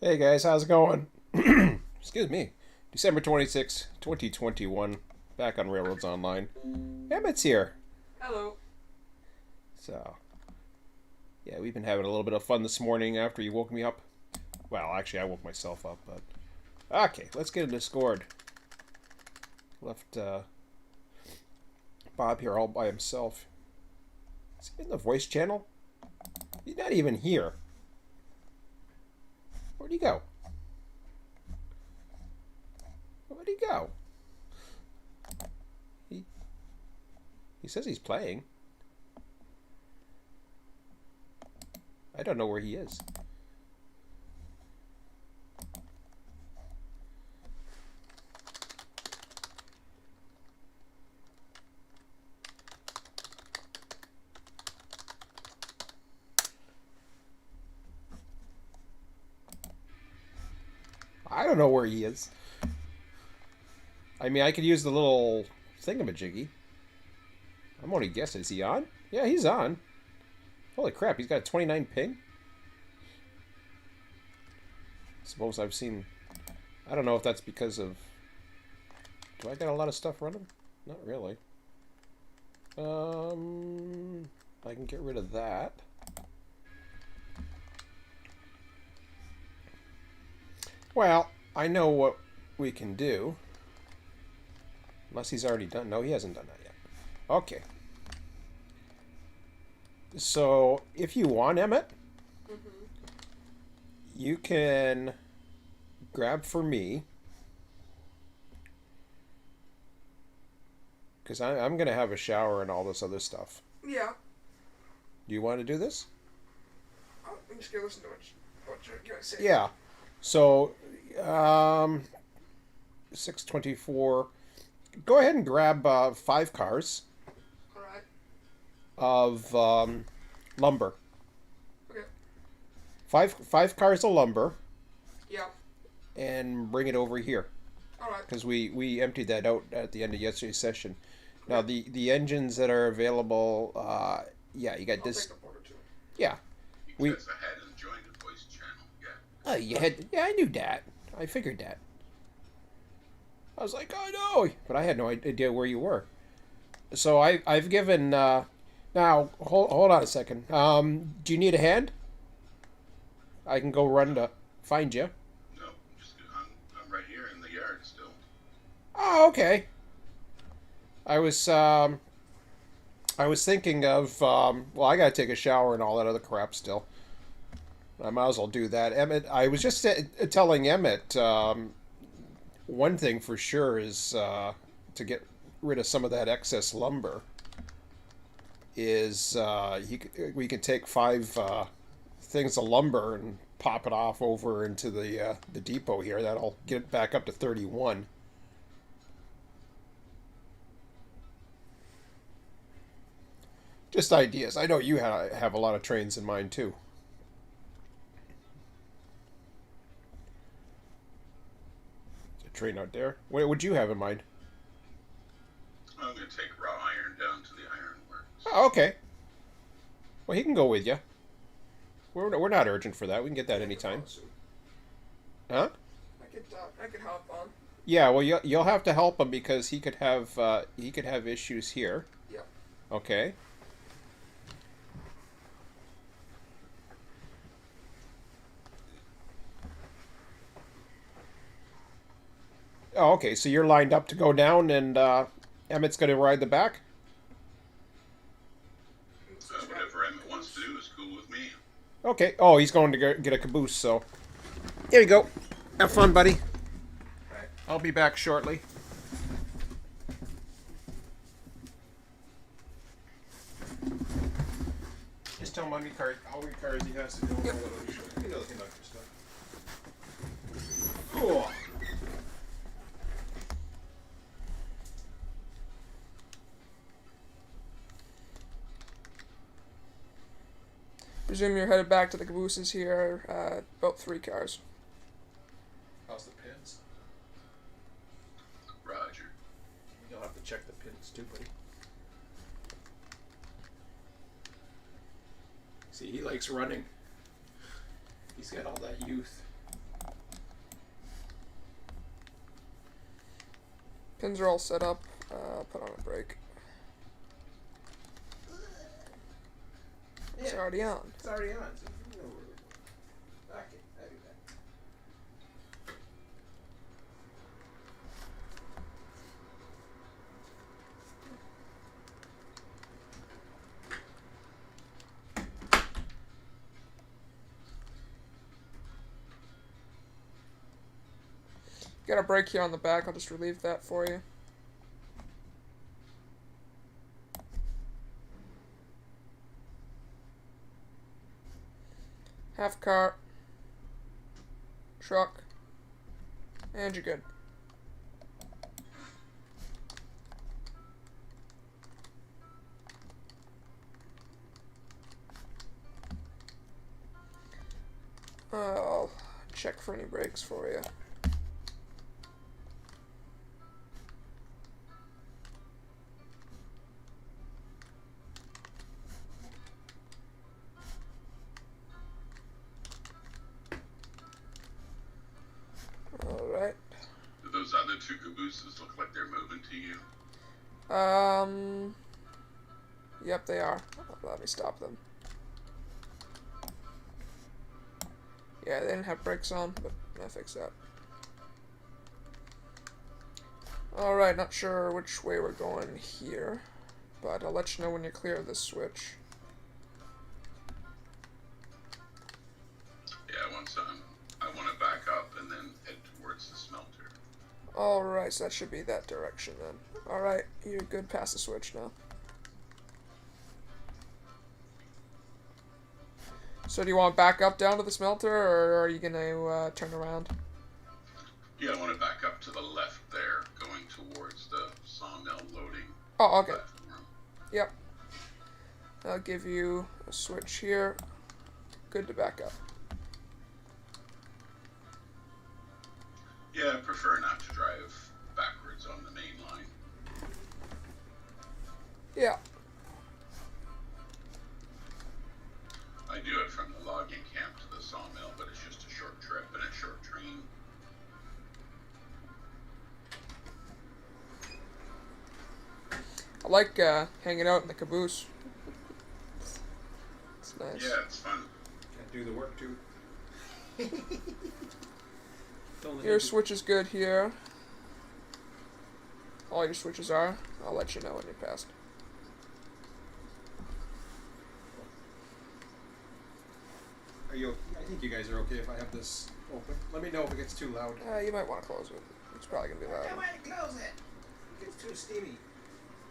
Hey guys, how's it going? Excuse me. December 26th, 2021. Back on Railroads Online. Emmett's here. Hello. So, yeah, we've been having a little bit of fun this morning after you woke me up. Well, actually, I woke myself up, but. Okay, let's get into Discord. Left Bob here all by himself. Is he in the voice channel? He's not even here. Where'd he go? Where'd he go? He, he says he's playing. I don't know where he is. I don't know where he is. I mean, I could use the little thingamajiggy. I'm only guessing. Is he on? Yeah, he's on. Holy crap, he's got a 29 ping? Suppose I've seen... I don't know if that's because of... Do I got a lot of stuff running? Not really. I can get rid of that. Well, I know what we can do. Unless he's already done. No, he hasn't done that yet. Okay. So, if you want, Emmett, you can grab for me. Because I'm going to have a shower and all this other stuff. Yeah. Do you want to do this? I'm just gonna listen to what you're gonna say. Yeah. So, 624. Go ahead and grab 5 cars Alright. of lumber. Okay. Five cars of lumber, Yeah. and bring it over here. Alright. Because we emptied that out at the end of yesterday's session. Now, the engines that are available, yeah, you got I'll this. take a photo too. Yeah. We. Because I hadn't joined the voice channel yet. Oh, you had. Yeah, I knew that. I figured that. I was like, oh no, but I had no idea where you were. So I've given. Now hold on a second. Do you need a hand? I can go run to find you. No, I'm right here in the yard still. Oh, okay. I was thinking of well, I gotta take a shower and all that other crap still. I might as well do that. Emmett, I was just telling Emmett, one thing for sure is to get rid of some of that excess lumber. Is we can take 5 things of lumber and pop it off over into the depot here. That'll get it back up to 31. Just ideas. I know you have a lot of trains in mind too. There's a train out there. What would you have in mind? I'm going to take raw iron down to the iron works. Oh, okay. Well, he can go with you. We're not urgent for that. We can get that anytime. Huh? I could hop on. Yeah. Well, you'll have to help him because he could have issues here. Yeah. Okay. Oh, okay. So you're lined up to go down, and Emmett's going to ride the back. Whatever Emmett wants to do is cool with me. Okay. Oh, he's going to get a caboose. So here you go. Have fun, buddy. Alright. I'll be back shortly. Just tell him how many cars he has to do. Yep. Cool. Presume you're headed back to the cabooses here. About 3 cars. How's the pins? Roger. You'll have to check the pins too, buddy. See, he likes running. He's got all that youth. Pins are all set up. Put on a brake. It's already on. It's already on. So you know where we're back it. I do that. Got a brake here on the back. I'll just relieve that for you. Half cart. Truck. And you're good. I'll check for any brakes for you. Alright. Do those other two cabooses look like they're moving to you? Yep, they are. Let me stop them. Yeah, they didn't have brakes on, but I fixed that. Alright, not sure which way we're going here, but I'll let you know when you're clear of this switch. Yeah, once I want to back up and then head towards the smelter. Alright, so that should be that direction then. Alright, you're good past the switch now. So do you want to back up down to the smelter, or are you going to turn around? Yeah, I want to back up to the left there, going towards the sawmill loading Oh, okay. platform. Yep. I'll give you a switch here. Good to back up. Yeah, I prefer not to drive backwards on the main line. Yeah. I do it from the logging camp to the sawmill, but it's just a short trip and a short train. I like hanging out in the caboose. It's nice. Yeah, it's fun. Gotta do the work too. Your switch is good here. All your switches are. I'll let you know when you're past. Are you? I think you guys are okay if I have this open. Let me know if it gets too loud. You might want to close it. It's probably going to be loud. I might close it. It gets too steamy.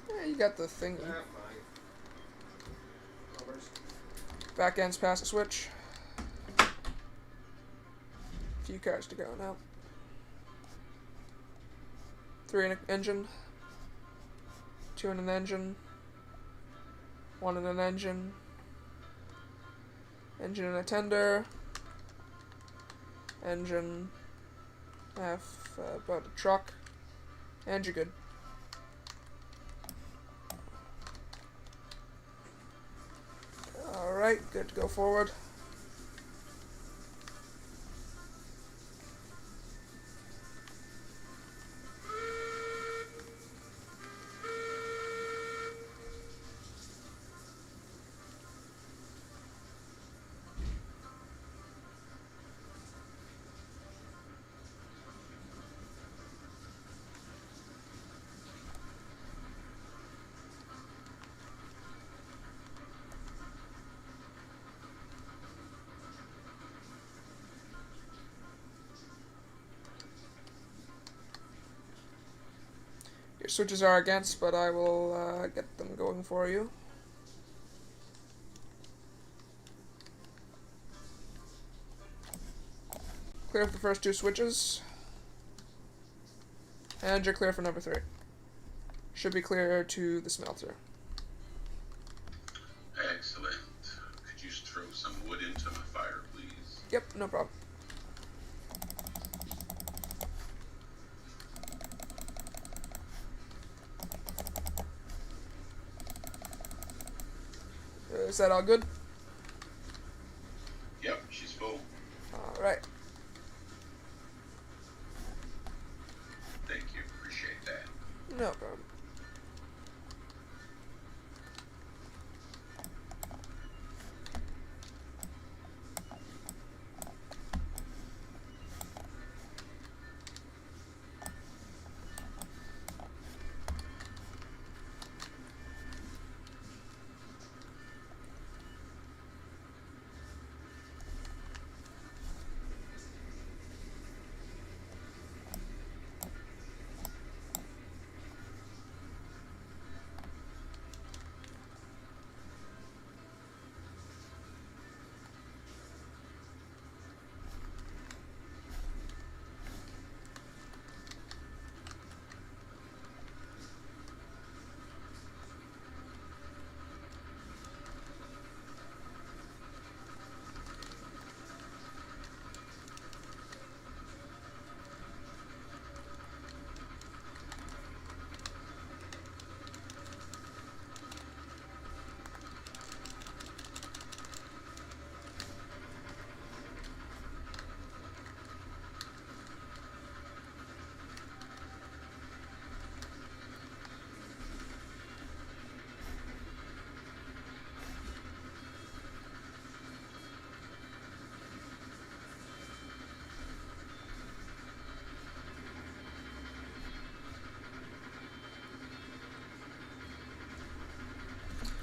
Yeah, you got the thingy. Fine. Covers. Back end's past the switch. Few cars to go now. 3 in an engine. 2 in an engine. 1 in an engine. Engine and a tender. Engine. Half about a truck. And you're good. Alright, good to go forward. Your switches are against, but I will get them going for you. Clear for the first 2 switches. And you're clear for number 3. Should be clear to the smelter. Excellent. Could you throw some wood into my fire, please? Yep, no problem. Is that all good? Yep, she's full. Alright. Thank you. Appreciate that. No problem.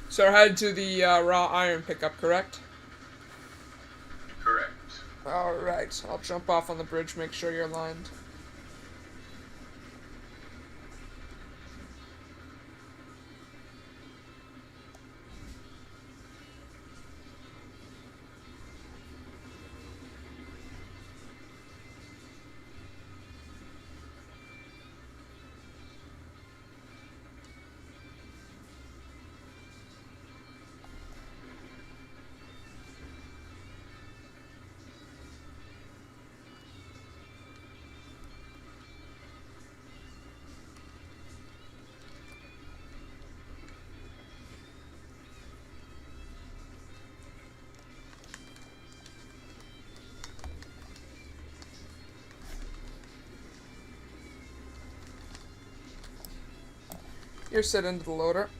So we're headed to the raw iron pickup, correct? Correct. Alright, I'll jump off on the bridge, make sure you're aligned. You're set into the loader.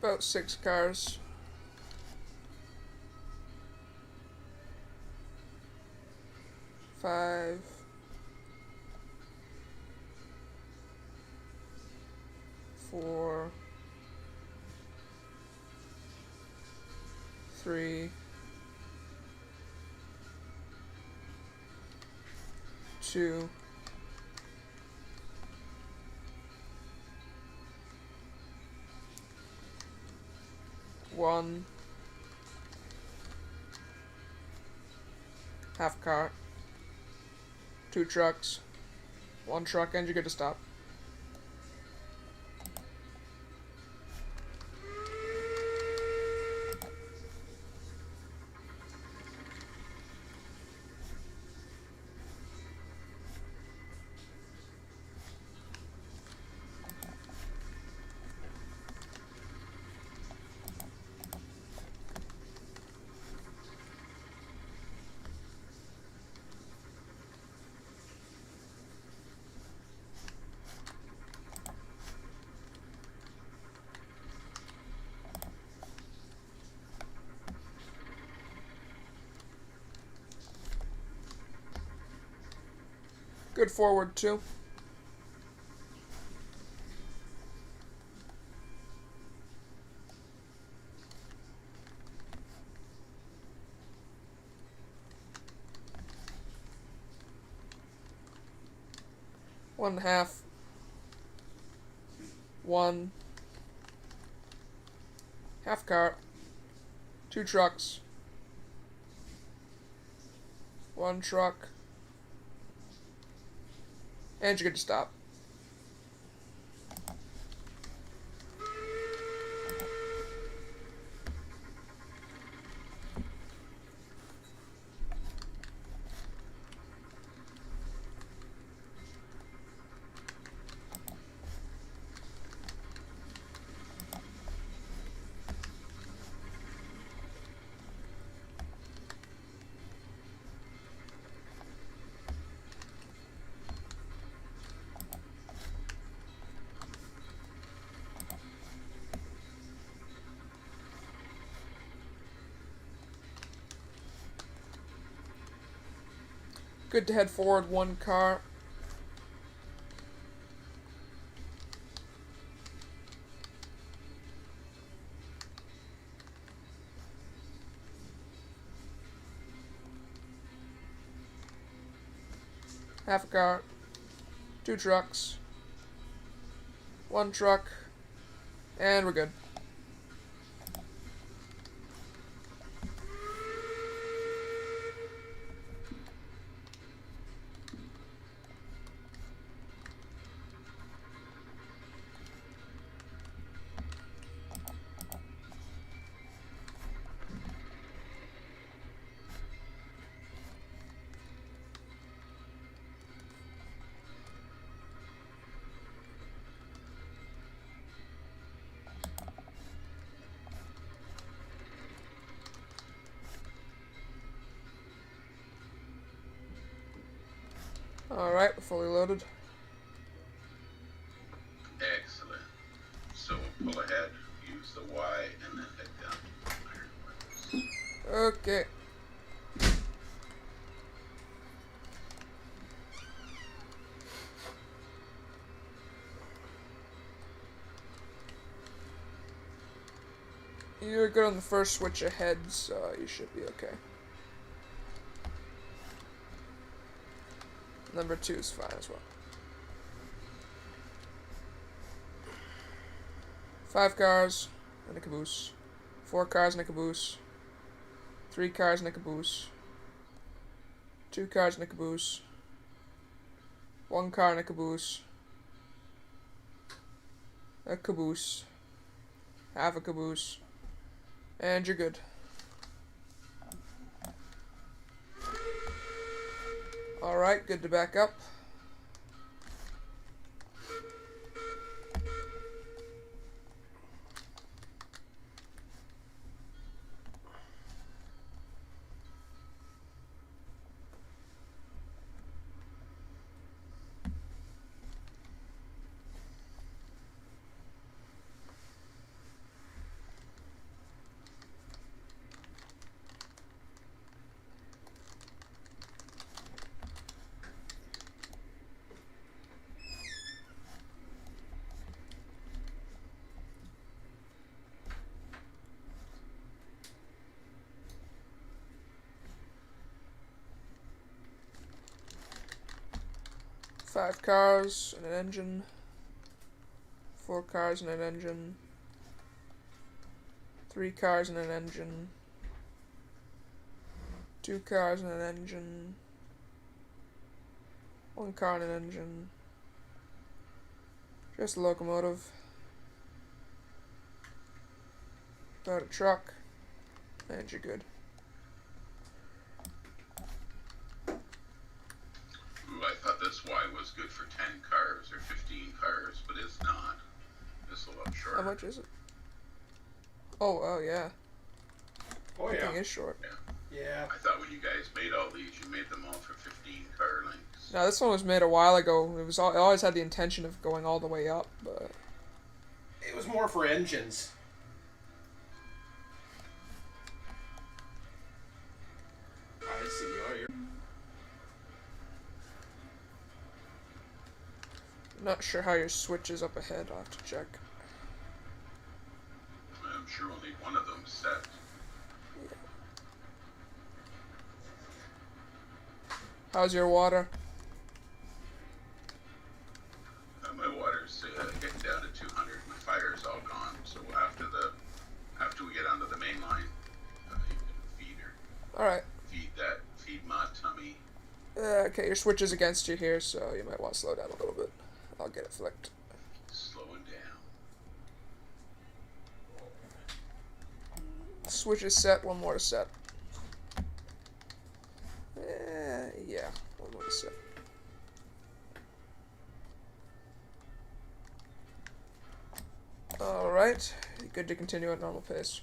About 6 cars. Five. 4. 3. 2. 1. Half car. 2 trucks. 1 truck, and you're good to stop. Good forward, too. One and a half. One. Half cart. 2 trucks. 1 truck. And you're good to stop. Good to head forward 1 car. Half a car. 2 trucks. 1 truck. And we're good. Alright, we're fully loaded. Excellent. So we'll pull ahead, use the Y, and then head down Iron Woods. Okay. You're good on the first switch ahead, so you should be okay. Number 2 is fine as well. 5 cars and a caboose. 4 cars and a caboose. 3 cars and a caboose. 2 cars and a caboose. 1 car and a caboose. A caboose. Half a caboose. And you're good. Alright, good to back up. Five cars and an engine. 4 cars and an engine. 3 cars and an engine. 2 cars and an engine. 1 car and an engine. Just a locomotive. Without a truck. And you're good. Ooh, I thought this Y was good for 10 cars or 15 cars, but it's not. It's a lot shorter. How much is it? Oh, yeah. Oh, That yeah. thing is short. Yeah. Yeah. I thought when you guys made all these, you made them all for 15 car lengths. Now this one was made a while ago. It always had the intention of going all the way up, but It was more for engines. I see. Oh, you're... Not sure how your switch is up ahead. I'll have to check. I'm sure only one of them set. How's your water? My water's getting down to 200. My fire's all gone. So after we get onto the main line, you can feed her. Alright. Feed my tummy. Okay, your switch is against you here, so you might want to slow down a little bit. I'll get it flicked. Slowing down. Switch is set, one more to set. Yeah, one more to set. Alright, good to continue at normal pace.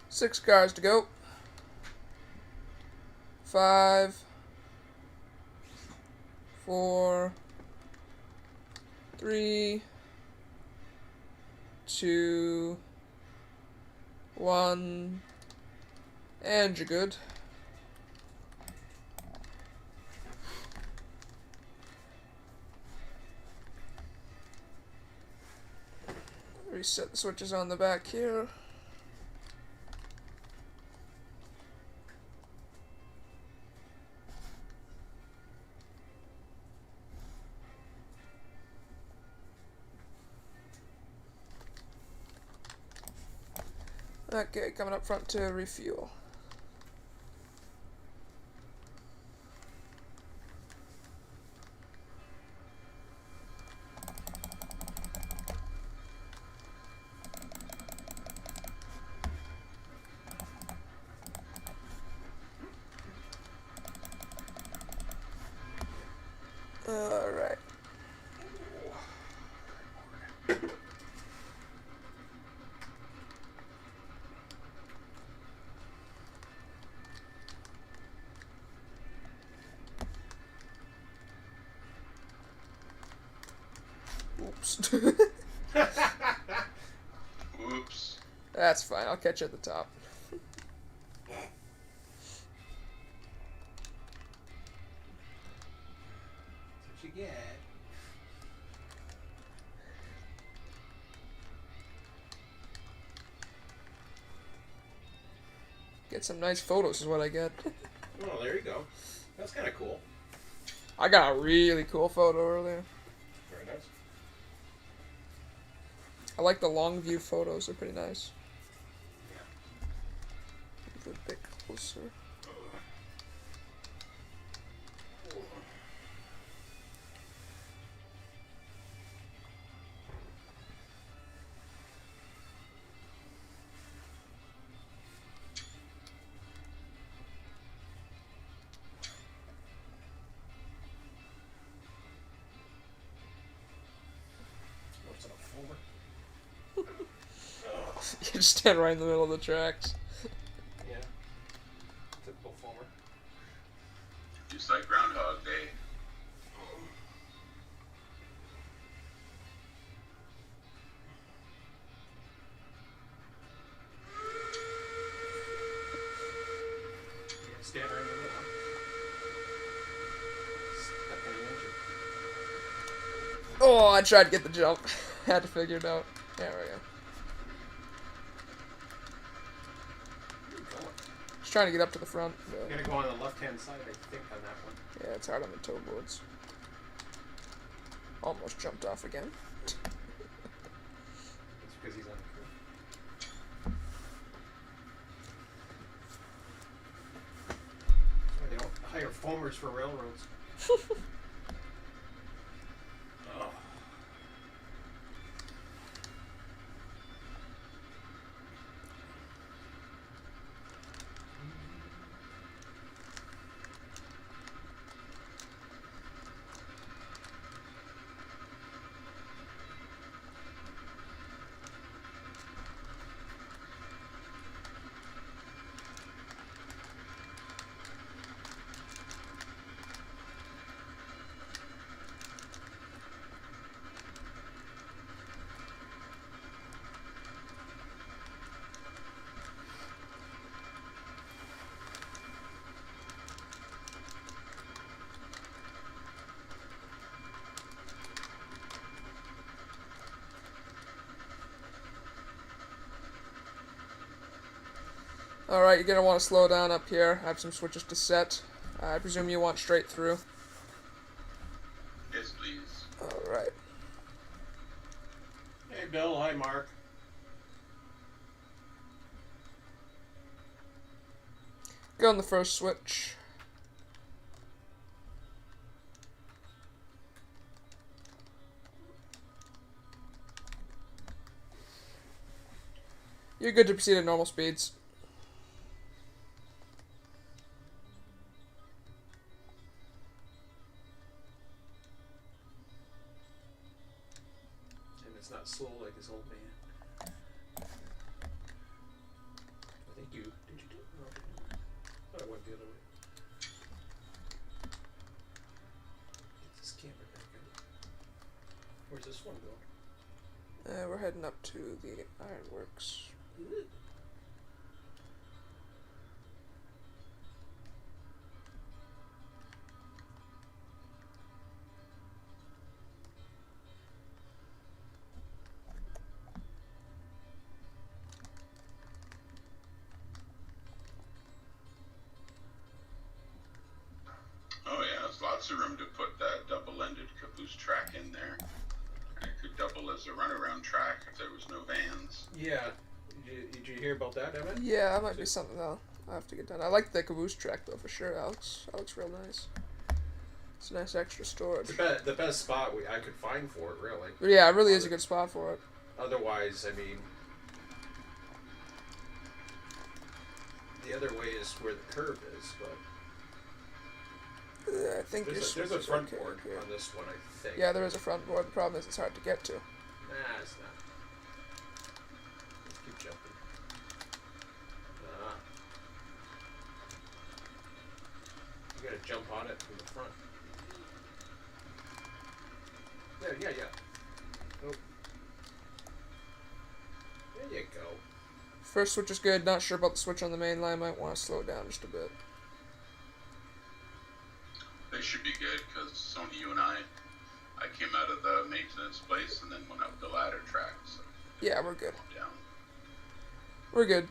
Six cars to go. 5, 4, 3, 2, 1, and you're good. Reset the switches on the back here. Okay, coming up front to refuel. Alright. Oops. Oops. That's fine, I'll catch you at the top. That's what you get. Get some nice photos is what I get. Oh, there you go. That's kind of cool. I got a really cool photo earlier. Very nice. I like the long view photos, they're pretty nice. Move a bit closer. What's in a folder? You just stand right in the middle of the tracks. Yeah. Typical folder. Just like Groundhog Day. Yeah, stand right in the middle. Step in the engine. Oh, I tried to get the jump. Had to figure it out. There we go. Just trying to get up to the front. You But gotta go on the left-hand side, I think, on that one. yeah, it's hard on the toe boards. Almost jumped off again. It's because he's on the crew. That's why they don't hire foamers for railroads. Oh. Alright, you're gonna want to slow down up here. I have some switches to set. I presume you want straight through. Yes, please. Alright. Hey, Bill. Hi, Mark. Go on the first switch. You're good to proceed at normal speeds. And it's not slow like this old man. I think you... Did you do it? No, I didn't. I thought I went the other way. Get this camera back out. Where's this one going? We're heading up to the ironworks. Oh yeah, there's lots of room to put that double-ended caboose track in there. It could double as a runaround track if there was no vans. Yeah. Did you hear about that, Evan? Yeah, that might be something I'll have to get done. I like the caboose track though, for sure, Alex. That looks real nice. It's a nice extra storage. The best spot I could find for it, really. But yeah, it really is a good spot for it. Otherwise, I mean, the other way is where the curve is, but I think there's a front board on this one, I think. Yeah, there is a front board. The problem is it's hard to get to. Nah, it's not. Let's keep jumping. You gotta jump on it from the front. Yeah. Oh. There you go. First switch is good. Not sure about the switch on the main line. Might want to slow it down just a bit. They should be good because Sony, you and I came out of the maintenance place and then went up the ladder track. So Yeah, we're good. down. We're good.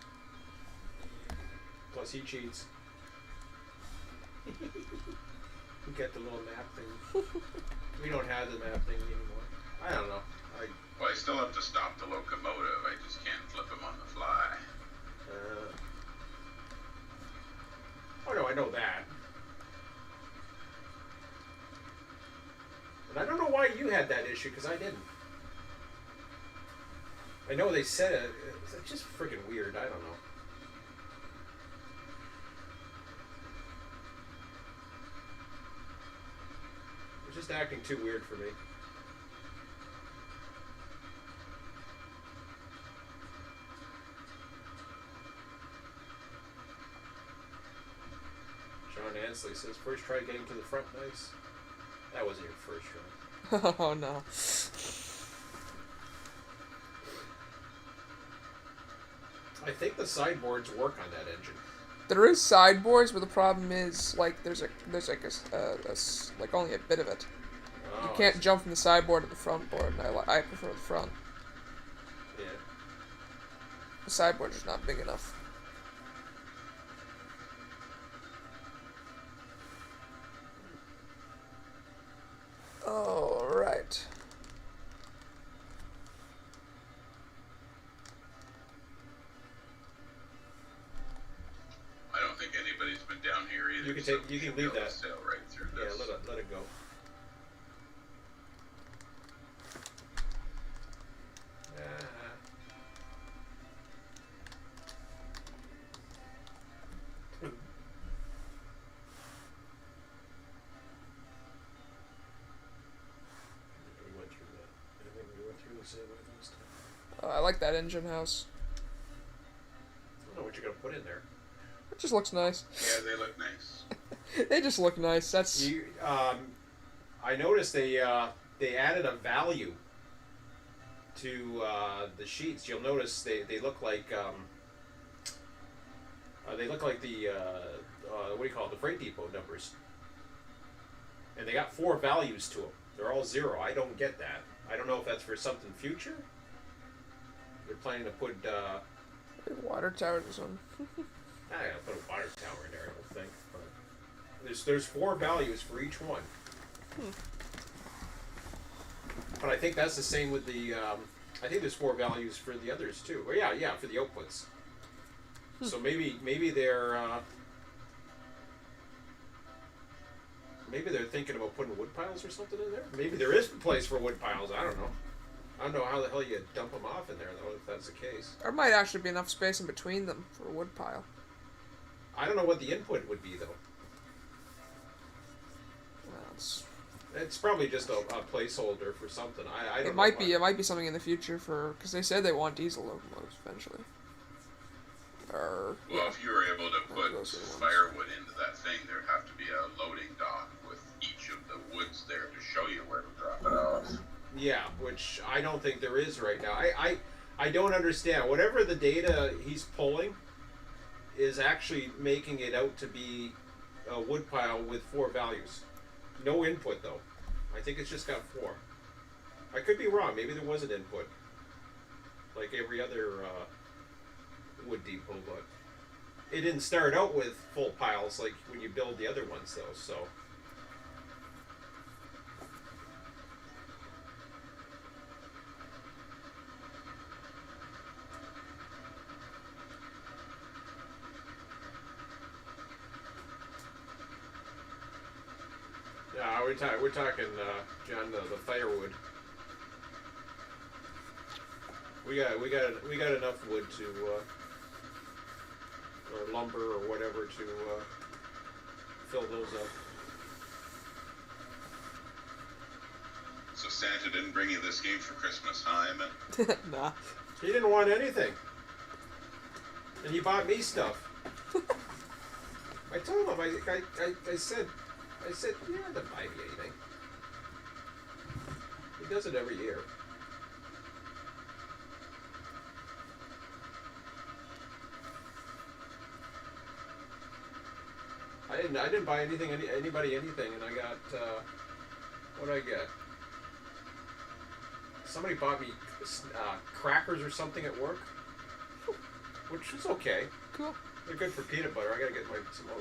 Plus he cheats. We got the little map thing. We don't have the map thing anymore. I don't know. Well, I still have to stop the locomotive. I just can't flip him on the fly. Oh no, I know that. And I don't know why you had that issue, because I didn't. I know they said it. It's just freaking weird. I don't know. It's just acting too weird for me. John Ansley says, first try getting to the front, nice. That wasn't your first try. Oh no. I think the sideboards work on that engine. There is sideboards, but the problem is like there's like only a bit of it. Oh, You can't jump from the sideboard to the front board, and I prefer the front. Yeah. The sideboard is not big enough. All right. I don't think anybody's been down here either. You can so take- we you can should be leave able to that. sail right through Yeah, this. let it go. We went through that. I think we went through the same way last time. I like that engine house. I don't know what you're gonna put in there. It just looks nice. Yeah, they look nice. They just look nice. That's I noticed they added a value to the sheets. You'll notice they look like the what do you call it, the freight depot numbers, and they got 4 values to them. They're all 0. I don't get that. I don't know if that's for something future. They're planning to put water towers or something. I gotta put a water tower in there, I don't think. But there's 4 values for each one. But I think that's the same with the. I think there's 4 values for the others too. Well, yeah, for the outputs. So maybe they're. Maybe they're thinking about putting wood piles or something in there. Maybe there is a place for wood piles. I don't know. I don't know how the hell you dump them off in there though, if that's the case. There might actually be enough space in between them for a wood pile. I don't know what the input would be though. Well, It's probably just a placeholder for something. I don't know. it might be. It might be something in the future for because they said they want diesel locomotives eventually. Or Well, if you were able to put those are the ones. firewood into that thing, there'd have to be a loading dock with each of the woods there to show you where to drop it off. Yeah, which I don't think there is right now. I don't understand. Whatever the data he's pulling is actually making it out to be a wood pile with 4 values. No input though. I think it's just got 4. I could be wrong. Maybe there was an input, like every other wood depot, but it didn't start out with full piles like when you build the other ones though. So. Yeah, we're talking, John, the firewood. We got enough wood to, or lumber or whatever to fill those up. So Santa didn't bring you this game for Christmas, huh, Emmett? Nah. He didn't want anything, and he bought me stuff. I told him, I said, yeah, don't buy me anything. He does it every year. I didn't buy anybody anything, and I got what did I get? Somebody bought me crackers or something at work, which is okay. Cool. They're good for peanut butter. I gotta get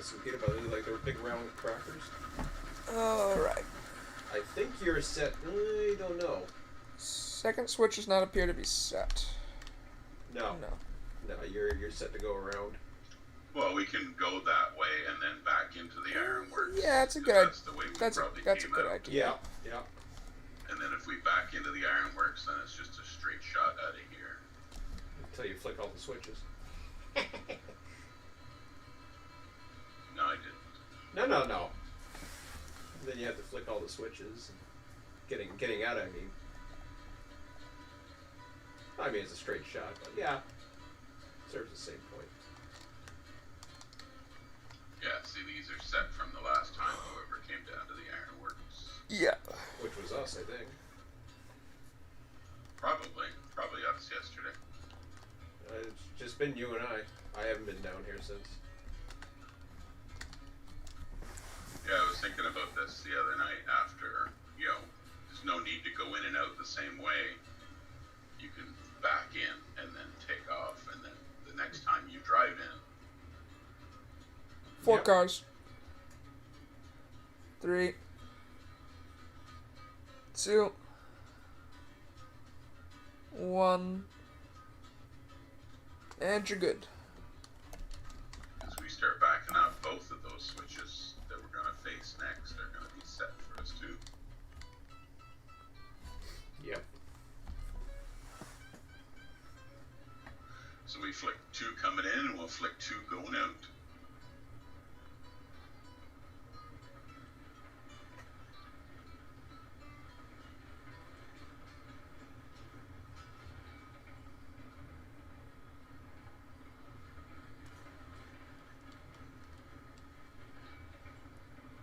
some peanut butter. They're big round crackers. All right. I think you're set. I don't know. Second switch does not appear to be set. No, you're set to go around. Well, we can go that way and then back into the ironworks. Yeah, that's a good. That's the way we That's probably a came good out. idea. Yeah. And then if we back into the ironworks, then it's just a straight shot out of here. Until you flick all the switches. No, I didn't. No. Then you have to flick all the switches. Getting out. I mean, it's a straight shot, but yeah, serves the same point. Yeah, see, these are set from the last time whoever came down to the ironworks. Yeah. Which was us, I think. Probably us yesterday. It's just been you and I haven't been down here since. Yeah, I was thinking about this the other night after, there's no need to go in and out the same way. You can back in and then take off, and then the next time you drive in. 4 Yep. cars. 3. 2. 1. And you're good. As we start backing up, both of those switches that we're going to face next are going to be set for us too. Yep. So we flick 2 coming in, and we'll flick 2 going out.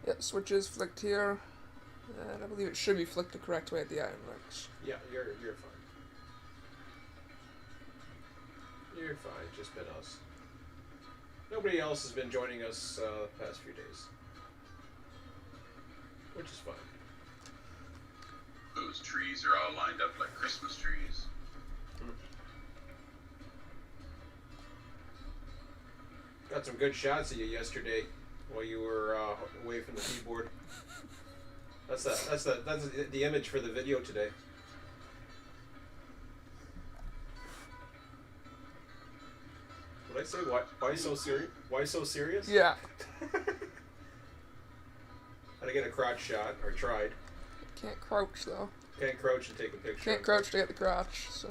Yeah, switches flicked here. And I believe it should be flicked the correct way at the ironworks. Yeah, you're fine. You're fine. Just been us. Nobody else has been joining us the past few days, which is fine. Those trees are all lined up like Christmas trees. Got some good shots of you yesterday while you were away from the keyboard. That's the image for the video today. What I say? Why so serious? Why so serious? Yeah. Had to get a crotch shot, or tried. Can't crouch though. Can't crouch and take a picture. Can't crouch to get the crotch, so.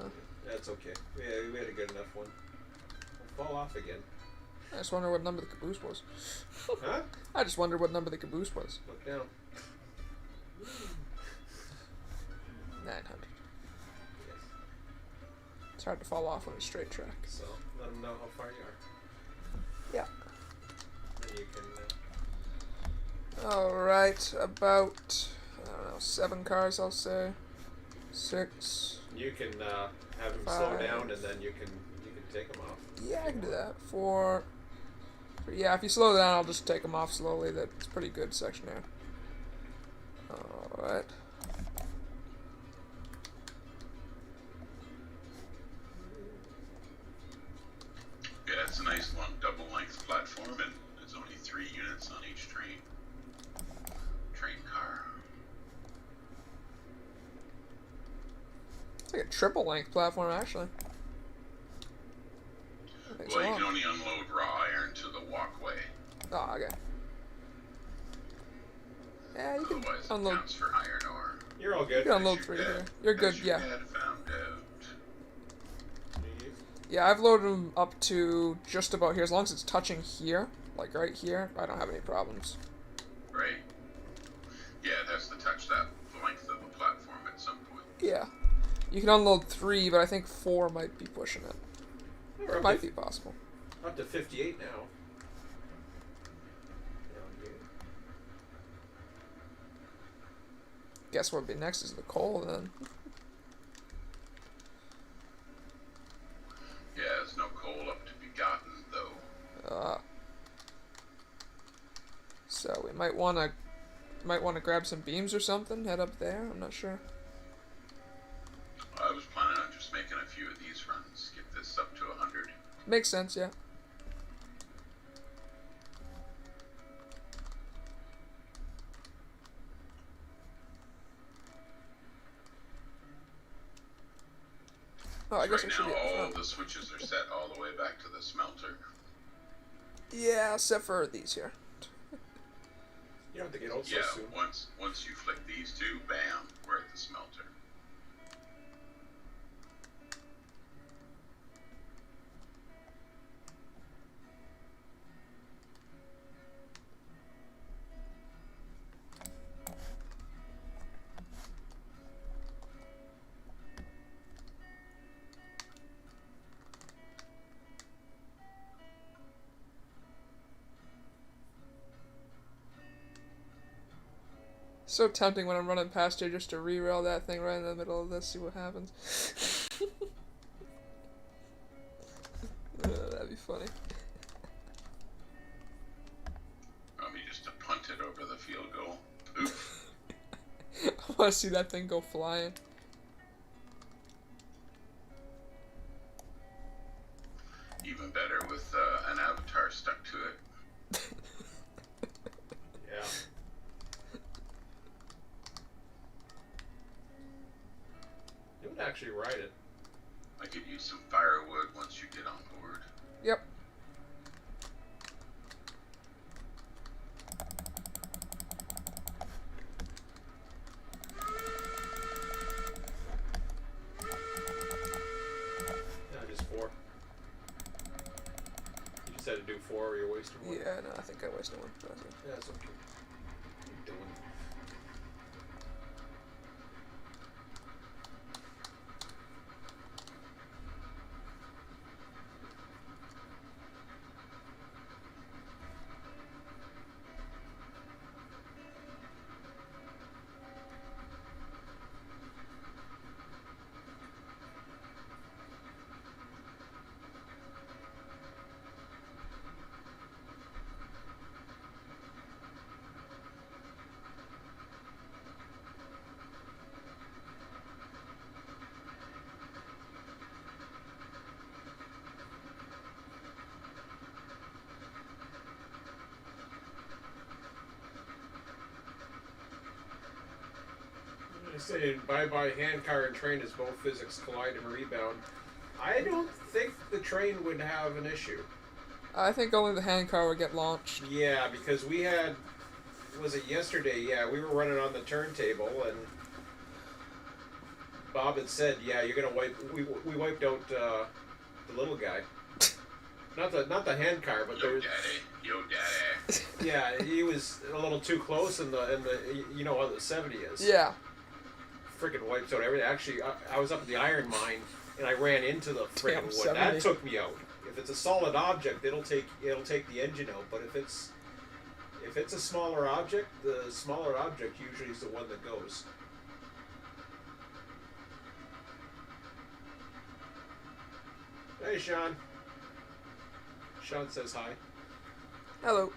That's okay. We had a good enough one. We'll fall off again. I just wonder what number the caboose was. Huh? I just wondered what number the caboose was. Look down. 900. Yes. It's hard to fall off on a straight track. So let them know how far you are. Yeah. Then you can. Alright, about, I don't know, 7 cars, I'll say. 6. You can have them 5. slow down, and then you can take them off. Yeah, I can do that. 4. Yeah, if you slow down, I'll just take them off slowly. That's pretty good section there. Alright. Yeah, it's a nice long double length platform, and there's only 3 units on each train car. It's like a triple length platform, actually. Well, you can only unload raw iron to the walkway. Oh, okay. Yeah, you can Otherwise, it unload. counts for iron ore. You're all You good. can unload As 3 your here. dad- You're good, as your yeah. dad found out. Yeah, I've loaded them up to just about here. As long as it's touching here, like right here, I don't have any problems. Right. Yeah, it has to touch that length of the platform at some point. Yeah. You can unload 3, but I think 4 might be pushing it. We're It up might to, be possible. up to 58 now. Guess what would be next is the coal, then. Yeah, there's no coal up to be gotten, though. So we might want to grab some beams or something, head up there, I'm not sure. I was planning on just making a few of these runs, get this up to 100. Makes sense, yeah. Oh, I guess Right I should now, be up all front. the switches are set all the way back to the smelter. Yeah, except for these here. You don't have to get out so Yeah, soon. once you flick these two, bam, we're at the smelter. So tempting when I'm running past here just to re-rail that thing right in the middle of this, see what happens. That'd be funny. Want me just to punt it over the field goal? Oof. I want to see that thing go flying. Even better with an avatar stuck to it. Yeah. You would actually ride it. I could use some firewood once you get on board. Yep. Yeah, just 4. You just had to do 4 or you're wasting 1. Yeah, no, I think I wasted one. Yeah, that's okay. What are you doing? saying bye-bye hand car and train as both physics collide and rebound. I don't think the train would have an issue. I think only the hand car would get launched. Yeah, because we had, was it yesterday? Yeah, we were running on the turntable and Bob had said, yeah, you're gonna wipe. We wiped out the little guy. Not the hand car, but there was. Yo daddy. Yeah, he was a little too close in the you know how the 70 is. Yeah. Freaking wipes out everything. Actually, I was up at the iron mine and I ran into the freaking wood. 70. That took me out. If it's a solid object, it'll take the engine out. But if it's a smaller object, the smaller object usually is the one that goes. Hey, Sean. Sean says hi. Hello.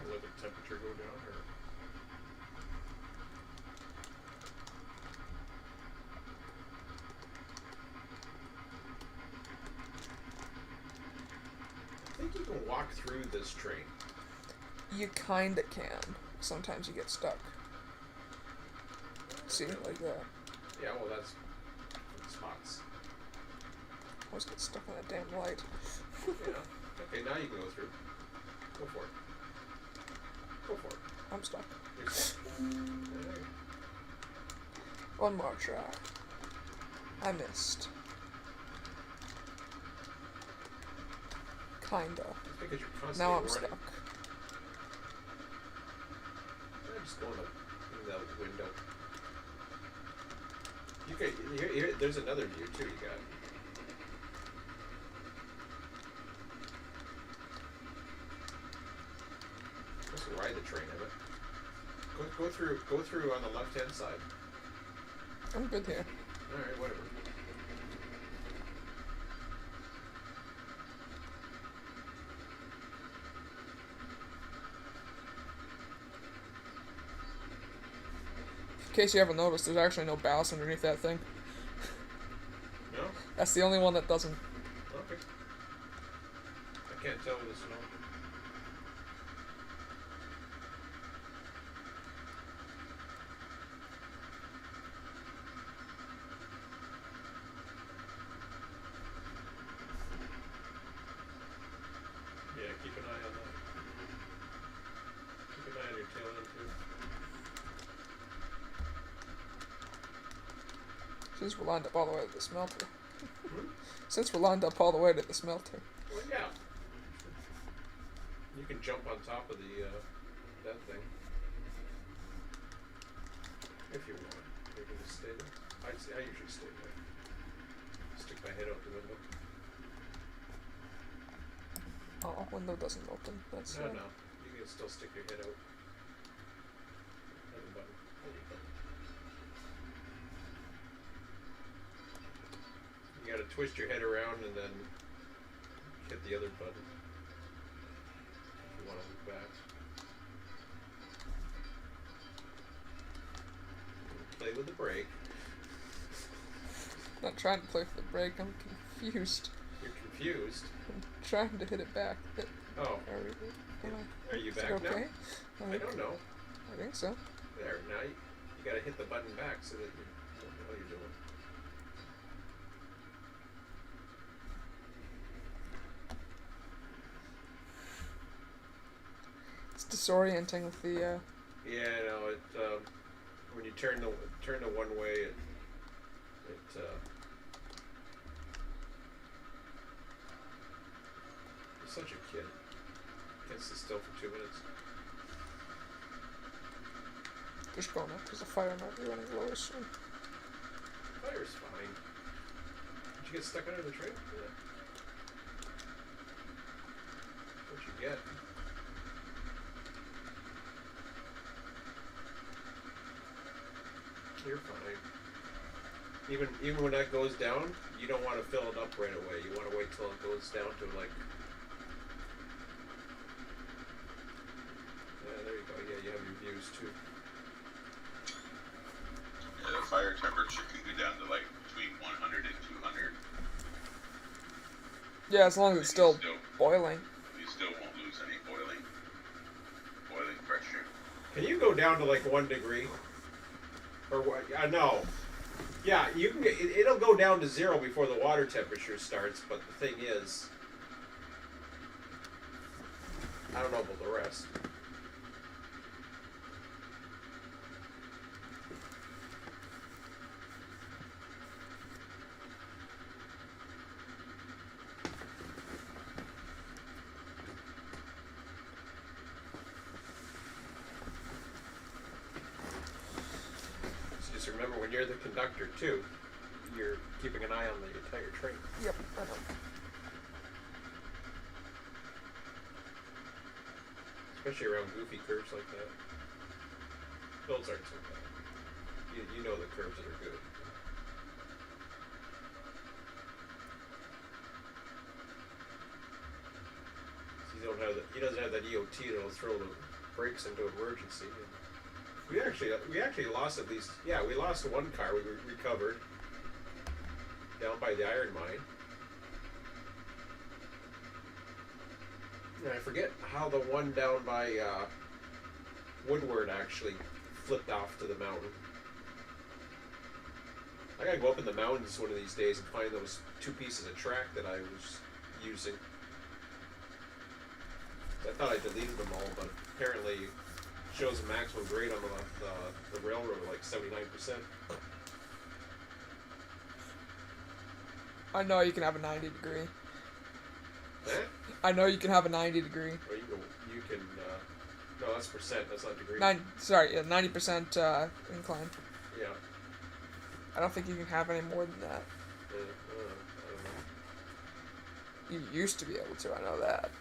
Let the temperature go down, or I think you can walk through this train. You kinda can. Sometimes you get stuck. See, like that. Yeah, well, that's spots. I always get stuck on that damn light. Yeah. Okay, now you can go through. Go for it. Go for it. I'm stuck. You're stuck. There. One more try. I missed. Kinda. It's because you're constantly Now I'm running. stuck. Yeah, just go in the window. You can, here, there's another view too. You got. Let's ride the train, Emmett. Go through on the left hand side. I'm good here. All right, whatever. In case you haven't noticed, there's actually no ballast underneath that thing. No. That's the only one that doesn't. Okay. I can't tell with the snow. Yeah, keep an eye on that. Keep an eye on your tail end too. Since we're lined up all the way to the smelter. Hmm? Since we're lined up all the way to the smelter. Well, yeah. You can jump on top of the that thing if you want. You can just stay there. I usually stay there. Stick my head out the window. Oh, window doesn't open. That's No, no. You can still stick your head out. Hold the button. Hold the button. You gotta twist your head around and then hit the other button. If you want to move back. Play with the brake. not trying to play with the brake. I'm confused. You're confused. I'm trying to hit it back. Oh. Are you Is back it okay? now? I don't know. I think so. There, now you gotta hit the button back so that you know what you're doing. It's disorienting with the. Yeah, no, it when you turn the one way, it you're such a kid. Can't sit still for 2 minutes. Just going up because the fire might be running lower soon. Fire's fine. Did you get stuck under the train? Yeah. What you get? You're fine. Even when that goes down, you don't want to fill it up right away. You want to wait till it goes down to like. Yeah, there you go. Yeah, you have your views too. Yeah, the fire temperature can go down to like between 100 and 200. Yeah, as long as it's still boiling. You still won't lose any boiling pressure. Can you go down to like 1 degree? Or what? No. Yeah, you can. It'll go down to 0 before the water temperature starts. But the thing is, I don't know about the rest. Just remember, when you're the conductor too, you're keeping an eye on the entire train. Yep, I know. Especially around goofy curves like that. Builds aren't so bad. You know the curves that are good. He doesn't have that EOT that'll throw the brakes into emergency. We actually lost at least, yeah, we lost one car we recovered down by the iron mine. And I forget how the one down by Woodward actually flipped off to the mountain. I gotta go up in the mountains one of these days and find those 2 pieces of track that I was using. I thought I deleted them all, but apparently it shows a maximum grade on the railroad of like 79%. I know you can have a 90 degree. Eh? I know you can have a 90 degree. Or you can, no, that's percent, that's not degree. 90% incline. Yeah. I don't think you can have any more than that. I don't know. You used to be able to, I know that.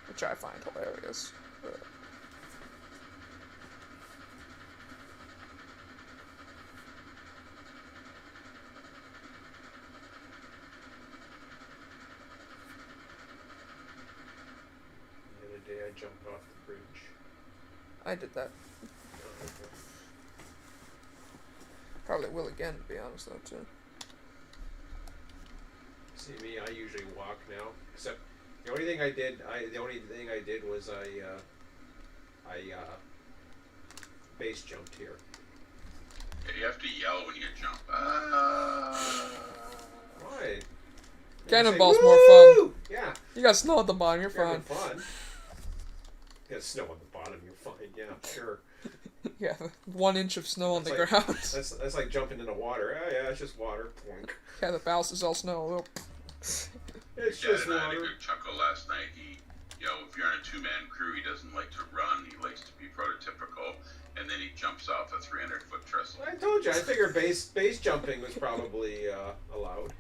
Which I find hilarious. But the other day I jumped off the bridge. I did that. Oh, okay. Probably will again, to be honest, though, too. See me, I usually walk now. Except the only thing I did was I base jumped here. Yeah, you have to yell when you jump. Ah! Why? Cannonball's say, more "Woo!" fun. Yeah. You got snow at the bottom, you're You're fine. having fun. You got snow on the bottom, you're fine. Yeah, sure. Yeah, 1 inch of snow on the That's ground. That's like jumping into water. Oh yeah, it's just water. Poink. Yeah, the ballast is all snow. It's Yeah, just and I had a water. good chuckle last night. If you're on a 2-man crew, he doesn't like to run. He likes to be prototypical, and then he jumps off a 300-foot trestle. I told you. I figured base jumping was probably allowed.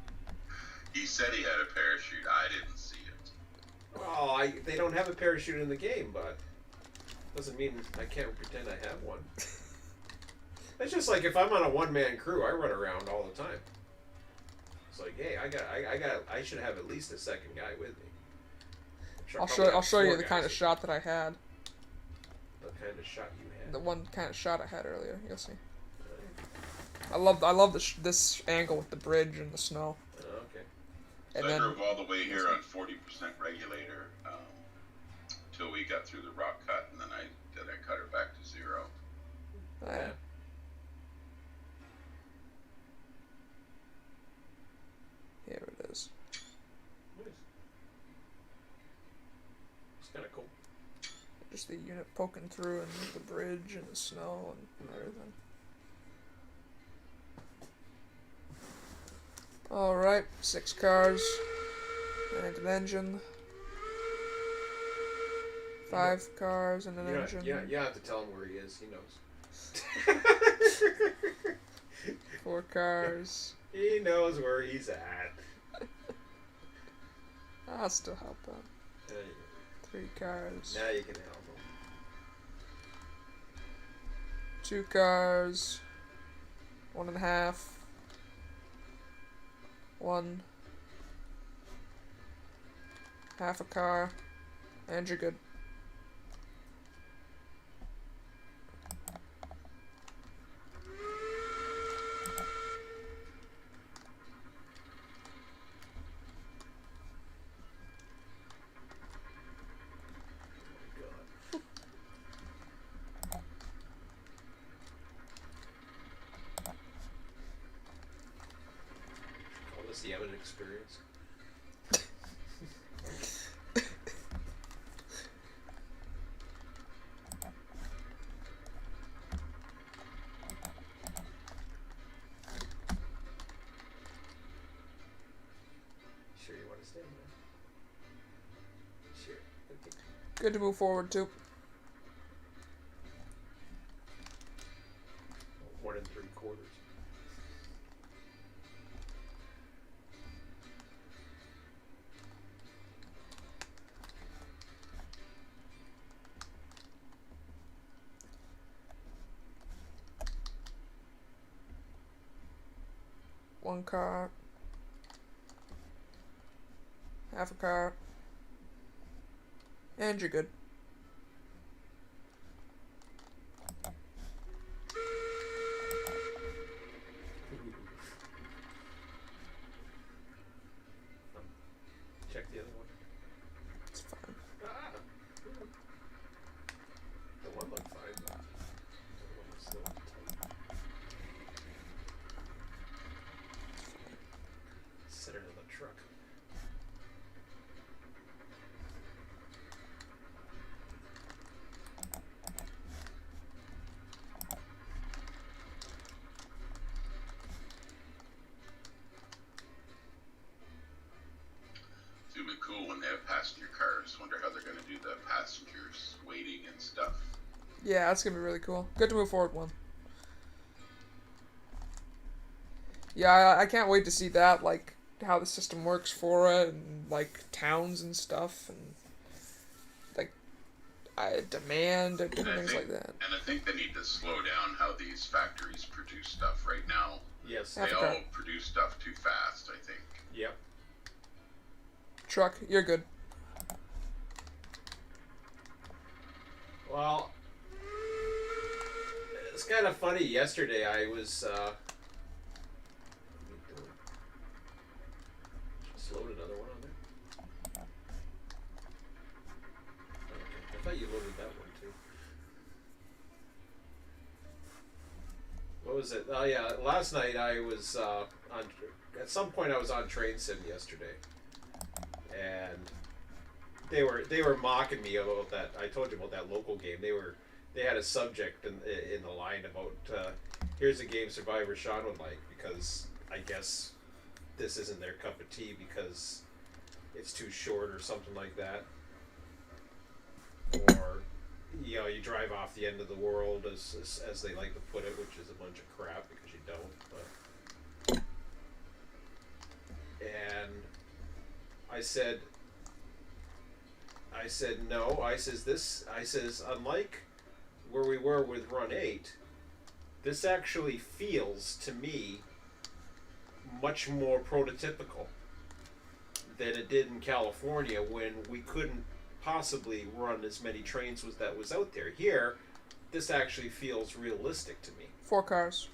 He said he had a parachute. I didn't see it. Well, they don't have a parachute in the game, but doesn't mean I can't pretend I have one. It's just like if I'm on a 1-man crew, I run around all the time. It's like, hey, I should have at least a second guy with me. I'll show you the kind of shot that I had. The kind of shot you had. The one kind of shot I had earlier. You'll see. I love this angle with the bridge and the snow. Okay. And So I then drove all the way here on 40% regulator till we got through the rock cut, and then I cut her back to 0. Yeah. Here it is. Nice. It's kind of cool. Just the unit poking through and the bridge and the snow and everything. Alright, 6 cars and an engine. 5 cars and an engine. Yeah, you have to tell him where he is. He knows. 4 cars. He knows where he's at. I'll still help him. 3 cars. Now you can help him. 2 cars. 1.5. 1. Half a car. And you're good. Call this the Evan experience. Sure you want to stand there? Sure. Okay. Good to move forward too. 1 3/4. One car. Half a car. And you're good. Check the other one. It's fine. Ah! The one looked fine, but the other one was still tight. Set it in the truck. It's gonna be cool when they have passenger cars. Wonder how they're gonna do the passengers waiting and stuff. Yeah, that's gonna be really cool. Good to move forward 1. Yeah, I can't wait to see that, like, how the system works for it, and, like, towns and stuff, and, like, demand, and different things like that. And I think they need to slow down how these factories produce stuff right now. Yes. Yeah. They Okay. all produce stuff too fast, I think. Yep. Truck, you're good. Well, it's kind of funny. Yesterday I was, what are we doing? Just load another one on there. Okay. I thought you loaded that one too. What was it? Oh yeah, last night I was on. At some point I was on Train Sim yesterday, and they were mocking me about that. I told you about that local game. They had a subject in the line about here's a game Survivor Sean would like, because I guess this isn't their cup of tea because it's too short or something like that, or you know, you drive off the end of the world as they like to put it, which is a bunch of crap because you don't. But and I said no. I says unlike where we were with Run 8, this actually feels to me much more prototypical than it did in California, when we couldn't possibly run as many trains that was out there. Here, this actually feels realistic to me. 4 cars.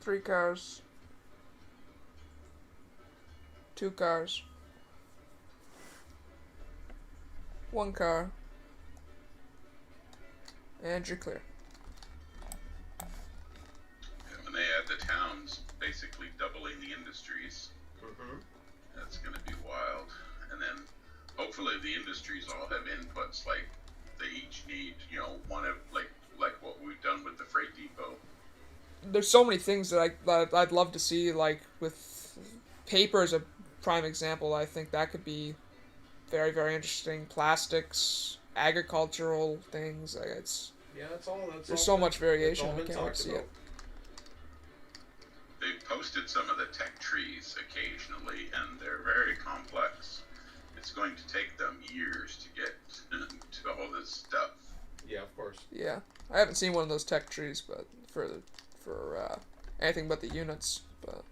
3 cars. 2 cars. 1 car. And you're clear. And when they add the towns, basically doubling the industries, that's going to be wild. And then hopefully the industries all have inputs, like they each need, you know, one of like what we've done with the freight depot. There's so many things that I'd love to see, like with paper as a prime example. I think that could be very, very interesting. Plastics, agricultural things. Like it's Yeah, there's so much variation. all I been can't wait talked to see about. it. They've posted some of the tech trees occasionally, and they're very complex. It's going to take them years to get to all this stuff. Yeah, of course. Yeah, I haven't seen one of those tech trees, but for anything but the units. But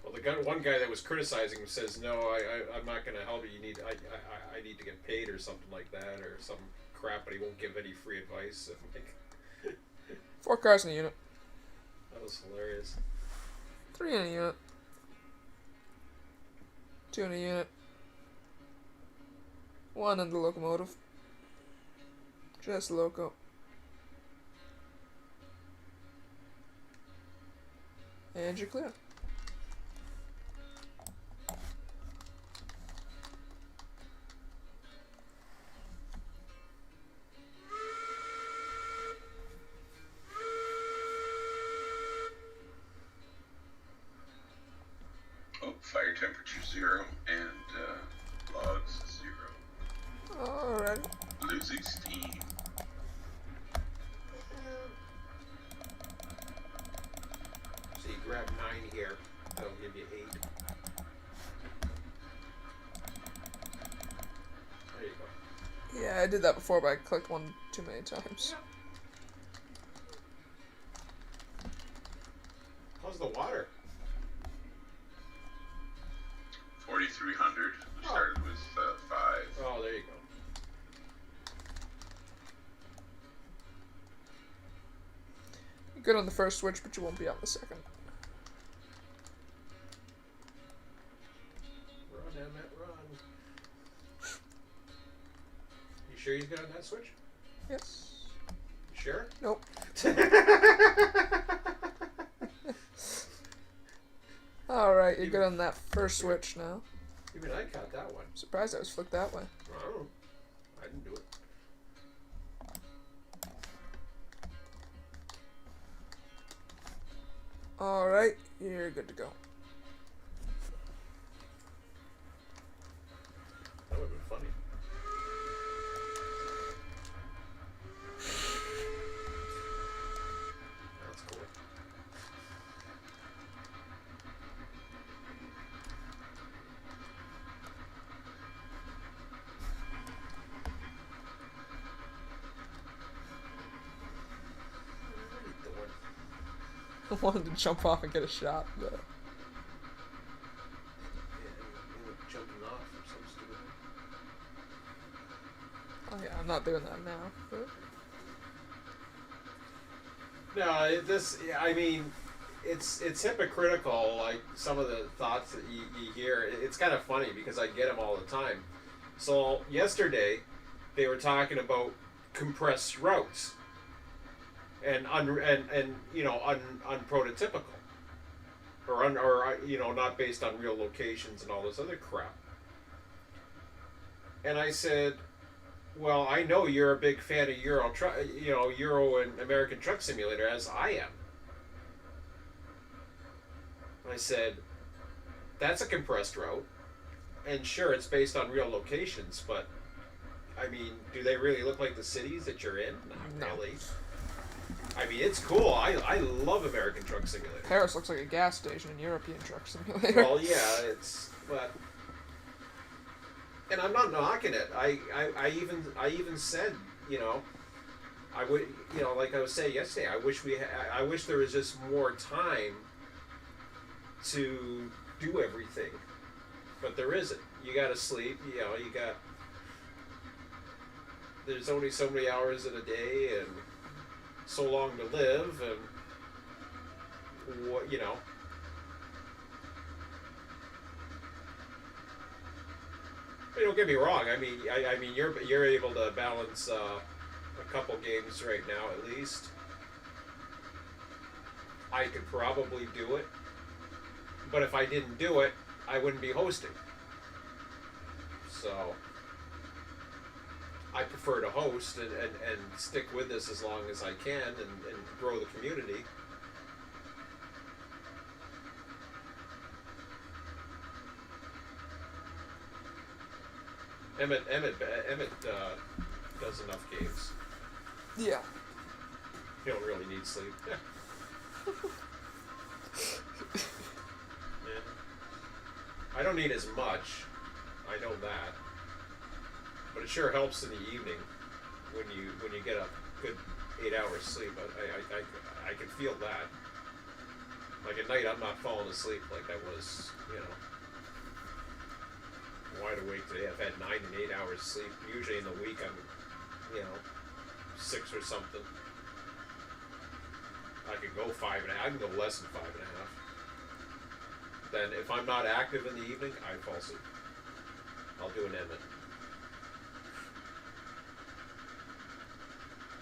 Well, one guy that was criticizing him says, "No, I'm not going to help you. You need I need to get paid or something like that or some crap, but he won't give any free advice." And like, 4 cars in a unit. that was hilarious. 3 in a unit. 2 in a unit. 1 in the locomotive. Just loco. And you're clear. Oh, fire temperature 0 and logs 0. Alright. Losing steam. So you grab 9 here. That'll give you 8. There you go. Yeah, I did that before, but I clicked one too many times. How's the water? 4,300. We started with 5. Oh, there you go. You're good on the first switch, but you won't be on the second. Run, Emmett, run. You sure he's good on that switch? Yes. You sure? Nope. Alright, you're good on that first switch now. Even I caught that one. Surprised I was flicked that way. I don't know. I didn't do it. Alright, you're good to go. That would have been funny. That's cool. I wanted to jump off and get a shot, but Yeah, you were jumping off or some stupid thing. oh yeah, I'm not doing that now. But No, I mean, it's hypocritical, like some of the thoughts that you hear. It's kind of funny because I get them all the time. So, yesterday, they were talking about compressed routes and unprototypical. Or not based on real locations and all this other crap. And I said, well, I know you're a big fan of Euro and American Truck Simulator, as I am. I said, that's a compressed route, and sure, it's based on real locations, but I mean, do they really look like the cities that you're in? Not No. really. I mean, it's cool. I love American Truck Simulator. Paris looks like a gas station in European Truck Simulator. Well, yeah, and I'm not knocking it. I even said, I would, like I was saying yesterday, I wish there was just more time to do everything, but there isn't. You got to sleep. There's only so many hours in a day, and so long to live, and what. Don't get me wrong. I mean, you're able to balance a couple games right now at least. I could probably do it, but if I didn't do it, I wouldn't be hosting. So I prefer to host and stick with this as long as I can and grow the community. Emmett does enough games. Yeah. You don't really need sleep. Yeah. I don't need as much. I know that. But it sure helps in the evening when you get a good 8 hours sleep. I can feel that. Like at night, I'm not falling asleep like I was, wide awake today. I've had 9 and 8 hours sleep. Usually in the week, I'm, 6 or something. I could go 5.5. I can go less than 5.5. Then if I'm not active in the evening, I fall asleep. I'll do an Emmett.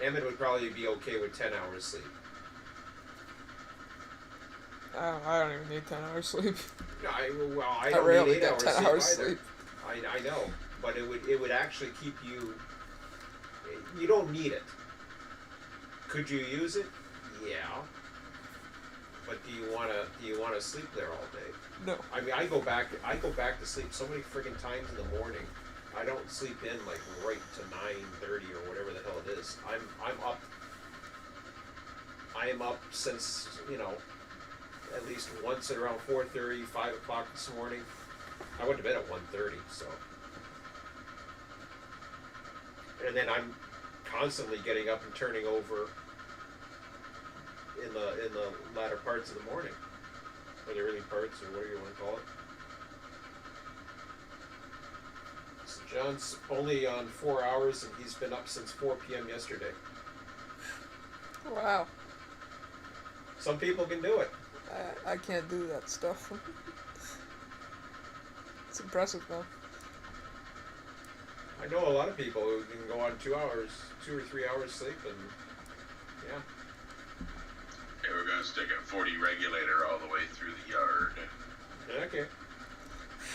Emmett would probably be okay with 10 hours sleep. I don't even need 10 hours sleep. No, I I don't rarely need 8 get hours 10 sleep hours either. sleep. I know, but it would actually keep you. You don't need it. Could you use it? Yeah. But do you wanna sleep there all day? No. I mean, I go back to sleep so many friggin' times in the morning. I don't sleep in like right to 9:30 or whatever the hell it is. I'm up. I am up since at least once at around 4:30, 5 o'clock this morning. I went to bed at 1:30, so. And then I'm constantly getting up and turning over in the latter parts of the morning, or the early parts, or whatever you want to call it. So John's only on 4 hours, and he's been up since 4 p.m. yesterday. Wow. Some people can do it. I can't do that stuff. It's impressive, though. I know a lot of people who can go on 2 hours, 2 or 3 hours sleep, and yeah. Okay, we're gonna stick a 40 regulator all the way through the yard. Okay.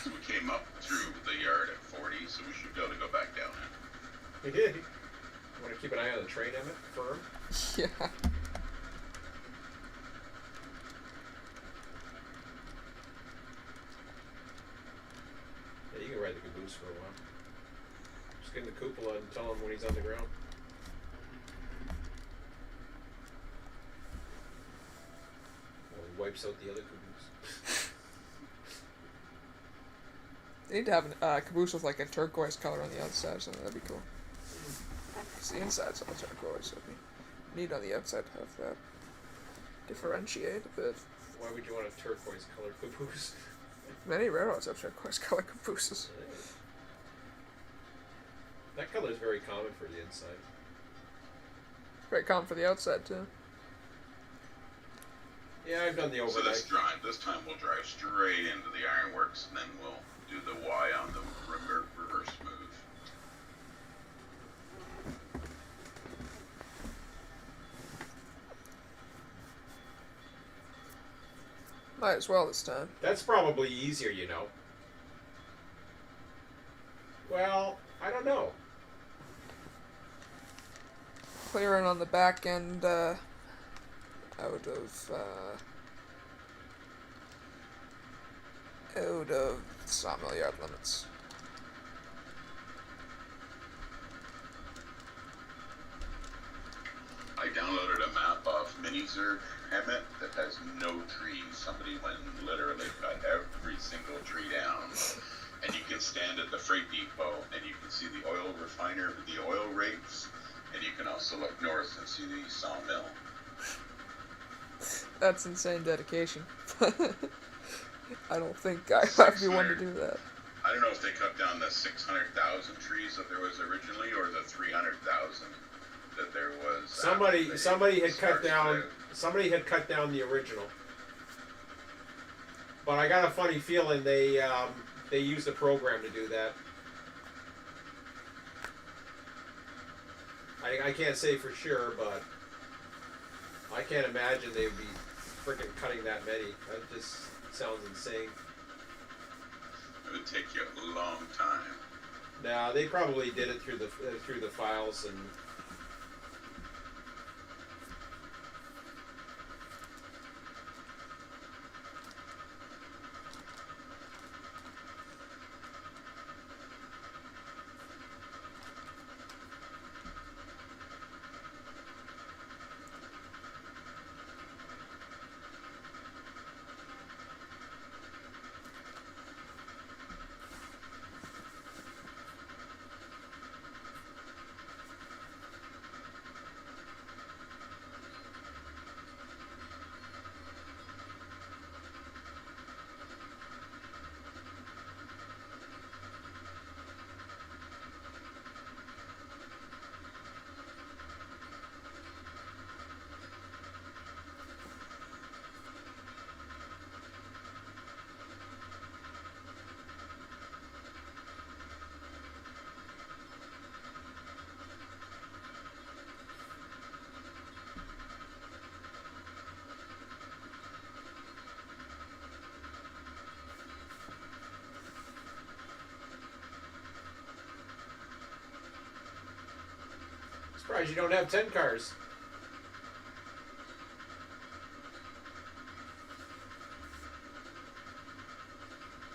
So we came up through the yard at 40, so we should be able to go back down it. We did. Want to keep an eye on the train, Emmett? Firm. Yeah. Yeah, you can ride the caboose for a while. Just get in the cupola and tell him when he's on the ground. Well, he wipes out the other caboose. They need to have a caboose with like a turquoise color on the outside, so that'd be cool. Because the inside's all turquoise, so it'd be neat on the outside to have that. Differentiate a bit. Why would you want a turquoise colored caboose? Many railroads have turquoise color cabooses. That color is very common for the inside. Very common for the outside, too. Yeah, I've done the So overnight. this time we'll drive straight into the ironworks, and then we'll do the Y on the reverse move. Might as well this time. That's probably easier, Well, I don't know. Clearing on the back end, out of sawmill yard limits. I downloaded a map off Minizerg Emmett that has no trees. Somebody went and literally cut every single tree down. And you can stand at the freight depot and you can see the oil refiner, the oil rigs, and you can also look north and see the sawmill. That's insane dedication. I don't think I'd be one to do that. I don't know if they cut down the 600,000 trees that there was originally, or the 300,000 that there was. Somebody had cut down the original. But I got a funny feeling they used a program to do that. I can't say for sure, but I can't imagine they would be freaking cutting that many. That just sounds insane. It would take you a long time. Nah, they probably did it through the files and. Surprised you don't have 10 cars.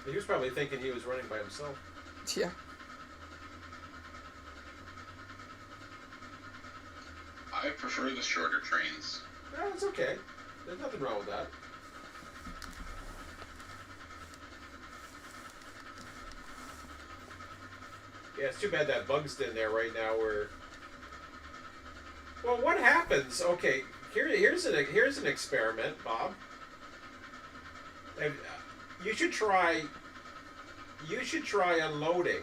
He was probably thinking he was running by himself. Yeah. I prefer the shorter trains. No, it's okay. There's nothing wrong with that. Yeah, it's too bad that bug's in there right now where... Well, what happens? Okay, here's an experiment, Bob. You should try unloading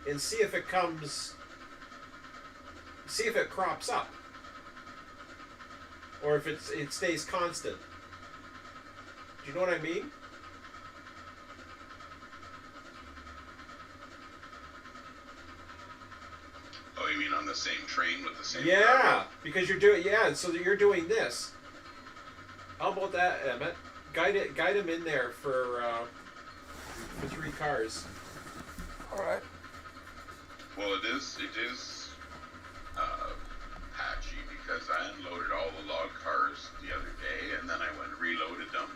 and see if it crops up. Or if it stays constant. Do you know what I mean? Oh, you mean on the same train with the same Yeah, cargo? because so you're doing this. How about that, Emmett? Guide him in there for 3 cars. All right. Well, it is patchy because I unloaded all the log cars the other day, and then I went and reloaded them,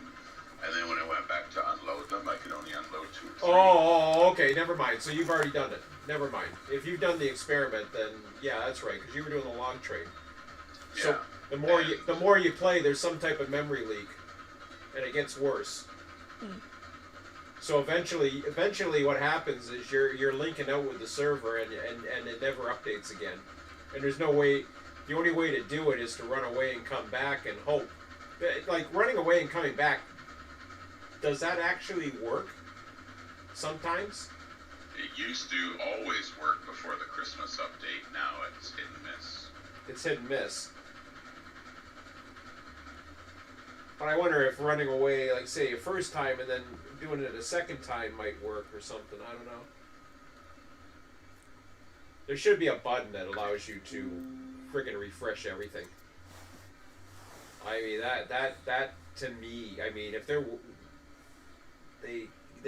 and then when I went back to unload them, I could only unload 2 or 3. Oh, okay, never mind. So you've already done it. Never mind. If you've done the experiment, then yeah, that's right, because you were doing the log train. So Yeah. the more you play, there's some type of memory leak, and it gets worse. So eventually, what happens is you're linking out with the server, and it never updates again. And there's no way. The only way to do it is to run away and come back and hope. Like running away and coming back. Does that actually work? Sometimes. It used to always work before the Christmas update. Now it's hit and miss. It's hit and miss. But I wonder if running away, like say a first time and then doing it a second time might work or something. I don't know. There should be a button that allows you to friggin' refresh everything. I mean that to me, I mean if they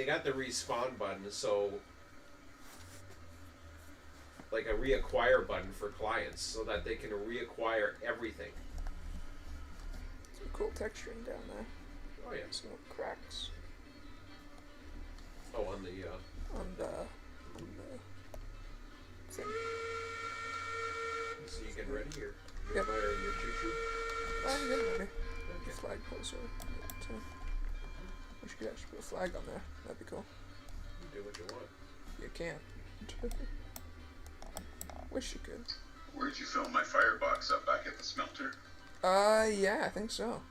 got the respawn button, so like a reacquire button for clients so that they can reacquire everything. Some cool texturing down there. Oh yeah. Some cracks Oh, on the on the thing. so you get ready here. Yep. Your choo-choo. I'm getting ready. Okay. Flag poster. We should actually put a flag on there. That'd be cool. You do what you want. You can't. Wish you could. Where'd you fill my firebox up back at the smelter? Yeah, I think so.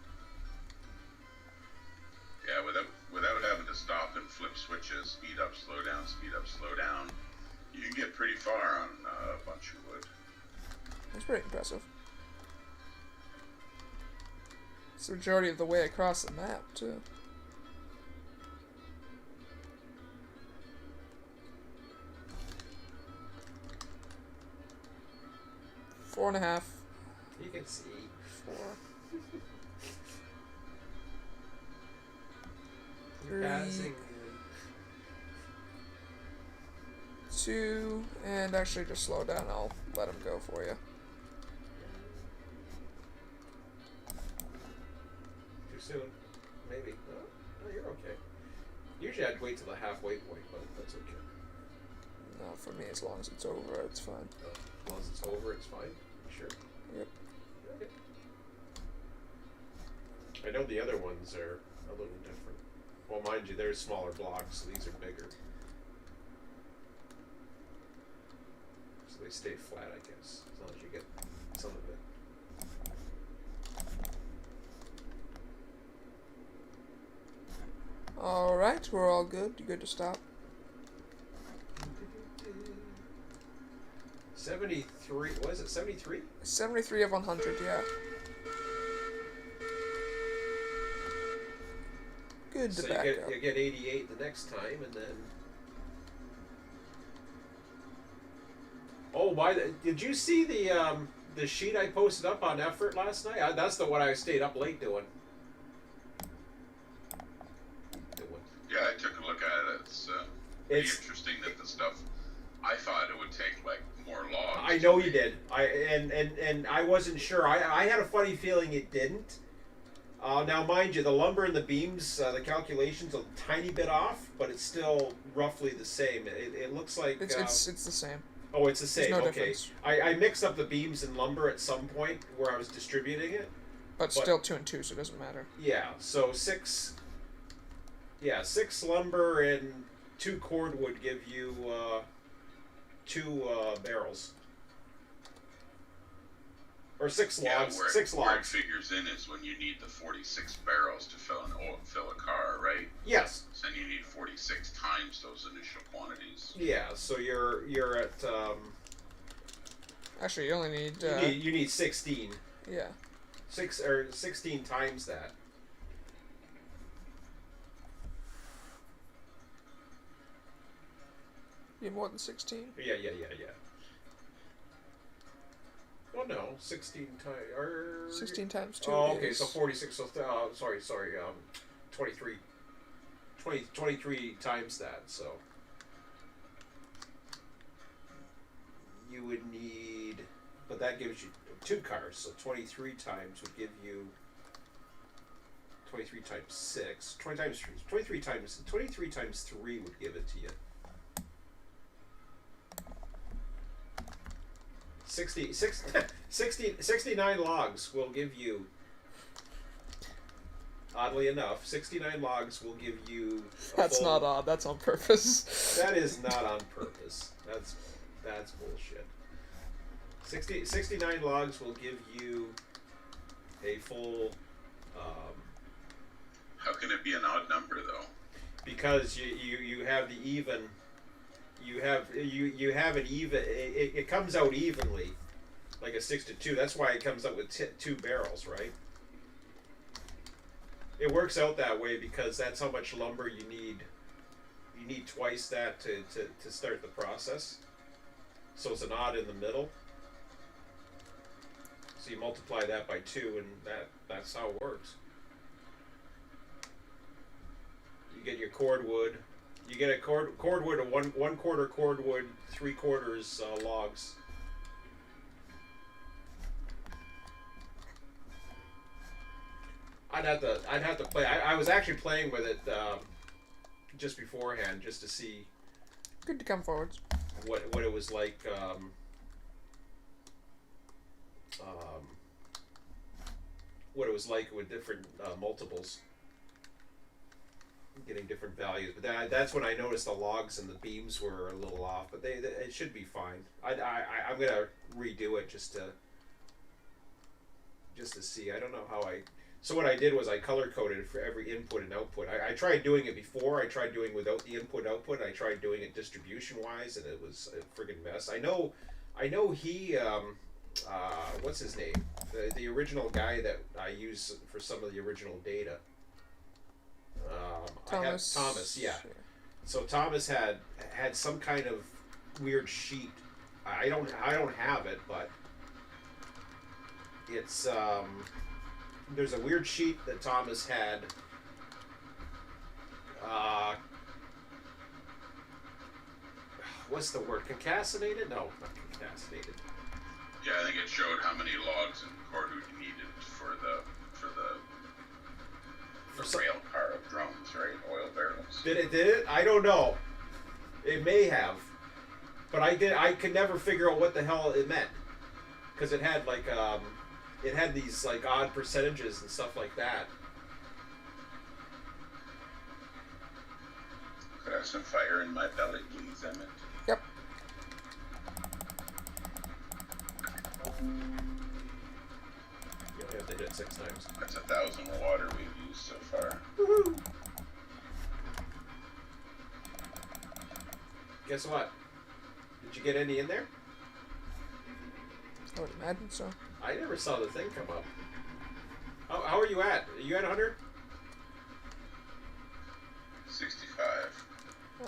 Yeah, without having to stop and flip switches, speed up, slow down, you can get pretty far on a bunch of wood. That's pretty impressive. It's the majority of the way across the map, too. Four and a half. You can see. 4. You're 3, passing. 2, and actually just slow down. I'll let him go for you. Too soon. Maybe. No, you're okay. Usually I'd wait till the halfway point, but that's okay. No, for me, as long as it's over, it's fine. As long as it's over, it's fine. You sure? Yep. Okay. I know the other ones are a little different. Well, mind you, they're smaller blocks, so these are bigger. So they stay flat, I guess, as long as you get some of it. Alright, we're all good. You good to stop? 73, what is it, 73? 73 of 100, yeah. Good to So back up. you get 88 the next time, and then... Oh, did you see the sheet I posted up on Effort last night? That's the one I stayed up late doing. Yeah, I took a look at it. It's pretty interesting that the stuff I thought it would take like more more logs. I know you did. And I wasn't sure. I had a funny feeling it didn't. Now, mind you, the lumber and the beams, the calculation's a tiny bit off, but it's still roughly the same. It looks like It's the same. oh, it's the same. There's no Okay, difference. I mixed up the beams and lumber at some point where I was distributing it. But still 2 and 2, so it doesn't matter. Yeah, so six lumber and 2 cordwood give you 2 barrels. Or 6 logs. Where, 6 where it logs. figures in is when you need the 46 barrels to fill a car, right? Yes. So then you need 46 times those initial quantities. Yeah. So you're at Actually, you only need. you need 16. Yeah. 16 times that. You have more than 16. Yeah. Well, no, 16 times. 16 times 2 Oh, okay, is... so 46. So, sorry. 23. 23 times that, so. You would need. But that gives you 2 cars, so 23 times would give you. 23 times 6. 23 times 3 would give it to you. 69 logs will give you, oddly enough, 69 logs will give you That's not odd, that's on purpose. That is not on purpose. That's bullshit. 69 logs will give you a full How can it be an odd number though? because you have the even. You have an even. It comes out evenly, like a 6 to 2. That's why it comes out with 2 barrels, right? It works out that way because that's how much lumber you need. You need twice that to start the process. So it's an odd in the middle. So you multiply that by 2, and that's how it works. You get your cordwood. You get a cordwood, a one quarter cordwood, 3/4 logs. I'd have to play. I was actually playing with it just beforehand, just to see Good to come forwards. what it was like. What it was like with different multiples. Getting different values, but that's when I noticed the logs and the beams were a little off, but it should be fine. I'm gonna redo it just to see. I don't know how so what I did was I color coded for every input and output. I tried doing it before. I tried doing without the input output. I tried doing it distribution wise, and it was a friggin' mess. I know he what's his name? The original guy that I use for some of the original data. Thomas, yeah. So Thomas had some kind of weird sheet. I don't have it, but it's there's a weird sheet that Thomas had. What's the word? Concatenated? No, not concatenated. Yeah, I think it showed how many logs and cordwood you needed for the rail car of drums, right? Oil barrels. Did it? I don't know. It may have, but I could never figure out what the hell it meant, because it had like it had these like odd percentages and stuff like that. Could I have some fire in my belly, please, Emmett? Yep. You only have to hit it 6 times. That's 1,000 water we've used so far. Woohoo! Guess what? Did you get any in there? I would imagine so. I never saw the thing come up. How are you at? Are you at 100? 65.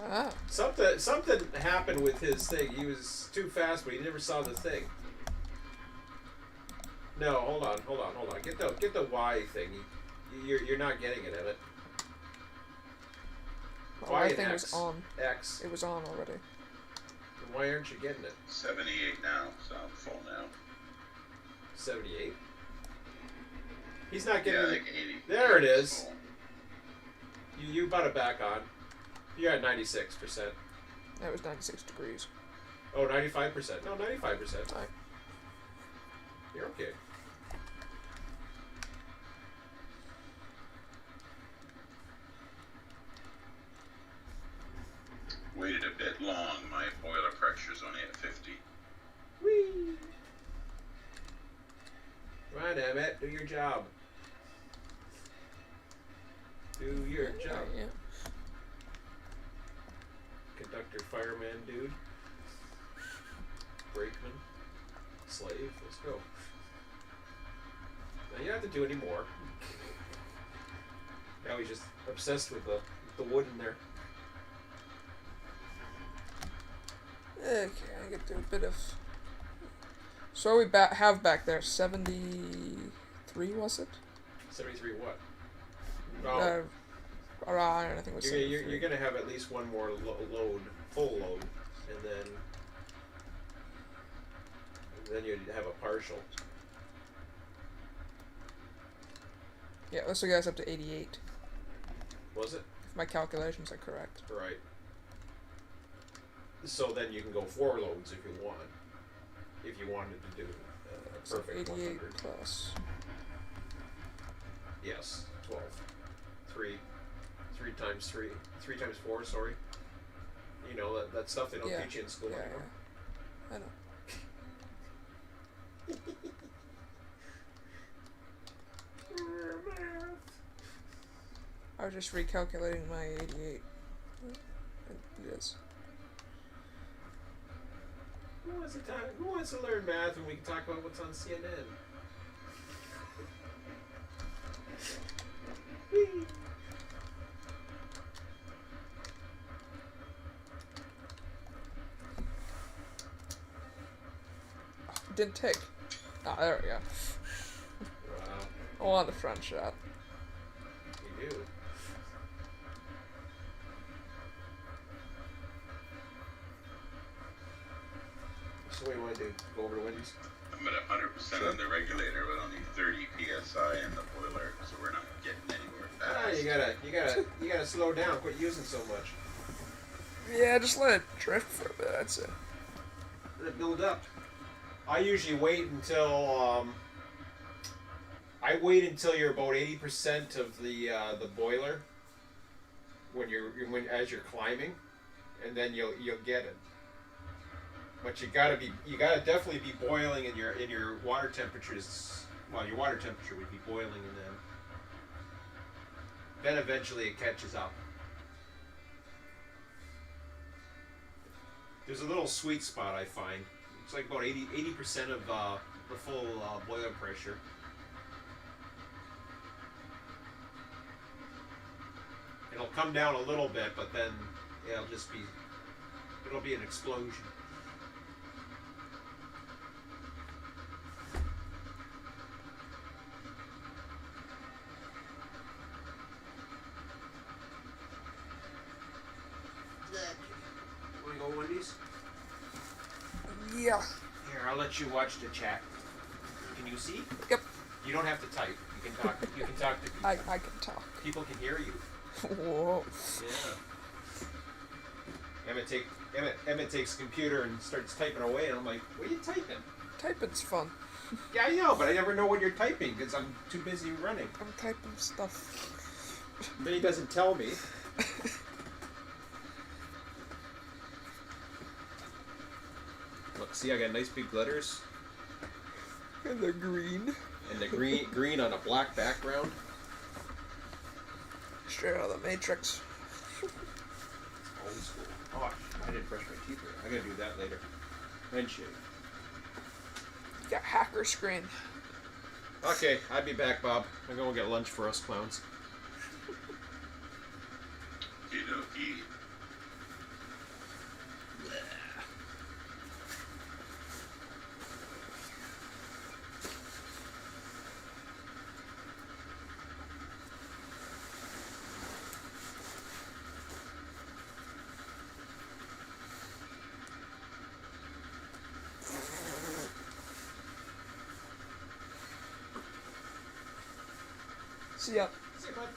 Ah. Something happened with his thing. He was too fast, but he never saw the thing. No, hold on. Get the Y thing. You're not getting it, Emmett. My Y thing was on. X. It was on already. And why aren't you getting it? 78 now, so I'm full now. 78? He's not getting Yeah, I it. think 80. There it 80 is. full. You brought it back on. You're at 96%. That was 96 degrees. Oh, 95%. No, 95%. Alright. You're okay. Waited a bit long. My boiler pressure's only at 50. Whee! Come on, Emmett. Do your job. Do your job. Yeah. Conductor, fireman, dude. Brakeman. Slave. Let's go. Now you don't have to do any more. Now he's just obsessed with the wood in there. Okay, I get to a bit of. So we have back there 73, was it? 73 what? Around, I think it was You're 73. going to have at least one more load, full load, and then you'd have a partial. Yeah, this will get us up to 88. Was it? If my calculations are correct. Right. So then you can go 4 loads if you want. If you wanted to do a So perfect 88 100. plus. Yes, 12. 3 times 3. 3 times 4, sorry. You know, that stuff they don't Yeah. teach you in school Yeah, anymore. yeah. I know. I was just recalculating my 88. It is. Who wants to learn math when we can talk about what's on CNN? Whee! Didn't take. Ah, there we go. Wow, I want the front shot. you do. So what do you want to do? Go over to Wendy's? I'm at 100% on the regulator, but only 30 psi in the boiler, so we're not getting anywhere Ah, fast. you gotta slow down. Quit using so much. Yeah, just let it drift for a bit, that's it. Let it build up. I usually wait until you're about 80% of the boiler when as you're climbing, and then you'll get it. But you gotta definitely be boiling in your water temperatures. Well, your water temperature would be boiling, and then eventually it catches up. There's a little sweet spot I find. It's like about 80% of the full boiler pressure. It'll come down a little bit, but then it'll be an explosion. Want to go Wendy's? Yeah. Here, I'll let you watch the chat. Can you see? Yep. You don't have to type. You can talk. You can talk to people. I can talk. People can hear you. Whoa. Yeah. Emmett takes a computer and starts typing away, and I'm like, "What are you typing?" Typing's fun. Yeah, I know, but I never know what you're typing because I'm too busy running. I'm typing stuff. Then he doesn't tell me. Look, see, I got nice big letters. And they're green. And the green on a black background. Straight out of the Matrix. Old school. Oh, I didn't brush my teeth. I gotta do that later. And shave. You got hacker screen. Okay, I'll be back, Bob. I'm gonna get lunch for us clowns. Okey-dokey. See ya. See you, bud.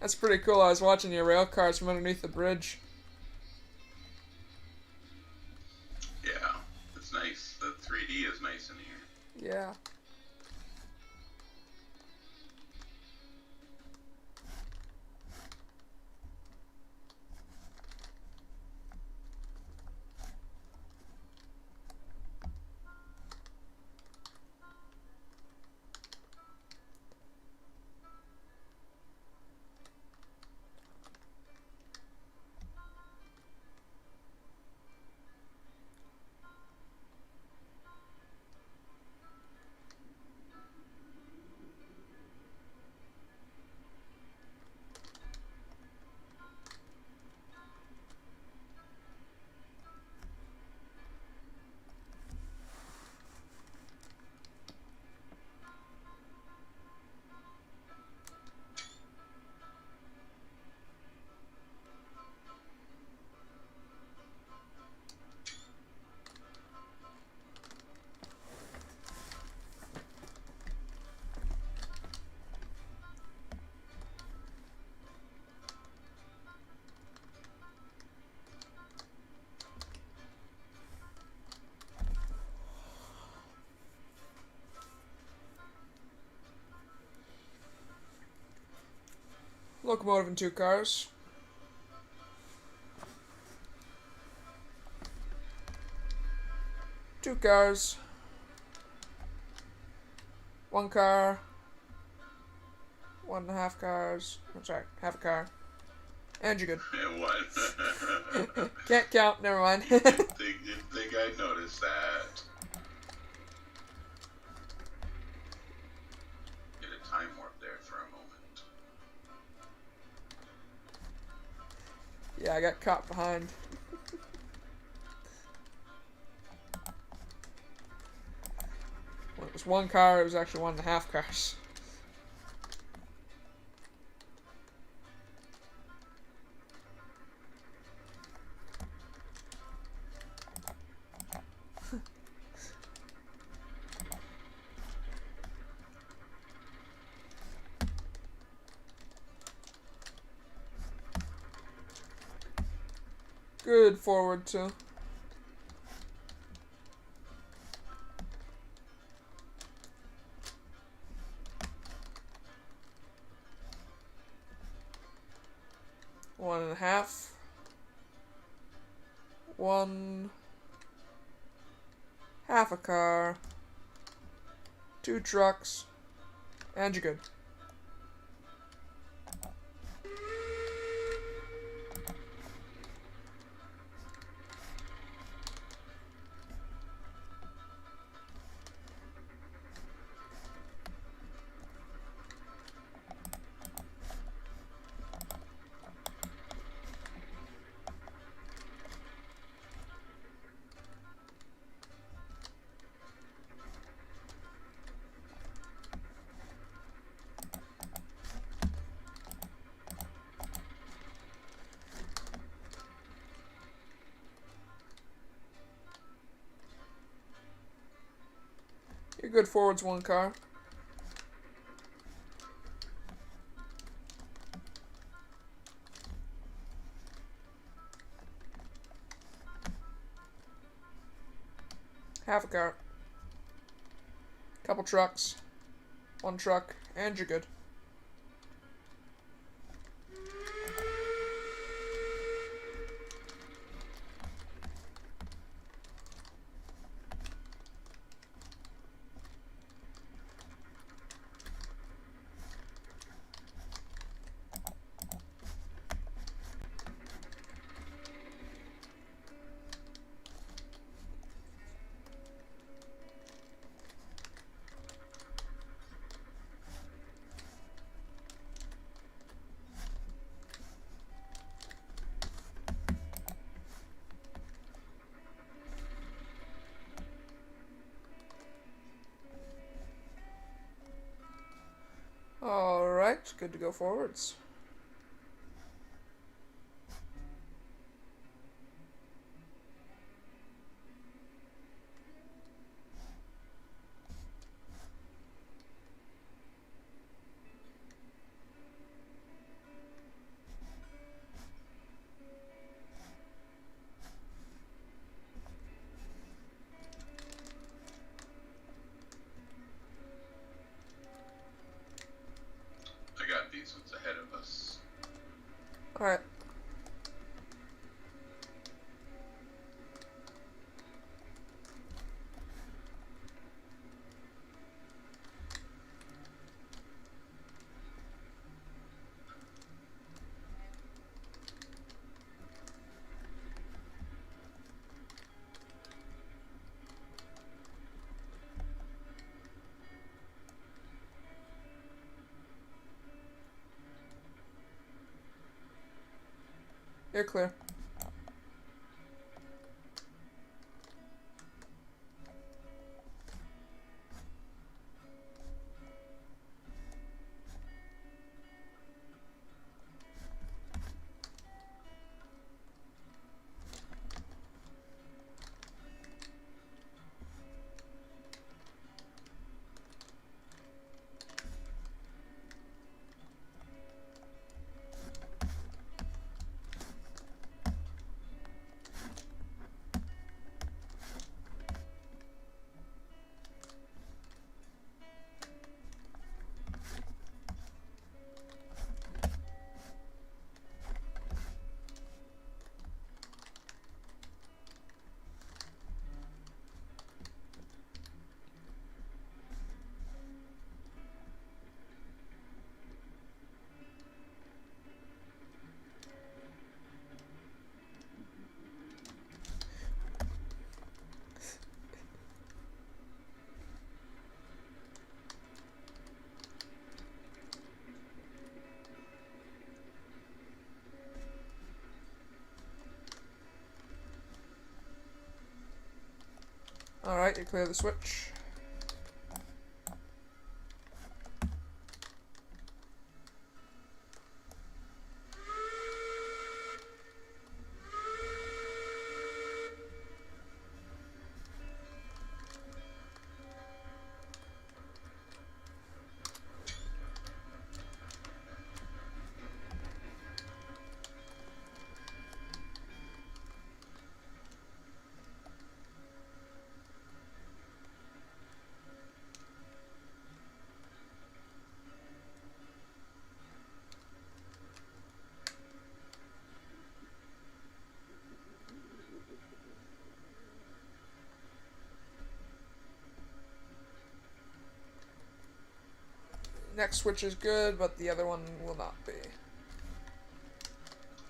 That's pretty cool. I was watching your rail cars from underneath the bridge. Yeah, it's nice. The 3D is nice in here. Yeah. Locomotive and 2 cars. Two cars. 1 car. 1.5 cars. I'm sorry, half a car. And you're good. And one. Can't count, never mind. Didn't think I'd notice that. Did a time warp there for a moment. Yeah, I got caught behind. When it was 1 car, it was actually 1.5 cars. Good forward too. One and a half. 1. Half a car. 2 trucks. And you're good. You're good forwards 1 car. Half a car. Couple trucks. 1 truck. And you're good. Alright, good to go forwards. I got these ones ahead of us. Alright. You're clear. Alright, you clear the switch. Next switch is good, but the other one will not be.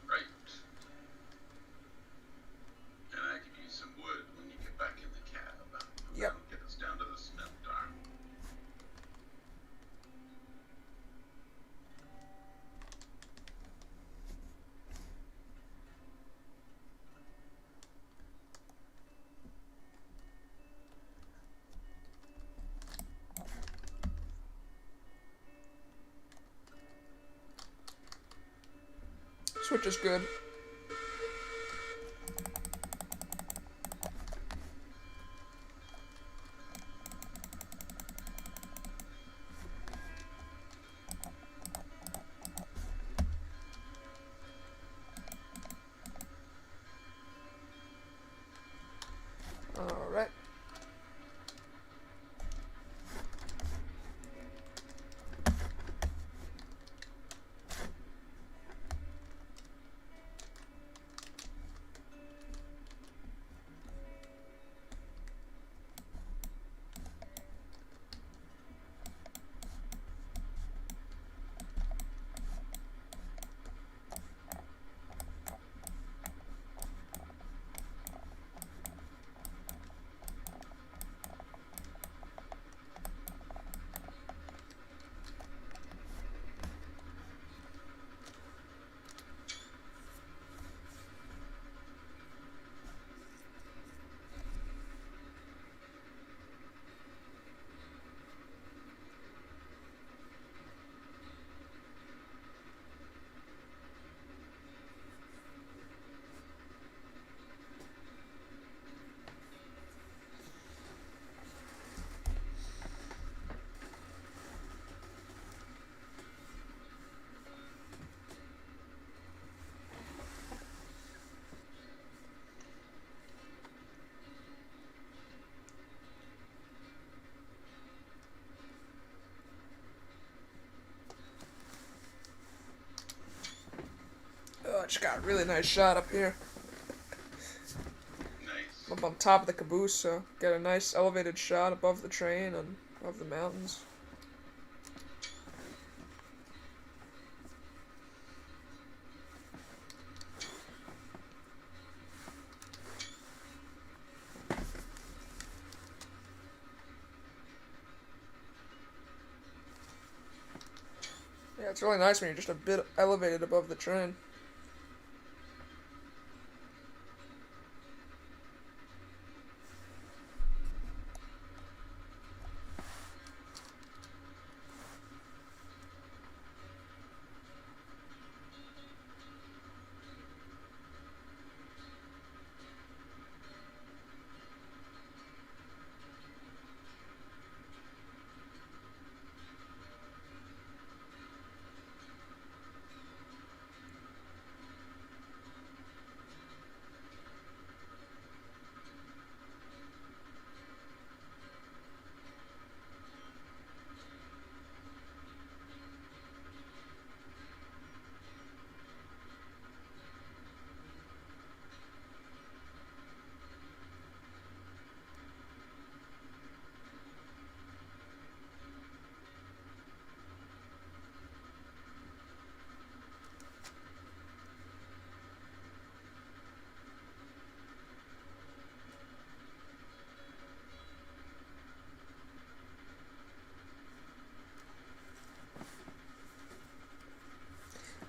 Right. And I could use some wood when you get back in the cab. Yep. That'll get us down to the cement arm. Switch is good. Alright. Oh, I just got a really nice shot up here. Nice. Up on top of the caboose, so get a nice elevated shot above the train and above the mountains. Yeah, it's really nice when you're just a bit elevated above the train.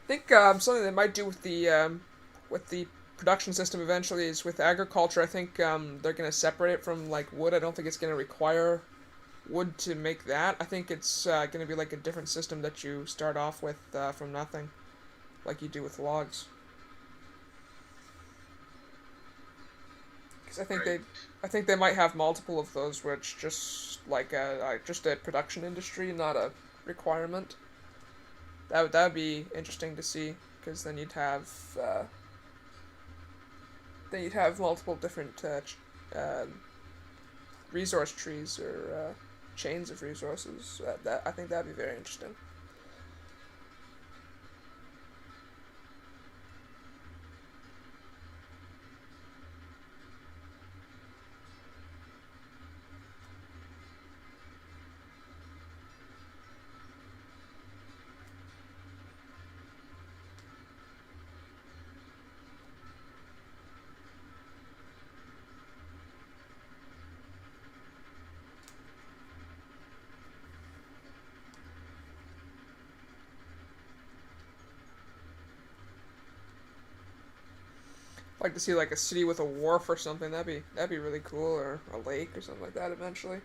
I think something they might do with the production system eventually is with agriculture. I think they're going to separate it from like wood. I don't think it's going to require wood to make that. I think it's going to be like a different system that you start off with from nothing, like you do with logs. Because Right. I think they might have multiple of those, which just like just a production industry, not a requirement. That would be interesting to see, because then you'd have multiple different resource trees or chains of resources. That I think that'd be very interesting. I'd like to see like a city with a wharf or something. That'd be really cool, or a lake or something like that eventually.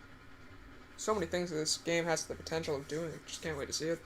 So many things that this game has the potential of doing. Just can't wait to see it.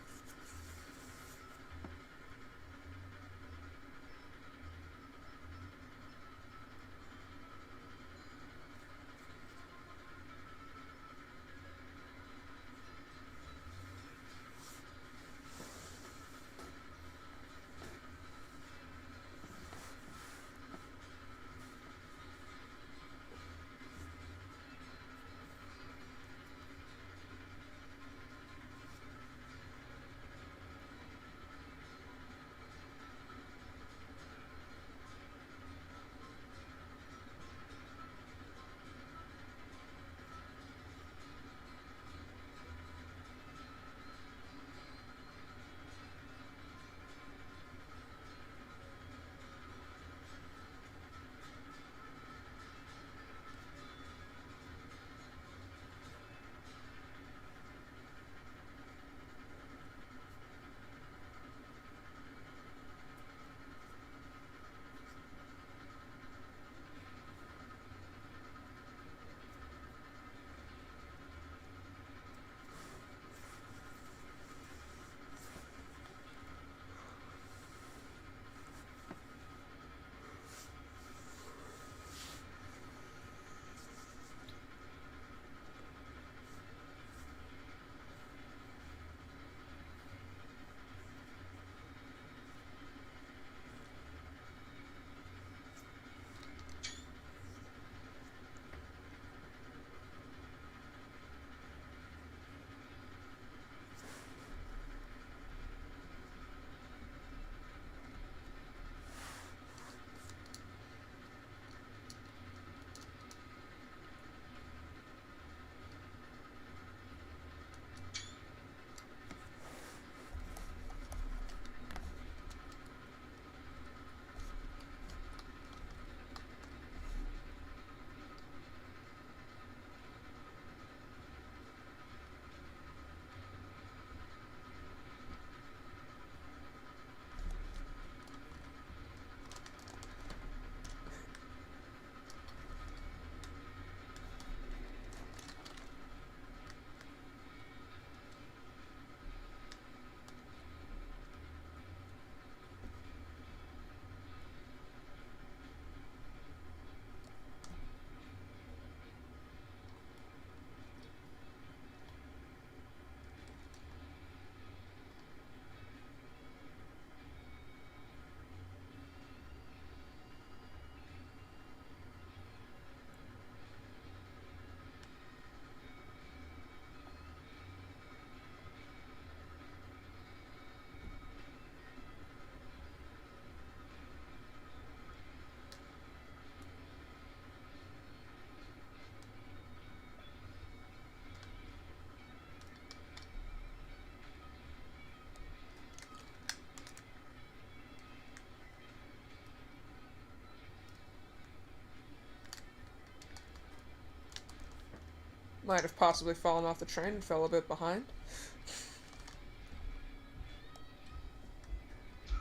Might have possibly fallen off the train and fell a bit behind.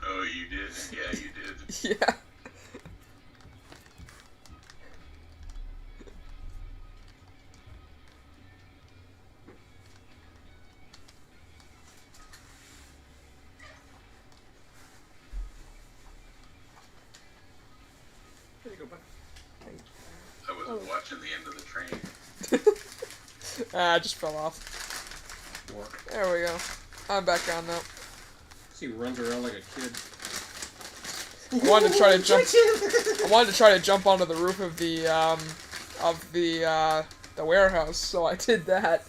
Oh, you did? Yeah, you did. Yeah. watching the end of the train. Ah, I just fell off. Work. There we go. I'm back on now. See, he runs around like a kid. I wanted to try to jump. I wanted to try to jump onto the roof of the warehouse, so I did that,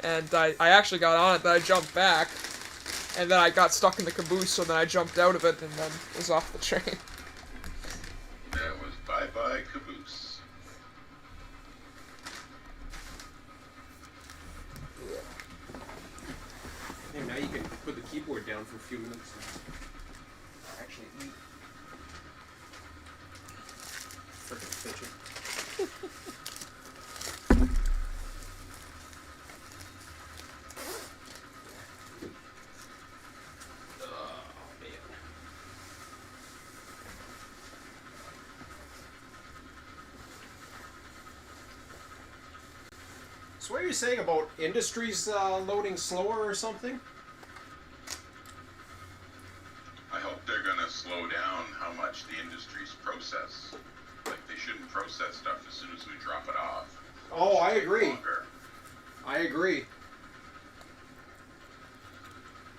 and I actually got on it. Then I jumped back, and then I got stuck in the caboose. So then I jumped out of it, and then was off the train. That was bye-bye caboose. Hey, now you can put the keyboard down for a few minutes and actually eat. Frickin' fidget. Oh, man. So what are you saying about industries loading slower or something? I hope they're gonna slow down how much the industries process. Like, they shouldn't process stuff as soon as we drop it off. Oh, I Take agree. longer. I agree.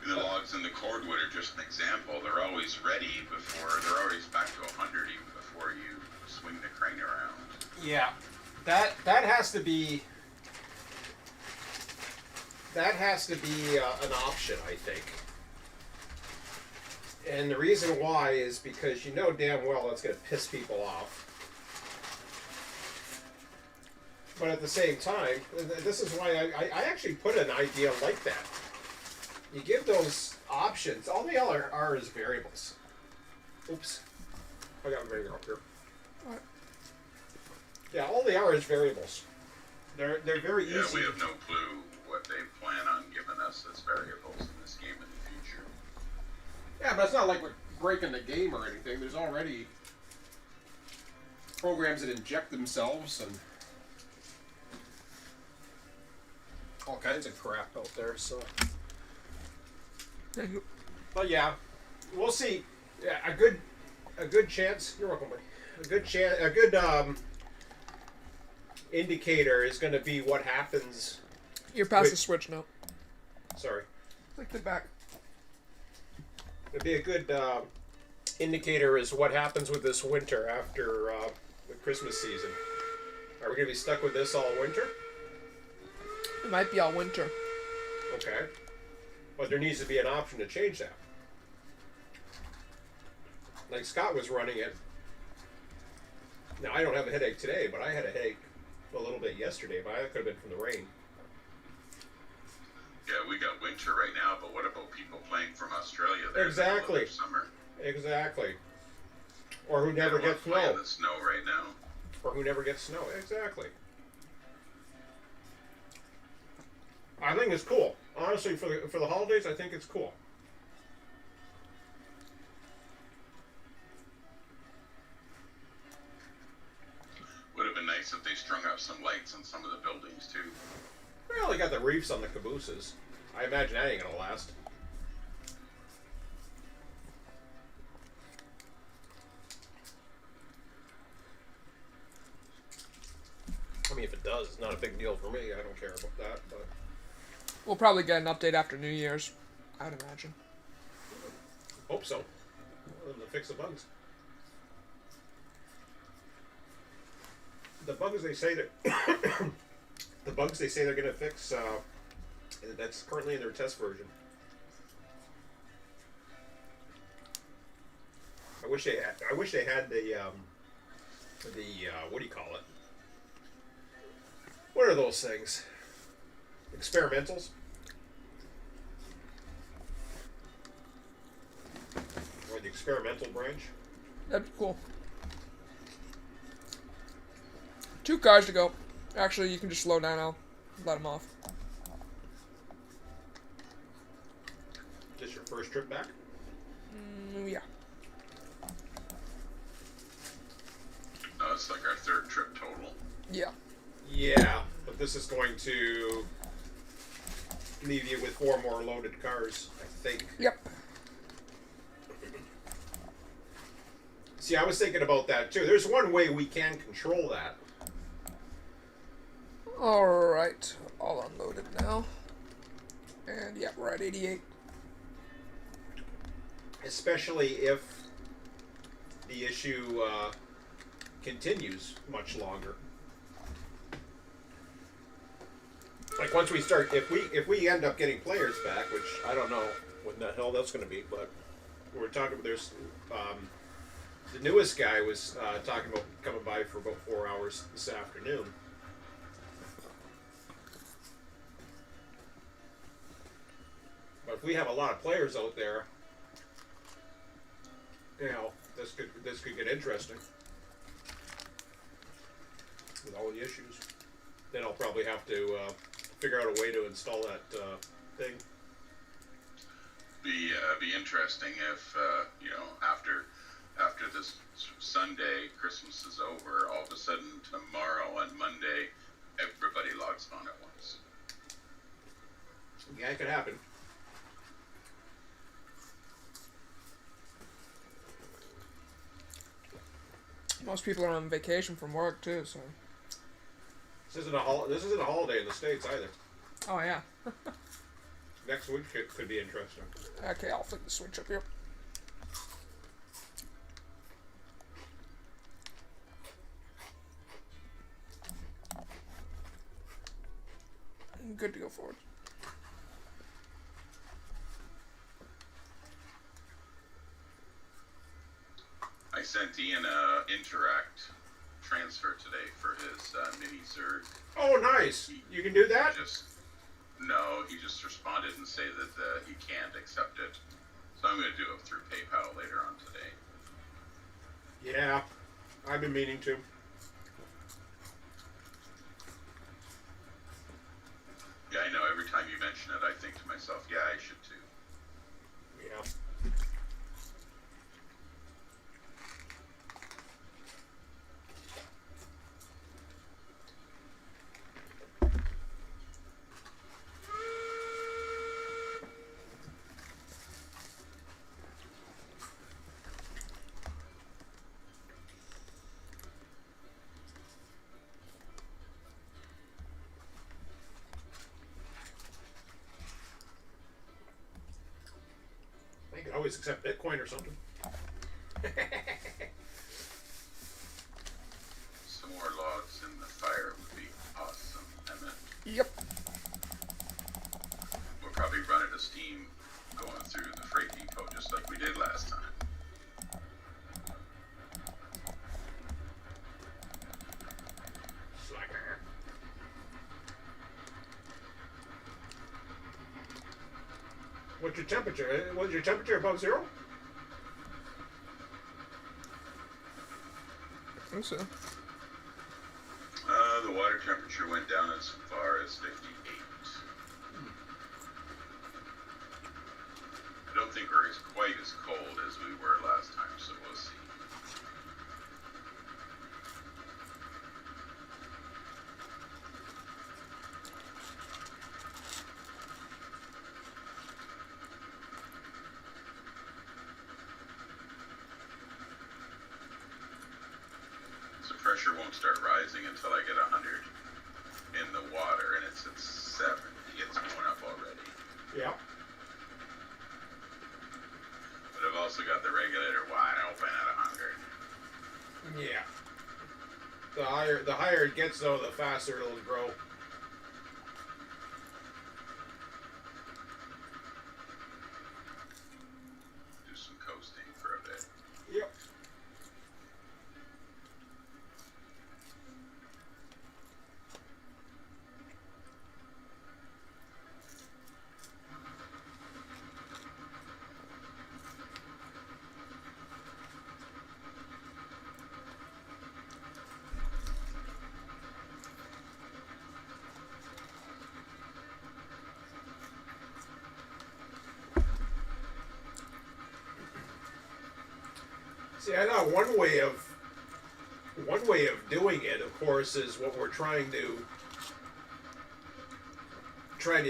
The logs and the cordwood are just an example. They're always ready they're always back to 100 even before you swing the crane around. Yeah, that has to be an option, I think. And the reason why is because you know damn well that's going to piss people off. But at the same time, this is why I actually put an idea like that. You give those options. All they all are is variables. Oops. I got my finger up here. What? Yeah, all they are is variables. They're very Yeah, easy. we have no clue what they plan on giving us as variables in this game in the future. Yeah, but it's not like we're breaking the game or anything. There's already programs that inject themselves and all kinds of crap out there. So, but yeah, we'll see. Yeah, a good chance. You're welcome, buddy. A good indicator is going to be what happens. You're past Wait. the switch now. Sorry. Click the back. It'd be a good indicator is what happens with this winter after the Christmas season. Are we going to be stuck with this all winter? It might be all winter. Okay. But there needs to be an option to change that. Like Scott was running it. Now, I don't have a headache today, but I had a headache a little bit yesterday, but that could have been from the rain. Yeah, we got winter right now, but what about people playing from Australia? They're Exactly. in the middle of their summer. Exactly. Or who never They don't gets wanna play snow. in the snow right now. Or who never gets snow. Exactly. I think it's cool. Honestly, for the holidays, I think it's cool. Would have been nice if they strung up some lights on some of the buildings too. Well, they got the reefs on the cabooses. I imagine that ain't gonna last. I mean, if it does, it's not a big deal for me. I don't care about that, but We'll probably get an update after New Year's, I'd imagine. hope so. Well, them to fix the bugs. The bugs they say that the bugs they say they're gonna fix. That's currently in their test version. I wish they had the what do you call it? What are those things? Experimentals? Or the experimental branch? That'd be cool. 2 cars to go. Actually, you can just slow down. I'll let them off. Just your first trip back? Yeah. No, it's like our 3rd trip total. Yeah. Yeah, but this is going to leave you with 4 more loaded cars, I think. Yep. See, I was thinking about that too. There's one way we can control that. Alright, all unloaded now. And yeah, we're at 88. Especially if the issue continues much longer. Like once we start, if we end up getting players back, which I don't know when the hell that's going to be, but we're talking. There's the newest guy was talking about coming by for about 4 hours this afternoon. But if we have a lot of players out there, you know, this could get interesting with all the issues. Then I'll probably have to figure out a way to install that thing. Be interesting if you know, after this Sunday Christmas is over, all of a sudden tomorrow and Monday everybody logs on at once. Yeah, it could happen. Most people are on vacation from work too, so. This isn't a holiday in the States either. Oh yeah. Next week could be interesting. Okay, I'll flick the switch up here. Good to go forward. I sent Ian a Interact transfer today for his mini Zerg. Oh, nice! You can do that? He just responded and say that he can't accept it. So I'm going to do it through PayPal later on today. Yeah, I've been meaning to. Yeah, I know. Every time you mention it, I think to myself, yeah, I should too. Yeah. I could always accept Bitcoin or something. Some more logs in the fire would be awesome. Emmett. Yep. We'll probably run out of steam going through the freight depot just like we did last time. Slacker. What's your temperature? Was your temperature above zero? I think so. The water temperature went down as far as 58. I don't think we're quite as cold as we were last time, so we'll see. So pressure won't start rising until I get 100 in the water, and it's at 70. It's going up already. Yeah. But I've also got the regulator wide open at 100. Yeah. The higher it gets, though, the faster it'll grow. Do some coasting for a bit. Yep. See, I know one way of doing it, of course, is what we're trying to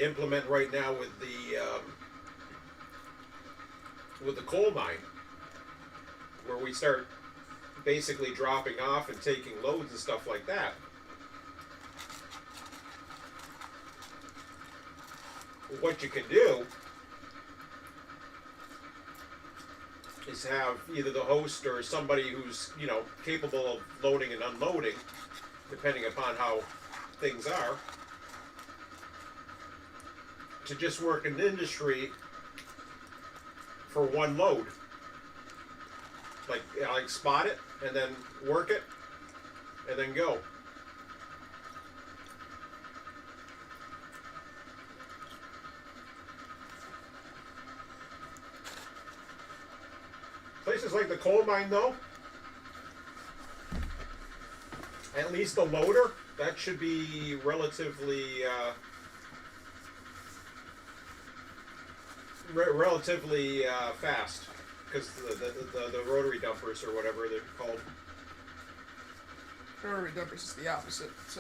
implement right now with the coal mine, where we start basically dropping off and taking loads and stuff like that. what you can do is have either the host or somebody who's, you know, capable of loading and unloading, depending upon how things are, to just work in the industry for one load. Like spot it and then work it and then go. Places like the coal mine, though, at least the loader, that should be relatively fast, because the rotary dumpers or whatever they're called. Rotary dumpers is the opposite. It's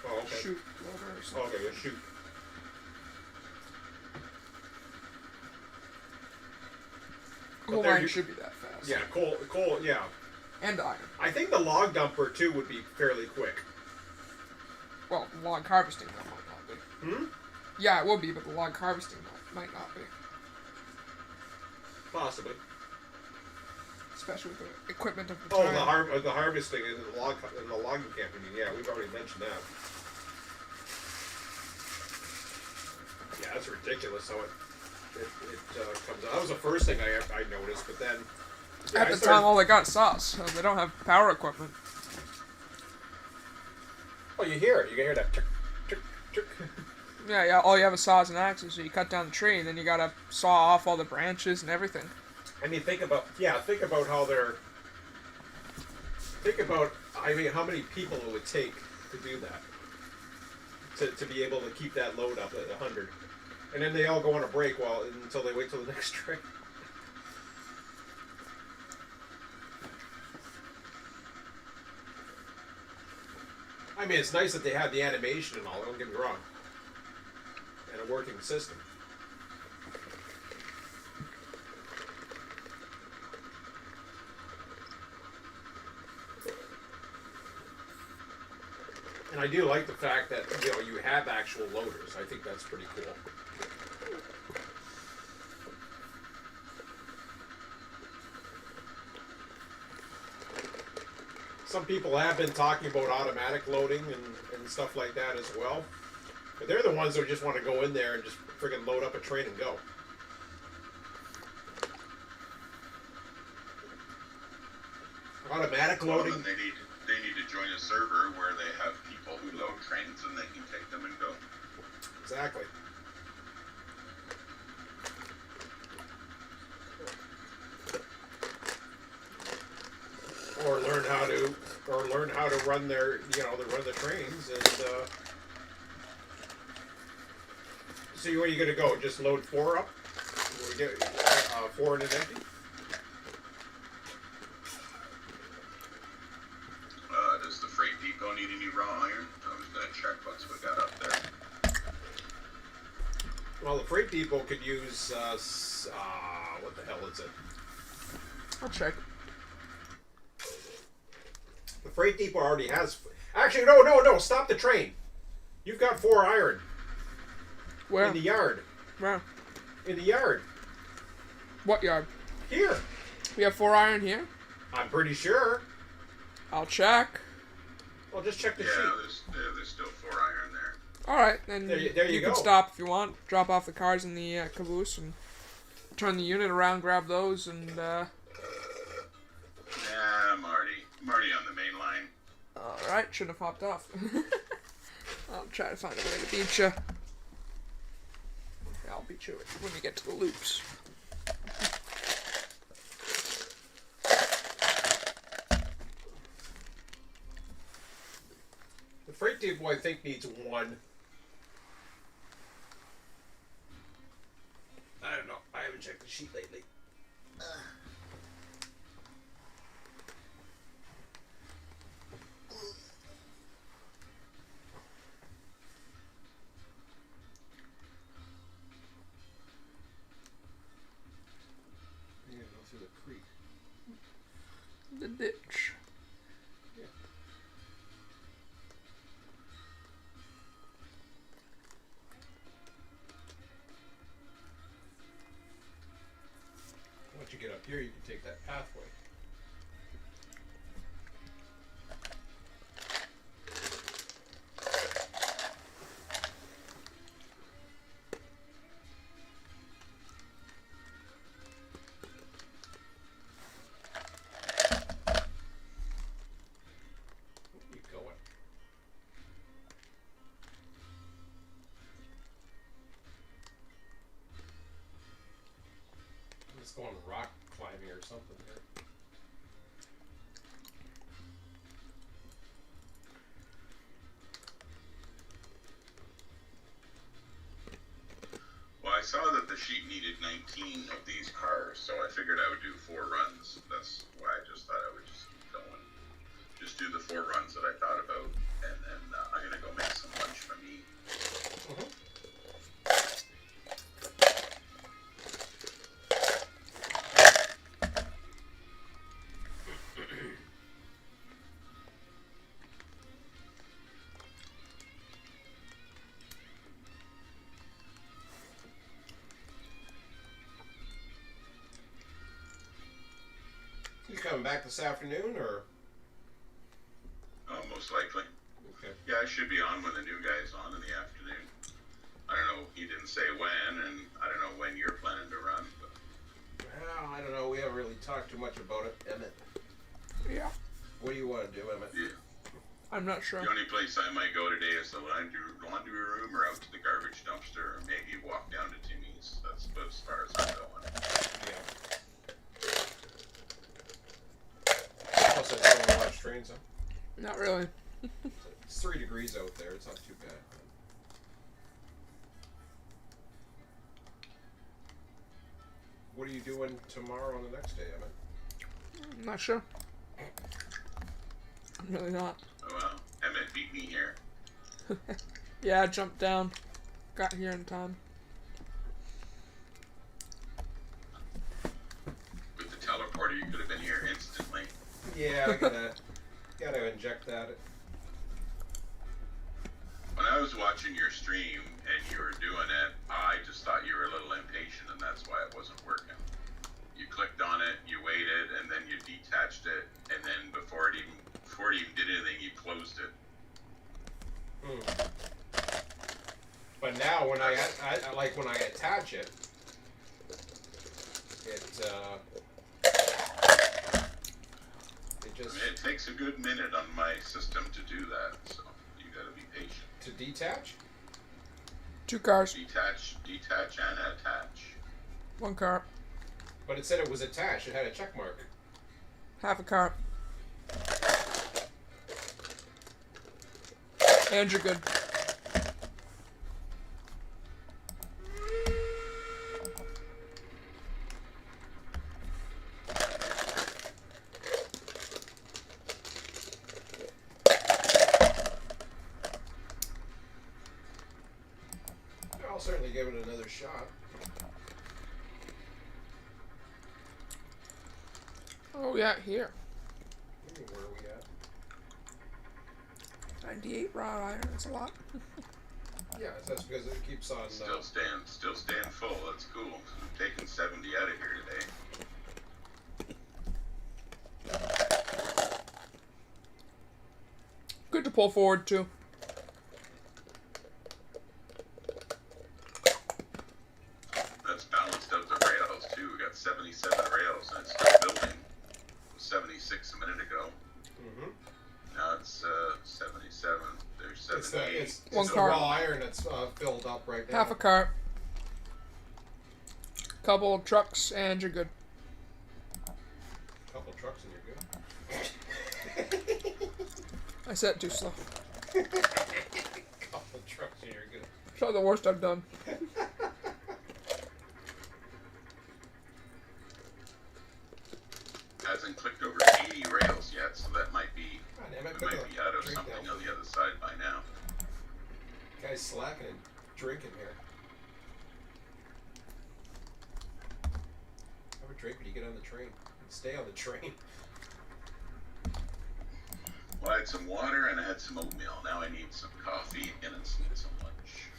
Oh, okay. shoot loader or something. Okay, yeah, shoot. Coal they're mine u- should be that fast. Yeah, coal, yeah. And iron. I think the log dumper too would be fairly quick. Well, log harvesting that might not be. Hmm? Yeah, it will be, but the log harvesting might not be. Possibly. Especially with the equipment of the Oh, time. the harvesting in the logging campaign. Yeah, we've already mentioned that. Yeah, that's ridiculous how it comes out. That was the first thing I noticed, but then yeah, At the time, all they got is saws, so they don't have power equipment. Oh, you hear it. You can hear that. Tick, tick, tick. Yeah, all you have is saws and axes, so you cut down the tree, and then you gotta saw off all the branches and everything. I mean, think about how they're. Think about, I mean, how many people it would take to do that. To be able to keep that load up at 100. And then they all go on a break until they wait till the next train. I mean, it's nice that they have the animation and all, don't get me wrong. And a working system. And I do like the fact that, you know, you have actual loaders. I think that's pretty cool. Some people have been talking about automatic loading and stuff like that as well. But they're the ones that just want to go in there and just friggin' load up a train and go. Automatic Well, loading. then they need to join a server where they have people who load trains and they can take them and go. Exactly. Or learn how to run their, run the trains and. So where are you gonna go? Just load 4 up? We get 4 in an empty. Does the freight depot need any raw iron? I was gonna check what's we got up there. Well, the freight depot could use what the hell is it? I'll check. The freight depot already has. Actually, no! Stop the train. You've got 4 iron Where? in the yard. Where? In the yard. What yard? Here. We have 4 iron here? I'm pretty sure. I'll check. Well, just check the Yeah, sheet. there's still 4 iron there. Alright, then There you can go. stop if you want. Drop off the cars in the caboose and turn the unit around, grab those, and Nah, I'm already on the main line. Alright, shouldn't have hopped off. I'll try to find a way to beat you. I'll beat you when we get to the loops. The freight depot, I think, needs 1. I don't know. I haven't checked the sheet lately. You gotta go through the creek. The ditch. Yeah. up here, you can take that pathway. Where are you going? I'm just going rock climbing or something here. Well, I saw that the sheet needed 19 of these cars, so I figured I would do 4 runs. That's why I just thought I would just keep going. Just do the 4 runs that I thought about, and then I'm gonna go make some lunch for me. You coming back this afternoon, or? Most likely. Okay. Yeah, I should be on when the new guy's on in the afternoon. I don't know. He didn't say when, and I don't know when you're planning to run. But Well, I don't know. We haven't really talked too much about it, Emmett. Yeah. What do you want to do, Emmett? yeah. I'm not sure. The only place I might go today is the laundry room, or out to the garbage dumpster, or maybe walk down to Timmy's. That's about as far as I'm going. Yeah. Plus, I don't want to watch trains, huh? Not really. It's 3 degrees out there. It's not too bad. What are you doing tomorrow on the next day, Emmett? I'm not sure. I'm really not. Oh well, Emmett beat me here. Yeah, I jumped down. Got here in time. With the teleporter, you could have been here instantly. Yeah, I gotta inject that. When I was watching your stream and you were doing it, I just thought you were a little impatient, and that's why it wasn't working. You clicked on it, you waited, and then you detached it, and then before it even did anything, you closed it. But now, when I like when I attach it, it I just mean, it takes a good minute on my system to do that, so you gotta be patient. to detach. 2 cars. Detach, and attach. 1 car. But it said it was attached. It had a check mark. Half a car. And you're good. I'll certainly give it another shot. Oh yeah, here. Where are we at? 98 wrought iron. That's a lot. Yeah, that's because it keeps on. Still staying full. That's cool. I'm taking 70 out of here today. Good to pull forward too. That's balanced out the rails too. We got 77 rails, and it's still building. It was 76 a minute ago. Mm-hmm. Now it's 77. There's 78. It's One the car. raw iron that's filled up right now. Half a car. Couple of trucks and you're good. Couple trucks and you're good. I said it too slow. Couple trucks and you're good. It's probably the worst I've done. Hasn't clicked over 80 rails yet, so that might be Damn it, we put might the be out of drink something down. on the other side by now. Guy's slacking and drinking here. Have a drink when you get on the train. Stay on the train. Well, I had some water and I had some oatmeal. Now I need some coffee and I need some lunch.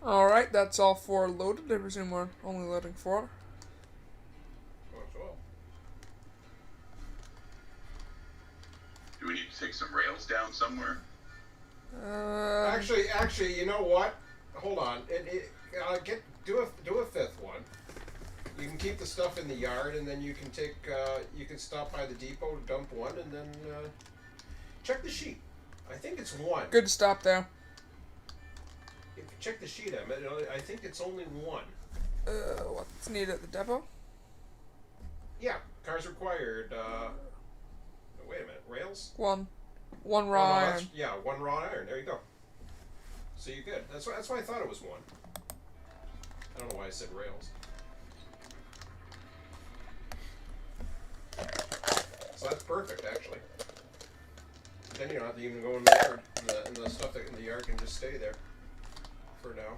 Alright, that's all 4 loaded. I presume we're only loading 4. Oh, as well. Do we need to take some rails down somewhere? Actually, you know what? Hold on. Do a fifth one. You can keep the stuff in the yard, and then you can you can stop by the depot to dump one, and then check the sheet. I think it's 1. Good to stop there. If you check the sheet, I think it's only 1. What's needed at the depot? Yeah, cars required. Wait a minute, rails. 1 Oh, no, raw iron. yeah, 1 raw iron. There you go. So you're good. That's why I thought it was 1. I don't know why I said rails. So that's perfect, actually. Then you don't have to even go in the yard. And the stuff that in the yard can just stay there for now.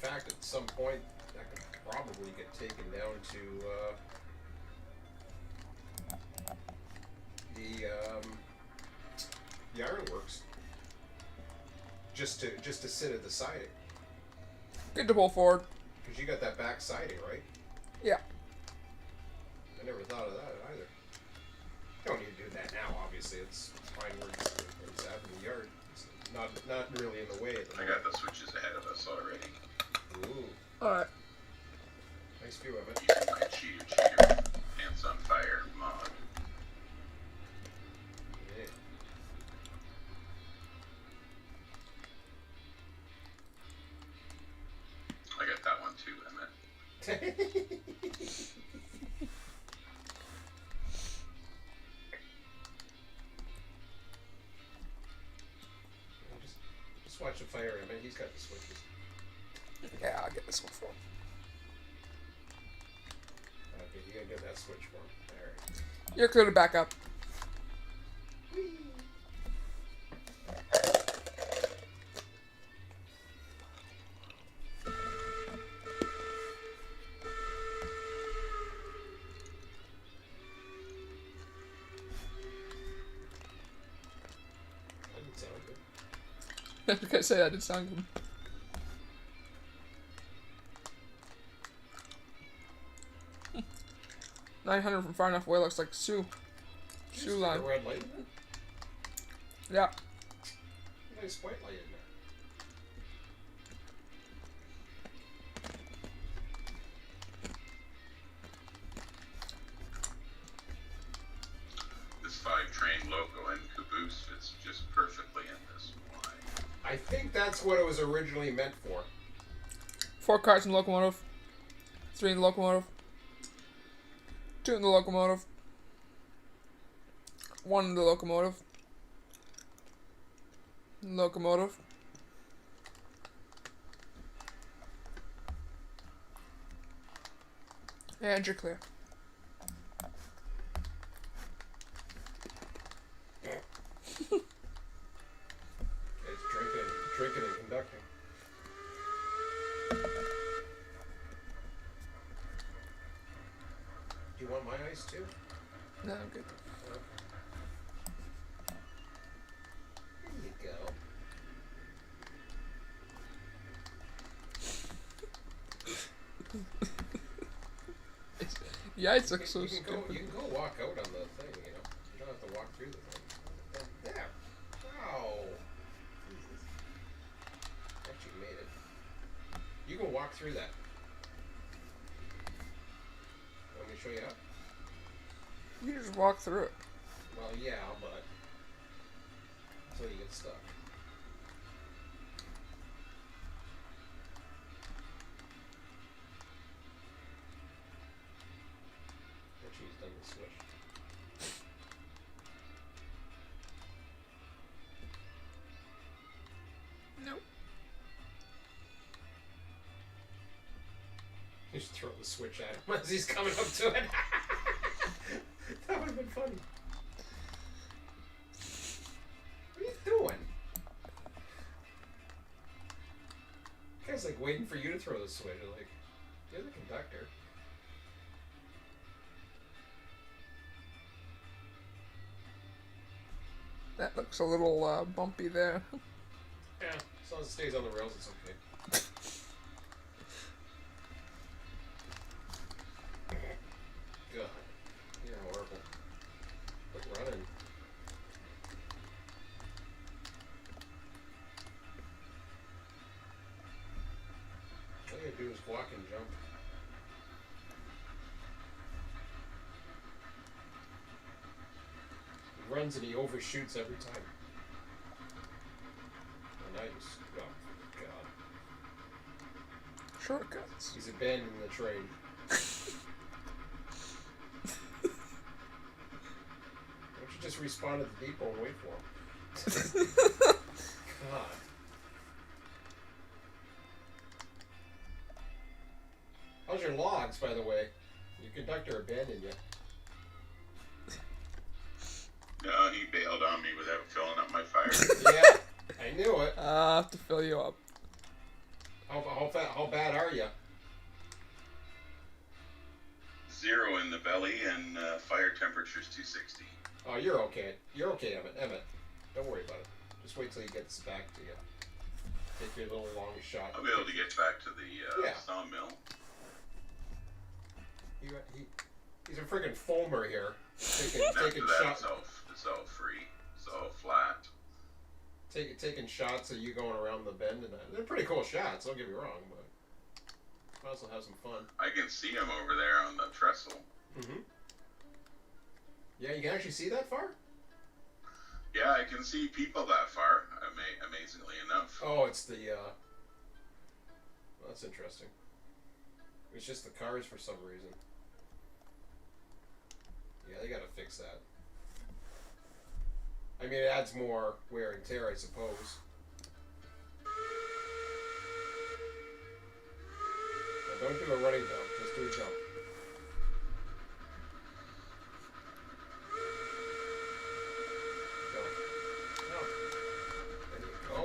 In fact, at some point, that could probably get taken down to the ironworks, just to sit at the siding, Good to pull forward. because you got that back siding, right? Yeah. I never thought of that either. You don't need to do that now, obviously. It's fine where it's out in the yard. It's not really in the way. I got the switches ahead of us already. Ooh, Alright. nice view of it. Using my cheater, pants on fire mod. Yeah. I got that one too, Emmett. Just watch the fire, man. He's got the switches. Yeah, I'll get this one for him. Okay, you gotta get that switch for him. Alright. You're clear to back up. That didn't sound good. I was gonna say that did sound good. $900 from far enough away looks like Shoe line. The red light. Yeah. Nice white light in there. This 5-train logo and caboose fits just perfectly in this line. I think that's what it was originally meant for. 4 cars in the locomotive. 3 in the locomotive. 2 in the locomotive. 1 in the locomotive. Locomotive. And you're clear. It's drinking and conducting. Do you want my ice too? No, I'm good. There you go. Yeah, it looks so You can stupid. go walk out on the thing, you know. You don't have to walk through the thing. There. Wow. Jesus. Actually made it. You can walk through that. Want me to show you how? You just walk through it. Well, yeah, but until you get stuck. Actually, he's done the switch. Nope. You should throw the switch at him as he's coming up to it. That would have been funny. What are you doing? Guy's like waiting for you to throw the switch. Like, you're the conductor. That looks a little bumpy there. Yeah, as long as it stays on the rails, it's okay. God, you're horrible. Quit running. All you gotta do is walk and jump. He runs and he overshoots every time. And I just, oh God. Shortcuts. He's abandoning the trade. Why don't you just respawn at the depot and wait for him? God. How's your logs, by the way? Your conductor abandoned you. No, he bailed on me without filling up my fire. Yeah, I knew it. I have to fill you up. How bad are you? 0 in the belly and fire temperature's 260. Oh, you're okay. You're okay, Emmett. Don't worry about it. Just wait till he gets back to you. Take your little long shot. I'll be able to get back to the Yeah. sawmill. He's a friggin' foamer here. Taking After that, shots. it's all free. It's all flat. Taking shots of you going around the bend, and they're pretty cool shots. Don't get me wrong, but might also have some fun. I can see him over there on the trestle. Mm-hmm. Yeah, you can actually see that far? Yeah, I can see people that far, amazingly enough. Oh, it's the, well, that's interesting. It's just the cars for some reason. Yeah, they gotta fix that. I mean, it adds more wear and tear, I suppose. Now, don't do a running jump, just do a jump. Go. No. There you go.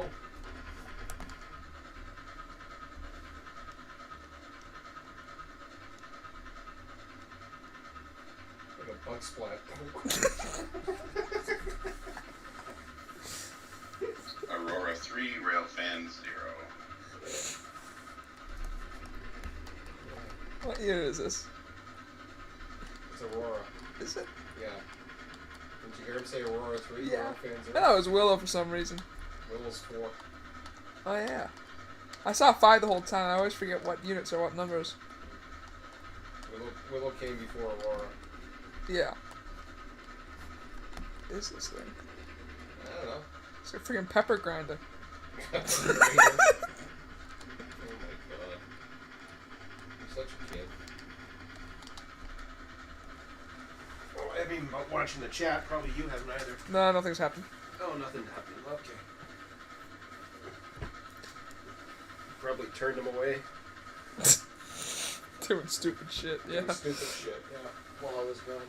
Like a bug splat. Aurora 3, Railfan 0. What year is this? It's Aurora. Is it? Yeah. Didn't you hear him say Aurora 3? Yeah. Aurora fans I thought it was Willow for some reason. Willow's 4. Oh yeah. I saw 5 the whole time. I always forget what units or what numbers. Willow came before Aurora. Yeah. What is this thing? I don't know. It's a freaking pepper grinder. Oh my god. You're such a kid. Oh, I mean, about watching the chat, probably you haven't either. No, nothing's happened. Oh, nothing happening. Okay. Probably turned him away. Doing stupid shit, yeah. Doing stupid shit, yeah. While I was gone.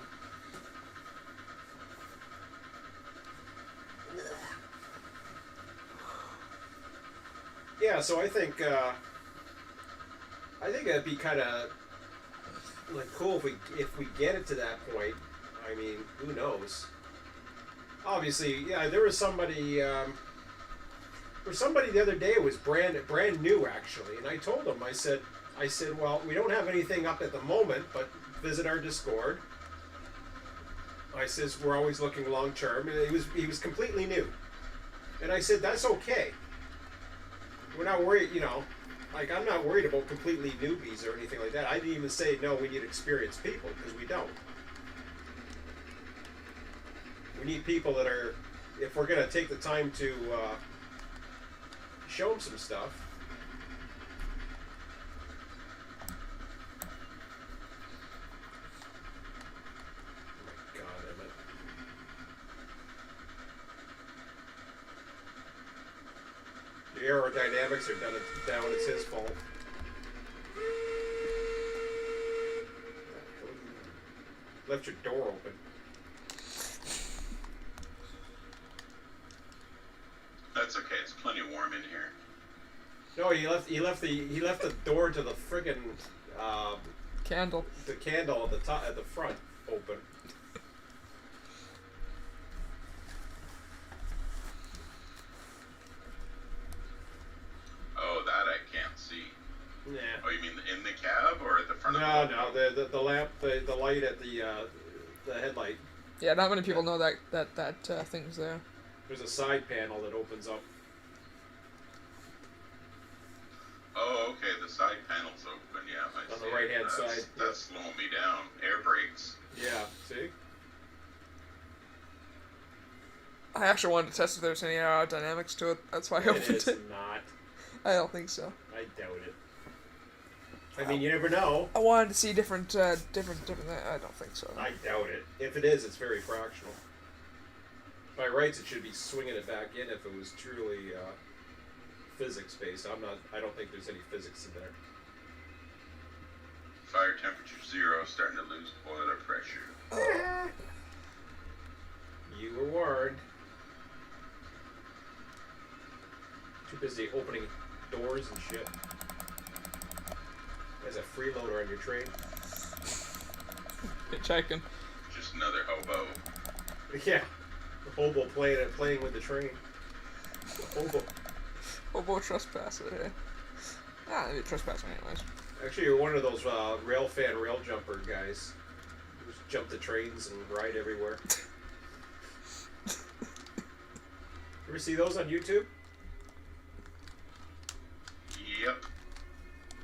Yeah, so I think it'd be kind of like cool if we get it to that point. I mean, who knows? Obviously, yeah. There was somebody. There was somebody the other day who was brand new actually, and I told him. I said, well, we don't have anything up at the moment, but visit our Discord. I says we're always looking long term, and he was completely new, and I said that's okay. We're not worried, you know, like I'm not worried about completely newbies or anything like that. I didn't even say no, we need experienced people, because we don't. We need people that are, if we're gonna take the time to show them some stuff. Oh my God, Emmett. The aerodynamics are down. It's his fault. Left your door open. That's okay. It's plenty warm in here. No, he left the door to the friggin' Candle. the candle at the top at the front open. no, the lamp, the light at the headlight. Yeah, not many people know that thing's there. There's a side panel that opens up. Oh, okay. The side panel's open. Yeah, I On see the it. right-hand That's- side. That's slowing me down. Air brakes. Yeah, see? I actually wanted to test if there's any aerodynamics to it. That's why I It opened is it. not. I don't think so. I doubt it. I mean, you never know. I wanted to see different. I don't think so. I doubt it. If it is, it's very fractional. By rights, it should be swinging it back in if it was truly physics-based. I don't think there's any physics in there. Fire temperature 0. Starting to lose boiler pressure. You were warned. Too busy opening doors and shit. There's a freeloader on your train. Checking. Just another hobo. Yeah. The hobo playing with the train. The hobo. Hobo trespasser. Yeah. Maybe trespasser anyways. Actually, you're one of those rail fan, rail jumper guys. Who just jump the trains and ride everywhere. You ever see those on YouTube? Yep.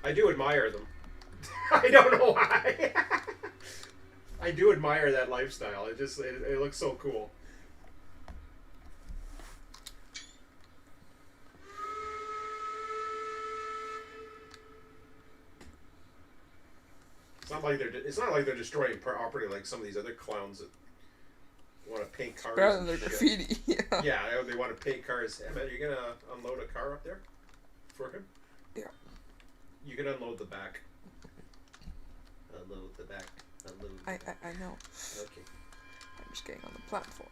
I do admire them. I don't know why. I do admire that lifestyle. It looks so cool. It's not like they're destroying property like some of these other clowns that want to paint cars. Better than and their shit. graffiti. Yeah. Yeah, they want to paint cars. Hey man, are you gonna unload a car up there for him? Yeah. You can unload the back. Unload the back. Unload. The back. I know. Okay. I'm just getting on the platform.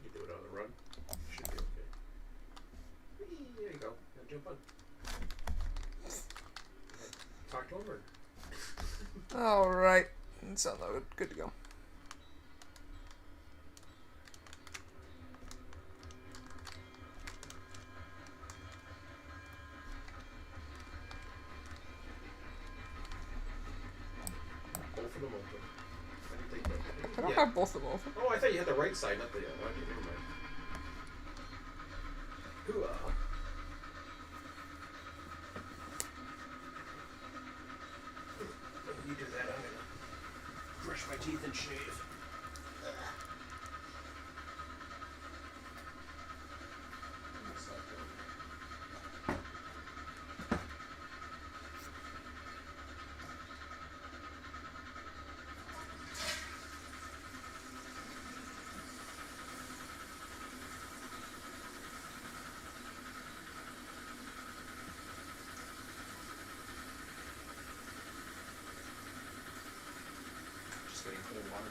You do it on the run. Should be okay. Whee, there you go. Now jump on. Talk to him or? Alright. It's unloaded. Good to go. Both of them open. I didn't think that. I don't Yeah. have both of them open. Oh, I thought you had the right side, not the other. Okay, never mind. Hoo-ah. You do that, I'm gonna brush my teeth and shave. Just getting cold water.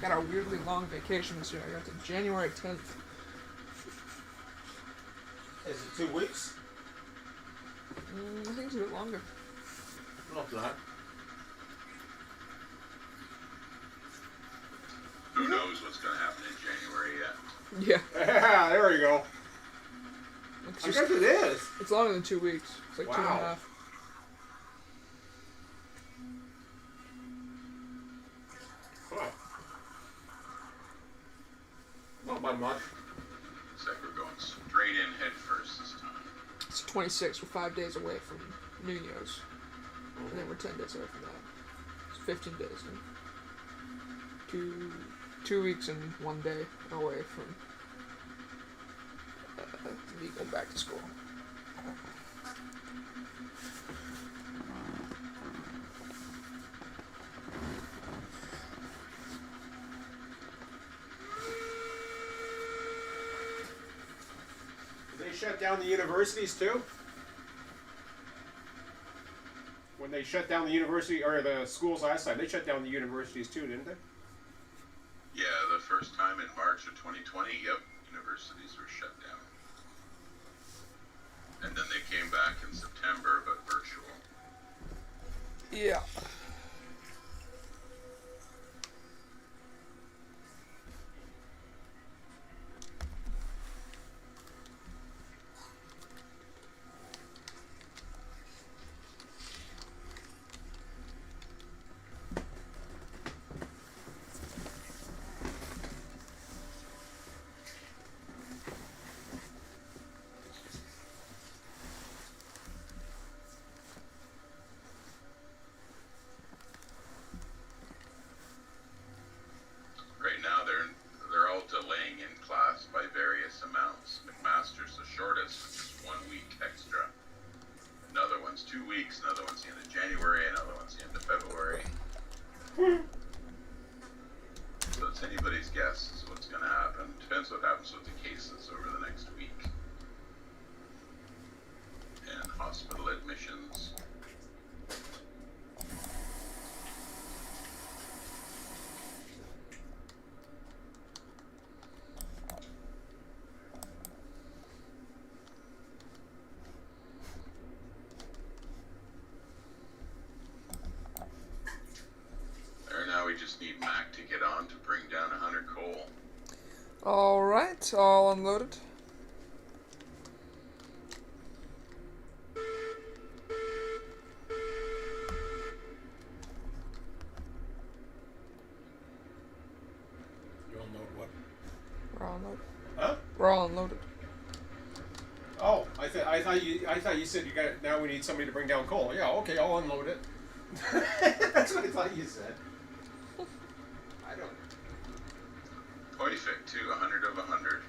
Got a weirdly long vacation this year. I got to January 10th. Is it 2 weeks? I think it's a bit longer. No, it's not. Who knows what's going to happen in January yet? Yeah. Yeah, there we go. Like, I guess it is. it's longer than 2 weeks. It's like 2.5. Huh. Not by much. Looks like we're going straight in head first this time. It's 26. We're 5 days away from New Year's. And then we're 10 days away from that. It's 15 days. And 2 weeks and 1 day away from me going back to school. Did they shut down the universities too? When they shut down the university or the schools last time, they shut down the universities too, didn't they? Yeah, the first time in March of 2020, yep, universities were shut down. And then they came back in September, but virtual. Yeah. Right now, they're all delaying in class by various amounts. McMaster's the shortest, which is 1 week extra. Another one's 2 weeks. Another one's the end of January. Another one's the end of February. So it's anybody's guess as what's going to happen. Depends what happens with the cases over the next week. And hospital admissions. There, now we just need Mac to get on to bring down 100 coal. Alright, all unloaded. You all know what? We're all unloaded. Huh? We're all unloaded. Oh, I thought you said you got. Now we need somebody to bring down coal. Yeah, okay, I'll unload it. That's what I thought you said. I don't. Perfect, too. 100 of 100.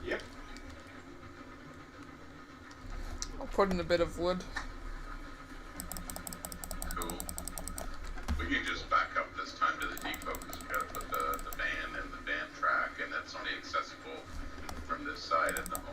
Yep. I'll put in a bit of wood. Cool. We can just back up this time to the depot because we gotta put the van and the van track, and that's only accessible from this side at the moment.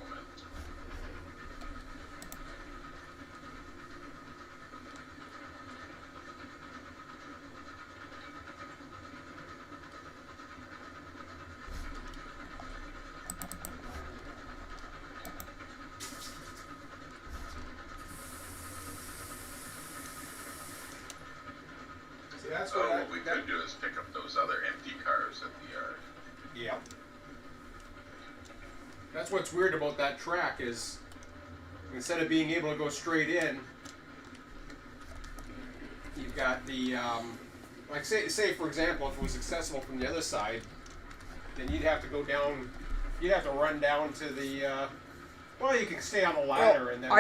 See, that's So what what we could do is pick up those other empty cars at the yard. Yeah. That's what's weird about that track is instead of being able to go straight in, you've got the like say for example, if it was accessible from the other side, then you'd have to go down. You'd have to run down to the. Well, you can stay on the ladder and then.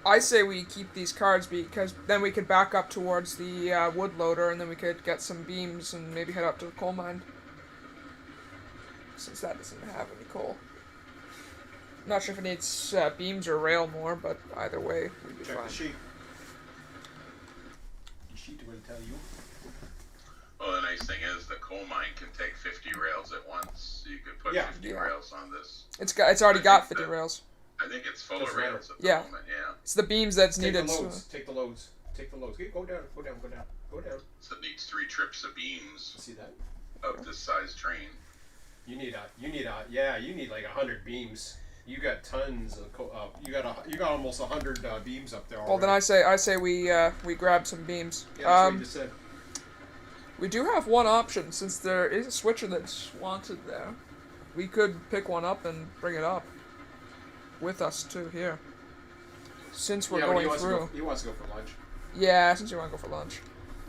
I say we keep these cars because then we could back up towards the wood loader and then we could get some beams and maybe head up to the coal mine. Since that doesn't have any coal. Not sure if it needs beams or rail more, but either way, we'd be Check fine. the sheet. The sheet will tell you. Well, the nice thing is the coal mine can take 50 rails at once. So you could put Yeah. 50 Yeah. rails on this. It's already got 50 that- rails. I think it's full Doesn't of rails at the Yeah. moment, yeah. It's the beams that's Take needed. the So, loads. Take the loads. Take the loads. Go down. Go down. Go down. Go down. So it needs 3 trips of beams See that? of this size train. You need like 100 beams. You got tons of you got almost 100 beams up there already. well, then I say we grab some beams. Yeah, that's what you just said. We do have one option since there is a switcher that's wanted there. We could pick one up and bring it up with us too here. Since we're Yeah, but going he wants through. To go, he wants to go for lunch. Yeah, since you want to go for lunch.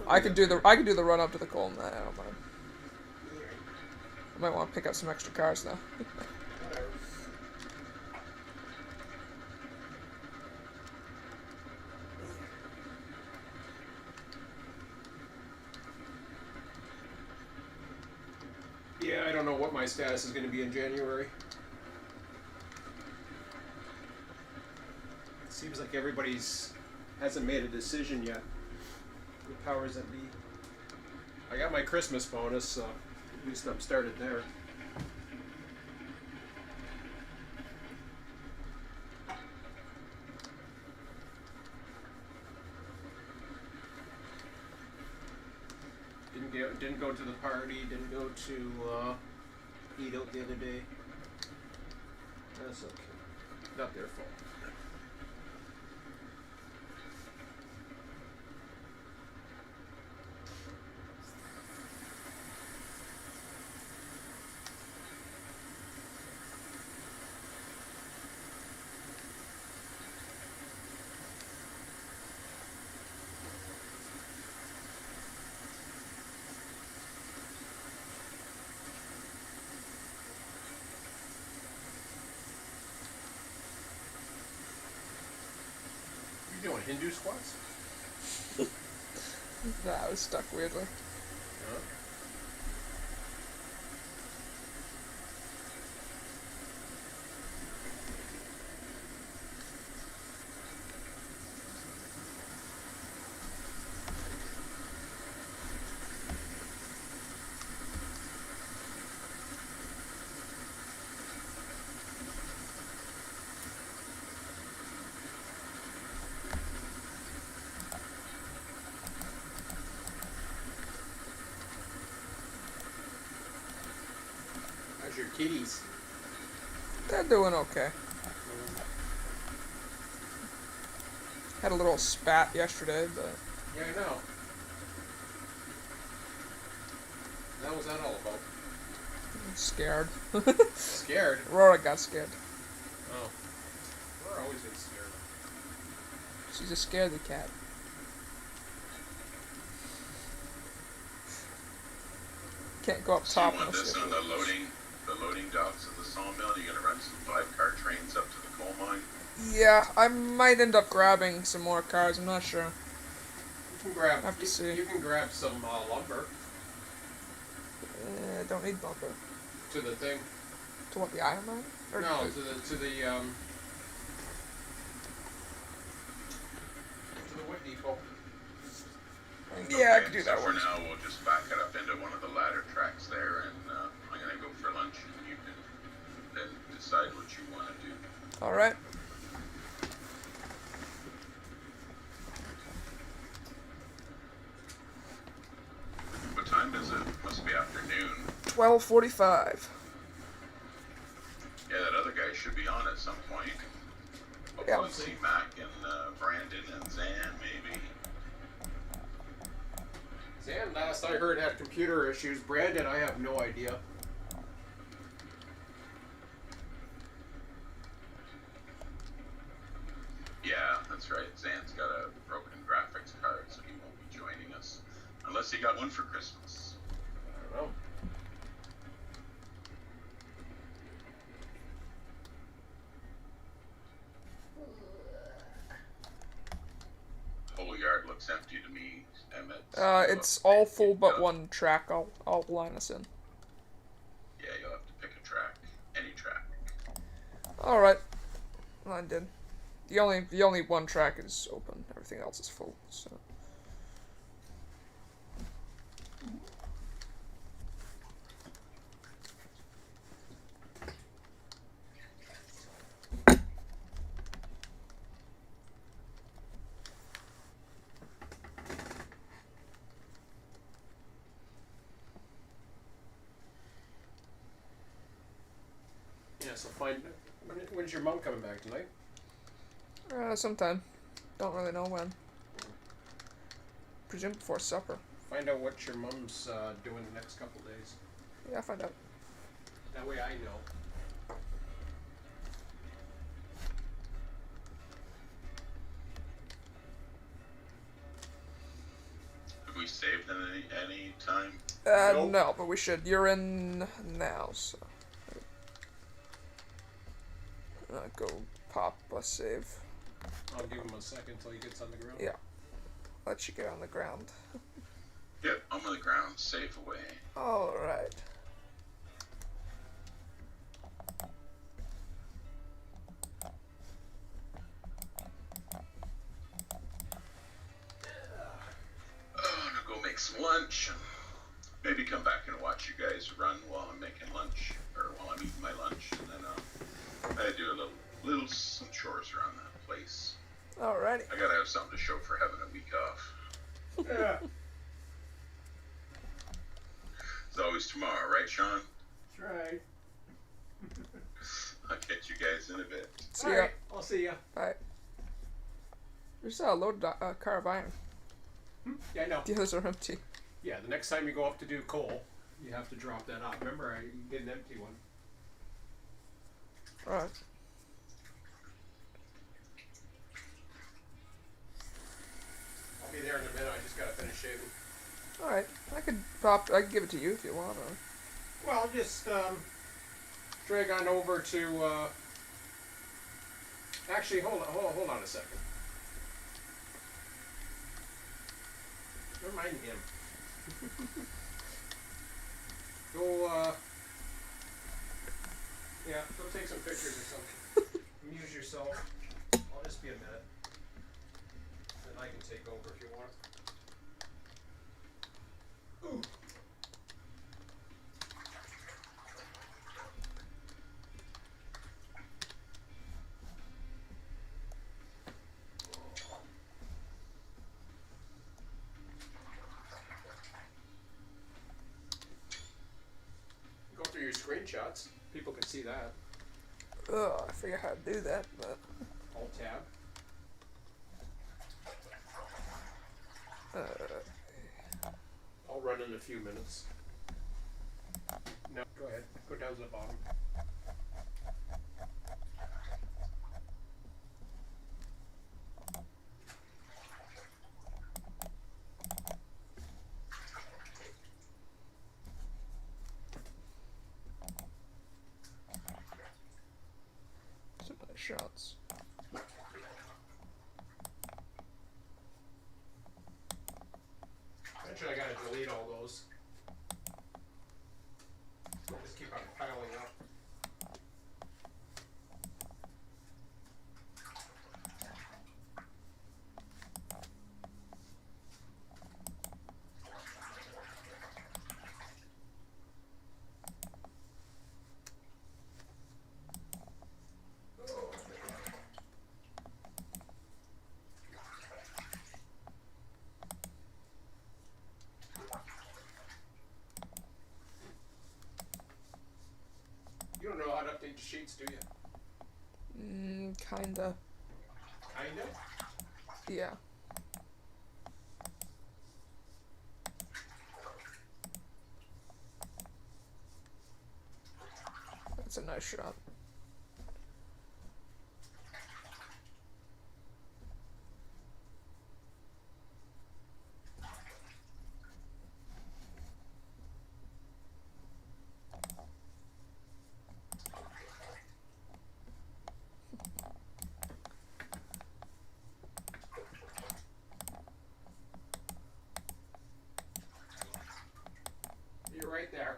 I could do the run up to the coal mine. I don't mind. I might want to pick up some extra cars now. Yeah, I don't know what my status is going to be in January. It seems like everybody's hasn't made a decision yet. The powers that be. I got my Christmas bonus, so at least I'm started there. Didn't go to the party. Didn't go to eat out the other day. That's okay. Not their fault. You doing Hindu squats? Nah, I was stuck weirdly. Huh? How's your kitties? They're doing okay. Had a little spat yesterday, but Yeah, I know. What was that all about? I'm scared. Scared? Aurora got scared. Oh. We're always getting scared. She's a scaredy cat. Can't go up So you top want unless this you on have the loading docks of the sawmill? You're gonna run some 5-car trains up to the coal mine? Yeah, I might end up grabbing some more cars. I'm not sure. You can grab. Have to see. You can grab some lumber Don't need bumper. to the thing. To what, the iron mine? Or No, the- to the wood depot. Yeah, I Okay, could do so that for one. now, we'll just back it up into one of the ladder tracks there, and I'm gonna go for lunch, and you can then decide what you want to do. Alright. What time is it? Must be afternoon. 12:45. Yeah, that other guy should be on at some point. I'll Yeah. probably see Mac and Brandon and Zan, maybe. Zan, last I heard, had computer issues. Brandon, I have no idea. Yeah, that's right. Zan's got a broken graphics card, so he won't be joining us. Unless he got one for Christmas. I don't know. Whole yard looks empty to me, Emmett. It's all full but one track. I'll line us in. Yeah, you'll have to pick a track. Any track. Alright. Mine did. The only one track is open. Everything else is full, so. Yeah, so when's your mom coming back tonight? Sometime. Don't really know when. Presume before supper. Find out what your mom's doing the next couple days. Yeah, I'll find out. That way I know. Have we saved any time? Nope. No, but we should. You're in now, so. Go pop a save. I'll give him a second till he gets on the ground. Yeah. Let you get on the ground. Yep, I'm on the ground. Safe away. Alright. Oh, now go make some lunch and maybe come back and watch you guys run while I'm making lunch or while I'm eating my lunch, and then I do a little some chores around that place. Alrighty. I gotta have something to show for having a week off. Yeah. It's always tomorrow, right, Sean? That's right. I'll catch you guys in a bit. See ya. Alright, I'll see ya. Alright. There's a loaded car of iron. Yeah, I know. The others are empty. Yeah, the next time you go up to do coal, you have to drop that off. Remember, you get an empty one. Alright. I'll be there in a minute. I just gotta finish shaving. Alright. I could give it to you if you want. Or... Well, just drag on over to. Actually, hold on a second. Never mind him. Go. Yeah, go take some pictures or something. Amuse yourself. I'll just be a minute. Then I can take over if you want. Ooh. Go through your screenshots. People can see that. Ugh, I forget how to do that, but... Alt tab. I'll run in a few minutes. No, go ahead. Go down to the bottom. Some nice shots. Eventually I gotta delete all those. They'll just keep on piling up. You don't know how to update the sheets, do you? Kinda. Kinda? Yeah. That's a nice shot. You're right there.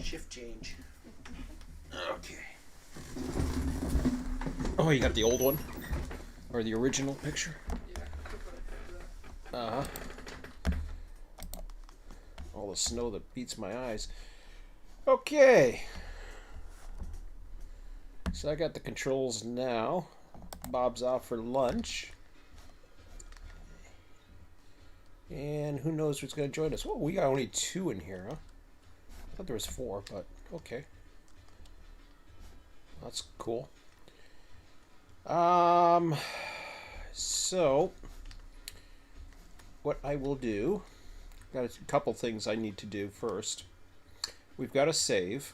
Shift change. Okay. Oh, you got the old one? Or the original picture? Yeah, I put it there. Uh-huh. All the snow that beats my eyes. Okay. So I got the controls now. Bob's off for lunch. And who knows who's going to join us. Well, we got only 2 in here, huh? I thought there was 4, but okay. That's cool. So what I will do, got a couple things I need to do first. We've got to save.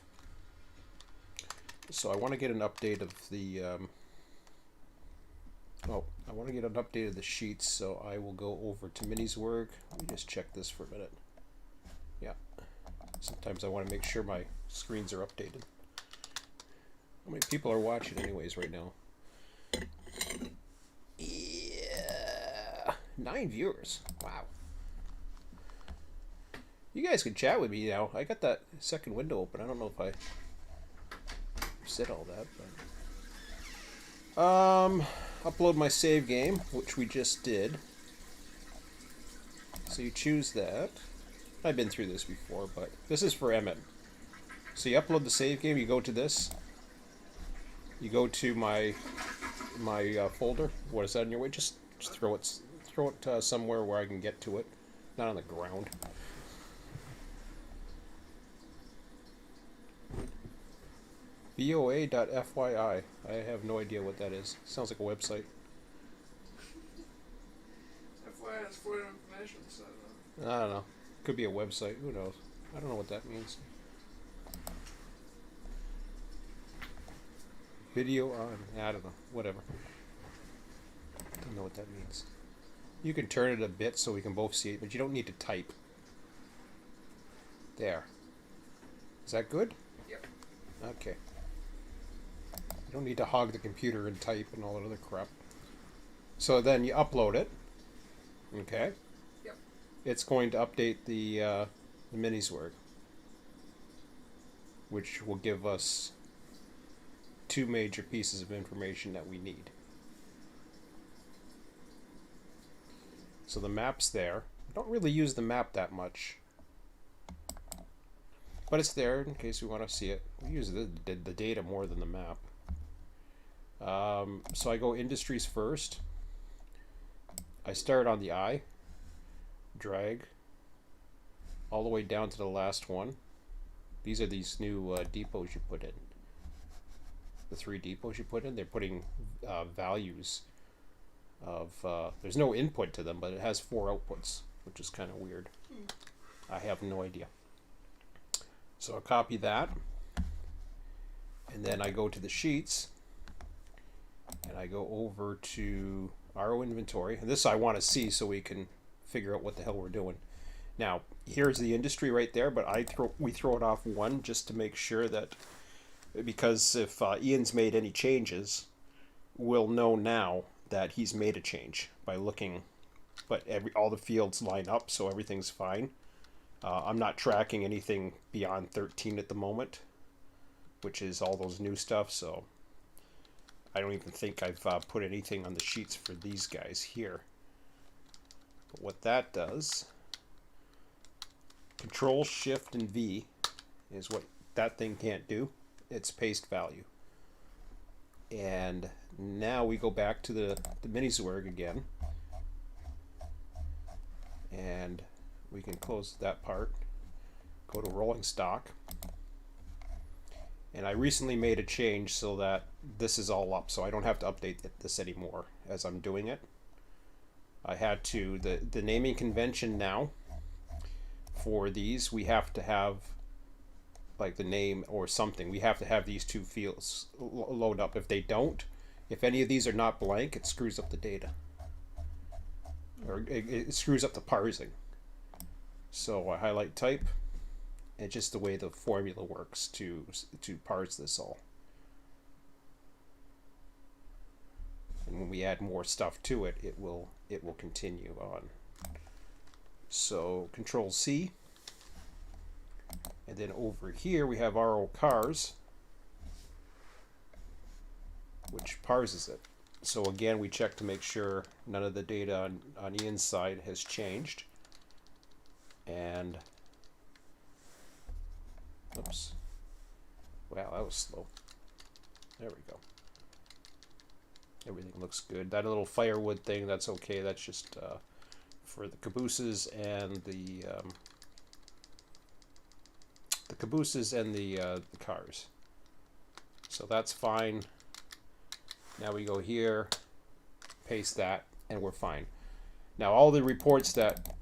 So I want to get an update of the I want to get an update of the sheets, so I will go over to Minnie's work. Let me just check this for a minute. Yeah. Sometimes I want to make sure my screens are updated. How many people are watching anyways right now? Yeah. 9 viewers. Wow. You guys can chat with me now. I got that second window open. I don't know if I said all that, but upload my save game, which we just did. So you choose that. I've been through this before, but this is for Emmett. So you upload the save game, you go to this. You go to my folder. What is that in your way? Just throw it somewhere where I can get to it, not on the ground. VOA.fyi. I have no idea what that is. Sounds like a website. FYI, it's for your information, so. I don't know. Could be a website. Who knows? I don't know what that means. Video on. I don't know. Whatever. Don't know what that means. You can turn it a bit so we can both see it, but you don't need to type. There. Is that good? Yep. Okay. You don't need to hog the computer and type and all that other crap. So then you upload it. Okay. Yep. It's going to update the minis work, which will give us 2 major pieces of information that we need. So the map's there. I don't really use the map that much, but it's there in case we want to see it. We use the data more than the map. So I go industries first. I start on the eye, drag all the way down to the last one. These are these new depots you put in. The 3 depots you put in, they're putting values of, there's no input to them, but it has 4 outputs, which is kind of weird. I have no idea. So I copy that, and then I go to the sheets, and I go over to RO inventory, and this I want to see so we can figure out what the hell we're doing. Now, here's the industry right there, but we throw it off 1 just to make sure that, because if Ian's made any changes, we'll know now that he's made a change by looking, but all the fields line up, so everything's fine. I'm not tracking anything beyond 13 at the moment, which is all those new stuff, so I don't even think I've put anything on the sheets for these guys here. But what that does, Control, Shift, and V is what that thing can't do. It's paste value. And now we go back to the Miniswirg again. And we can close that part. Go to rolling stock. And I recently made a change so that this is all up, so I don't have to update this anymore as I'm doing it. I had to, the naming convention now for these, we have to have like the name or something. We have to have these 2 fields load up. If they don't, if any of these are not blank, it screws up the data. Or it screws up the parsing. So I highlight type, and just the way the formula works to parse this all. And when we add more stuff to it, it will continue on. So Control C, and And then over here we have RO cars, which parses it. So again, we check to make sure none of the data on the inside has changed. And, oops. Wow, that was slow. There we go. Everything looks good. That little firewood thing, that's okay. That's just for the cabooses and the cars. So that's fine. Now we go here, paste that, and we're fine. Now all the reports that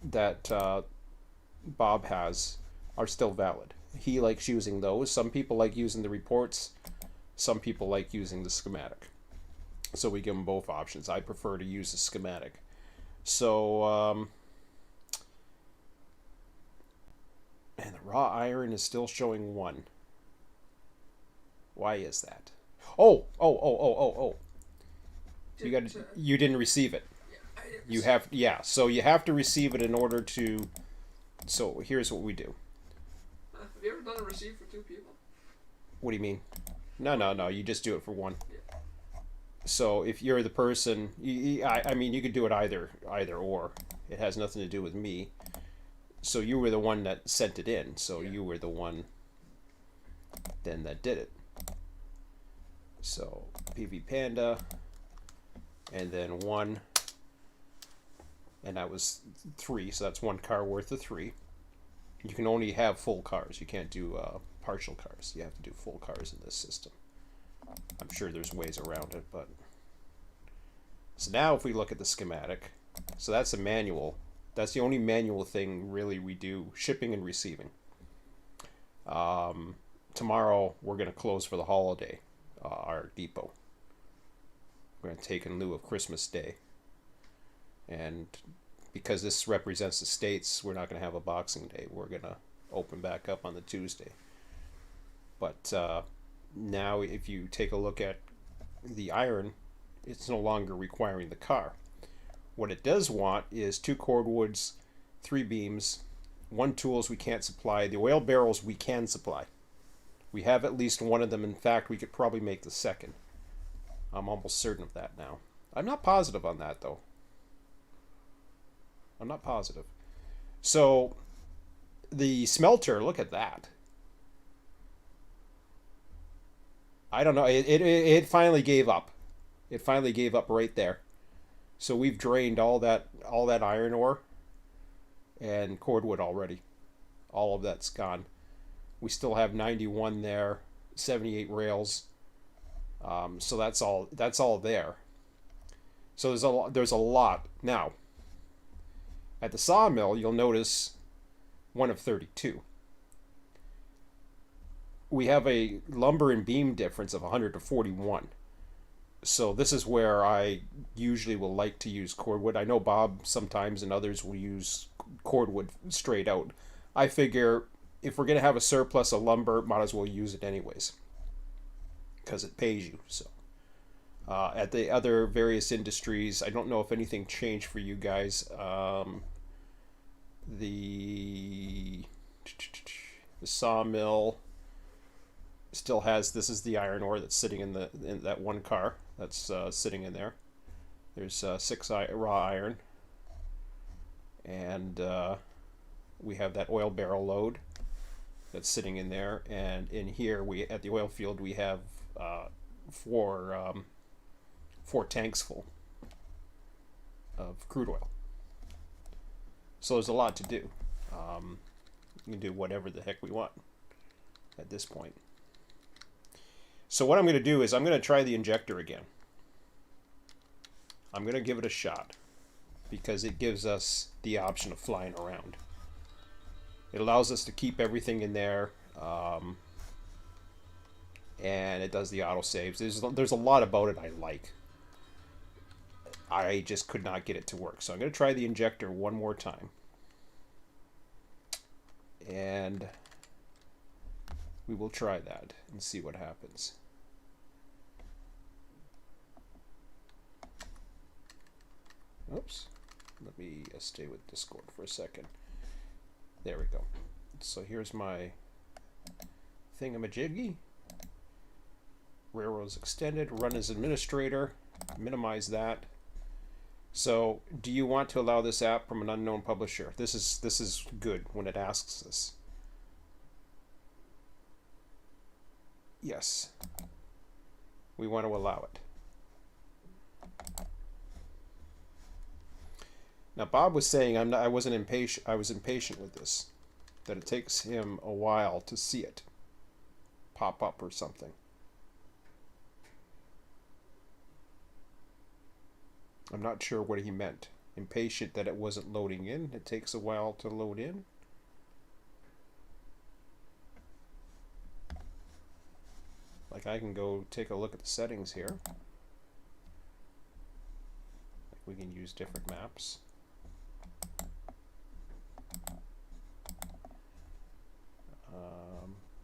Bob has are still valid. He likes using those. Some people like using the reports. Some people like using the schematic. So we give them both options. I prefer to use the schematic. So, and the raw iron is still showing 1. Why is that? Oh. You didn't receive it. Yeah, I didn't You receive have, yeah. So you have to receive it in order to. So here's what we do. Have you ever done a receive for 2 people? What do you mean? No. You just do it for 1. Yeah. So if you're the person, I mean, you could do it either or. It has nothing to do with me. So you were the one that sent it in. So Yeah. you were the one then that did it. So PV Panda, and then 1, and that was 3. So that's 1 car worth of 3. You can only have full cars. You can't do partial cars. You have to do full cars in this system. I'm sure there's ways around it, but so now if we look at the schematic, so that's a manual. That's the only manual thing really we do, shipping and receiving. Tomorrow we're going to close for the holiday, our depot. We're going to take in lieu of Christmas Day. And because this represents the States, we're not going to have a Boxing Day. We're going to open back up on the Tuesday. But now if you take a look at the iron, it's no longer requiring the car. What it does want is 2 cordwoods, 3 beams, 1 tools we can't supply. The oil barrels we can supply. We have at least 1 of them. In fact, we could probably make the 2nd. I'm almost certain of that now. I'm not positive on that, though. I'm not positive. So, the smelter, look at that. I don't know. It finally gave up. It finally gave up right there. So we've drained all that iron ore and cordwood already. All of that's gone. We still have 91 there, 78 rails. So that's all there. So there's a lot. Now, at the sawmill, you'll notice 1 of 32. We have a lumber and beam difference of 100 to 41. So this is where I usually will like to use cordwood. I know Bob sometimes and others will use cordwood straight out. I figure if we're going to have a surplus of lumber, might as well use it anyways, because it pays you. So at the other various industries, I don't know if anything changed for you guys. The sawmill still has, this is the iron ore that's sitting in that 1 car that's sitting in there. There's 6 raw iron, and we have that oil barrel load that's sitting in there, and in here we at the oil field we have 4 tanks full of crude oil. So there's a lot to do. We can do whatever the heck we want at this point. So what I'm going to do is I'm going to try the injector again. I'm going to give it a shot because it gives us the option of flying around. It allows us to keep everything in there, and it does the auto saves. There's a lot about it I like. I just could not get it to work. So I'm going to try the injector one more time. And we will try that and see what happens. Oops. Let me stay with Discord for a second. There we go. So here's my thingamajiggy. Railroads extended. Run as administrator. Minimize that. So, do you want to allow this app from an unknown publisher? This is good when it asks this. Yes. We want to allow it. Now Bob was saying I wasn't impatient. I was impatient with this. That it takes him a while to see it pop up or something. I'm not sure what he meant. Impatient that it wasn't loading in. It takes a while to load in. Like I can go take a look at the settings here. Like we can use different maps.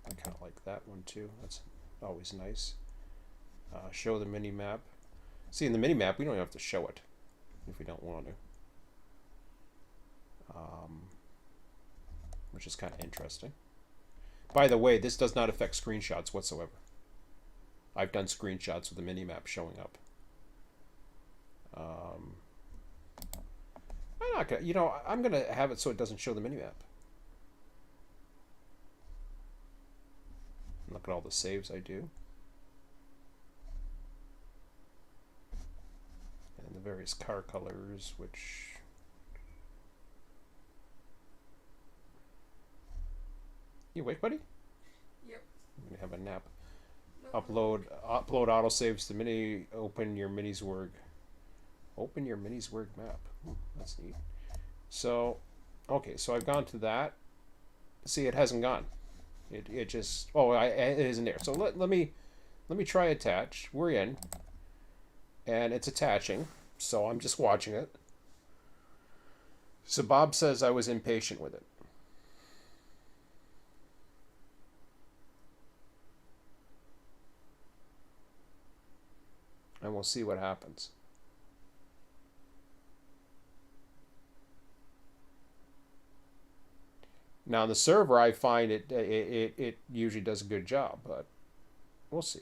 I kind of like that one too. That's always nice. Show the mini map. See, in the mini map, we don't have to show it if we don't want to. Which is kind of interesting. By the way, this does not affect screenshots whatsoever. I've done screenshots with the mini map showing up. I'm not gonna, I'm gonna have it so it doesn't show the mini map. Look at all the saves I do. And the various car colors, which... You awake, buddy? Yep. We have a nap. No. Upload autosaves to mini. Open your minisword. Open your minisword map. That's neat. So, okay, so I've gone to that. See, it hasn't gone. It just it isn't there. So let me try attach. We're in, and it's attaching. So I'm just watching it. So Bob says I was impatient with it. And we'll see what happens. Now on the server, I find it usually does a good job, but we'll see.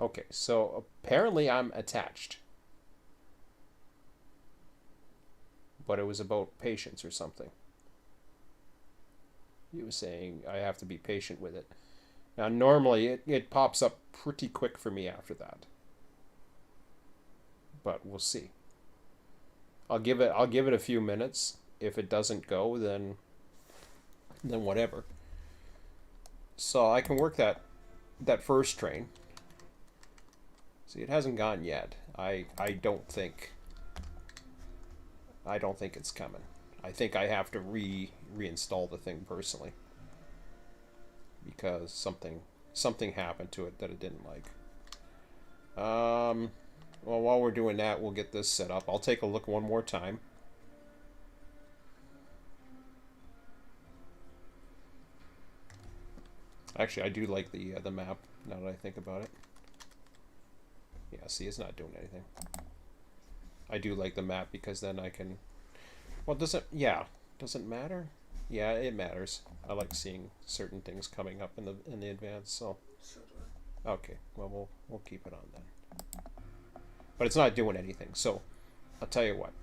Okay, so apparently I'm attached. But it was about patience or something. He was saying I have to be patient with it. Now normally it pops up pretty quick for me after that. But we'll see. I'll give it a few minutes. If it doesn't go, then whatever. So I can work that first train. See, it hasn't gone yet. I don't think it's coming. I think I have to reinstall the thing personally. Because something happened to it that it didn't like. Well, while we're doing that, we'll get this set up. I'll take a look one more time. Actually, I do like the map, now that I think about it. Yeah, see, it's not doing anything. I do like the map because then I can... Well, does it matter? Yeah, it matters. I like seeing certain things coming up in the advance, so... So do I. Okay, well, we'll keep it on then. But it's not doing anything, so I'll tell you what.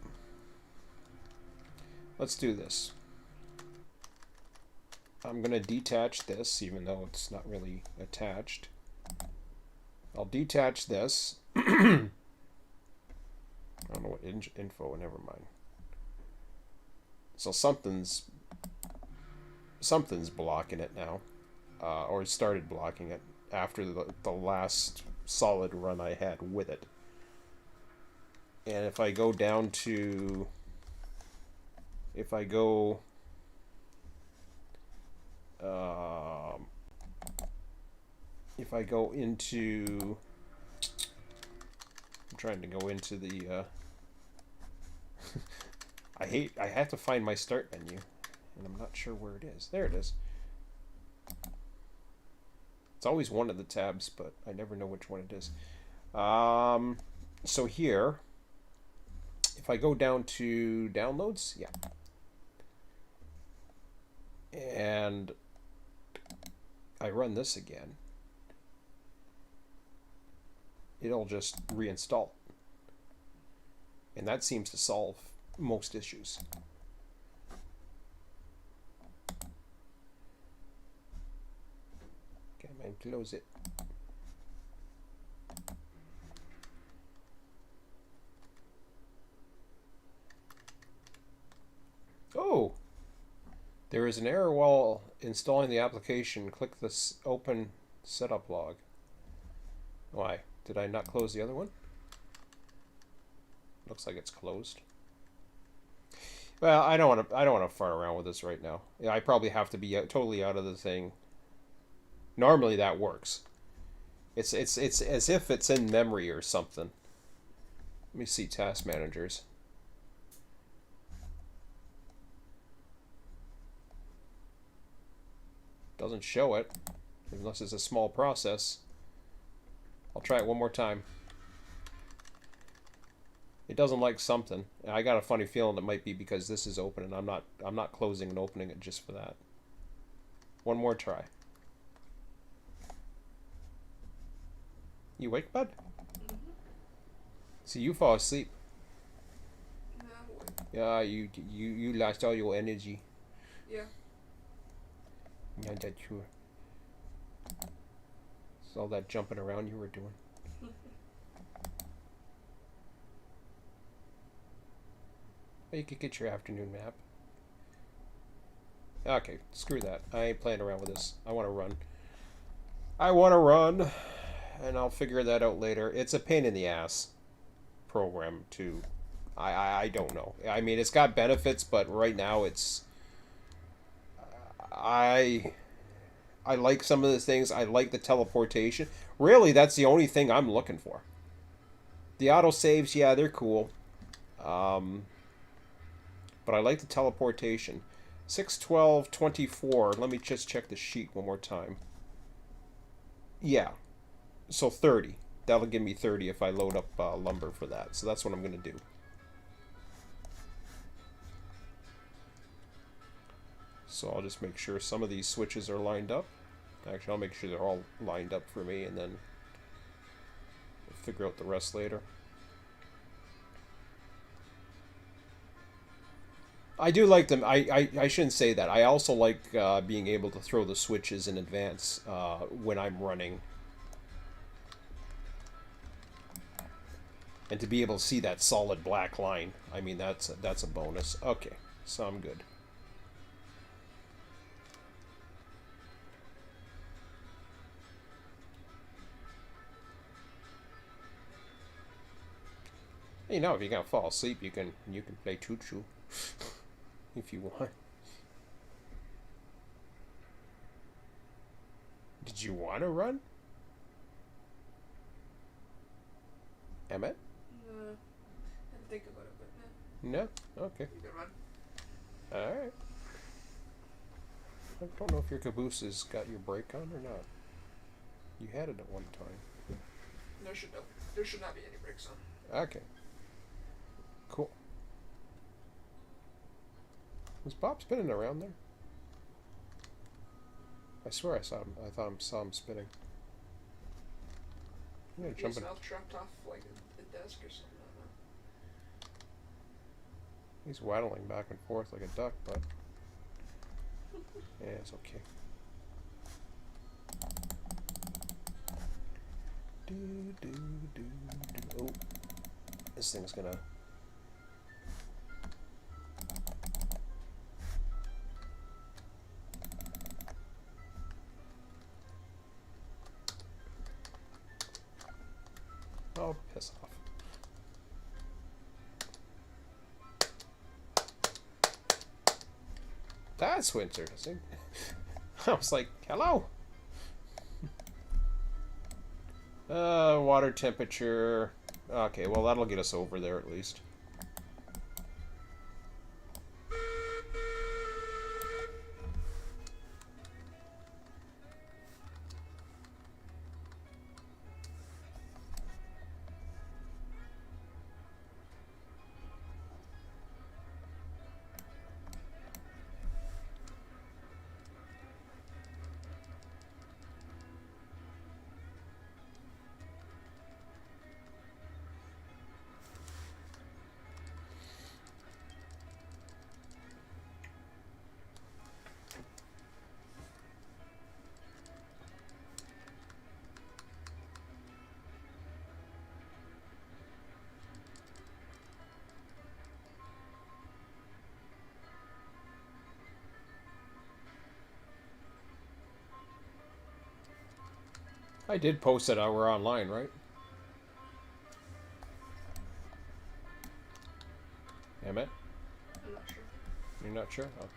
Let's do this. I'm going to detach this, even though it's not really attached. I'll detach this. I don't know what info, never mind. So something's blocking it now. Or started blocking it after the last solid run I had with it. And if I go down to... If I go... if I go into... I'm trying to go into the... I have to find my start menu. And I'm not sure where it is. There it is. It's always one of the tabs, but I never know which one it is. So here... If I go down to downloads, yeah. and I run this again, it'll just reinstall. And that seems to solve most issues. Come on, close it. Oh! There is an error while installing the application. Click this open setup log. Why? Did I not close the other one? Looks like it's closed. Well, I don't want to fart around with this right now. Yeah, I probably have to be totally out of the thing. Normally that works. It's as if it's in memory or something. Let me see task managers. Doesn't show it, unless it's a small process. I'll try it one more time. It doesn't like something. I got a funny feeling it might be because this is open and I'm not closing and opening it just for that. One more try. You awake, bud? Mm-hmm. See, you fall asleep. No, I'm awake. Yeah, you lost all your energy. Yeah. Not that sure. It's all that jumping around you were doing. You could get your afternoon nap. Okay, screw that. I ain't playing around with this. I want to run. I want to run, and I'll figure that out later. It's a pain in the ass program to... I don't know. I mean, it's got benefits, but right now it's... I like some of the things. I like the teleportation. Really, that's the only thing I'm looking for. The autosaves, yeah, they're cool. But I like the teleportation. 6/12/24. Let me just check the sheet one more time. Yeah. So 30. That'll give me 30 if I load up lumber for that. So that's what I'm going to do. So I'll just make sure some of these switches are lined up. Actually, I'll make sure they're all lined up for me and then we'll figure out the rest later. I do like them. I shouldn't say that. I also like being able to throw the switches in advance when I'm running. And to be able to see that solid black line. I mean, that's a bonus. Okay, so I'm good. You know, if you're gonna fall asleep, you can play choo choo if you want. Did you want to run, Emmett? No. I didn't think about it, but no. No. Okay. You can run. All right. I don't know if your caboose has got your brake on or not. You had it at one time. There should not be any brakes on. Okay. Cool. Was Bob spinning around there? I swear I saw him. I saw him spinning. I'm gonna jump His in. mouth dropped off like the desk or something. I He's waddling back and forth like a duck, but yeah, it's okay. Oh, this thing's gonna. Oh, piss off. That's winter, isn't it? I was like, hello. Water temperature. Okay, well, that'll get us over there at least. I did post that we're online, right? Emmett? I'm not sure. You're not sure? Okay.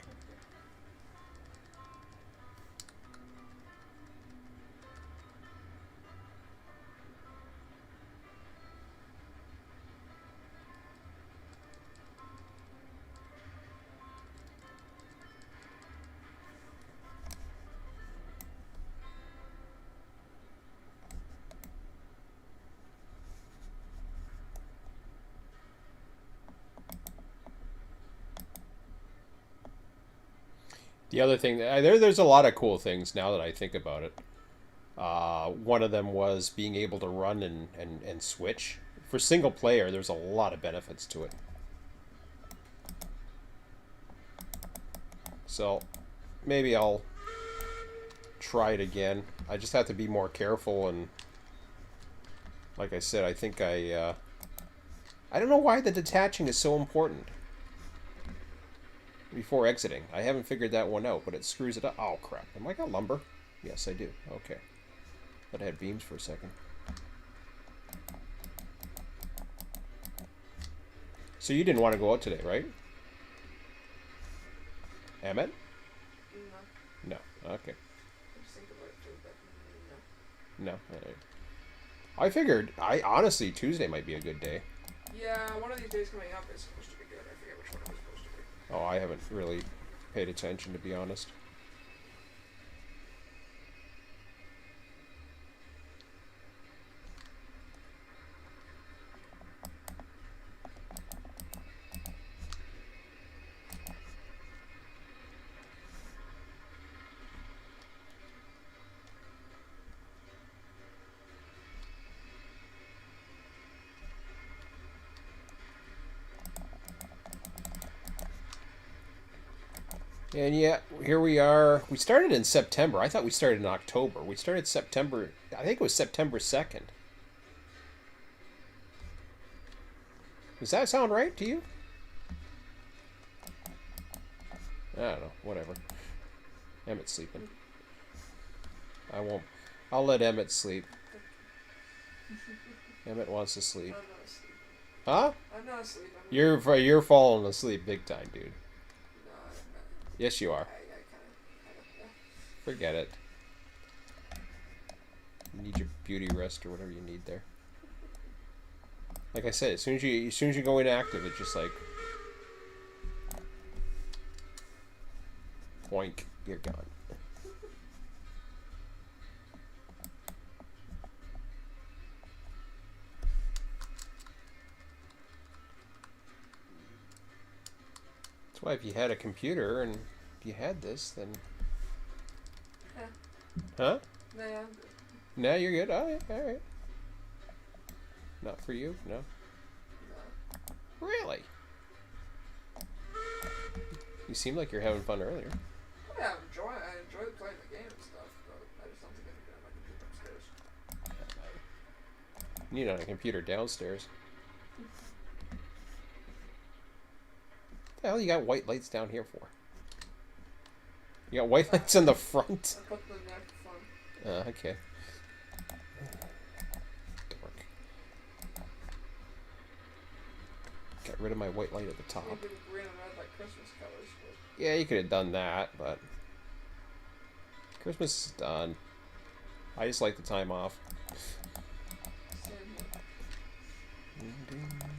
The other thing, there's a lot of cool things now that I think about it. One of them was being able to run and switch. For single player, there's a lot of benefits to it. So maybe I'll try it again. I just have to be more careful, and like I said, I think I don't know why the detaching is so important before exiting. I haven't figured that one out, but it screws it up. Oh crap. Am I got lumber? Yes, I do. Okay. Thought I had beams for a second. So you didn't want to go out today, right? Emmett? No. No. Okay. I just think about it too, but no. No. I figured, honestly, Tuesday might be a good day. Yeah, one of these days coming up is supposed to be good. I forget which one it was supposed to be. Oh, I haven't really paid attention, to be honest. And yeah, here we are. We started in September. I thought we started in October. We started September. I think it was September 2nd. Does that sound right to you? I don't know. Whatever. Emmett's sleeping. I won't. I'll let Emmett sleep. Emmett wants to sleep. I'm not asleep. Huh? I'm not asleep. You're falling asleep big time, dude. No, I'm not. Yes, you are. I kind of, yeah. Forget it. You need your beauty rest or whatever you need there. Like I said, as soon as you go inactive, it's just like boink, you're gone. That's why if you had a computer and if you had this, then Yeah. huh? No, yeah, I'm good. No, you're good. All right, all right. Not for you, no. No. Really? You seem like you're having fun earlier. Yeah, I enjoy playing the game and stuff, but I just don't think I can get on my computer upstairs. You need on a computer downstairs. What the hell you got white lights down here for? You got white lights in the front? I put the neck fun. Okay. Dork. Got rid of my white light at the top. Maybe the green and red like Christmas colors, but Yeah, you could have done that, but Christmas is done. I just like the time off. same here.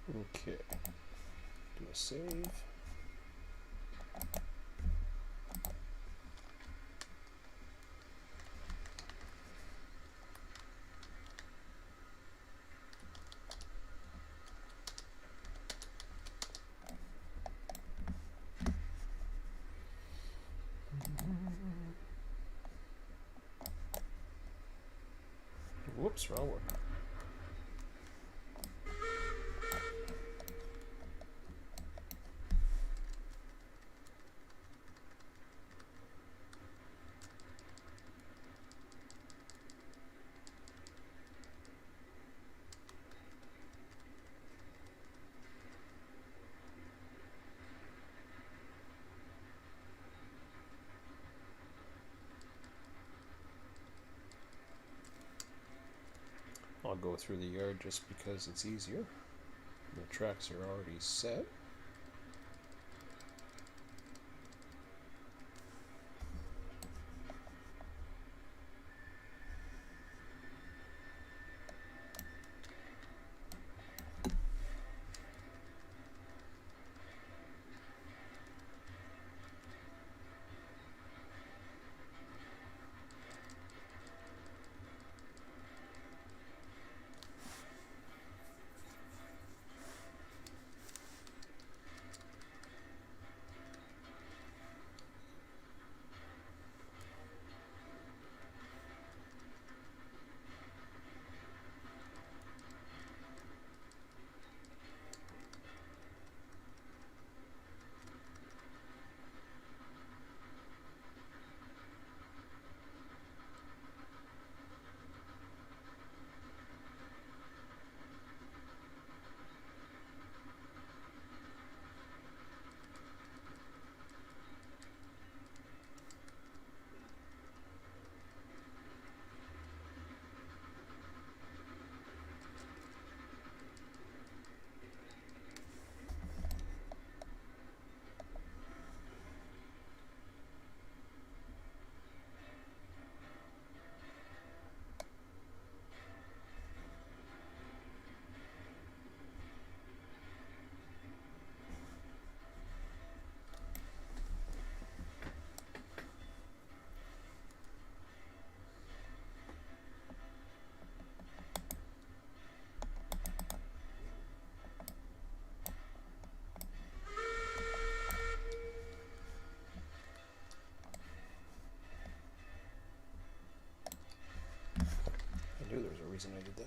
Okay. Do a save. Whoops, wrong one. I'll go through the yard just because it's easier. The tracks are already set. I knew there was a reason I did that.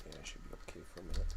Yeah, I should be okay for a minute.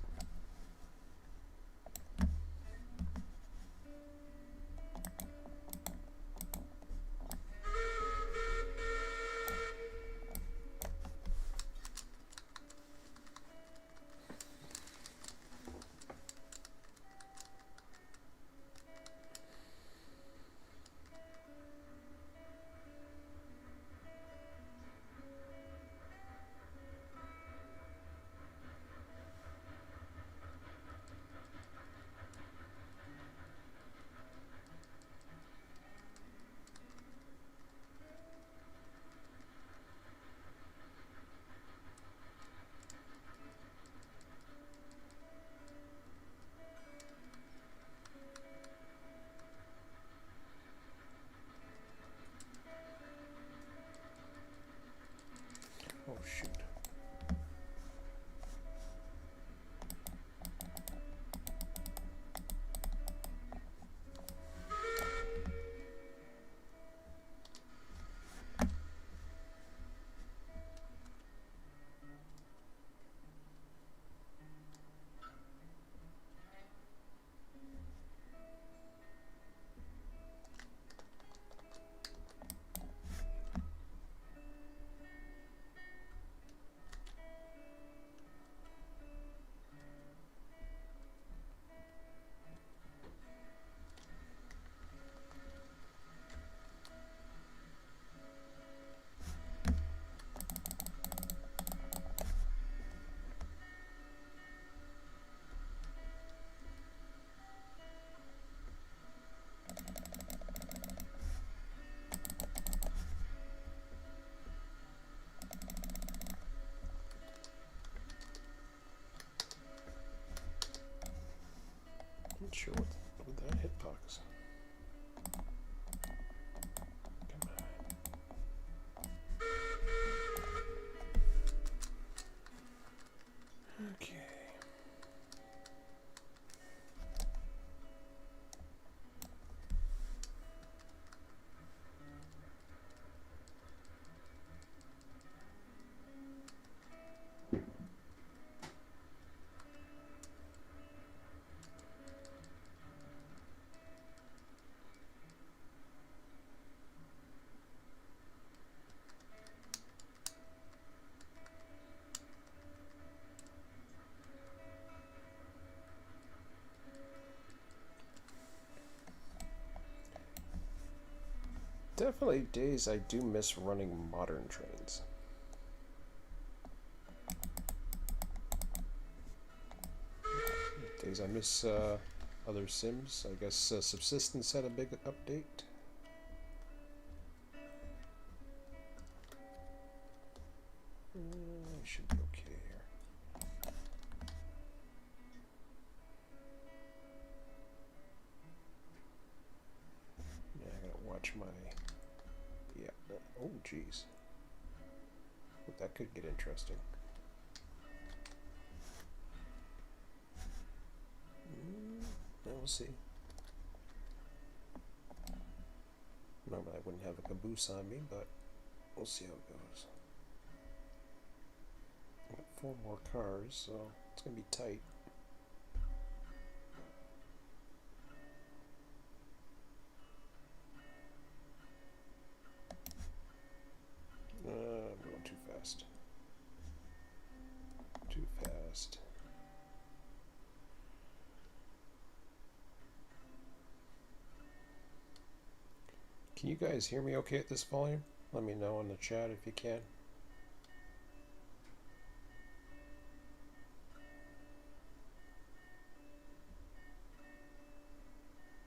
Not sure what that hitbox. Come on. Okay. Definitely days I do miss running modern trains. Days I miss other sims. I guess Subsistence had a big update. I should be okay here. Yeah, I gotta watch my... Yeah. Oh, jeez. That could get interesting. We'll see. Normally I wouldn't have a caboose on me, but we'll see how it goes. I got 4 more cars, so it's gonna be tight. I'm going too fast. Too fast. Can you guys hear me okay at this volume? Let me know in the chat if you can.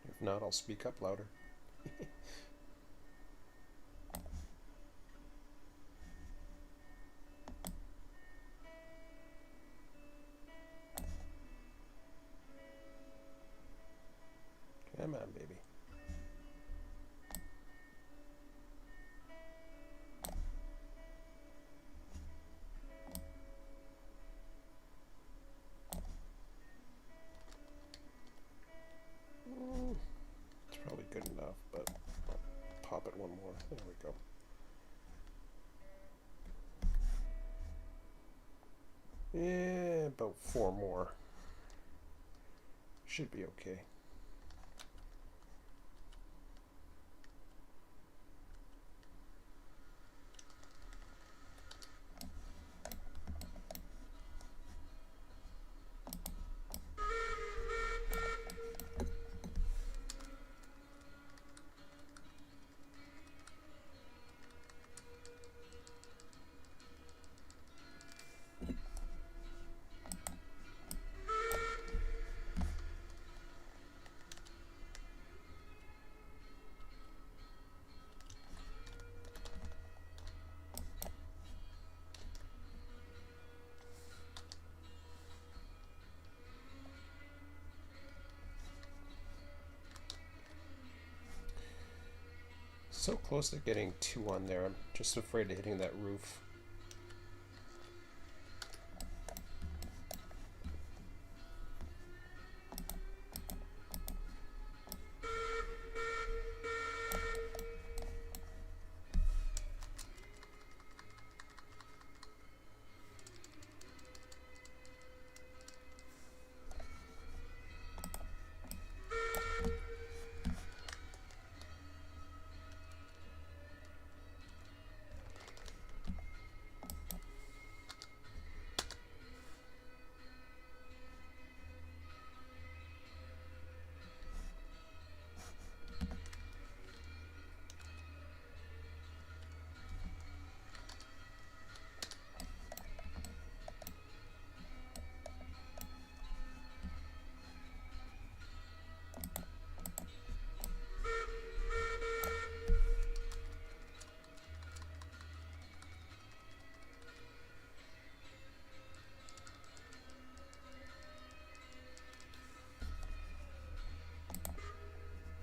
If not, I'll speak up louder. Come on, baby. It's probably good enough, but I'll pop it one more. There we go. Yeah, about 4 more. Should be okay. So close to getting 2 on there. I'm just afraid of hitting that roof.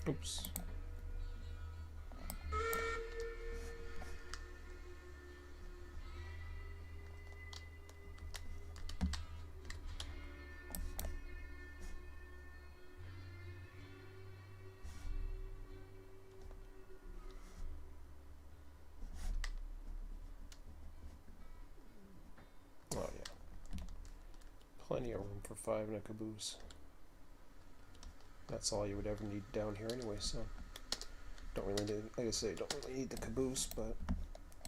Oops. Oh yeah. Plenty of room for 5 in a caboose. That's all you would ever need down here anyway, so don't really need, like I say, don't really need the caboose, but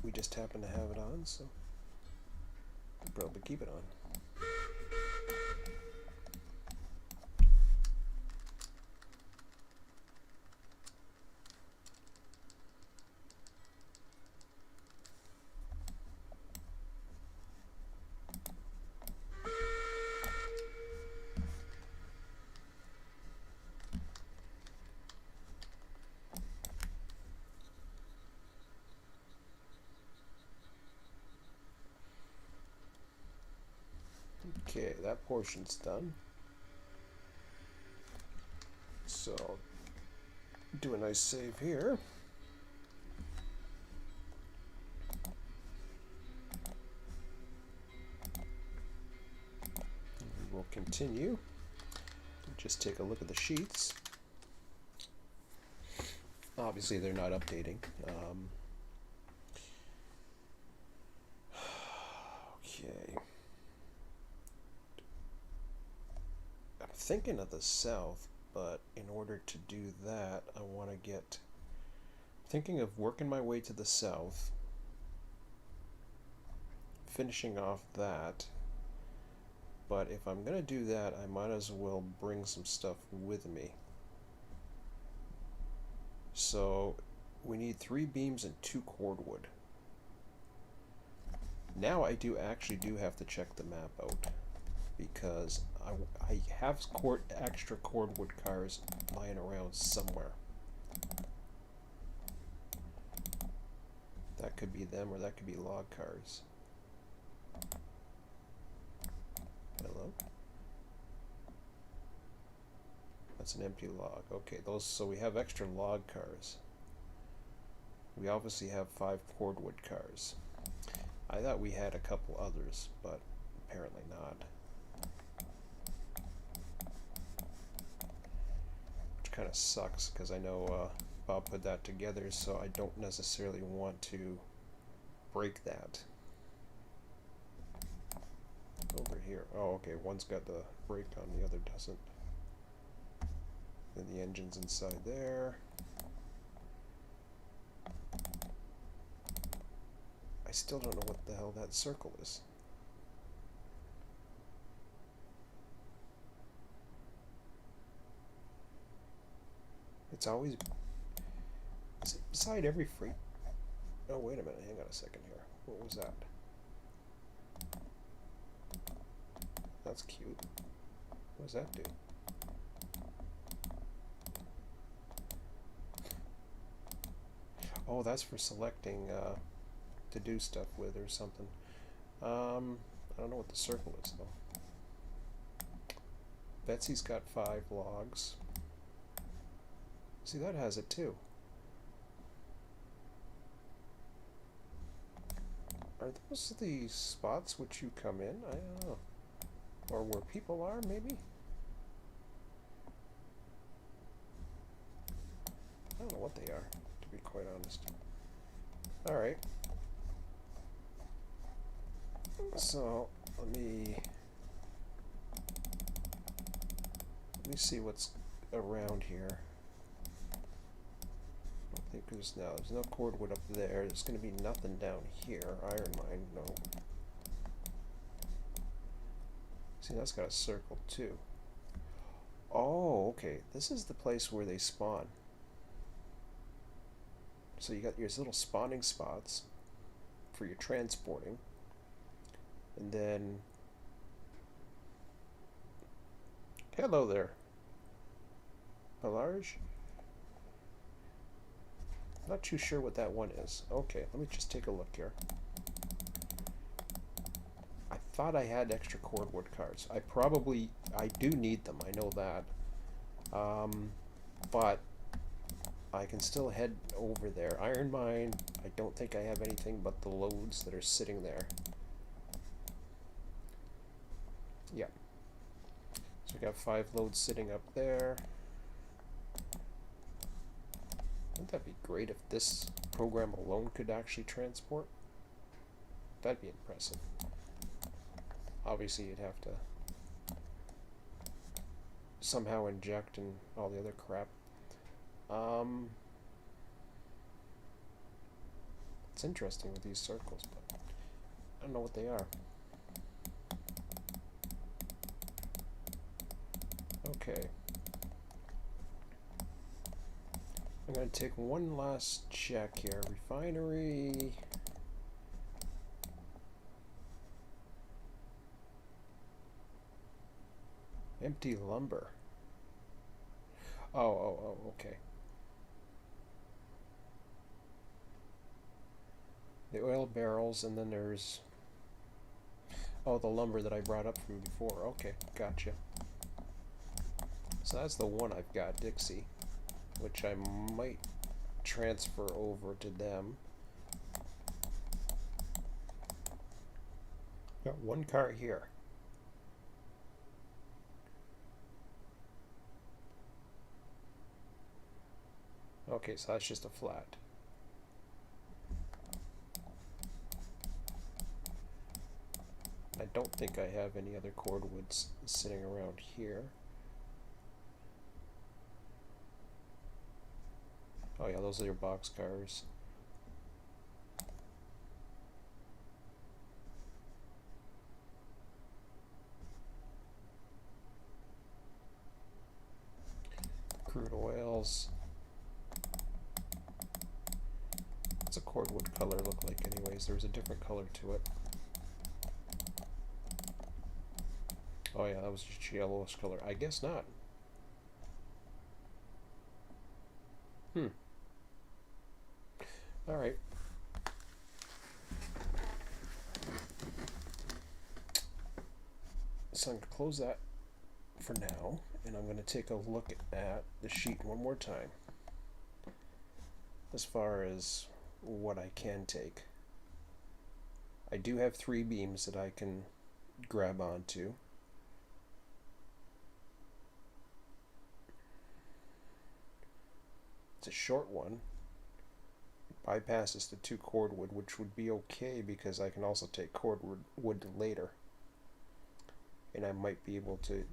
we just happen to have it on, so we'll probably keep it on. Okay, that portion's done. So, do a nice save here. And we will continue. Just take a look at the sheets. Obviously, they're not updating. Okay. I'm thinking of the south, but in order to do that, I want to get... thinking of working my way to the south, finishing off that, but if I'm going to do that, I might as well bring some stuff with me. So, we need 3 beams and 2 cordwood. Now I actually do have to check the map out, because I have extra cordwood cars lying around somewhere. That could be them, or that could be log cars. Hello? That's an empty log. Okay, so we have extra log cars. We obviously have 5 cordwood cars. I thought we had a couple others, but apparently not. Which kind of sucks, because I know Bob put that together, so I don't necessarily want to break that. Over here. Oh, okay, one's got the brake on, the other doesn't. Then the engine's inside there. I still don't know what the hell that circle is. It's always... is it beside every freight? Oh, wait a minute, hang on a second here. What was that? That's cute. What does that do? Oh, that's for selecting to do stuff with or something. I don't know what the circle is though. Betsy's got 5 logs. See, that has it too. Are those the spots which you come in? I don't know. Or where people are, maybe? I don't know what they are, to be quite honest. Alright. So, let me see what's around here. I think there's no cordwood up there. There's going to be nothing down here. Iron mine, no. See, that's got a circle too. Oh, okay. This is the place where they spawn. So you got your little spawning spots for your transporting. And then... hello there. Large? Not too sure what that one is. Okay, let me just take a look here. I thought I had extra cordwood cards. I do need them, I know that. But I can still head over there. Iron mine, I don't think I have anything but the loads that are sitting there. Yeah. So we got 5 loads sitting up there. Wouldn't that be great if this program alone could actually transport? That'd be impressive. Obviously, you'd have to somehow inject and all the other crap. It's interesting with these circles, but I don't know what they are. Okay. I'm going to take one last check here. Refinery. Empty lumber. Oh, okay. The oil barrels, and then there's... Oh, the lumber that I brought up from before. Okay, gotcha. So that's the one I've got, Dixie, which I might transfer over to them. Got one car here. Okay, so that's just a flat. I don't think I have any other cordwoods sitting around here. Oh yeah, those are your box cars. Crude oils. What's a cordwood color look like anyways? There's a different color to it. Oh yeah, that was just yellowish color. I guess not. Alright. So I'm going to close that for now, and I'm going to take a look at the sheet one more time. As far as what I can take. I do have 3 beams that I can grab onto. It's a short one. It bypasses the 2 cordwood, which would be okay because I can also take cordwood later. And I might be able to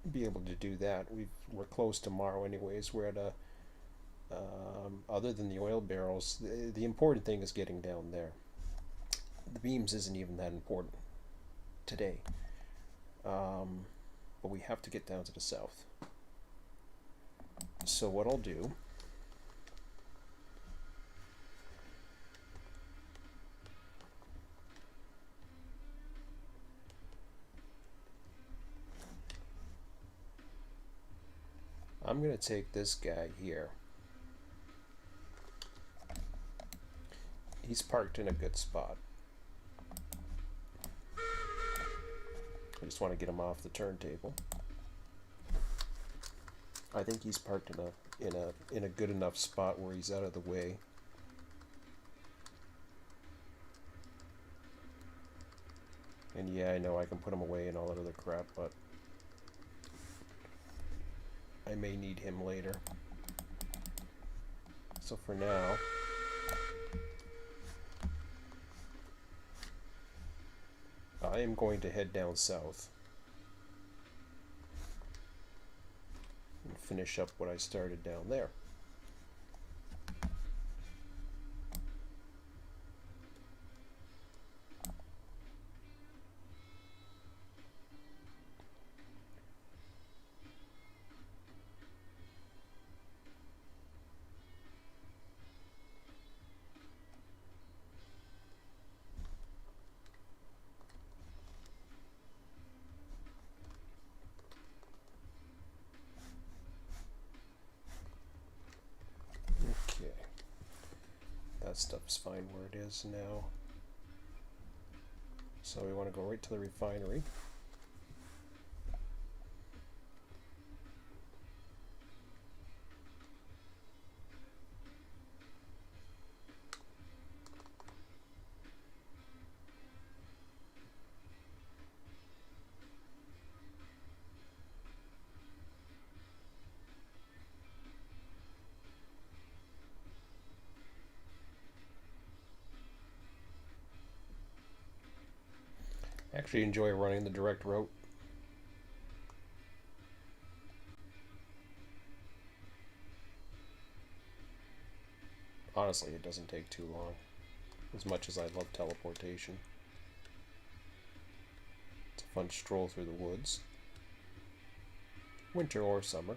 do that. We're close tomorrow anyways. We're at a other than the oil barrels, the important thing is getting down there. The beams isn't even that important today. But we have to get down to the south. So what I'll do, I'm going to take this guy here. He's parked in a good spot. I just want to get him off the turntable. I think he's parked in a good enough spot where he's out of the way. And yeah, I know I can put him away and all that other crap, but I may need him later. So for now, I am going to head down south and finish up what I started down there. That stuff's fine where it is now. So we want to go right to the refinery. actually enjoy running the direct route. Honestly, it doesn't take too long. As much as I love teleportation. It's a fun stroll through the woods. Winter or summer.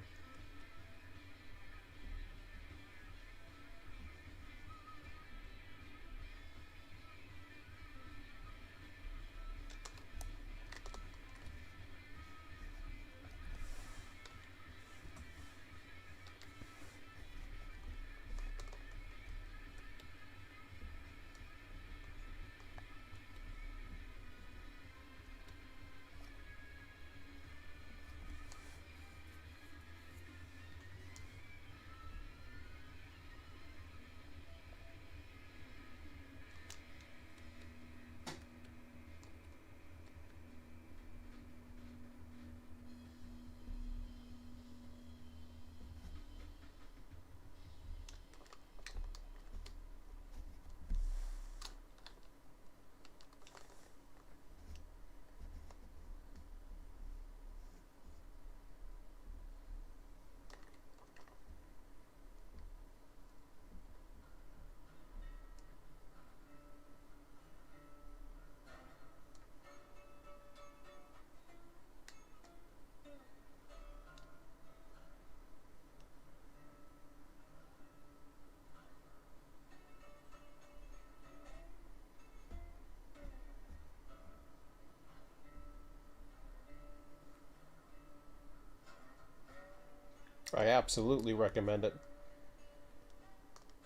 I absolutely recommend it.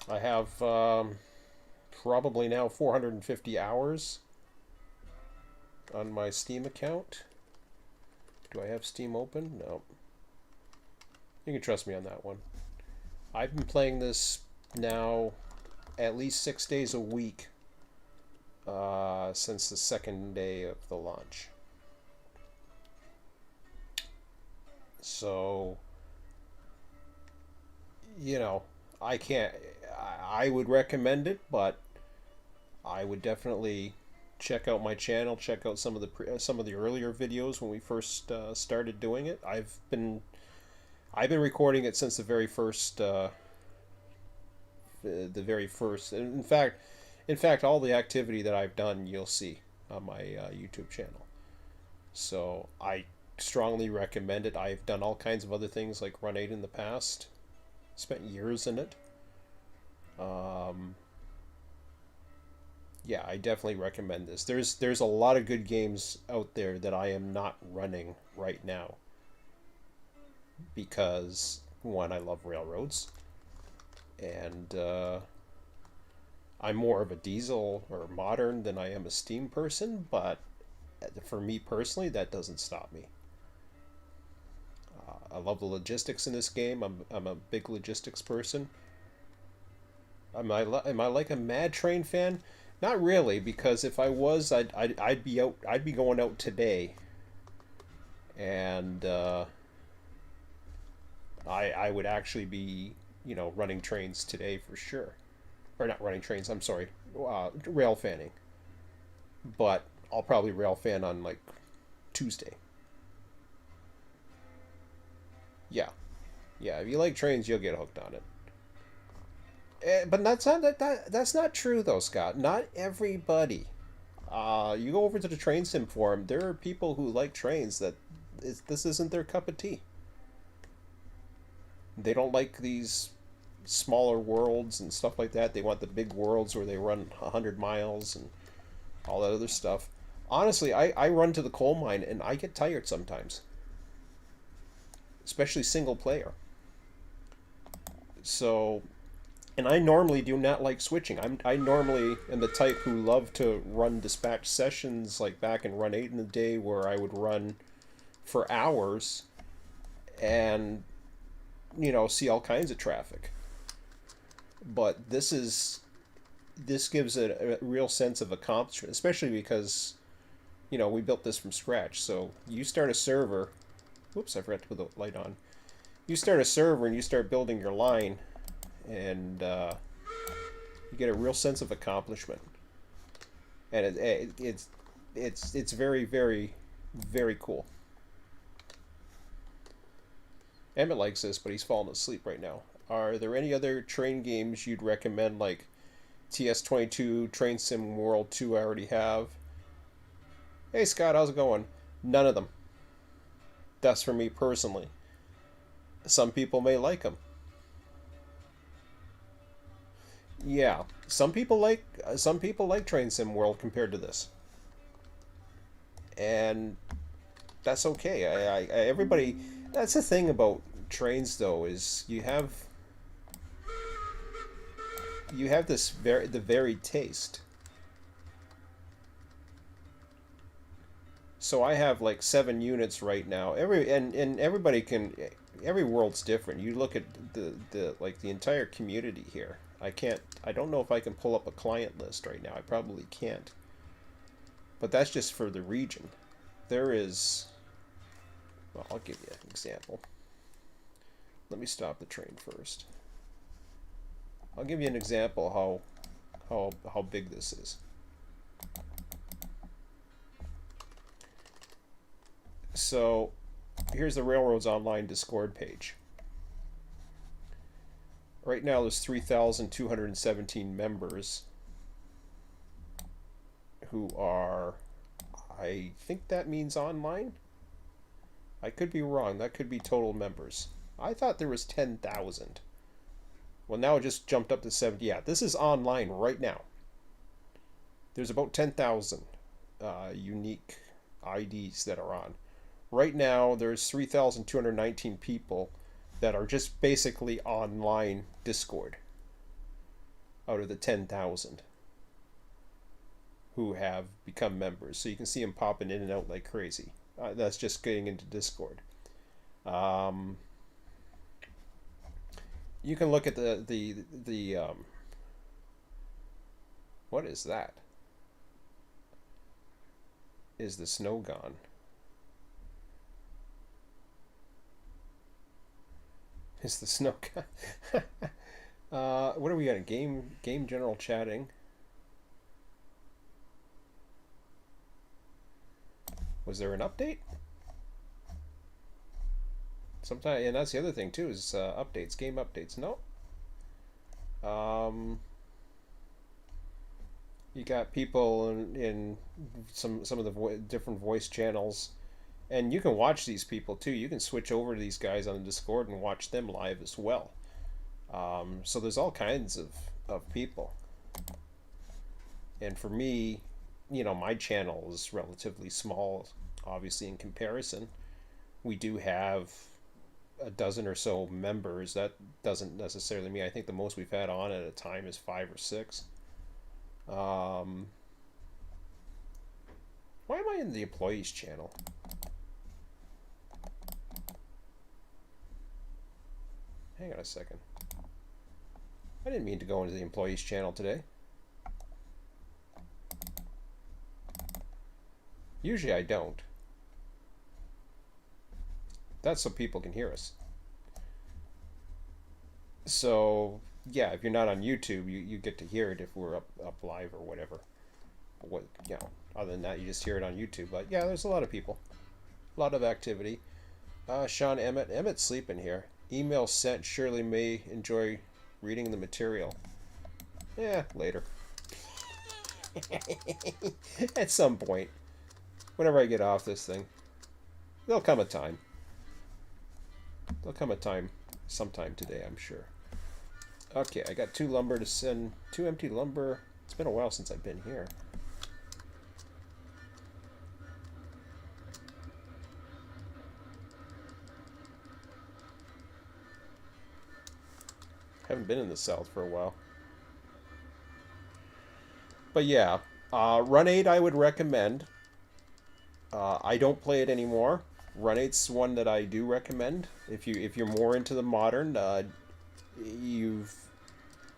I have probably now 450 hours on my Steam account. Do I have Steam open? No. You can trust me on that one. I've been playing this now at least 6 days a week since the second day of the launch. So, you know, I would recommend it, but I would definitely check out my channel, check out some of the earlier videos when we first started doing it. I've been recording it since the very first in fact all the activity that I've done you'll see on my YouTube channel. So I strongly recommend it. I've done all kinds of other things like Run 8 in the past. Spent years in it. Yeah, I definitely recommend this. There's a lot of good games out there that I am not running right now. Because, one, I love railroads. And I'm more of a diesel or modern than I am a steam person, but for me personally, that doesn't stop me. I love the logistics in this game. I'm a big logistics person. Am I like a Mad Train fan? Not really, because if I was, I'd be going out today, and I would actually be running trains today for sure, or not running trains. I'm sorry, rail fanning. But I'll probably rail fan on like Tuesday. Yeah, yeah. If you like trains, you'll get hooked on it. But that's not true though, Scott. Not everybody. You go over to the train sim forum. There are people who like trains this isn't their cup of tea. They don't like these smaller worlds and stuff like that. They want the big worlds where they run 100 miles and all that other stuff. Honestly, I run to the coal mine and I get tired sometimes, especially single player. So, and I normally do not like switching. I normally am the type who love to run dispatch sessions like back in Run 8 in the day where I would run for hours and see all kinds of traffic. But this gives it a real sense of accomplishment, especially because we built this from scratch. So you start a server. Whoops, I forgot to put the light on. You start a server and you start building your line, and you get a real sense of accomplishment. And it's very, very, very cool. Emmett likes this, but he's falling asleep right now. Are there any other train games you'd recommend, like TS22, Train Sim World 2 I already have? Hey Scott, how's it going? None of them. That's for me personally. Some people may like them. Yeah, some people like Train Sim World compared to this, and that's okay. Everybody. That's the thing about trains, though, is you have this the varied taste. So I have like 7 units right now. And everybody can. Every world's different. You look at the like the entire community here. I can't. I don't know if I can pull up a client list right now. I probably can't. But that's just for the region. There is. Well, I'll give you an example. Let me stop the train first. I'll give you an example how big this is. So, here's the Railroads Online Discord page. Right now there's 3,217 members who are, I think that means online? I could be wrong. That could be total members. I thought there was 10,000. Well, now it just jumped up to 70. Yeah, this is online right now. There's about 10,000 unique IDs that are on. Right now, there's 3,219 people that are just basically online Discord out of the 10,000 who have become members. So you can see them popping in and out like crazy. That's just getting into Discord. You can look at the what is that? Is the snow gone? Is the snow gone? What are we got? Game general chatting. Was there an update? Sometimes, and that's the other thing too, is updates, game updates. No. You got people in some of the different voice channels, and you can watch these people too. You can switch over to these guys on the Discord and watch them live as well. So there's all kinds of people. And for me, you know, my channel is relatively small, obviously, in comparison. We do have a dozen or so members. That doesn't necessarily mean, I think the most we've had on at a time is 5 or 6. Why am I in the employees channel? Hang on a second. I didn't mean to go into the employees channel today. Usually I don't. That's so people can hear us. So, yeah, if you're not on YouTube, you get to hear it if we're up live or whatever. What, you know, other than that, you just hear it on YouTube. But yeah, there's a lot of people. A lot of activity. Sean Emmett's sleeping here. Email sent. Shirley may enjoy reading the material. Yeah, later. At some point. Whenever I get off this thing. There'll come a time. There'll come a time sometime today, I'm sure. Okay, I got 2 lumber to send. 2 empty lumber. It's been a while since I've been here. Haven't been in the South for a while. But yeah, Run 8 I would recommend. I don't play it anymore. Run 8's one that I do recommend. If you're more into the modern, the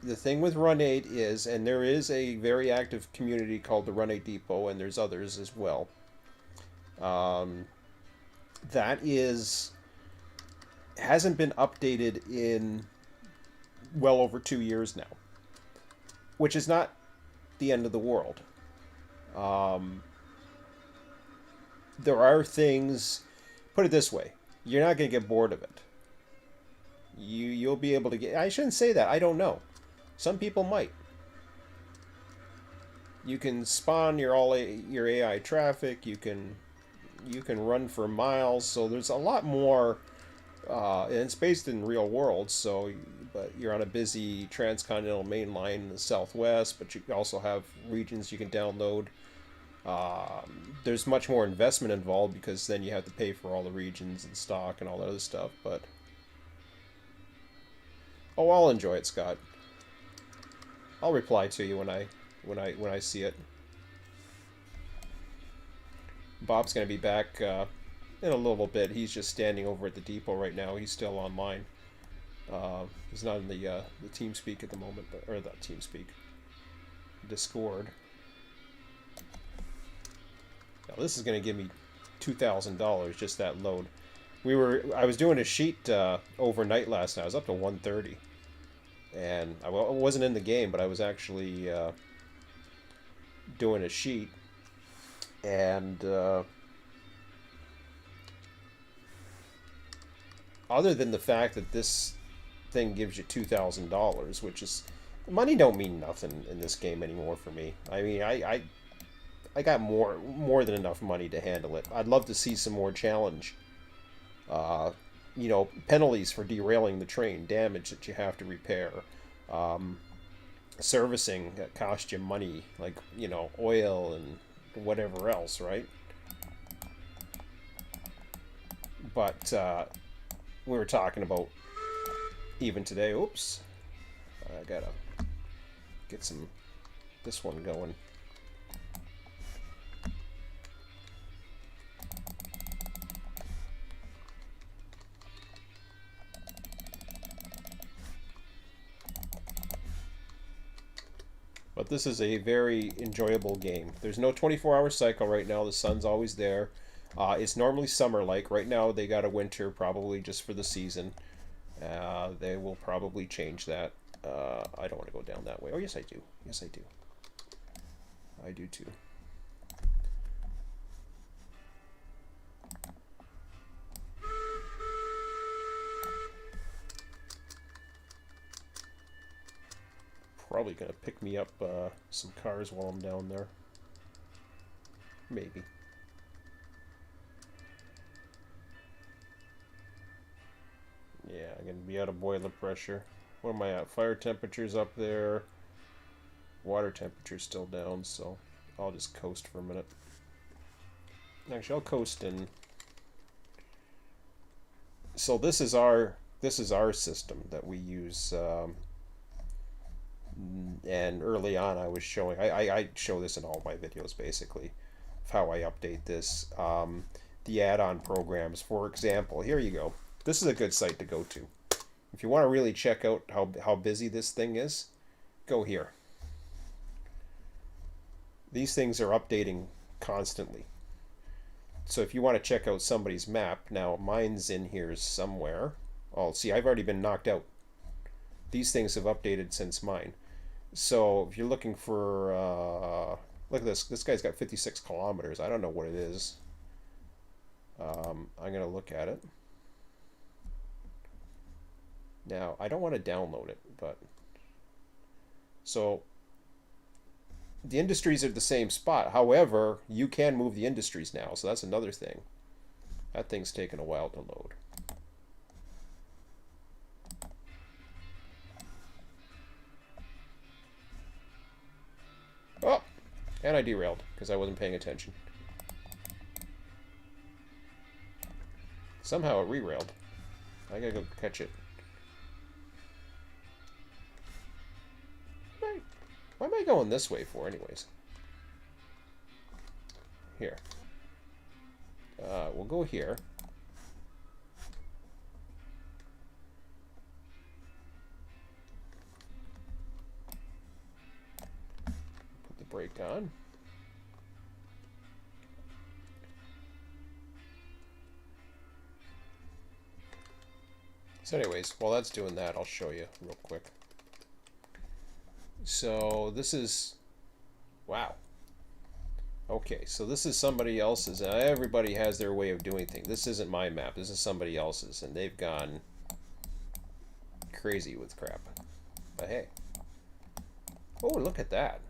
thing with Run 8 is, and there is a very active community called the Run 8 Depot, and there's others as well. That hasn't been updated in well over 2 years now, which is not the end of the world. there are things. Put it this way: you're not going to get bored of it. You'll be able to get. I shouldn't say that. I don't know. Some people might. You can spawn your AI traffic. You can run for miles. So there's a lot more. And it's based in real world. So, but you're on a busy transcontinental main line in the southwest. But you also have regions you can download. There's much more investment involved because then you have to pay for all the regions and stock and all that other stuff. But oh, I'll enjoy it, Scott. I'll reply to you when I see it. Bob's gonna be back in a little bit. He's just standing over at the depot right now. He's still online. He's not in the TeamSpeak at the moment, or the TeamSpeak Discord. Now this is gonna give me $2,000 just that load. I was doing a sheet overnight last night. I was up to 130. And I wasn't in the game, but I was actually doing a sheet. And other than the fact that this thing gives you $2,000, which is... Money don't mean nothing in this game anymore for me. I mean, I got more than enough money to handle it. I'd love to see some more challenge. You know, penalties for derailing the train, damage that you have to repair, servicing that cost you money, like, you know, oil and whatever else, right? But we were talking about even today. Oops, I gotta get this one going. But this is a very enjoyable game. There's no 24-hour cycle right now. The sun's always there. It's normally summer-like. Right now they got a winter probably just for the season. They will probably change that. I don't want to go down that way. Oh, yes I do. Yes I do. I do too. Probably gonna pick me up some cars while I'm down there. Maybe. Yeah, I'm gonna be out of boiler pressure. What am I at? Fire temperature's up there. Water temperature's still down, so I'll just coast for a minute. Actually, I'll coast in. So this is our system that we use. And early on I was showing, I show this in all my videos basically, of how I update this. The add-on programs, for example, here you go. This is a good site to go to. If you want to really check out how busy this thing is, go here. These things are updating constantly. So if you want to check out somebody's map, now mine's in here somewhere. Oh, see, I've already been knocked out. These things have updated since mine. So if you're looking for, look at this. This guy's got 56 kilometers. I don't know what it is. I'm going to look at it. Now, I don't want to download it, but... So, the industries are at the same spot. However, you can move the industries now, so that's another thing. That thing's taken a while to load. Oh! And I derailed, because I wasn't paying attention. Somehow it re-railed. I gotta go catch it. Why am I going this way for, anyways? Here. We'll go here. Put the brake on. So anyways, while that's doing that, I'll show you real quick. So this is, wow. Okay, so this is somebody else's. Everybody has their way of doing things. This isn't my map. This is somebody else's, and they've gone crazy with crap. But hey. Oh, look at that.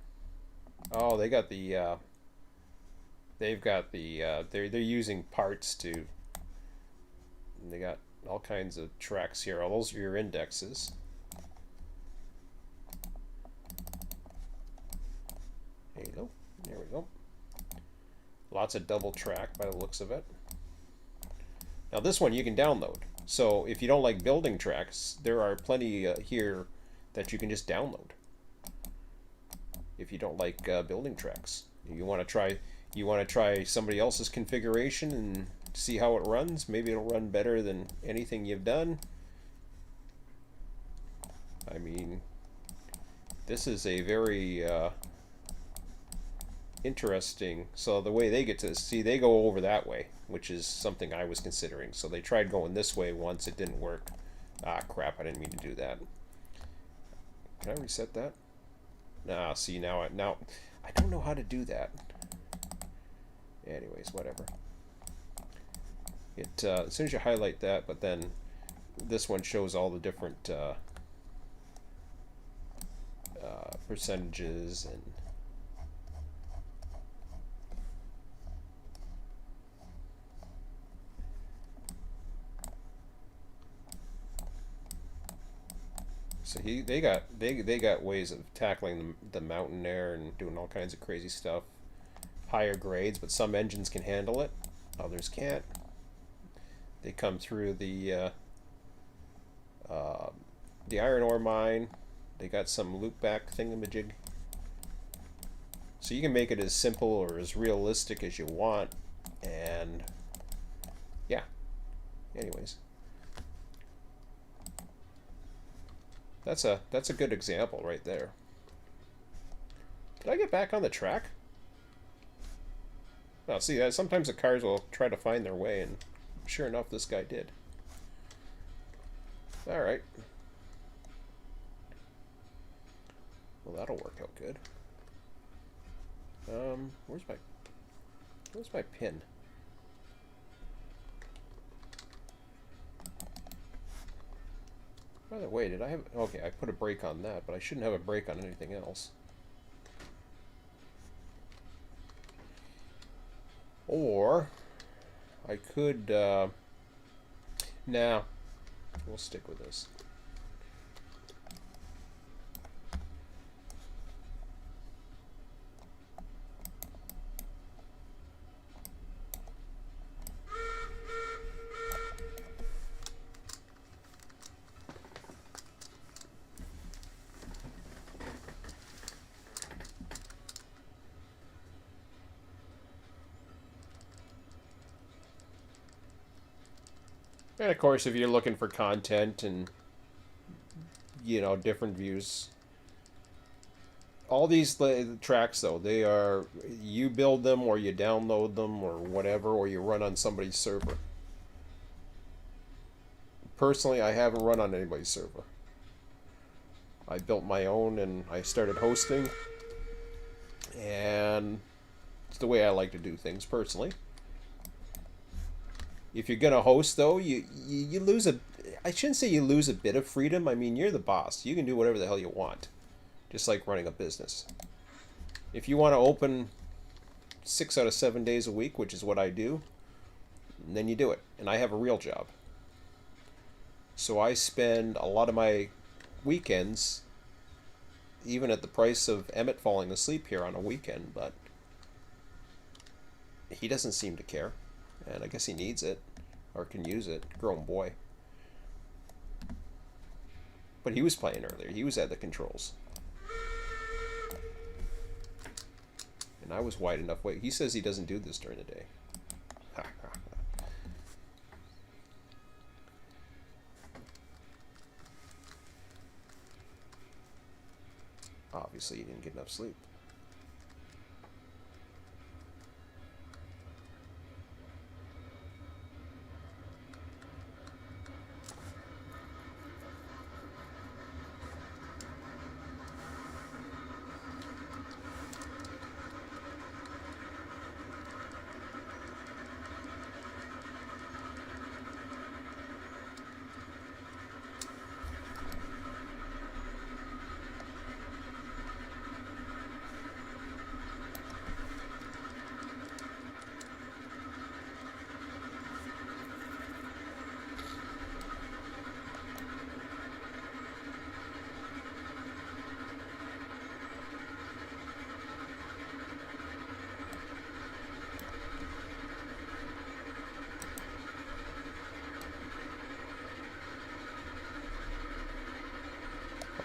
Oh, they got the, they've got the, they're using parts to, they got all kinds of tracks here. All those are your indexes. There you go. There we go. Lots of double track by the looks of it. Now this one you can download. So if you don't like building tracks, there are plenty here that you can just download. If you don't like building tracks, you want to try somebody else's configuration and see how it runs. Maybe it'll run better than anything you've done. I mean, this is a very interesting. So the way they get to see, they go over that way, which is something I was considering. So they tried going this way once, it didn't work. Ah, crap! I didn't mean to do that. Can I reset that? Nah, see now I don't know how to do that. Anyways, whatever. It as soon as you highlight that, but then this one shows all the different percentages and so they got ways of tackling the mountain there and doing all kinds of crazy stuff. Higher grades, but some engines can handle it, others can't. They come through the iron ore mine. They got some loop back thingamajig. So you can make it as simple or as realistic as you want, and yeah. Anyways. That's a good example right there. Did I get back on the track? Oh, see, sometimes the cars will try to find their way, and sure enough, this guy did. All right. Well, that'll work out good. Where's my pin? By the way, did I have... Okay, I put a brake on that, but I shouldn't have a brake on anything else. Or, I could... Nah, we'll stick with this. And of course, if you're looking for content and, you know, different views, all these tracks, though, they are, you build them or you download them or whatever, or you run on somebody's server. Personally, I haven't run on anybody's server. I built my own and I started hosting, and it's the way I like to do things personally. If you're gonna host, though, you lose a... I shouldn't say you lose a bit of freedom. I mean, you're the boss. You can do whatever the hell you want. Just like running a business. If you want to open 6 out of 7 days a week, which is what I do, then you do it. And I have a real job. So I spend a lot of my weekends, even at the price of Emmett falling asleep here on a weekend, but he doesn't seem to care. And I guess he needs it, or can use it. Grown boy. But he was playing earlier. He was at the controls. And I was wide enough awake. He says he doesn't do this during the day. Obviously, he didn't get enough sleep.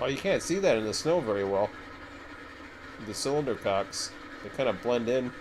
Oh, you can't see that in the snow very well. The cylinder cocks, they kind of blend in.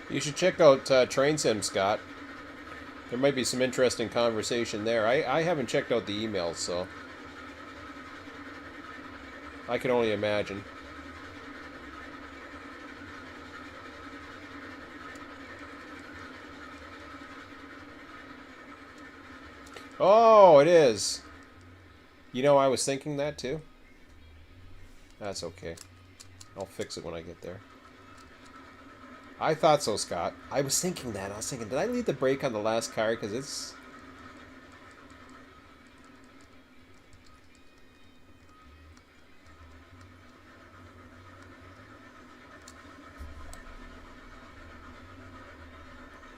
You should check out Train Sim, Scott. There might be some interesting conversation there. I haven't checked out the emails, so I can only imagine. Oh, it is. You know, I was thinking that too. That's okay. I'll fix it when I get there. I thought so, Scott. I was thinking that. I was thinking, did I leave the brake on the last car? Because it's...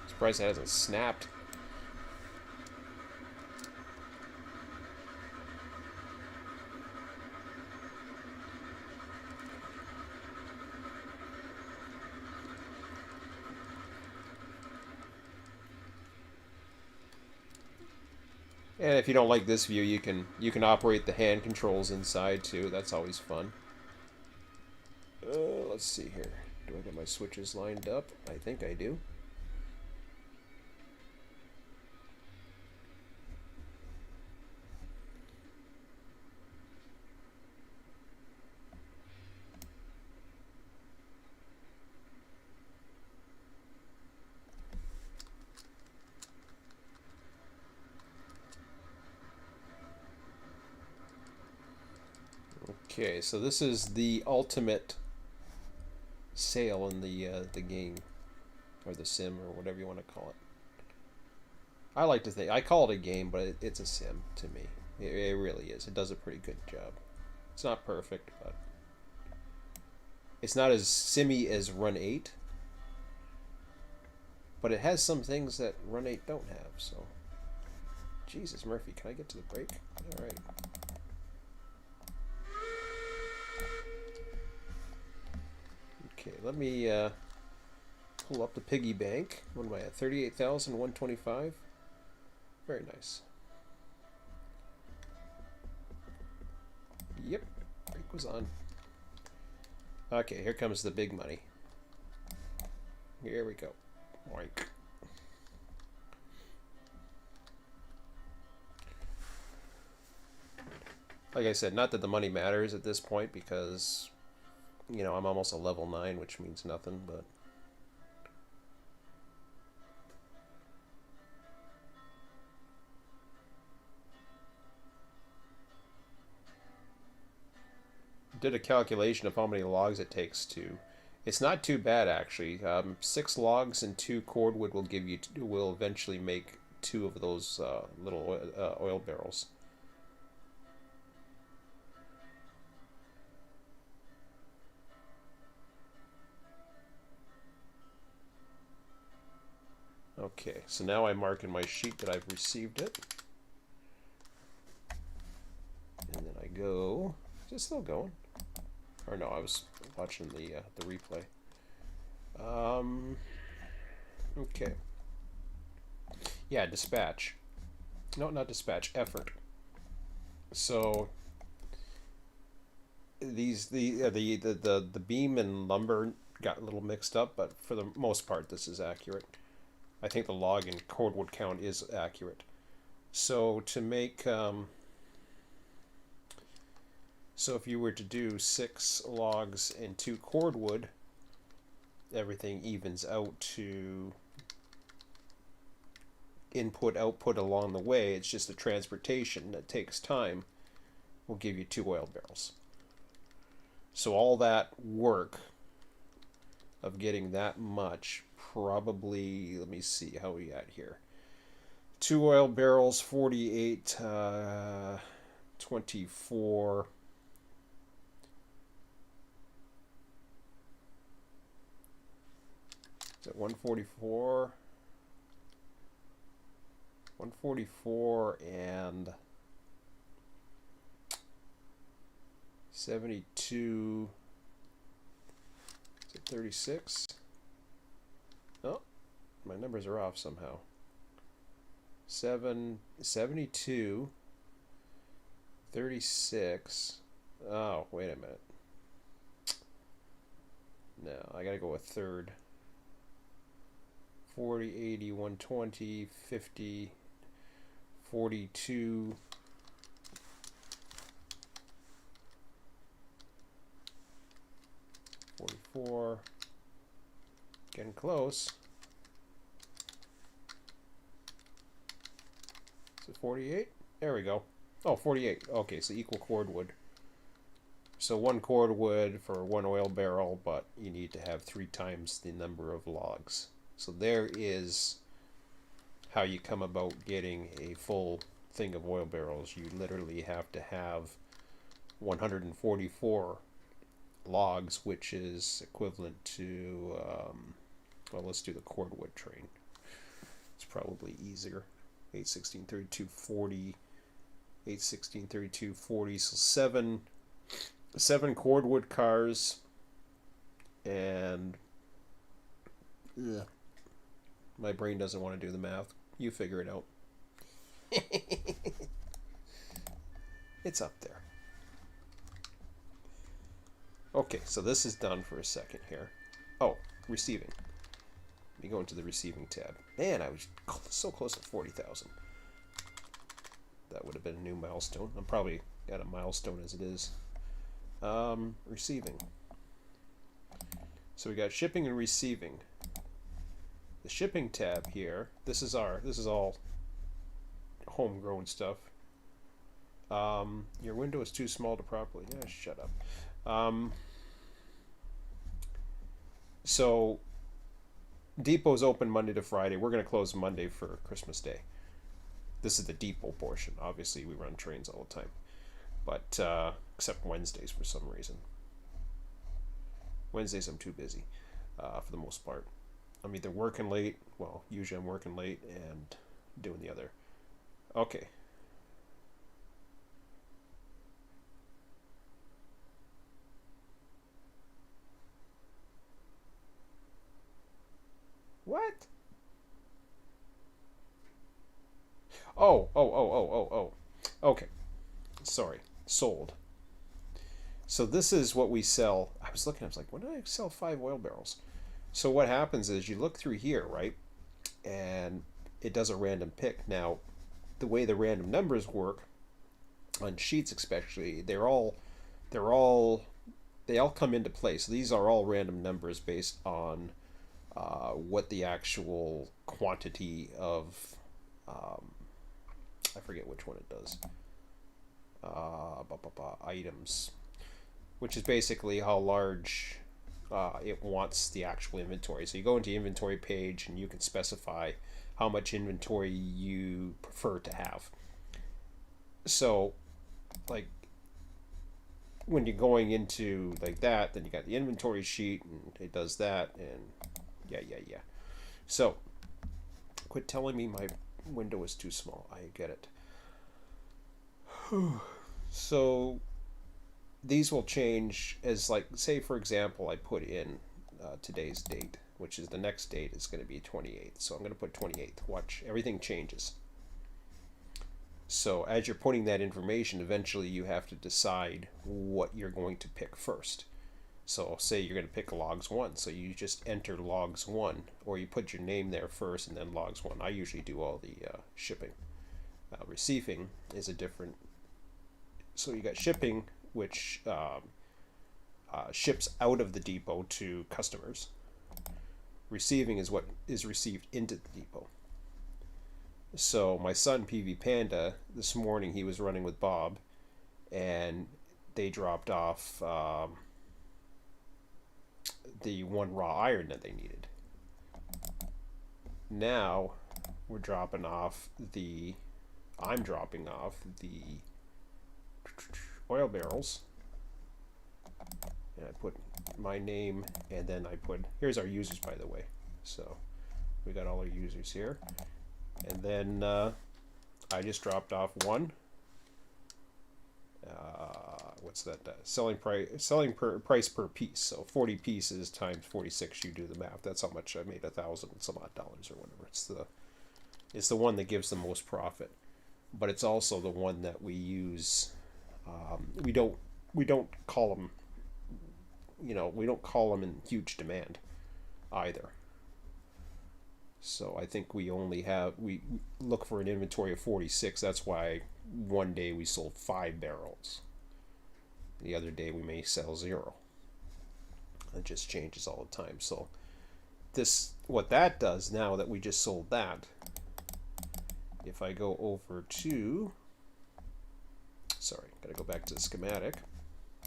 Surprised it hasn't snapped. And if you don't like this view, you can operate the hand controls inside too. That's always fun. Let's see here. Do I get my switches lined up? I think I do. Okay, so this is the ultimate sail in the game, or the sim, or whatever you want to call it. I like to think I call it a game, but it's a sim to me. It really is. It does a pretty good job. It's not perfect, but it's not as simmy as Run 8, but it has some things that Run 8 don't have. So, Jesus, Murphy, can I get to the break? All right. Okay, let me pull up the piggy bank. What am I at? 38,125. Very nice. Yep, break was on. Okay, here comes the big money. Here we go. Oink. Like I said, not that the money matters at this point because, you know, I'm almost a level 9, which means nothing, but... Did a calculation of how many logs it takes to... It's not too bad, actually. 6 logs and 2 cordwood will give you... will eventually make 2 of those little oil barrels. Okay, so now I mark in my sheet that I've received it. And then I go... Is it still going? Or no, I was watching the replay. Okay. Yeah, dispatch. No, not dispatch. Effort. So the beam and lumber got a little mixed up, but for the most part, this is accurate. I think the log and cordwood count is accurate. So to make so if you were to do 6 logs and 2 cordwood, everything evens out to input output along the way. It's just the transportation that takes time will give you 2 oil barrels. So all that work of getting that much, probably, let me see how we at here. 2 oil barrels, 48, 24. Is it 144? 144 and 72. Is it 36? Oh, my numbers are off somehow. 72, 36. Oh, wait a minute. No, I gotta go with third. 40, 80, 120, 50, 42. $44. Getting close. Is it 48? There we go. Oh, 48. Okay, so equal cordwood. So 1 cordwood for 1 oil barrel, but you need to have 3 times the number of logs. So there is how you come about getting a full thing of oil barrels. You literally have to have 144 logs, which is equivalent to, well, let's do the cordwood train. It's probably easier. 8, 16, 32, 40. 8, 16, 32, 40. So 7 cordwood cars. And ugh, my brain doesn't want to do the math. You figure it out. It's up there. Okay, so this is done for a second here. Oh, receiving. Let me go into the receiving tab. Man, I was so close to 40,000. That would have been a new milestone. I'm probably at a milestone as it is. Receiving. So we got shipping and receiving. The shipping tab here. This is all homegrown stuff. Your window is too small to properly. Yeah, shut up. So depot's open Monday to Friday. We're going to close Monday for Christmas Day. This is the depot portion. Obviously, we run trains all the time, but except Wednesdays for some reason. Wednesdays I'm too busy for the most part. I'm either working late. Well, usually I'm working late and doing the other. Okay. What? Oh. Okay. Sorry. Sold. So this is what we sell. I was like, when did I sell 5 oil barrels? So what happens is you look through here, right? And it does a random pick. Now, the way the random numbers work, on sheets especially, they all come into play. So these are all random numbers based on what the actual quantity of, I forget which one it does, items, which is basically how large it wants the actual inventory. So you go into inventory page and you can specify how much inventory you prefer to have. So like when you're going into like that, then you got the inventory sheet and it does that, and yeah. So quit telling me my window is too small. I get it. So these will change as, like, say for example I put in today's date. which is the next date, is going to be 28th. So I'm going to put 28th. Watch, everything changes. So as you're putting that information, eventually you have to decide what you're going to pick first. So say you're going to pick logs 1, so you just enter logs 1, or you put your name there first and then logs 1. I usually do all the shipping. Receiving is a different. So you got shipping, which ships out of the depot to customers. Receiving is what is received into the depot. So my son PV Panda, this morning he was running with Bob, and they dropped off the 1 raw iron that they needed. Now I'm dropping off the oil barrels, and I put my name, and then I put, here's our users, by the way. So we got all our users here, and then I just dropped off 1. What's that? Selling price per piece. So 40 pieces times 46. You do the math. That's how much I made, $1,000 and some odd dollars or whatever. It's the one that gives the most profit, but it's also the one that we use. We don't call them. We don't call them in huge demand either. So I think we look for an inventory of 46. That's why one day we sold 5 barrels. The other day we may sell 0. It just changes all the time. So what that does now that we just sold that, if I go over to, sorry, gotta go back to the schematic.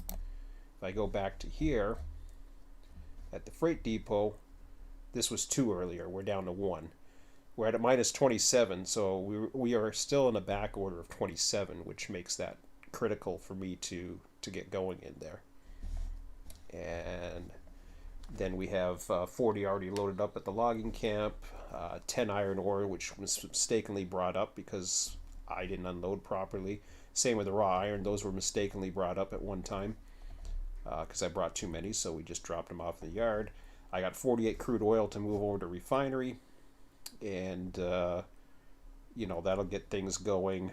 If I go back to here at the freight depot, this was 2 earlier. We're down to 1. We're at a minus 27, so we are still in a back order of 27, which makes that critical for me to get going in there. And then we have 40 already loaded up at the logging camp, 10 iron ore, which was mistakenly brought up because I didn't unload properly. Same with the raw iron; those were mistakenly brought up at one time because I brought too many, so we just dropped them off in the yard. I got 48 crude oil to move over to refinery, and that'll get things going.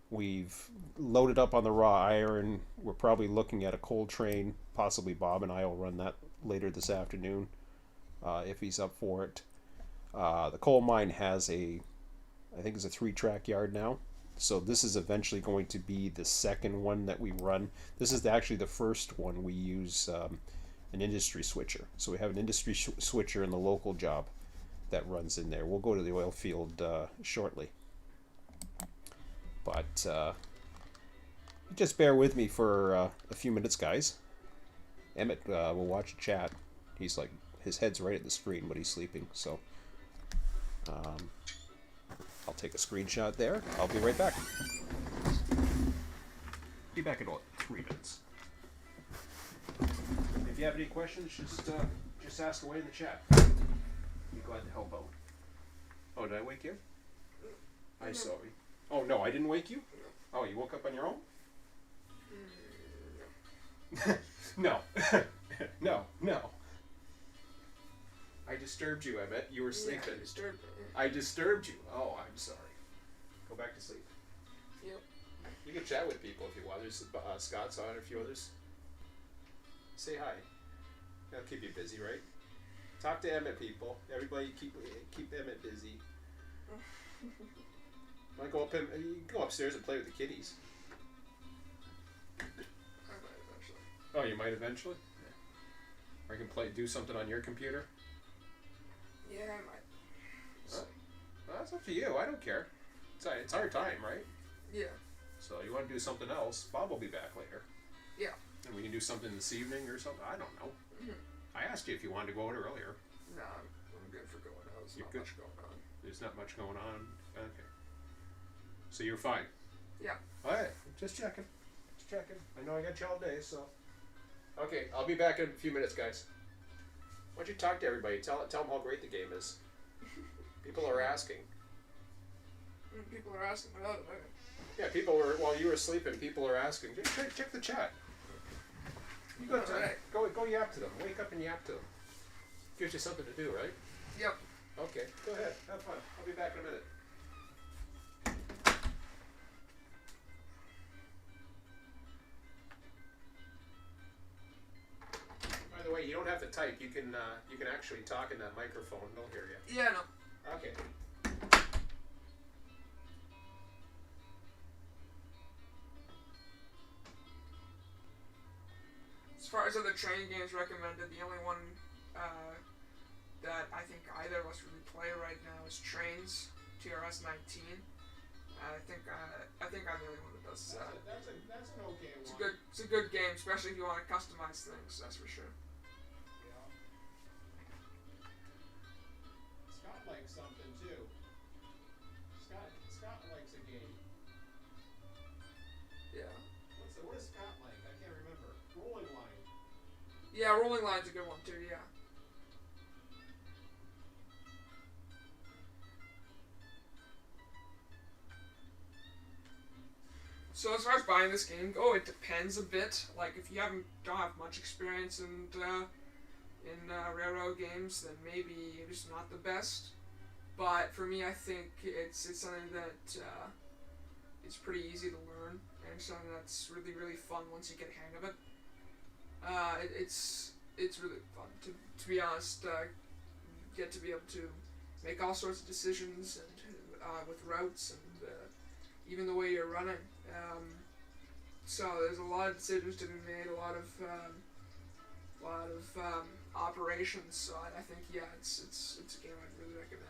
We've loaded up on the raw iron. We're probably looking at a coal train. Possibly Bob and I will run that later this afternoon if he's up for it. The coal mine has I think it's a 3-track yard now. So this is eventually going to be the second one that we run. This is actually the first one we use an industry switcher. So we have an industry switcher in the local job that runs in there. We'll go to the oil field shortly. But just bear with me for a few minutes, guys. Emmett will watch the chat. He's like, his head's right at the screen, but he's sleeping. So I'll take a screenshot there. I'll be right back. Be back in about 3 minutes. If you have any questions, just ask away in the chat. Be glad to help out. Oh, did I wake you? I'm sorry. Oh no, I didn't wake you? Oh, you woke up on your own? No. No. I disturbed you, Emmett. You were sleeping. Yeah, disturbed me. I disturbed you. Oh, I'm sorry. Go back to sleep. Yep. You can chat with people if you want. There's Scott's on and a few others. Say hi. That'll keep you busy, right? Talk to Emmett, people. Everybody keep Emmett busy. I go up and you can go upstairs and play with the kitties. I might eventually. Oh, you might eventually? Yeah. Or you can do something on your computer? Yeah, I might. Well, that's up to you. I don't care. It's our time, right? Yeah. So you want to do something else? Bob will be back later. Yeah. And we can do something this evening or something. I don't know. Mm-hmm. I asked you if you wanted to go out earlier. No, I'm good for going out. There's You're not good. much going on. There's not much going on. Okay. So you're fine. Yeah. All right. Just checking. I know I got you all day, so. Okay, I'll be back in a few minutes, guys. Why don't you talk to everybody? Tell them how great the game is. People are asking. People are asking what other way. Yeah, while you were sleeping, people are asking. Just check the chat. You go Alright. go yap to them. Wake up and yap to them. gives you something to do, right? Yep. Okay, go ahead. Have fun. I'll be back in a minute. By the way, you don't have to type. You can actually talk in that microphone. They'll hear you. Yeah, no. Okay. As far as other training games recommended, the only one that I think either of us really play right now is Trains, TRS 19. I think I'm the only one that does that. That's an okay one. It's a good game, especially if you want to customize things. That's for sure. Yeah. Scott likes something too. Scott likes a game. Yeah. What does Scott like? I can't remember. Rolling Line. Yeah, Rolling Line's a good one too. Yeah. So as far as buying this game go, it depends a bit. Like if you don't have much experience in railroad games, then maybe it's not the best. But for me, I think it's something that it's pretty easy to learn and something that's really really fun once you get a hang of it. It's really fun to be honest. Get to be able to make all sorts of decisions and with routes and even the way you're running. So there's a lot of decisions to be made, a lot of operations. So I think it's a game I'd really recommend.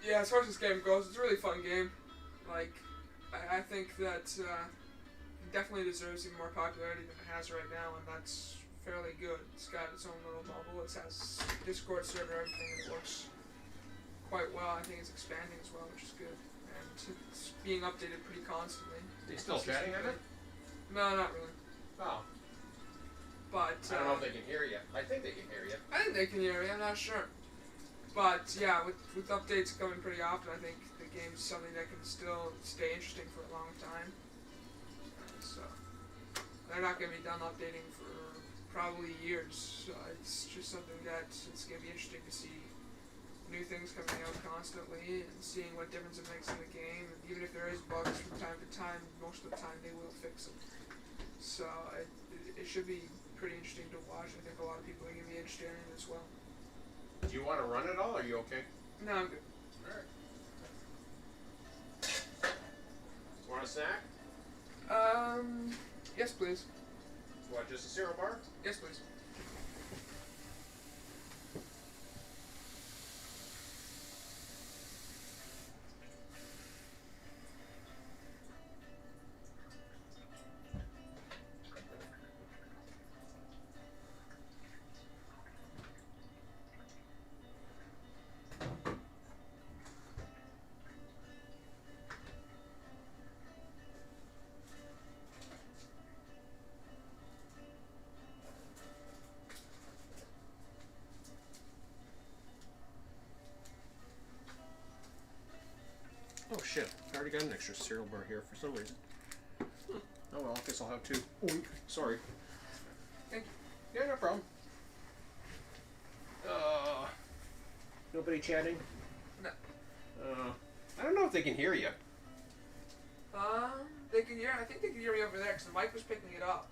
Yeah, as far as this game goes, it's a really fun game. Like, I think that it definitely deserves even more popularity than it has right now, and that's fairly good. It's got its own little bubble. It has Discord server, everything, and it works quite well. I think it's expanding as well, which is good, and it's being updated pretty constantly. Are you still chatting on it? No, not really. Oh. But I don't know if they can hear you. I think they can hear you. I think they can hear me. I'm not sure. But yeah, with updates coming pretty often, I think the game's something that can still stay interesting for a long time. So they're not going to be done updating for probably years. So it's just something that it's going to be interesting to see new things coming out constantly and seeing what difference it makes in the game. And even if there is bugs from time to time, most of the time they will fix them. So it should be pretty interesting to watch. I think a lot of people are going to be interested in it as well. Do you want to run it all, or are you okay? No, I'm good. Alright. Want a snack? Yes, please. What, just a cereal bar? Yes, please. Oh shit, I already got an extra cereal bar here for some reason. Oh well, I guess I'll have two. Oink. Sorry. Thank you. Yeah, no problem. Nobody chatting? No. I don't know if they can hear you. They can hear. I think they can hear me over there because the mic was picking it up.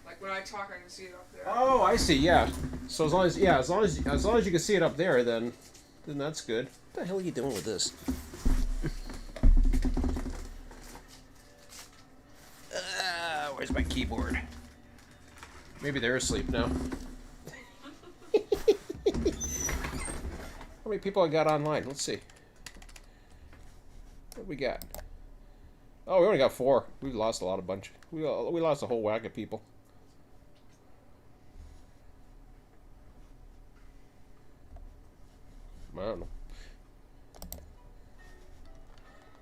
Like when I talk, I can see it up there. Oh, I see. Yeah. So as long as you can see it up there, then that's good. What the hell are you doing with this? keyboard. Maybe they're asleep now. How many people I got online? Let's see. What do we got? Oh, we only got 4. We lost a lot of bunch. We lost a whole whack of people. I don't know.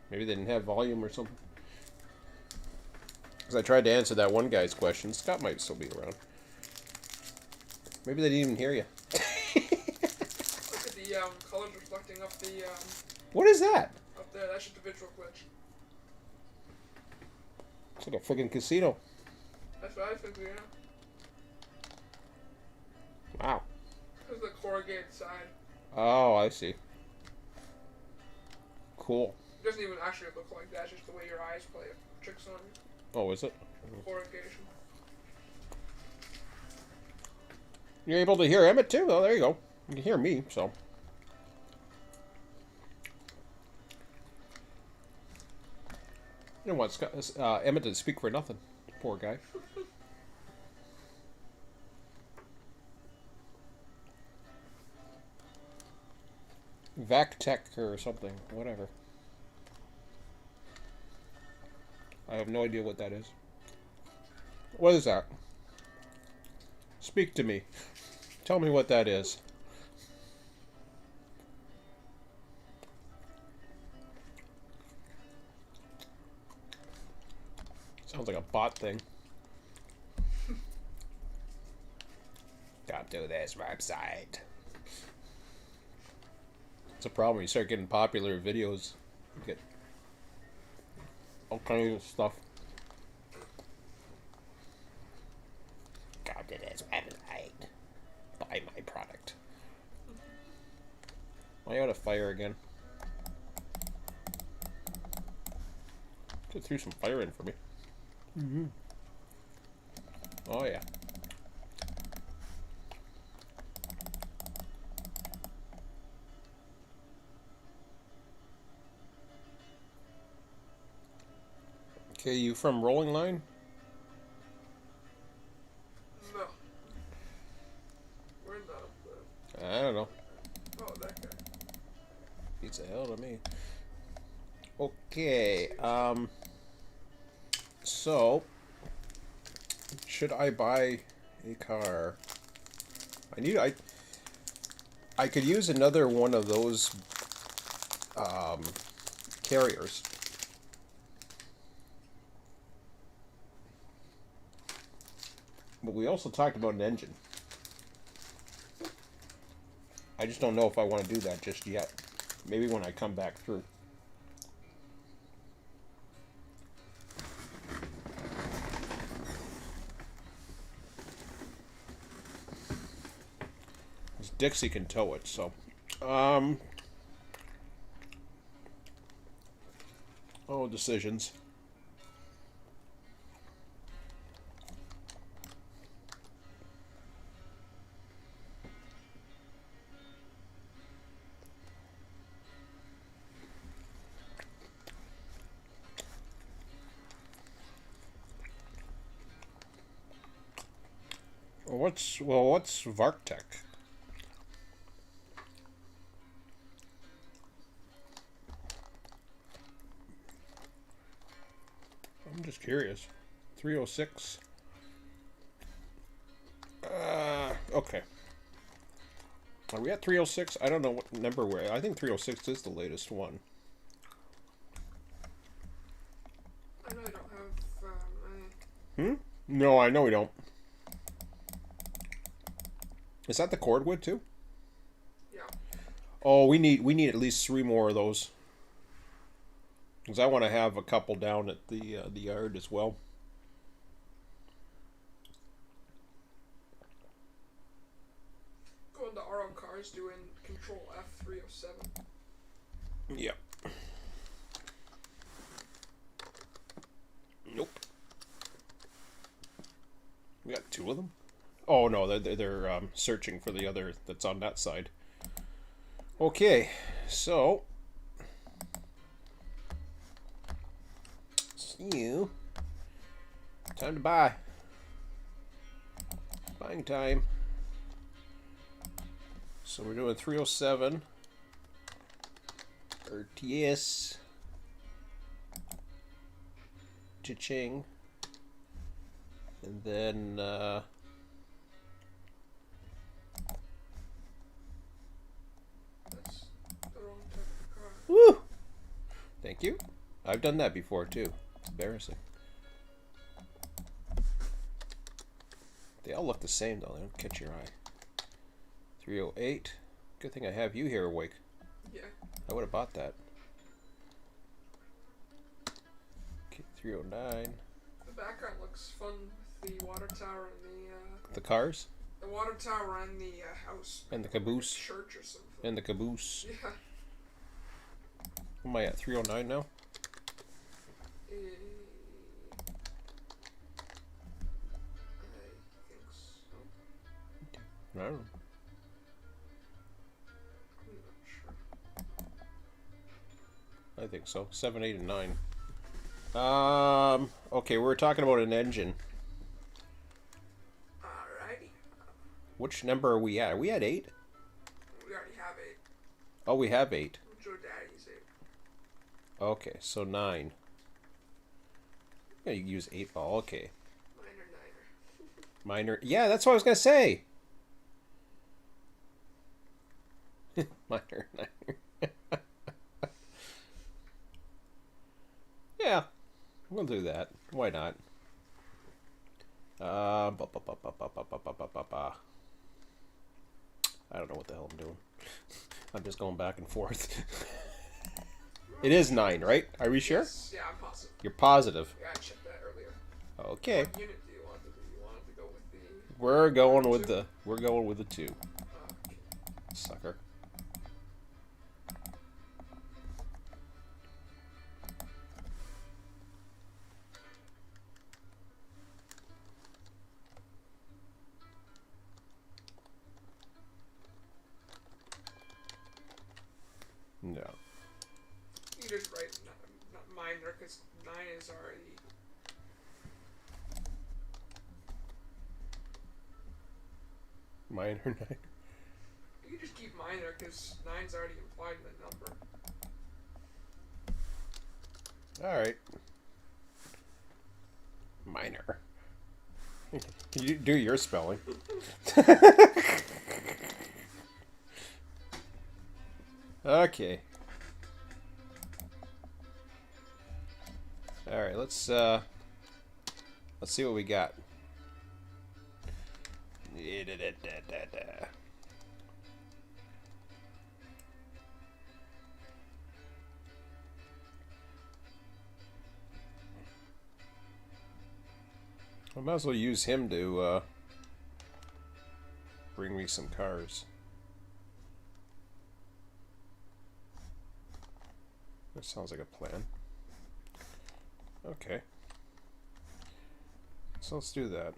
Maybe they didn't have volume or something. Because I tried to answer that one guy's question. Scott might still be around. Maybe they didn't even hear you. Look at the colors reflecting up the What is that? up there. That's just a visual glitch. It's like a friggin' casino. That's what I think. Yeah. Wow. This is the corrugated side. Oh, I see. Cool. It doesn't even actually look like that. It's just the way your eyes play tricks on you. Oh, is it? Corrugation. You're able to hear Emmett too? Oh, there you go. You can hear me, so. You know what? Emmett didn't speak for nothing. Poor guy. VacTech or something. Whatever. I have no idea what that is. What is that? Speak to me. Tell me what that is. Sounds like a bot thing. Go to this website. It's a problem when you start getting popular videos. You get all kinds of stuff. Go to this website. Buy my product. Why out of fire again? Could threw some fire in for me. Mm-hmm. Oh yeah. Okay, you from Rolling Line? No. Where's that? I don't know. Oh, that guy. Beats the hell to me. Okay, so should I buy a car? I could use another one of those carriers. But we also talked about an engine. I just don't know if I want to do that just yet. Maybe when I come back through. Dixie can tow it, so. Oh, decisions. What's VarkTech? I'm just curious. 306. Okay. Are we at 306? I don't know what number we're at. I think 306 is the latest one. I know I don't have any. No, I know we don't. Is that the cordwood too? Yeah. Oh, we need at least 3 more of those. Because I want to have a couple down at the yard as well. Going to RO cars doing Control F307. Yep. Nope. We got 2 of them. Oh no, they're searching for the other that's on that side. Okay, so see you. Time to buy. Buying time. So we're doing 307. RTS. Cha-ching. And then, That's the wrong type of car. woo! Thank you. I've done that before, too. It's embarrassing. They all look the same, though. They don't catch your eye. 308. Good thing I have you here awake. Yeah. I would have bought that. Okay, 309. The background looks fun with the water tower and The cars? the water tower and the house. And the caboose. Church or something. And the caboose. Yeah. What am I at? 309 now? I think so. I don't know. I'm not sure. I think so. 7, 8, and 9. Okay, we're talking about an engine. Alrighty. Which number are we at? Are we at 8? We already have 8. Oh, we have 8. Joe Daddy's 8. Okay, so 9. Yeah, you can use 8 ball. Okay. Minor niner. Minor. Yeah, that's what I was going to say. Minor 9. Yeah, we'll do that. Why not? I don't know what the hell I'm doing. I'm just going back and forth. It is 9, right? Are we sure? Yes. Yeah, I'm positive. You're positive. Yeah, I checked that earlier. Okay. What unit do you want to do? You wanted to go with the... We're going with the 2. Okay. Sucker. No. You just write not minor because 9 is already... Minor 9. You can just keep minor because 9's already implied in the number. Alright. Minor. You do your spelling. Okay. Alright, let's see what we got. I might as well use him to bring me some cars. That sounds like a plan. Okay. So let's do that.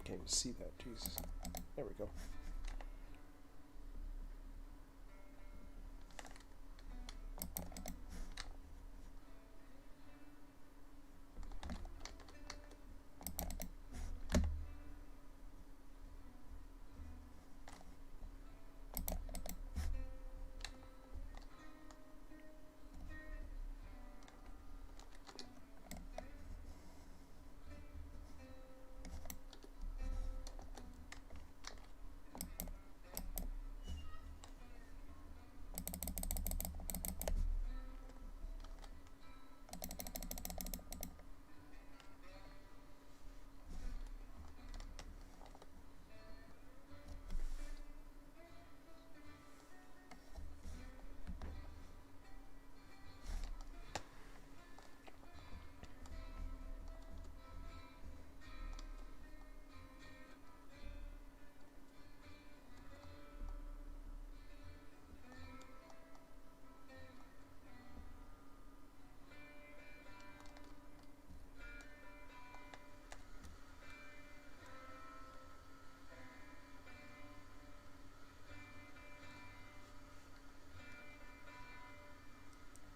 Can't even see that, Jesus. There we go.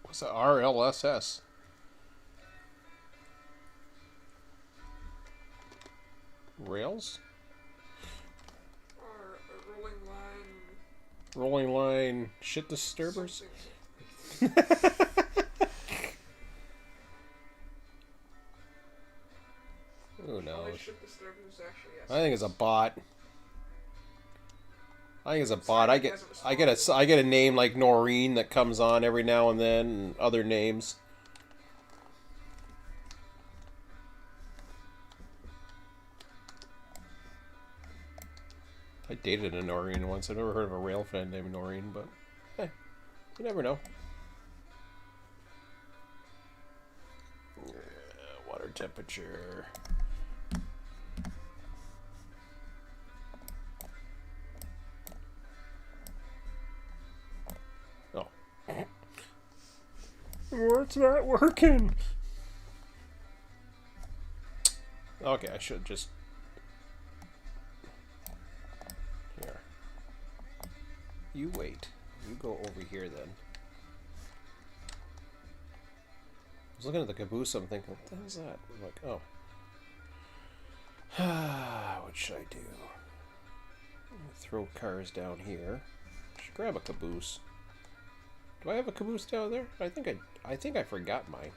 What's a RLSS? Rails? Or a rolling line. Rolling line shit disturbers? Something. Who Probably knows? ship disturbance, actually, yes. I think it's a bot. I think it's a It's bot. like it hasn't I get a name like Noreen that comes on every now and then, and other names. I dated a Noreen once. I never heard of a rail fan named Noreen, but hey, you never know. Yeah, water temperature. Oh. What's not working? Okay, I should just... Here. You wait. You go over here then. I was looking at the caboose, I'm thinking, what the hell is that? I'm like, oh. What should I do? I'm gonna throw cars down here. I should grab a caboose. Do I have a caboose down there? I think I forgot mine.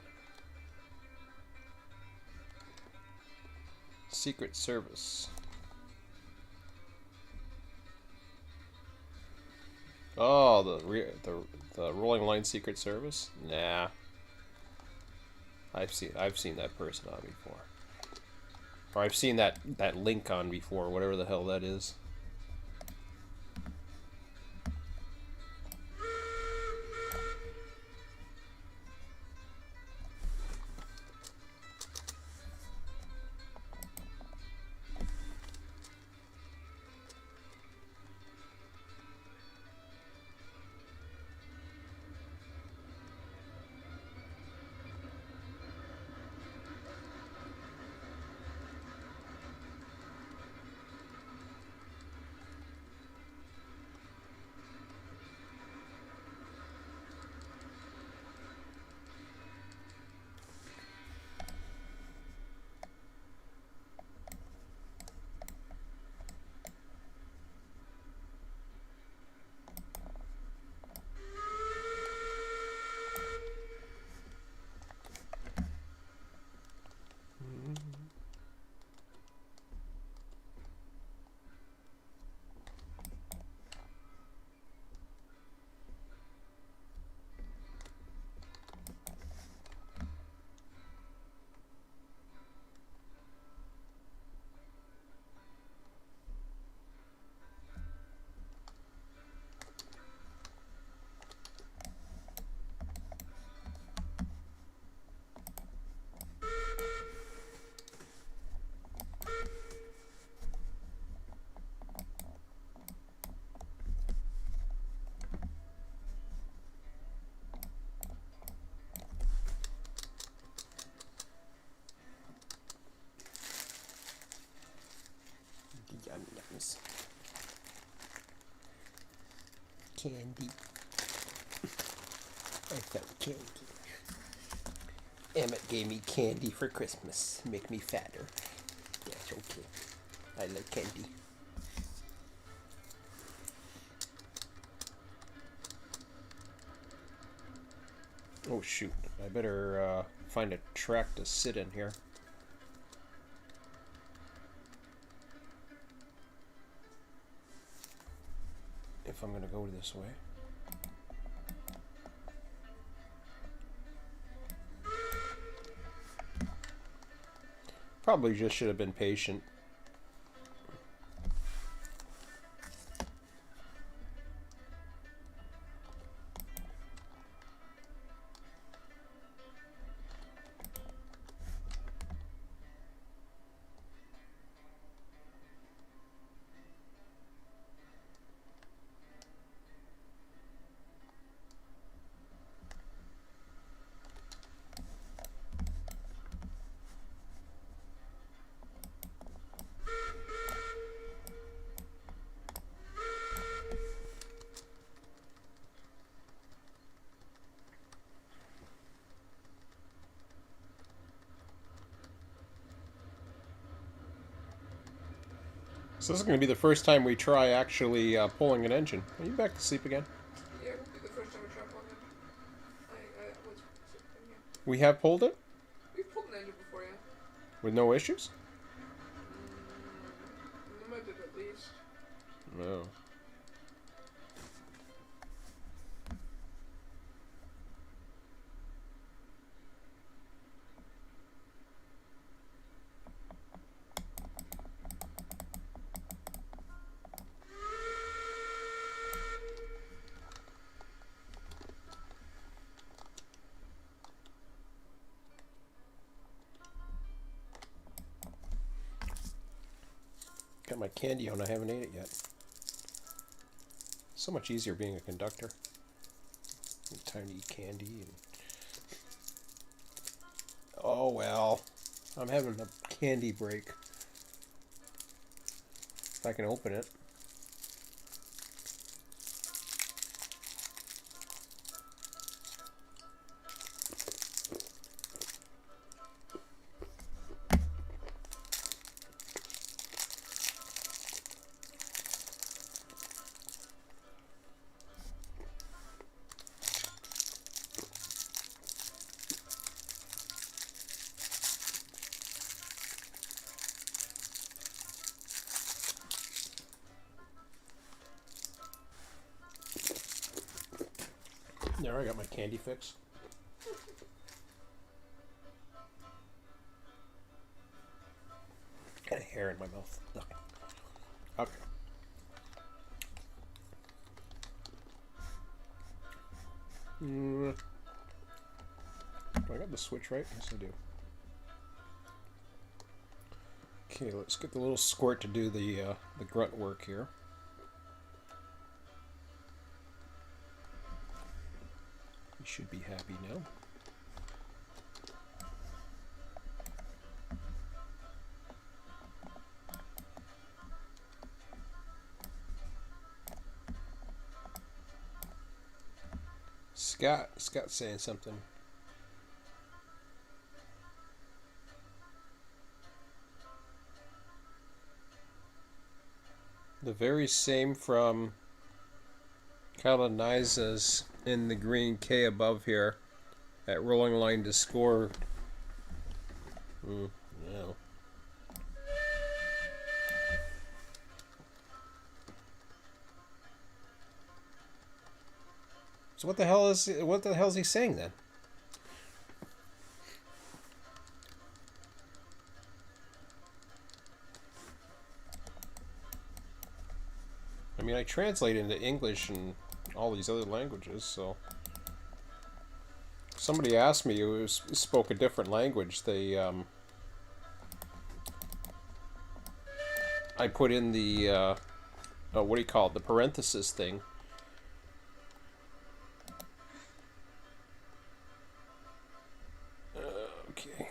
Secret Service. Oh, the rolling line Secret Service? Nah. I've seen that person on before. Or I've seen that link on before, whatever the hell that is. Yum-yums. Candy. I found candy. Emmett gave me candy for Christmas. Make me fatter. That's okay. I like candy. Oh shoot. I better find a track to sit in here. If I'm gonna go this way. Probably just should have been patient. So this is going to be the first time we try actually pulling an engine. Are you back to sleep again? Yeah, it won't be the first time we try pulling it. I was yeah. We have pulled it We've pulled an engine before, yeah. with no issues? Limited at least. No. Got my candy on. I haven't ate it yet. So much easier being a conductor. Time to eat candy. And... Oh well. I'm having a candy break. If I can open it. There, I got my candy fix. Got a hair in my mouth. Okay. Do I got the switch right? Yes, I do. Okay, let's get the little squirt to do the grunt work here. You should be happy now. Scott's saying something. The very same from Kalaniza's in the green K above here at rolling line to score. No. So what the hell is he saying then? I mean, I translate into English and all these other languages, so somebody asked me who spoke a different language. They I put in the what do you call it, the parenthesis thing. Okay.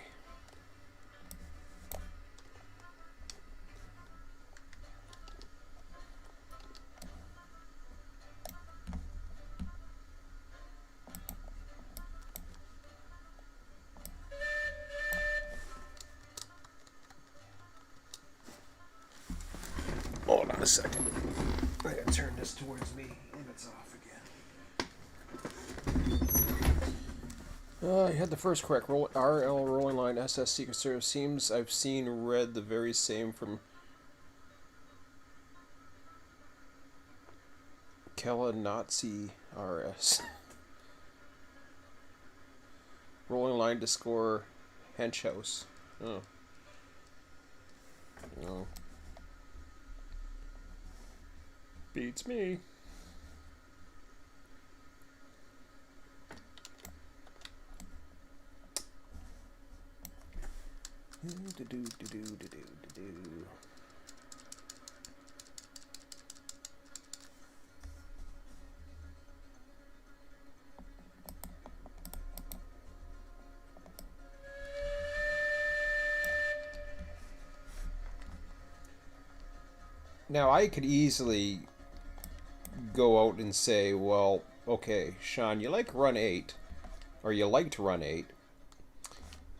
Hold on a second. I gotta turn this towards me, and it's off again. I had the first correct. RL rolling line SS Secret Service seems I've seen read the very same from Kella Nazi RS. Rolling line to score Hench House. Oh. No. Beats me. Now I could easily go out and say, well, okay, Sean, you like run 8, or you liked run 8,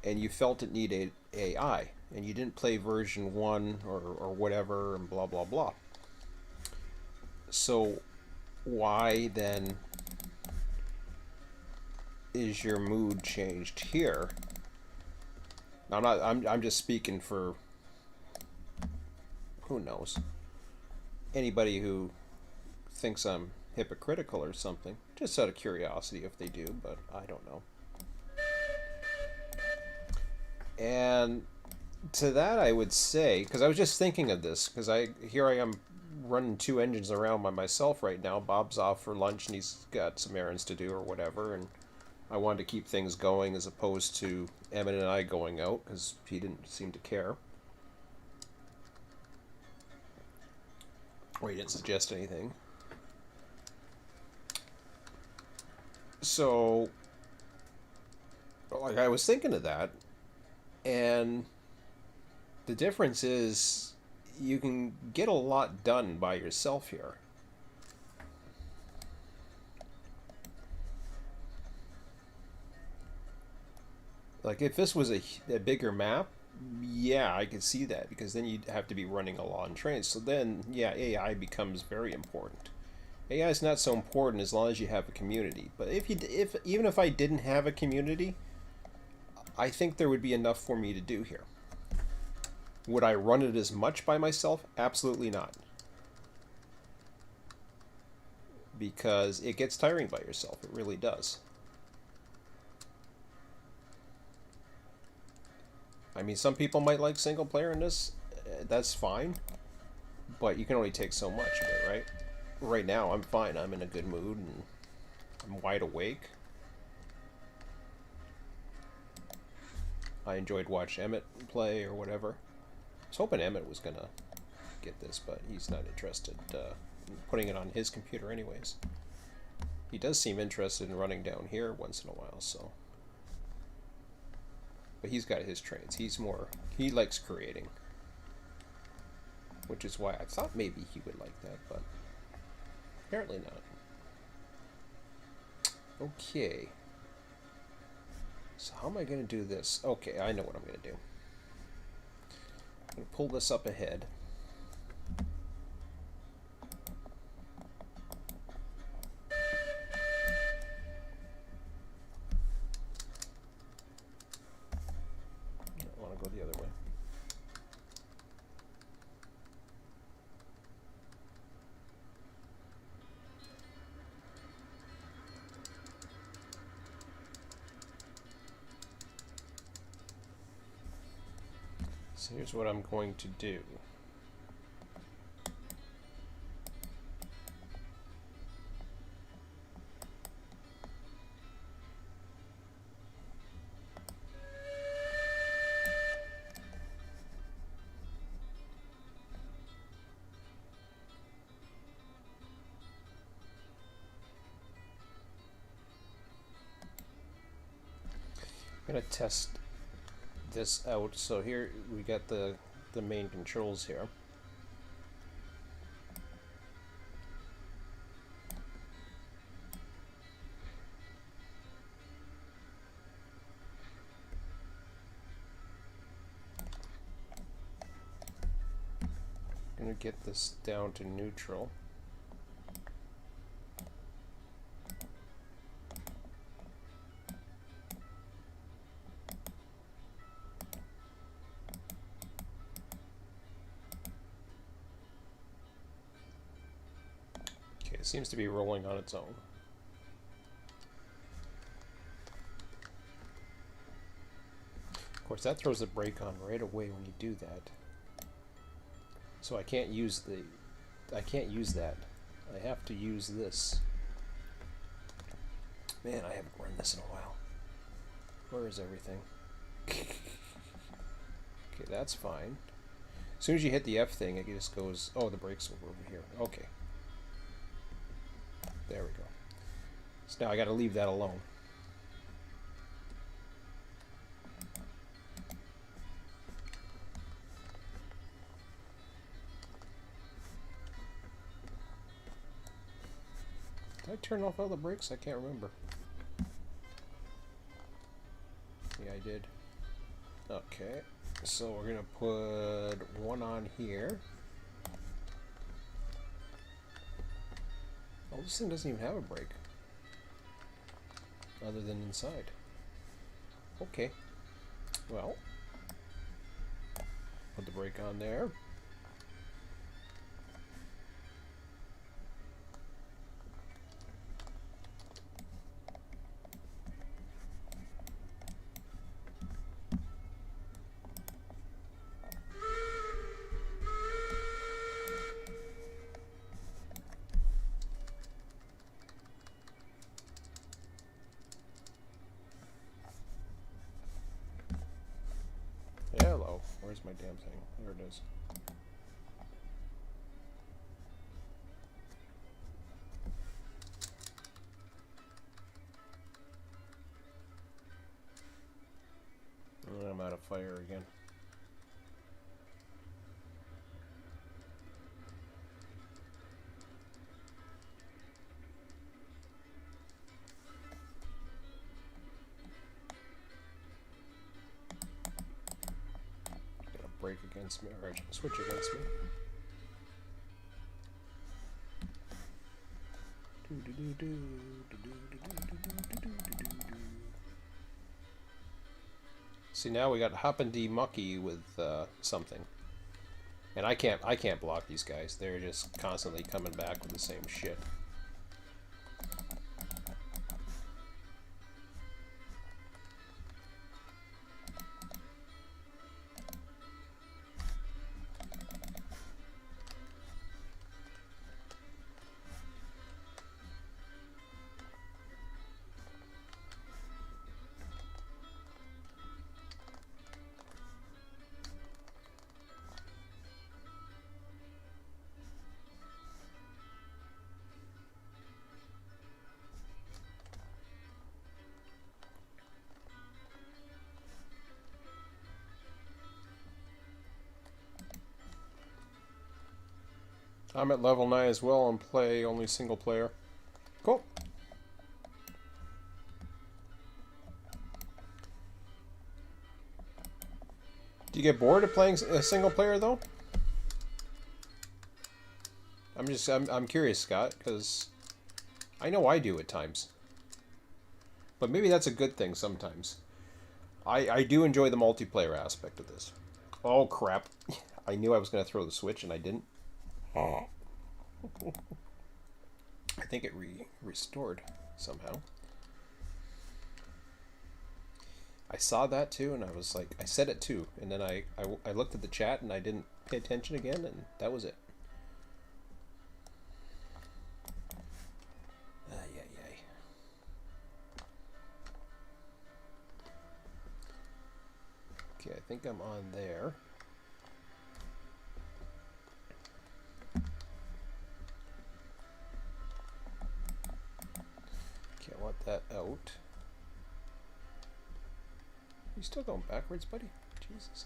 and you felt it needed AI. and you didn't play version 1 or whatever, and blah blah blah. So why then is your mood changed here? Now, I'm just speaking for, who knows, anybody who thinks I'm hypocritical or something, just out of curiosity if they do, but I don't know. And to that I would say, because I was just thinking of this, because here I am running 2 engines around by myself right now. Bob's off for lunch and he's got some errands to do or whatever, and I wanted to keep things going as opposed to Emmett and I going out, because he didn't seem to care. Or he didn't suggest anything. So, like, I was thinking of that, and the difference is you can get a lot done by yourself here. Like, if this was a bigger map, yeah, I could see that, because then you'd have to be running a lot of trains. So then, yeah, AI becomes very important. AI is not so important as long as you have a community. But even if I didn't have a community, I think there would be enough for me to do here. Would I run it as much by myself? Absolutely not. Because it gets tiring by yourself. It really does. I mean, some people might like single player in this. That's fine. But you can only take so much of it, right? Right now, I'm fine. I'm in a good mood and I'm wide awake. I enjoyed watching Emmett play or whatever. I was hoping Emmett was gonna get this, but he's not interested in putting it on his computer anyways. He does seem interested in running down here once in a while, so. But he's got his trains. He likes creating. Which is why I thought maybe he would like that, but apparently not. Okay. So how am I going to do this? Okay, I know what I'm going to do. I'm going to pull this up ahead. I want to go the other way. So here's what I'm going to do. I'm going to test this out. So here we got the main controls here. I'm going to get this down to neutral. It seems to be rolling on its own. Of course, that throws the brake on right away when you do that. So I can't use that. I have to use this. Man, I haven't run this in a while. Where is everything? Okay, that's fine. As soon as you hit the F thing, it just goes, oh, the brakes are over here. Okay. There we go. So now I got to leave that alone. Did I turn off all the brakes? I can't remember. Yeah, I did. Okay. So we're gonna put one on here. Oh, this thing doesn't even have a brake. Other than inside. Okay. Well, put the brake on there. Hello. Where's my damn thing? There it is. And I'm out of fire again. Got a brake against me, or a switch against me. See, now we got Hoppindy Mucky with something, and I can't block these guys. They're just constantly coming back with the same shit. I'm at level 9 as well and play only single player. Cool. Do you get bored of playing a single player though? I'm curious, Scott, because I know I do at times. But maybe that's a good thing sometimes. I do enjoy the multiplayer aspect of this. Oh crap. I knew I was going to throw the switch and I didn't. I think it restored somehow. I saw that too, and I was like, I said it too, and then I looked at the chat and I didn't pay attention again, and that was it. Ay, ay, ay. Okay, I think I'm on there. Okay, I want that out. You still going backwards, buddy? Jesus.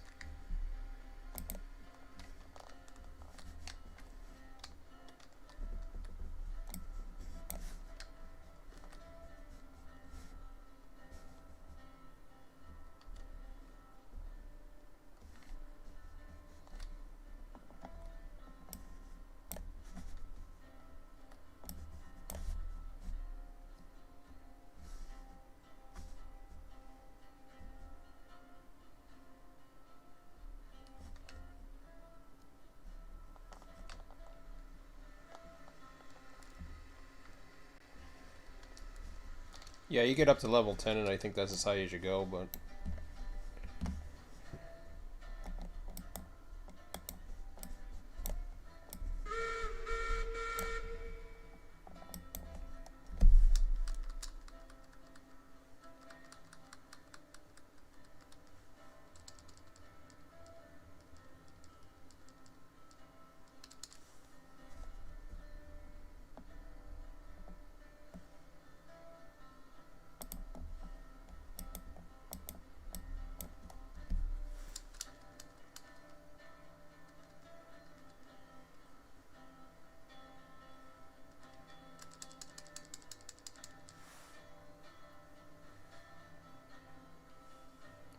Yeah, you get up to level 10, and I think that's as high as you go, but...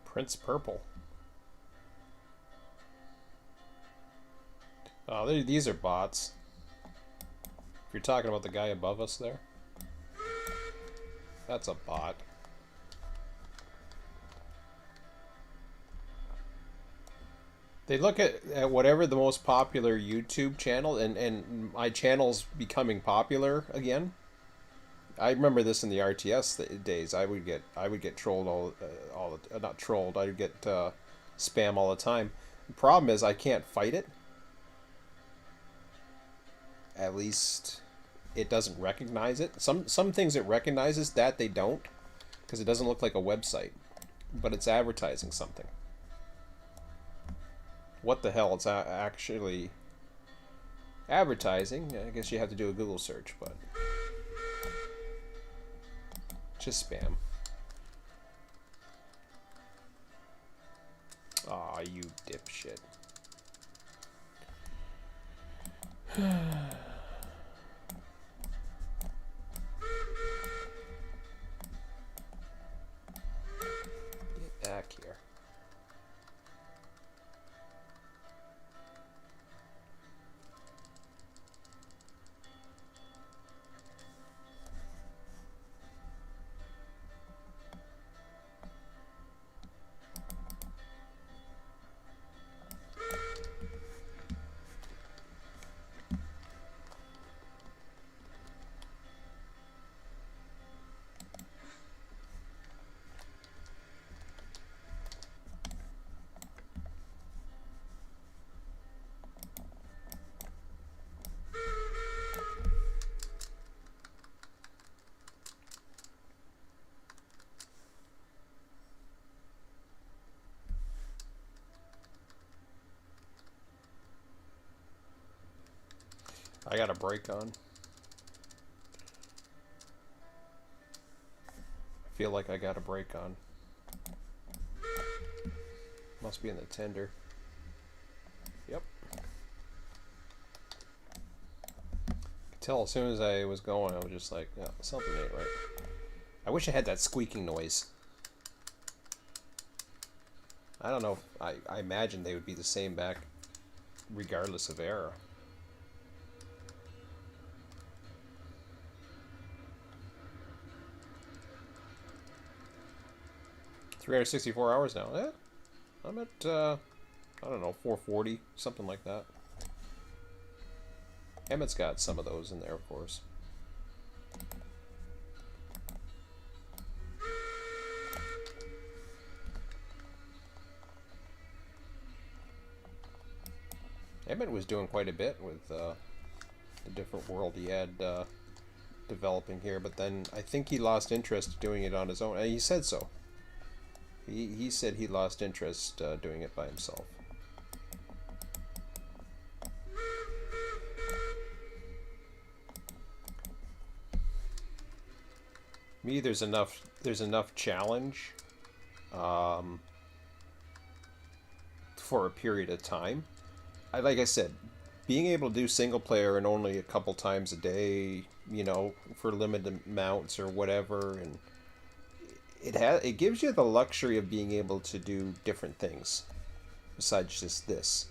Prince Purple. Oh, these are bots. If you're talking about the guy above us there, that's a bot. They look at whatever the most popular YouTube channel, and my channel's becoming popular again. I remember this in the RTS days. I would get trolled not trolled. I would get spam all the time. The problem is I can't fight it. At least it doesn't recognize it. Some things it recognizes that they don't, because it doesn't look like a website, but it's advertising something. What the hell it's actually advertising? I guess you have to do a Google search, but just spam. Aw, you dipshit. Get back here. I got a break on. I feel like I got a break on. Must be in the tender. Yep. Could tell as soon as I was going, I was just like, yeah, something ain't right. I wish I had that squeaking noise. I don't know. I imagine they would be the same back regardless of era. 364 hours now. Yeah, I'm at, I don't know, 440, something like that. Emmett's got some of those in there, of course. Emmett was doing quite a bit with the different world he had developing here, but then I think he lost interest doing it on his own. And he said so. He said he lost interest doing it by himself. Me, there's enough challenge for a period of time. Like I said, being able to do single player and only a couple times a day, you know, for limited amounts or whatever, and it gives you the luxury of being able to do different things besides just this.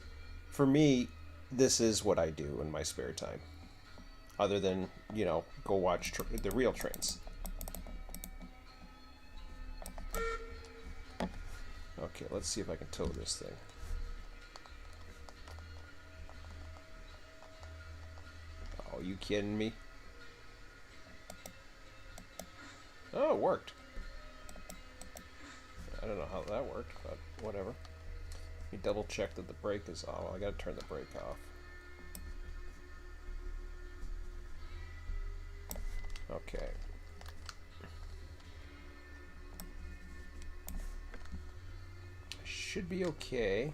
For me, this is what I do in my spare time, other than, you know, go watch the real trains. Okay, let's see if I can tow this thing. Oh, you kidding me? Oh, it worked. I don't know how that worked, but whatever. Let me double check that the brake is off. I gotta turn the brake off. Okay. Should be okay.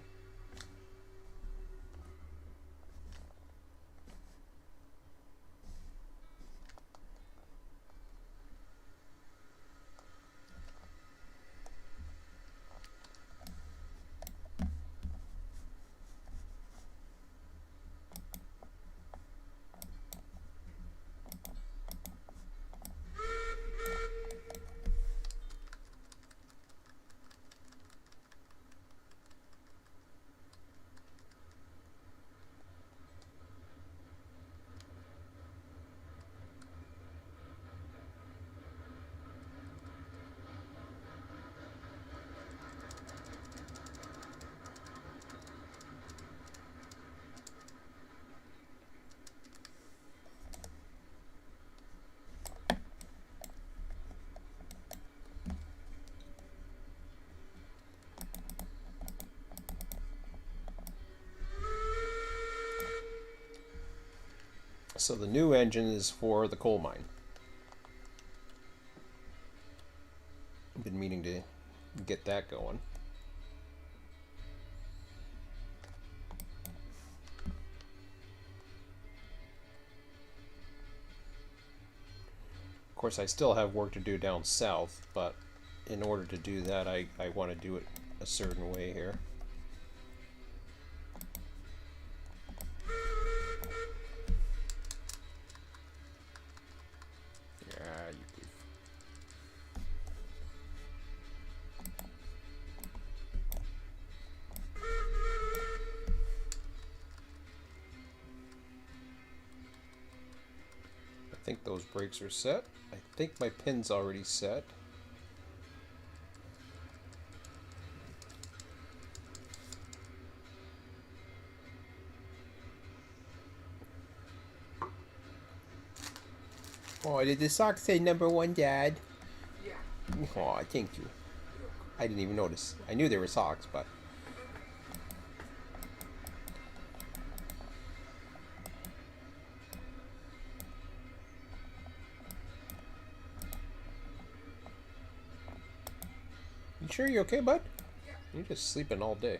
So the new engine is for the coal mine. I've been meaning to get that going. Of course, I still have work to do down south, but in order to do that, I want to do it a certain way here. Yeah, you goof. I think those brakes are set. I think my pin's already set. Oh, did the socks say number 1, Dad? Yeah. Oh, thank you. I didn't even notice. I knew they were socks, but... You sure you're okay, bud? Yeah. You're just sleeping all day.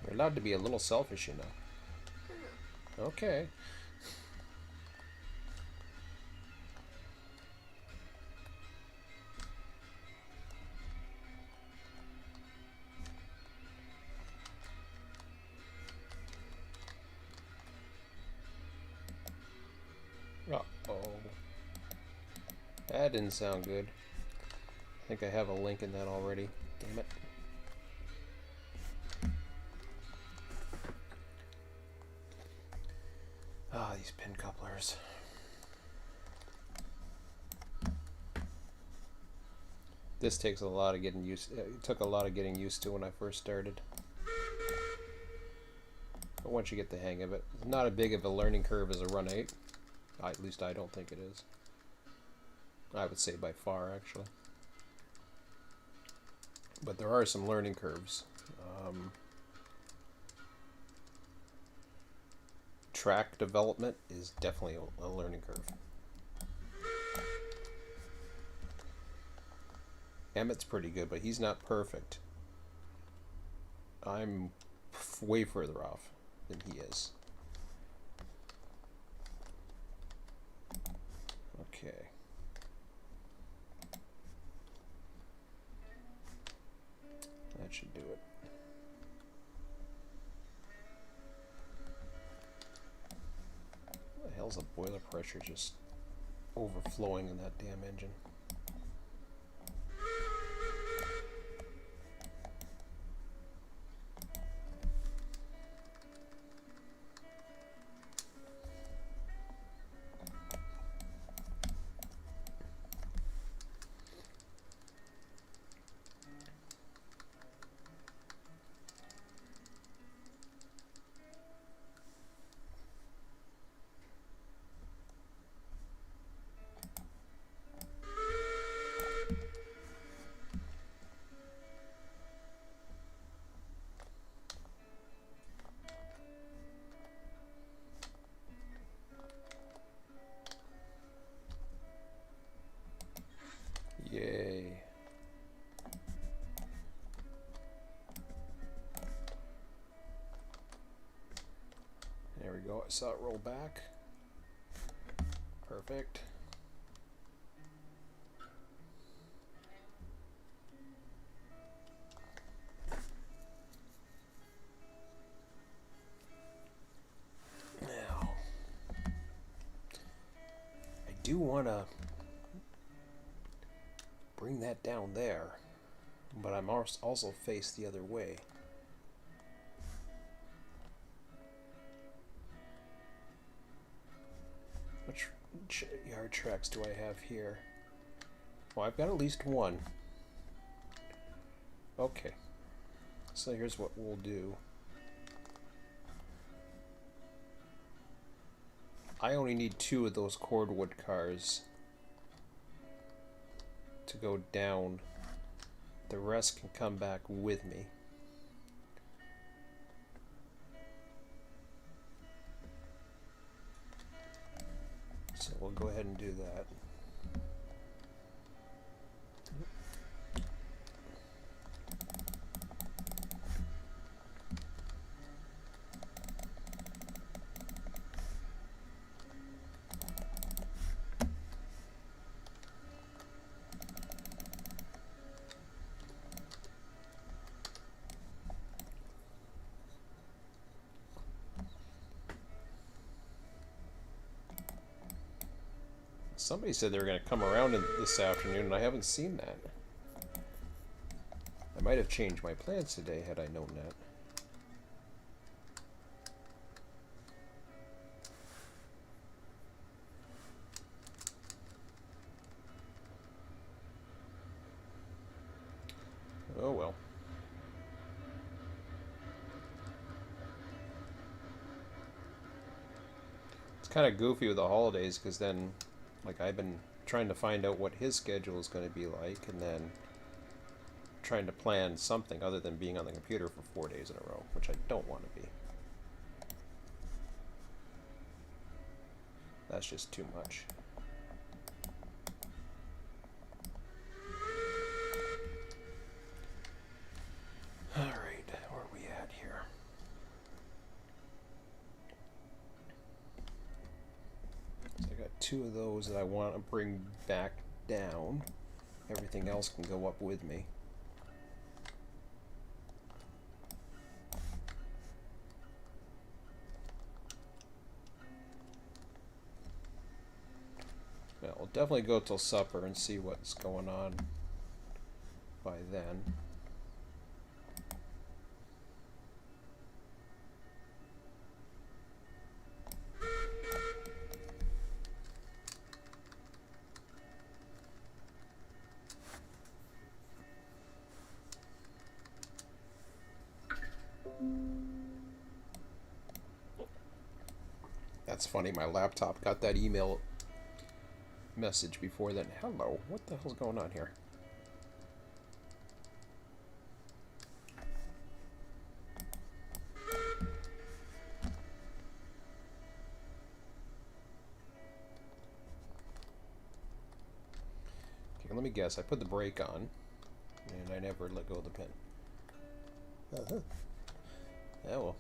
You're allowed to be a little selfish, you know. Okay. Uh-oh. That didn't sound good. I think I have a link in that already. Damn it. Ah, these pin couplers. This takes a lot of getting used. It took a lot of getting used to when I first started. But once you get the hang of it, it's not as big of a learning curve as a Run 8. At least I don't think it is. I would say by far, actually. But there are some learning curves. Track development is definitely a learning curve. Emmett's pretty good, but he's not perfect. I'm way further off than he is. Okay. That should do it. What the hell's the boiler pressure just overflowing in that damn engine? Yay. There we go. I saw it roll back. Perfect. Now, I do want to bring that down there, but I'm also faced the other way. Which yard tracks do I have here? Well, I've got at least one. Okay, so here's what we'll do. I only need 2 of those cordwood cars to go down the rest can come back with me. So we'll go ahead and do that. Somebody said they were going to come around this afternoon, and I haven't seen that. I might have changed my plans today had I known that. Oh well. It's kind of goofy with the holidays, because then, like, I've been trying to find out what his schedule is going to be like, and then trying to plan something other than being on the computer for 4 days in a row, which I don't want to be. That's just too much. Alright, where are we at here? So I got 2 of those that I want to bring back down. Everything else can go up with me. Yeah, we'll definitely go till supper and see what's going on by then. That's funny, my laptop got that email message before then. Hello, what the hell's going on here? Okay, let me guess. I put the brake on, and I never let go of the pin. Yeah, well.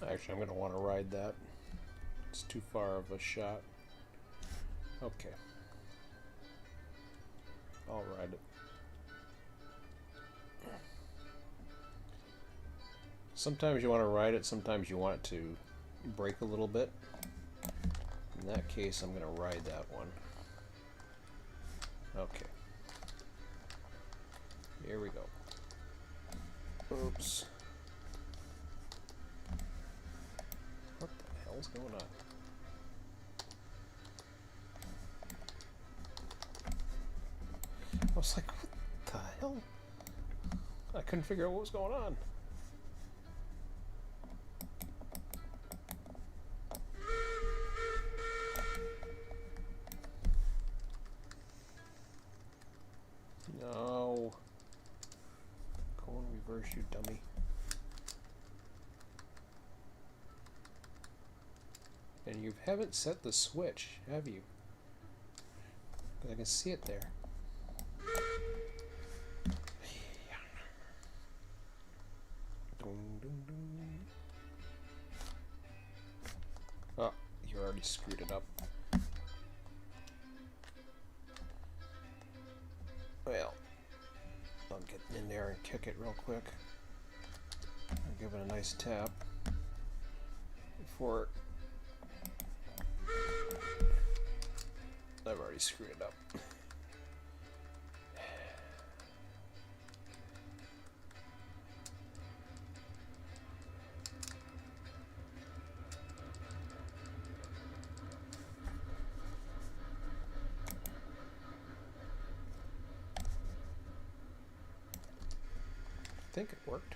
Actually, I'm going to want to ride that. It's too far of a shot. Okay. I'll ride it. Sometimes you want to ride it, sometimes you want it to brake a little bit. In that case, I'm going to ride that one. Okay. Here we go. Oops. What the hell's going on? I was like, what the hell? I couldn't figure out what was going on. No. you dummy. And you haven't set the switch, have you? 'Cause I can see it there. Dun, dun, dun. Oh, you already screwed it up. Well, I'll get in there and kick it real quick. I'll give it a nice tap before I've already screwed it up. I think it worked.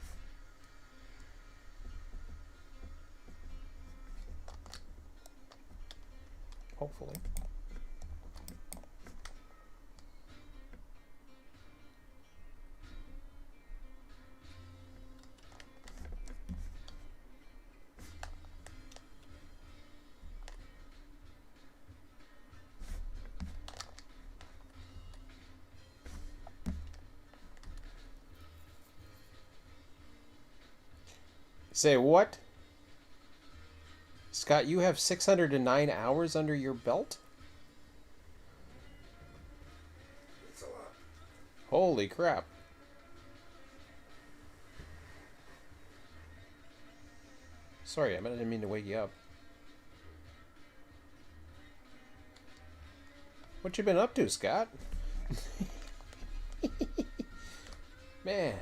Hopefully. Say what? Scott, you have 609 hours under your belt? It's a lot. Holy crap. Sorry, I didn't mean to wake you up. What you been up to, Scott? Man.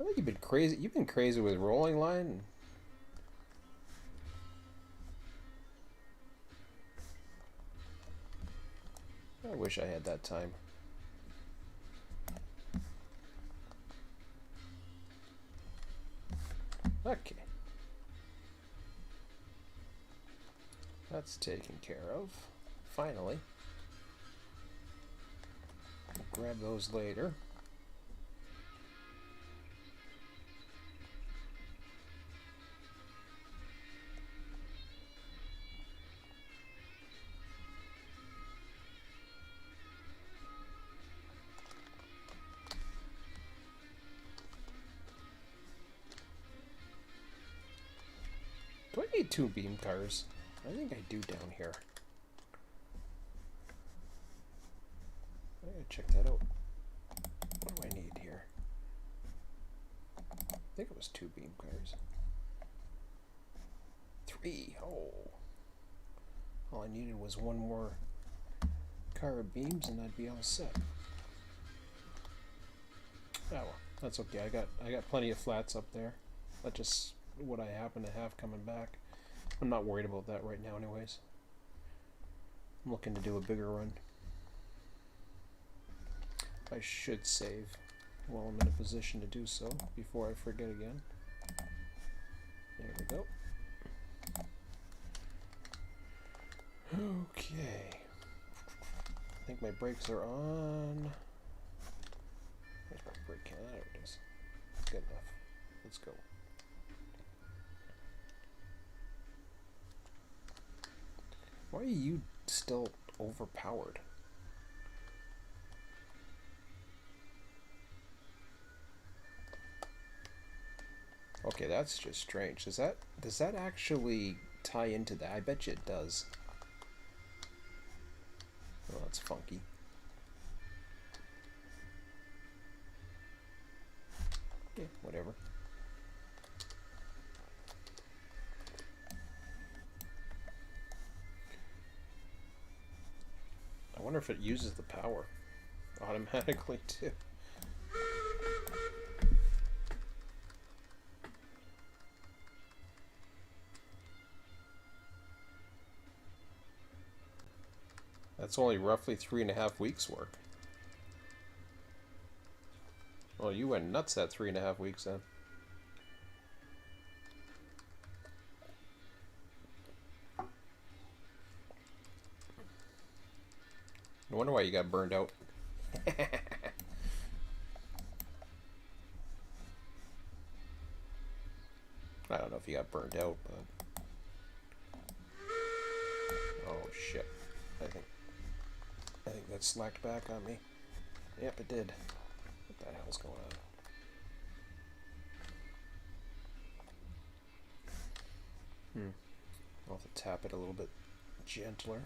I think you've been crazy. You've been crazy with rolling line. I wish I had that time. Okay. That's taken care of. Finally. Grab those later. Do I need 2 beam cars? I think I do down here. I gotta check that out. What do I need here? I think it was 2 beam cars. 3. Oh. All I needed was 1 more car of beams and I'd be all set. Oh well, that's okay. I got plenty of flats up there. That's just what I happen to have coming back. I'm not worried about that right now anyways. I'm looking to do a bigger run. I should save while I'm in a position to do so before I forget again. There we go. Okay. I think my brakes are on. Where's my brake can? There it is. Good enough. Let's go. Why are you still overpowered? Okay, that's just strange. Does that actually tie into that? I bet you it does. Well, that's funky. Yeah, whatever. I wonder if it uses the power automatically too. That's only roughly 3.5 weeks work. Well, you went nuts that 3.5 weeks then. No wonder why you got burned out. I don't know if he got burnt out, but oh shit! I think that slacked back on me. Yep, it did. What the hell's going on? I'll have to tap it a little bit gentler.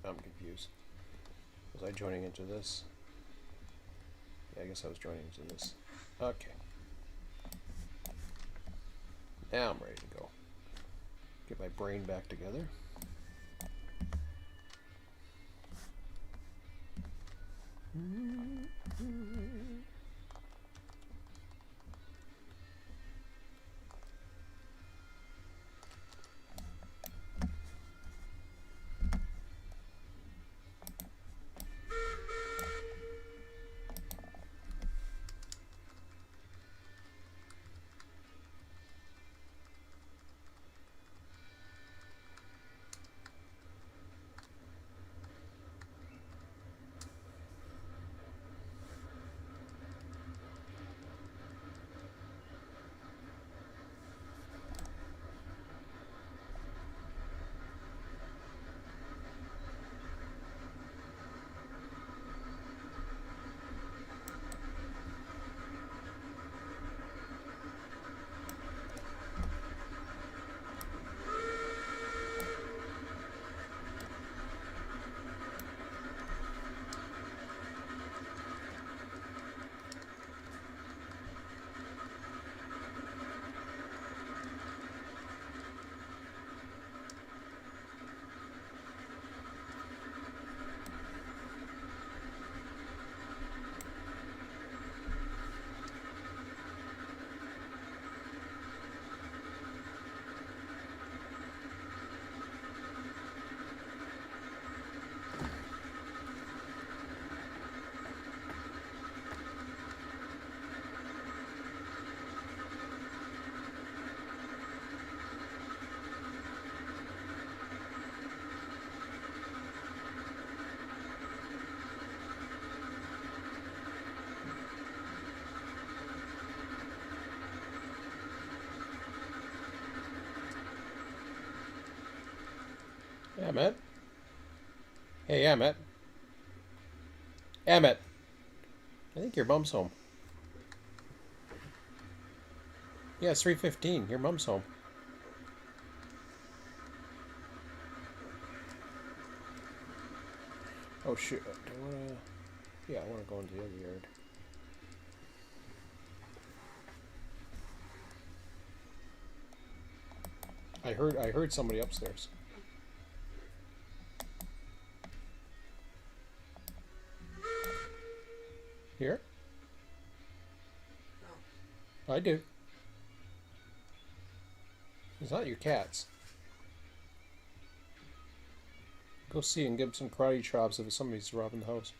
I'm confused. Was I joining into this? Yeah, I guess I was joining into this. Okay. Now I'm ready to go. Get my brain back together. Emmett? Hey, Emmett. Emmett! I think your mom's home. Yeah, it's 3:15. Your mom's home. Oh, shoot. Do I wanna... Yeah, I want to go into the other yard. I heard somebody upstairs. Here? No. I do. It's not your cats. Go see and give them some karate chops if somebody's robbing the house.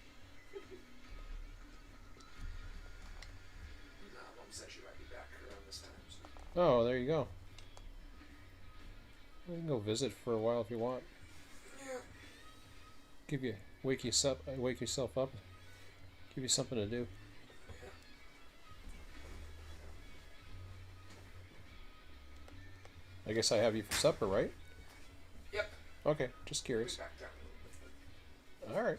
Nah, Mom said she might be back around this time. So. Oh, there you go. You can go visit for a while if you want. Yeah. Wake yourself up. Give you something to do. I guess I have you for supper, right? Yep. Okay, just Be curious. back down a little bit. All right.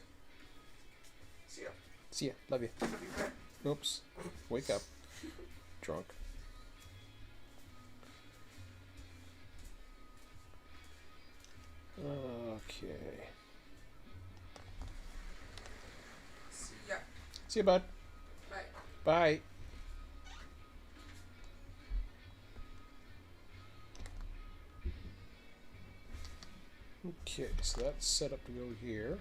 See ya. See ya. Love you. I'll be back. Oops. Wake up. Drunk. Okay. See ya. See you, bud. Bye. Bye. Okay, so that's set up to go here.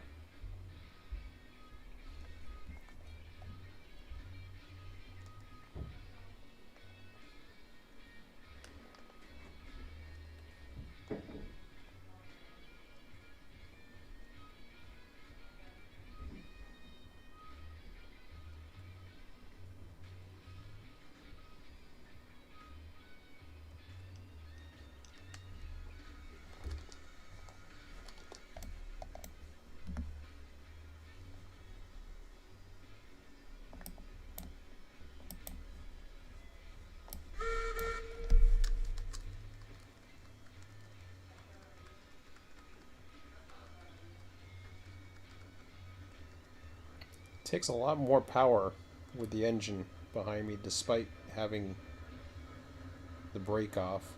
Takes a lot more power with the engine behind me, despite having the brake off.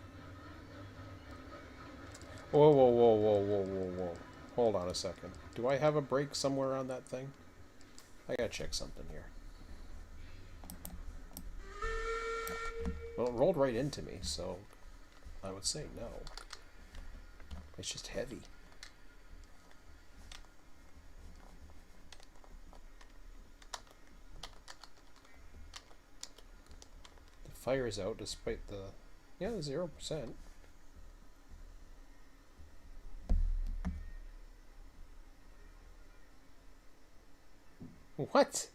Whoa, whoa, whoa, whoa, whoa, whoa, whoa. Hold on a second. Do I have a brake somewhere on that thing? I gotta check something here. Well, it rolled right into me, so I would say no. It's just heavy. The fire's out despite the... Yeah, 0%. What?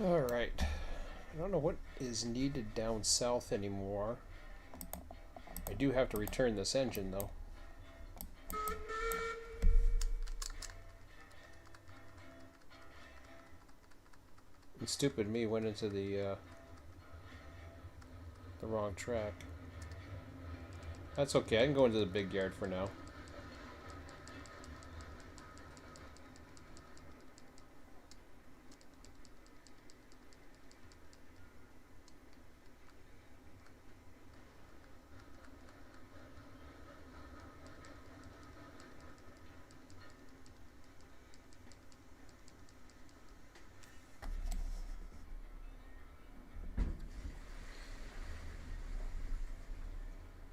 Alright. I don't know what is needed down south anymore. I do have to return this engine, though. And stupid me went into the wrong track. That's okay, I can go into the big yard for now.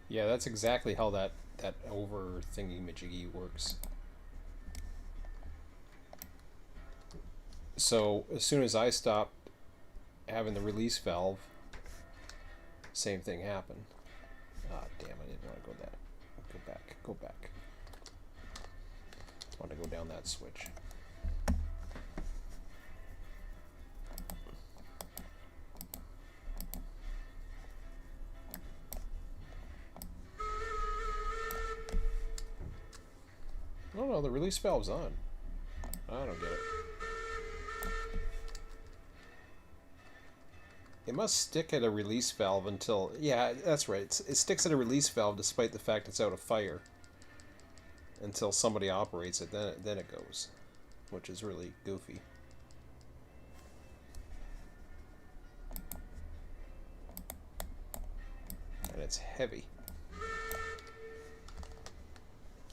Yeah, that's exactly how that over thingy-majiggy works. So, as soon as I stopped having the release valve, same thing happened. Ah, damn, I didn't want to go that. Go back, go back. I want to go down that switch. Oh no, the release valve's on. I don't get it. It must stick at a release valve until... Yeah, that's right. It sticks at a release valve despite the fact it's out of fire. Until somebody operates it, then it goes. Which is really goofy. And it's heavy.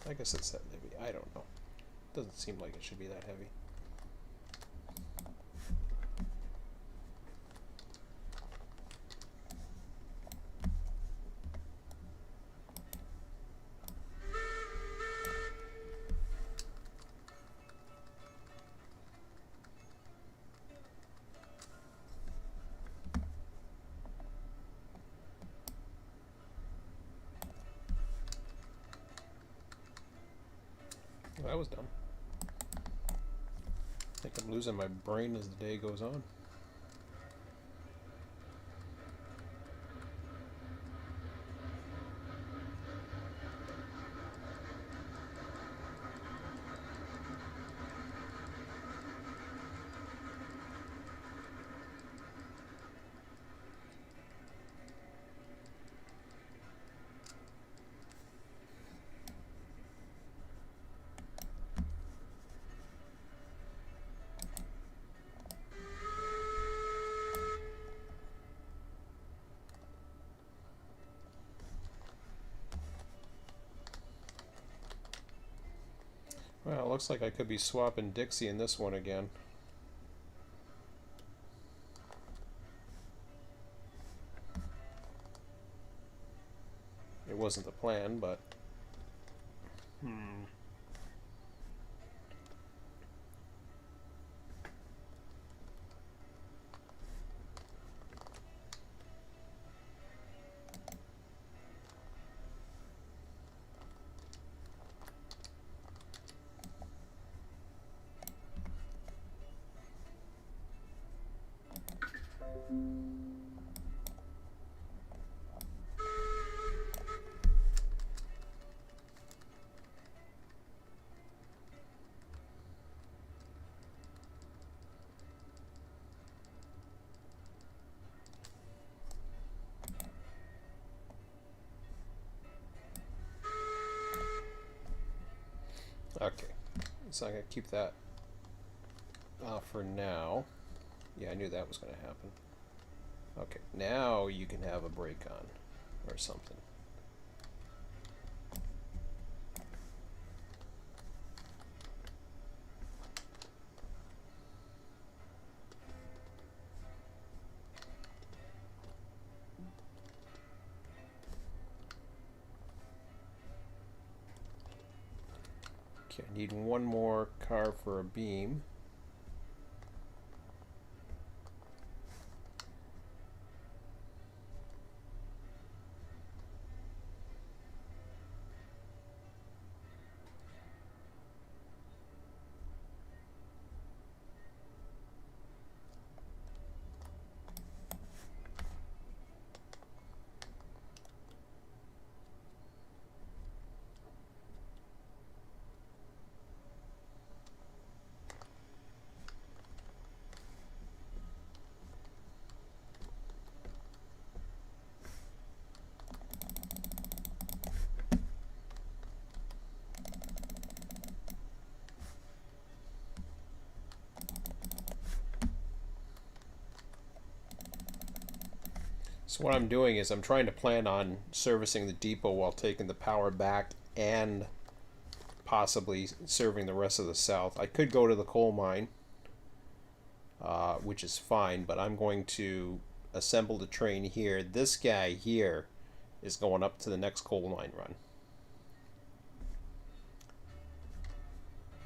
I guess it's that heavy. I don't know. Doesn't seem like it should be that heavy. That was dumb. I think I'm losing my brain as the day goes on. Well, it looks like I could be swapping Dixie in this one again. It wasn't the plan, but... Okay, so I'm going to keep that off for now. Yeah, I knew that was going to happen. Okay, now you can have a break on or something. Okay, I need one more car for a beam. So what I'm doing is I'm trying to plan on servicing the depot while taking the power back and possibly serving the rest of the south. I could go to the coal mine, which is fine, but I'm going to assemble the train here. This guy here is going up to the next coal mine run.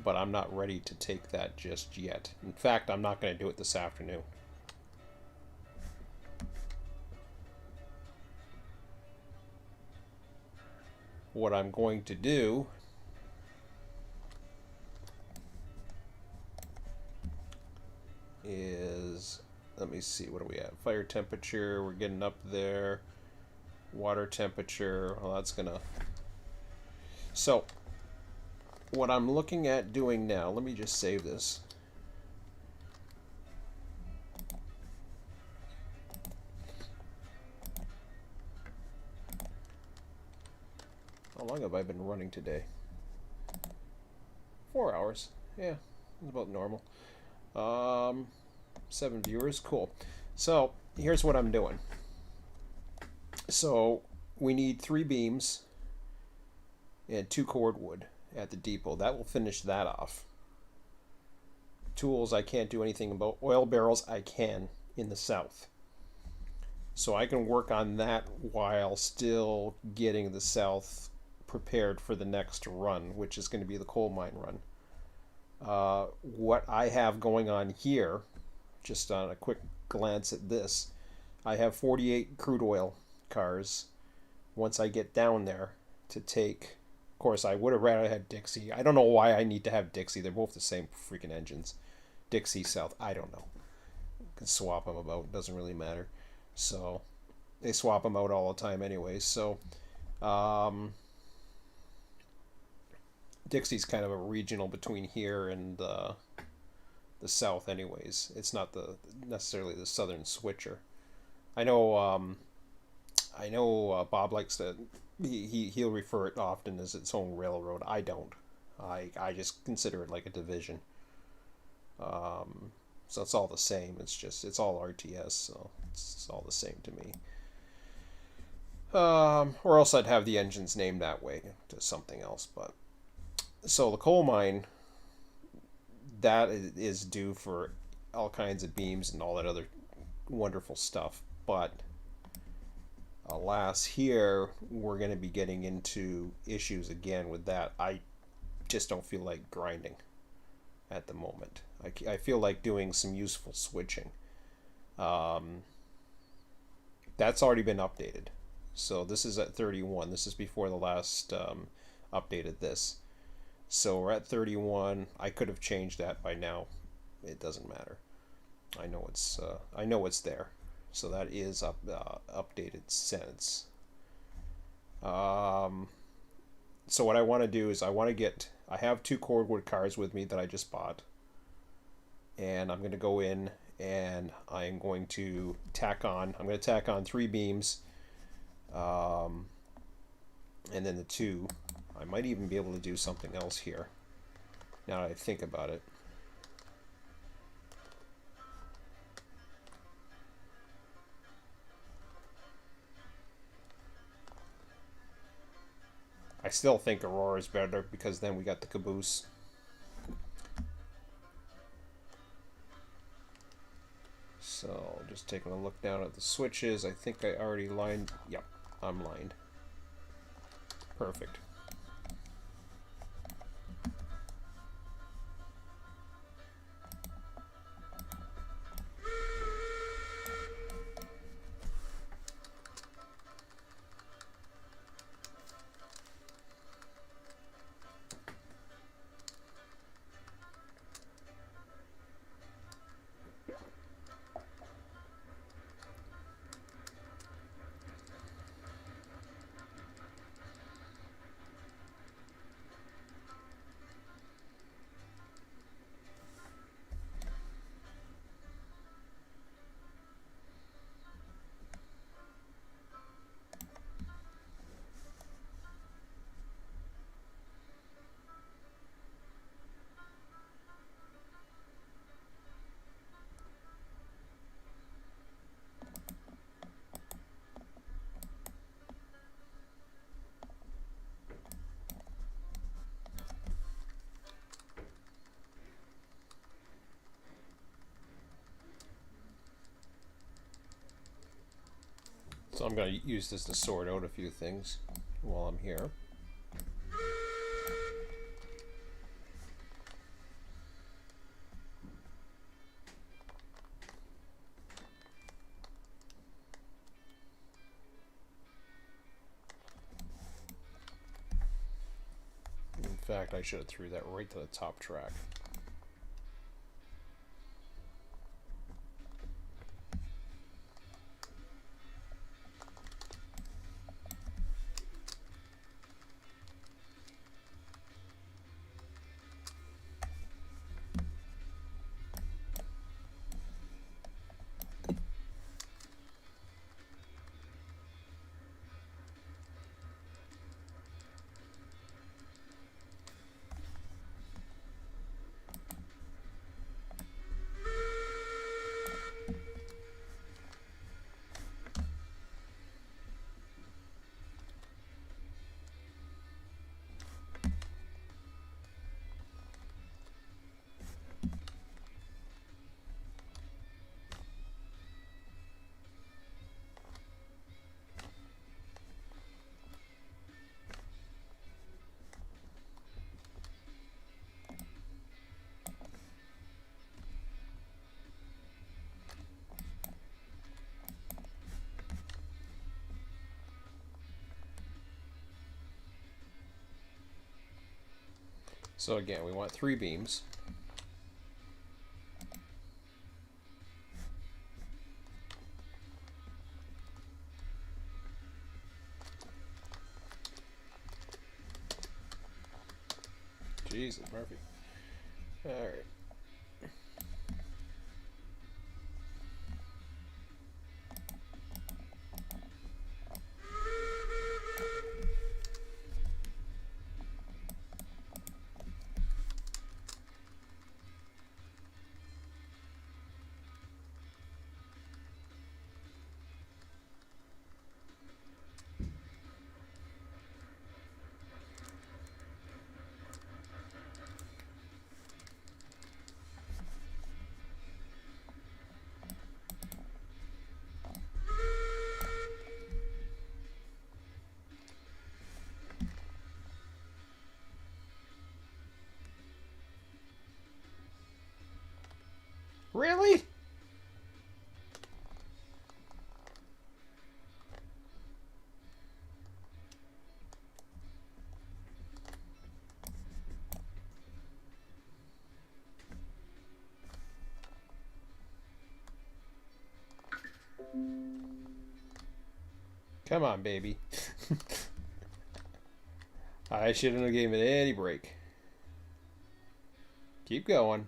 But I'm not ready to take that just yet. In fact, I'm not going to do it this afternoon. What I'm going to do is, let me see, what do we have? Fire temperature, we're getting up there. Water temperature, well, that's gonna... So, what I'm looking at doing now, let me just save this. How long have I been running today? 4 hours. Yeah, it's about normal. 7 viewers. Cool. So, here's what I'm doing. So, we need 3 beams and 2 cordwood at the depot. That will finish that off. Tools, I can't do anything about. Oil barrels, I can in the south. So I can work on that while still getting the south prepared for the next run, which is going to be the coal mine run. What I have going on here, just on a quick glance at this, I have 48 crude oil cars once I get down there to take. Of course, I would have rather had Dixie. I don't know why I need to have Dixie. They're both the same freaking engines. Dixie south. I don't know. Can swap them about. Doesn't really matter. So they swap them out all the time anyway. So Dixie's kind of a regional between here and the south anyways. It's not necessarily the southern switcher. I know Bob likes to he'll refer it often as its own railroad. I don't. I just consider it like a division. So it's all the same. It's all RTS, so it's all the same to me. Or else I'd have the engines named that way to something else. But so the coal mine, that is due for all kinds of beams and all that other wonderful stuff. But alas, here we're going to be getting into issues again with that. I just don't feel like grinding at the moment. I feel like doing some useful switching. That's already been updated. So this is at 31. This is before the last updated this. So we're at 31. I could have changed that by now. It doesn't matter. I know it's there. So that is updated since. So what I want to do is I have 2 cordwood cars with me that I just bought. And I'm going to go in and I'm going to tack on 3 beams. And then the 2. I might even be able to do something else here, now that I think about it. I still think Aurora is better because then we got the caboose. So just taking a look down at the switches. I think I already lined. Yep, I'm lined. Perfect. So I'm going to use this to sort out a few things while I'm here. In fact, I should have threw that right to the top track. So again, we want 3 beams. Jesus, Murphy. All right. Really? Come on, baby. I shouldn't have given it any break. Keep going.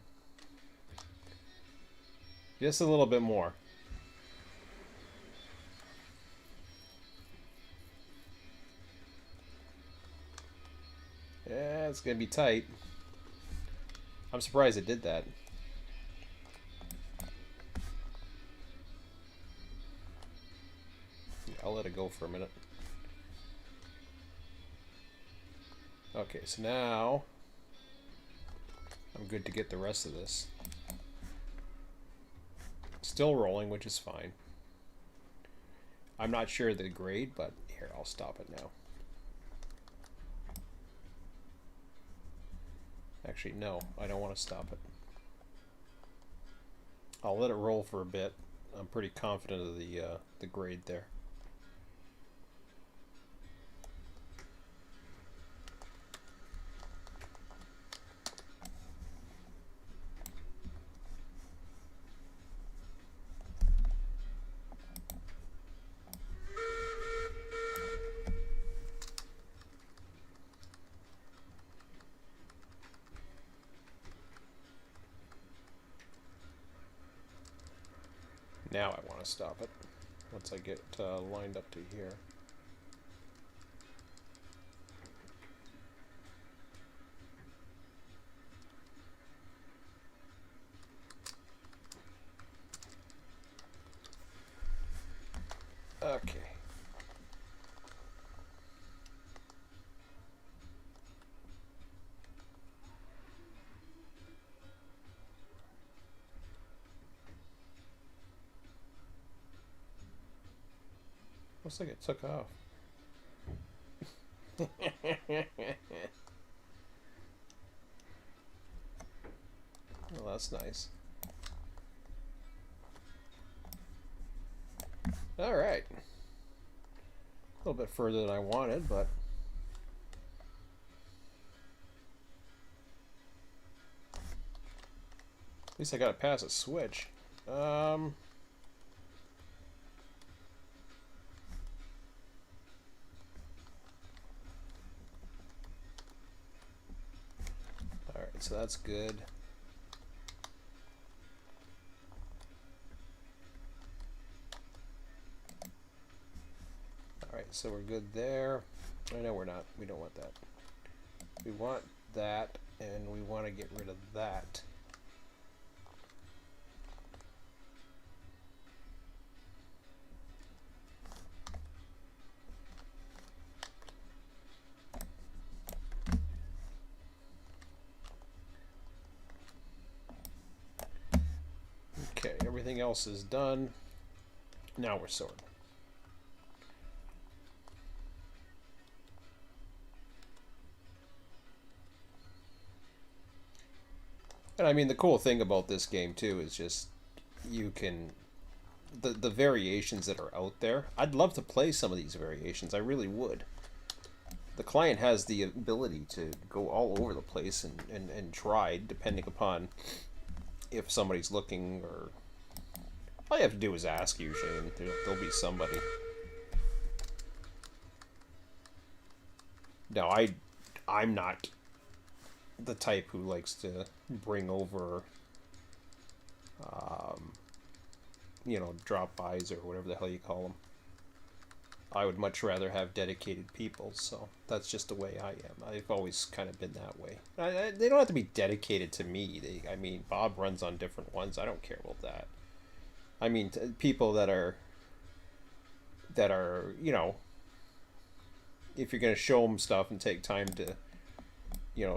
Just a little bit more. Yeah, it's gonna be tight. I'm surprised it did that. I'll let it go for a minute. Okay, so now I'm good to get the rest of this. Still rolling, which is fine. I'm not sure of the grade, but here, I'll stop it now. Actually, no, I don't want to stop it. I'll let it roll for a bit. I'm pretty confident of the grade there. Now I want to stop it once I get lined up to here. Okay. Looks like it took off. Well, that's nice. All right. A little bit further than I wanted, but at least I got to pass a switch. Alright, so that's good. Alright, so we're good there. I know we're not. We don't want that. We want that, and we want to get rid of that. Okay, everything else is done. Now we're sorting. And I mean, the cool thing about this game too is just you can the variations that are out there. I'd love to play some of these variations. I really would. The client has the ability to go all over the place and try, depending upon if somebody's looking, or all you have to do is ask usually, and there'll be somebody. No, I'm not the type who likes to bring over, drop-bys or whatever the hell you call them. I would much rather have dedicated people, so that's just the way I am. I've always kind of been that way. They don't have to be dedicated to me. I mean, Bob runs on different ones. I don't care about that. I mean, people that are, if you're going to show them stuff and take time to,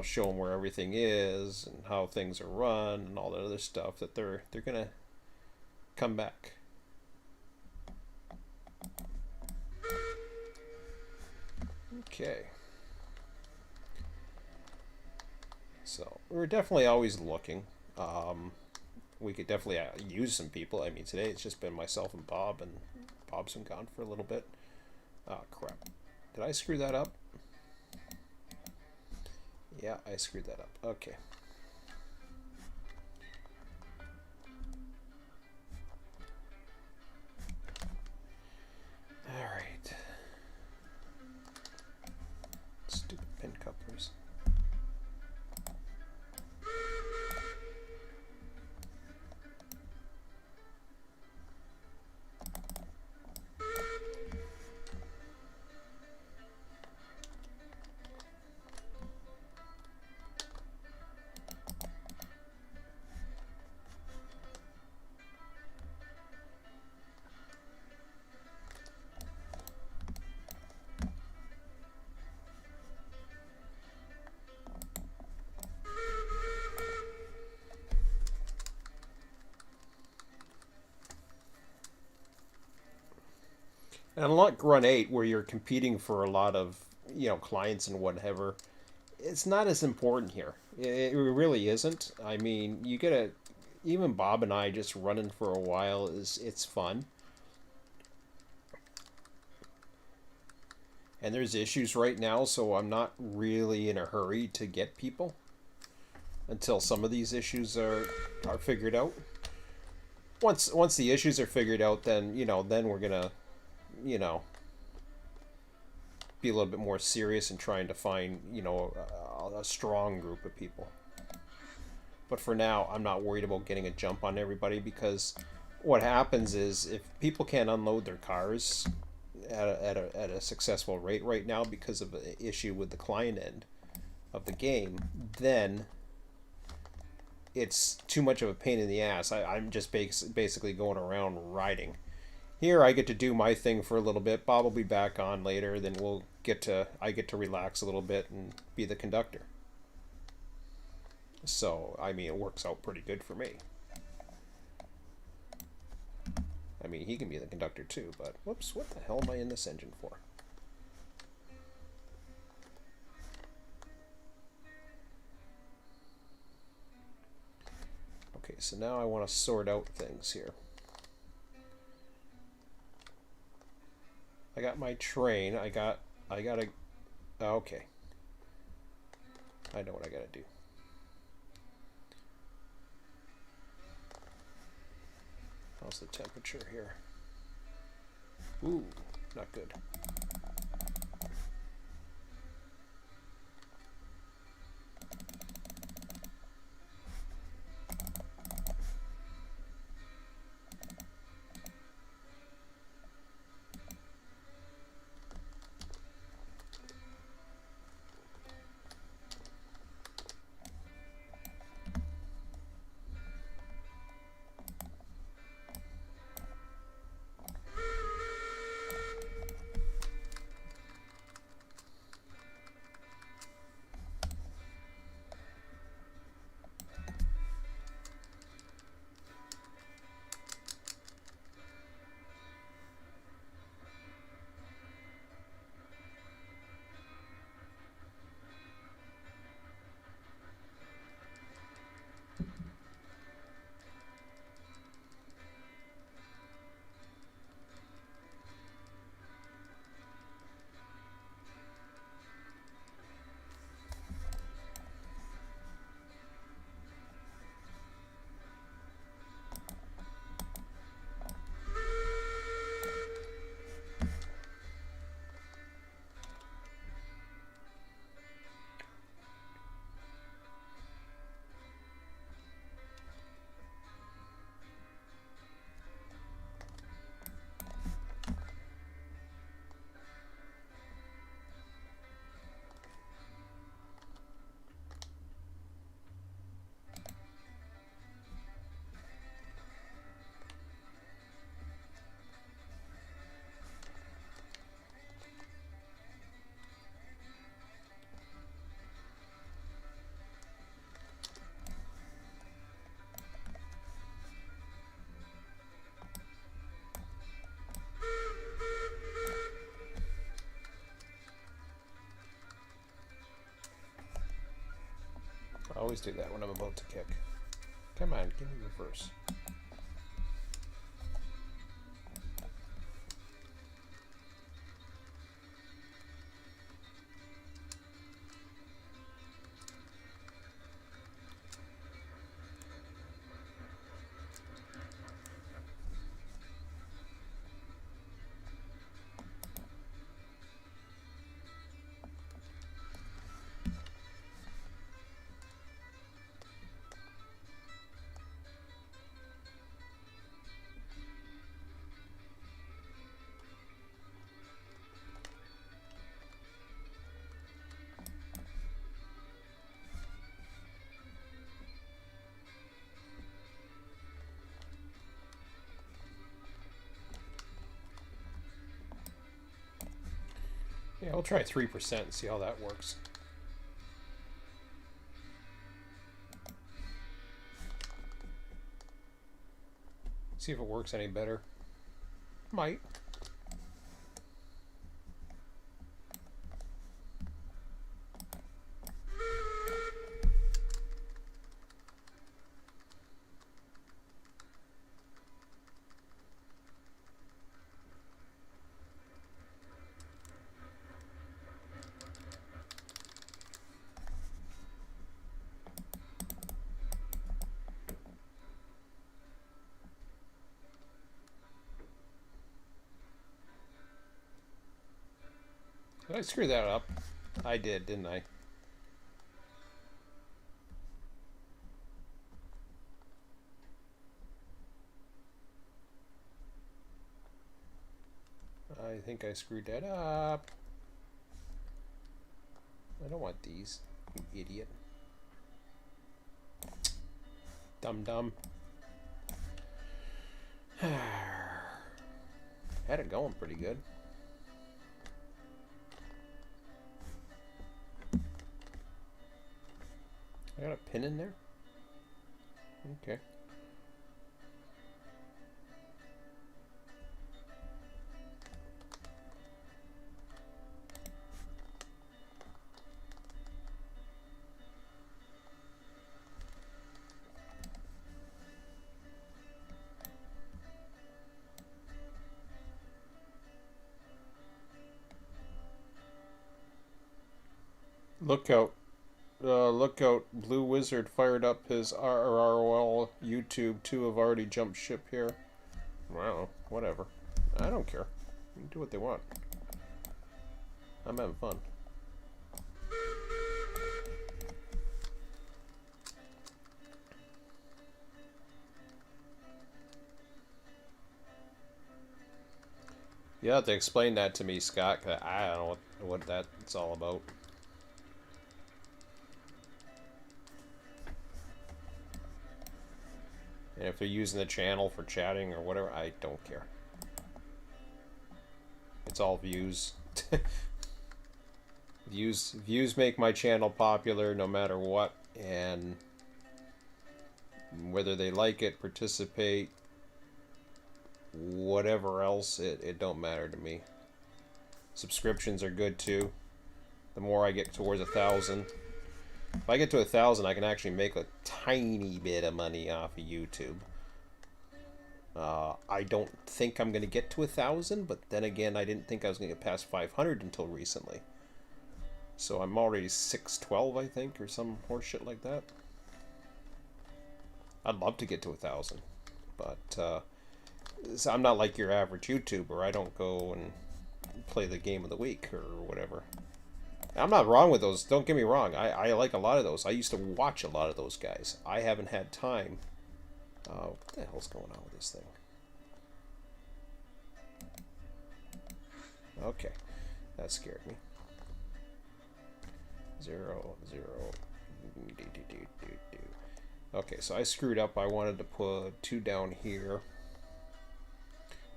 show them where everything is and how things are run and all that other stuff, that they're going to come back. Okay. So we're definitely always looking. We could definitely use some people. I mean, today it's just been myself and Bob, and Bob's been gone for a little bit. Oh, crap. Did I screw that up? Yeah, I screwed that up. Okay. All right. Stupid pin couplers. And unlike Run 8, where you're competing for a lot of, clients and whatever, it's not as important here. It really isn't. I mean, even Bob and I just running for a while it's fun. And there's issues right now, so I'm not really in a hurry to get people until some of these issues are figured out. Once the issues are figured out, then then we're gonna be a little bit more serious in trying to find a strong group of people. But for now, I'm not worried about getting a jump on everybody, because what happens is if people can't unload their cars at a successful rate right now because of an issue with the client end of the game, then it's too much of a pain in the ass. I'm just basically going around riding. Here I get to do my thing for a little bit. Bob will be back on later. Then I get to relax a little bit and be the conductor. So, I mean, it works out pretty good for me. I mean, he can be the conductor too, but whoops, what the hell am I in this engine for? Okay, so now I want to sort out things here. I got my train. I gotta. Okay. I know what I gotta do. How's the temperature here? Ooh, not good. always do that when I'm about to kick. Come on, give me reverse. Yeah, we'll try 3% and see how that works. See if it works any better. Might. Did I screw that up? I did, didn't I? I think I screwed that up. I don't want these, you idiot. Dum-dum. Had it going pretty good. I got a pin in there? Okay. Look out. Look out, Blue Wizard fired up his RROL YouTube. 2 have already jumped ship here. Well, whatever. I don't care. You can do what they want. I'm having fun. You have to explain that to me, Scott, 'cause I don't know what that's all about. And if they're using the channel for chatting or whatever, I don't care. It's all views. Views make my channel popular no matter what, and whether they like it, participate, whatever else, it don't matter to me. Subscriptions are good too. The more I get towards 1,000. If I get to 1,000, I can actually make a tiny bit of money off of YouTube. I don't think I'm going to get to 1,000, but then again, I didn't think I was going to get past 500 until recently. So I'm already 612, I think, or some horse shit like that. I'd love to get to 1,000, but so I'm not like your average YouTuber. I don't go and play the game of the week or whatever. I'm not wrong with those. Don't get me wrong. I like a lot of those. I used to watch a lot of those guys. I haven't had time. What the hell's going on with this thing? Okay. That scared me. 0, 0. Okay, so I screwed up. I wanted to put 2 down here.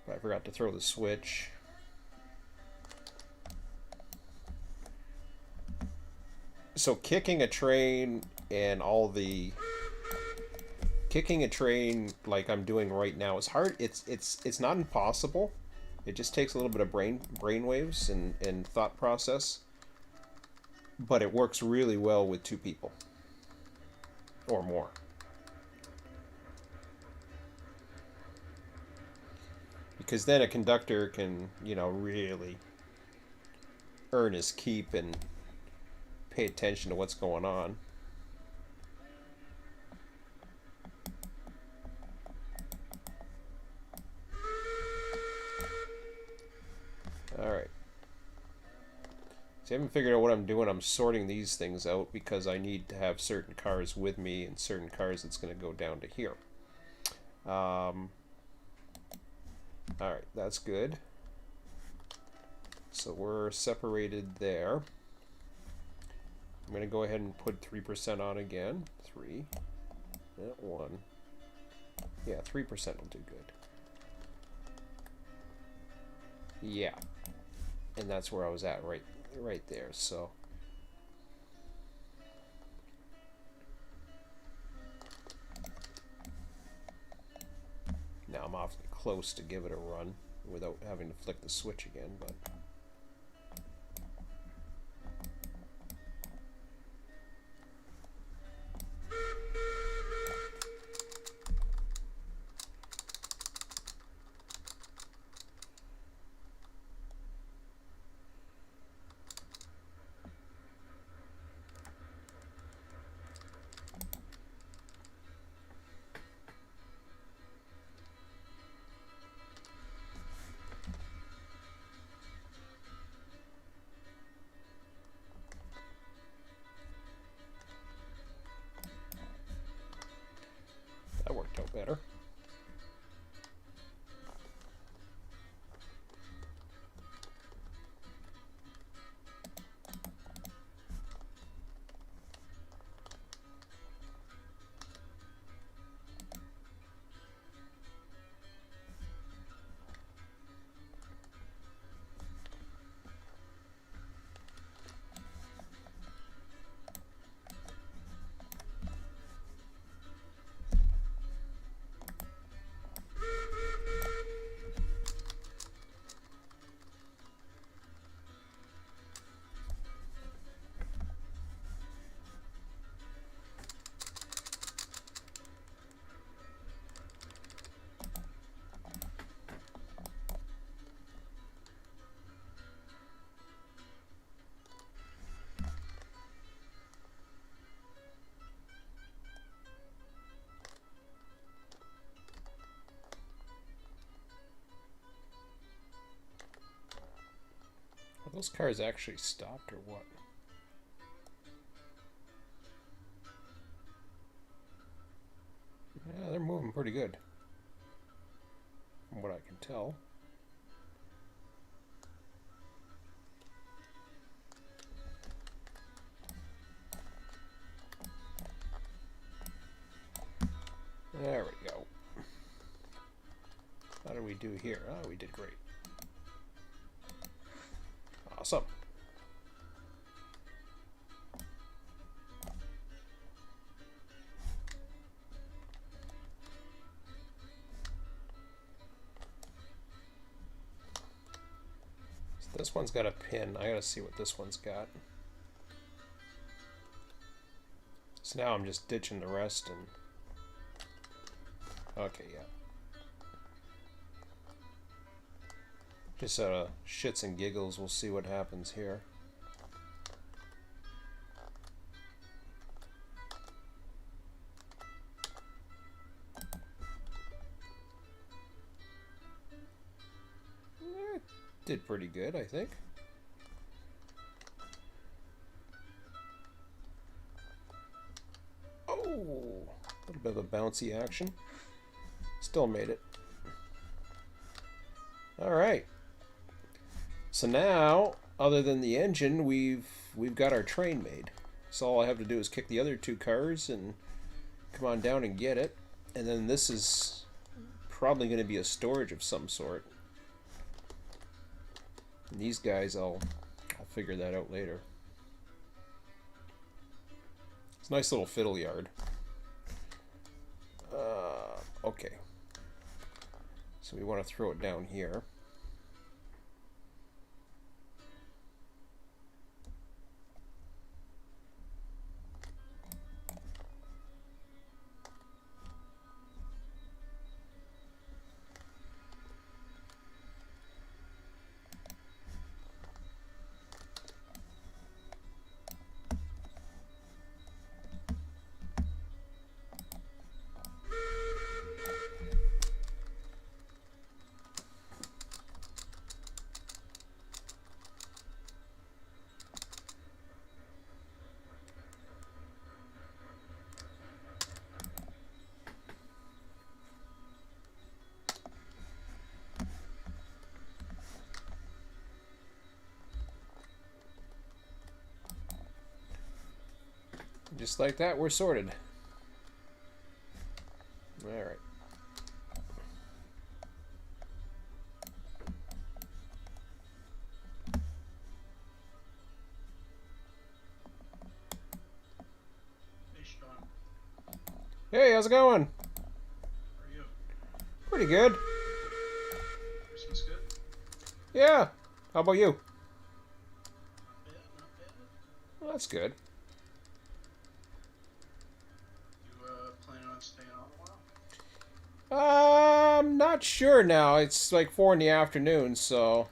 But I forgot to throw the switch. So kicking a train and all the kicking a train like I'm doing right now is hard. It's not impossible. It just takes a little bit of brain waves and thought process. But it works really well with 2 people. or more. Because then a conductor can, you know, really earn his keep and pay attention to what's going on. Alright. See, I haven't figured out what I'm doing. I'm sorting these things out because I need to have certain cars with me and certain cars that's going to go down to here. Alright, that's good. So we're separated there. I'm going to go ahead and put 3% on again. 3. That 1. Yeah, 3% will do good. Yeah. And that's where I was at right there. So now I'm awfully close to give it a run without having to flick the switch again, but that worked out better. Are those cars actually stopped or what? Yeah, they're moving pretty good, from what I can tell. There we go. How did we do here? Oh, we did great. Awesome. So this one's got a pin. I gotta see what this one's got. So now I'm just ditching the rest and... Okay, yeah. Just out of shits and giggles, we'll see what happens here. Did pretty good, I think. Oh, a little bit of a bouncy action. Still made it. All right. So now, other than the engine, we've got our train made. So all I have to do is kick the other two cars and come on down and get it. And then this is probably going to be a storage of some sort. And these guys, I'll figure that out later. It's a nice little fiddle yard. Okay. So we want to throw it down here. Just like that, we're sorted. Alright. Hey, Sean. Hey, how's it going? How are you? Pretty good. Christmas good? Yeah. How about you? Not bad, not bad. Well, that's good. You, planning on staying on a while? I'm not sure now. It's like 4 in the afternoon, so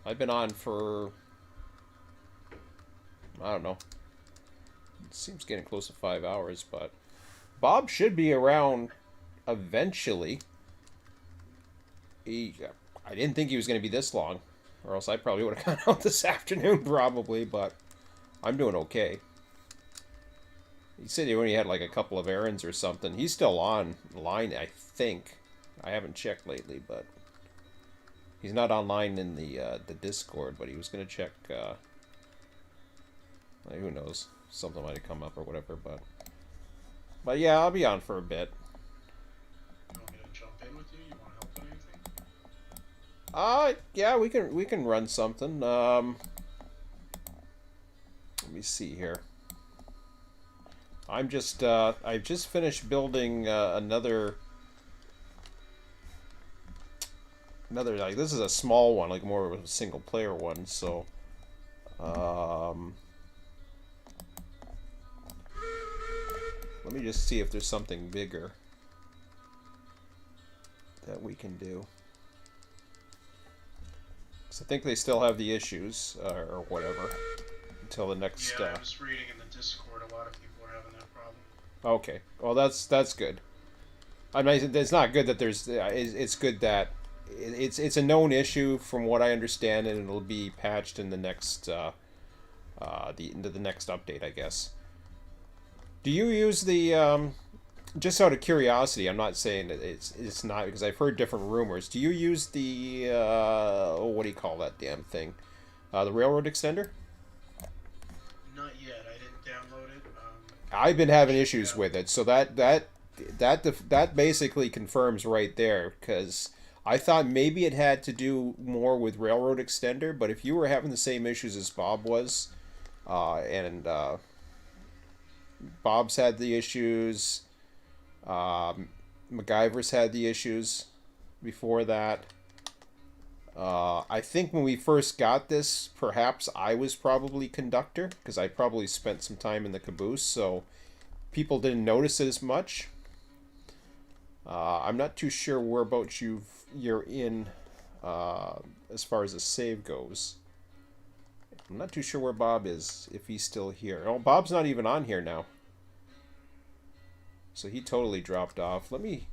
I've been on for, I don't know. It seems getting close to 5 hours, but Bob should be around eventually. I didn't think he was going to be this long, or else I probably would have gone out this afternoon, probably, but I'm doing okay. He said he only had like a couple of errands or something. He's still online, I think. I haven't checked lately, but he's not online in the Discord. But he was gonna check. Who knows? Something might have come up or whatever. But yeah, I'll be on for a bit. You want me to jump in with you? You want help with anything? Yeah, we can run something. Let me see here. I've just finished building another like this is a small one, like more of a single player one. So, let me just see if there's something bigger that we can do. 'Cause I think they still have the issues or whatever until the next. Yeah, I was reading in the Discord, a lot of people are having that problem. Okay, well that's good. I mean, it's not good that there's. It's good that it's a known issue from what I understand, and it'll be patched in the next into the next update, I guess. Do you use the just out of curiosity? I'm not saying that it's not because I've heard different rumors. Do you use the what do you call that damn thing? The railroad extender? Not yet. I didn't download it. I've been having issues with it, so that basically confirms right there, because I thought maybe it had to do more with Railroad Extender, but if you were having the same issues as Bob was, and Bob's had the issues, MacGyver's had the issues before that. I think when we first got this, perhaps I was probably conductor, because I probably spent some time in the caboose, so people didn't notice it as much. I'm not too sure whereabouts you're in as far as the save goes. I'm not too sure where Bob is, if he's still here. Oh, Bob's not even on here now. So he totally dropped off. Let me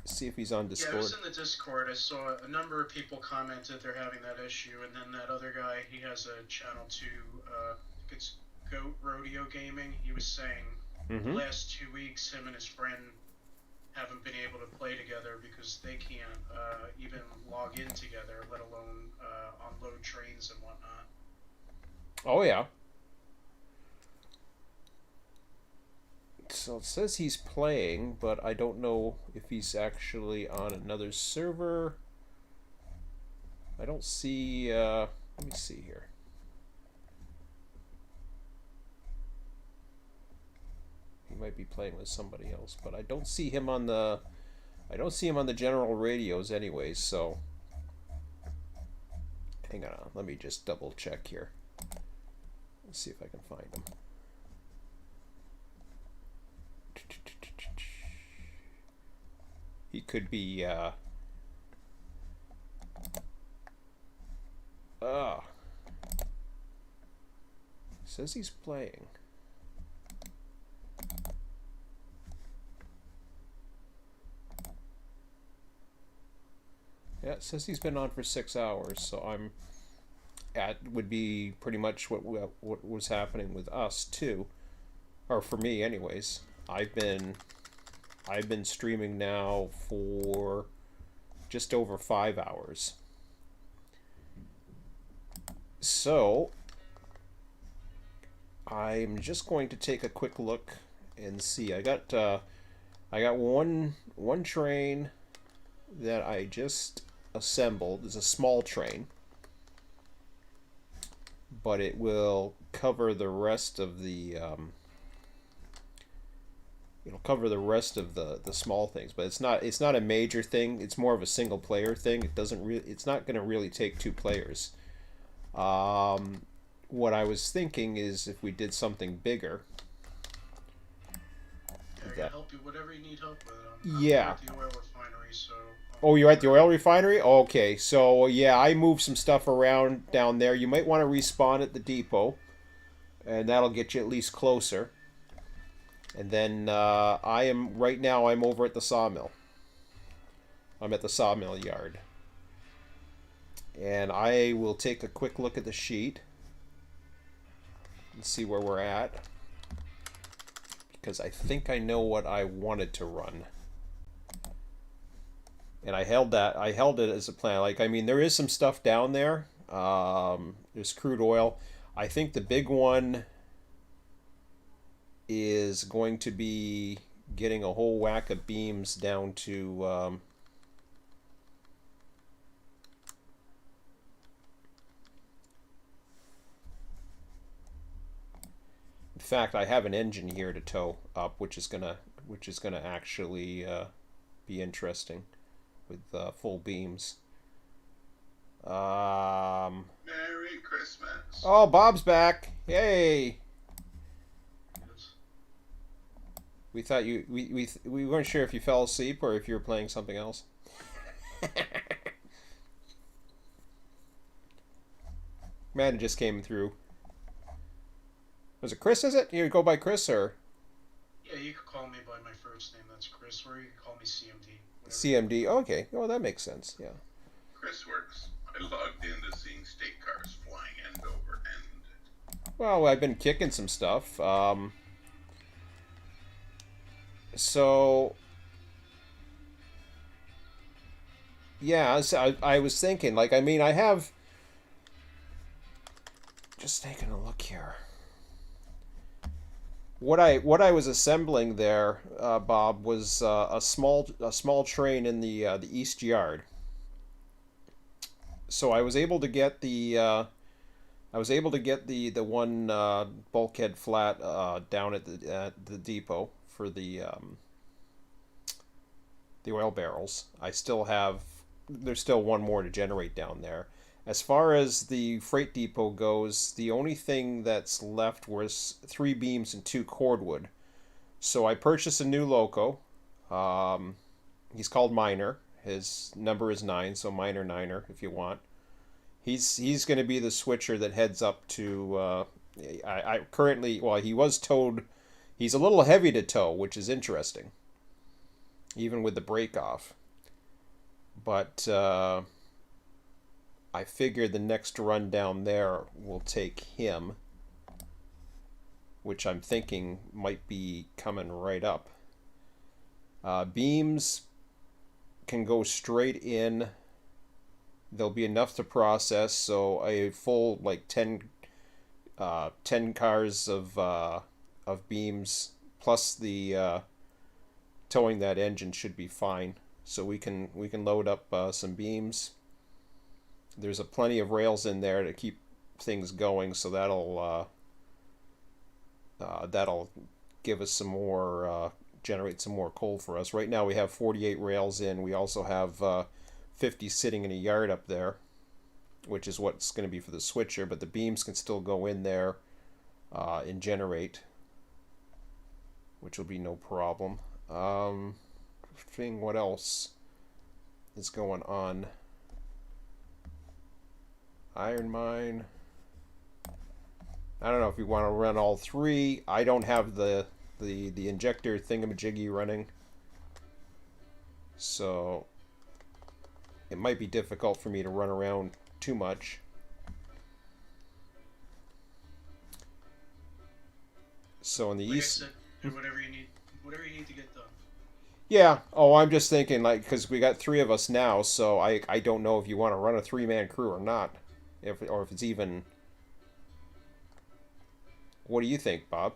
see if he's on Yeah, I Discord. was in the Discord. I saw a number of people commented they're having that issue, and then that other guy, he has a channel too. I think it's Goat Rodeo Gaming. He was saying the last 2 weeks, him and his friend haven't been able to play together because they can't even log in together, let alone unload trains and whatnot. Oh, yeah. So it says he's playing, but I don't know if he's actually on another server. I don't see, let me see here. He might be playing with somebody else, but I don't see him on the general radios anyways, so hang on, let me just double check here. Let's see if I can find him. He could be says he's playing. Yeah, it says he's been on for 6 hours, so I'm would be pretty much what was happening with us too, or for me anyways. I've been streaming now for just over 5 hours. I'm just going to take a quick look and see. I got one train that I just assembled. It's a small train, but it will cover the rest of the it'll cover the rest of the small things, but it's not a major thing. It's more of a single player thing. It's not going to really take two players. What I was thinking is if we did something bigger. Yeah, I can help you whatever you need help with. Yeah. I'm at the oil refinery, so. Oh, you're at the oil refinery? Okay, so yeah, I moved some stuff around down there. You might want to respawn at the depot, and that'll get you at least closer. And then right now I'm over at the sawmill. I'm at the sawmill yard. And I will take a quick look at the sheet and see where we're at, because I think I know what I wanted to run. And I held it as a plan. Like, I mean, there is some stuff down there. There's crude oil. I think the big one is going to be getting a whole whack of beams down to in fact, I have an engine here to tow up, which is gonna actually be interesting with full beams. Merry Christmas. Oh, Bob's back! Yay! We thought we weren't sure if you fell asleep or if you were playing something else. Man just came through. Was it Chris, is it? You go by Chris, or? Yeah, you could call me by my first name. That's Chris, or you can call me CMD. CMD. Okay. Oh, that makes sense. Yeah. Chris works. I logged into seeing state cars flying end over end. Well, I've been kicking some stuff. So, yeah, so I was thinking, like, I mean, I have, just taking a look here. What I was assembling there, Bob, was a small train in the east yard. So I was able to get the one bulkhead flat down at the depot for the oil barrels. There's still one more to generate down there. As far as the freight depot goes, the only thing that's left was 3 beams and 2 cordwood. So I purchased a new loco. He's called Miner. His number is 9, so Miner Niner if you want. He's going to be the switcher that heads up to. I currently, well, he was towed. He's a little heavy to tow, which is interesting, even with the brake off. But I figured the next run down there will take him, which I'm thinking might be coming right up. Beams can go straight in. There'll be enough to process, so a full like 10 cars of beams plus the towing that engine should be fine. So we can load up some beams. There's plenty of rails in there to keep things going, so that'll give us some more, generate some more coal for us. Right now we have 48 rails in. We also have 50 sitting in a yard up there, which is what's going to be for the switcher, but the beams can still go in there and generate, which will be no problem. What else is going on? Iron mine. I don't know if you want to run all 3. I don't have the injector thingamajiggy running, so it might be difficult for me to run around too much. So in the Like east, I said, whatever you need to get done. yeah. Oh, I'm just thinking, like, because we got 3 of us now, so I don't know if you want to run a 3-man crew or not, or if it's even What do you think, Bob?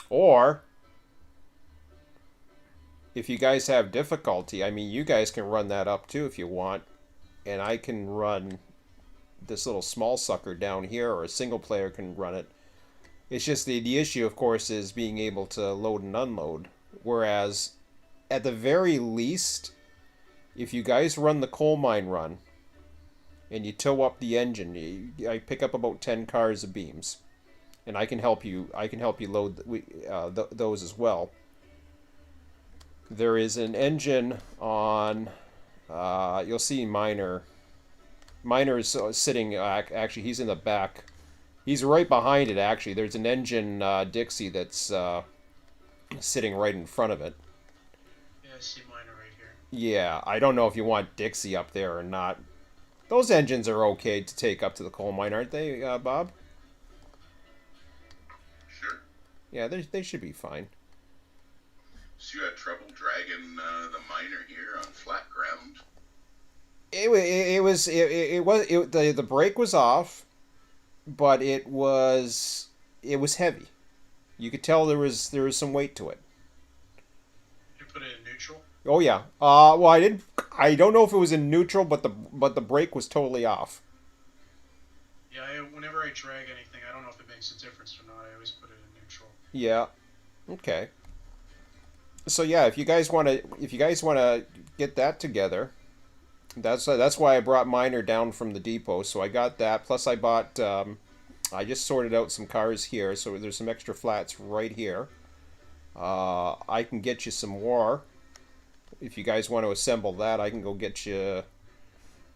Or if you guys have difficulty, I mean, you guys can run that up too if you want, and I can run this little small sucker down here, or a single player can run it. It's just the issue, of course, is being able to load and unload. Whereas, at the very least, if you guys run the coal mine run, and you tow up the engine, I pick up about 10 cars of beams, and I can help you. I can help you load those as well. There is an engine on. You'll see Miner. Miner's sitting. Actually, he's in the back. He's right behind it. Actually, there's an engine Dixie that's sitting right in front of it. Yeah, I see mine right here. Yeah, I don't know if you want Dixie up there or not. Those engines are okay to take up to the coal mine, aren't they, Bob? Sure. Yeah, they should be fine. So you had trouble dragging the miner here on flat ground? The brake was off, but it was heavy. You could tell there was some weight to it. You put it in neutral? Oh yeah. Well, I don't know if it was in neutral, but the brake was totally off. Yeah, whenever I drag anything, I don't know if it makes a difference or not. I always put it in neutral. Yeah. Okay. So yeah, if you guys want to get that together, that's why I brought Miner down from the depot. So I got that. Plus I bought. I just sorted out some cars here, so there's some extra flats right here. I can get you some more. If you guys want to assemble that, I can go get you.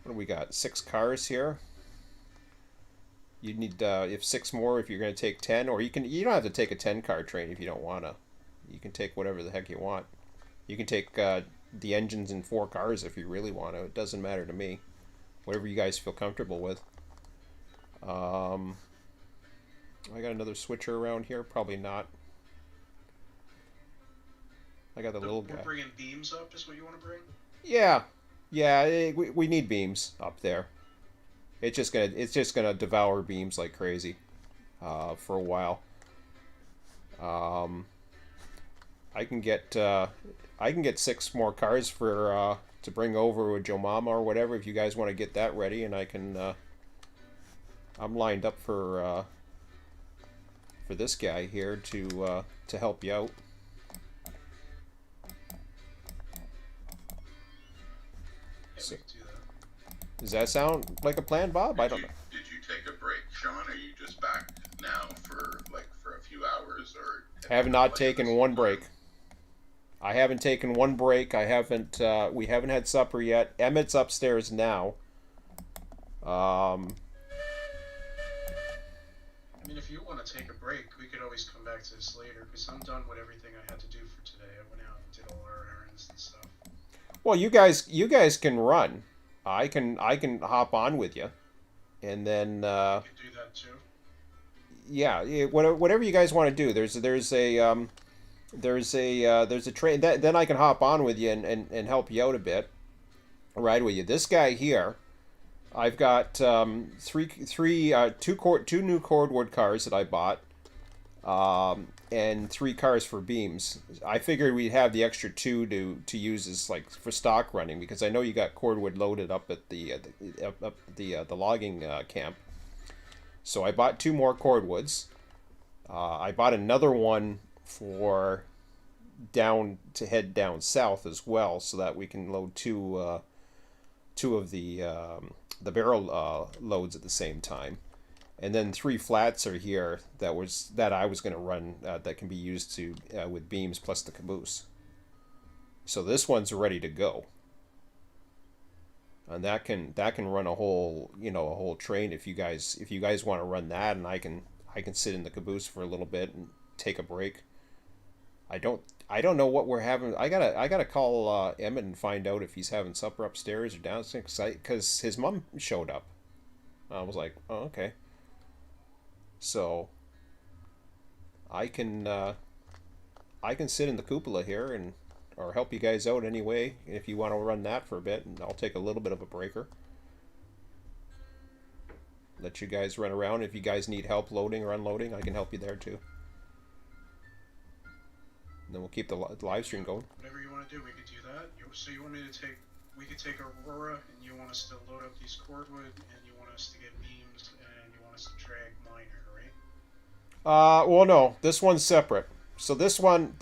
What do we got? 6 cars here. You need if 6 more if you're going to take 10, or you don't have to take a 10-car train if you don't want to. You can take whatever the heck you want. You can take the engines in 4 cars if you really want to. It doesn't matter to me. Whatever you guys feel comfortable with. I got another switcher around here. Probably not. I got the little guy. We're bringing beams up is what you want to bring? Yeah. We need beams up there. It's just gonna devour beams like crazy for a while. I can get 6 more cars for to bring over with Joe Mama or whatever if you guys want to get that ready, and I can. I'm lined up for this guy here to help you out. Yeah, So, we can do that. does that sound like a plan, Bob? I don't know. Did you take a break, Sean? Are you just back now for a few hours, or? Have not taken one break. I haven't taken one break. I haven't. We haven't had supper yet. Emmett's upstairs now. I mean, if you want to take a break, we could always come back to this later, because I'm done with everything I had to do for today. I went out and did all our errands and stuff. Well, you guys can run. I can hop on with you, and then You could do that too. whatever you guys want to do. There's a train. Then I can hop on with you and help you out a bit. Ride with you. This guy here, I've got two new cordwood cars that I bought, and 3 cars for beams. I figured we'd have the extra 2 to use as like for stock running, because I know you got cordwood loaded up at the logging camp. So I bought 2 more cordwoods. I bought another one for head down south as well, so that we can load two of the barrel loads at the same time. And then 3 flats are here that I was going to run that can be used with beams plus the caboose. So this one's ready to go, and that can run a whole train if you guys want to run that, and I can sit in the caboose for a little bit and take a break. I don't know what we're having. I gotta call Emmett and find out if he's having supper upstairs or downstairs, because his mom showed up. I was like, oh, okay. So I can sit in the cupola here and or help you guys out anyway if you want to run that for a bit, and I'll take a little bit of a breaker. Let you guys run around. If you guys need help loading or unloading, I can help you there too. And then we'll keep the live stream going. Whatever you want to do, we could do that. So you want me to take? We could take Aurora, and you want us to load up these cordwood, and you want us to get beams, and you want us to drag miner, right? Well, no, this one's separate. So this one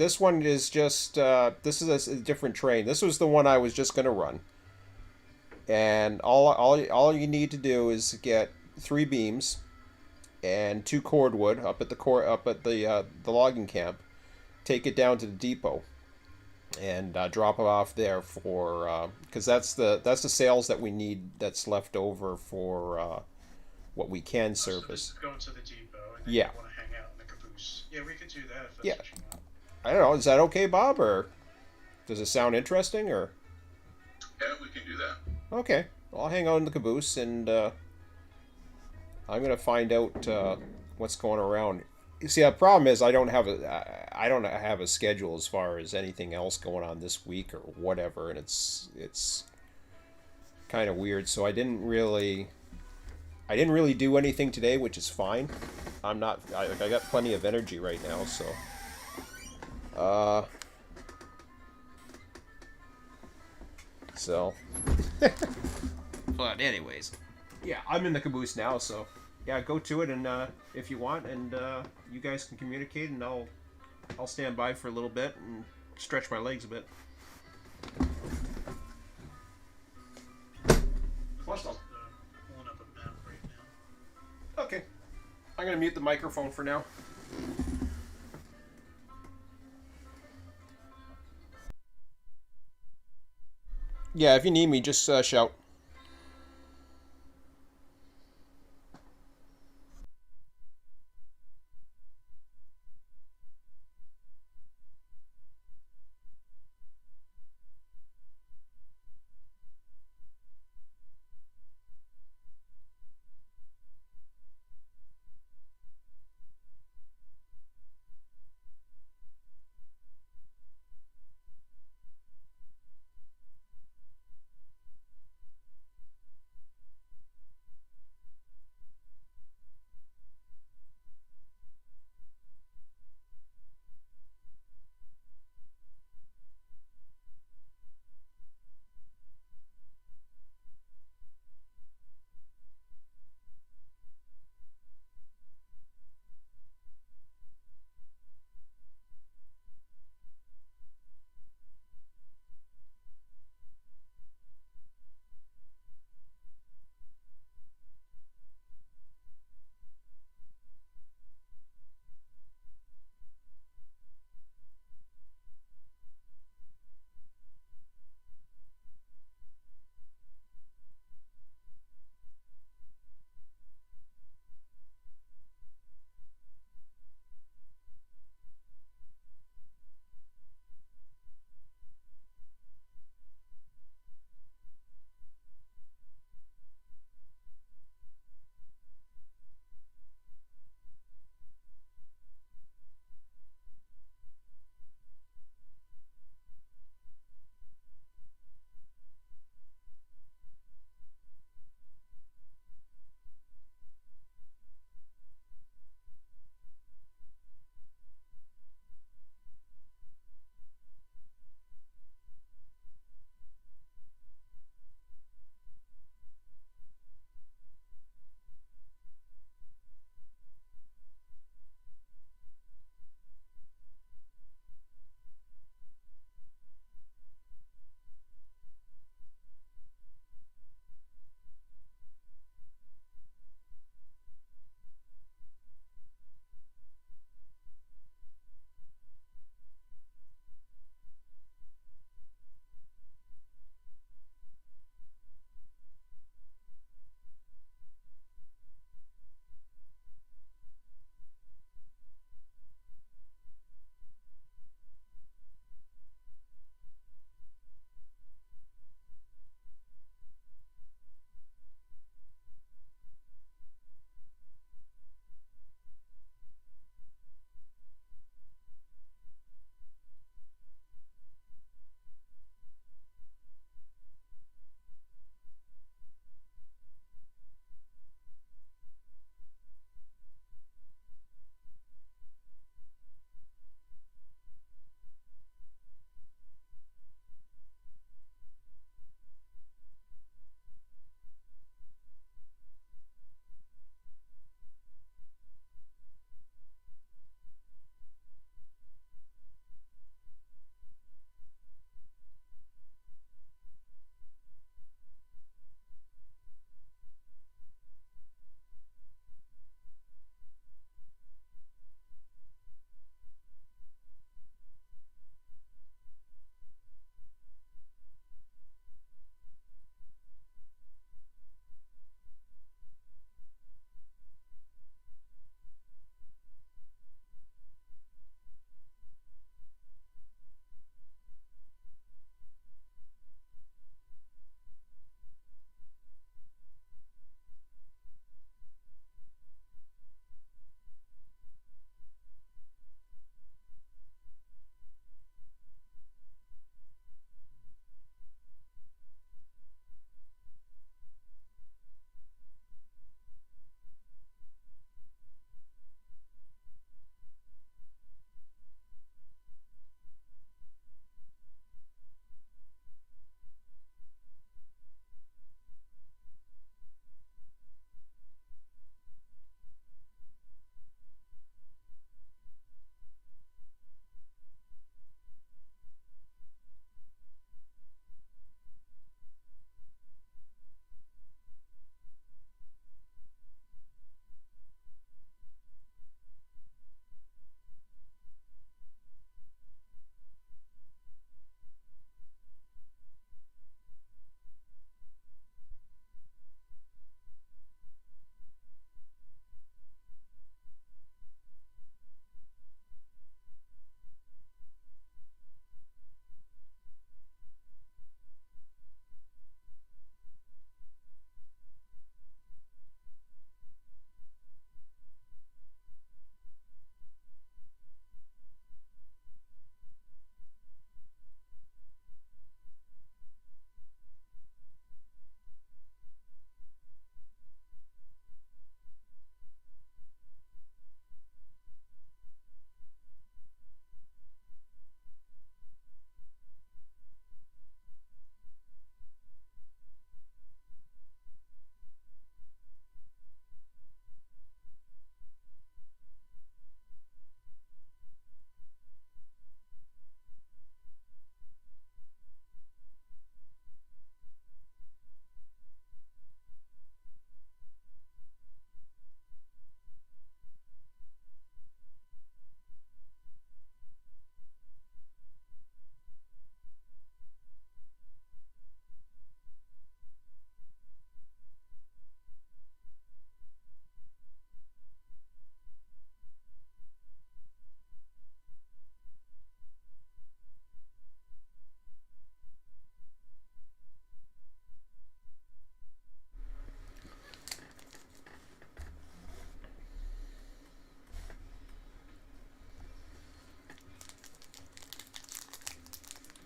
is just this is a different train. This was the one I was just gonna run, and all you need to do is get 3 beams and 2 cordwood up at the logging camp. Take it down to the depot and drop it off there for because that's the sales that we need that's left over for what we can service. So going to the depot, and then Yeah. you want to hang out in the caboose. Yeah, we could do that if that's Yeah. what you want. I don't know. Is that okay, Bob, or does it sound interesting? Or Yeah, we can do that. okay, I'll hang out in the caboose, and I'm gonna find out what's going around. You see, the problem is I don't have a schedule as far as anything else going on this week or whatever, and it's kind of weird. So I didn't really do anything today, which is fine. I got plenty of energy right now, so. So. But anyways, yeah, I'm in the caboose now, so yeah, go to it, and if you want, and you guys can communicate, and I'll stand by for a little bit and stretch my legs a bit. Plus, Just, pulling up a map right now. okay, I'm gonna mute the microphone for now. Yeah, if you need me, just shout.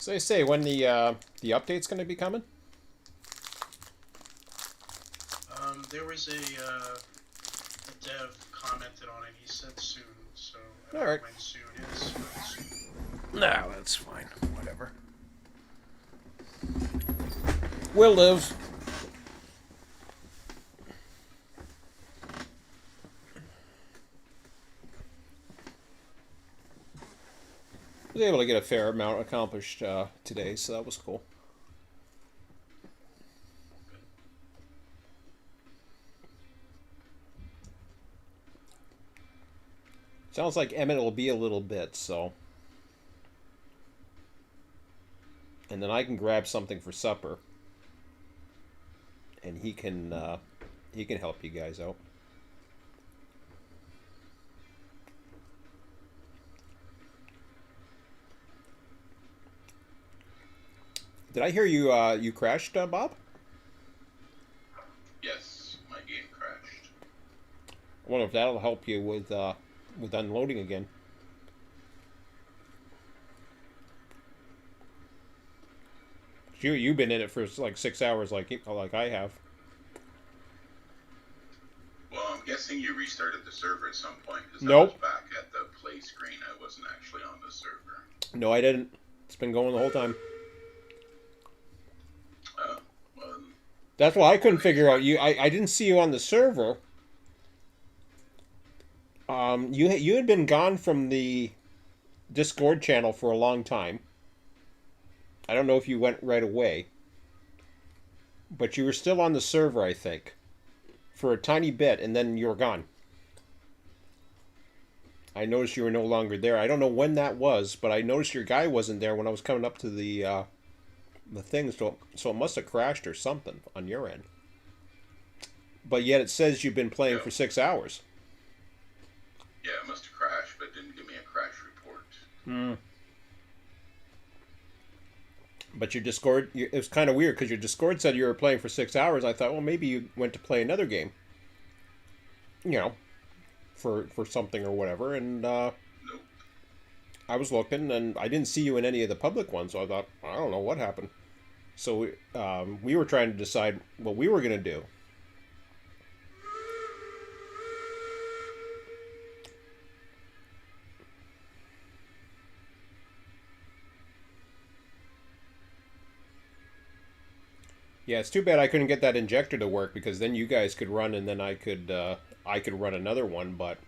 So they say when the update's going to be coming. There was a dev commented on it. He said soon, so I don't All right. know when soon is. But soon. No, that's fine. Whatever. We'll live. I was able to get a fair amount accomplished today, so that was cool. Sounds like Emmett will be a little bit, so. And then I can grab something for supper. And he can help you guys out. Did I hear you you crashed, Bob? Yes, my game crashed. I wonder if that'll help you with unloading again. You've been in it for like 6 hours, like I have. Well, I'm guessing you restarted the server at some point because Nope. I was back at the play screen. I wasn't actually on the server. No, I didn't. It's been going the whole time. Well, That's why I couldn't figure out you. I didn't see you on the server. You had been gone from the Discord channel for a long time. I don't know if you went right away, but you were still on the server, I think, for a tiny bit, and then you were gone. I noticed you were no longer there. I don't know when that was, but I noticed your guy wasn't there when I was coming up to the thing, so it must have crashed or something on your end. But yet it says you've been playing for 6 hours. yeah, it must have crashed, but it didn't give me a crash report. But your Discord, it was kind of weird because your Discord said you were playing for 6 hours. I thought, well, maybe you went to play another game, you know, for something or whatever. And Nope. I was looking, and I didn't see you in any of the public ones. So I thought, I don't know what happened. So we were trying to decide what we were going to do. Yeah, it's too bad I couldn't get that injector to work because then you guys could run and then I could run another one, but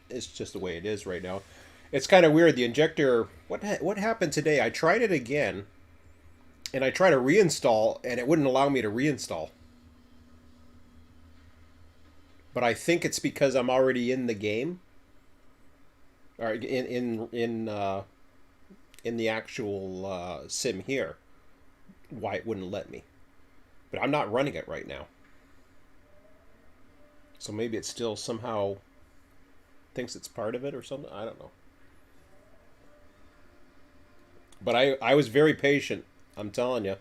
it's just the way it is right now. It's kind of weird. The injector, what happened today? I tried it again, and I tried to reinstall, and it wouldn't allow me to reinstall. But I think it's because I'm already in the game, or in the actual sim here. Why it wouldn't let me. But I'm not running it right now. So maybe it still somehow thinks it's part of it or something. I don't know. But I was very patient. I'm telling you.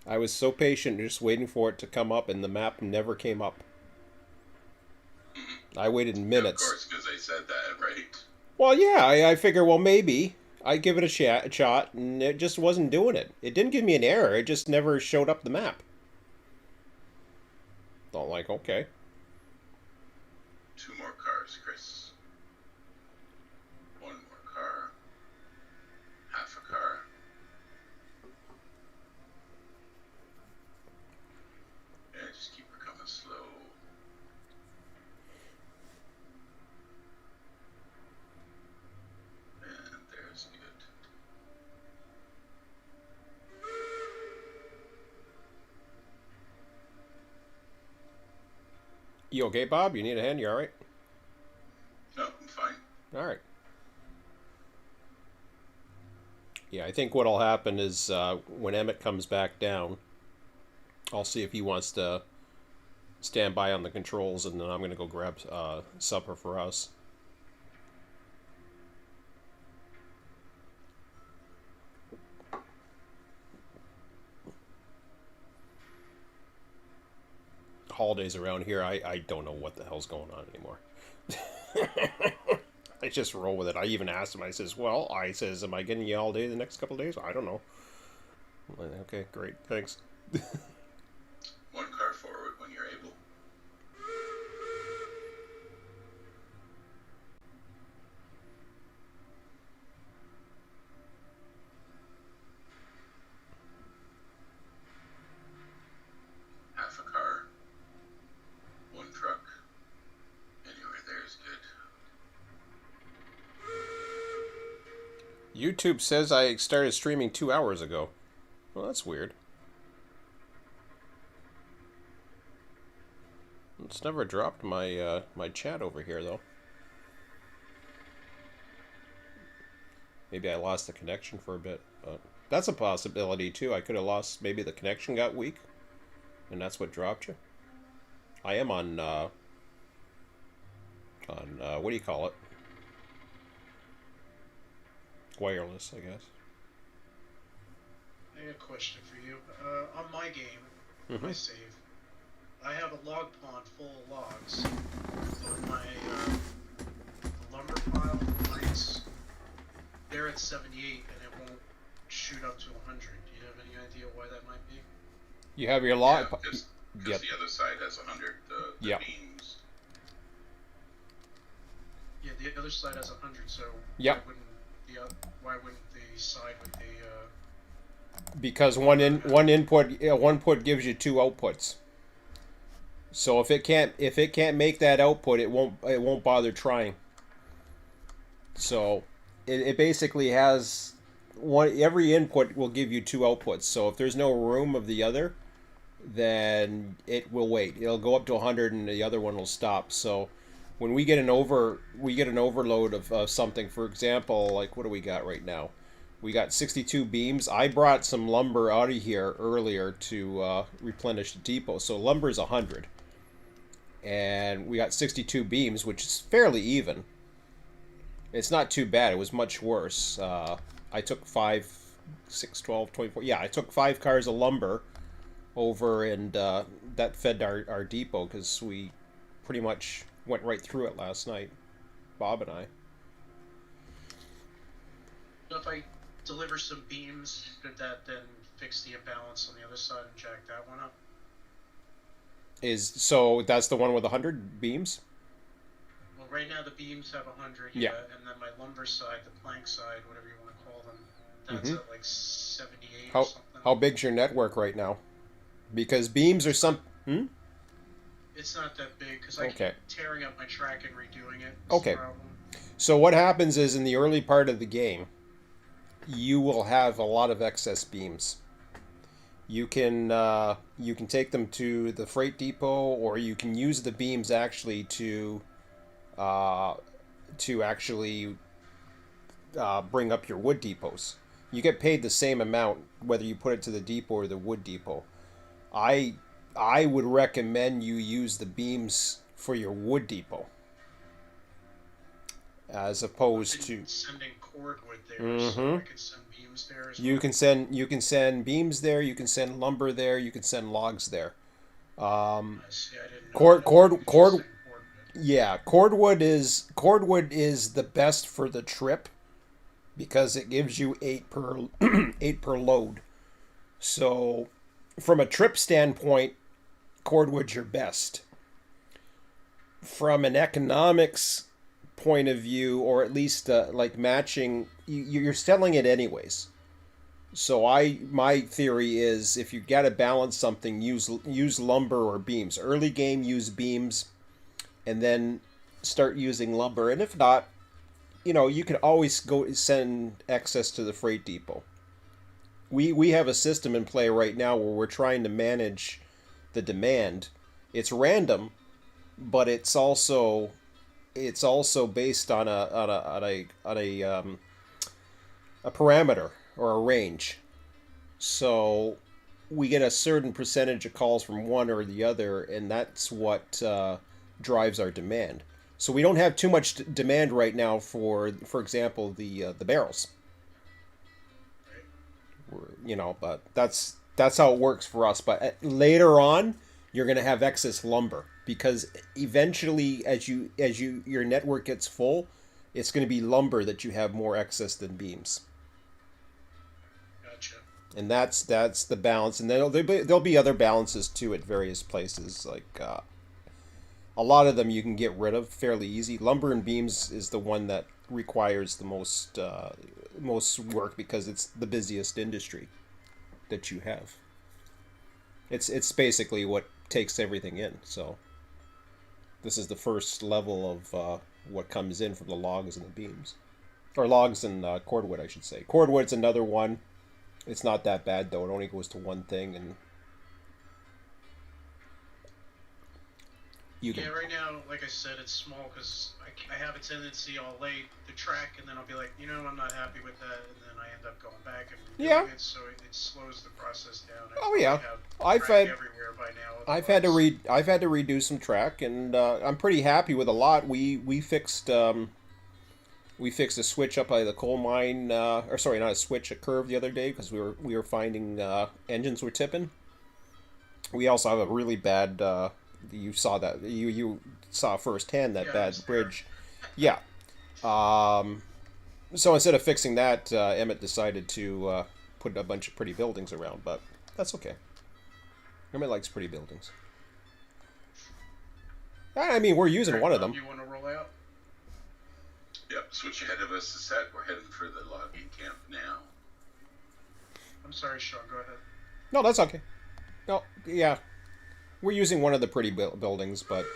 I was so patient just waiting for it to come up, and the map never came up. I waited minutes. Of course, because they said that, right? Well, yeah, I figure, well, maybe. I give it a shot, and it just wasn't doing it. It didn't give me an error. It just never showed up the map. Don't like, okay. 2 more cars, Chris. 1 more car. Half a car. Yeah, just keep her coming slow. And there's good. You okay, Bob? You need a hand? You alright? No, I'm fine. Alright. Yeah, I think what'll happen is when Emmett comes back down, I'll see if he wants to stand by on the controls, and then I'm going to go grab supper for us. Holidays around here, I don't know what the hell's going on anymore. I just roll with it. I even asked him, I says, am I getting you all day the next couple of days? I don't know. Okay, great. Thanks. One car forward when you're able. Half a car, one truck. Anywhere there is good. YouTube says I started streaming 2 hours ago. Well, that's weird. It's never dropped my my chat over here though. Maybe I lost the connection for a bit, but that's a possibility too. I could have lost. Maybe the connection got weak, and that's what dropped you. I am on what do you call it? Wireless, I guess. I got a question for you. On my game, Mhm. my save, I have a log pond full of logs, but my the lumber pile, planks, they're at 78 and it won't shoot up to 100. Do you have any idea why that might be? You have your log. Yeah, because Yep. the other side has 100. The Yep. beams. Yeah, the other side has 100, so Yep. why wouldn't the side with the Because one input gives you two outputs. So if it can't make that output, it won't bother trying. So it basically has every input will give you two outputs. So if there's no room of the other, then it will wait. It'll go up to 100 and the other one will stop. So when we get an overload of something, for example, like what do we got right now? We got 62 beams. I brought some lumber out of here earlier to replenish the depot. So lumber is 100. And we got 62 beams, which is fairly even. It's not too bad. It was much worse. I took 5, 6, 12, 24. Yeah, I took 5 cars of lumber over, and that fed our depot because we pretty much went right through it last night, Bob and I. So if I deliver some beams, could that then fix the imbalance on the other side and jack that one up? So that's the one with 100 beams? Well, right now the beams have 100, Yeah. and then my lumber side, the plank side, whatever you want to call them, that's at like 78 or something. How big's your network right now? Because beams are some... It's not that big, because I Okay. keep tearing up my track and redoing it. Okay. The problem. So what happens is in the early part of the game, you will have a lot of excess beams. You can take them to the freight depot, or you can use the beams actually to actually bring up your wood depots. You get paid the same amount whether you put it to the depot or the wood depot. I would recommend you use the beams for your wood depot as opposed to sending cordwood there, so I could send beams there as well. you can send beams there, you can send lumber there, you can send logs there. I see, I didn't know Cord that. cord You could cord just send cordwood. Yeah, cordwood is the best for the trip because it gives you 8 per 8 per load. So from a trip standpoint, cordwood's your best. From an economics point of view, or at least like matching, you're selling it anyways. So my theory is if you got to balance something, use lumber or beams. Early game, use beams, and then start using lumber. And if not, you can always go send excess to the freight depot. We have a system in play right now where we're trying to manage the demand. It's random, but it's also based on a parameter or a range. So we get a certain percentage of calls from one or the other, and that's what drives our demand. So we don't have too much demand right now for example, the barrels. But that's how it works for us. But later on, you're going to have excess lumber because eventually, as your network gets full, it's going to be lumber that you have more excess than beams. Gotcha. And that's the balance, and there'll be other balances too at various places. Like a lot of them you can get rid of fairly easy. Lumber and beams is the one that requires the most work because it's the busiest industry that you have. It's basically what takes everything in. So this is the first level of what comes in from the logs and the beams, or logs and cordwood, I should say. Cordwood's another one. It's not that bad though. It only goes to one thing, and you can. Yeah, right now, like I said, it's small because I have a tendency I'll lay the track and then I'll be like, I'm not happy with that, and then I end up going back and Yeah. redoing it, so it slows the process down. Oh yeah, Have I've track had everywhere by now. I've had to otherwise- I've had to redo some track, and I'm pretty happy with a lot. We fixed a switch up by the coal mine, or sorry, not a switch, a curve the other day because we were finding engines were tipping. We also have a really bad. You saw that you saw firsthand that Yeah, I bad was there. bridge. Yeah. So instead of fixing that, Emmett decided to put a bunch of pretty buildings around, but that's okay. Emmett likes pretty buildings. I mean, we're using one of them. You want to roll out? Yep, switch ahead of us is set. We're heading for the logging camp now. I'm sorry, Sean. Go ahead. No, that's okay. No, yeah. We're using one of the pretty buildings, but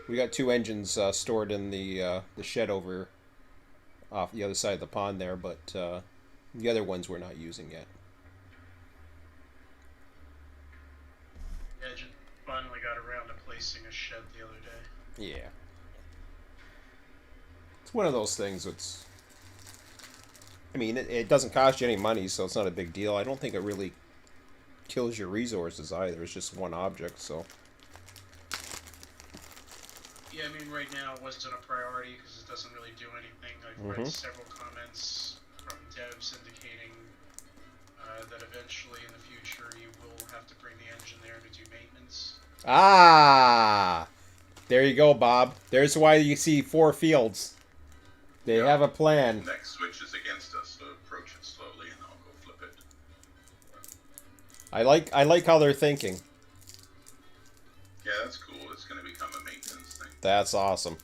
we got two engines stored in the shed over off the other side of the pond there, but the other ones we're not using yet. Yeah, just finally got around to placing a shed the other day. Yeah. It's one of those things that's... I mean, it doesn't cost you any money, so it's not a big deal. I don't think it really kills your resources either. It's just one object, so... Yeah, I mean, right now it wasn't a priority because it doesn't really do anything. I've read several comments from devs indicating that eventually in the future you will have to bring the engine there to do maintenance. Ah! There you go, Bob. There's why you see 4 fields. They have a plan. Next switch is against us, so approach it slowly and I'll go flip it. I like how they're thinking. Yeah, that's cool. It's going to become a maintenance thing. That's awesome.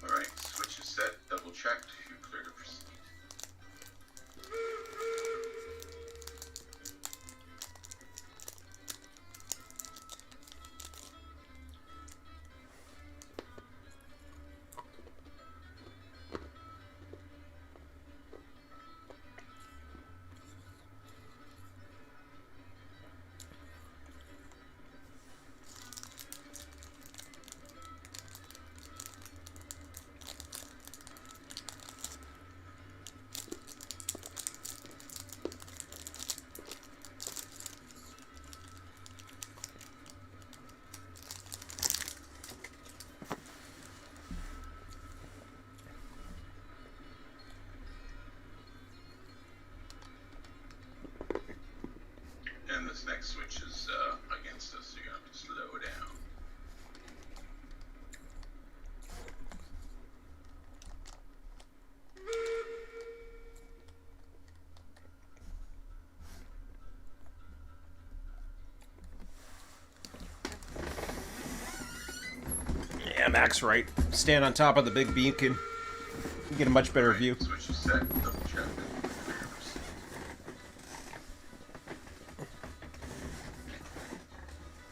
Alright, switch is set, double checked, you clear to proceed. And this next switch is against us, so you're going to have to slow down. Yeah, Mac's right. Stand on top of the big beacon. You get a much better view. Switch is set, double checked, clear to proceed.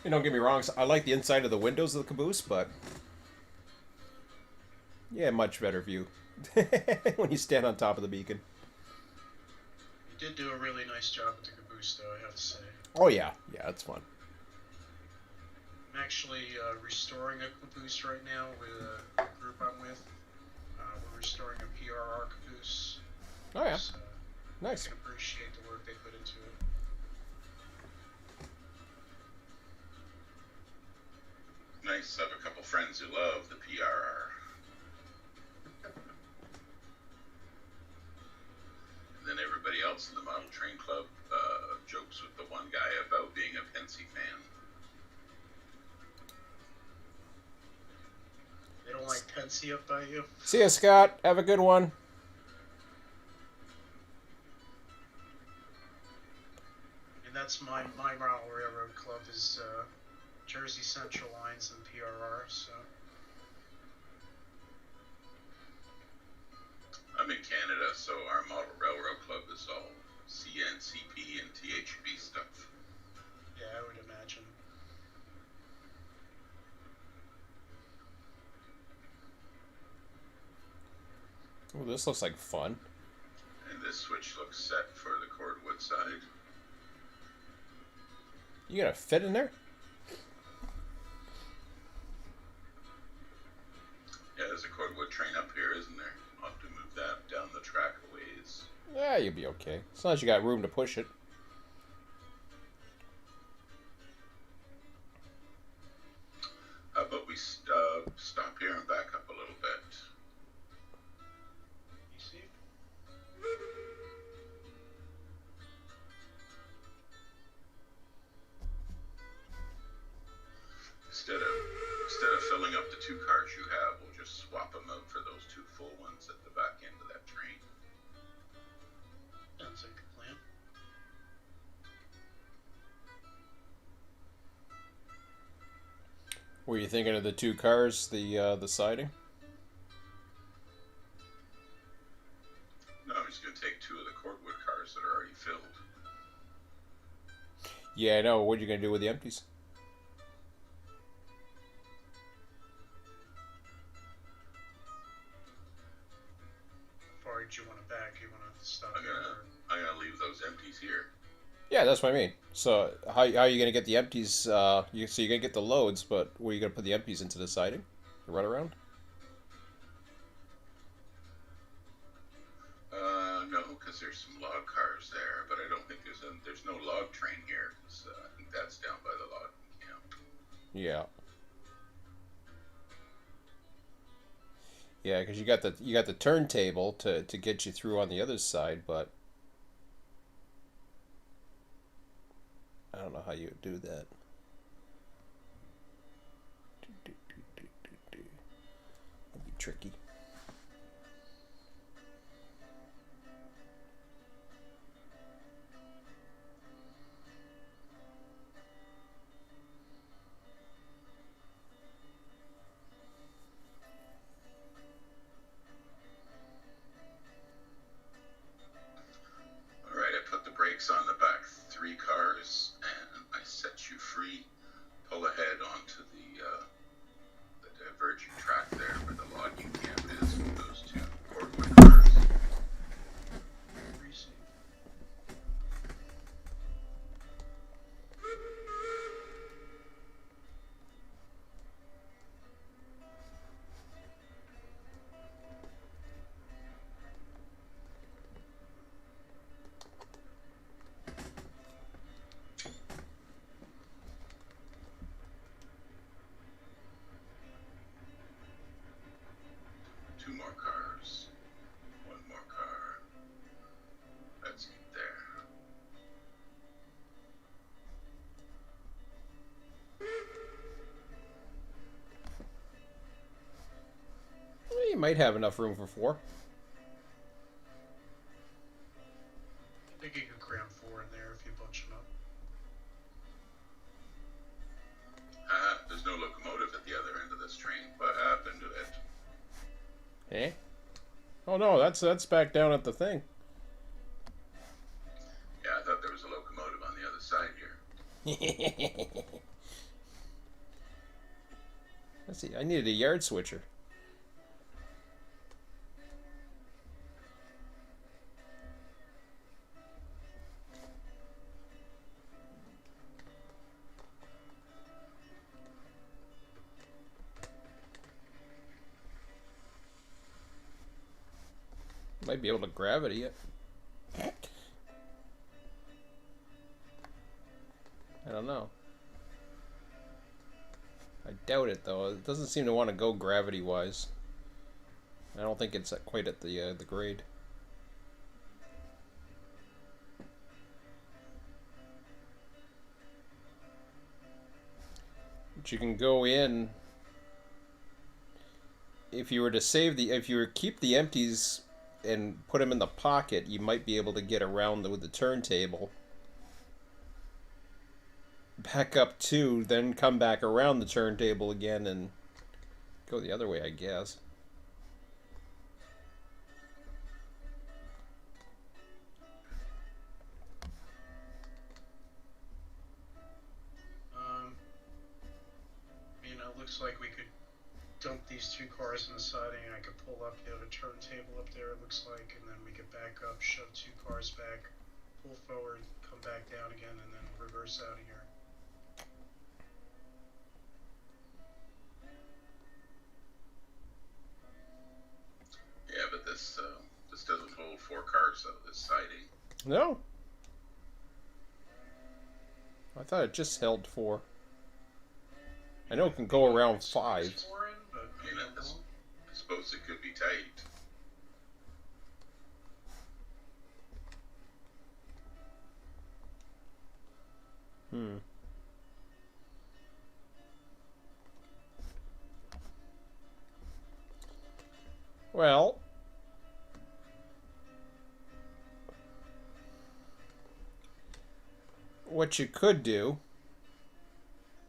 Don't get me wrong, I like the inside of the windows of the caboose, but... Yeah, much better view. When you stand on top of the beacon. You did do a really nice job with the caboose, though, I have to say. Oh yeah, yeah, it's fun. I'm actually restoring a caboose right now with a group I'm with. We're restoring a PRR caboose. Oh yeah, So nice. I can appreciate the work they put into it. Nice, I have a couple friends who love the PRR. And then everybody else in the Model Train Club jokes with the one guy about being a Pensy fan. Pensy up by you. See ya, Scott. Have a good one. And that's my model railroad club is Jersey Central Lines and PRR. So I'm in Canada, so our model railroad club is all CNCP and THB stuff. yeah, I would imagine. Oh, this looks like fun. And this switch looks set for the cordwood side. You gonna fit in there? Yeah, there's a cordwood train up here, isn't there? I'll have to move that down the track a ways. Yeah, you'll be okay. As long as you got room to push it. How about we stop here and back up a little bit? You see? Instead of filling up the 2 cars you have, we'll just swap them out for those 2 full ones at the back end of that train. Sounds like a plan. Were you thinking of the 2 cars, the siding? No, I'm just going to take 2 of the cordwood cars that are already filled. Yeah, I know. What are you gonna do with the empties? How far did you want it back? You want to stop I'm here? gonna leave those empties here. Yeah, that's what I mean. So how are you gonna get the empties? So you're gonna get the loads, but where are you gonna put the empties into the siding? The runaround? No, because there's some log cars there, but I don't think there's no log train here. So I think that's down by the log camp. Yeah. Yeah, because you got the turntable to get you through on the other side, but I don't know how you would do that. That'd be tricky. All right, I put the brakes on the back 3 cars, and I set you free. Pull ahead onto the diverging track there where the logging camp is with those 2 cordwood cars. Receive. 2 more cars. 1 more car. Let's get there. Well, you might have enough room for 4. I think you could cram 4 in there if you bunch them up. There's no locomotive at the other end of this train. What happened to it? Eh? Oh no, that's back down at the thing. Yeah, I thought there was a locomotive on the other side here. Let's see. I needed a yard switcher. Might be able to gravity it. I don't know. I doubt it though. It doesn't seem to want to go gravity wise. I don't think it's quite at the grade. But you can go in. if you were to save if you were to keep the empties and put them in the pocket, you might be able to get around with the turntable. Back up 2, then come back around the turntable again and go the other way, I guess. It looks like we could dump these 2 cars in the siding. I could pull up the other turntable up there, it looks like, and then we could back up, shove 2 cars back, pull forward, come back down again, and then reverse out of here. Yeah, but this doesn't hold 4 cars out of this siding. No. I thought it just held 4. I know it can go around 5. I suppose it could be tight. Well, what you could do.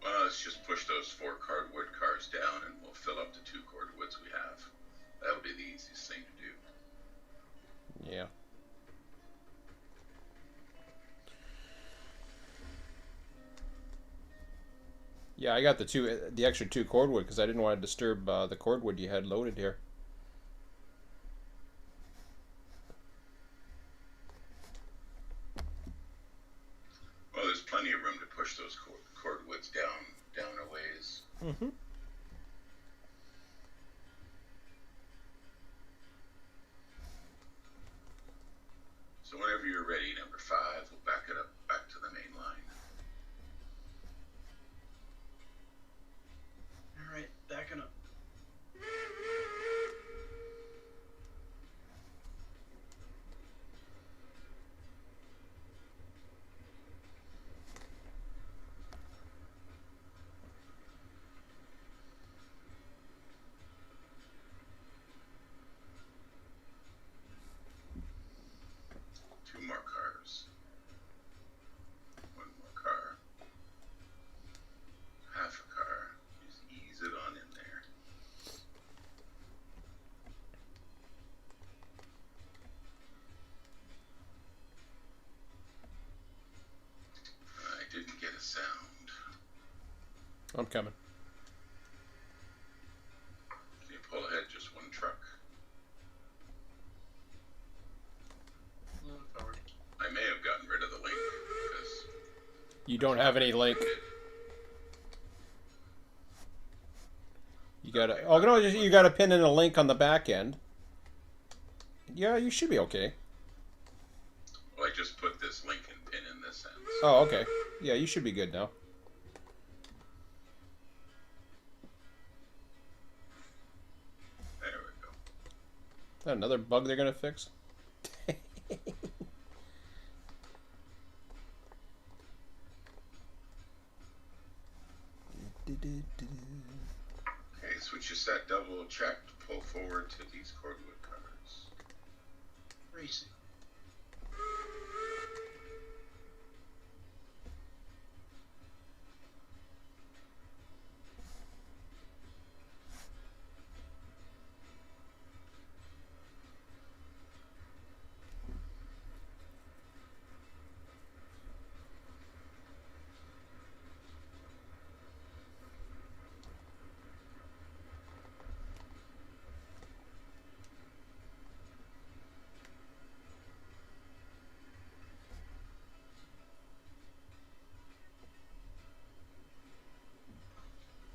Well, let's just push those 4 cardwood cars down and we'll fill up the 2 cordwoods we have. That'll be the easiest thing to do. Yeah. Yeah, I got the extra 2 cordwood because I didn't want to disturb the cordwood you had loaded here. Well, there's plenty of room to push those cordwoods down a ways. Mm-hmm. So whenever you're ready, number 5, we'll back it up back to the main line. Alright, backing up. Didn't get a sound. I'm coming. Can you pull ahead just 1 truck? Moving forward. I may have gotten rid of the link because You don't have any link. You gotta. Oh no! You gotta pin in a link on the back end. Yeah, you should be okay. Well, I just put this link and pin in this end. Oh, okay. Yeah, you should be good now. There we go. Is that another bug they're gonna fix? Okay, switch your set double check to pull forward to these cordwood covers. Racing.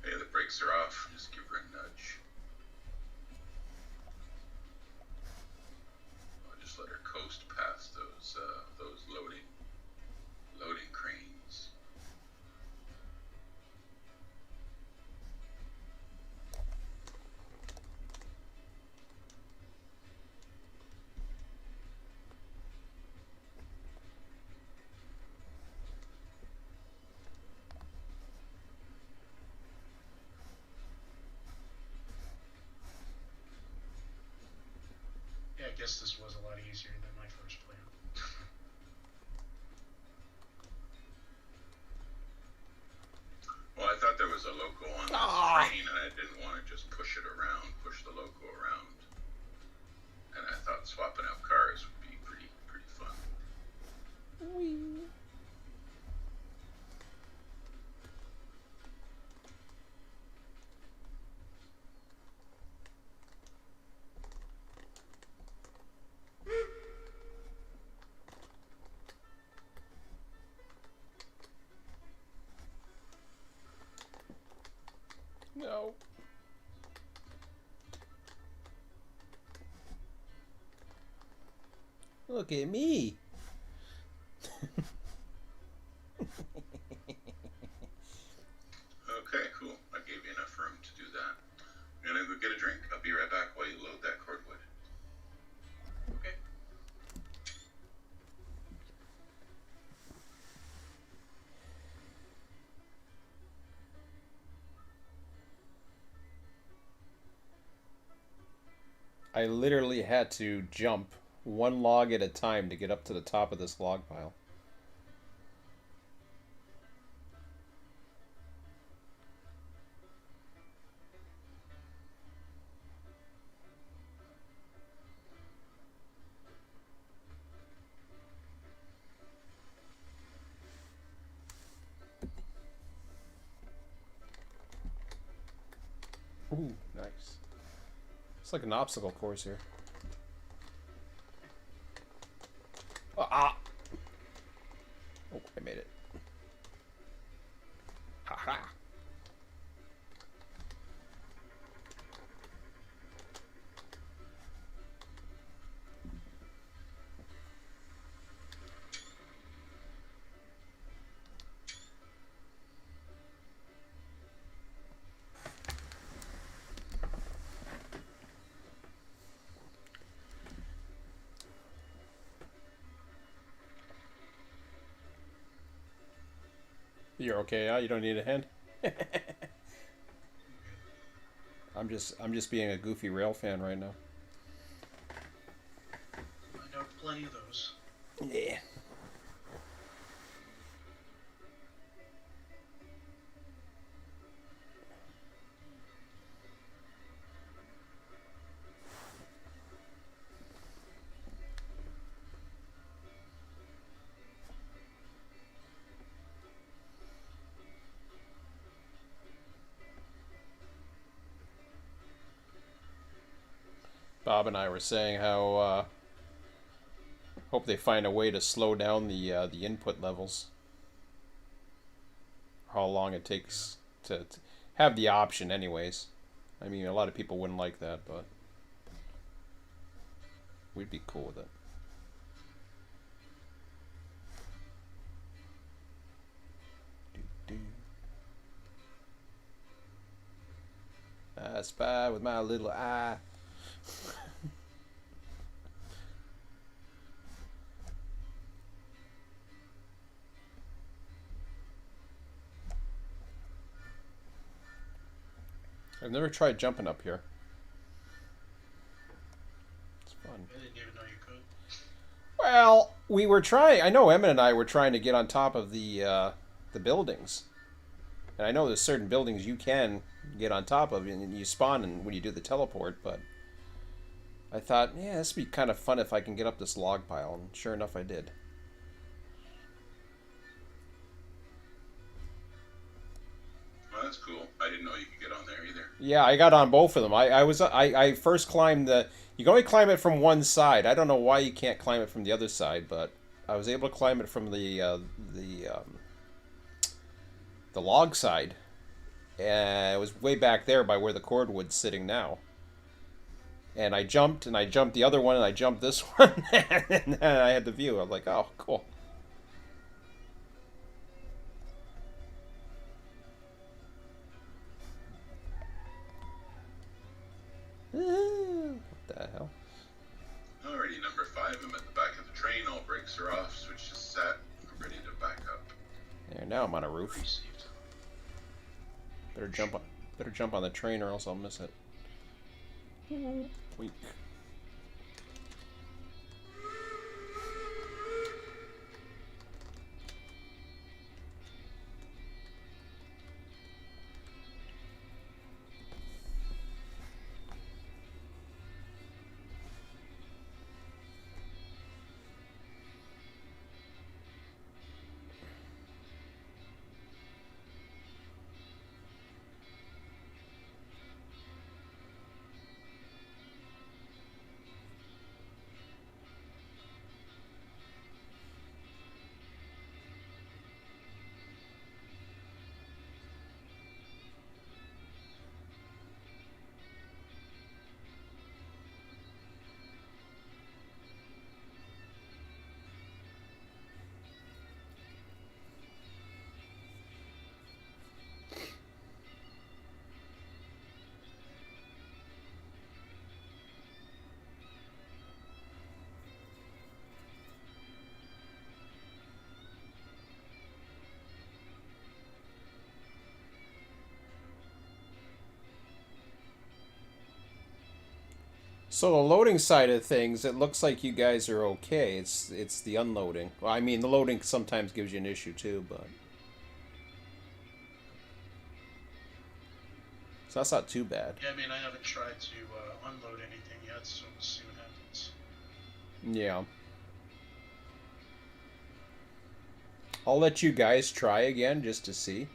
Okay, the brakes are off. Just give her a nudge. I'll just let her coast past those loading cranes. guess this was a lot easier than my first plan. Well, I thought there was a loco on this train, and I didn't want to just push the loco around. And I thought swapping out cars would be pretty fun. Whee. No. Look at me. Okay, cool. I gave you enough room to do that. I'm gonna go get a drink. I'll be right back while you load that cordwood. Okay. I literally had to jump one log at a time to get up to the top of this log pile. Ooh, nice. It's like an obstacle course here. Ah! Oh, I made it. Haha! You're okay, huh? You don't need a hand? I'm just being a goofy rail fan right now. I know plenty of those. Yeah. Bob and I were saying how hope they find a way to slow down the input levels. How long it takes to have the option, anyways. I mean, a lot of people wouldn't like that, but we'd be cool with it. I spy with my little eye. I've never tried jumping up here. It's fun. I didn't even know you could. Well, we were trying. I know Emmett and I were trying to get on top of the buildings, and I know there's certain buildings you can get on top of, and you spawn and when you do the teleport. But I thought, yeah, this would be kind of fun if I can get up this log pile, and sure enough, I did. Well, that's cool. I didn't know you could get on there either. Yeah, I got on both of them. I first climbed the. You can only climb it from one side. I don't know why you can't climb it from the other side, but I was able to climb it from the log side. And it was way back there by where the cordwood's sitting now. And I jumped the other one, and I jumped this one, and then I had the view. I'm like, oh, cool. What the hell? Alrighty, number 5. I'm at the back of the train. All brakes are off. Switch is set. I'm ready to back up. There, now I'm on a roof. Received. Better jump on the train or else I'll miss it. Wink. So the loading side of things, it looks like you guys are okay. It's the unloading. Well, I mean, the loading sometimes gives you an issue too, but so that's not too bad. Yeah, I mean, I haven't tried to unload anything yet, so we'll see what happens. Yeah. I'll let you guys try again just to see.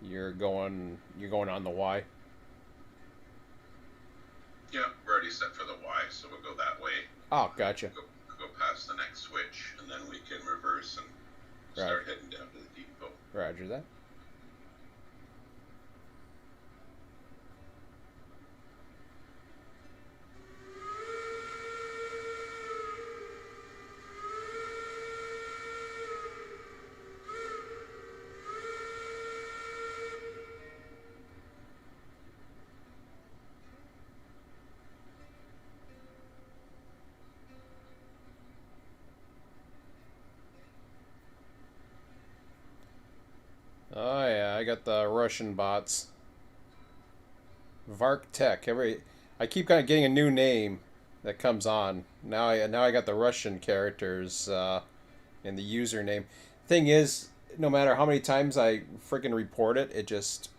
You're going on the Y. Yeah, we're already set for the Y, so we'll go that way. Oh, gotcha. Go past the next switch, and then we can reverse and start heading down to the depot. Roger that. Oh yeah, I got the Russian bots. Vark Tech. I keep kind of getting a new name that comes on. Now I got the Russian characters in the username. Thing is, no matter how many times I freaking report it, it just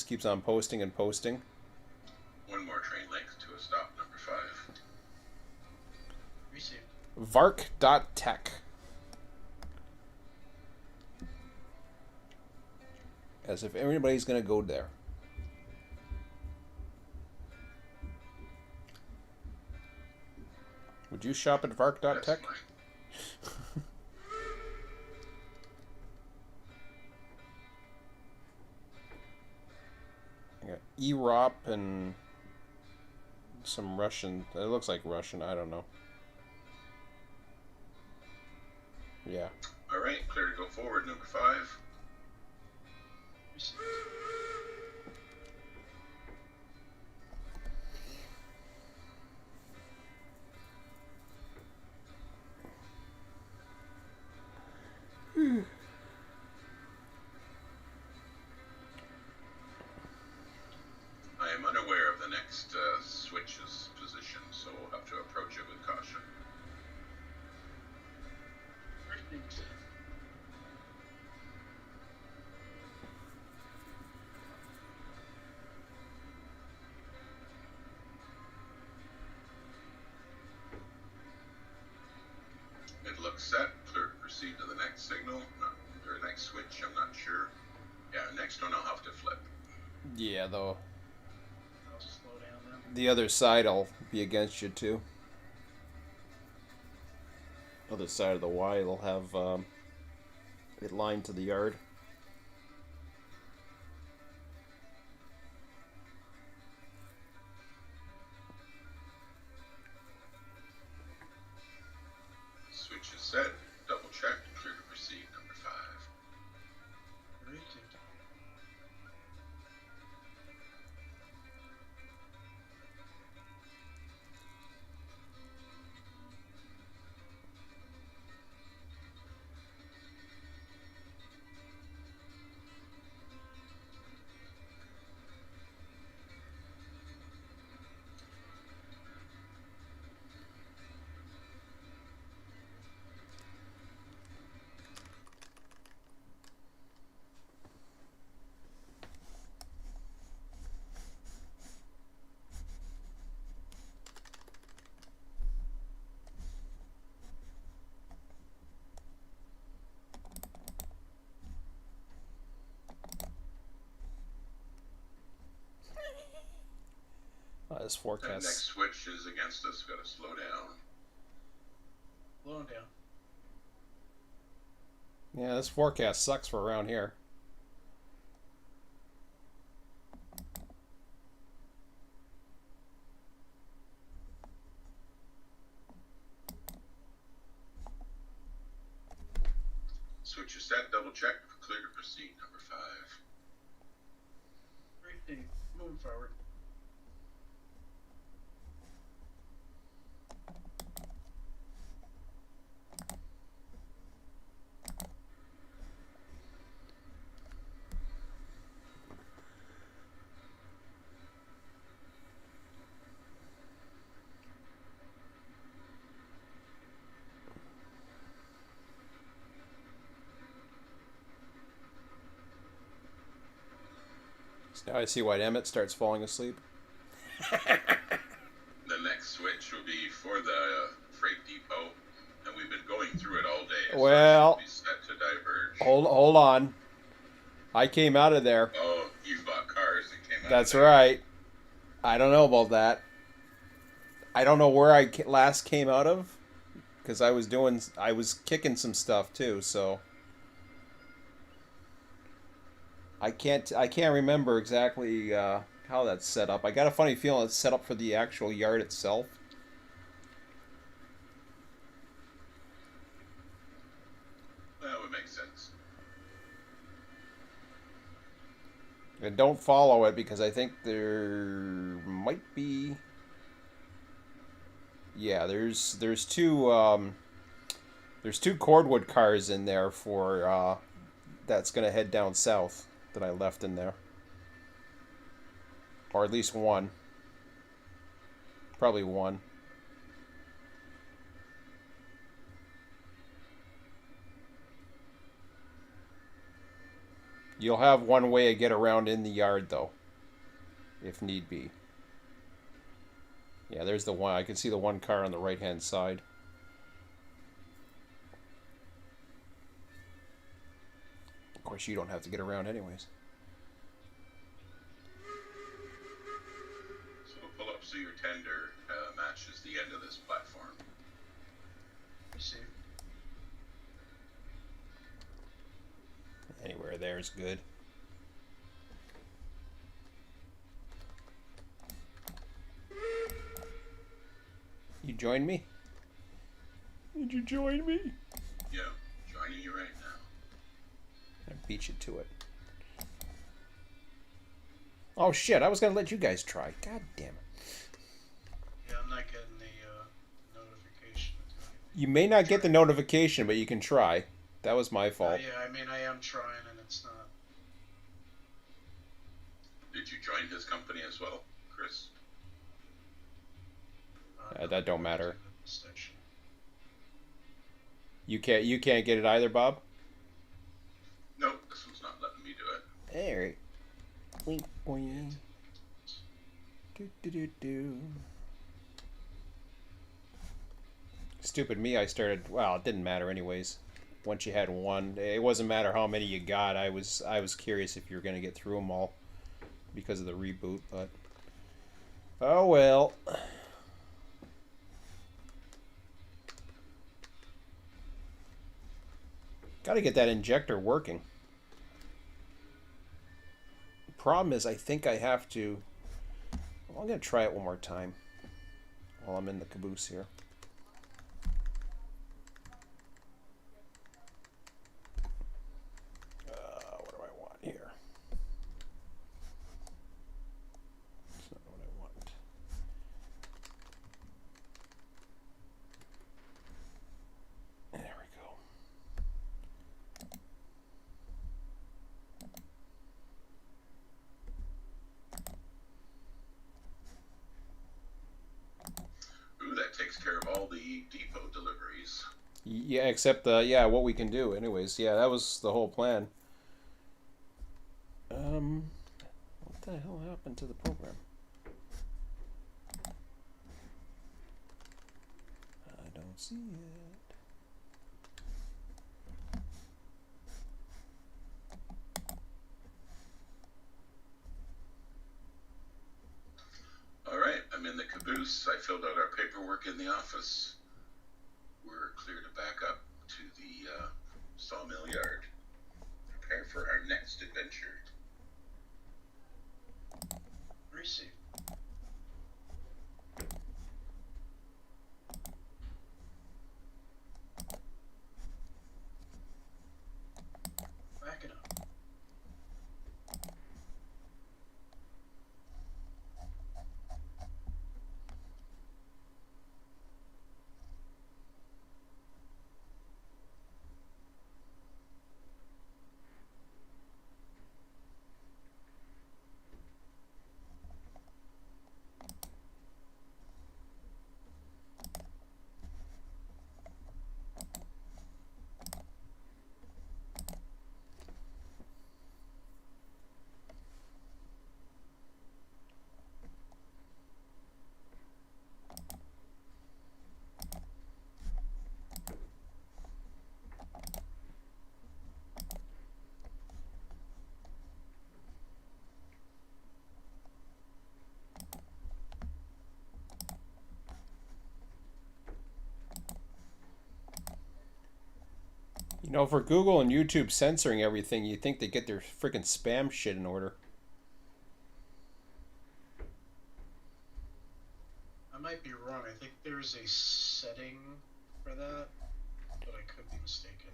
keeps on posting and posting. One more train length to a stop, number 5. Received. Vark.tech. As if anybody's gonna go there. Would you shop at Vark.tech? That's fine. I got EROP and some Russian. It looks like Russian. I don't know. Yeah. All right, clear to go forward, number 5. Received. I am unaware of the next switch's position, so we'll have to approach it with caution. Received. It looks set. Clear to proceed to the next signal, or next switch. I'm not sure. Yeah, next one I'll have to flip. Yeah, though. I'll slow down then. The other side will be against you too. Other side of the Y will have it lined to the yard. Switch is set. Double checked. Clear to proceed, number 5. Received. This That forecast. next switch is against us. Got to slow down. Slowing down. Yeah, this forecast sucks for around here. Switch is set. Double check. Clear to proceed, number 5. Received. Moving forward. Now I see why Emmett starts falling asleep. The next switch will be for the freight depot, and we've been going through it all day. Well, so it should be set to diverge. Hold on. I came out of there. Oh, you bought cars and came out. That's of there. right. I don't know about that. I don't know where I last came out of, because I was kicking some stuff too. So I can't remember exactly how that's set up. I got a funny feeling it's set up for the actual yard itself. That would make sense. And don't follow it because I think there might be. Yeah, there's two cordwood cars in there for that's gonna head down south that I left in there, or at least one. Probably one. You'll have one way to get around in the yard, though, if need be. Yeah, there's the one. I can see the one car on the right-hand side. Of course, you don't have to get around anyways. So pull up so your tender matches the end of this platform. Receive. Anywhere there is good. You join me? Did you join me? Yeah, joining you right now. I beat you to it. Oh shit, I was gonna let you guys try. God damn it. Yeah, I'm not getting the notification. You may not get the notification, but you can try. That was my fault. Yeah, I mean, I am trying and it's not. Did you join his company as well, Chris? That don't matter. Station. You can't get it either, Bob? Nope, this one's not letting me do it. Alright. Boing, boing. Do, do, do, do. Stupid me, I started... Well, it didn't matter anyways. Once you had one, it wasn't matter how many you got. I was curious if you were going to get through them all because of the reboot, but... Oh well. Got to get that injector working. The problem is I think I have to... Well, I'm going to try it one more time while I'm in the caboose here. What do I want here? That's not what I want. There we go. Ooh, that takes care of all the depot deliveries. Yeah, except yeah, what we can do. Anyways, yeah, that was the whole plan. What the hell happened to the program? I don't see it. All right, I'm in the caboose. I filled out our paperwork in the office. We're clear to back up to the sawmill yard. Prepare for our next adventure. Receive. Back it up. You know, for Google and YouTube censoring everything, you'd think they get their freaking spam shit in order. I might be wrong. I think there's a setting for that, but I could be mistaken.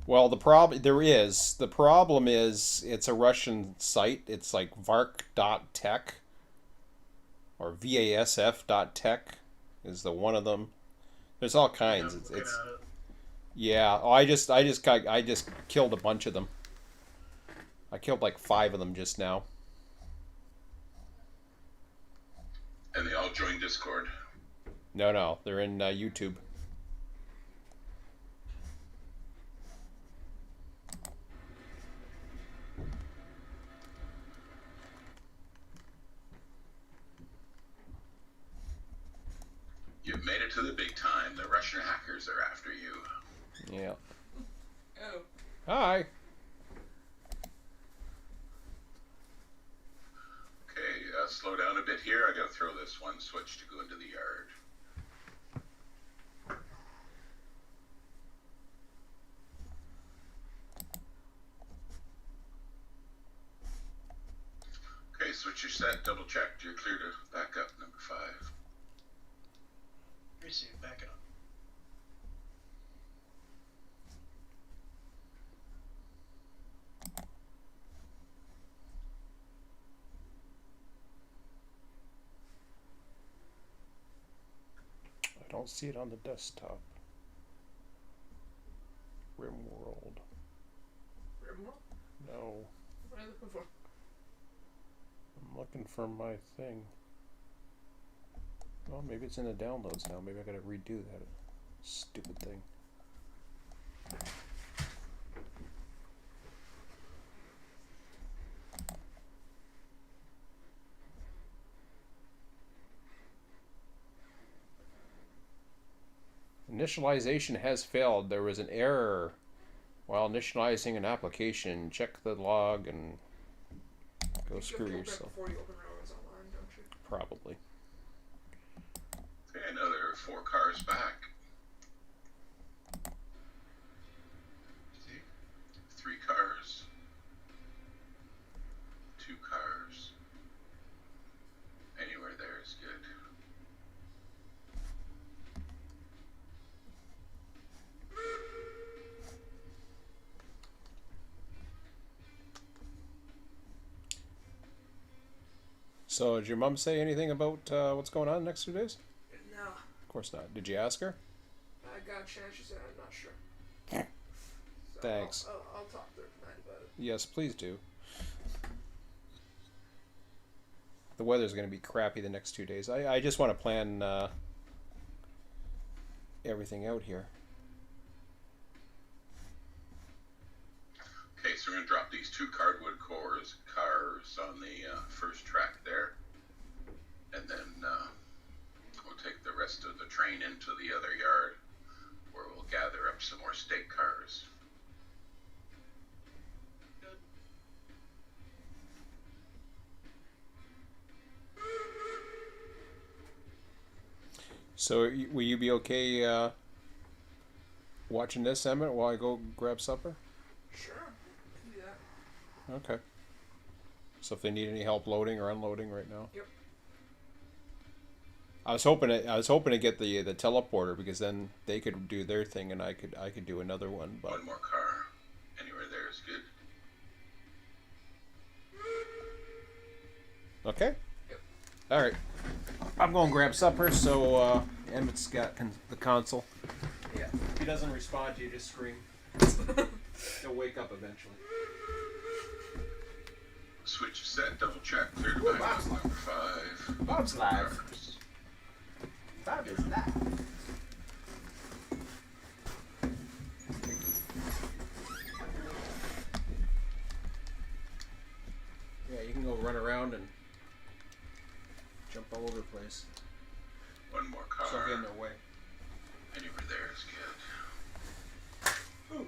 Well, the problem is it's a Russian site. It's like vark.tech or vasf.tech is the one of them. There's all kinds. I'm looking at it. Yeah. Oh, I just killed a bunch of them. I killed like 5 of them just now. And they all joined Discord. No, they're in YouTube. You've made it to the big time. The Russian hackers are after you. Yeah. Oh. Hi. Okay, slow down a bit here. I gotta throw this one switch to go into the yard. Okay, switch your set, double checked. You're clear to back up, number 5. Receive, back it up. I don't see it on the desktop. RimWorld. Rimworld? No. What are you looking for? I'm looking for my thing. Well, maybe it's in the downloads now. Maybe I gotta redo that stupid thing. Initialization has failed. There was an error while initializing an application. Check the log and go screw yourself. Before you open Railroads Online, don't you? Probably. Okay, another 4 cars back. See? 3 cars. 2 cars. Anywhere there is good. So, did your mom say anything about what's going on the next 2 days? No. Of course not. Did you ask her? I got a chance. She said I'm not sure. So Thanks. I'll talk to her tonight about it. Yes, please do. The weather's going to be crappy the next 2 days. I just want to plan everything out here. Okay, so we're going to drop these 2 cardwood cars on the first track there. And then we'll take the rest of the train into the other yard where we'll gather up some more stake cars. So, will you be okay watching this, Emmett, while I go grab supper? Sure. Can do that. Okay. So, if they need any help loading or unloading right now. Yep. I was hoping to get the teleporter because then they could do their thing and I could do another one. But One more car. Anywhere there is good. okay. Yep. All right. I'm going to grab supper. So Emmett's got the console. Yeah. If he doesn't respond to you, just scream. He'll wake up eventually. Switch set, double check, clear to back up, number 5. Bob's live. Cars. Bob is live. Yeah, you can go run around and jump all over the place. One more car. So get in their way. Anywhere there is good. Ooh.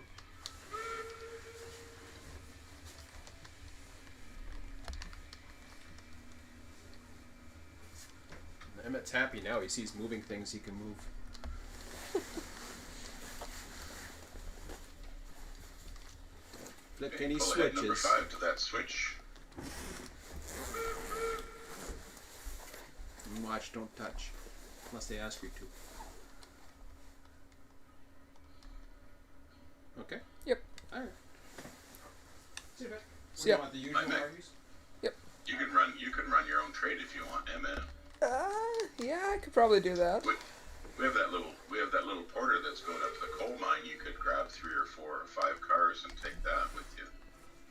Emmett's happy now. He sees moving things he can move. flick Okay, any pull ahead number switches. 5 to that switch. Watch, don't touch. Unless they ask you to. Okay. Yep. Alright. See you, See ya. want the usual Bye, Mick. Arby's? You can run your own trade if you want, Emma. Yeah, I could probably do that. We have that little porter that's going up to the coal mine. You could grab 3 or 4 or 5 cars and take that with you.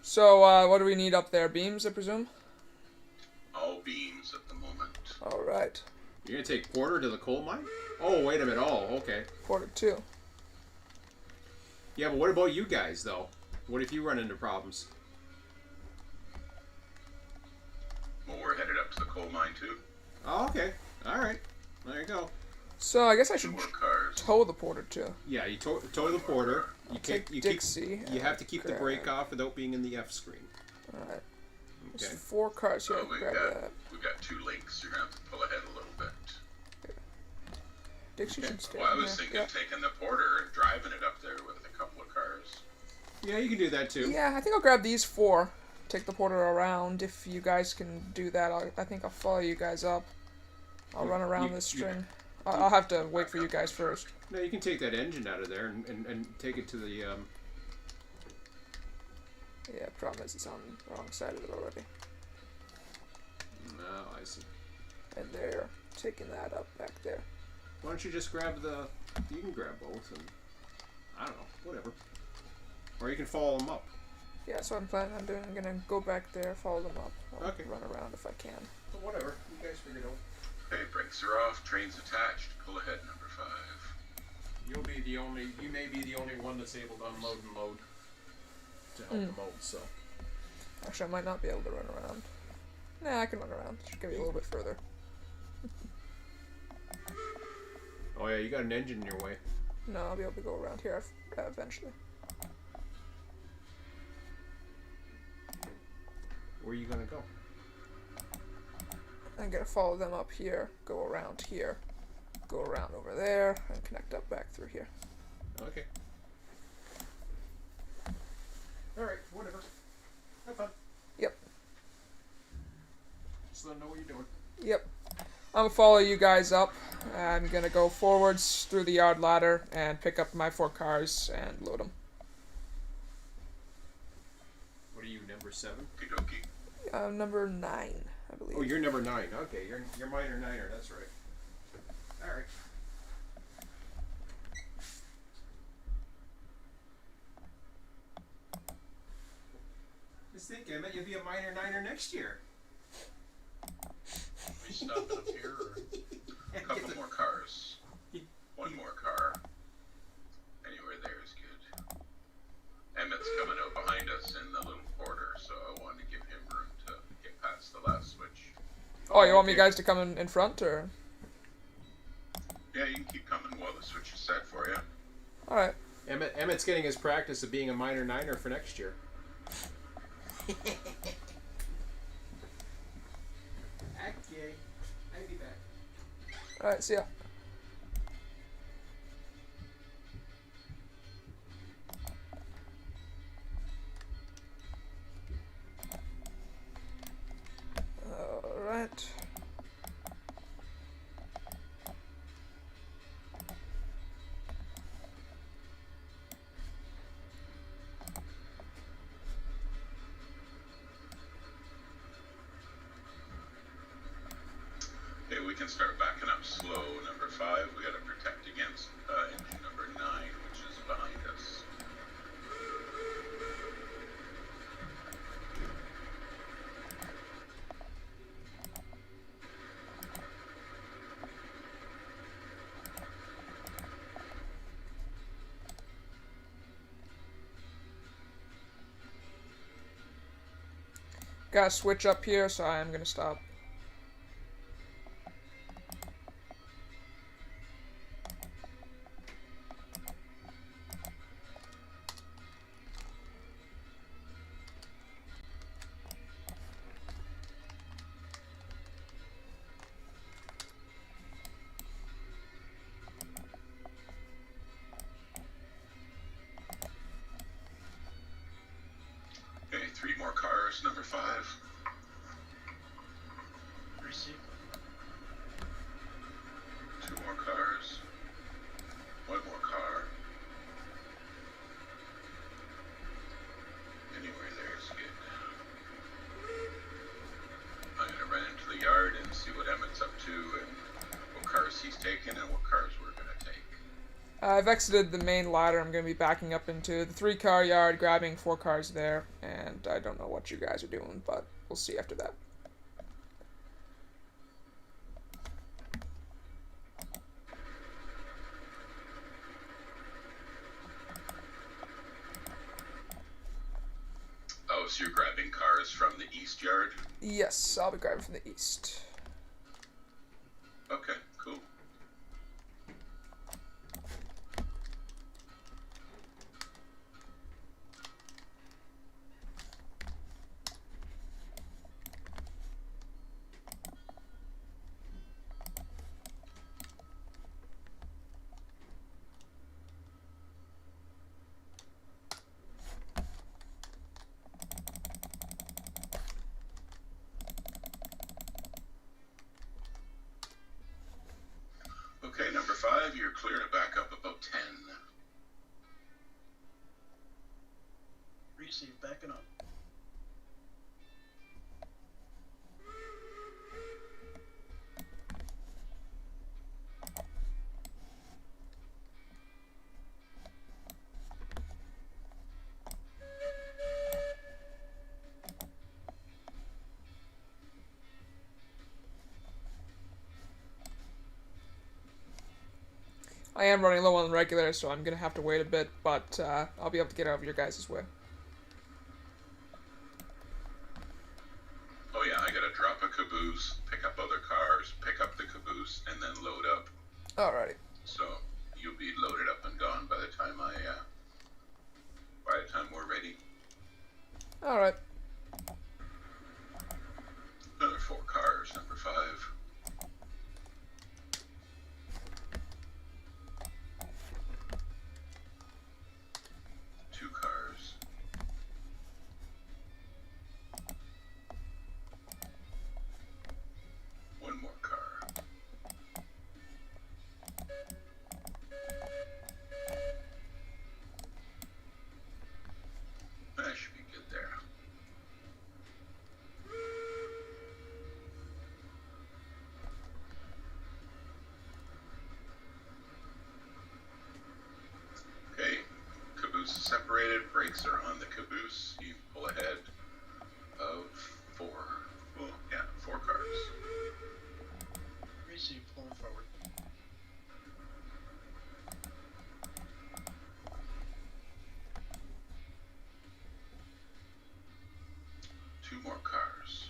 So, what do we need up there? Beams, I presume? All beams at the moment. Alright. You're gonna take Porter to the coal mine? Oh, wait a minute. Oh, okay. Porter 2. Yeah, but what about you guys, though? What if you run into problems? Well, we're headed up to the coal mine too. Oh, okay. Alright. There you go. So, I guess I 2 should more cars. tow the Porter 2. Yeah, you tow the Porter. You Take can't. Dixie. You have to keep the grab- brake off without being in the F screen. Alright. Okay. There's 4 cars here. I Oh, can grab that. we've got 2 links. You're gonna have to pull ahead a little bit. Dixie Okay. should stay Well, I in was there. thinking taking the porter and driving it up there with a couple of cars. Yeah, you can do that too. Yeah, I think I'll grab these 4. Take the Porter around. If you guys can do that, I think I'll follow you guys up. I'll run around this string. I'll have to wait for you guys first. No, you can take that engine out of there and take it to the. Yeah, problem is it's on the wrong side of it already. No, I see. And they're taking that up back there. Why don't you just grab the? You can grab both, and I don't know, whatever. Or you can follow them up. Yeah, that's what I'm planning on doing. I'm gonna go back there, follow them up. I'll Okay. run around if I can. But whatever, you guys figure it out. Okay, brakes are off. Train's attached. Pull ahead, number 5. You'll be the only. You may be the only one that's able to unload and load to help them out. So. Actually, I might not be able to run around. Nah, I can run around. Should get me a little bit further. Oh yeah, you got an engine in your way. No, I'll be able to go around here eventually. Where are you gonna go? I'm gonna follow them up here, go around here, go around over there, and connect up back through here. Okay. All right, whatever. Have fun. Yep. Just let them know what you're doing. Yep. I'm gonna follow you guys up. I'm gonna go forwards through the yard ladder and pick up my 4 cars and load them. What are you, number 7? Okie dokie. Number 9, I believe. Oh, you're number 9. Okay, you're minor niner. That's right. All right. Just think, Emmett, you'll be a minor niner next year. We stopping up here, or A couple more cars. 1 more car. Anywhere there is good. Emmett's coming out behind us in the little porter, so I wanted to give him room to get past the last switch. Oh, you want me okay. guys to come in front, or? Yeah, you can keep coming while the switch is set for you. Alright. Emmett's getting his practice of being a minor niner for next year. Okay. I'll be back. Alright, see ya. Alright. Okay, we can start backing up slow. Number 5, we got to protect against engine number 9, which is behind us. Got a switch up here, so I'm gonna stop. I've exited the main ladder. I'm going to be backing up into the 3-car yard, grabbing 4 cars there, and I don't know what you guys are doing, but we'll see after that. Oh, so you're grabbing cars from the east yard? Yes, I'll be grabbing from the east. Okay, cool. Okay, number 5, you're clear to back up about 10. Receive, backing up. I am running low on regular, so I'm going to have to wait a bit, but I'll be able to get over your guys' way. Oh yeah, I gotta drop a caboose, pick up other cars, pick up the caboose, and then load up. Alrighty. So you'll be loaded up and gone by the time we're ready. Alright. Another 4 cars, number 5. Two cars. One more car. That should be good there. Okay, caboose is separated, brakes are on the caboose. You pull ahead of 4, well, yeah, 4 cars. Receive, pulling forward. Two more cars.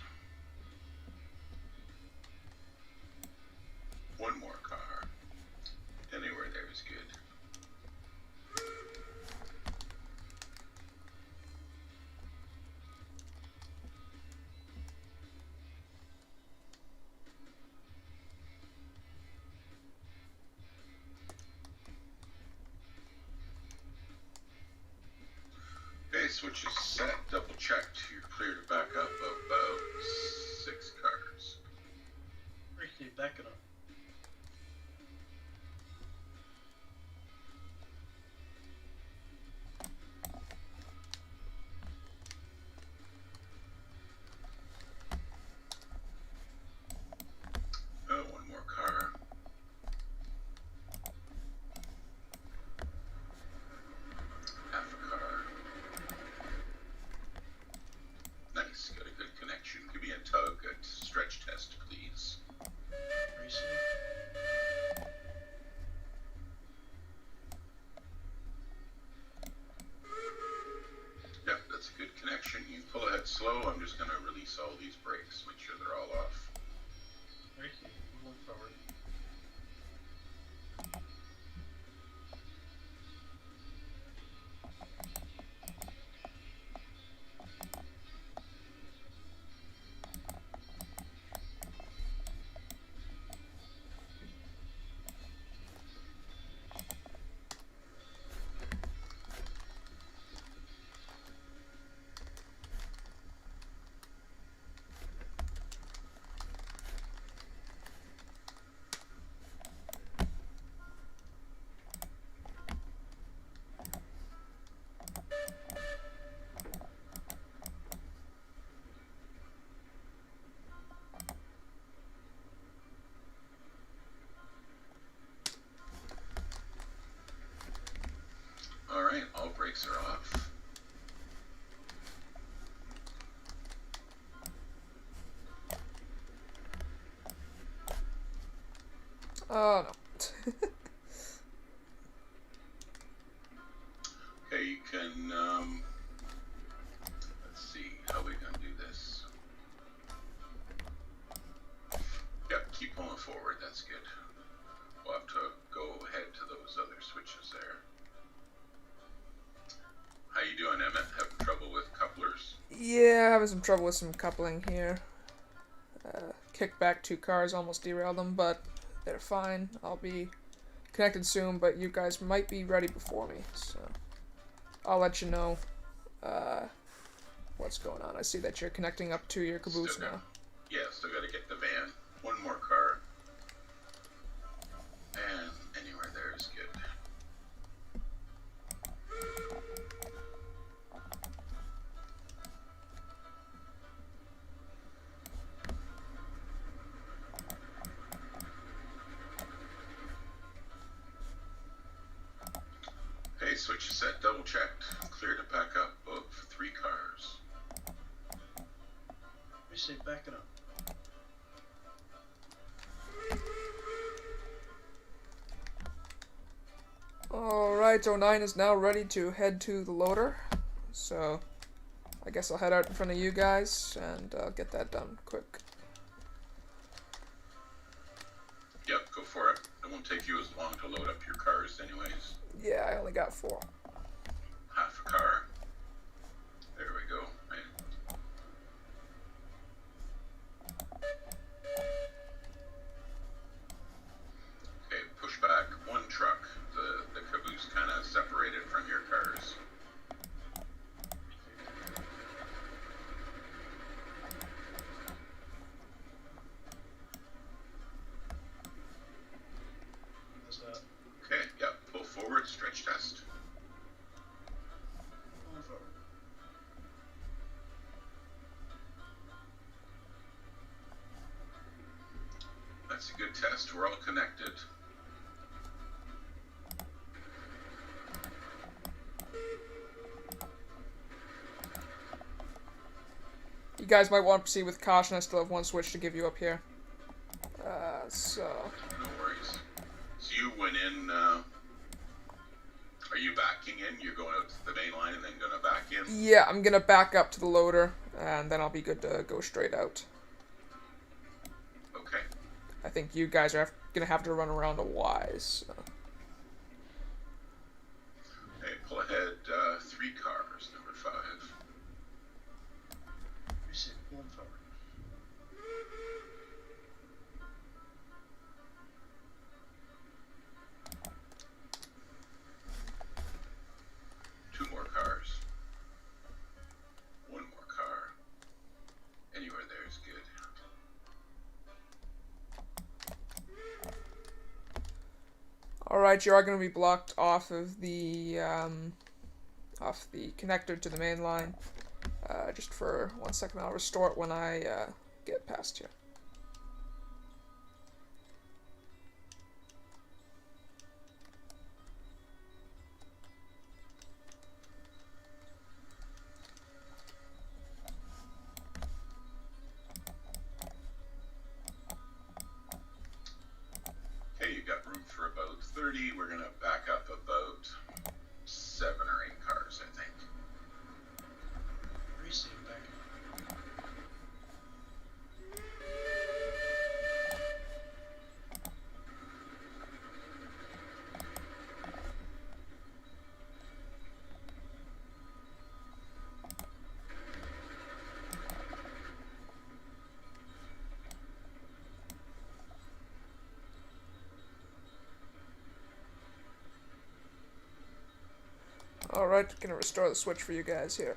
One more car. Anywhere there is good. Okay, switch is set. Double checked. You're clear to back up about 6 cars. Receive, backing up. Oh, one more car. Half a car. Nice, got a good connection. Give me a tug at stretch test, please. Receive. Yep, that's a good connection. You pull ahead slow. I'm just going to release all these brakes, make sure they're all off. Receive, moving forward. Oh no. Okay, you can, let's see, how we gonna do this? Yep, keep pulling forward, that's good. We'll have to go ahead to those other switches there. How you doing, Emmett? Having trouble with couplers? Yeah, having some trouble with some coupling here. Kicked back 2 cars, almost derailed them, but they're fine. I'll be connected soon, but you guys might be ready before me, so I'll let you know what's going on. I see that you're connecting up to your caboose Still got- now. Yeah, still gotta get the van. One more car. And anywhere there is good. Okay, switch is set, double checked. Clear to back up of 3 cars. We say back it up. Alright, 09 is now ready to head to the loader, so I guess I'll head out in front of you guys and get that done quick. Yep, go for it. It won't take you as long to load up your cars anyways. Yeah, I only got 4. Half a car. There we go. Right. Okay, push back 1 truck. The caboose kind of separated from your cars. How's that? Okay, yep, pull forward, stretch test. Pulling forward. That's a good test. We're all connected. You guys might want to proceed with caution. I still have 1 switch to give you up here. So... No worries. So you went in, are you backing in? You're going out to the main line and then gonna back in? Yeah, I'm gonna back up to the loader, and then I'll be good to go straight out. Okay. I think you guys are gonna have to run around a Y, so... Okay, pull ahead 3 cars, number 5. We say pulling forward. Two more cars. 1 more car. Anywhere there is good. Alright, you are going to be blocked off of the connector to the main line. Just for 1 second, I'll restore it when I get past here. Okay, you got room for about 30. We're gonna back up about 7 or 8 cars, I think. We say back it up. Alright, gonna restore the switch for you guys here.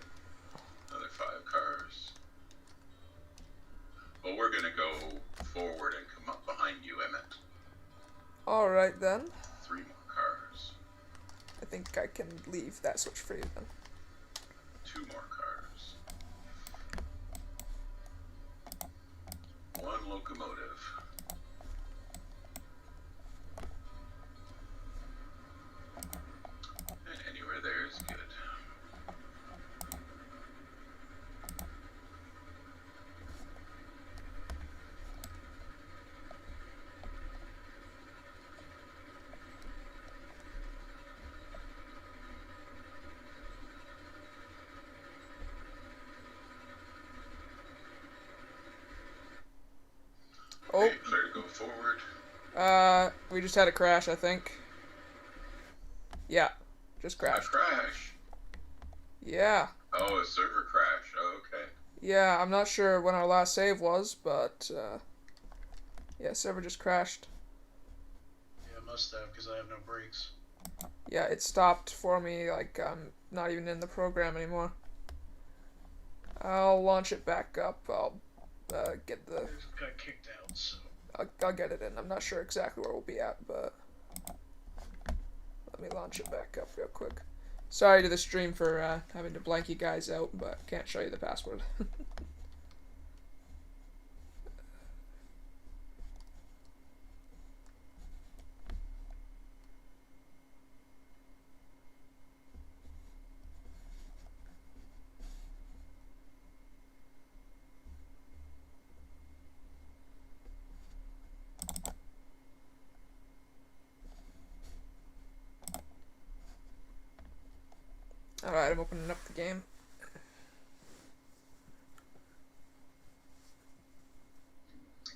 Another 5 cars. Well, we're gonna go forward and come up behind you, Emmett. Alright then. 3 more cars. I think I can leave that switch for you then. 2 more cars. 1 locomotive. And anywhere there is good. We just had a crash, I think. Yeah, just A crashed. crash. Yeah. Oh, a server crash. Oh, okay. Yeah, I'm not sure when our last save was, but, yeah, server just crashed. Yeah, it must have, because I have no brakes. Yeah, it stopped for me, like, I'm not even in the program anymore. I'll launch it back up. I'll, get the... I just got kicked out, so. I'll get it in. I'm not sure exactly where we'll be at, but... Let me launch it back up real quick. Sorry to the stream for, having to blank you guys out, but can't show you the password. Alright, I'm opening up the game.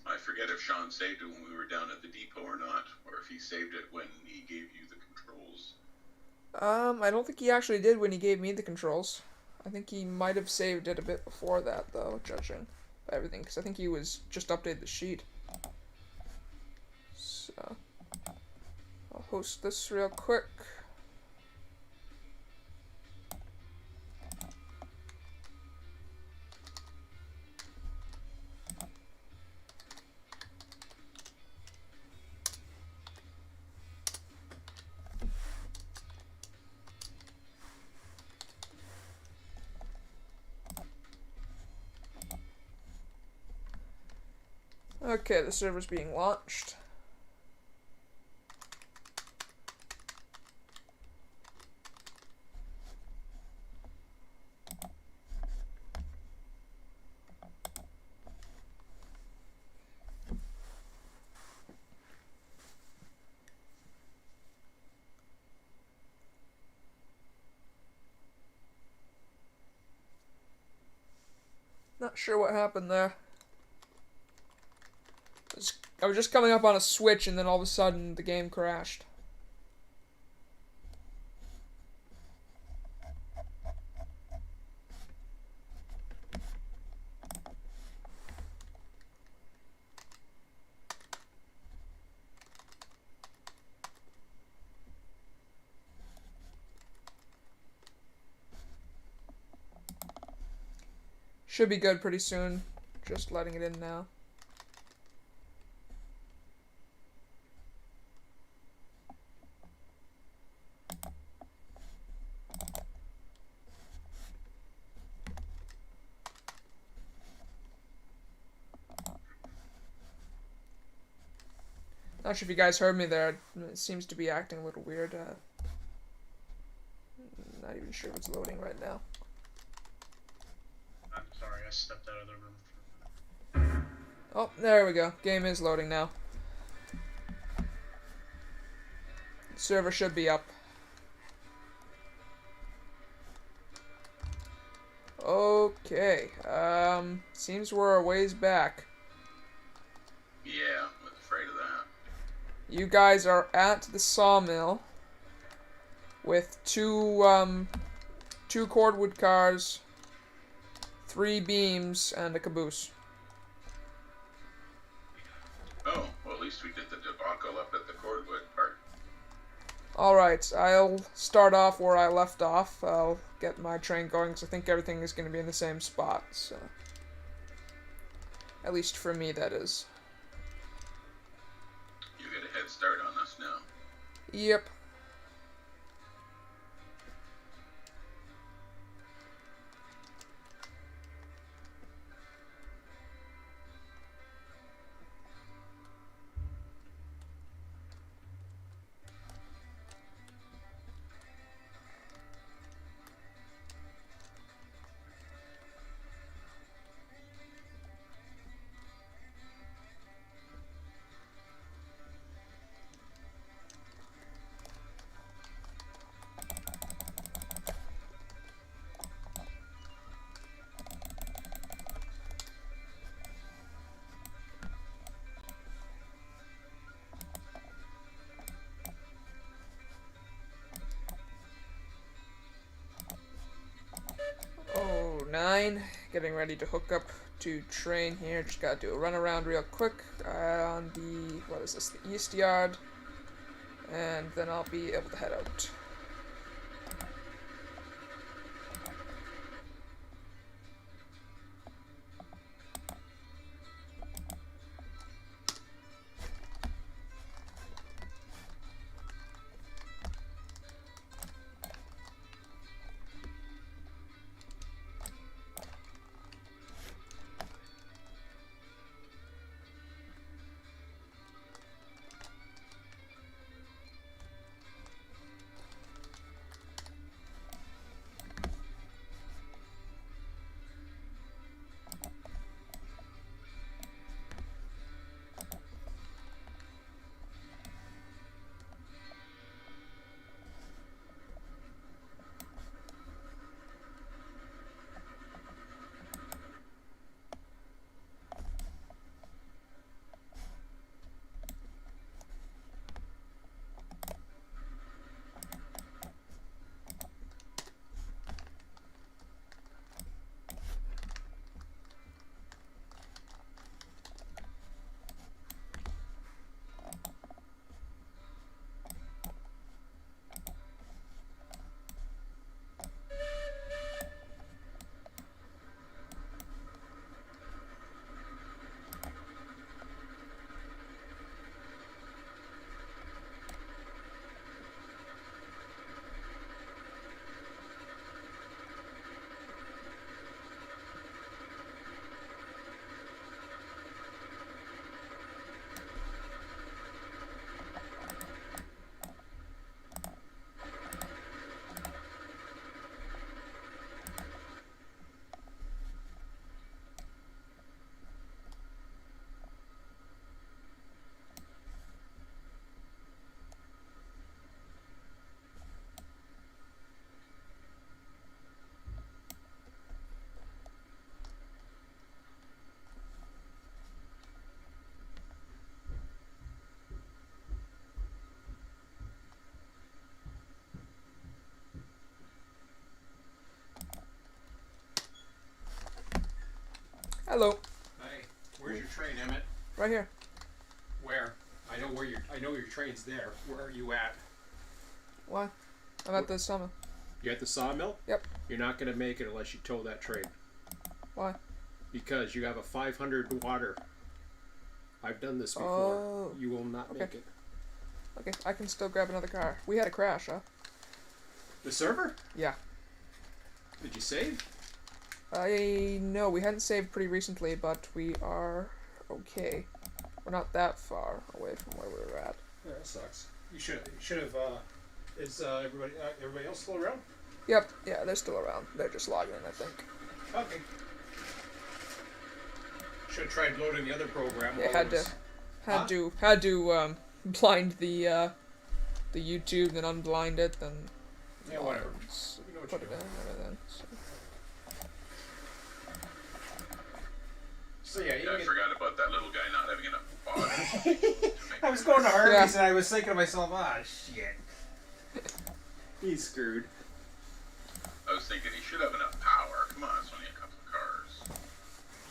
I forget if Sean saved it when we were down at the depot or not, or if he saved it when he gave you the controls. I don't think he actually did when he gave me the controls. I think he might have saved it a bit before that, though, judging by everything, because I think he was just updated the sheet. So, I'll host this real quick. Okay, the server's being launched. Not sure what happened there. I was just coming up on a switch and then all of a sudden the game crashed. Should be good pretty soon. Just letting it in now. Not sure if you guys heard me there. It seems to be acting a little weird. Not even sure if it's loading right now. I'm sorry, I stepped out of the room for a minute. Oh, there we go. Game is loading now. Server should be up. Okay. Seems we're a ways back. Yeah, I was afraid of that. You guys are at the sawmill with two cordwood cars, 3 beams, and a caboose. Oh, well, at least we did the debacle up at the cordwood part. Alright, I'll start off where I left off. I'll get my train going, because I think everything is going to be in the same spot, so... At least for me, that is. You get a head start on us now. Yep. 9, getting ready to hook up to train here. Just gotta do a run around real quick on the, what is this, the East Yard, and then I'll be able to head out. Hello. Hey, where's your train, Emmett? Right here. Where? I know your train's there. Where are you at? Why? I'm at the summit. You at the sawmill? Yep. You're not gonna make it unless you tow that train. Why? Because you have a 500 water. I've done this before. Oh. You will not make Okay. it. Okay, I can still grab another car. We had a crash, huh? The server? Yeah. Did you save? No, we hadn't saved pretty recently, but we are okay. We're not that far away from where we were at. Yeah, that sucks. You should have. Is everybody else still around? Yep, yeah, they're still around. They're just logging in, I think. Okay. Should have tried loading the other program. Yeah, while it had to blind the YouTube, then unblind it, then Yeah, whatever. You know what put you're it in doing. and everything. So. So yeah, you Yeah, I get- forgot about that little guy not having enough fodder. I was going to Harvey's Yeah. and I was thinking to myself, ah, shit. he's screwed. I was thinking he should have enough power. Come on, it's only a couple of cars.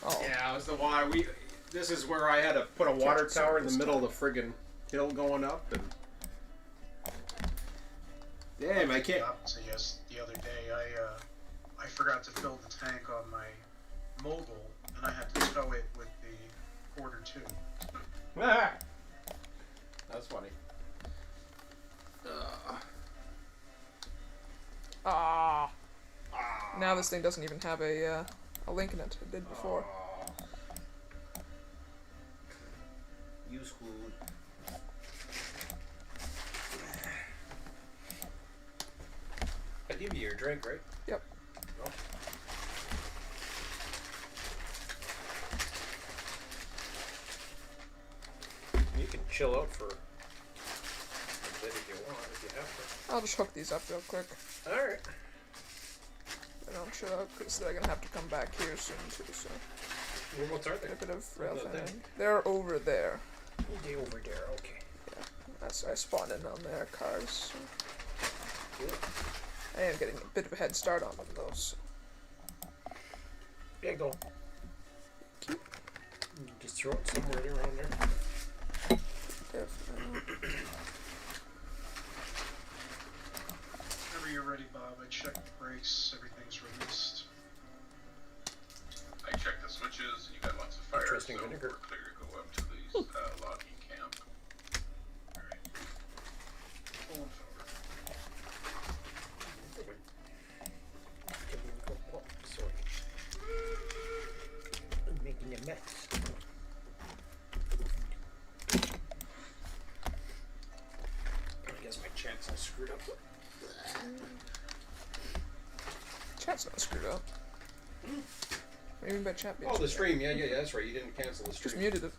Oh. Yeah, it was the why we. This is where I had to put a water Check tower in the this middle of the friggin' hill going up, and damn, I can't. Yes, the other day I forgot to fill the tank on my mobile, and I had to tow it with the quarter two. Ah! That's funny. Ah. Now this thing doesn't even have a link in it. It did before. You screwed. I give you your drink, right? Yep. Oh. You can chill out for a bit if you want, if you have I'll just hook these up real quick. to. All right. And I'll chill out because they're gonna have to come back here soon too. So What's are they? a bit of rail Where's that thinning. thing? They're over there. They over there. Okay. I spawned in on their cars. So. Cool. I am getting a bit of a head start on them though. So. Okay, go. Just throw it somewhere around there. Definitely. Whenever you're ready, Bob, I checked the brakes, everything's released. I checked the switches, and you got lots of fire, so Interesting we're vinegar. clear to go up to the logging camp. Alright. Pulling forward. Sorry. I'm making a mess. I guess my chat's all screwed up. Chat's not screwed up. What do you mean by chat being Oh, the screwed up? stream. Yeah, that's right. You didn't cancel the stream. Just muted it.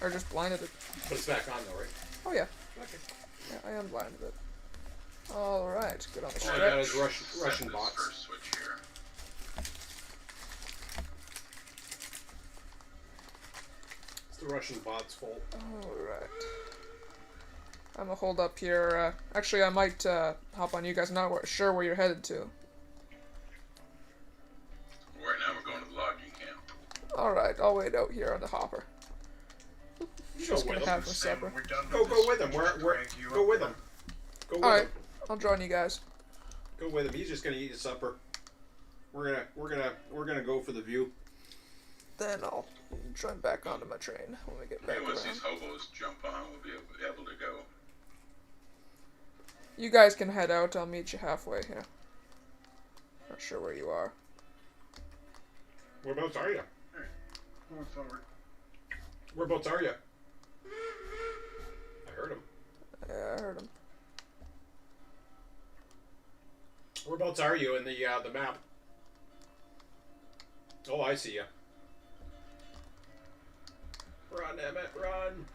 Or just blinded it. But it's back on though, right? Oh yeah. Okay. Yeah, I unblinded it. Alright, good on the All I got stretch. is Russian Set this bots. first switch here. It's the Russian bots' fault. Alright. I'm gonna hold up here. Actually, I might hop on you guys. I'm not sure where you're headed to. Right now we're going to the logging camp. Alright, I'll wait out here on the hopper. You Just go gonna with have them. my supper. We're done Go this. with him. We're Drag you go up with there. him. Go with Alright, him. I'll join you guys. Go with him. He's just gonna eat his supper. We're gonna go for the view. Then I'll join back onto my train when we get back Hey, once around. these hobos jump on, we'll be able to go. You guys can head out. I'll meet you halfway here. Not sure where you are. Whereabouts are you? Pulling forward. Whereabouts are you? I heard him. Yeah, I heard him. Whereabouts are you in the map? Oh, I see you. Run, Emmett, run!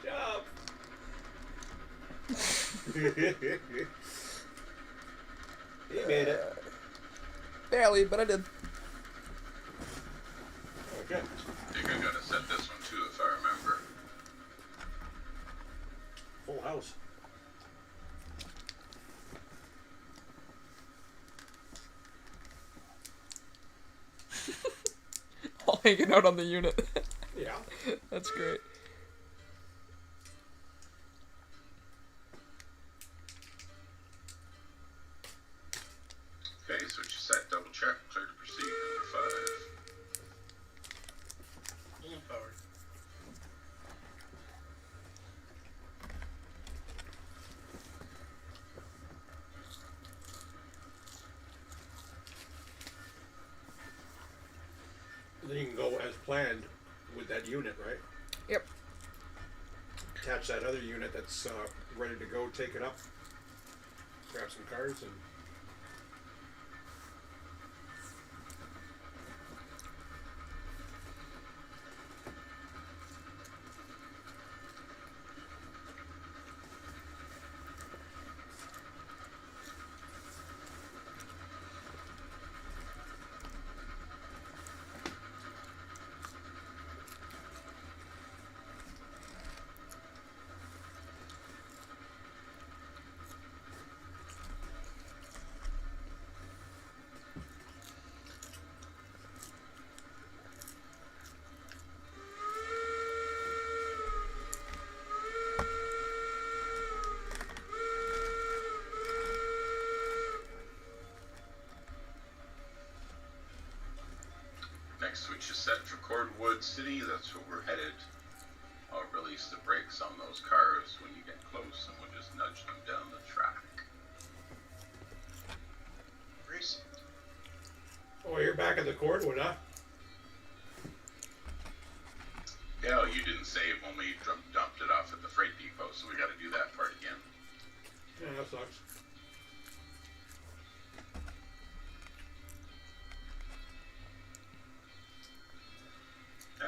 Jump! He made it. Barely, but I did. Okay. I think I gotta set this one too, if I remember. Full house. All hanging out on the unit. Yeah. That's great. Okay, switch set, double check, clear to proceed, number 5. Pulling forward. Then you can go as planned with that unit, right? Yep. Attach that other unit that's ready to go, take it up, grab some cars, and Next switch is set for Cordwood City, that's where we're headed. I'll release the brakes on those cars when you get close, and we'll just nudge them down the track. Racing. oh, you're back at the cordwood, huh? Yeah, you didn't save when we dumped it off at the freight depot, so we gotta do that part again. Yeah, that sucks.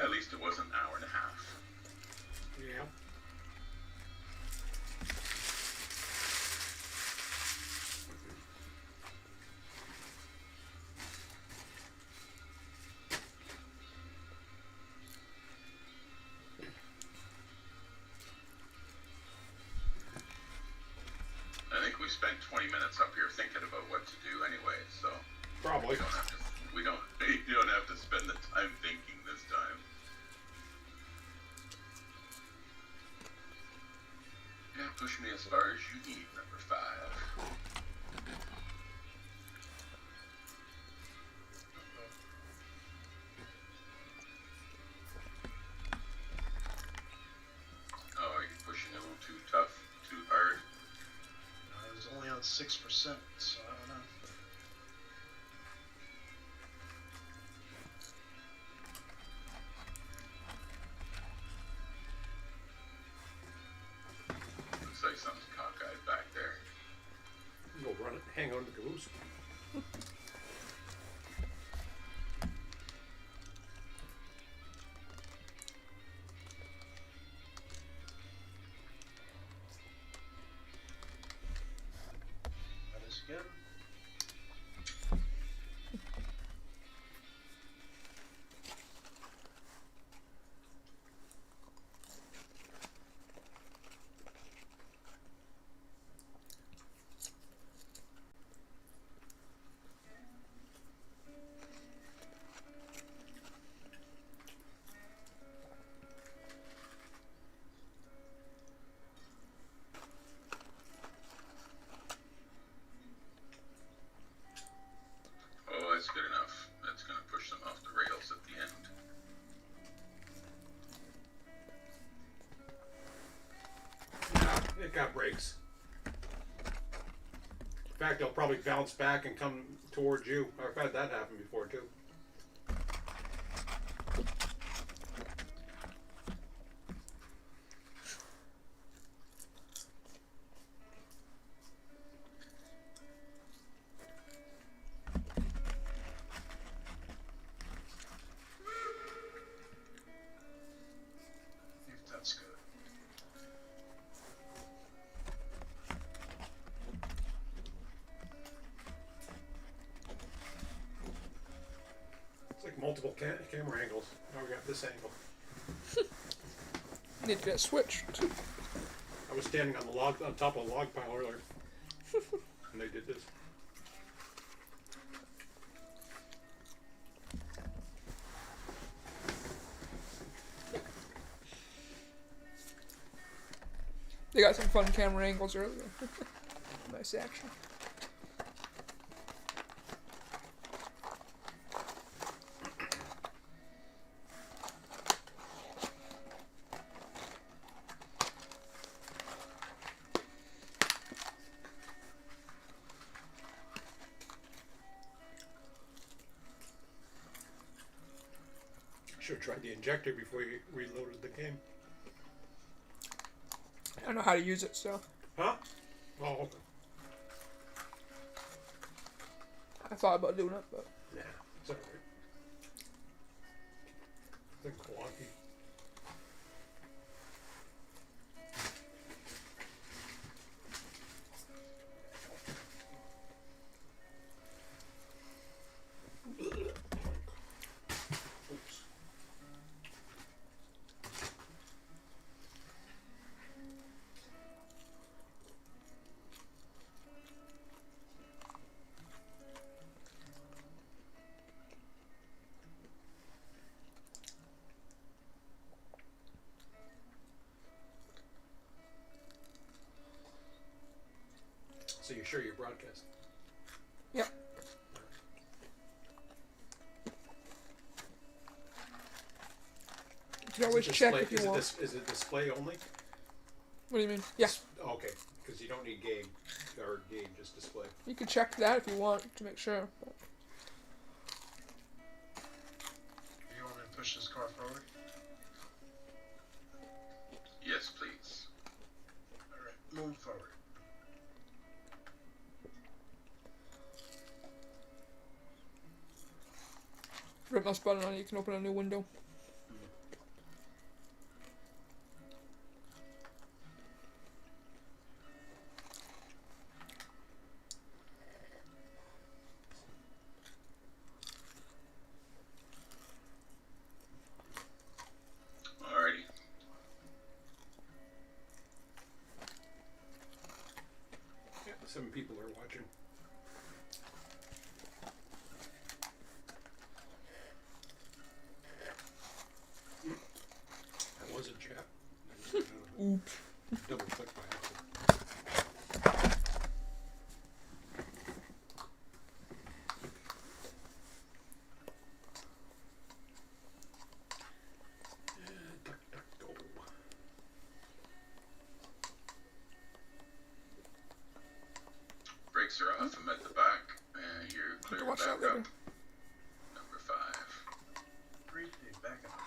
At least it was an hour and a half. Yeah. 20 minutes up here thinking about what to do anyway, so Probably. we don't you don't have to spend the time thinking this time. Yeah, push me as far as you need, number 5. Oh, are you pushing a little too tough, too hard? I was only on 6%, so I don't know. Looks like something's cockeyed back there. Go run it, hang on to the caboose. That is again. Oh, that's good enough. That's going to push them off the rails at the end. It got brakes. In fact, they'll probably bounce back and come towards you. I've had that happen before too. If that's good. It's like multiple camera angles. Now we got this angle. Need to get switched. I was standing on the log, on top of a log pile earlier, and they did this. They got some fun camera angles earlier. Nice action. Should have tried the injector before you reloaded the game. I don't know how to use it, so Huh? Oh, okay. I thought about doing it, but Nah, it's alright. It's clunky. Oops. So you're sure you're broadcasting? yep. You can always check if you want. Is it display only? What do you mean? Yeah, Okay, because you don't need game or game, just display. you can check that if you want to make sure. But You want me to push this car forward? Yes, please. Alright, move forward. Rip mouse button on it, you can open a new window. Alrighty. Yeah, 7 people are watching. That was a chat. Oops. Double click by accident. Brakes are off. I'm at the back. You're clear Watch back out later. up. Number 5. Great big backup.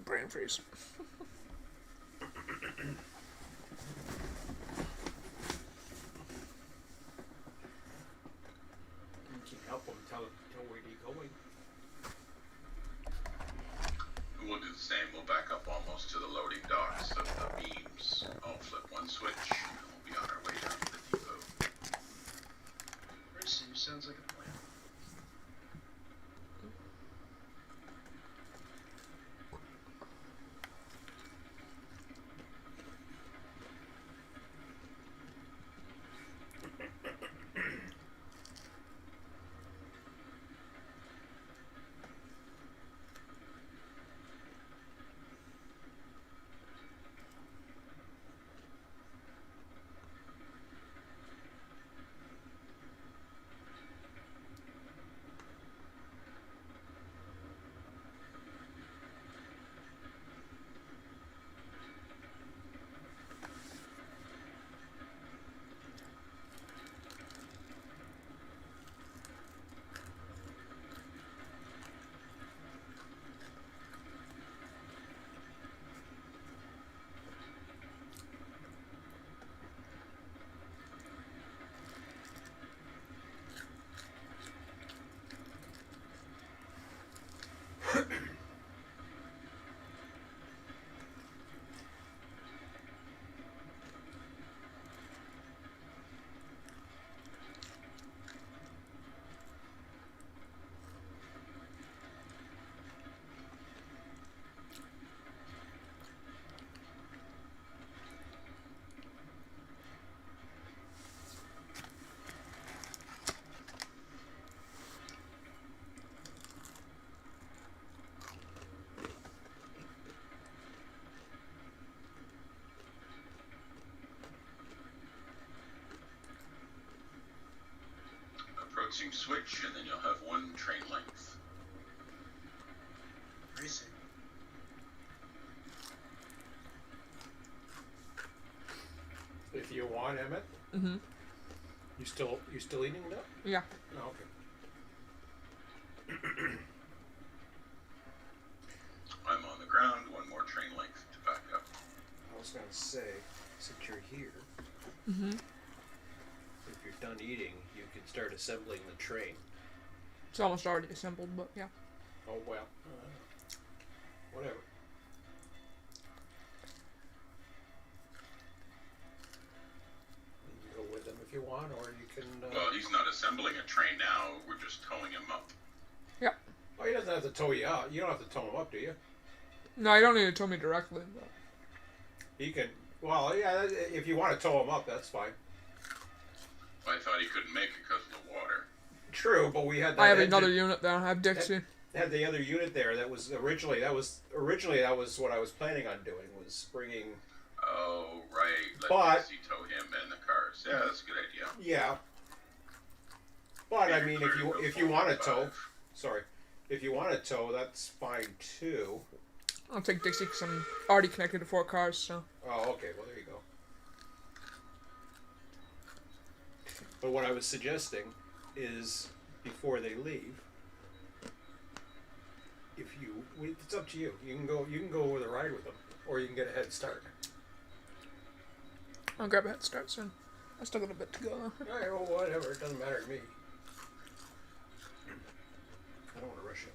Brain freeze. You can help them tell where you're going. We'll do the same. We'll back up almost to the loading docks of the beams. I'll flip one switch, and we'll be on our way down to the depot. Receive sounds like a plan. Approaching switch, and then you'll have one train length. Racing. If you want, Emmett. Mm-hmm. You still eating it up? Yeah. Oh, okay. I'm on the ground. One more train length to back up. I was gonna say, since you're here, Mm-hmm. if you're done eating, you can start assembling the train. It's almost already assembled, but yeah. Oh well. Whatever. You can go with them if you want, or you can. Well, he's not assembling a train now. We're just towing him up. Yeah. Oh, he doesn't have to tow you out. You don't have to tow him up, do you? No, I don't need to tell me directly, but He can. Well, yeah. If you want to tow him up, that's fine. I thought he couldn't make it because of the water. True, but we had. That I have engine- another unit there. I have Dixie. Had the other unit there. That was originally. That was what I was planning on doing. Was bringing. Oh, right. Let But- Dixie tow him and the cars. Yeah, that's a good idea. Yeah. But I mean, if you want to tow, 45. sorry, if you want to tow, that's fine too. I'll take Dixie because I'm already connected to 4 cars, so. Oh, okay. Well, there you go. But what I was suggesting is, before they leave, it's up to you. You can go with a ride with them, or you can get a head start. I'll grab a head start soon. I still got a bit to go. All right, well, whatever. It doesn't matter to me. I don't want to rush it.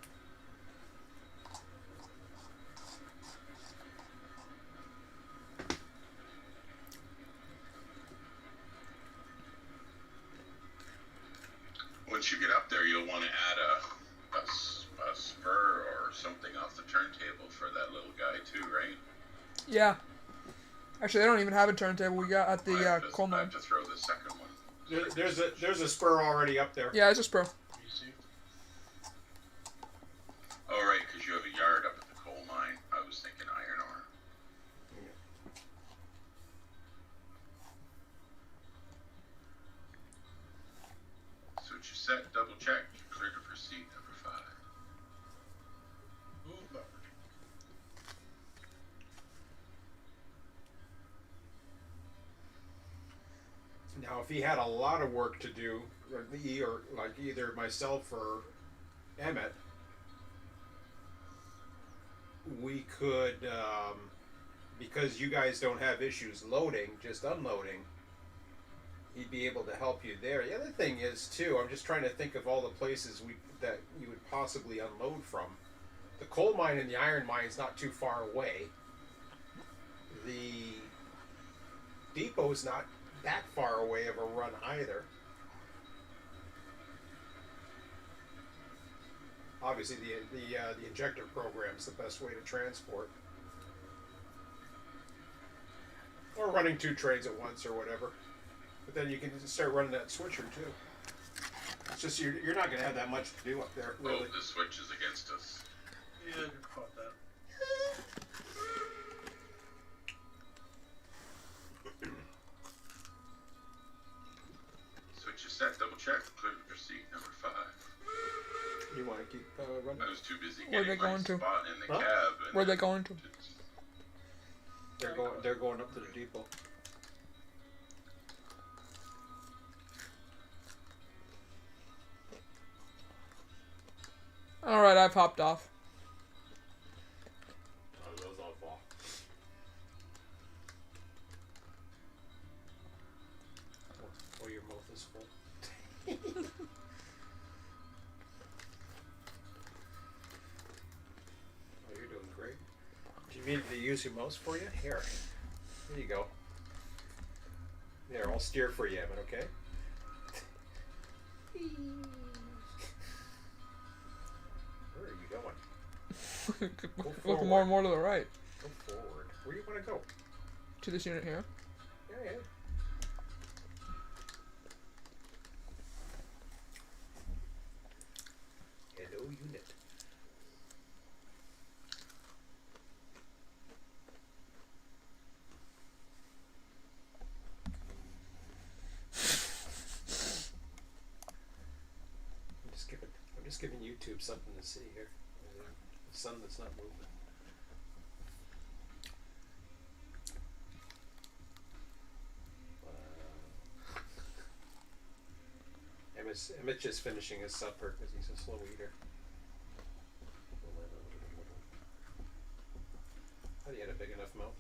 Once you get up there, you'll want to add a spur or something off the turntable for that little guy too, right? Yeah. Actually, they don't even have a turntable. We got at the coal I mine. have to throw the second one. There's a spur already up there. Yeah, it's just pro. Easy. Oh, right, because you have a yard up at the coal mine. I was thinking iron ore. Switch your set, double check, clear to proceed, number 5. Move forward. Now, if he had a lot of work to do, or like either myself or Emmett, we could, because you guys don't have issues loading, just unloading, he'd be able to help you there. The other thing is, too, I'm just trying to think of all the places that you would possibly unload from. The coal mine and the iron mine is not too far away. The depot's not that far away of a run either. Obviously, the injector program's the best way to transport, or running 2 trains at once or whatever. But then you can just start running that switcher too. It's just you're not going to have that much to do up there, really. Oh, the switch is against us. Yeah, I caught that. Switch your set, double check, clear to proceed, number 5. You want to keep running? I was too busy Where getting they my going to? spot in the Huh? cab. And Where they going to? They're going up to the depot. Alright, I've hopped off. Oh, those all fall. Oh, your mouth is full. Oh, you're doing great. Do you need me to use your mouse for you? Here you go. There, I'll steer for you, Evan, okay? Where are you going? Look more and more to the right. Go forward. Where do you want to go? To this unit here. Yeah. Hello, unit. I'm just giving YouTube something to see here. The sun that's not moving. Emmett's just finishing his supper because he's a slow eater. How do you had a big enough mouth?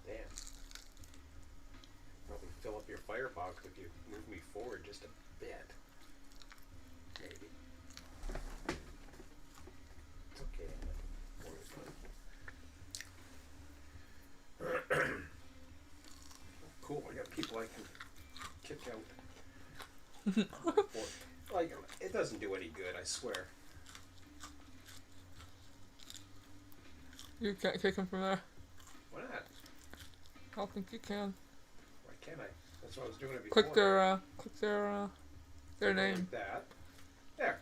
Damn. Probably fill up your firebox if you move me forward just a bit. Maybe. It's okay. Cool, I got people I can kick out. Like, it doesn't do any good, I swear. You can't kick him from there. Why not? I don't think you can. Why can't I? That's what I was doing it before. Click their name. Like that. There.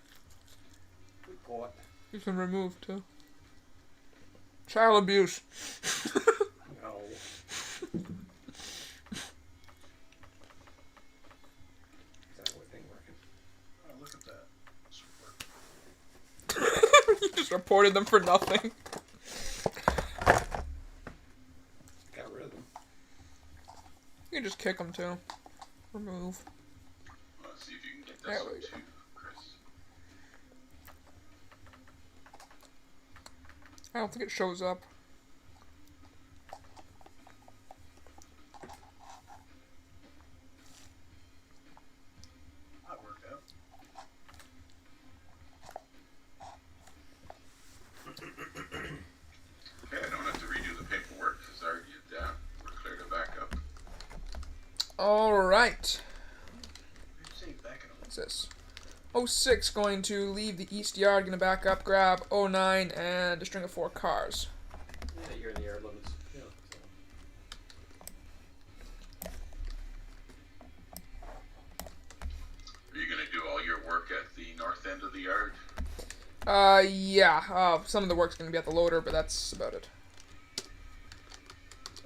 We pull it. You can remove too. Child abuse. No. Is that what thing working? Oh, look at that. You just reported them for nothing. Got rid of them. just kick them too. Remove. Let's see if you can get There this we one go. too, Chris. I don't think it shows up. That worked out. Okay, I don't have to redo the paperwork because I already did that. We're clear to back up. Alright. Say back in a What's this? 06 going to leave the east yard, gonna back up, grab 09 and a string of 4 cars. Yeah, you're in the yard limits. Yeah. Are you going to do all your work at the north end of the yard? Yeah, some of the work's gonna be at the loader, but that's about it.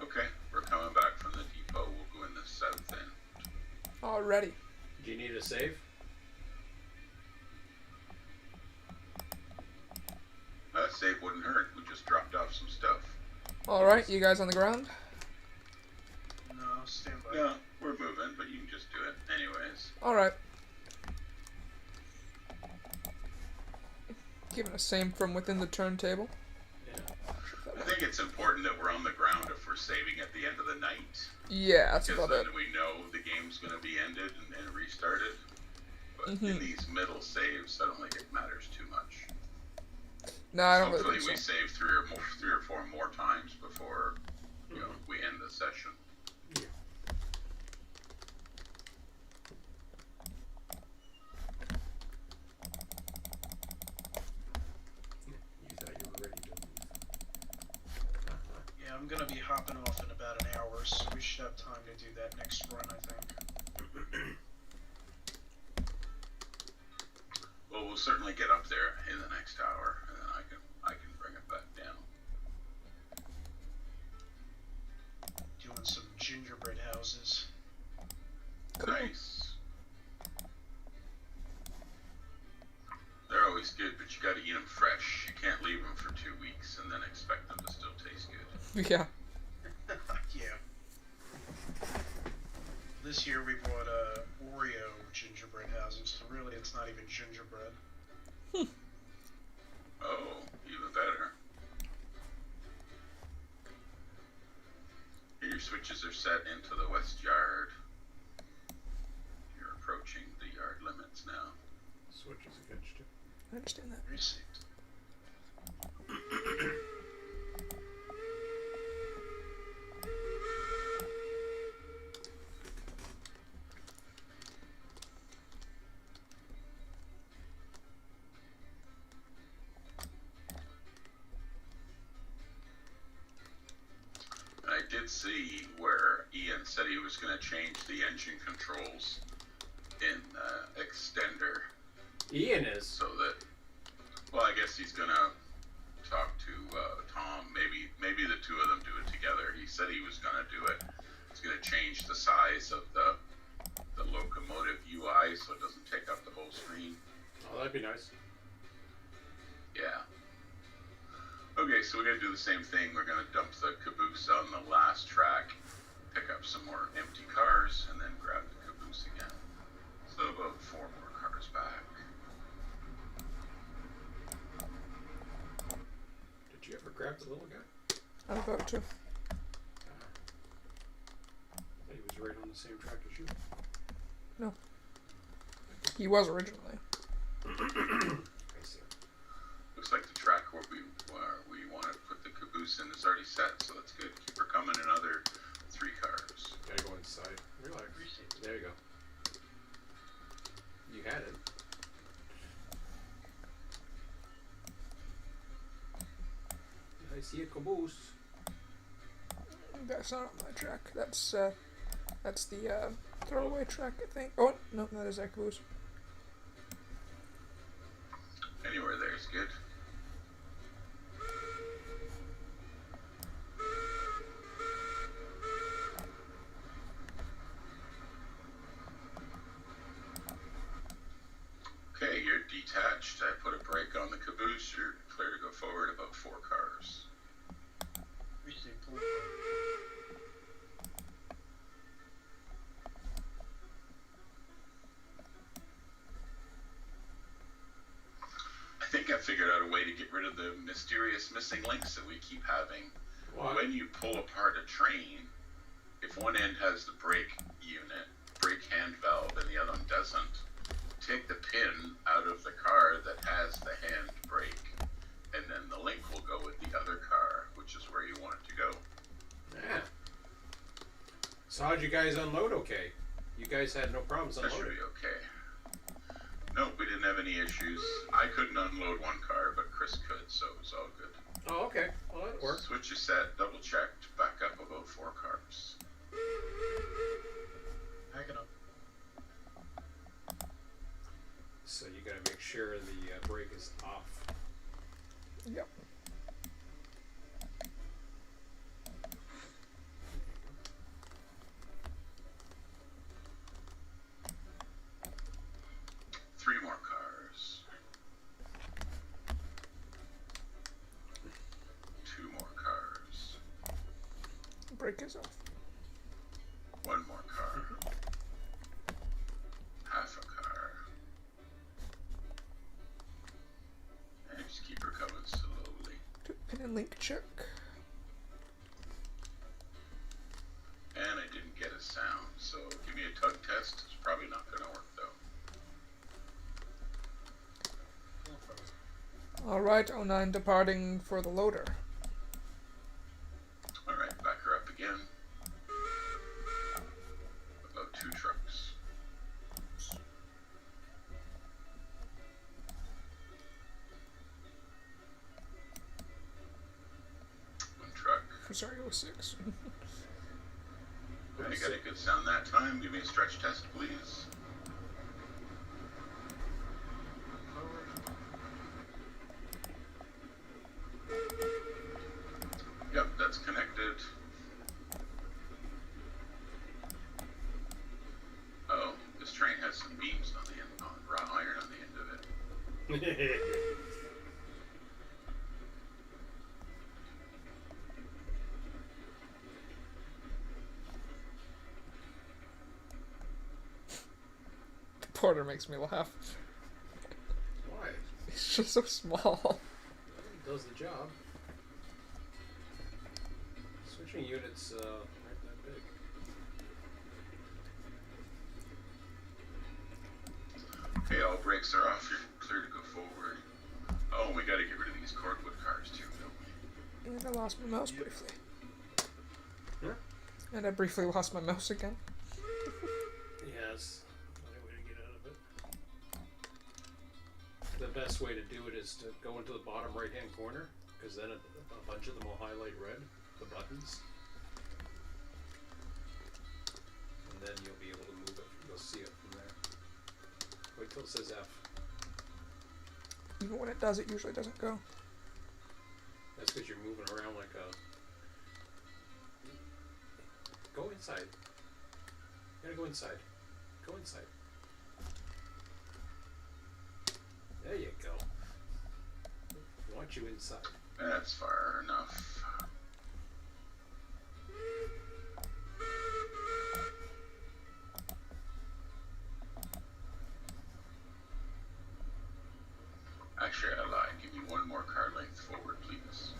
Okay, we're coming back from the depot. We'll go in the south end. Alrighty. Do you need a save? Save wouldn't hurt. We just dropped off some stuff. Alright, you guys on the ground? No, stand by. No, we're moving, but you can just do it anyways. Alright. Giving a same from within the turntable. Yeah. I think it's important that we're on the ground if we're saving at the end of the night. Yeah, that's Because about then it. we know the game's going to be ended and restarted. But Mhm. in these middle saves, I don't think it matters too much. No, I don't Hopefully really we think so. save three or four more times before we end the session. You thought you were ready to move. Yeah, I'm gonna be hopping off in about an hour, so we should have time to do that next run, I think. Well, we'll certainly get up there in the next hour, and then I can bring it back down. Doing some gingerbread houses. Nice. They're always good, but you got to eat them fresh. You can't leave them for 2 weeks and then expect them to still taste good. Yeah. Yeah. This year we bought Oreo gingerbread houses, so really it's not even gingerbread. Oh, even better. Your switches are set into the west yard. You're approaching the yard limits now. Switches against you. I understand that. Receipt. And I did see where Ian said he was going to change the engine controls in Extender Ian is. so that, well, I guess he's going to talk to Tom. Maybe the two of them do it together. He said he was going to do it. He's going to change the size of the locomotive UI so it doesn't take up the whole screen. Oh, that'd be nice. Yeah. Okay, so we're going to do the same thing. We're going to dump the caboose on the last track, pick up some more empty cars, and then grab the caboose again. So about 4 more cars back. Did you ever grab the little guy? I'm about to. I thought he was right on the same track as you. He was originally. I see. Looks like the track where we want to put the caboose in is already set, so that's good. Keep her coming another 3 cars. Gotta go inside. Relax. There you go. You had it. I see a caboose. That's not on my track. That's the throwaway track, I think. Oh no, that is that caboose. Anywhere there is good. Okay, you're detached. I put a brake on the caboose. You're clear to go forward about 4 cars. Receipt, please. biggest missing links that we keep having. What? When you pull apart a train, if one end has the brake unit, brake hand valve, and the other one doesn't, take the pin out of the car that has the hand brake, and then the link will go with the other car, which is where you want it to go. Yeah. So how'd you guys unload okay? You guys had no problems That should unloading? be okay. Nope, we didn't have any issues. I couldn't unload one car, but Chris could, so it was all good. Oh, okay. Well, that worked. Switch is set, double checked, back up about 4 cars. Back it up. So you gotta make sure the brake is off. Yep. Three more cars. 2 more cars. Brake is off. 1 more car. Half a car. And just keep her coming slowly. Do pin and link check. And I didn't get a sound, so give me a tug test. It's probably not going to work though. Alright, 09 departing for the loader. Alright, back her up again. About 2 trucks. One truck. Sorry, 06. I got a good sound that time. Give me a stretch test, please. Yep, that's connected. Oh, this train has some beams on the end, on raw iron on the end of it. The porter makes me laugh. Why? It's just so small. It does the job. Switching units aren't that big. Okay, all brakes are off. You're clear to go forward. Oh, we gotta get rid of these cordwood cars too, don't we? And I lost my mouse briefly. Huh? And I briefly lost my mouse again. Yes. Another way to get out of it. The best way to do it is to go into the bottom right hand corner, because then a bunch of them will highlight red, the buttons. And then you'll be able to move it. You'll see it from there. Wait till it says F. Even when it does, it usually doesn't go. That's because you're moving around like a... Go inside. You gotta go inside. Go inside. There you go. I want you inside. That's far enough. Actually, I lied. Give me 1 more car length forward, please.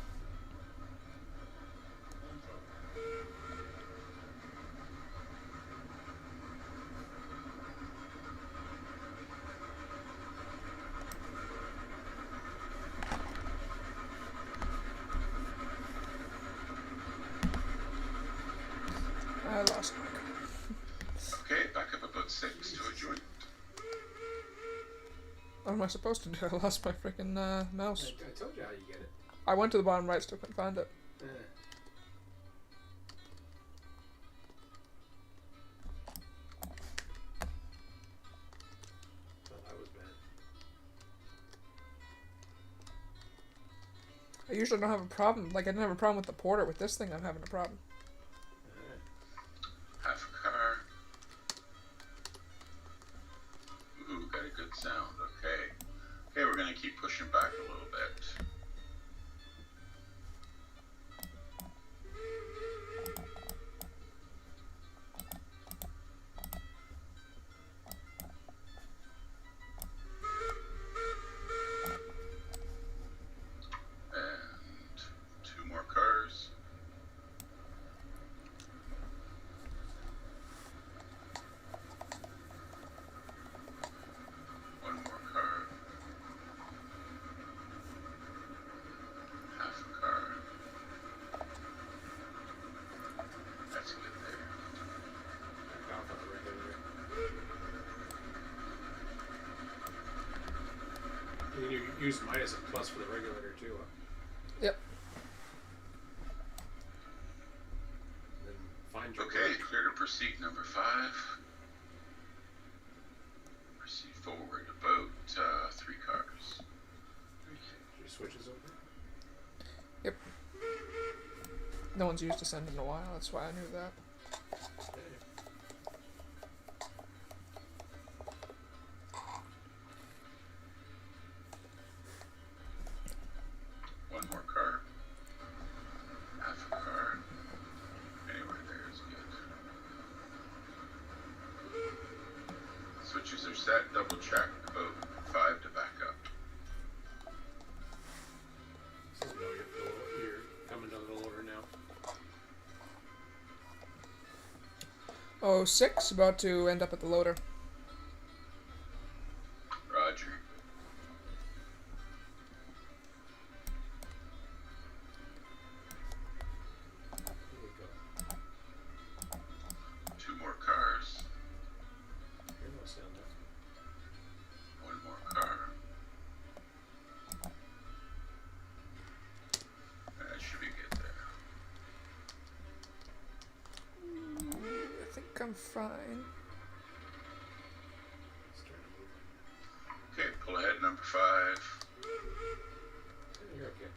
I lost my car. Okay, back up about 6 to a joint. What am I supposed to do? I lost my freaking mouse. I told you how you get it. I went to the bottom right, still couldn't find it. Eh. Well, that was bad. I usually don't have a problem. Like, I didn't have a problem with the porter. With this thing, I'm having a problem. Half a car. Ooh, got a good sound. Okay. Okay, we're gonna keep pushing back a little bit. And use mine as a plus for the regulator too. Yep. Then find your Okay, work. clear to proceed, number 5. Proceed forward about 3 cars. Your switches over. Yep. No one's used Ascend in a while, that's why I knew that. One more car. Half a car. Anywhere there is good. Switches are set. Double check. About 5 to back up. So now you're coming to the loader now. 06, about to end up at the loader. Roger. Here we go. 2 more cars. You're no sound up. 1 more car. That should be good there. I think I'm fine. Starting to move. Okay, pull ahead, number 5. Yeah, you're okay.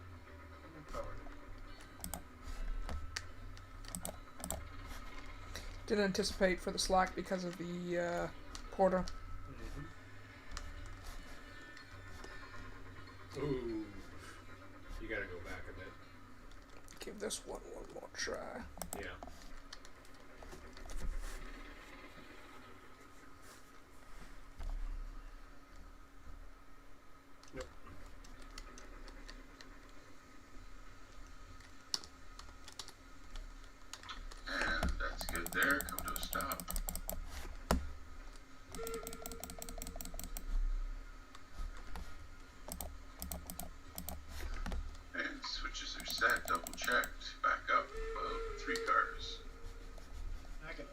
Didn't anticipate for the slack because of the porter. Ooh. You gotta go back a bit. Give this one more try. Yeah. Nope. And that's good there. Come to a stop. And switches are set. Double checked. Back up about 3 cars. Back it up.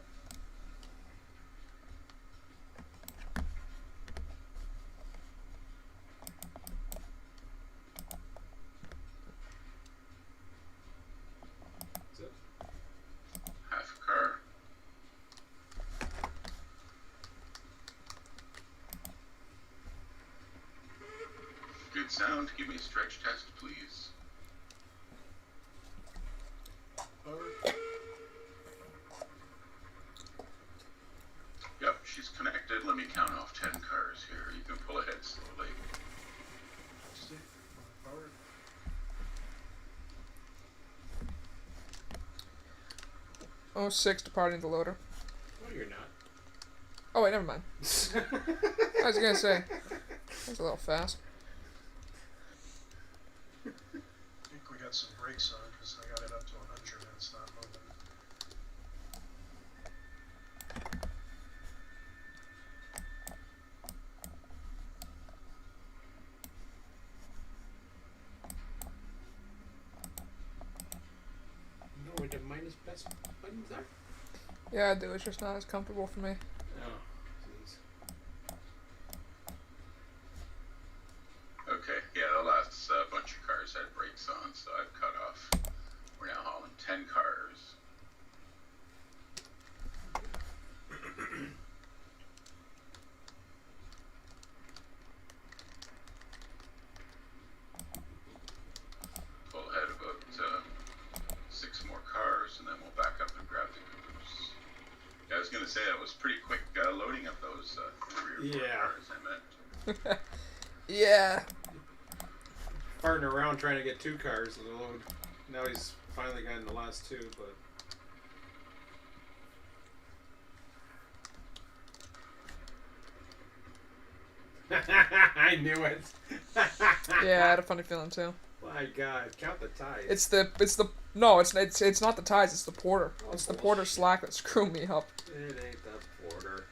That's it. Half a car. Good sound. Give me a stretch test, please. Forward. Yep, she's connected. Let me count off 10 cars here. You can pull ahead slowly. Stick. Forward. Oh, 06, departing the loader. No, you're not. Oh wait, never mind. I was gonna say, that's a little fast. I think we got some brakes on because I got it up to 100 and it's not moving. You know where the minus best buttons are? Yeah, I do. It's just not as comfortable for me. Oh, jeez. Okay, yeah, the last bunch of cars had brakes on, so I've cut off. We're now hauling 10 cars. Pull ahead about 6 more cars, and then we'll back up and grab the caboose. Yeah, I was gonna say that was pretty quick loading up those 3 or 4 Yeah. cars I meant. Yeah. Farting around trying to get 2 cars to load. Now he's finally gotten the last 2, but. I knew it. Yeah, I had a funny feeling too. My God, count the ties. It's not the ties. It's the porter. Oh, It's the porter slack that's screwing me up. It ain't the porter.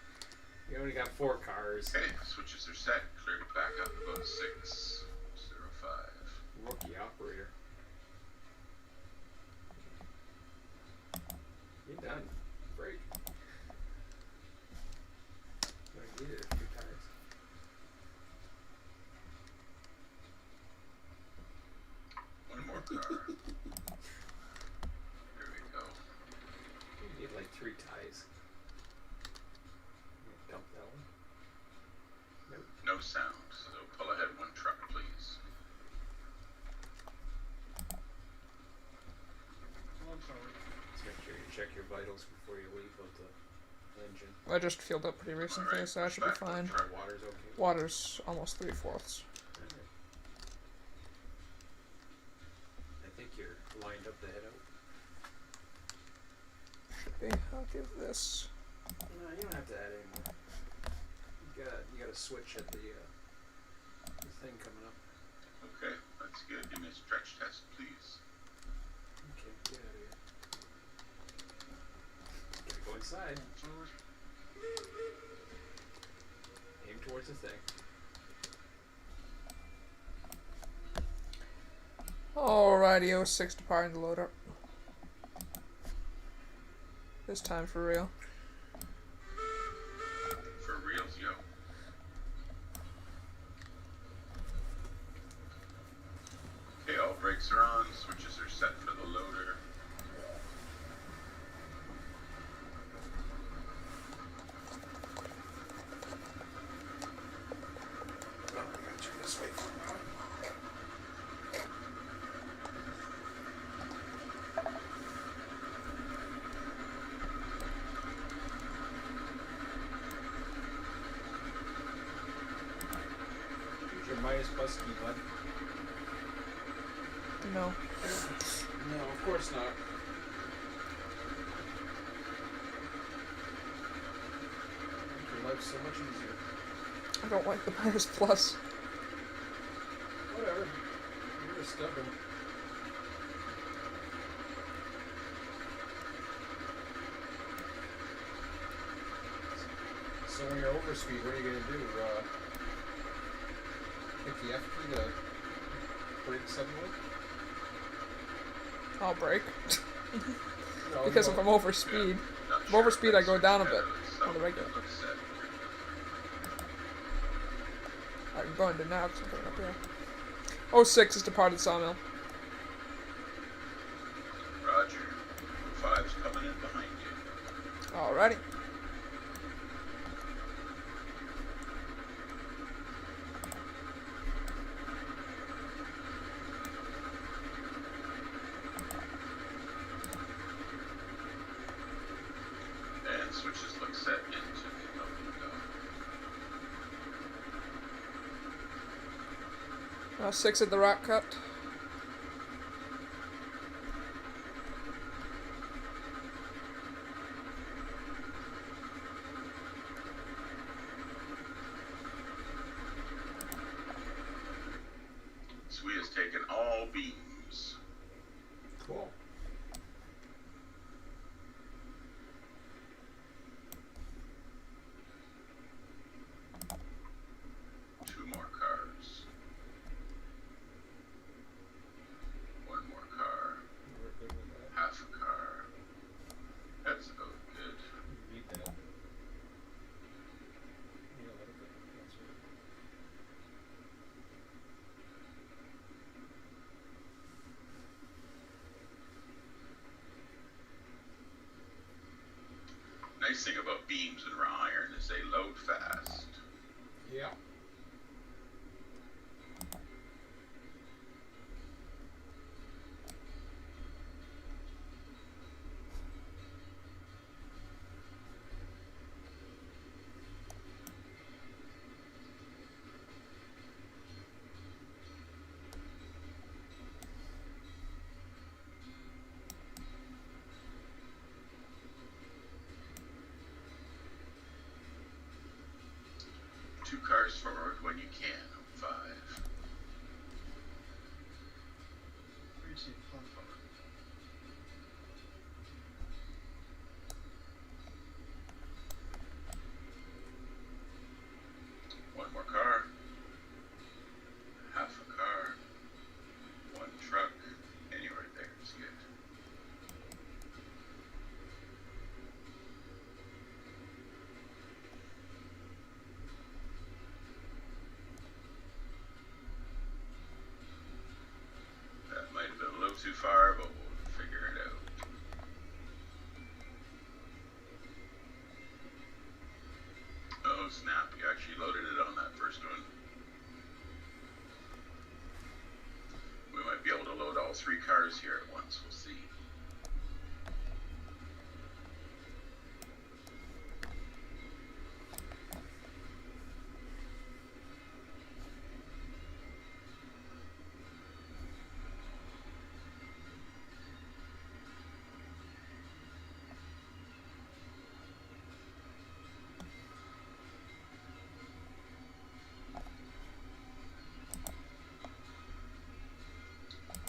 You only got 4 cars. Okay, switches are set. Clear to back up about 6:05. Rookie operator. You're done. Break. I needed a few tires. 3 ties. Dump that one. Nope. No sound, so pull ahead 1 truck, please. Going forward. Let's make sure you check your vitals before you leave out the engine. I just filled up pretty recently, Alright, so I should be back one fine. truck. Water's okay. Water's almost 3/4. I think you're lined up to head out. Should be. I'll give this. No, you don't have to add any more. You got a switch at the thing coming up. Okay, that's good. Give me a stretch test, please. Okay, get out of here. Gotta go inside. Forward. Aim towards the thing. Alrighty, 06 departing the loader. This time for real. For reals, yo. Okay, all brakes are on. Switches are set for the loader. Oh, I gotta turn this way for a while. Use your minus plus key, bud. No. No, of course not. Make your life so much easier. I don't like the minus plus. Whatever. You're stubborn. So when you're overspeed, what are you gonna do? Hit the F key to brake suddenly? I'll brake. No, Because you if I'm won't. over speed, Not if I'm over speed, I go that's down a set bit itself. on the regular. It looks set. I can go into now because I'm coming up here. 06 is departed sawmill. Roger. 5's coming in behind you. Alrighty. And switches look set into the open dock. 6 at the rock cut. Sweet has taken all beams. Cool. Two more cars. One more car. We're good with that. Half a car. That's about good. Read that. Yeah, a little bit. That's right. Nice thing about beams and raw iron is they load fast. Yeah. Two cars forward when you can. 5. Routine. Going forward. One more car. Half a car. One truck. Anywhere there is good. 3 cars here at once. We'll see.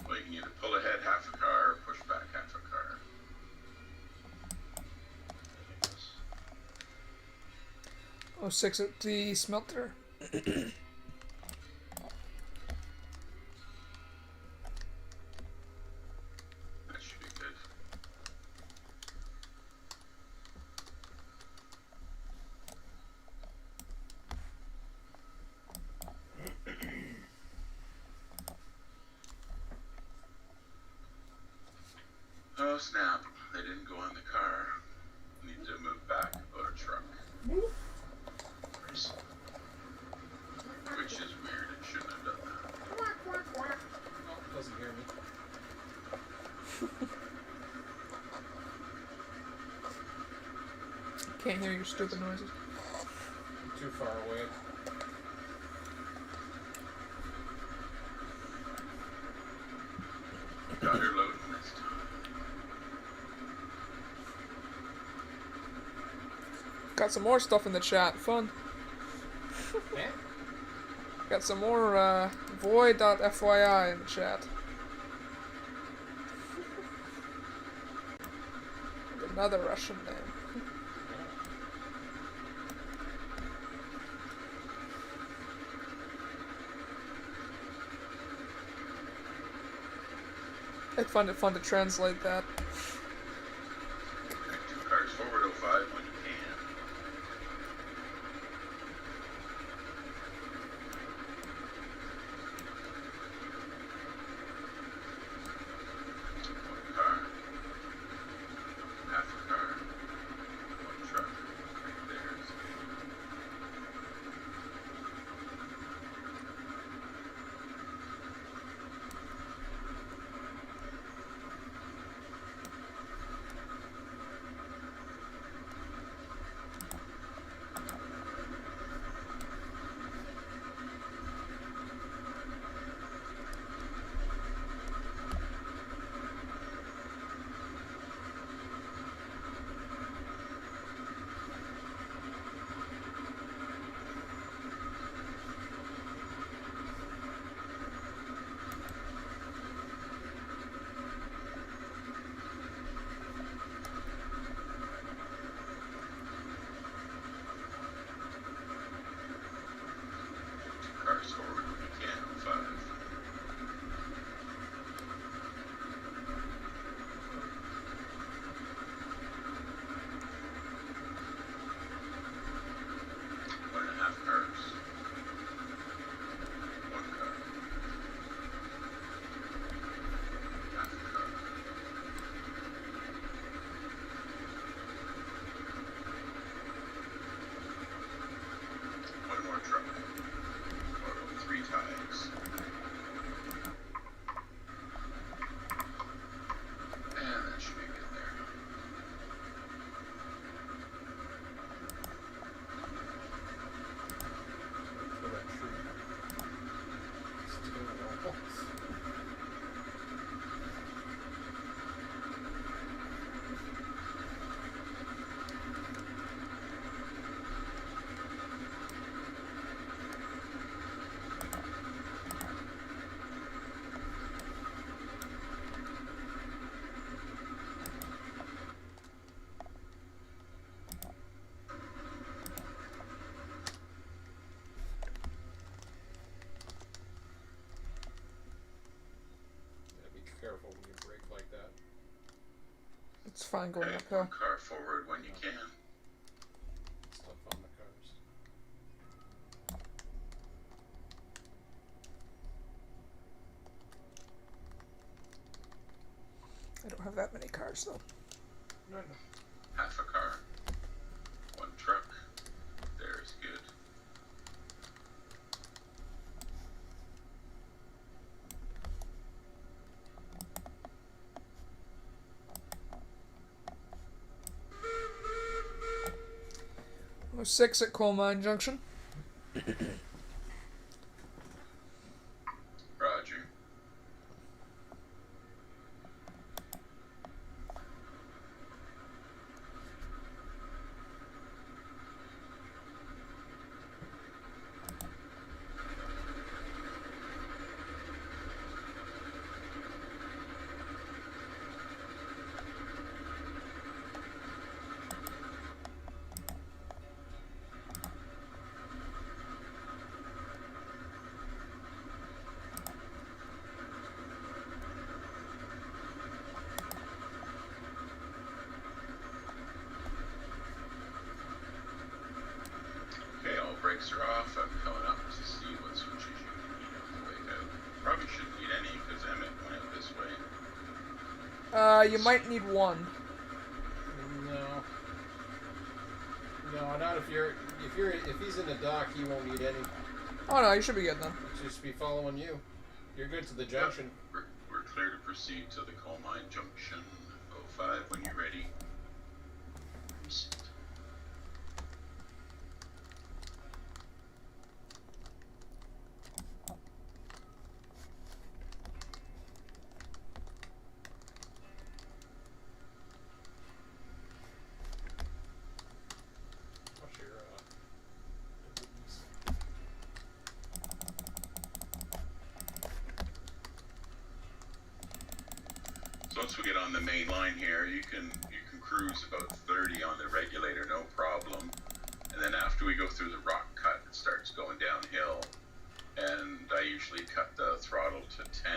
Well, you can either pull ahead half a car or push back half a car. Oh, 6 at the smelter. That should be good. Oh snap, they didn't go on the car. Need to move back about a truck. Which is weird, it shouldn't have done that. Oh, doesn't hear me. Can't hear your stupid noises. I'm too far away. Got her loading this time. Got some more stuff in the chat. Fun. Yeah. Got some more void.fyi in the chat. Another Russian name. I'd find it fun to translate that. 2 cars forward, 05 when you can. One car. Half a car. One truck. Right there is cars forward when you can, 05. One and a half cars. One car. Half a car. One more truck. Or 3 ties. And that should be good there. For that tree. Still normal. Yeah, be careful when you brake like that. It's fine going Okay, uphill. one car forward when you can. It's tough on the cars. I don't have that many cars though. No. Half a car. One truck. There's good. 6 at Coal Mine Junction. Roger. Okay, all brakes are off. I'm coming up to see what switches you need on the way out. Probably shouldn't need any because Emmett went out this way. You might need one. No. No, not if he's in the dock, he won't need any. Oh no, you should be good then. He'll just be following you. You're good to the junction. We're clear to proceed to the Coal Mine Junction. 05 when you're ready. What's your, So once we get on the main line here, you can cruise about 30 on the regulator, no problem. And then after we go through the rock cut, it starts going downhill. And I usually cut the throttle to 10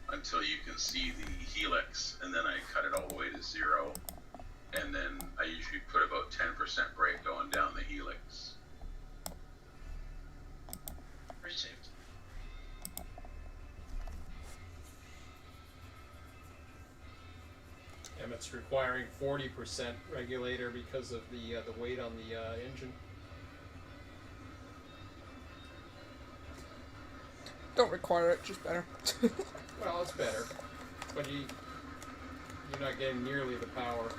until you can see the helix, and then I cut it all the way to 0. And then I usually put about 10% brake going down the helix. Received. Emmett's requiring 40% regulator because of the weight on the engine. Don't require it, just better. Well, it's better, but you're not getting nearly the power.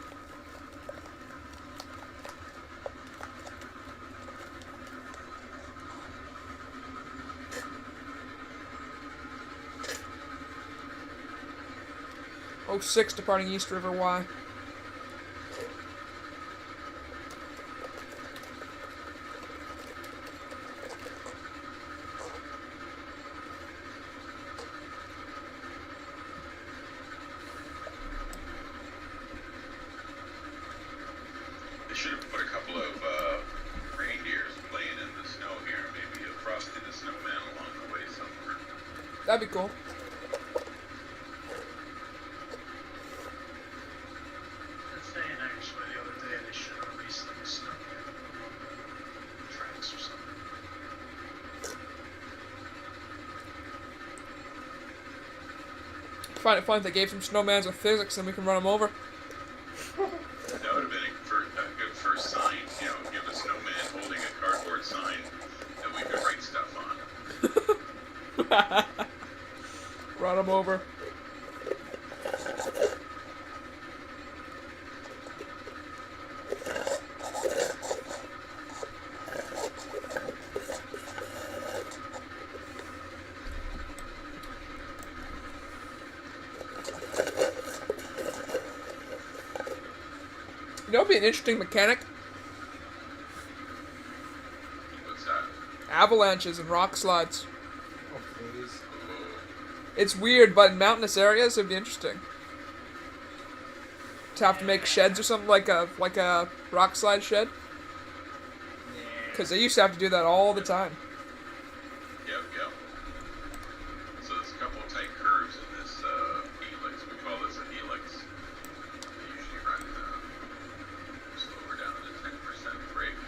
Oh, 6 departing East River Y. They should have put a couple of reindeers playing in the snow here. Maybe a Frosty the Snowman along the way somewhere. That'd be cool. The thing actually the other day they should have released like a snowman along the tracks or something. Find it fun if they gave some snowmans with physics and we can run them over. That would have been a good first sign. You know, give a snowman holding a cardboard sign that we could write stuff on. Run them over. You know, it'd be an interesting mechanic. What's that? Avalanches and rock slides. Oh, please. It's weird, but in mountainous areas, it'd be interesting. To have to make sheds or something like a rock slide shed. Because they used to have to do that all the time. Yep. So there's a couple of tight curves in this helix. We call this a helix. They usually run slower down to 10% brake.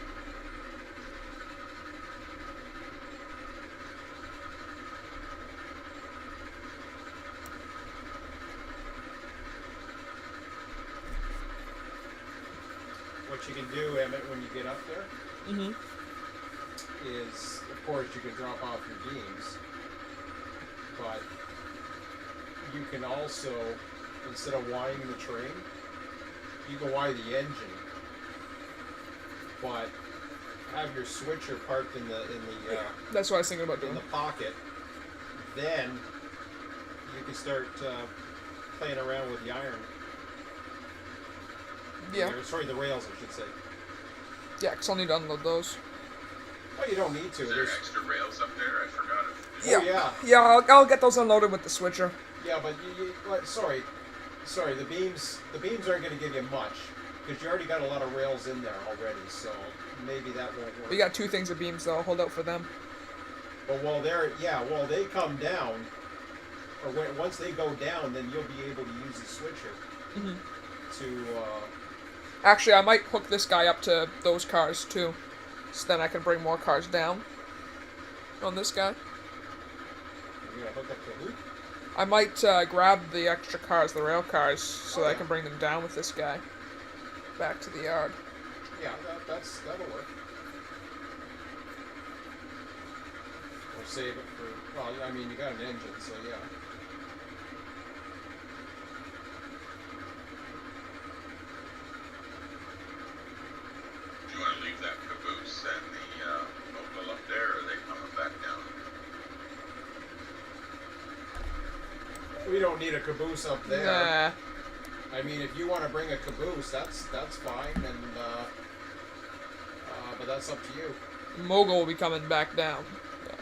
What you can do, Emmett, when you get up there, Mm-hmm. is, of course, you can drop off your beams, but you can also, instead of winding the train, you can wire the engine, but have your switcher parked in the That's what I was thinking about in doing. the pocket, then you can start playing around with the iron. Yeah. Or, sorry, the rails, I should say. Yeah, because I'll need to unload those. Oh, you don't need to. Is there There's, extra rails up there? I forgot it. Oh, yeah. Yeah, I'll get those unloaded with the switcher. yeah, but sorry, the beams aren't going to give you much because you already got a lot of rails in there already. So maybe that won't work. We got 2 things of beams, though. I'll hold out for them. But while they come down, or once they go down, then you'll be able to use the switcher to. Actually, I might hook this guy up to those cars, too. So then I can bring more cars down on this guy. You're gonna hook up to who? I might grab the extra cars, the rail cars, so Oh, that I yeah. can bring them down with this guy. Back to the yard. Yeah, that'll work. Or save it for. Well, I mean, you got an engine, so yeah. Do you want to leave that caboose and the mobile up there, or are they coming back down? We don't need a caboose up there. Nah. I mean, if you want to bring a caboose, that's fine, and but that's up to you. Mogul will be coming back down. Yeah.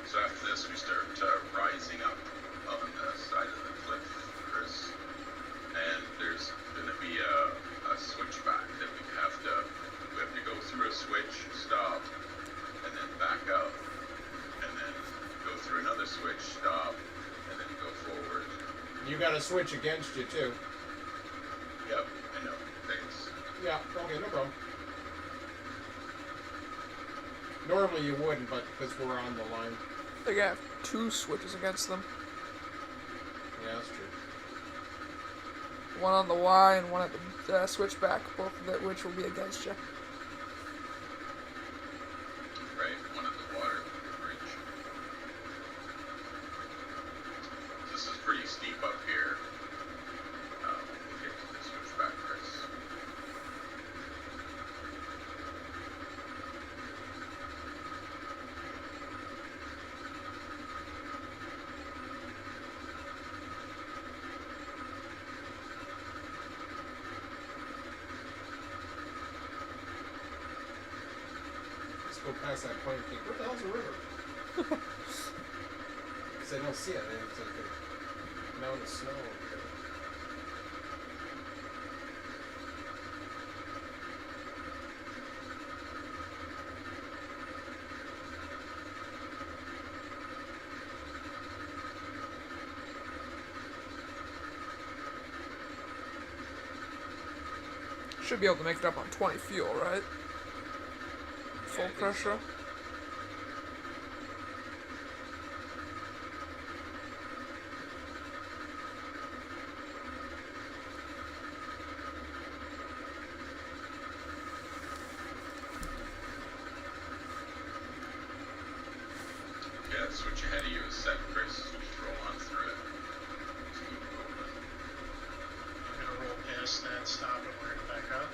So after this, we start rising up on the side of the cliff, Chris, and there's going to be a switchback that we have to go through a switch, stop, and then back up, and then go through another switch, stop, and then go forward. You got a switch against you too. Yep, I know. Thanks. Yeah. Okay, no problem. Normally you wouldn't, but because we're on the line. They got 2 switches against them. Yeah, that's true. One on the Y and one at the switchback, both of it which will be against you. Right, one at the water bridge. This is pretty steep up here. We'll get to the switchback, Chris. Let's go past that point and think, what the hell's a river? Because I don't see it. It's like a mountain of snow over there. Should be able to make it up on 20 fuel, right? Full I think pressure. so. Yeah, the switch ahead of you is set, Chris. Just roll on through it. Just keep moving. I'm gonna roll past that, stop, and we're gonna back up.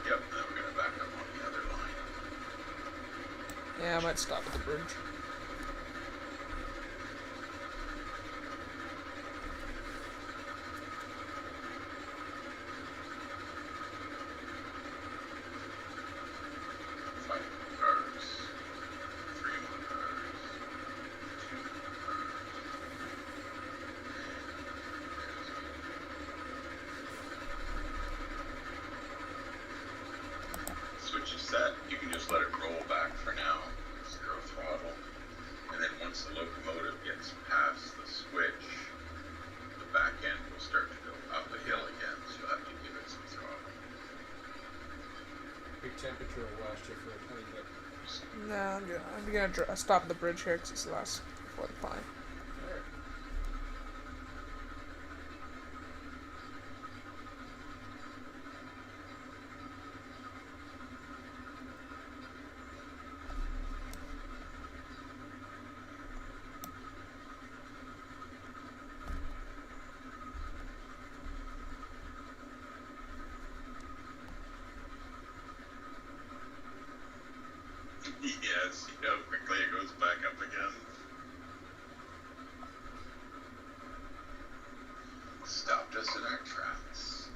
Yep, and then we're going to back up on the other line. Yeah, I might stop at the bridge. Five more cars. 3 more cars. 2 more cars. Switch is set. You can just let it roll back for now. 0 throttle. And then once the locomotive gets past the switch, the back end will start to go up a hill again, so you'll have to give it some throttle. Big temperature will last you for a tiny bit. Nah, I'm gonna stop at the bridge here because it's the last before the pine. Alright. Yeah, see how quickly it goes back up again. Stopped us in our tracks.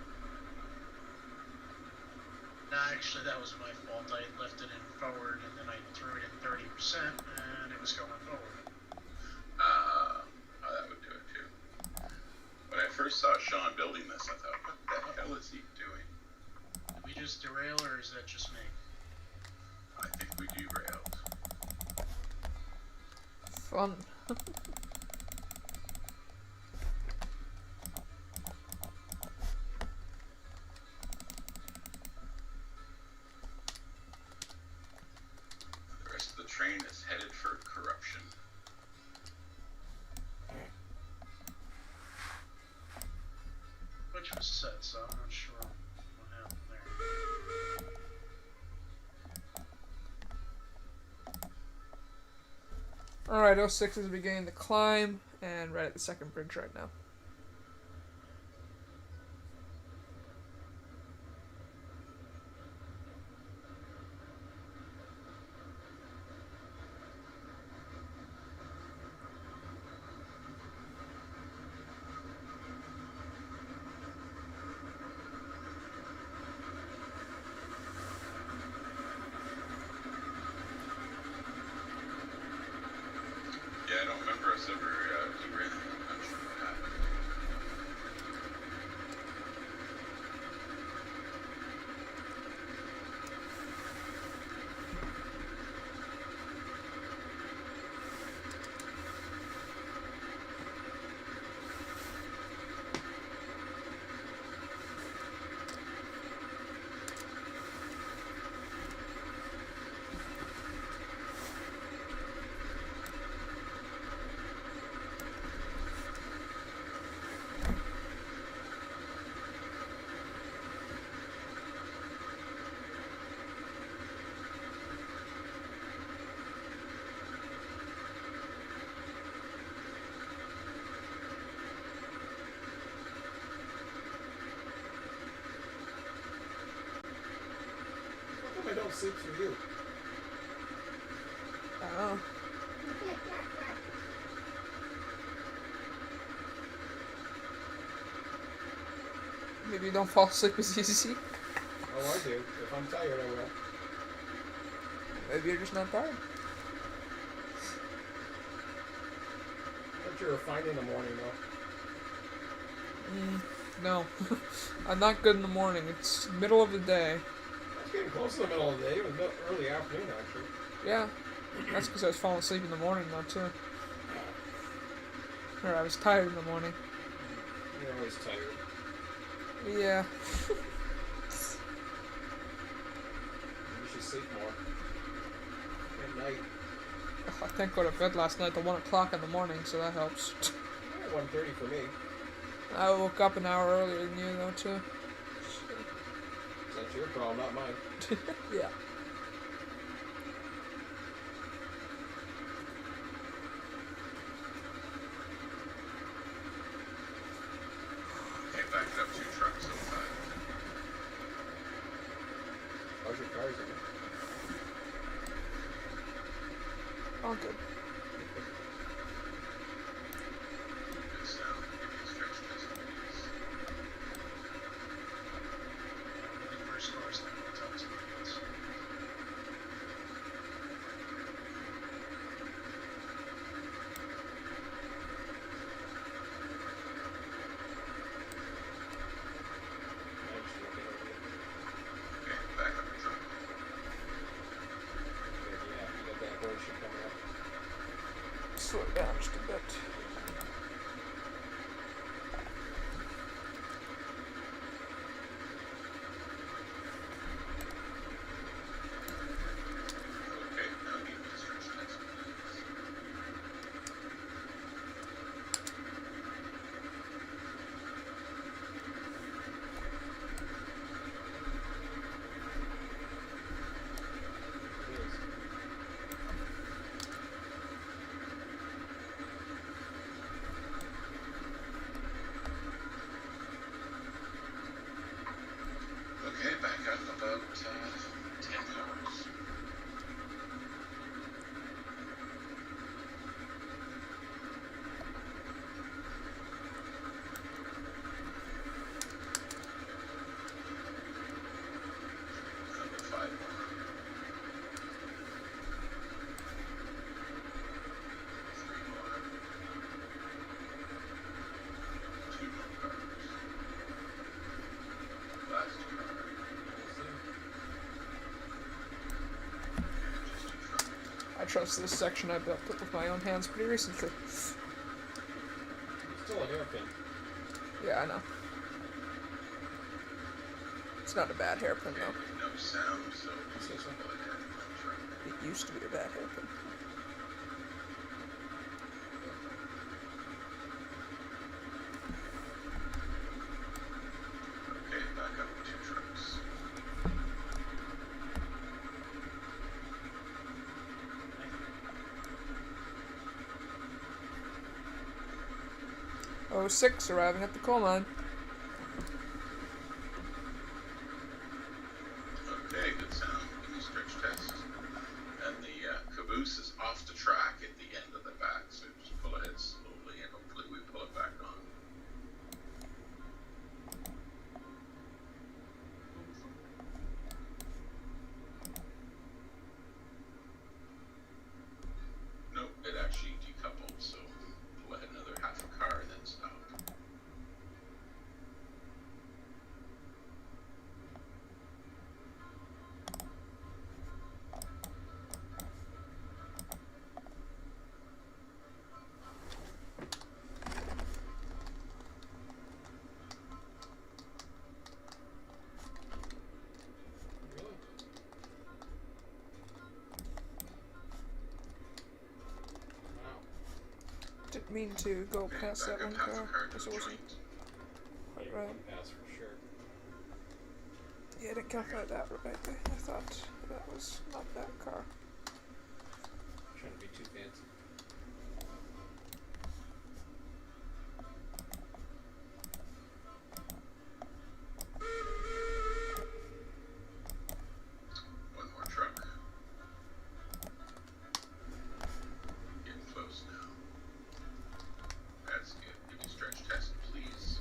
Nah, actually, that was my fault. I had left it in forward, and then I threw it in 30%, and it was going forward. Oh, that would do it too. When I first saw Sean building this, I thought, what the hell is he doing? Did we just derail, or is that just me? I think we derailed. Fun. The rest of the train is headed for corruption. Which was set, so I'm not sure what happened there. Alright, 06 is beginning to climb, and right at the second bridge right now. Yeah, I don't remember us ever derailing. I'm not sure what happened. How come I don't sleep through you? I don't know. Maybe you don't fall asleep as easy. Oh, I do. If I'm tired, I will. Maybe you're just not tired. But you're fine in the morning, though. No. I'm not good in the morning. It's middle of the day. It's getting close to the middle of the day. It was early afternoon, actually. Yeah. That's because I was falling asleep in the morning, though, too. Or I was tired in the morning. You're always tired. Yeah. You should sleep more. At night. I didn't go to bed last night at 1 o'clock in the morning, so that helps. 1:30 for me. I woke up an hour earlier than you, though, too. That's your problem, not mine. Yeah. Hey, backed up 2 trucks so far. How's your cars in? All good. Good sound. Give you stretch testimonies. When the first cars that went up to the fields. I'm just looking at you. Okay, back up the truck. Yeah, you got that bullshit coming up. Slow it down just a bit. Okay, now give me stretch testimonies. It is. trust this section I built up with my own hands pretty recently. Still a hairpin. Yeah, I know. It's not a bad hairpin, Okay, though. no sound, so Say so. pull it in. I'll try. It used to be a bad hairpin. Okay, back up 2 trucks. Oh, 06 arriving at the coal mine. Okay, good sound. Give me stretch test. And the caboose is off the track at the end of the back, so just pull ahead slowly and hopefully we pull it back on. Nope, it actually decoupled, so pull ahead another half a car and then stop. Really? Wow. Didn't mean to go Okay, past back that up one half a car. car to Guess the it wasn't joint. quite Yeah, right. pass for sure. Yeah, I didn't calculate that right. I thought that was not that car. Trying to be too fancy. One more truck. Getting close now. That's good. Give me stretch test, please.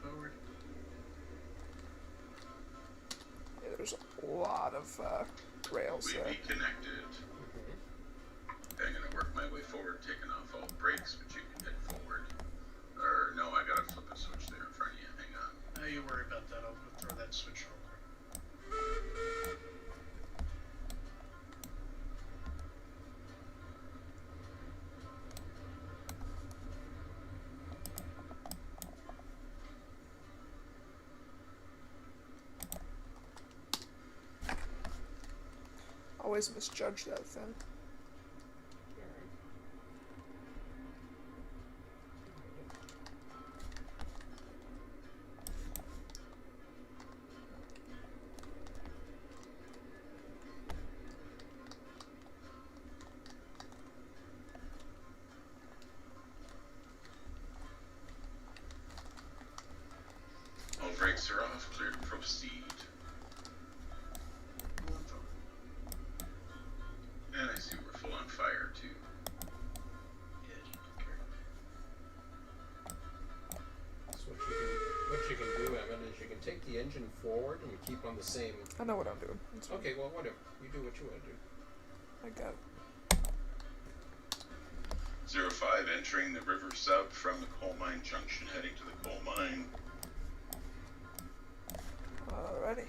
Forward. Yeah, there's a lot of rails We there. be connected. I'm gonna work my way forward, taking off all brakes, but you can head forward. Or no, I gotta flip a switch there in front of you. Hang on. Now you worry about that. I'll go throw that switch real quick. Always misjudge that thing. Alright. All brakes are off. Clear to proceed. Going forward. And I see we're full on fire too. Yeah, you don't care. So what you can do, Emmett, is you can take the engine forward and keep on the same. I know what I'm doing. It's fine. Okay, well, whatever. You do what you want to do. I got it. 05 entering the river sub from the coal mine junction, heading to the coal mine. Alrighty.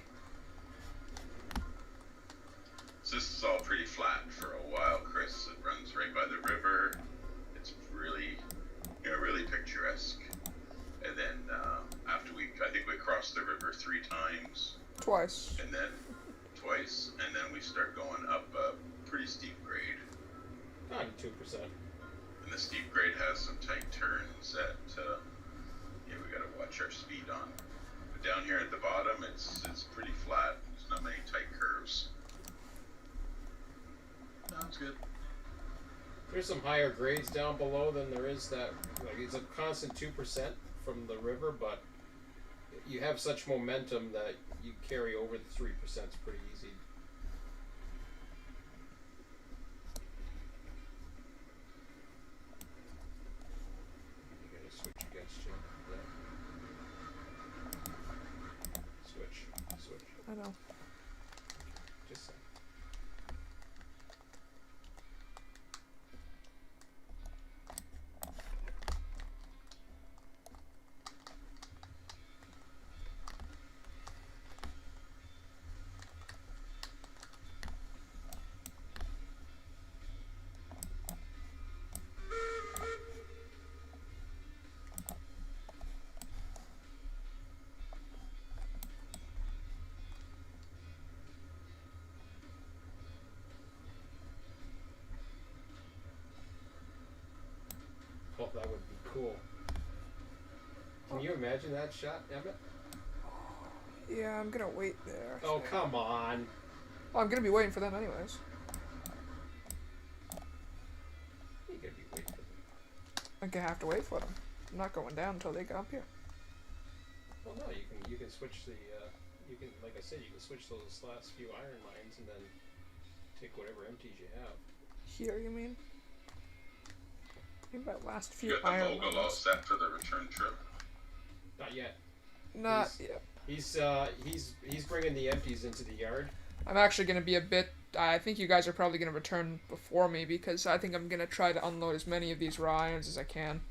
So this is all pretty flat for a while, Chris. It runs right by the river. It's really, really picturesque. And then after I think we crossed the river 3 times, Twice. and then twice, and then we start going up a pretty steep grade. 92%. And the steep grade has some tight turns that we got to watch our speed on. But down here at the bottom, it's pretty flat. There's not many tight curves. Sounds good. There's some higher grades down below than there is that. Like it's a constant 2% from the river, but you have such momentum that you carry over the 3%. It's pretty easy. You gotta switch against you. Yeah. Switch. I know. Just saying. cool. Can you imagine that shot, Emmett? Yeah, I'm gonna wait there. Oh, come on. Well, I'm gonna be waiting for them anyways. You're gonna be waiting for them. I'm gonna have to wait for them. I'm not going down until they get up here. Well, no, you can switch the you can, like I said, you can switch those last few iron mines and then take whatever empties you have. Here, you mean? Maybe by last You few got the iron Mogul all mines. set for the return trip. Not yet. Not yet. He's bringing the empties into the yard. I'm actually gonna be a bit. I think you guys are probably gonna return before me because I think I'm gonna try to unload as many of these raw irons as I can.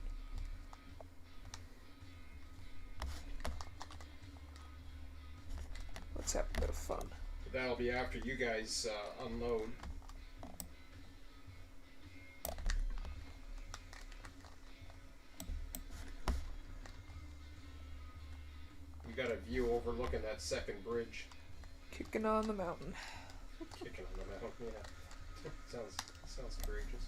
Let's have a bit of fun. That'll be after you guys unload. We got a view overlooking that second bridge. Kicking on the mountain. Kicking on the mountain, yeah. sounds courageous.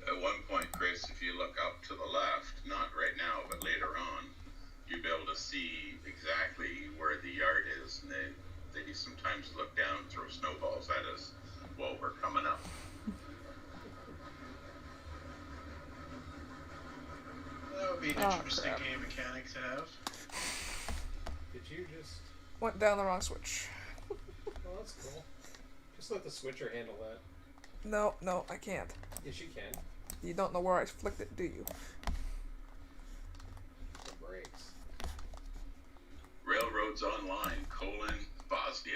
At one point, Chris, if you look up to the left, not right now, but later on, you'll be able to see exactly where the yard is, and they sometimes look down and throw snowballs at us while we're coming up. That would be an Oh, interesting crap. game mechanic to have. Did you just... Went down the wrong switch. Oh, that's cool. Just let the switcher handle that. No, I can't. Yes, you can. You don't know where I flicked it, do you? The brakes. Railroads Online, Bosnia.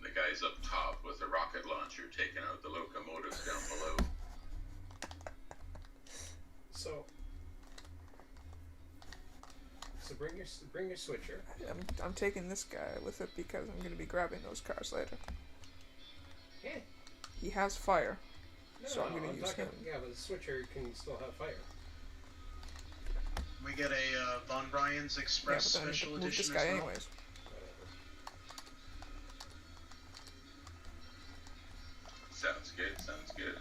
The guy's up top with a rocket launcher taking out the locomotives down below. So bring your switcher. I'm taking this guy with it because I'm gonna be grabbing those cars later. Yeah. He has fire, No, so I'm gonna use talking, him. Yeah, but the switcher can still have fire. We get a Von Bryan's Yeah, Express but then I special need to move this edition guy as well. anyways. Whatever. Sounds good, sounds good.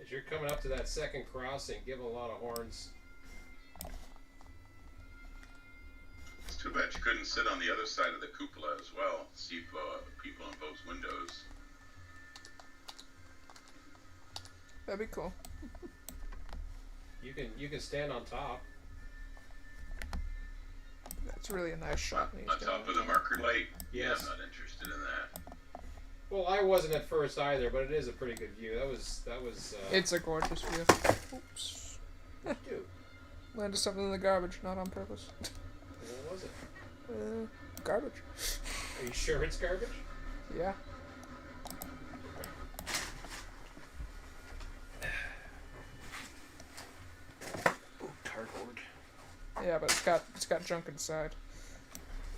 As you're coming up to that second crossing, give a lot of horns. It's too bad you couldn't sit on the other side of the cupola as well. See people in both windows. That'd be cool. You can stand on top. That's really a nice shot. when he's On down top of the marker light? Yeah, Yes. I'm not interested in that. Well, I wasn't at first either, but it is a pretty good view. That was. It's a gorgeous view. Oops. Dude, Landed something in the garbage, not on purpose. what was it? Garbage. Are you sure it's garbage? Yeah. Ooh, cardboard. Yeah, but it's got junk inside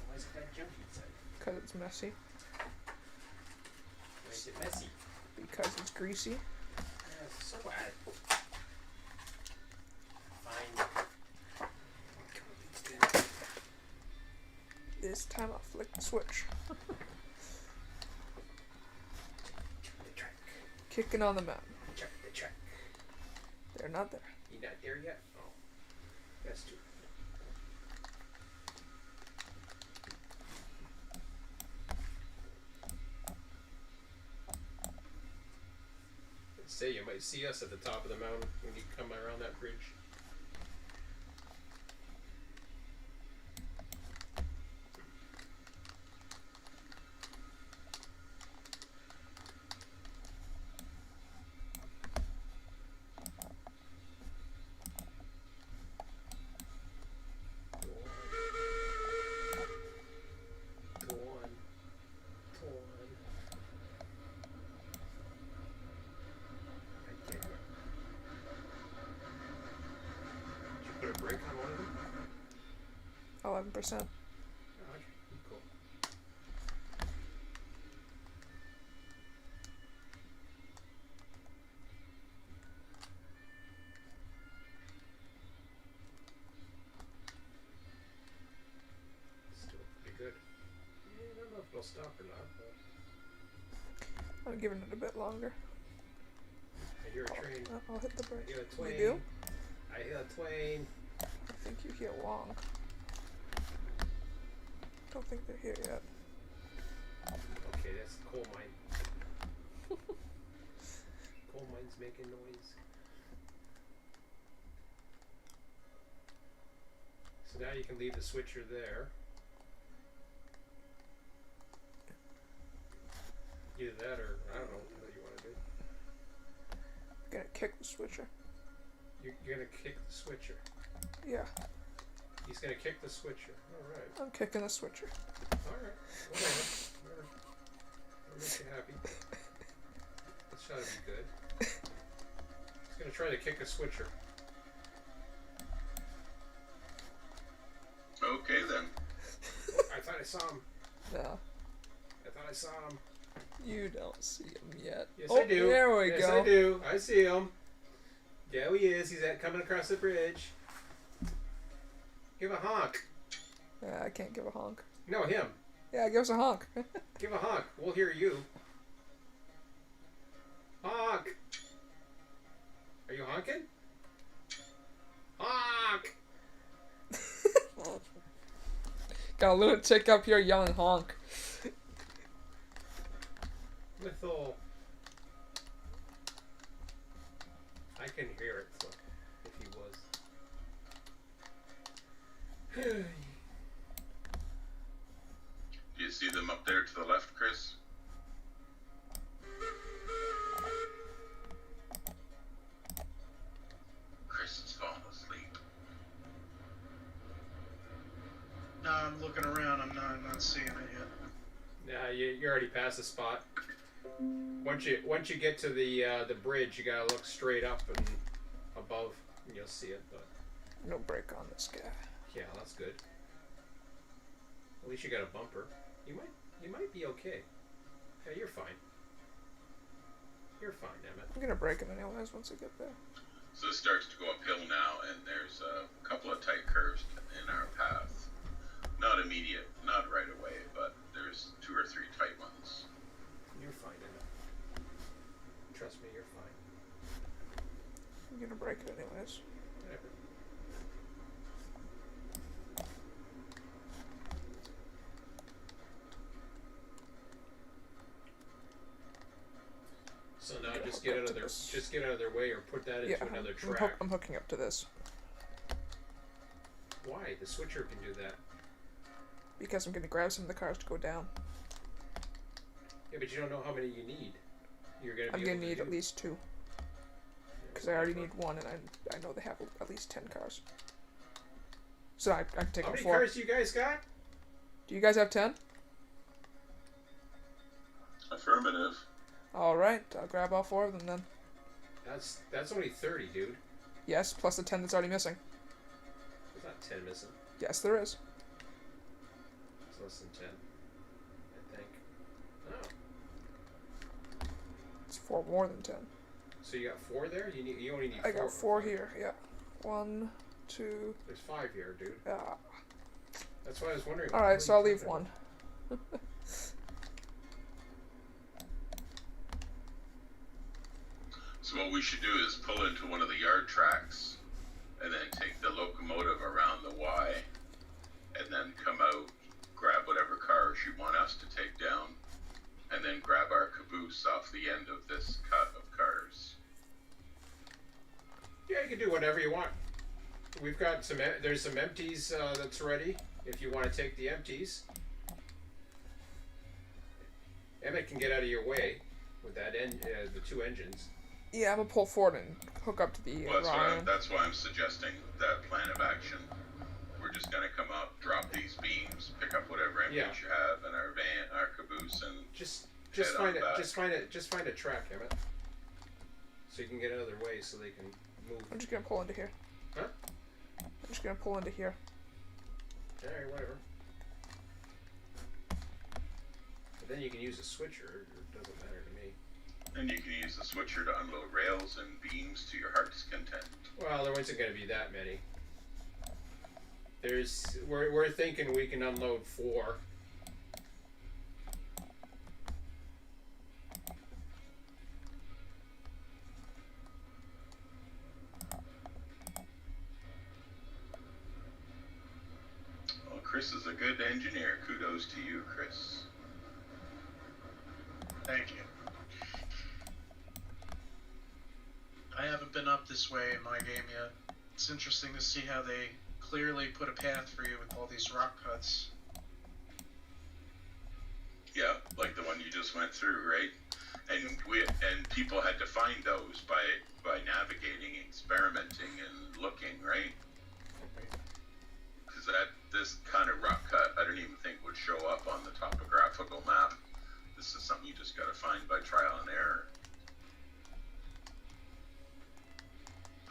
Why is it got junk inside? because it's messy. Why is it messy? Because it's greasy. So what? Fine. This time I'll flick the switch. The track. Kicking on the mountain. The track. They're not there. You not there yet? Oh. That's too. Say, you might see us at the top of the mountain when you come around that bridge. Go on. Go on. I did. Did you put a brake on one of them? 11%. Oh, okay, cool. Still pretty good. Yeah, I don't know if it'll stop or not, but I'm giving it a bit longer. I hear a train. I'll hit the I brake. hear a twain. You do? I hear a twain. I think you hear Wong. Don't think they're here yet. Okay, that's the coal mine. Coal mine's making noise. So now you can leave the switcher there. Either that or I don't know what the hell you want to do. I'm gonna kick the switcher. You're gonna kick the switcher. Yeah, He's gonna kick the switcher. Alright. I'm kicking the switcher. Alright. Whatever. That'll make you happy. That's gotta be good. He's gonna try to kick a switcher. Okay then. I thought I saw him. No, I thought I saw him. you don't see him yet. Yes, oh, I do. There we yes, go. I do. I see him. There he is. He's coming across the bridge. Give a honk. Yeah, I can't give a honk. No, him. Yeah, give us a honk. Give a honk. We'll hear you. Honk. Are you honking? Honk. Got a little tick up here yelling honk. Lithal. I can hear it, so if he was. Do you see them up there to the left, Chris? Chris has fallen asleep. No, I'm looking around. I'm not seeing it yet. Nah, you're already past the spot. Once you get to the bridge, you gotta look straight up and above, and you'll see it. But No break on this guy. yeah, that's good. At least you got a bumper. You might be okay. Yeah, you're fine. You're fine, Emmett. I'm gonna break him anyways once I get there. So this starts to go uphill now, and there's a couple of tight curves in our path. Not immediate, not right away, but there's 2 or 3 tight ones. You're fine, Emmett. Trust me, you're fine. I'm gonna break it anyways. Whatever. So now Yeah, just hook get up out to of their this. just get out of their way or put that into Yeah, another I'm, track. I'm hooking up to this Why? The switcher can do that. because I'm gonna grab some of the cars to go down. Yeah, but you don't know how many you need. You're gonna. I'm be gonna able to need do- at least 2 because I already need 1, and I know they have at least 10 cars. So I can take How on many 4. cars do you guys got? Do you guys have 10? Affirmative. All right, I'll grab all 4 of them then. That's only 30, dude. Yes, plus the 10 that's already missing. There's not 10 missing. Yes, there is. It's less than 10, I think. Oh, It's 4 more than 10. so you got 4 there? You only need 4. I got 4 here. Yeah, 1, 2. There's 5 here, dude. Ah. That's why I was wondering. All right, so I'll leave 1. So what we should do is pull into one of the yard tracks, and then take the locomotive around the Y, and then come out, grab whatever cars you want us to take down, and then grab our caboose off the end of this cut of cars. can do whatever you want. We've got some. There's some empties that's ready. If you want to take the empties, Emmett can get out of your way with that the 2 engines. Yeah, I'm gonna pull forward and hook up to the Well, Ryan. that's why I'm suggesting that plan of action. We're just gonna come up, drop these beams, pick up whatever empties you have in our van, our caboose, and just head on just find a track, Emmett, so you can get out of their way so they can move. I'm just gonna pull into here. Huh? I'm just gonna pull into here. Alright, whatever. But then you can use a switcher. It doesn't matter to me. and you can use the switcher to unload rails and beams to your heart's content. Well, there isn't going to be that many. We're thinking we can unload 4. Well, Chris is a good engineer. Kudos to you, Chris. Thank you. I haven't been up this way in my game yet. It's interesting to see how they clearly put a path for you with all these rock cuts. Yeah, like the one you just went through, right? And people had to find those by navigating, experimenting, and looking, right? Because this kind of rock cut, I don't even think would show up on the topographical map. This is something you just got to find by trial and error.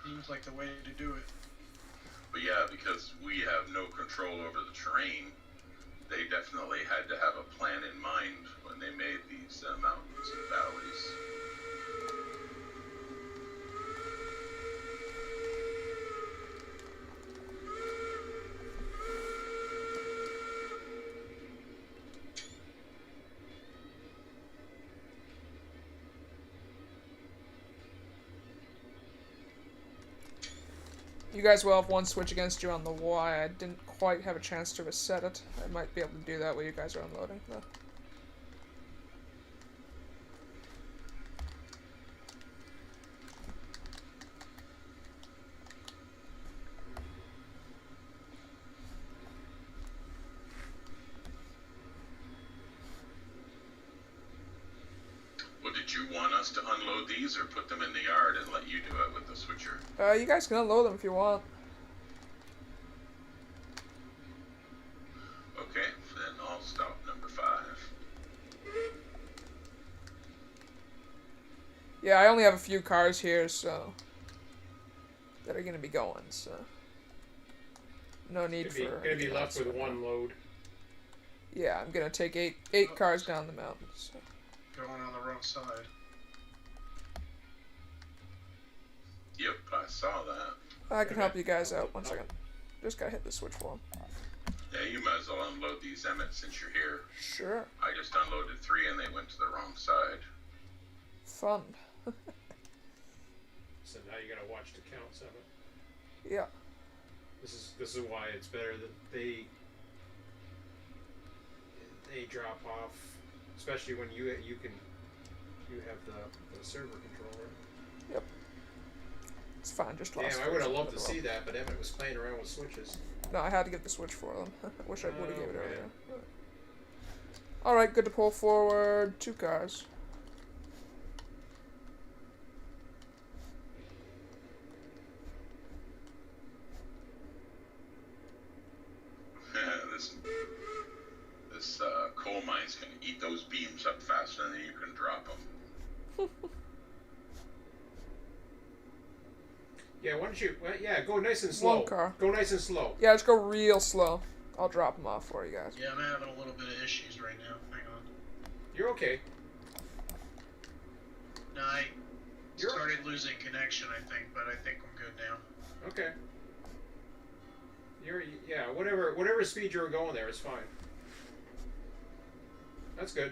Seems like the way to do it. But yeah, because we have no control over the terrain, they definitely had to have a plan in mind when they made these mountains and valleys. You guys will have one switch against you on the Y. I didn't quite have a chance to reset it. I might be able to do that while you guys are unloading, though. Well, did you want us to unload these or put them in the yard and let you do it with the switcher? You guys can unload them if you want. Okay, then I'll stop number 5. Yeah, I only have a few cars here, so... that are gonna be going, so... no need for... Gonna be left with one load. Yeah, I'm gonna take eight cars down the mountain, so... Going on the wrong side. Yep, I saw that. I can help you guys out. 1 second. Just gotta hit the switch for them. Yeah, you might as well unload these, Emmett, since you're here. Sure. I just unloaded 3 and they went to the wrong side. Fun. So now you gotta watch the counts of it. Yeah. This is why it's better that they drop off, especially when you have the server controller. Yep. It's fine, just lost. Damn, I would have loved to see that, but Emmett was playing around with switches. No, I had to get the switch for them. I wish I would have given it man. earlier. Alright, good to pull forward 2 cars. this coal mine's gonna eat those beams up faster than you can drop them. Yeah, why don't you? Go nice and slow. One car. Go nice and slow. Yeah, just go real slow. I'll drop them off for you guys. Yeah, I'm having a little bit of issues right now. Hang on. You're okay. No, I started losing connection, I think, but I think I'm good now. Okay. Whatever speed you were going there is fine. That's good.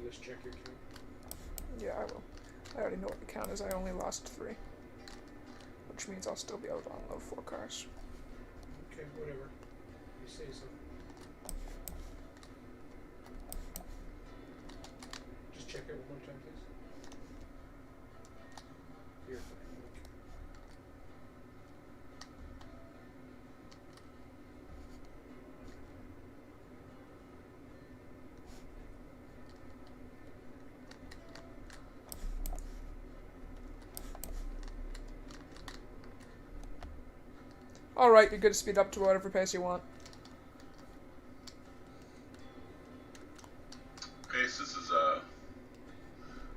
just check your count? Yeah, I will. I already know what the count is. I only lost 3. Which means I'll still be able to unload 4 cars. Okay, whatever. You say so. Just check it one more time, please. You're fine. Okay. Alright, you're good to speed up to whatever pace you want. Okay, so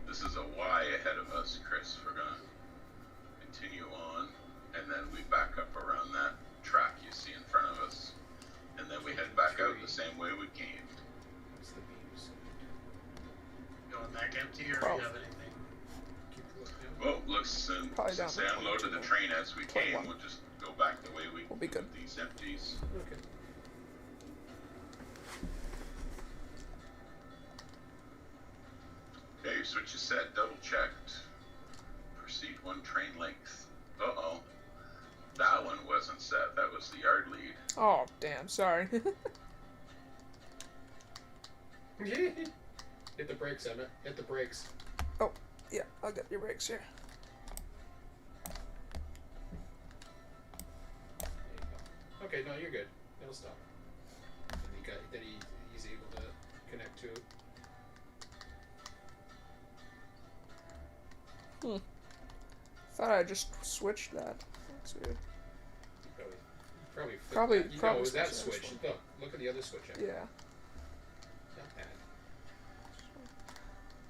this is a Y ahead of us, Chris. We're gonna continue on, and then we back up around that track you see in front of us, and then we head back out the same way we came. What's the beams? Going back empty, or do Twelve. you have anything? Keep looking down. Well, looks Probably since down they to unloaded the 22. train as we 21. came, we'll just go back the way we We'll be good. moved these empties. Okay. Okay, so what you said, double checked. Proceed 1 train length. Uh-oh. That one wasn't set. That was the yard lead. Oh, damn, sorry. Hit the brakes, Emmett. Hit the brakes. Oh, yeah, I'll get your brakes here. There you go. Okay, no, you're good. It'll stop. And he's able to connect to it. Thought I just switched that. That's weird. Probably Probably no, that switch switch. this Look at the other switch. Emmett. Yeah, Not bad.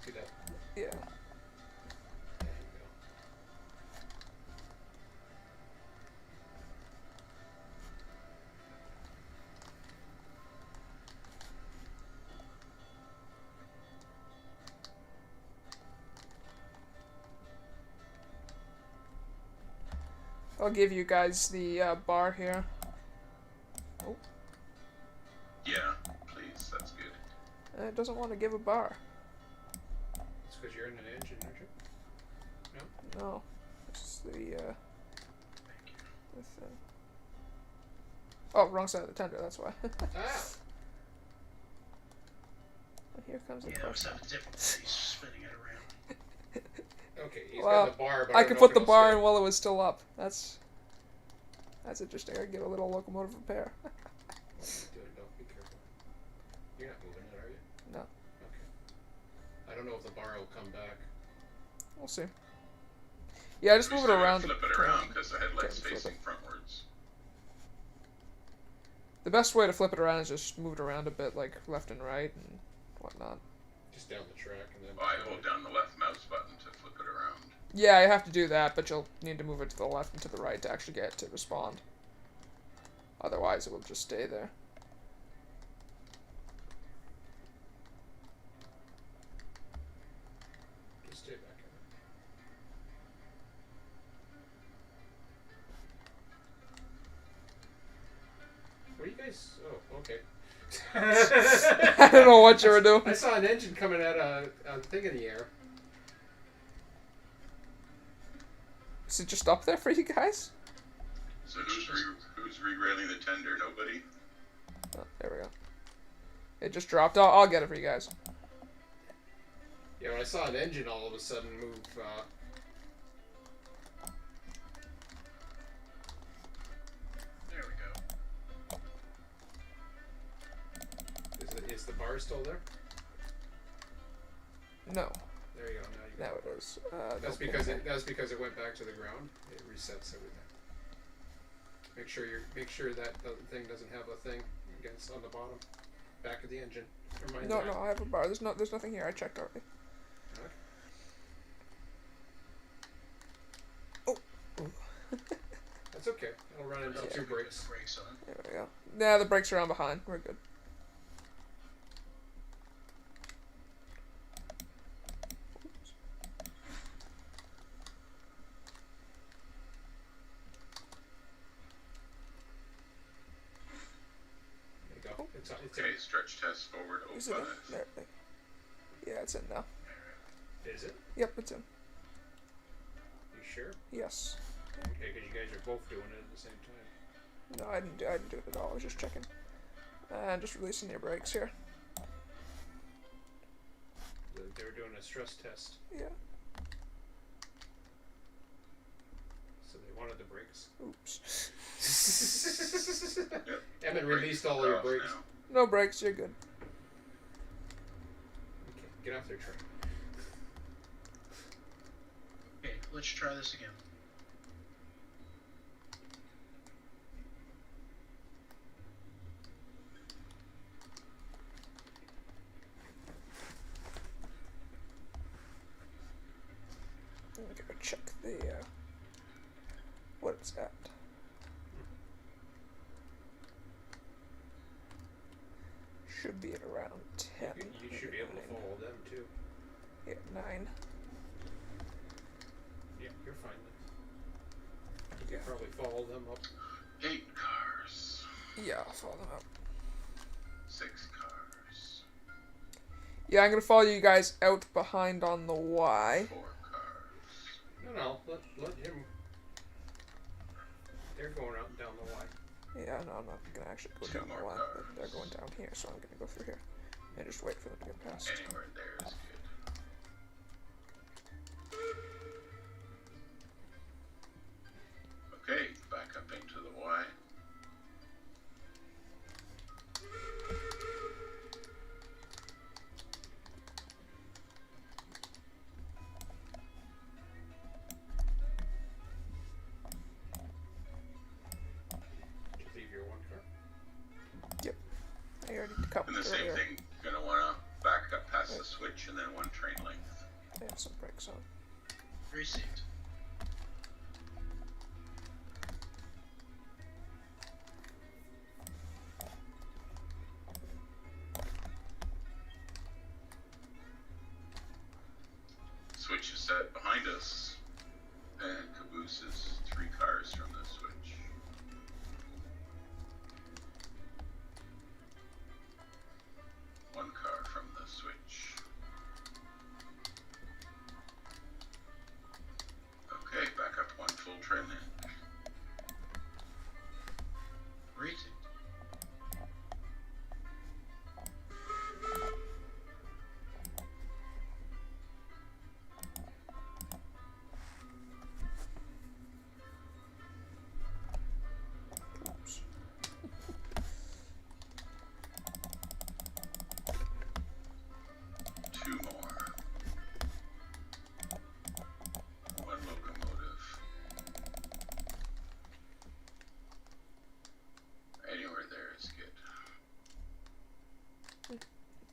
See that? yeah. There you go. I'll give you guys the bar here. Oh, Yeah, please. That's good. and it doesn't want to give a bar. It's because you're in an engine, aren't you? No, it's the thing. Oh, wrong side of the tender. That's why. Ah! And here comes the Yeah, I was person. having difficulties spinning it around. Okay, he's Well, got the bar, but I don't could know put if the it'll bar stay. in while it was still up. That's interesting. I can get a little locomotive repair. Dude, don't be careful. You're not moving it, are you? No. Okay. I don't know if the bar will come back. We'll see. Yeah, just We move it still gotta around. Flip it to- around because the headlight's flip it. facing frontwards. The best way to flip it around is just move it around a bit, like left and right and whatnot. Just down the track and then. Oh, I hold down the left mouse button to flip it around. Yeah, you have to do that, but you'll need to move it to the left and to the right to actually get it to respond. Otherwise, it will just stay there. Just stay back. What are you guys? Oh, okay. I don't know what you were doing. I saw an engine coming at a thing in the air. Is it just up there for you guys? So who's re-railing the tender? Nobody? Oh, there we go. It just dropped. I'll get it for you guys. Yeah, when I saw an engine all of a sudden move. There we go. Is the bar still there? No. There you go. Now you Now got it is. That's no because pin. that's because it went back to the ground. It resets everything. Make sure that the thing doesn't have a thing against on the bottom, back of the engine. Remind No, that. no, I have a bar. There's nothing here. I checked already. Okay. That's okay. I'll run into two brakes. Brakes on. There we go. Nah, the brakes are on behind. We're good. There you go. It's Okay, stretch test forward Is it in? 05. There. Yeah, it's in now. Is it? Yep, it's in. You sure? Yes. Okay, because you guys are both doing it at the same time. No, I didn't do it at all. I was just checking. And just releasing your brakes here. They were doing a stress test, Yeah. so they wanted the brakes. Oops. Haven't released all your brakes. No brakes, you're good. Okay, get off their train. Okay, let's try this again. I'm gonna go check the what it's at. Should be at around 10. You should be able to follow them too. Yeah, 9. Yeah, you're fine then. You Yeah. can probably follow them up. 8 cars. Yeah, I'll follow them up. 6 cars. Yeah, I'm gonna follow you guys out behind on the Y. 4 cars. No, let him. They're going out and down the line. Yeah, no, I'm not gonna actually go 2 down the more Y, cars. but they're going down here, so I'm gonna go through here and just wait for them to get past. Anywhere there is good. Okay, back up into the Y. Did you leave your one car? I already coupled And the same earlier. thing, gonna wanna back up past the switch and then 1 train length. They have some brakes on. Received. Switch is set behind us, and Caboose is 3 cars from the switch. One car from the switch. Okay, back up 1 full train in. Received. Oops. 2 more. 1 locomotive. Anywhere there is good.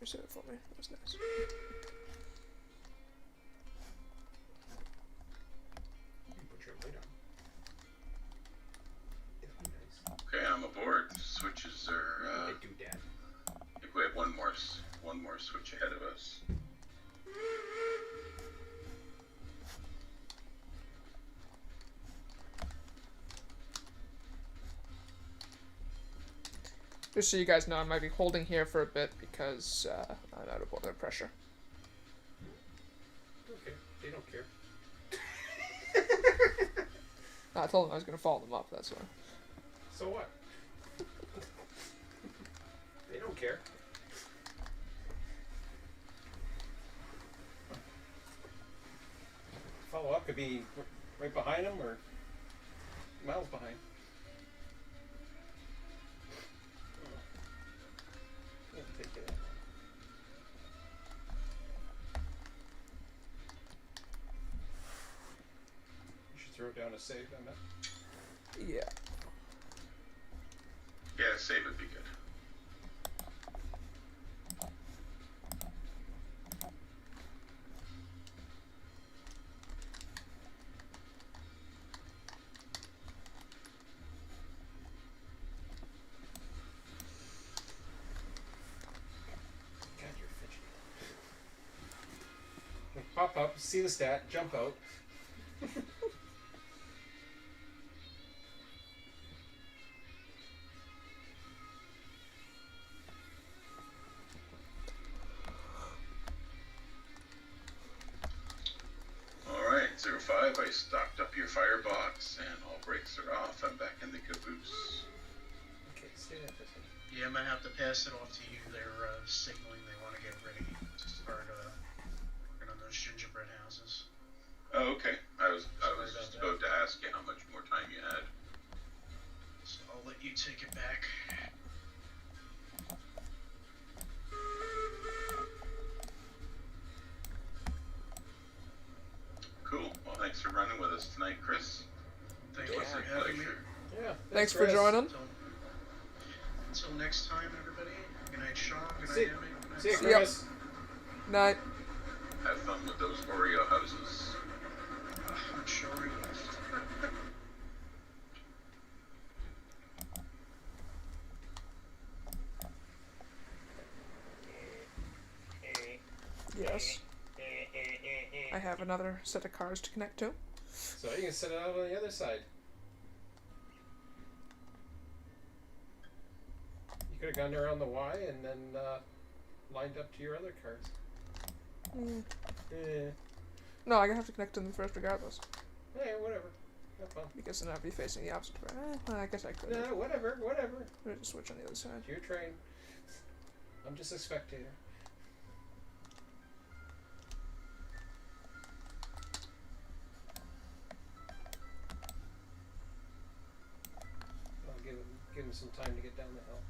You said it for me. That's nice. You can put your light on. It'll be nice. Okay, I'm aboard. Switches are. They do that. I think we have one more switch ahead of us. Just so you guys know, I might be holding here for a bit because I'm out of boiler pressure. Okay, they don't care. I told them I was going to follow them up, that's why. So what? They don't care. Follow up could be right behind them or miles behind. It'll take you that long. You should throw down a save on that. Yeah. Yeah, save would be good. God, you're fidgety. Pop up, see the stat, jump out. arrive, I stocked up your firebox, and all brakes are off. I'm back in the caboose. Okay, stay there for a second. Yeah, I'm gonna have to pass it off to you. They're signaling they want to get ready to start working on those gingerbread houses. Oh, okay. I was Sorry just about about to ask you how much more time you had. So I'll let you take it back. Cool. Well, thanks for running with us tonight, Chris. Thank It you was for a having me. pleasure. Yeah. Thanks for Chris. joining. Until next time, everybody. Good night, Sean. Good See- night, Emmy. Good night, See you, Sam. Chris. Night. Have fun with those Oreo houses. I'm sure we will. Yes. I have another set of cars to connect to. So you can set it out on the other side. You could have gone around the Y and then lined up to your other cars. Mm. Eh. No, I have to connect to them first regardless. Hey, whatever. Have fun. Because then I'd be facing the opposite way. Well, I guess I could. Nah, whatever. Just switch on the other side. It's your train. I'm just a spectator. I'll give him some time to get down the hill.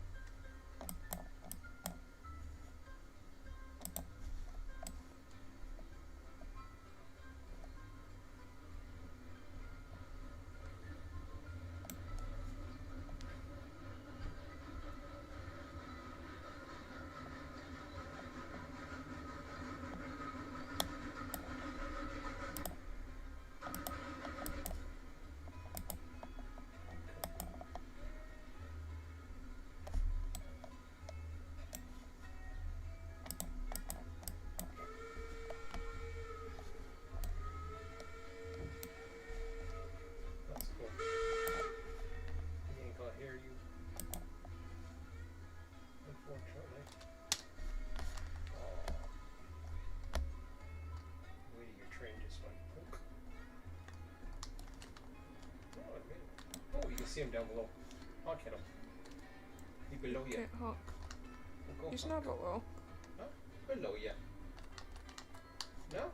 That's cool. He ain't gonna hear you. Unfortunately. Oh. Wait, your train just went poke. Oh, it made it. Oh, you can see him down below. Honk at him. He's below you. Can't honk. Go He's honk. not below. Below you. No?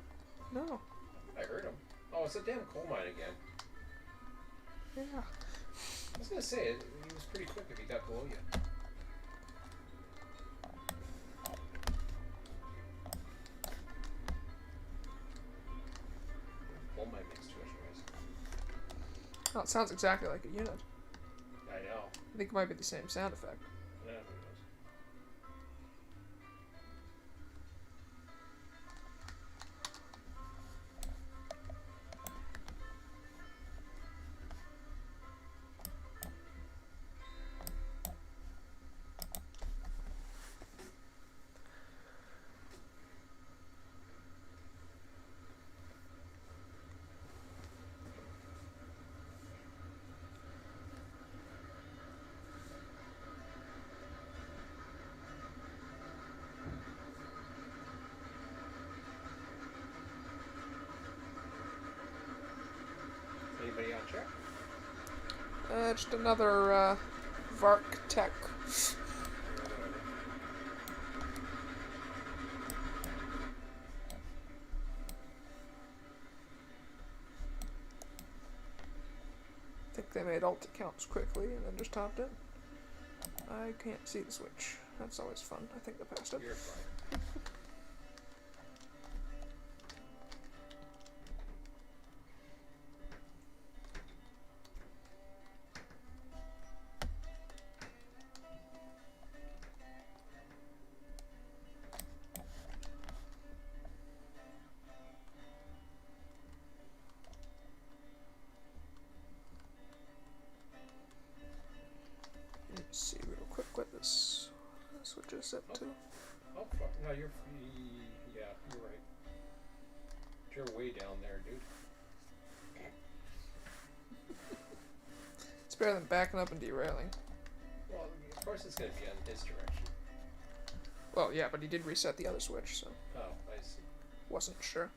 No. I heard him. Oh, it's a damn coal mine again. Yeah. I was gonna say, he was pretty quick if he got below you. Coal mine makes too much noise. Oh, it sounds exactly like a unit. I know. I think it might be the same sound effect. Yeah, who knows? Anybody on track? Just another Vark Tech. I think they made alt accounts quickly and then just topped it. I can't see the switch. That's always fun. I think I passed it. You're fine. Let's see real quick what this switch is set to. Oh, fuck. No, you're. Yeah, you're right. You're way down there, dude. It's better than backing up and derailing. Well, of course it's gonna be on his direction. Well, yeah, but he did reset the other switch, so Oh, I see. wasn't sure.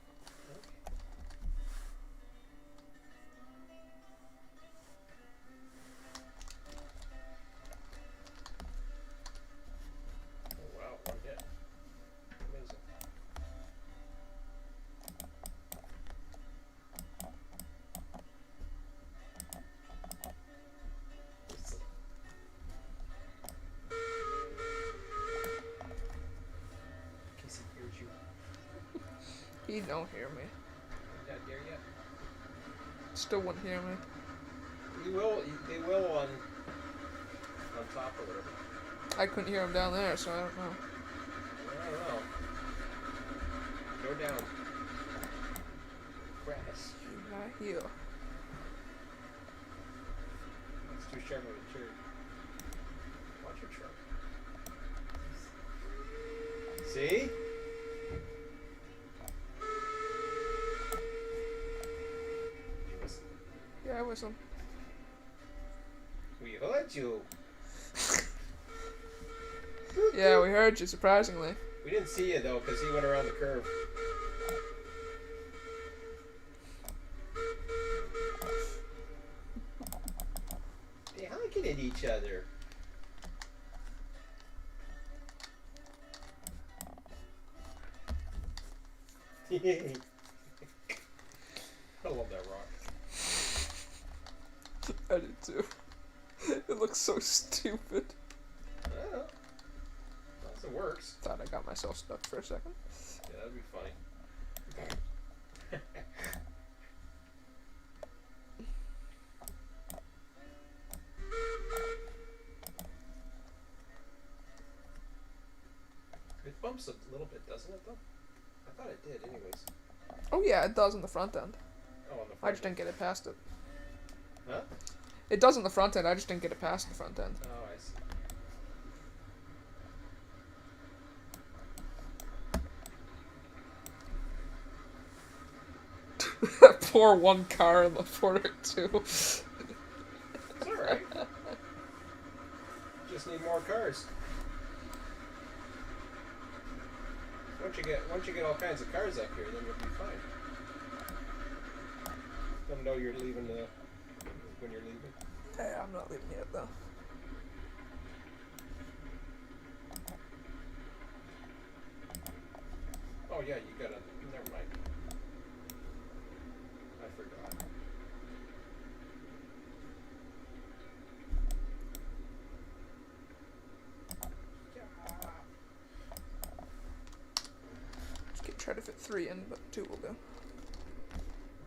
He don't hear me. Not there yet. Still wouldn't hear me. He will. They will on top or whatever. I couldn't hear him down there, so I don't know. I don't know. Go down. Grass. Right here. It's too sharp of a turn. Watch your truck. See? You listen. Yeah, I whistle. We heard you. Yeah, we heard you, surprisingly. We didn't see you though, because he went around the curve. They're honking at each other. I love that rock. I did too. It looks so stupid. I don't know. Unless it works. Thought I got myself stuck for a second. Yeah, that'd be funny. It bumps a little bit, doesn't it, though? I thought it did, anyways. Oh yeah, it does on the front end. Oh, on the front. I just didn't get it past it. Huh? It does on the front end, I just didn't get it past the front end. Oh, I see. Pour one car in the Porter too. It's alright. Just need more cars. Once you get all kinds of cars up here, then you'll be fine. Let them know you're leaving when you're leaving. Hey, I'm not leaving yet though. Oh yeah, you gotta. Never mind. I forgot. Just keep trying to fit 3 in, but 2 will do.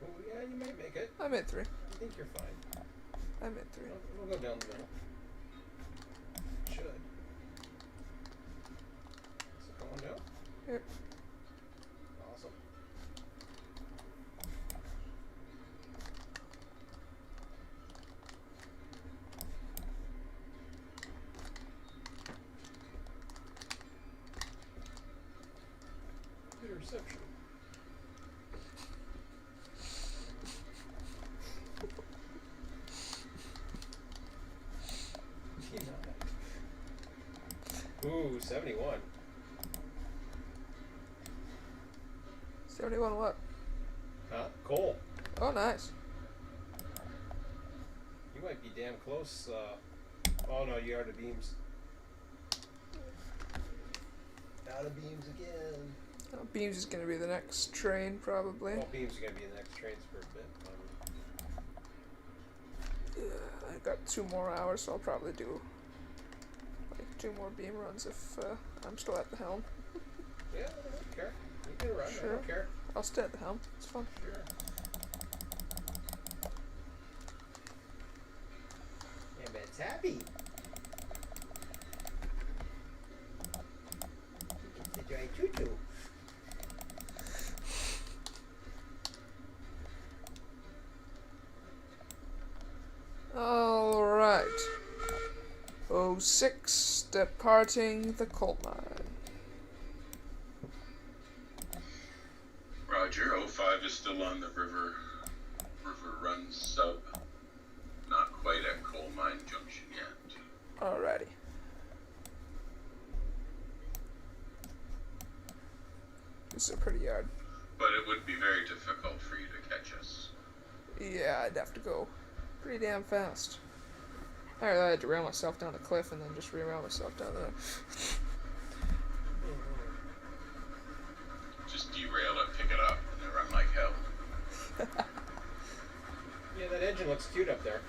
Oh yeah, you might make it. I made 3. I think you're fine. I made 3. We'll go down the middle. Should. Is it going down? Yep. Awesome. Good reception. Ooh, 71. 71 what? Huh? Coal. Oh, nice. You might be damn close. Oh no, you are to beams. Out of beams again. Beams is gonna be the next train, probably. Well, beams are gonna be the next trains for a bit. I got 2 more hours, so I'll probably do like 2 more beam runs if I'm still at the helm. Yeah, I don't care. You can run. Sure. I don't care. I'll stay at the helm. It's fun. Sure. Yeah, man, it's happy. It's a dry choo-choo. All right. 06, departing the coal mine. Roger, 05 is still on the river run sub. Not quite at Coal Mine Junction yet. Alrighty. This is a pretty yard. But it would be very difficult for you to catch us. Yeah, I'd have to go pretty damn fast. I had to rail myself down the cliff and then just re-rail myself down there. Just derail it, pick it up, and then run like hell. Yeah, that engine looks cute up there.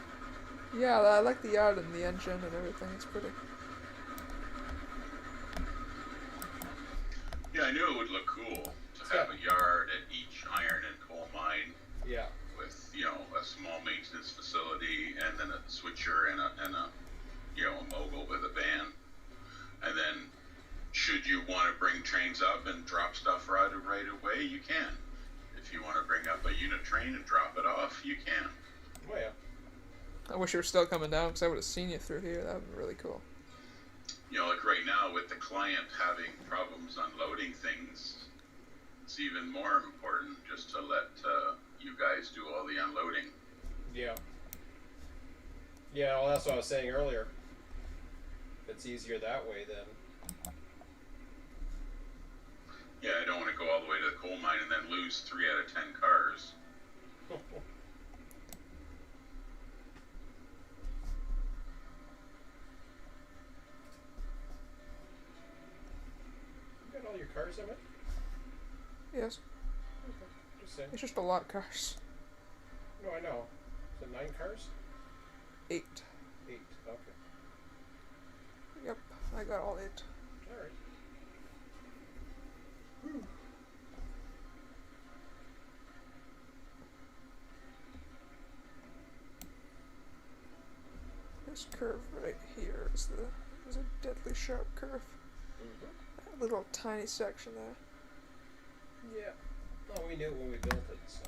Yeah, I like the yard and the engine and everything. It's pretty. Yeah, I knew it would look cool to have a yard at can. If you want to bring up a unit train and drop it off, you can. Oh yeah. I wish you were still coming down because I would have seen you through here. That would be really cool. You know, like right now with the client having problems unloading things, it's even more important just to let you guys do all the unloading. Yeah. Yeah, well, that's what I was saying earlier. If it's easier that way, then. Yeah, I don't want to go all the way to the coal mine and then lose 3 out of 10 cars. You got all your cars, Emmett? Yes. Okay. Just saying. It's just a lot of cars. No, I know. Is it 9 cars? 8. 8. Okay. Yep, I got all 8. All right. This curve right here is a deadly sharp curve. Mm-hmm. That little tiny section there. Yeah. No, we knew it when we built it, so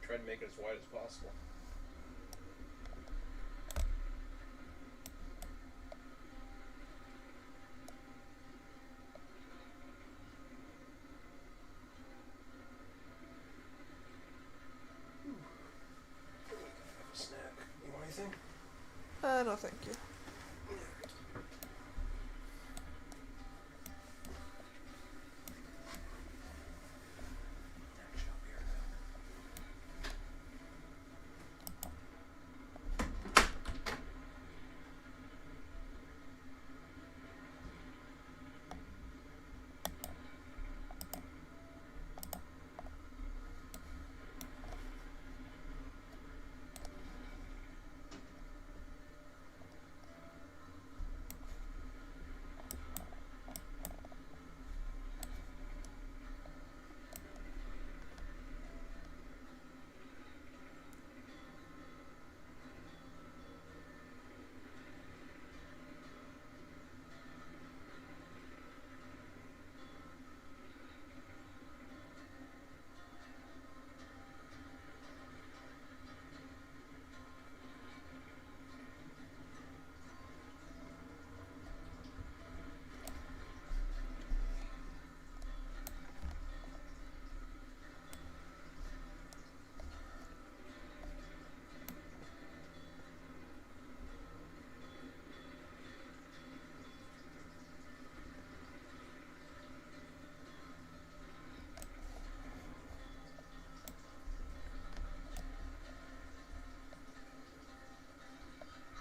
we tried to make it as wide as possible. Snack. You want anything? No thank you.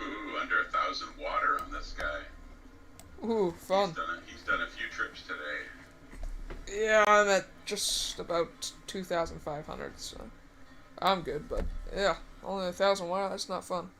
Ooh, under 1,000 water on this guy. Ooh, fun. He's done a few trips today. Yeah, I'm at just about 2,500, so I'm good, but yeah, only 1,000 watt, that's not fun.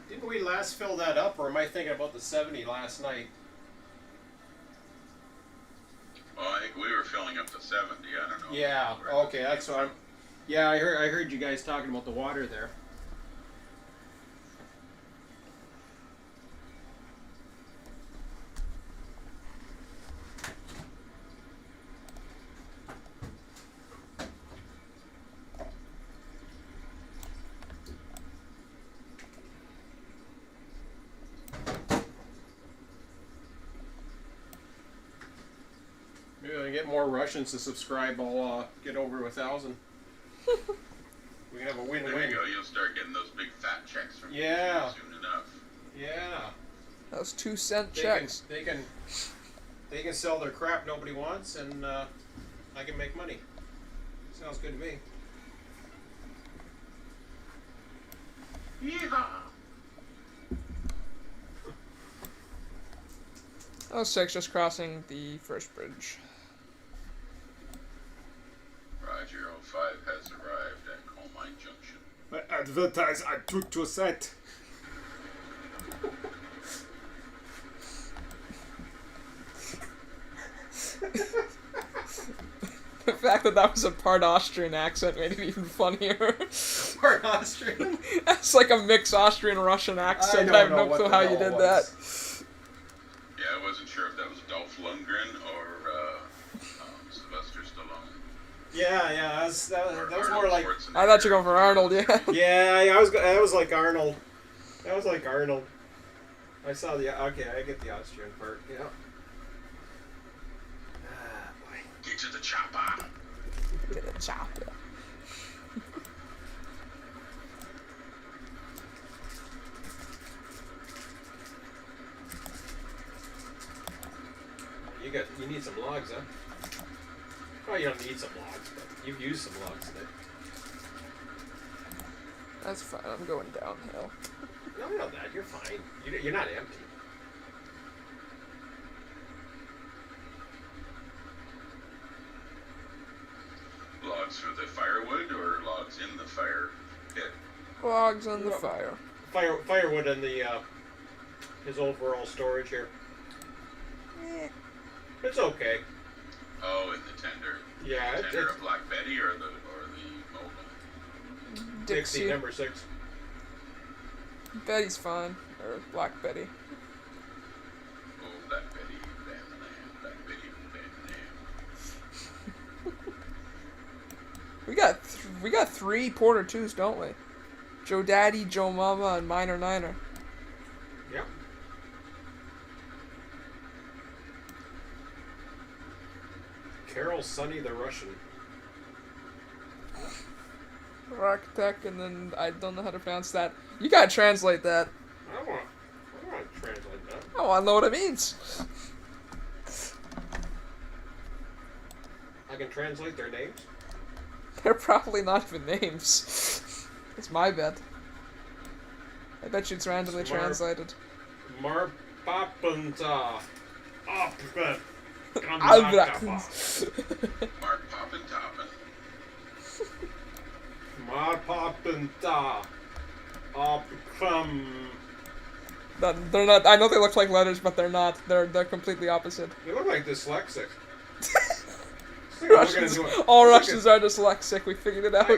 Didn't we last fill that up, or am I thinking about the 70 last night? Well, I think we were filling up to 70. I don't know. Yeah. Okay, that's what I'm. Yeah, I heard you guys talking about the water there. Maybe when I get more Russians to subscribe, I'll get over 1,000. We can have a There you win-win. go. You'll start getting those big fat checks from Yeah. soon enough. Yeah. Those 2-cent They checks. they can sell their crap nobody wants, and I can make money. Sounds good to me. Yeehaw! Oh, 6, just crossing the first bridge. Roger. advertise I took to set. The fact that that was a part Austrian accent made it even funnier. Part Austrian. That's like a mixed Austrian-Russian accent. I have no clue how you did that. Yeah, I wasn't sure if that was Dolph Lundgren or Sylvester Stallone. Yeah, that was more like. I thought you were going for Arnold, yeah. Yeah, that was like Arnold. That was like Arnold. I saw the. Okay, I get the Austrian part. Yeah. Ah, boy. Get to the chopper. Get a chopper. You need some logs, huh? Well, you don't need some logs, but you've used some logs today. That's fine. I'm going downhill. No, that you're fine. You're not empty. Logs for the firewood or logs in the fire pit? Logs on the fire. Firewood in the his overall storage here. Eh. It's okay. Oh, in the tender. Yeah, The tender it's of Black Betty or the Mocha? Dixie Dixie. number 6. Betty's fine. Or Black Betty. Oh, Black Betty, damn the lamb. Black Betty, damn the lamb. We got 3 Porter 2s, don't we? Joe Daddy, Joe Mama, and Minor Niner. Yep. Carol Sonny the Russian. Architect, and then I don't know how to pronounce that. You gotta translate that. I don't want to translate that. I wanna know what it means. I can translate their names. They're probably not even names. It's my bet. I bet you it's randomly translated. Marpapunta. Albrecht. Mark Poppin' Toppin'. Marpapunta. They're not. I know they look like letters, but they're not. They're completely opposite. They look like dyslexic. Russians, all Russians are dyslexic. We figured it out.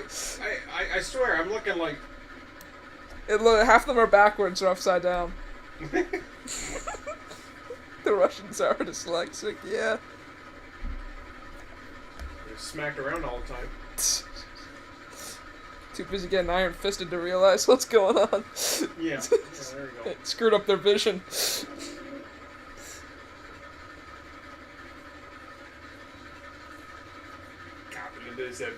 I swear, I'm looking like. Half of them are backwards or upside down. The Russians are dyslexic. Yeah. They're smacked around all the time. Too busy getting iron fisted to realize what's going on. Yeah. There you go. It screwed up their vision. Capitalism.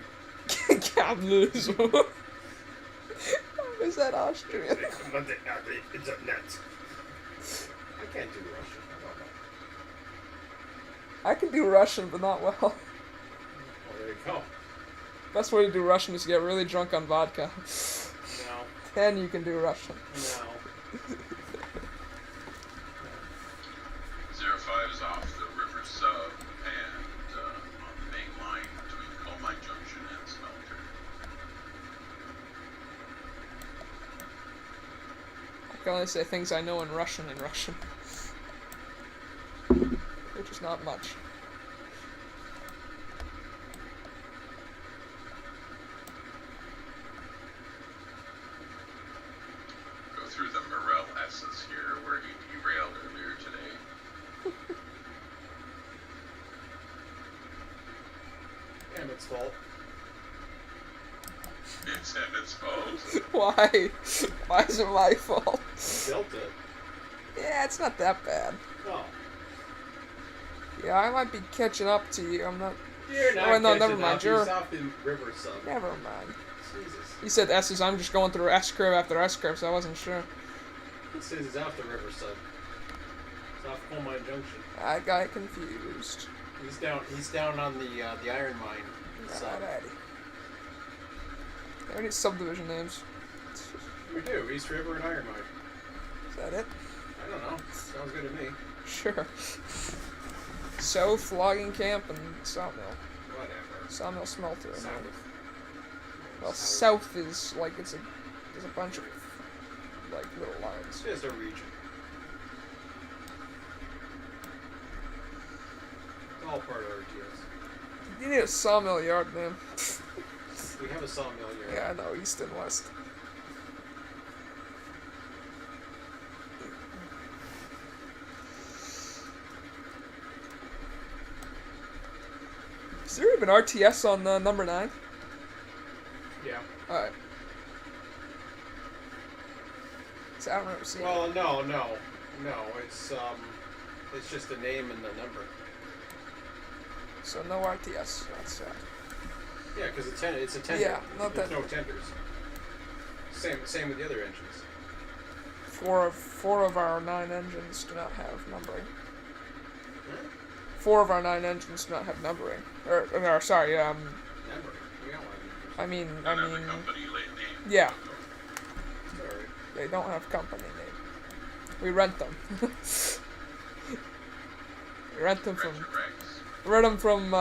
Capitalism. How is that Austrian? Internet. I can't do Russian. I don't know. I can do Russian, but not well. Oh, there you go. Best way to do Russian is to get really drunk on vodka. No. Then you can do Russian. No. 05 is off the river sub and on the main line between Coal Mine Junction and Smelter. I can only say things I know in Russian, which is not much. Go through the Morel S's here where he derailed earlier today. Emmett's fault. It's Emmett's fault. Why? Why is it my fault? Built it. Yeah, it's not that bad. Oh. Yeah, I might be catching up to you. I'm not. You're not Oh, no, never catching mind, up. you're- He's off the river sub. Never mind. Jesus. You said S's. I'm just going through S curve after S curve, so I wasn't sure. He says he's off the river sub. He's off Coal Mine Junction. I got confused. He's down on the iron mine. Sub. Alrighty. There any subdivision names? We do. East River and Iron Mine. Is that it? I don't know. Sounds good to me. Sure. South logging camp and sawmill. Whatever. Sawmill smelter. South. Well, south is like it's a There's a bunch of like little lines. It's just a region. It's all part of RTS. You need a sawmill yard, man. We have a sawmill here. Yeah, I know, east and west. Is there even RTS on number 9? Yeah. Alright. So I don't remember seeing Well, it. no. It's just a name and the number. So no RTS. That's sad. Yeah, because it's a tender. Yeah, not There's that- no tenders. Same with the other engines. Four of our 9 engines do not have numbering. Hmm? 4 of our 9 engines do not have numbering. Or sorry, Number. We got one. I mean, Don't have the company late name. yeah, Sorry. they don't have company name. We rent them. We rent them from, Rex. rent them from,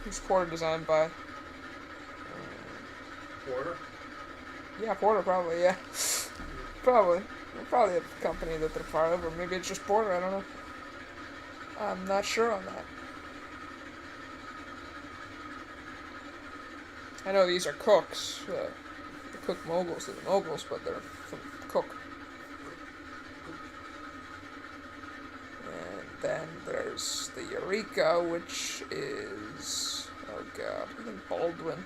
who's Porter designed by? Porter. Yeah, Porter probably, yeah. Probably. They probably have a company that they're part of, or maybe it's just Porter, I don't know. I'm not sure on that. I know these are Cooks, the Cook Moguls, they're the Moguls, but they're from Cook. And then there's the Eureka, which is, oh god, I think Baldwin.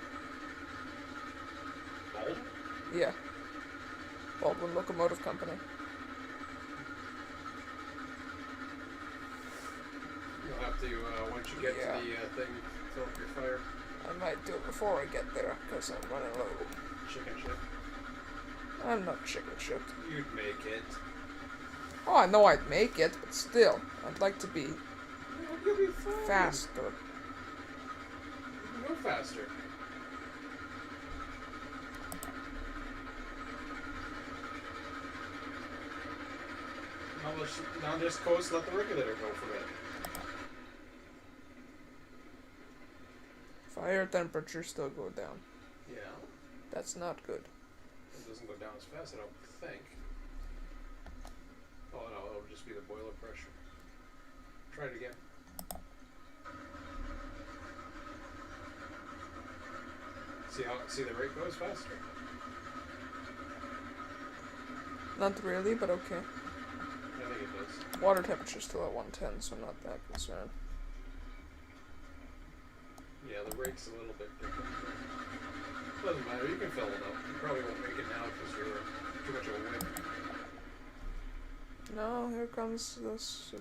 Baldwin? Yeah. Baldwin Locomotive Company. You'll have to once you get Yeah. to the thing, fill up your fire. I might do it before I get there, because I'm running low. Chicken shit. I'm not chicken shit. You'd make it. Oh, I know I'd make it, but still, I'd like to be You'll be fine. faster. You can go faster. Now just coast, let the regulator go for it. Fire temperature still go down. Yeah. That's not good. It doesn't go down as fast, I don't think. Oh no, it'll just be the boiler pressure. Try it again. See the rate goes faster. Not really, but okay. I think it does. Water temperature's still at 110, so I'm not that concerned. Yeah, the rate's a little bit different. Doesn't matter, you can fill it up. You probably won't make it now because you're too much of a whip. No, here comes this,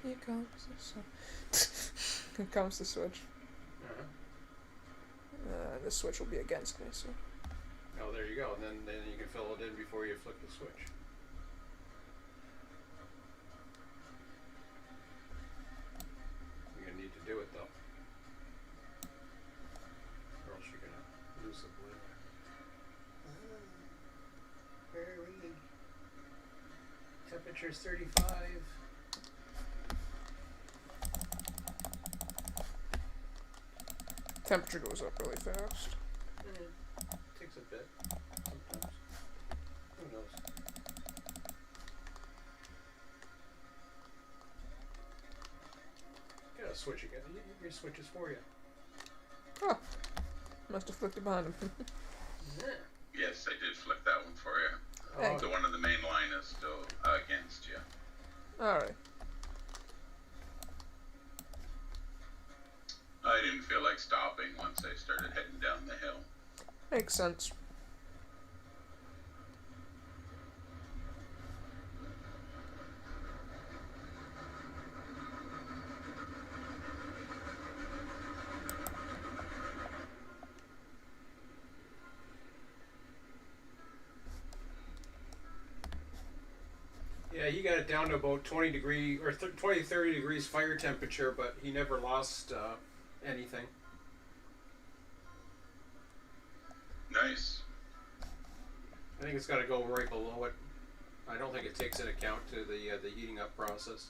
here comes this. Here comes the switch. Uh-huh. The switch will be against me, so. Oh, there you go. And then you can fill it in before you flick the switch. You're gonna need to do it though, or else you're gonna lose the boiler. Where are we? Temperature's 35. Temperature goes up really fast. Takes a bit sometimes. Who knows? Gotta switch again. Your switch is for you. Oh, must have flicked it behind him. Yes, I did flick that one for you. Thank The one on the main line is still against you. Alright. I didn't feel like stopping once I started heading down the hill. Makes sense. Yeah, he got it down to about 20 degree or 20, 30 degrees fire temperature, but he never lost anything. Nice. I think it's got to go right below it. I don't think it takes into account to the heating up process.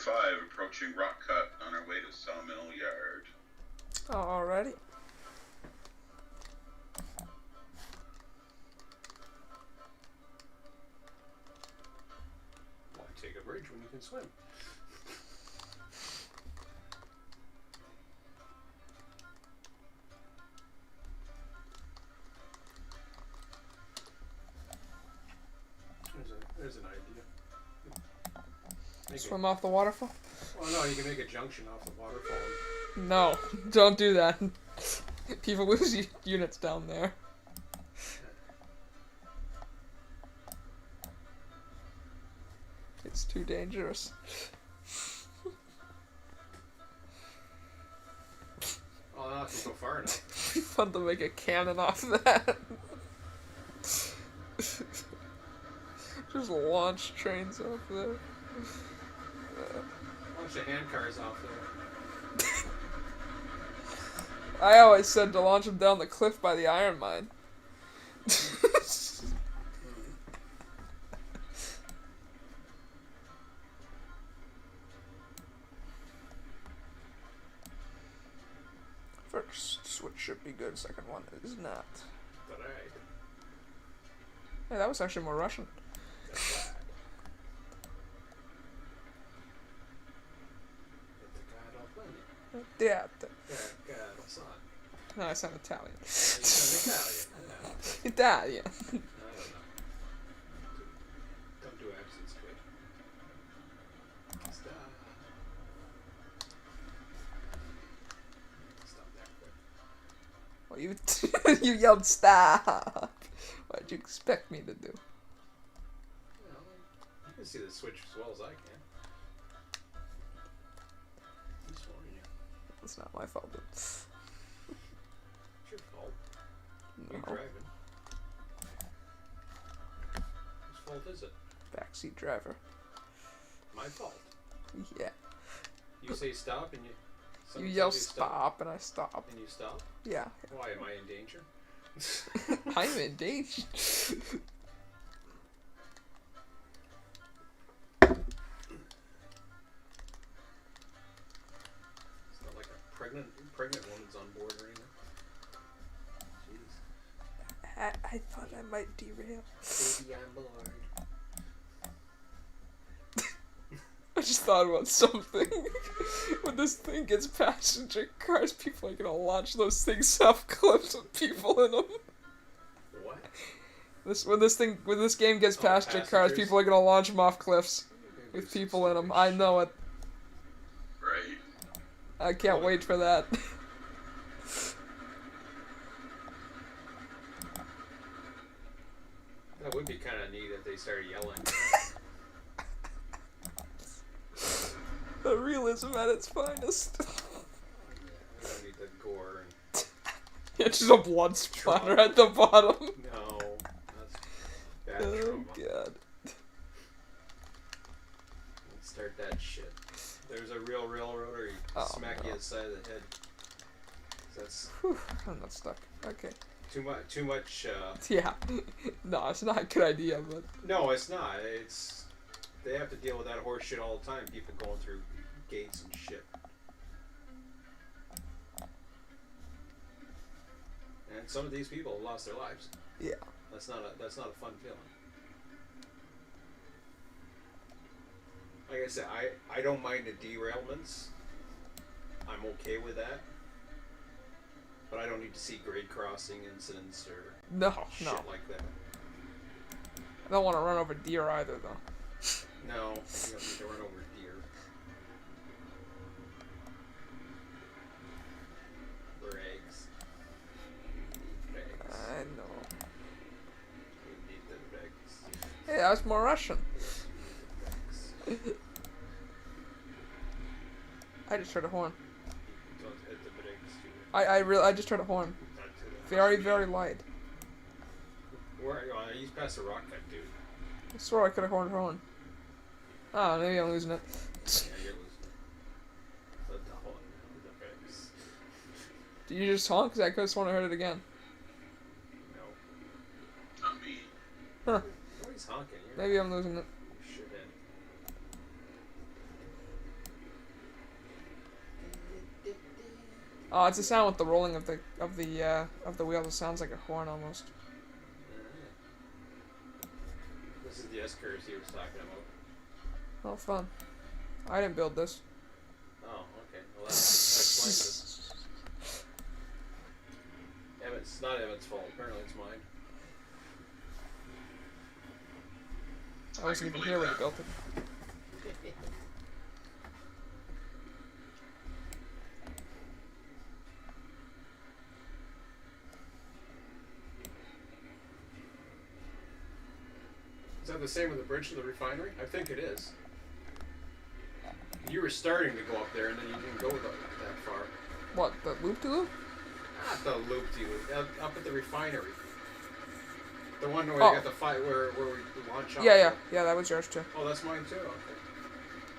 5, approaching Rock Cut on our way to Sawmill Yard. Alrighty. Why take a bridge when you can swim? There's an idea. Swim off the waterfall? Well, no, you can make a junction off the waterfall. No, don't do that. People lose units down there. It's too dangerous. Oh, not to go far enough. It'd be fun to make a cannon off that. Just launch trains off there. Bunch of hand cars off there. I always said to launch them down the cliff by the iron mine. First switch should be good, second one is not. Alright. Hey, that was actually more Russian. That's bad. Yeah. No, I sound Italian. Italian. Italian. I don't know. Don't do accents quick. Stop that quick. Well, you yelled stop. What'd you expect me to do? Well, you can see the switch as well as I can. Who's for you? It's not my fault. It's your fault. You're No. driving. Whose fault is it? Backseat driver. My fault. Yeah. You say stop and you. You sometimes yell stop stop and I stop. and you stop. Yeah. Why am I in danger? I'm in danger. It's not like a pregnant woman's on board or anything. Jeez. I thought I might derail. Baby on board. I just thought about something. When this thing gets passenger cars, people are gonna launch those things off cliffs with people in them. What? When this game gets passenger cars, passengers. people are gonna launch them off cliffs with people in them. I know it. Right. I can't wait for that. That would be kind of neat if they started yelling. The realism at its finest. We don't need the gore and It's just a blood splatter at the bottom. no, that's bad Oh trauma. god. Let's start that shit. There's a real railroader. He Oh, smack you no. on the side of the head. That's Whew, I'm not stuck. Okay. too much. Too much. Yeah. No, it's not a good idea, but No, it's not. It's they have to deal with that horse shit all the time. People going through gates and shit. And some of these people have lost their lives. yeah. That's not a fun feeling. Like I said, I don't mind the derailments. I'm okay with that. But I don't need to see grade crossing incidents or No, shit no. like that. I don't want to run over deer either, though. No, you don't need to run over deer. Or eggs. Eggs. I know. We need the eggs. Hey, that was more Russian. I just heard a horn. Don't hit the eggs too. I just heard a horn. Not to the- Very, very light. Where are you? You past the rock cut, dude. I swore I could have heard a horn. Oh, maybe I'm losing it. Yeah, you're losing. Let the horn the eggs. Did you just honk? 'Cause I could have sworn I heard it again. No. Not me. Nobody's honking. You're Maybe I'm losing it. shithead. Oh, it's the sound with the rolling of the wheels. It sounds like a horn almost. This is the S curves he was talking about. Oh, fun. I didn't build this. Oh, okay. Well, that explains it. It's not Emmett's fault. Apparently, it's mine. I wasn't even here when he built it. Is that the same with the bridge to the refinery? I think it is. You were starting to go up there, and then you didn't go that far. What, the loop-de-loop? Not the loop-de-loop. Up at the refinery. The one where Oh. you got the fight where we launch off. Yeah, that was yours too. Oh, that's mine too. Okay.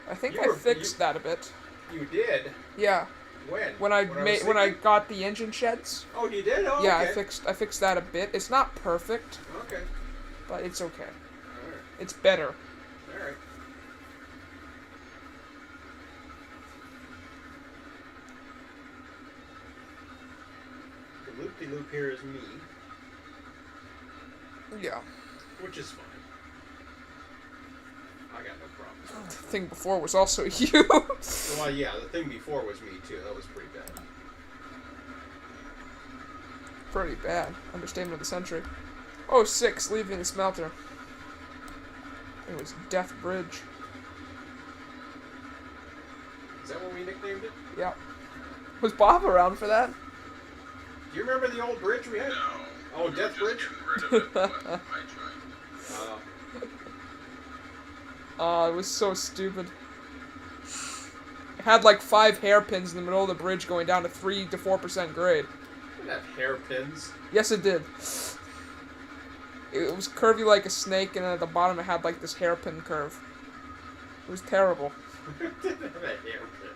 I think You I were- fixed that a bit. You did. Yeah, When? when I thinking? got the engine sheds. Oh, you did. Oh, Yeah, okay. I fixed that a bit. It's not perfect, Okay. but it's okay. All right. It's better. All right. The loop-de-loop here is me, Yeah. which is fine. I got no problem. The thing before was also you. Well, yeah, the thing before was me too. That was pretty bad. Pretty bad. Understatement of the century. Oh, 6, leaving the smelter. It was Death Bridge. Is that what we nicknamed it? Yeah. Was Bob around for that? Do you remember the old bridge we had? No. Oh, we were Death just Bridge? getting rid of it when I joined. Oh, it was so stupid. It had like 5 hairpins in the middle of the bridge going down to 3 to 4% grade. Didn't have hairpins. Yes, it did. It was curvy like a snake, and at the bottom it had like this hairpin curve. It was terrible. Didn't have a hairpin.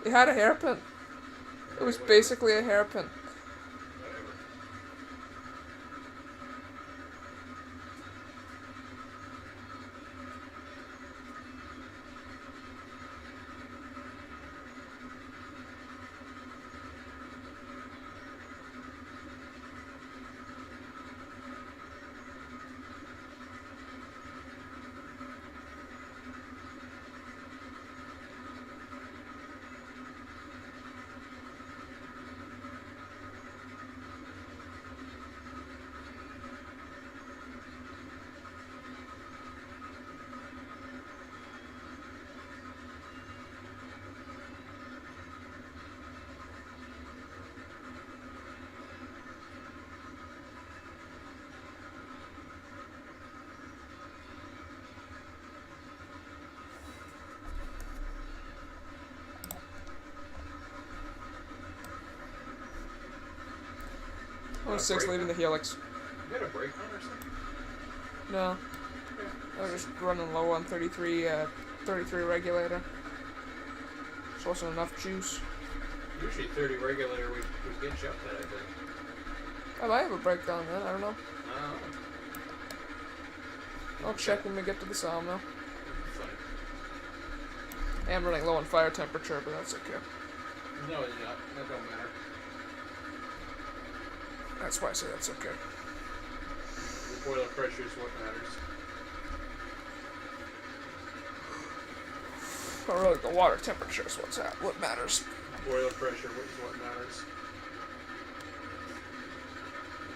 It had a hairpin. It was basically a hairpin. Whatever. Oh, 6, leaving the helix. You got a brake on or something? No. I was just running low on 33 regulator. Just wasn't enough juice. Usually 30 regulator would get you up that, I think. I might have a breakdown then, I don't know. I don't know. I'll check when we get to the sawmill. It's fine. I am running low on fire temperature, but that's okay. No, you're not. That don't matter. That's why I say that's okay. The boiler pressure is what matters. But really, the water temperature is what matters. Boiler pressure is what matters.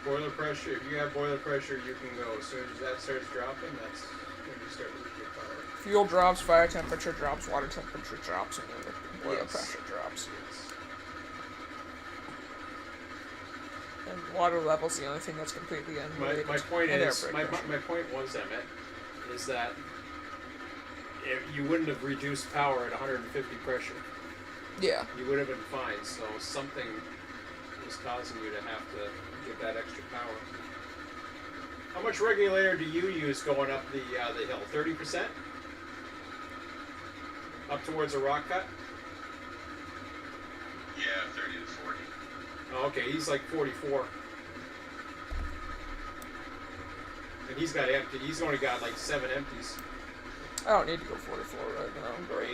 Boiler pressure, if you have boiler pressure, you can go. As soon as that starts dropping, that's when you start losing your power. Fuel drops, fire temperature drops, water temperature drops, and then the boiler Yes. pressure drops. Yes. And water level's the only thing that's completely unrelated. My point and is, air my pressure. point was, Emmett, is that if you wouldn't have reduced power at 150 pressure, Yeah. you would have been fine. So something was causing you to have to give that extra power. How much regulator do you use going up the hill? 30%? Up towards a rock cut? Yeah, 30 to 40. Oh, okay, he's like 44. And he's got empty. He's only got like 7 empties. I don't need to go 44 right now. Or 8.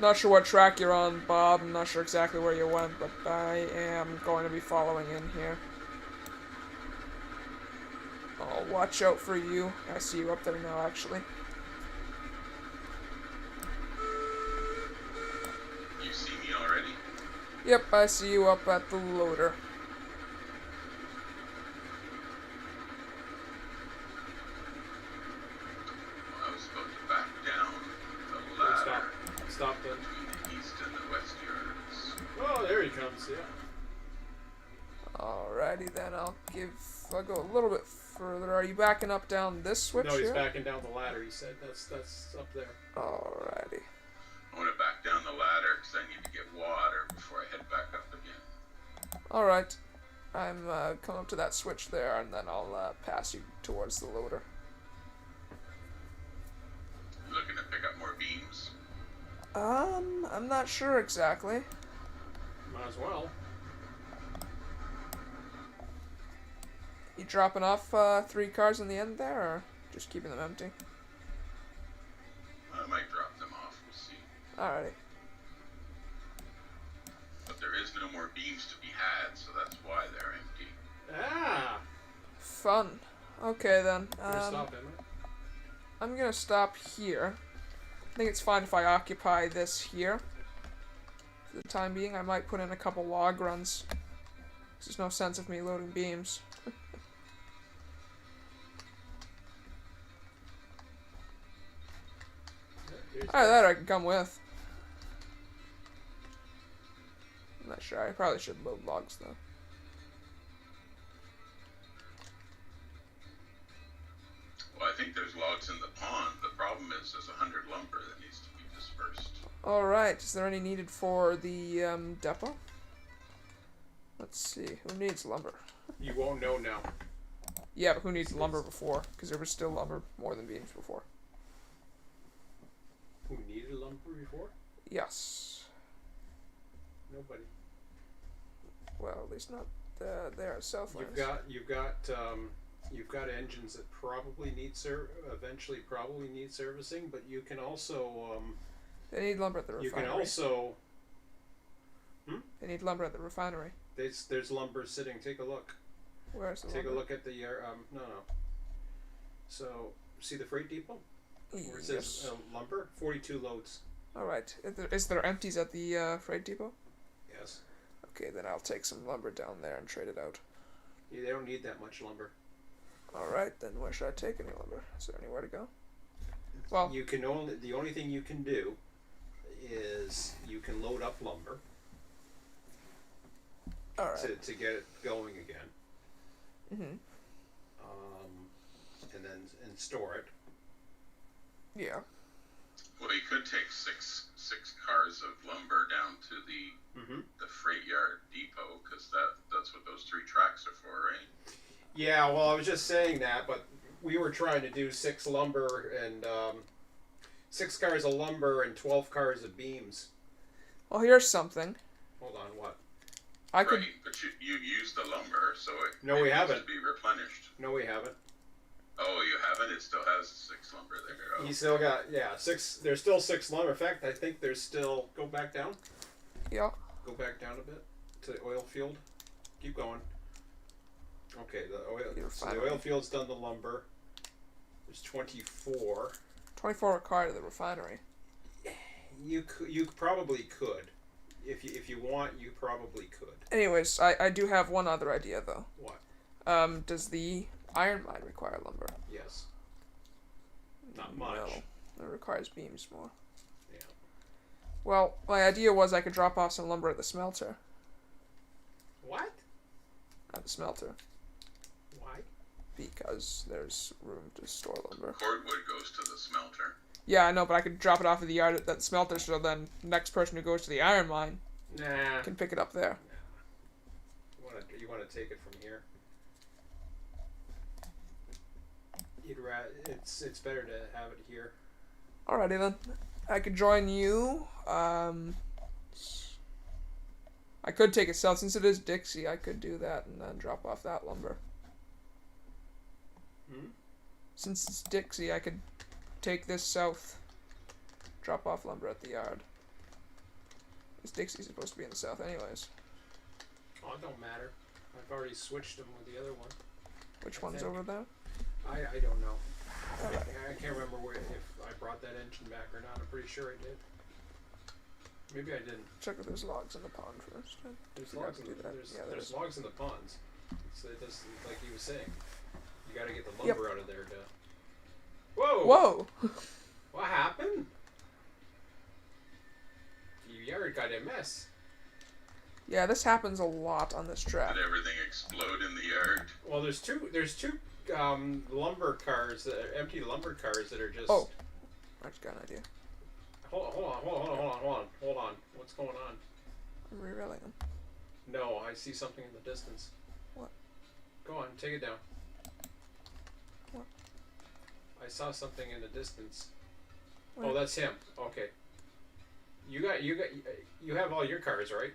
Not sure what track you're on, Bob. I'm not sure exactly where you went, but I am going to be following in here. I'll watch out for you. I see you up there now, actually. You see me already? Yep, I see you up at the loader. Well, I was about to back down the ladder Stop then. between the east and the west yards. Oh, there he comes. Yeah. Alrighty then, I'll go a little bit further. Are you backing up down this switch No, he's here? backing down the ladder. He said that's up there. Alrighty. I want to back down the ladder because I need to get water before I head back up again. Alright. I'm coming up to that switch there, and then I'll pass you towards the loader. You looking to pick up more beams? I'm not sure exactly. Might as well. You dropping off 3 cars in the end there, or just keeping them empty? I might drop them off. We'll see. Alrighty. But there is no more beams to be had, so that's why they're empty. Ah. Fun. Okay then. Gonna stop him. I'm gonna stop here. I think it's fine if I occupy this here. For the time being, I might put in a couple log runs. There's no sense of me loading beams. Alright, that I can come with. I'm not sure. I probably should load logs though. Well, I think there's logs in the pond. The problem is there's 100 lumber that needs to be dispersed. Alright, is there any needed for the depot? Let's see. Who needs lumber? You won't know now. Yeah, but who needs lumber before? Because there was still lumber more than beams before. Who needed lumber before? Yes. Nobody. Well, at least not there at Southlands. You've got engines that probably need eventually probably need servicing, but you can also They need lumber at the refinery. you can also They need lumber at the refinery. there's lumber sitting. Take a look. Where's the Take lumber? a look at the no. So see the freight depot where it says lumber, 42 loads. Alright. Is there empties at the freight depot? Yes. Okay, then I'll take some lumber down there and trade it out. Yeah, they don't need that much lumber. Alright, then where should I take any lumber? Is there anywhere to go? Well, You can the only thing you can do is you can load up lumber alright. to get it going again, Mm-hmm. and then store it. Yeah. Well, you could take six cars of lumber down to the freight yard depot because that's what those 3 tracks are for, right? Yeah, well, I was just saying that, but we were trying to do 6 lumber and 6 cars of lumber and 12 cars of beams. Well, here's something. Hold on, what? I could. Right, but you used the lumber, so it No, we needs haven't. to be replenished. No, we haven't. Oh, you haven't? It still has 6 lumber there. Oh. You still got 6. There's still 6 lumber. In fact, I think there's still. Go back down. Yeah. Go back down a bit to the oil field. Keep going. Okay, the oil field's done the lumber. There's 24. 24 required at the refinery. You probably could. If you want, you probably could. Anyways, I do have one other idea though. What? Does the iron mine require lumber? Yes. Not much. No, it requires beams more. Yeah. Well, my idea was I could drop off some lumber at the smelter. What? At the smelter. Why? Because there's room to store lumber. Cordwood goes to the smelter. Yeah, I know, but I could drop it off at the yard at the smelter, so then the next person who goes to the iron mine Nah. can pick it up there. You want to take it from here? It's better to have it here. Alrighty then. I could join you. I could take it south. Since it is Dixie, I could do that and then drop off that lumber. Since it's Dixie, I could take this south, drop off lumber at the yard. This Dixie's supposed to be in the south anyways. Oh, it don't matter. I've already switched them with the other one. Which I one's think. over there? I don't know. Alright. I can't remember if I brought that engine back or not. I'm pretty sure I did. Maybe I didn't. Check if there's logs in the pond first. There's Forgot logs to in do the, that. there's, Yeah, there's there's. logs in the ponds. So it does, like he was saying. You gotta get the lumber out of there to... Whoa! Whoa! What happened? Your yard got a mess. Yeah, this happens a lot on this track. Did everything explode in the yard? Well, there's two lumber cars, empty lumber cars that are just... Oh. I just got an idea. Hold on. What's going on? I'm re-railing them. No, I see something in the distance. What? Go on, take it down. What? I saw something in the distance. Where? Oh, that's him. Okay. You have all your cars, right?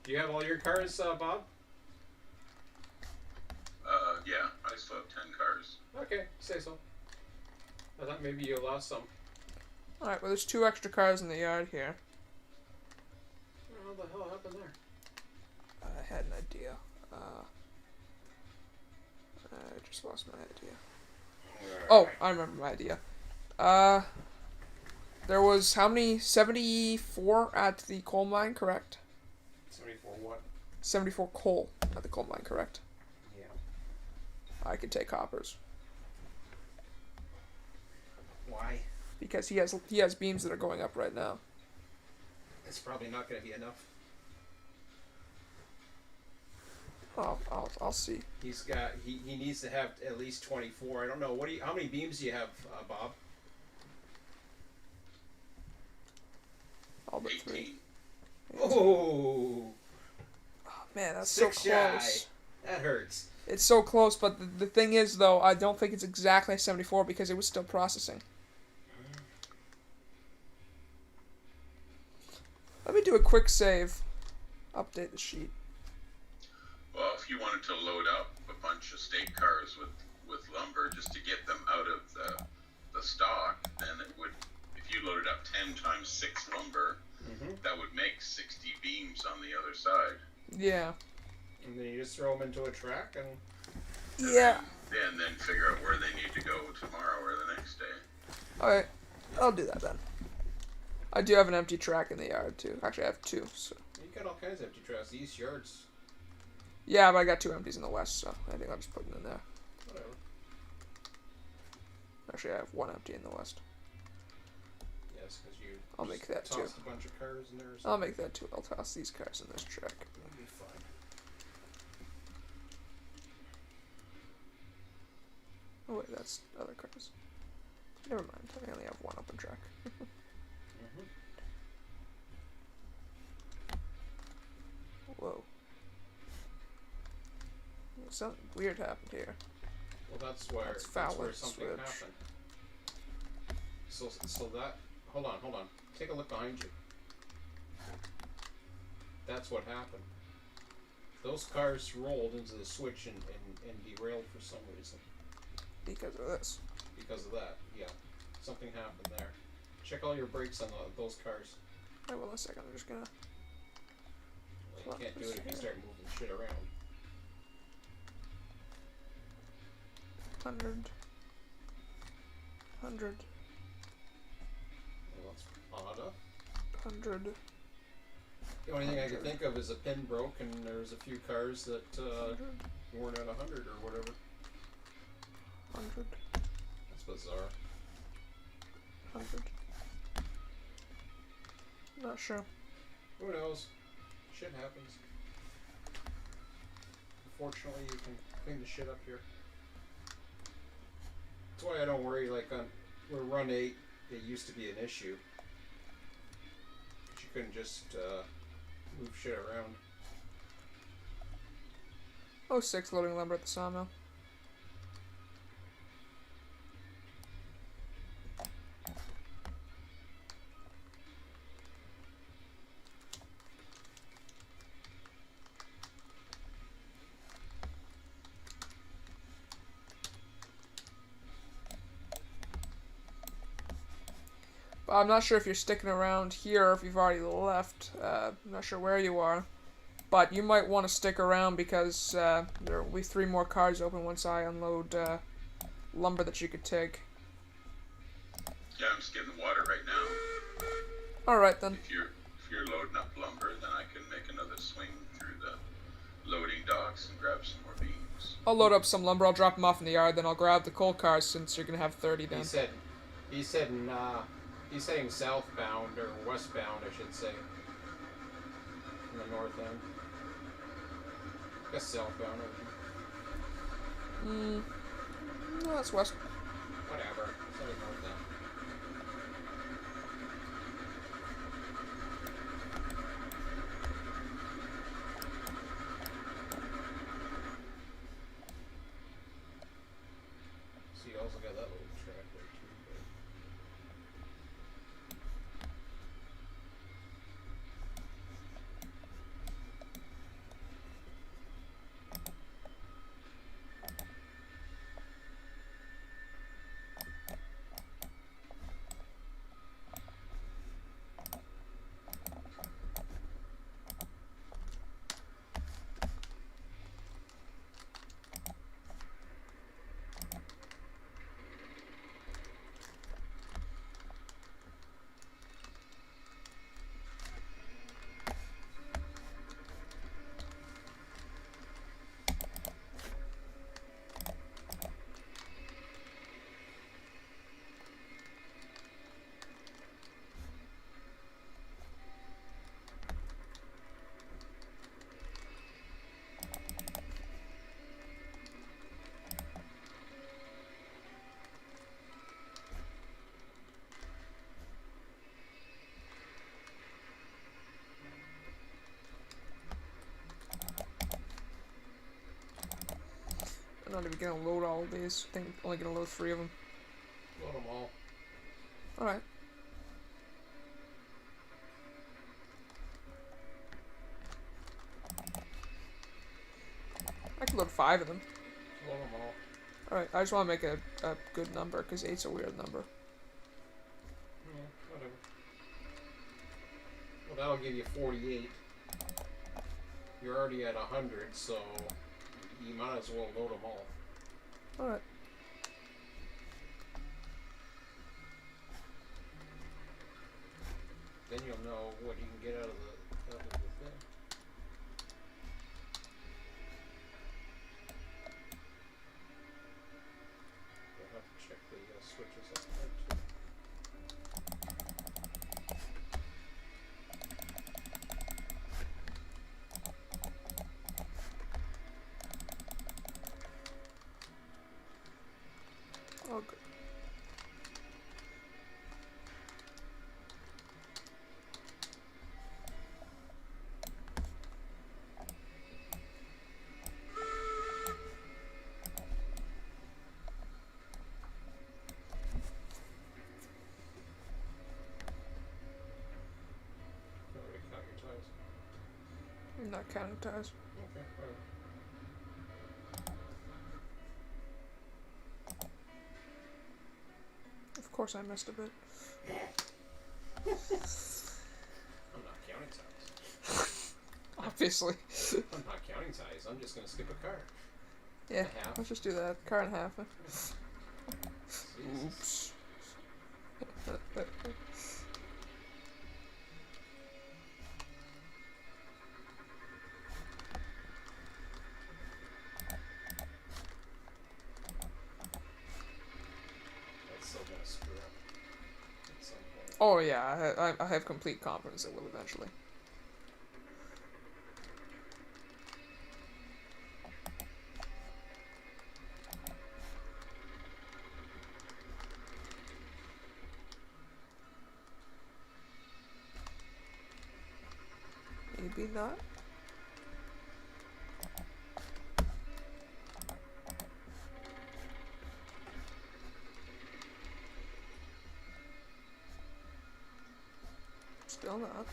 Do you have all your cars, Bob? Yeah, I still have 10 cars. Okay, say so. I thought maybe you lost some. Alright, well there's 2 extra cars in the yard here. What the hell happened there? I had an idea. I just lost my idea. Oh, I remember my idea. There was how many? 74 at the coal mine, correct? 74 what? 74 coal at the coal mine, correct? Yeah. I could take hoppers. Why? Because he has beams that are going up right now. It's probably not going to be enough. I'll see. He's got he needs to have at least 24. I don't know. How many beams do you have, Bob? All but 3. 18. Oh, Man, that's 6 so shy. close. That hurts. It's so close, but the thing is, though, I don't think it's exactly 74 because it was still processing. Let me do a quick save. Update the sheet. Well, if you wanted to load up a bunch of state cars with lumber just to get them out of the stock, then it would, if you loaded up 10 times 6 lumber, that would make 60 beams on the other side. Yeah. And then you just throw them into a track and... Yeah. And then figure out where they need to go tomorrow or the next day. Alright. I'll do that then. I do have an empty track in the yard, too. Actually, I have 2, so... You got all kinds of empty tracks. The east yards. Yeah, but I got 2 empties in the west, so I think I'll just put them in there. Whatever. Actually, I have 1 empty in the west. Yes, because you I'll make that too. tossed a bunch of cars in there or something. I'll make that too. I'll toss these cars in this track. That'll be fine. Oh wait, that's other cars. Never mind. I only have 1 open track. Whoa. Something weird happened here. Well, that's where That's where foul something switch. happened. So that hold on. Take a look behind you. That's what happened. Those cars rolled into the switch and derailed for some reason. Because of this. Because of that, yeah. Something happened there. Check all your brakes on those cars. Wait, well, a second. I'm just gonna. Well, you can't do it if you start moving shit around. 100. 100. Well, that's odd enough. 100. The only thing I could think of is a pin broke and there's a few cars that 100. weren't at 100 or whatever. 100. That's bizarre. 100. Not sure. Who knows? Shit happens. Fortunately, you can clean the shit up here. That's why I don't worry, like, on where run 8, it used to be an issue. But you couldn't just move shit around. Oh, 6 loading lumber at the sawmill. I'm not sure if you're sticking around here or if you've already left. I'm not sure where you are. But you might want to stick around because there will be 3 more cars open once I unload lumber that you could take. Yeah, I'm just getting water right now. Alright then. If you're loading up lumber, then I can make another swing through the loading docks and grab some more beams. I'll load up some lumber, I'll drop them off in the yard, then I'll grab the coal cars since you're going to have 30 then. He's saying southbound or westbound, I should say. From the north end. I guess southbound. No, that's west. Whatever. Say north end. So you also got that little track there too. But... I'm not even going to load all of these. I think I'm only going to load 3 of them. Load them all. Alright. I can load 5 of them. Load them all. Alright, I just want to make a good number, because 8's a weird number. Yeah, whatever. Well, that'll give you 48. You're already at 100, so you might as well load them all. Alright. Then you'll know what you can get out of the thing. You'll have to check the switches up there too. Oh, good. Already count your ties. I'm not counting ties. Okay, whatever. Of course I missed a bit. I'm not counting ties. Obviously. I'm not counting ties. I'm just gonna skip a car. Yeah, A half. let's just do that. Car and a half. Jesus. Oops. That's still gonna screw up at some point. Oh yeah, I have complete confidence it will eventually. Maybe not. Still not. Wow.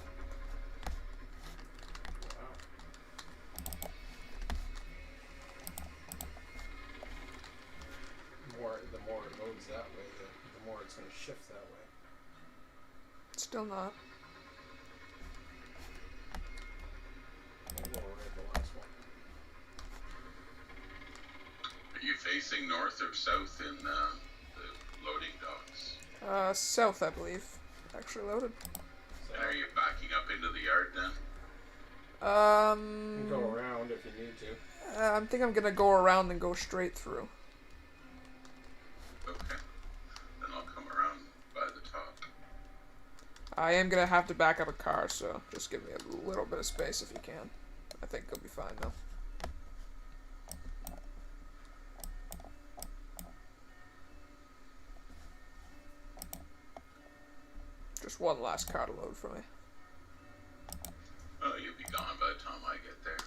The more it loads that way, the more it's going to shift that way. Still not. I'm going right at the last one. Are you facing north or south in the loading docks? South, I believe. Actually loaded. So And are you backing up into the yard then? you can go around if you need to. I think I'm gonna go around and go straight through. Okay. Then I'll come around by the top. I am gonna have to back up a car, so just give me a little bit of space if you can. I think it'll be fine though. Just one last car to load for me. Oh, you'll be gone by the time I get there.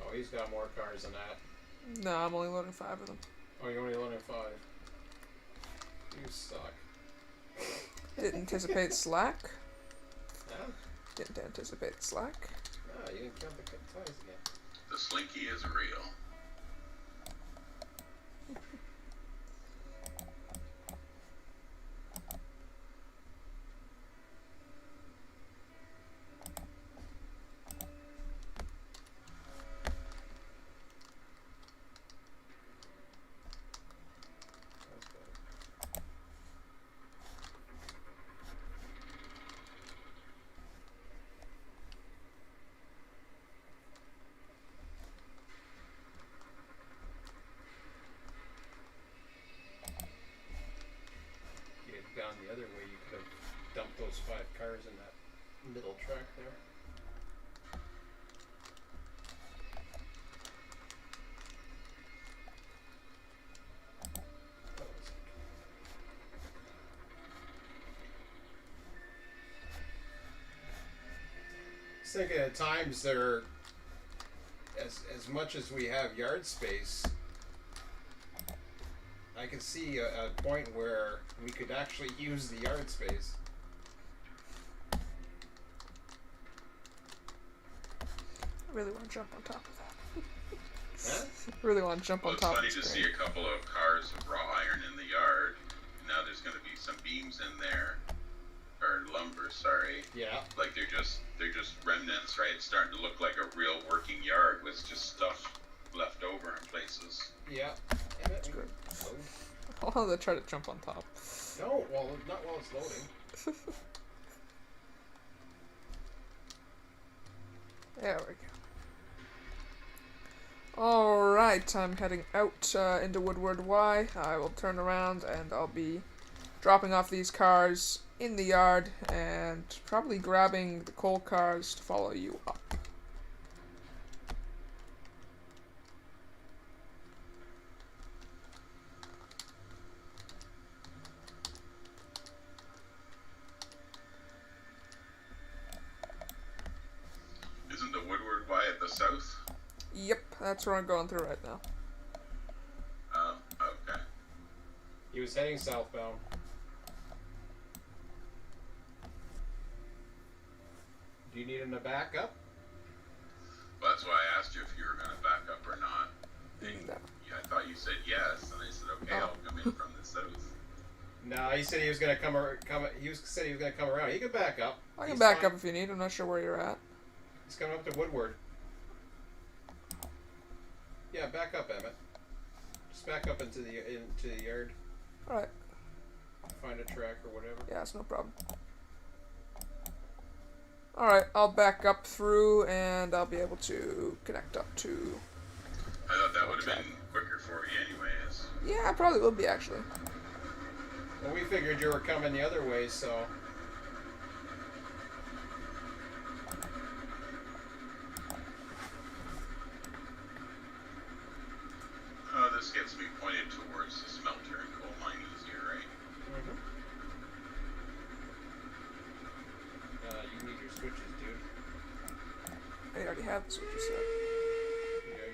Oh, he's got more cars than that. No, I'm only loading 5 of them. Oh, you're only loading 5. You suck. Didn't anticipate slack. Huh? Didn't anticipate slack. No, you didn't count the ties again. The slinky is real. That's better. If you had gone the other way, you could have dumped those 5 cars in that middle track there. That was just thinking at times there, as much as we have yard space, I can see a point where we could actually use the yard space. I really want to jump on top of that. Huh? Really want to jump Well, on it's top funny of the to see screen. a couple of cars of raw iron in the yard. Now there's going to be some beams in there, or lumber. Sorry. Yeah. Like they're just remnants, right? It's starting to look like a real working yard with just stuff left over in places. Yeah. Damn it. That's good. Load. Oh, they try to jump on top. No, well, not while it's loading. There we go. Alright, I'm heading out into Woodward Y. I will turn around and I'll be dropping off these cars in the yard and probably grabbing the coal cars to follow you up. Isn't the Woodward Y at the south? Yep, that's where I'm going through right now. Oh, okay. He was heading southbound. Do you need him to back up? Well, that's why I asked you if you were going to back up or not. And No. yeah, I thought you said yes, and I said okay, Oh. I'll come in from the south. No, he said he was gonna said he was gonna come around. He can back up. I can He's back fine. up if you need. I'm not sure where you're at. He's coming up to Woodward. Yeah, back up, Emmett. Just back up into the yard. Alright. Find a track or whatever. Yeah, it's no problem. Alright, I'll back up through and I'll be able to connect up to... I thought that would have been quicker for you anyways. Yeah, I probably will be actually. Well, we figured you were coming the other way, so. This gets me pointed towards the smelter and coal mine easier, right? Mm-hmm. You need your switches, dude. I already have this, what you said.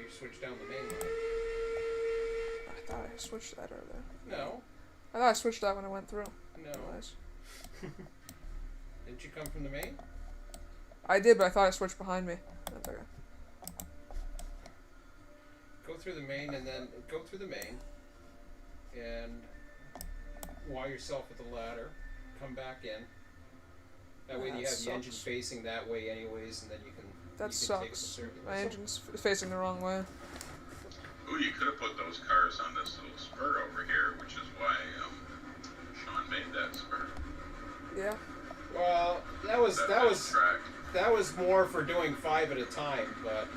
You switched down the main line. I thought I switched that earlier. No. I thought I switched that when I went through. No. Nice. Didn't you come from the main? I did, but I thought I switched behind me. That's okay. Go through the main and then go through the main and wire yourself with the ladder. Come back in. That way you That have the engine sucks. facing that way anyways, and then you can. That you can take sucks. the circuit. My engine's facing the wrong way. Ooh, you could have put those cars on this little spur over here, which is why Sean made that spur. Yeah. Well, that was track. that was more for doing 5 at a time, but.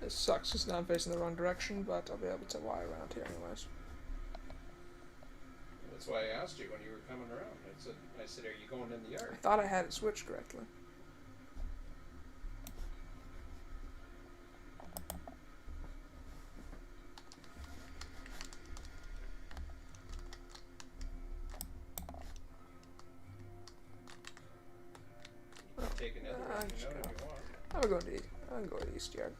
It sucks because now I'm facing the wrong direction, but I'll be able to Y around here anyways. That's why I asked you when you were coming around. I said, are you going in the I yard? thought I had it switched correctly. Take another I'm direction just out gonna- if you want. I can go to the east yard.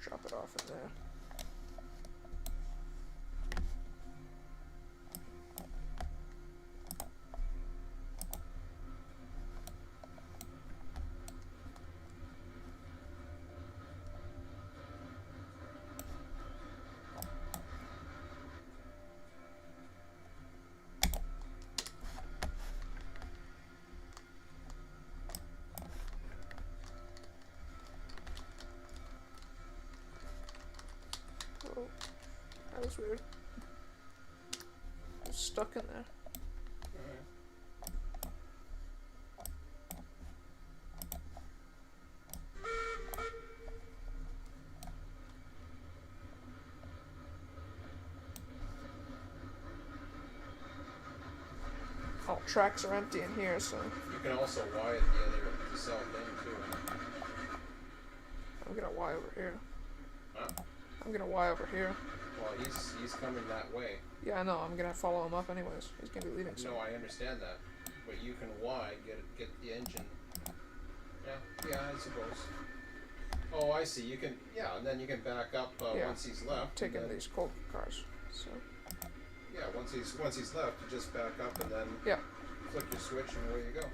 Drop it off in there. Oh, that was weird. I was stuck in there. All tracks are empty in here, so You can also wire the south end too. I'm gonna Y over here. Huh? I'm gonna Y over here. Well, he's coming that way. Yeah, I know. I'm gonna follow him up anyways. He's gonna be leaving soon. No, I understand that, but you can get the engine. Yeah, I suppose. Oh, I see. You can, and then you can back up Yeah. once he's left. Taking and then, these coal cars. So Yeah, once he's left, you just back up and then yeah. flick your switch and away you go.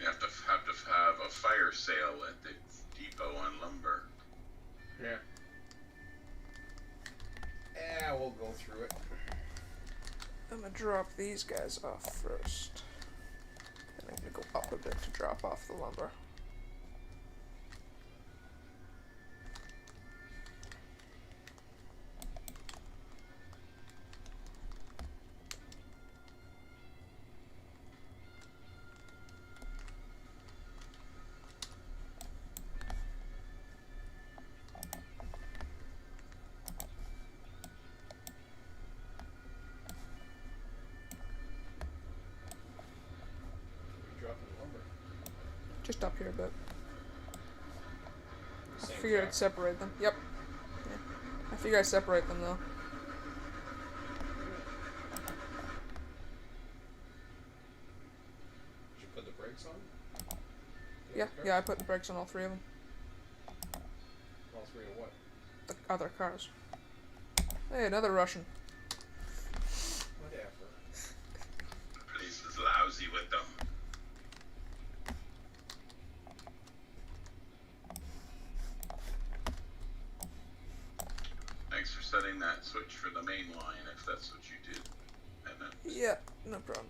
You have to have a fire sale at the depot on lumber. Yeah. Yeah, we'll go through it. I'm gonna drop these guys off first. And I'm gonna go up a bit to drop off the lumber. You're dropping lumber. Just up here a bit. The I same figured track. I'd separate them. Yep. Yeah. I figure I'd separate them though. Did you put the brakes on? Yeah, I put the brakes on all three of them. All three of what? The other cars. Hey, another Russian. Whatever. The place is lousy with them. Thanks for setting that switch for the main line, if that's what you did. And then Yeah, no problem.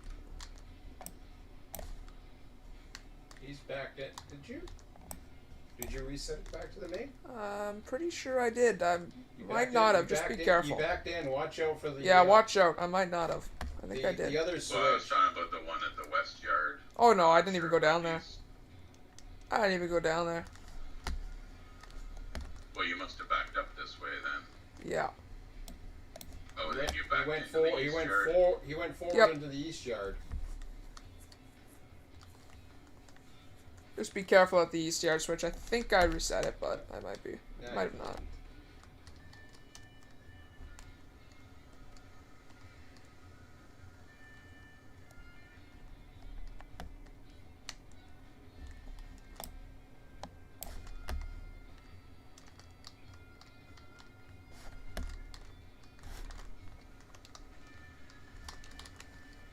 He's backed it. Did you reset it back to the main? I'm pretty sure I did. I You might backed not in- have. you Just backed be in- careful. You backed in. Watch out for the. Yeah, watch out. I might not have. I think I did. The other switch. well, I was talking about the one at the west yard. Oh no, I didn't even go down there. East. I didn't even go down there. Well, you must have backed up this way then. Yeah. Oh, He then went, you he backed went into forward. the He east went yard. He went forward Yep. into the east yard. Just be careful at the ECR switch. I think I reset it, but I might be. Yeah, Might have not.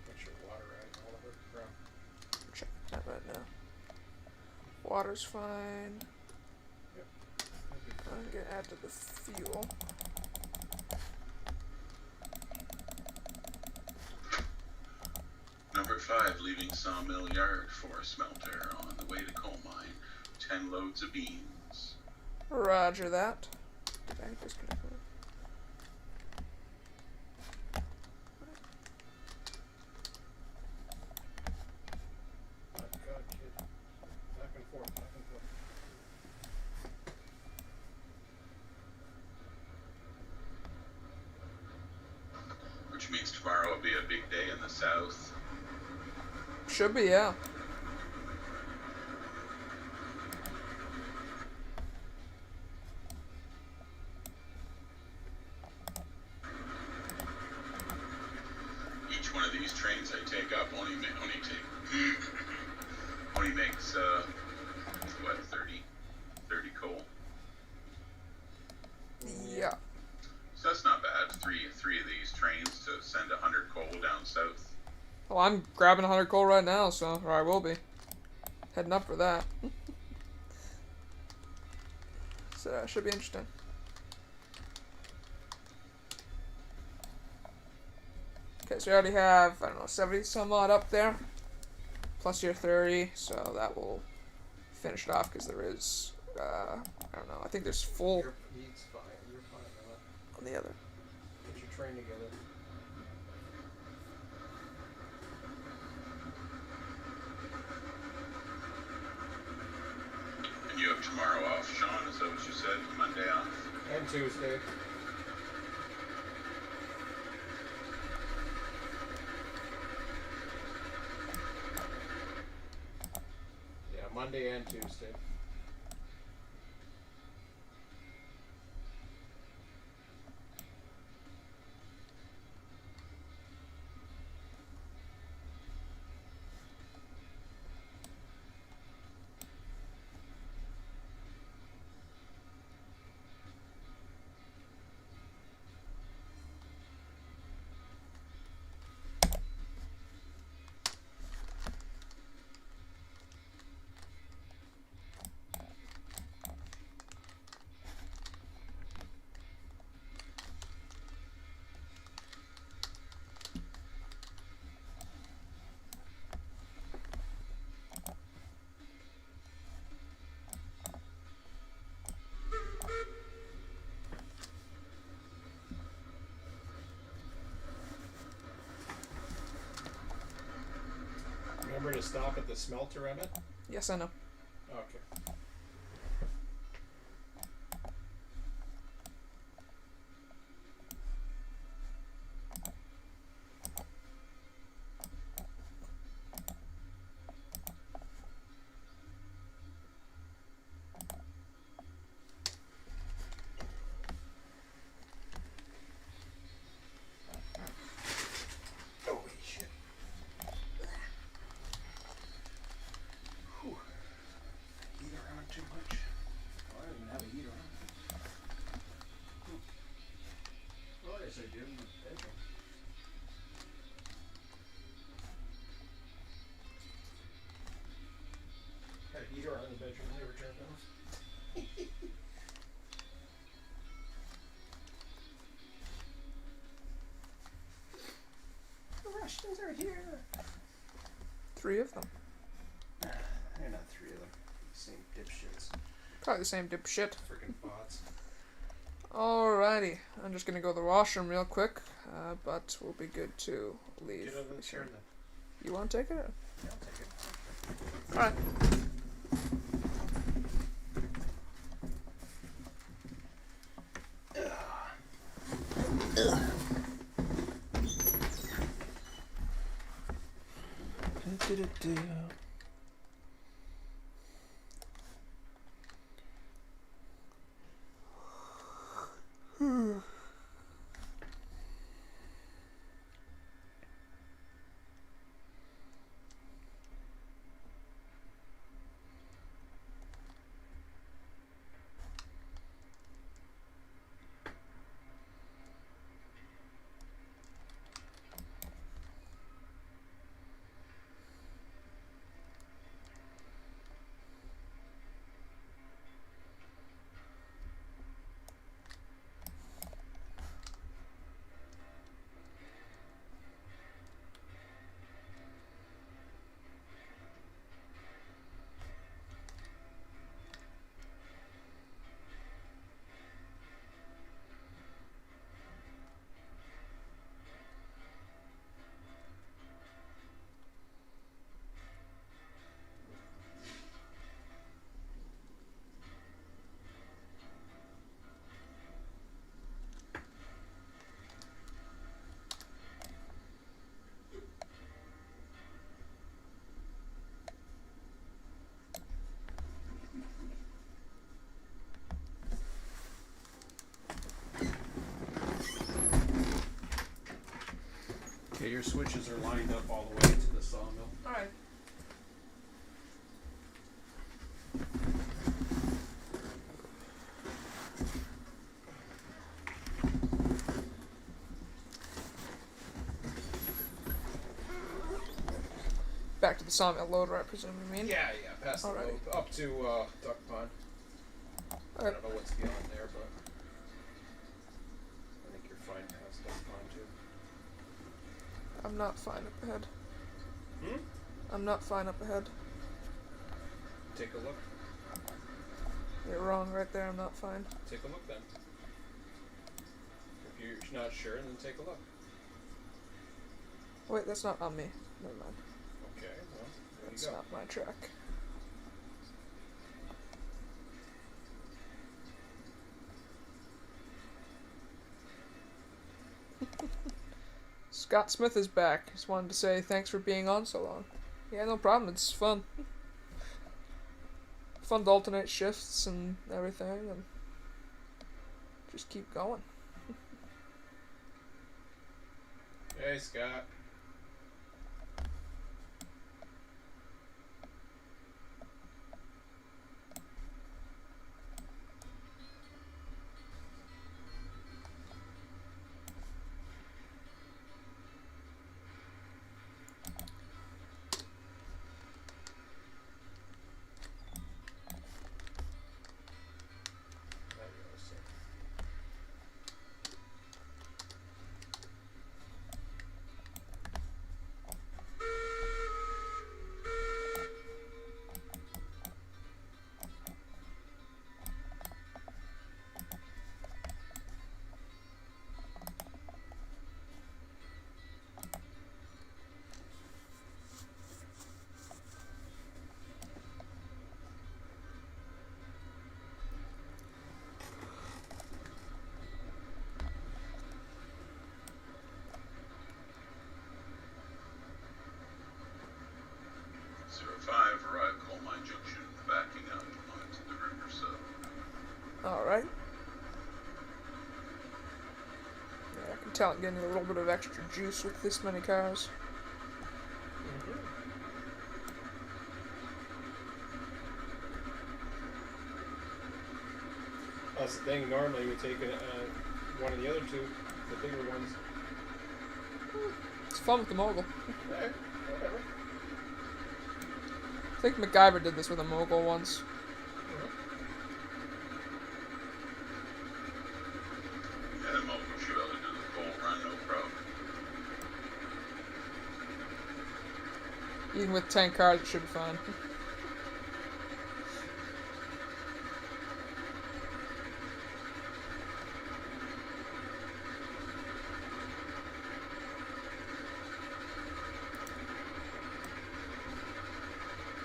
What's your water at? All of it, bro. Check that right now. Water's fine. Yep. I'm gonna add to the fuel. Number 5, leaving Sawmill Yard for a smelter on the way to coal mine. 10 loads of beans. Roger that. Did I disconnect it? Oh, God, kid. Back and forth, back and forth. Which means tomorrow will be a big day in the south. Should be, yeah. Each one of these trains I take up only makes what 30 coal. Yeah. So that's not bad. Three of these trains to send 100 coal down south. Well, I'm grabbing 100 coal right now, so, or I will be. Heading up for that. So that should be interesting. Okay, so we already have, I don't know, 70 some odd up there. Plus your 30, so that will finish it off because there is, I don't know, I think there's full He's fine. You're fine, man. on the other. Get your train together. And you have tomorrow off, Sean, is that what you said? Monday off? And Tuesday. Yeah, Monday and Tuesday. Remember to stop at the smelter, Emmett? Yes, I know. Okay. Holy shit. Whew. Heater on too much. Oh, I don't even have a heater on. Oh, yes, I do. In the bedroom. Had a heater on in the bedroom, never turned off. The Russians are here. 3 of them. They're not 3 of them. Same dipshits. Probably the same dipshit. Freaking bots. Alrighty. I'm just gonna go to the washroom real quick, but we'll be good to leave. Get out of the chair then. You want to take it? Yeah, I'll take it. Alright. your switches are lined up all the way to the sawmill. Alright. Back to the sawmill loader, I presume you mean? Yeah, past the Alrighty. road, up to Duck Pond. I don't know what's beyond there, but I think you're fine past Duck Pond too. I'm not fine up ahead. Hmm? I'm not fine up ahead. Take a look. You're wrong right there, I'm not fine. Take a look then. If you're not sure, then take a look. Wait, that's not on me. Never mind. Okay, well, there That's you go. not my track. Scott Smith is back. Just wanted to say thanks for being on so long. Yeah, no problem. It's fun. Fun to alternate shifts and everything, and just keep going. Hey, Scott. Arrive Coal Mine Junction, backing up onto the river sub. Alright. Yeah, I can tell I'm getting a little bit of extra juice with this many cars. That's the thing. Normally we take one of the other two, the bigger ones. It's fun with the mogul. Yeah, whatever. I think MacGyver did this with a mogul once. Yeah, the mogul should be able to do the full run, no problem. Even with 10 cars, it should be fine.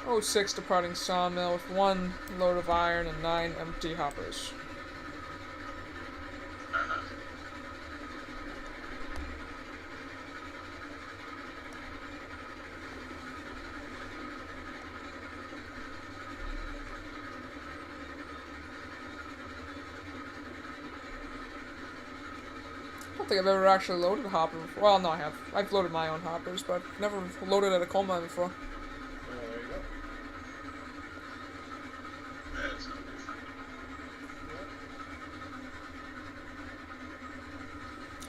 Oh, 06 departing sawmill with 1 load of iron and 9 empty hoppers. I don't think I've ever actually loaded a hopper before. Well, no, I have. I've loaded my own hoppers, but I've never loaded at a coal mine before. There you go. Yeah, it's no different.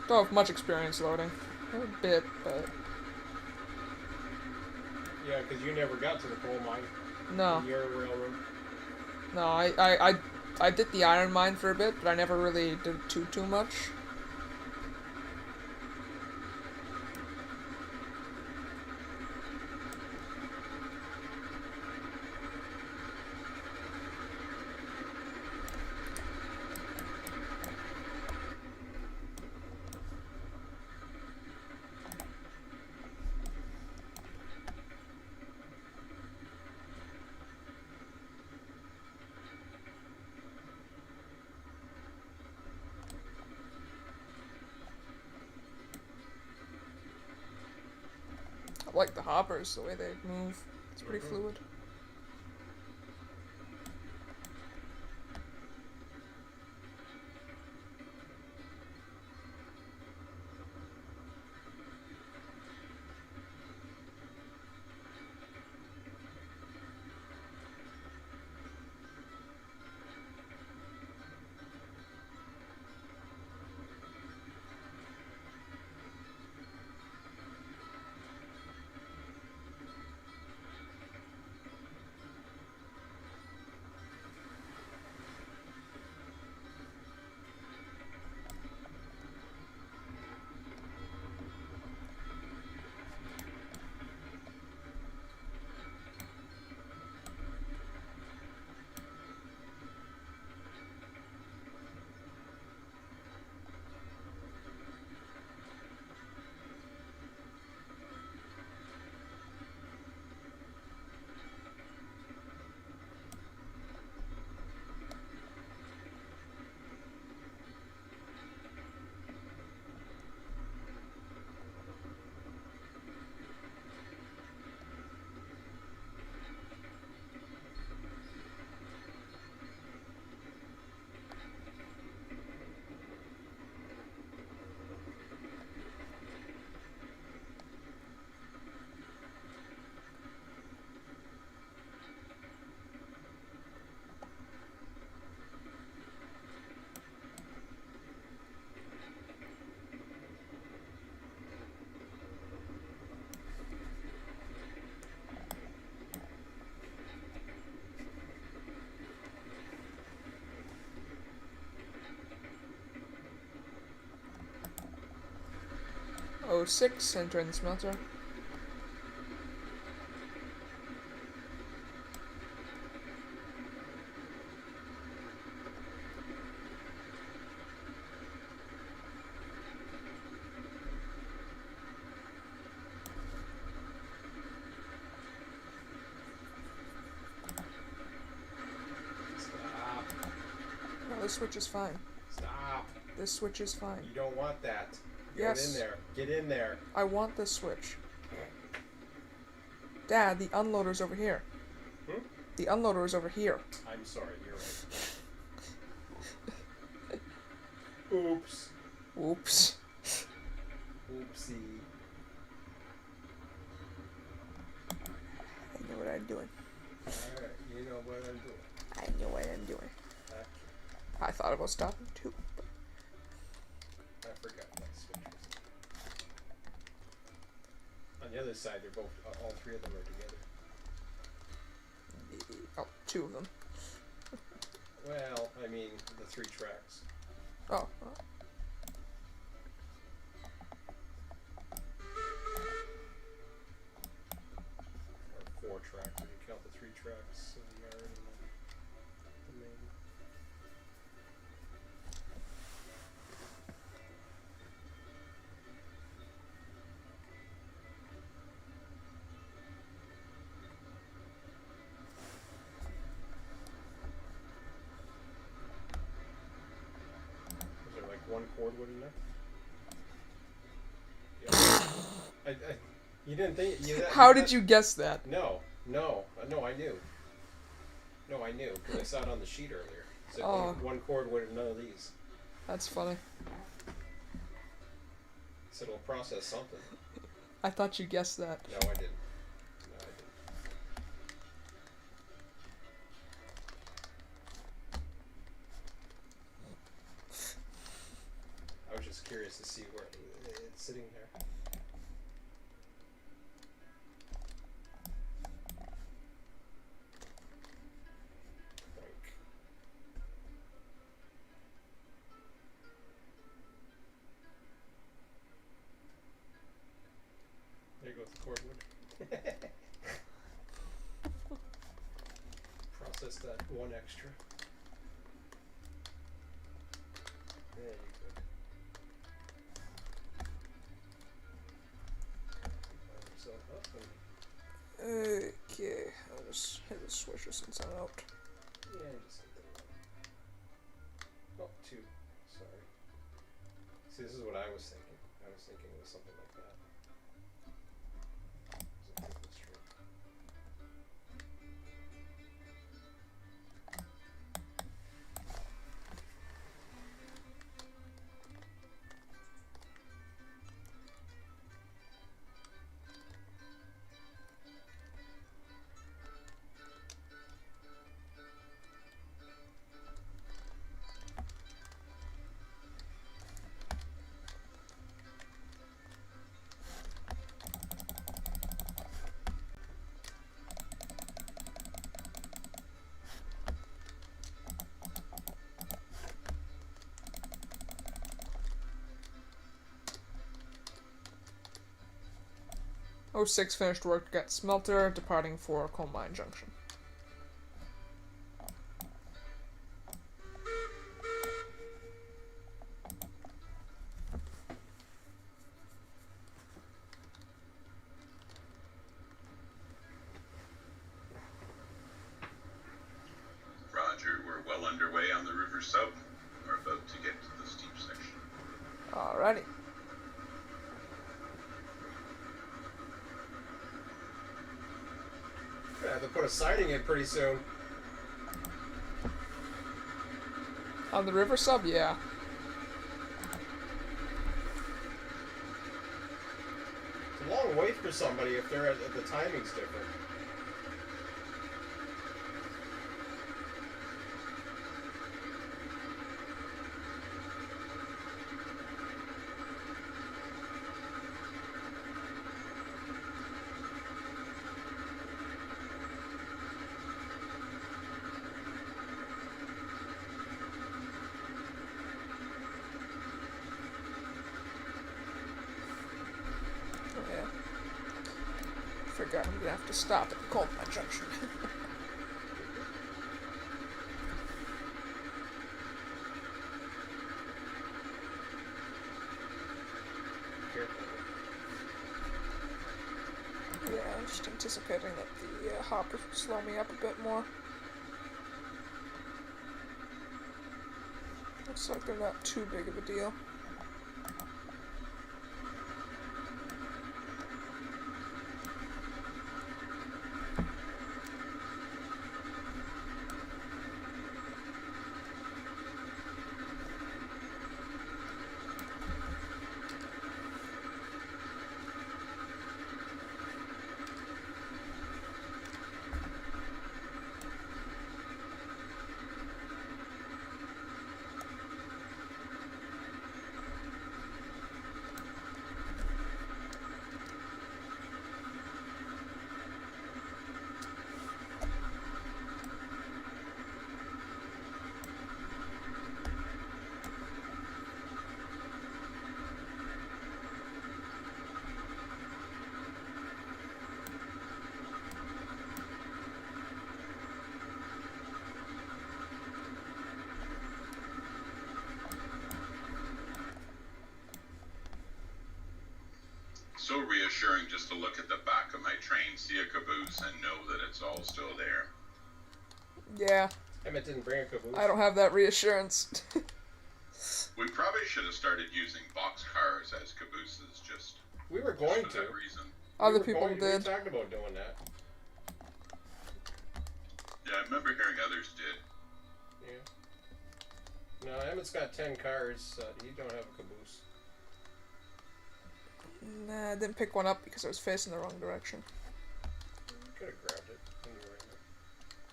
Don't have much experience loading. A bit, but Yeah, because you never got to the coal mine. no. In your railroad. No, I did the iron mine for a bit, but I never really did too much. I like the hoppers, the way they move. It's pretty fluid. 06, entering the smelter. Stop. No, this switch is fine. Stop. This switch is fine. You don't want that. Yes. Get in there. Get in there. I want this switch. Dad, the unloader's over here. Hmm? The unloader is over here. I'm sorry. You're right. Oops. Oops. Oopsie. I know what I'm doing. Alright, you know what I'm doing. I know what I'm doing. Okay. I thought about stopping too. But I forgot that switch was on the other side. They're both, all three of them are together. oh, two of them. Well, I mean, the 3 tracks. Oh. Or 4 tracks if you count the 3 tracks in the yard and the main. Is there like 1 cordwood in there? Yeah. You didn't think. How did you guess that? No, I knew. No, I knew because I saw it on the sheet earlier. It said Oh. one cordwood and none of these. That's funny. It said it'll process something. I thought you guessed that. No, I didn't. No, I didn't. I was just curious to see where it's sitting there. Boink. There goes the cordwood. Process that 1 extra. There you go. Line yourself up and Okay, I'll just hit the switcher since I'm out. yeah, just hit the 1. Oh, 2. Sorry. See, this is what I was thinking. I was thinking it was something like that. It was a different string. Oh, 06 finished work at smelter, departing for coal mine junction. Roger, we're well underway on the river sub. We're about to get to the steep section. Alrighty. Gonna have to put a siding in pretty soon. On the river sub, yeah. It's a long wait for somebody if they're if the timing's different. gonna have to stop at the coal mine junction. Careful. Yeah, I'm just anticipating that the hoppers will slow me up a bit more. Looks like they're not too big of a deal. So reassuring just to look at the back of my train, see a caboose, and know that it's all still there. Yeah, Emmett didn't bring a caboose. I don't have that reassurance. We probably should have started using boxcars as cabooses just, We were just going for to. that reason. Other We were people going- We did. talked about doing that. Yeah, I remember hearing others did. Yeah. No, Emmett's got 10 cars. He don't have a caboose. Nah, I didn't pick one up because I was facing the wrong direction. You could have grabbed it when you were in there.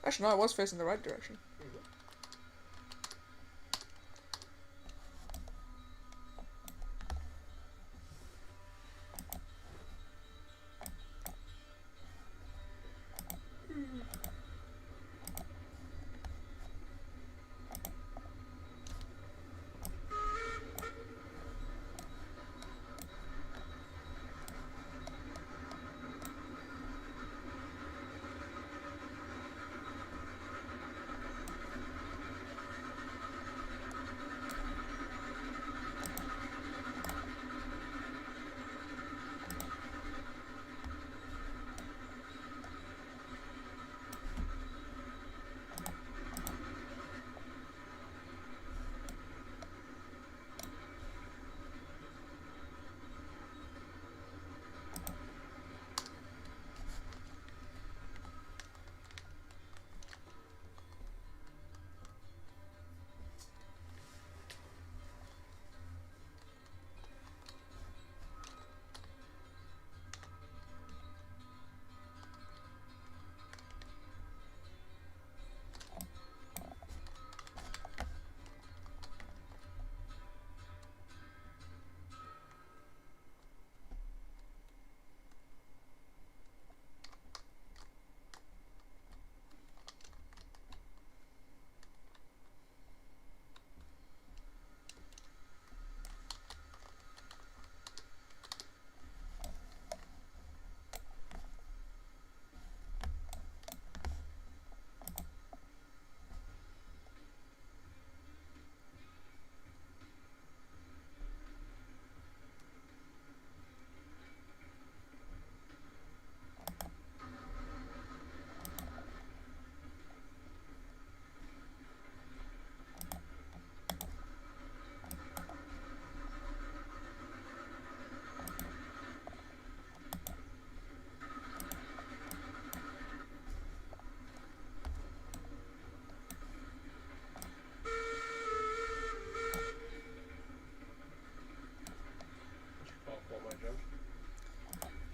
Actually, no, I was facing the right direction.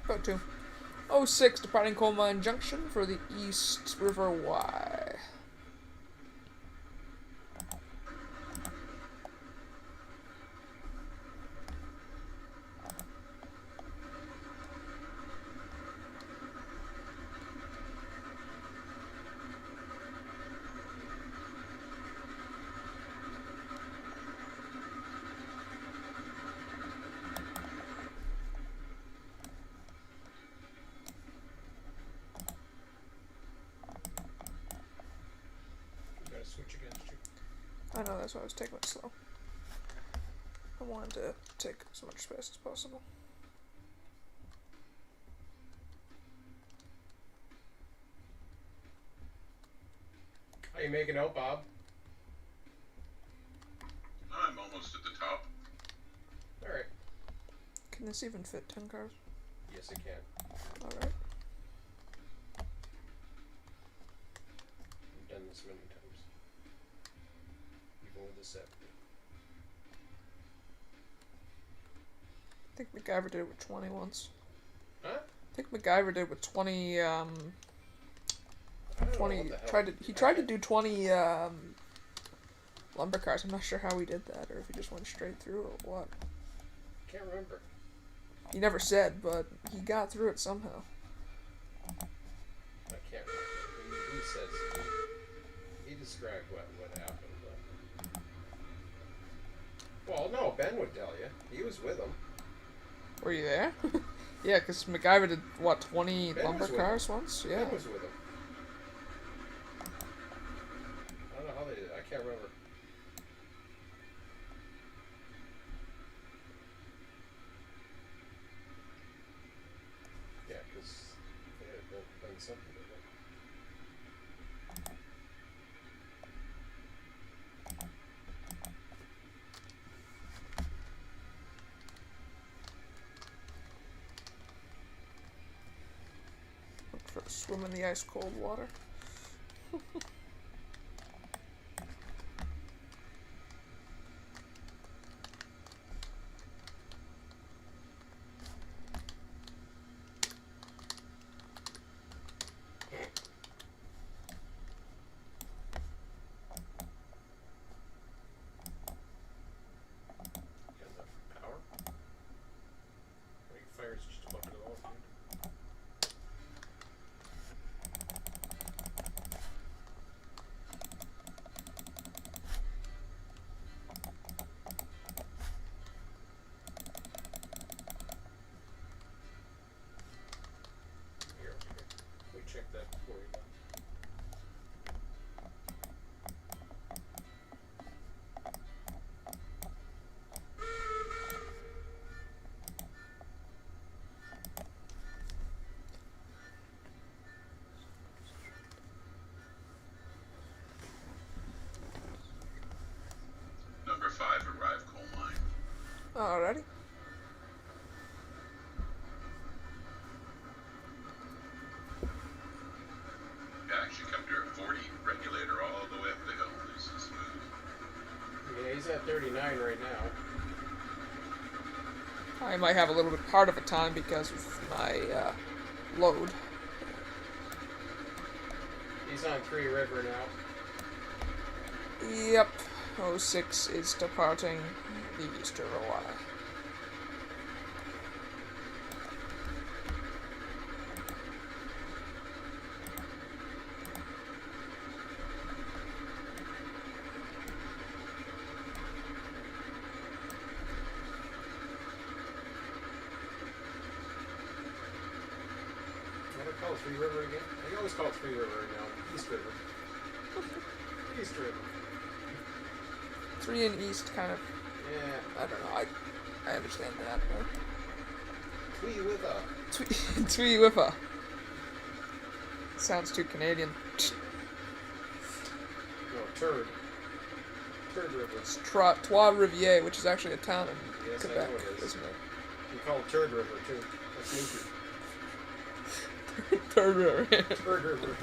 About to. 06 departing Coal Mine Junction for the East River Y. switch against you. I know, that's why I was taking it slow. I wanted to take as much space as possible. How you making out, Bob? I'm almost at the top. Alright. Can this even fit 10 cars? Yes, it can. Alright. I've done this many times. Even with the 70. I think MacGyver did it with 20 once. Huh? I think MacGyver did with 20, I don't know 20, what the hell. he tried to do 20, lumber cars. I'm not sure how he did that, or if he just went straight through, or what. Can't remember. He never said, but he got through it somehow. I can't remember. He says he described what happened. But... Well, no, Ben would tell you. He was with him. Were you there? Yeah, because MacGyver did, what, 20 Ben lumber was with cars once? Yeah. Ben was with him. I don't know how they did it. I can't remember. Yeah, because they had done something with it. Look for a swim in the ice cold water. Got enough power? Or your fire's just a bucket of oil, dude? Here, we check that before we go. Number 5 arrived coal mine. Alrighty. Yeah, actually come here at 40. Regulator all the way up the hill. Nice and smooth. Yeah, he's at 39 right now. I might have a little bit hard of a time because of my load. He's on Three River now. Yep. 06 is departing the Easter Roy. What do I call it? Three River again? I always call it Three River now. East River. East River. 3 in East, kind of. Yeah. I don't know. I understand that. Twee with a. Twee Whipper. Sounds too Canadian. No, Turd. Turd River. It's Trois Rivières, which is actually a town in Yes, I Quebec, know it is. isn't it? You call it Turd River too. That's sneaky. Third River. Turd River.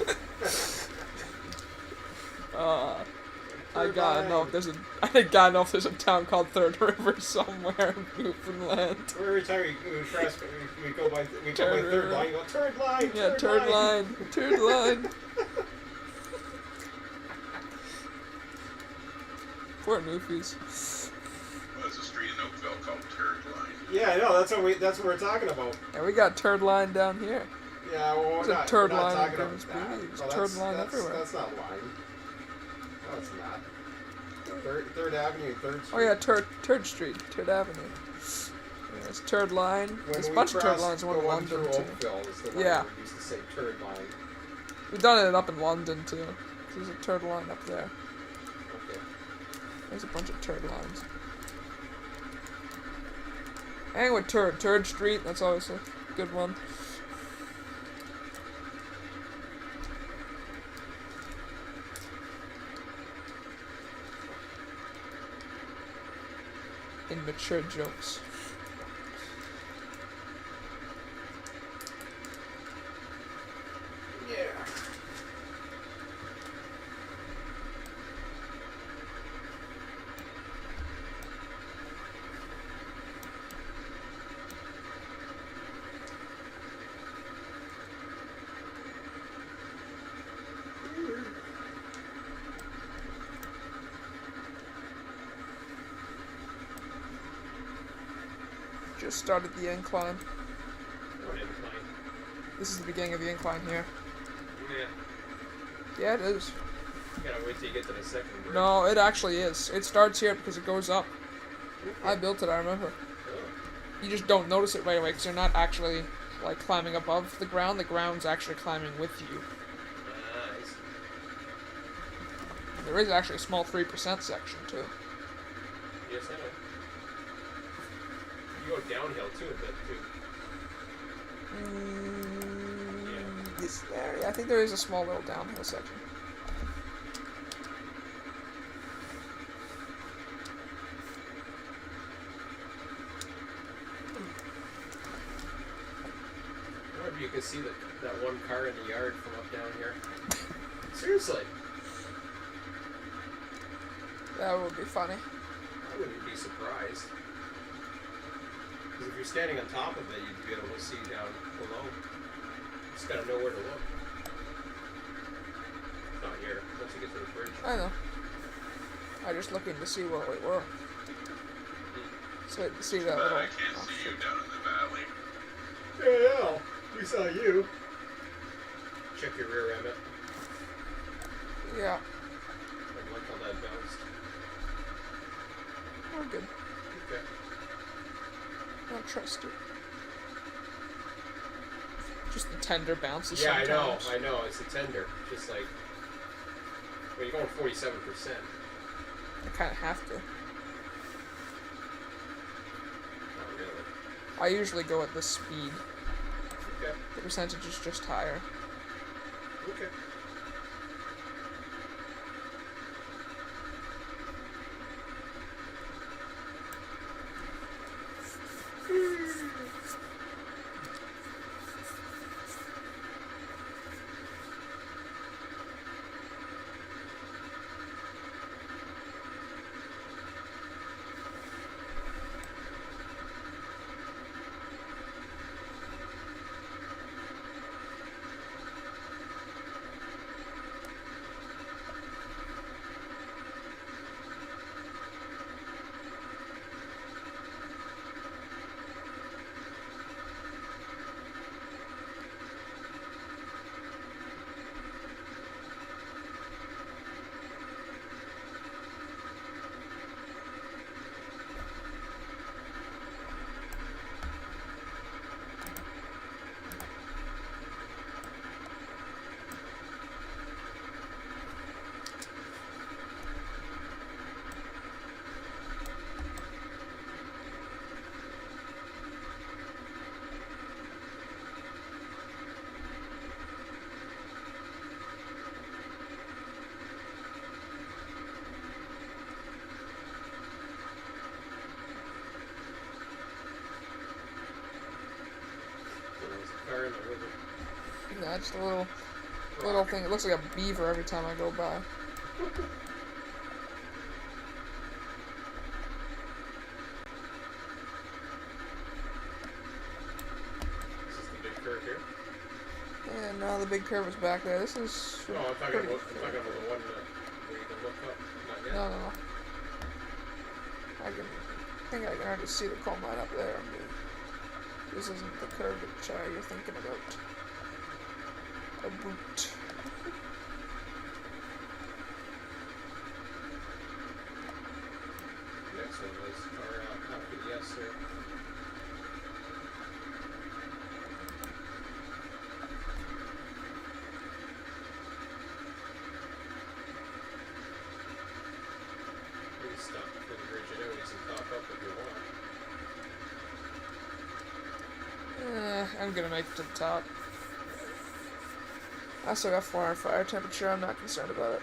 I gotta know if there's a. I gotta know if there's a town called Third River somewhere in Newfoundland. Every time we cross, we go by Turd third River. line. You go Turd line. Yeah, Turd Line. Turd Line. Poor Newfies. Well, there's a street in Oakville called Turd Line. Yeah, I know. That's what we're talking about. Yeah, we got Turd Line down here. Yeah, well, There's we're a not, turd we're not line talking in about Grimsby. that. There's Well, turd line that's, everywhere. That's not line. No, it's not. Third Avenue, Third Street. Oh yeah, Turd Street, Turd Avenue. Yeah, there's Turd Line. When There's a we bunch of turd crossed lines. One the in one London through too. Oakville is the one Yeah. we used to say Turd Line. We've done it up in London too. There's a turd line up there. There's a bunch of turd lines. Hang with Turd Street, that's always a good one. Immature jokes. Yeah. Just started the incline. What incline? This is the beginning of the incline here. Yeah. Yeah, it is. You gotta wait till you get to the second bridge. No, it actually is. It starts here because it goes up. I built it, I remember. Oh. You just don't notice it right away because you're not actually, like, climbing above the ground. The ground's actually climbing with you. Nice. There is actually a small 3% section, too. Yes, I know. You go downhill too a bit too. This area, I think there is a small little downhill section. I wonder if you could see that one car in the yard from up down here. Seriously. That would be funny. I wouldn't be surprised. Because if you're standing on top of it, you'd be able to see down below. You just gotta know where to look. It's not here, once you get to the bridge. I know. I just looking to see where we were. So to see that But little. I can't oh, see shit. you down in the valley. Yeah, we saw you. Check your rear emmett. Yeah, I like how that bounced. we're good. Okay. Don't trust it. Just the tender bounces Yeah, sometimes. I know. It's a tender. Just like when you're going 47%. I kind of have to. Not really. I usually go at this speed. Okay. The percentage is just higher. Okay. So there was a car in the river. Yeah, just a little thing. It looks like a beaver every time I go by. This is the big curve here. And now the big curve is back there. This is. No, I'm talking pretty- about the one where you can look up. Not yet. No. I think I can already see the coal mine up there. This isn't the curve that you're thinking about. A boot. Next one was our after the yes here. stuff for the Virginities and top up if you want. I'm gonna make it to the top. I still got 400 fire temperature. I'm not concerned about it.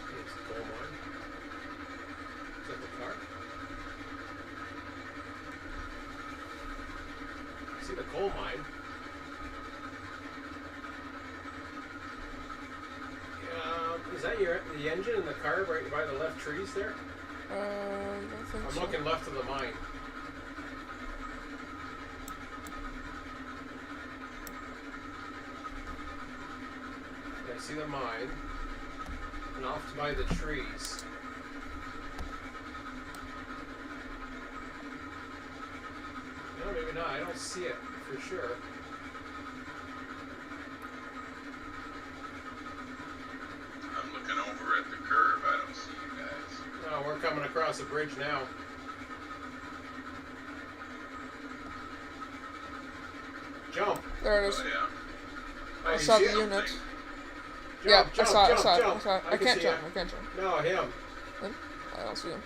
Here's the coal mine. Is that the car? See the coal mine? Is that the engine in the car right by the left trees there? I don't think I'm so. looking left of the mine. I see the mine. And off by the trees. No, maybe not. I don't see it for sure. I'm looking over at the curve. I don't see you guys. No, we're coming across the bridge now. Jump! There it is. Oh yeah. Oh, I you saw see the him? unit. Jump, Yeah, jump, I saw it. jump, I saw it. jump. I saw it. I can can't see jump. him. I can't jump. No, him. I don't see him.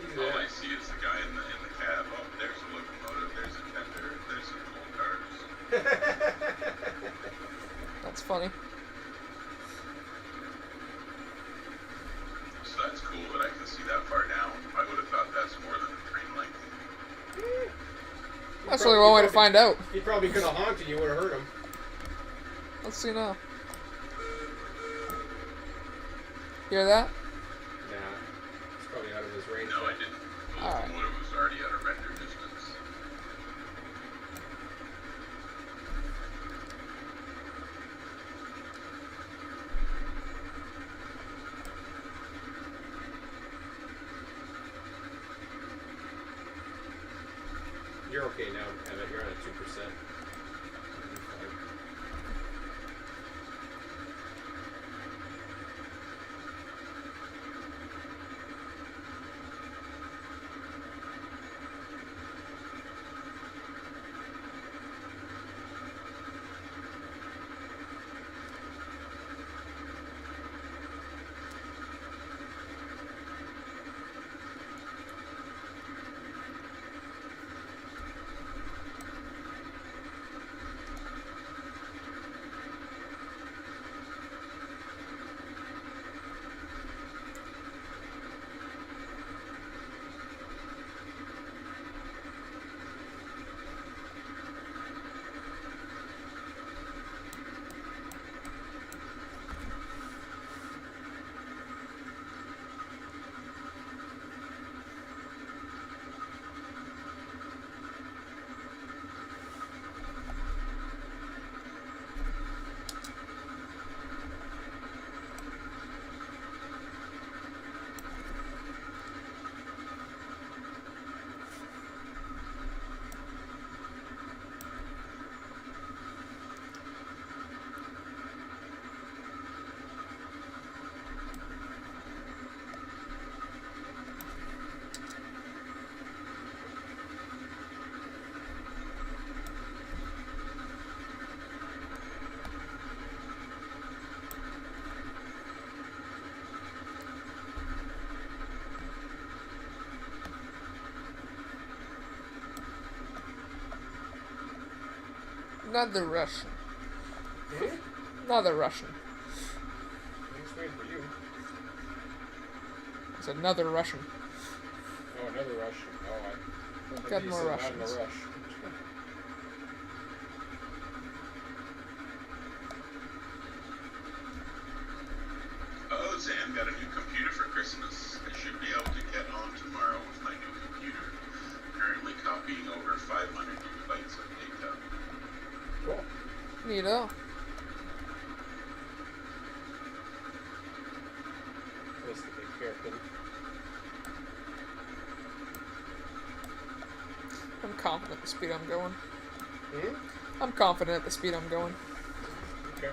He's All there. I see is the guy in the cab. Oh, there's a locomotive. There's a tender. There's some coal cars. That's funny. So that's cool that I can see that far down. I would have thought that's more than a train length. That's only one way to find out. He probably could have honked and you would have heard him. Let's see now. Hear that? Nah, it's probably out of his range. No, now. I didn't. The All right. locomotive was already at a render distance. You're okay now, Emmett. You're on a 2%. Another Russian. Eh? Another Russian. I'm just waiting for you. It's another Russian. Oh, another rush. Oh, I Got thought you more said Russians. not in a rush. Oh, Zan got a new computer for Christmas. I should be able to get on tomorrow with my new computer. Currently copying over 500 gigabytes of data. Cool. Neato. Was the big hairpin. I'm confident at the speed I'm going. Hmm? I'm confident at the speed I'm going. Okay.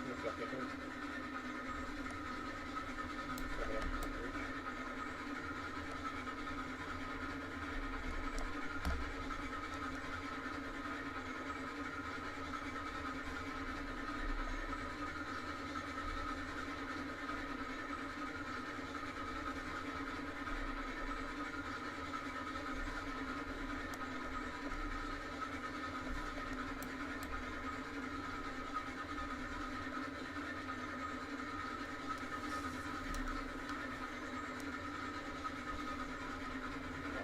Look up ahead. Coming up the bridge.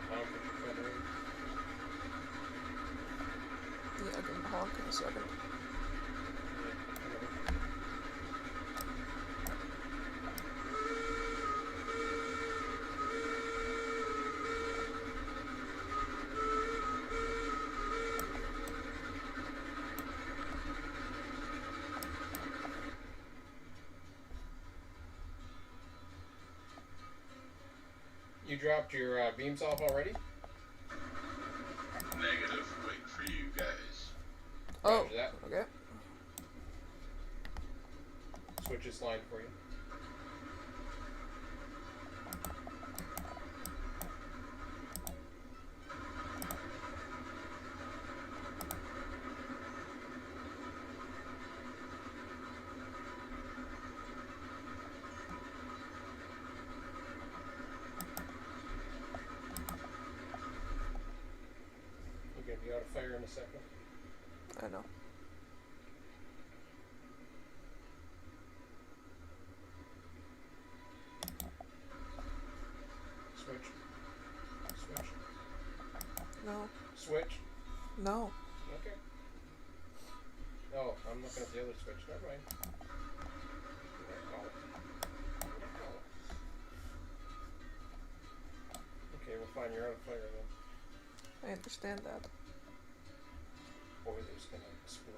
Honk if you're coming in. Yeah, I'll give him a honk in a second. You dropped your beams off already? Negative. Wait for you guys. Oh, Roger that. okay. Switch this line for you. You're gonna be out of fire in a second. I know. Switch. Switch. No. Switch. No. Okay. Oh, I'm looking at the other switch. Never mind. Okay, we're fine. You're out of fire then. I understand that. Boiler's gonna explode.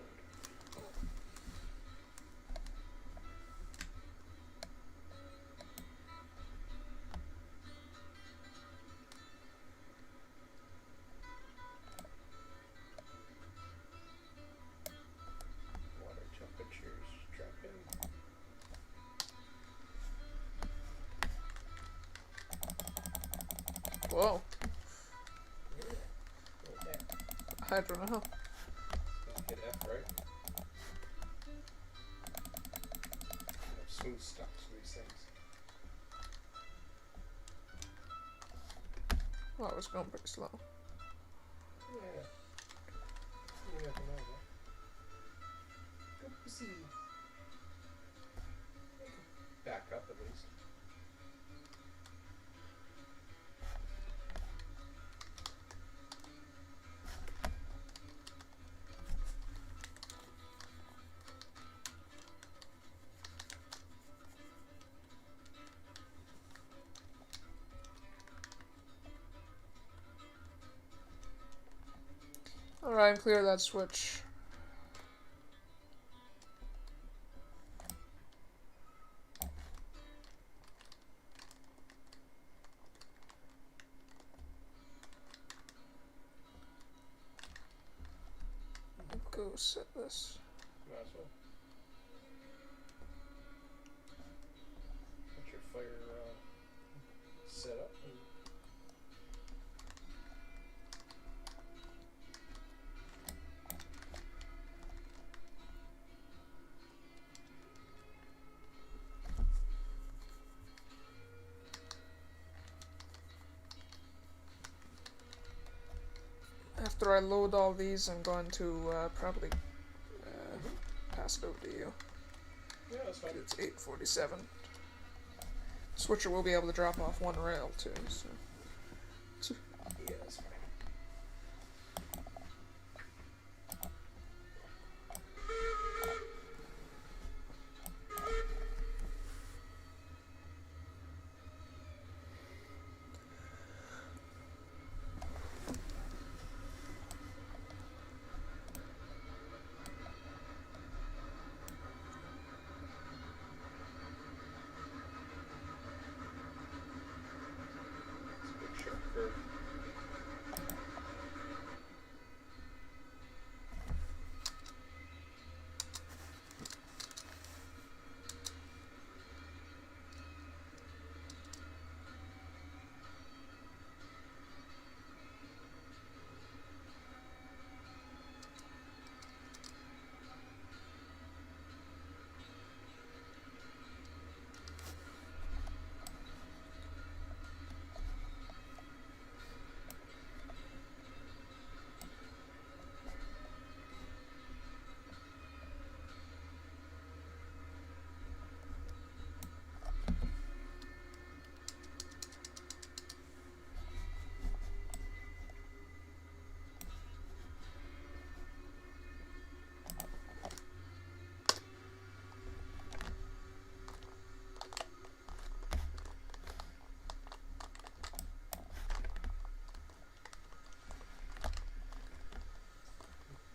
Water temperatures dropping. Whoa. Okay. I don't know. Hit F, right? Smooth stocks for these things. Well, I was going pretty slow. Yeah. You never know, huh? Good to see. Back up at least. Alright, I'm clear of that switch. Go set this. Might as well. Get your fire set up. And After I load all these, I'm going to probably pass it over to you. Yeah, that's fine. It's 8:47. Switcher will be able to drop off one rail too. So. Yeah, that's fine. It's a big sharp curve.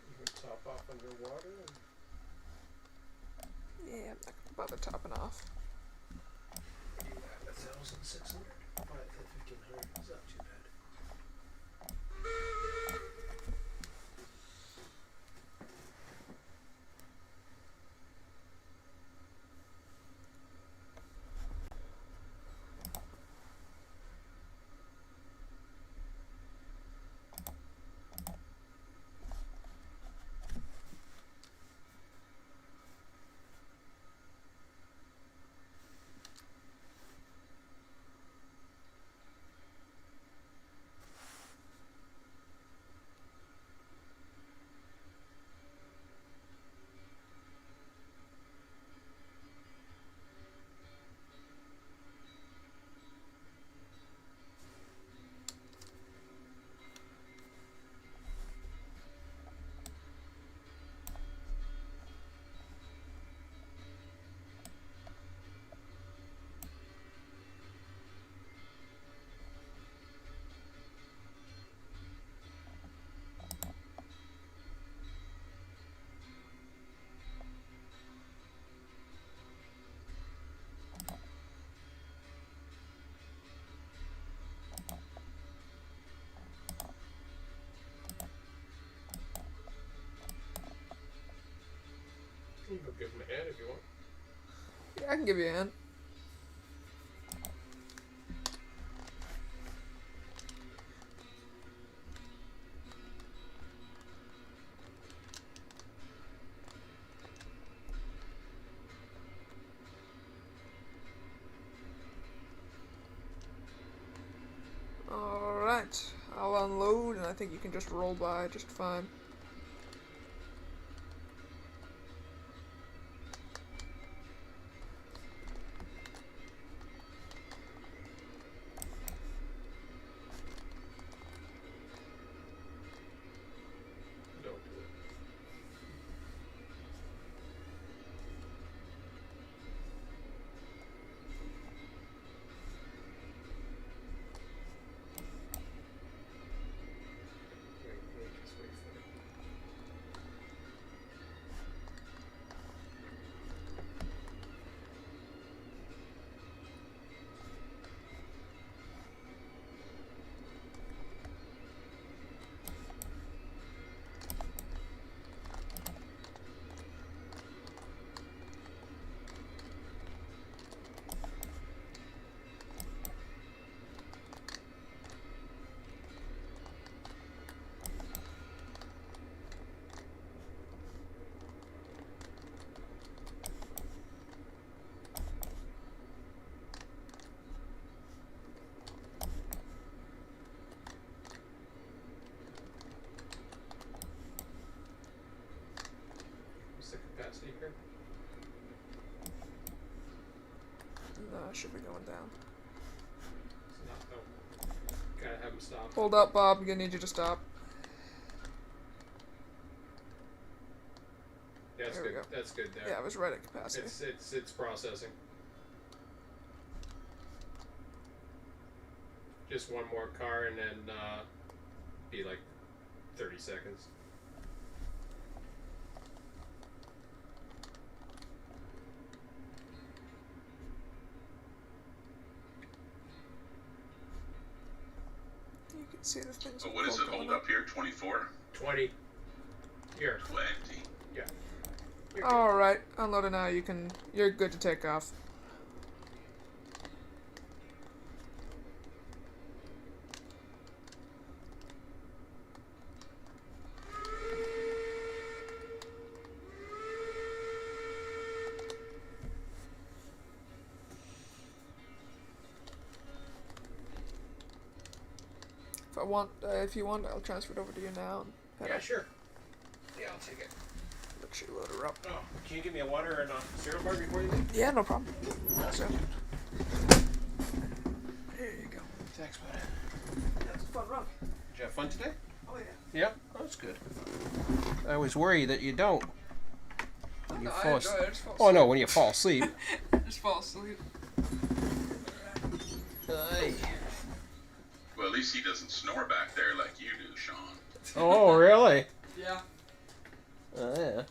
You can top off underwater. Yeah, I'm not gonna bother topping off. You have 1,600. 1,500. It's not too bad. You can give him a hand if you want. Yeah, I can give you a hand. Alright, I'll unload and I think you can just roll by just fine. Don't do it. Wait, just wait for it. should be going down. Gotta have him stop. Hold up, Bob. I'm gonna need you to stop. That's There we good. go. That's good there. Yeah, I was right at capacity. It's processing. Just one more car and then be like 30 seconds. You can see the things. But what does it hold up here? 24? 20. Here. 20. Yeah. All right, unloaded now. You're good to take off. If you want, I'll transfer it over to you now. And head Yeah, up. sure. Yeah, I'll take it. Make sure you load her up. Oh, can you give me a water and a cereal bar before you leave? Yeah, no problem. So, there you go. Thanks, bud. That's a fun run. Did you have fun today? Oh yeah. Yeah, that's good. I always worry that you don't. When you fall asleep. I just fall Oh no, when you fall asleep. Just fall asleep. Aye. Well, at least he doesn't snore back there like you do, Sean. Oh, really? Yeah. Yeah.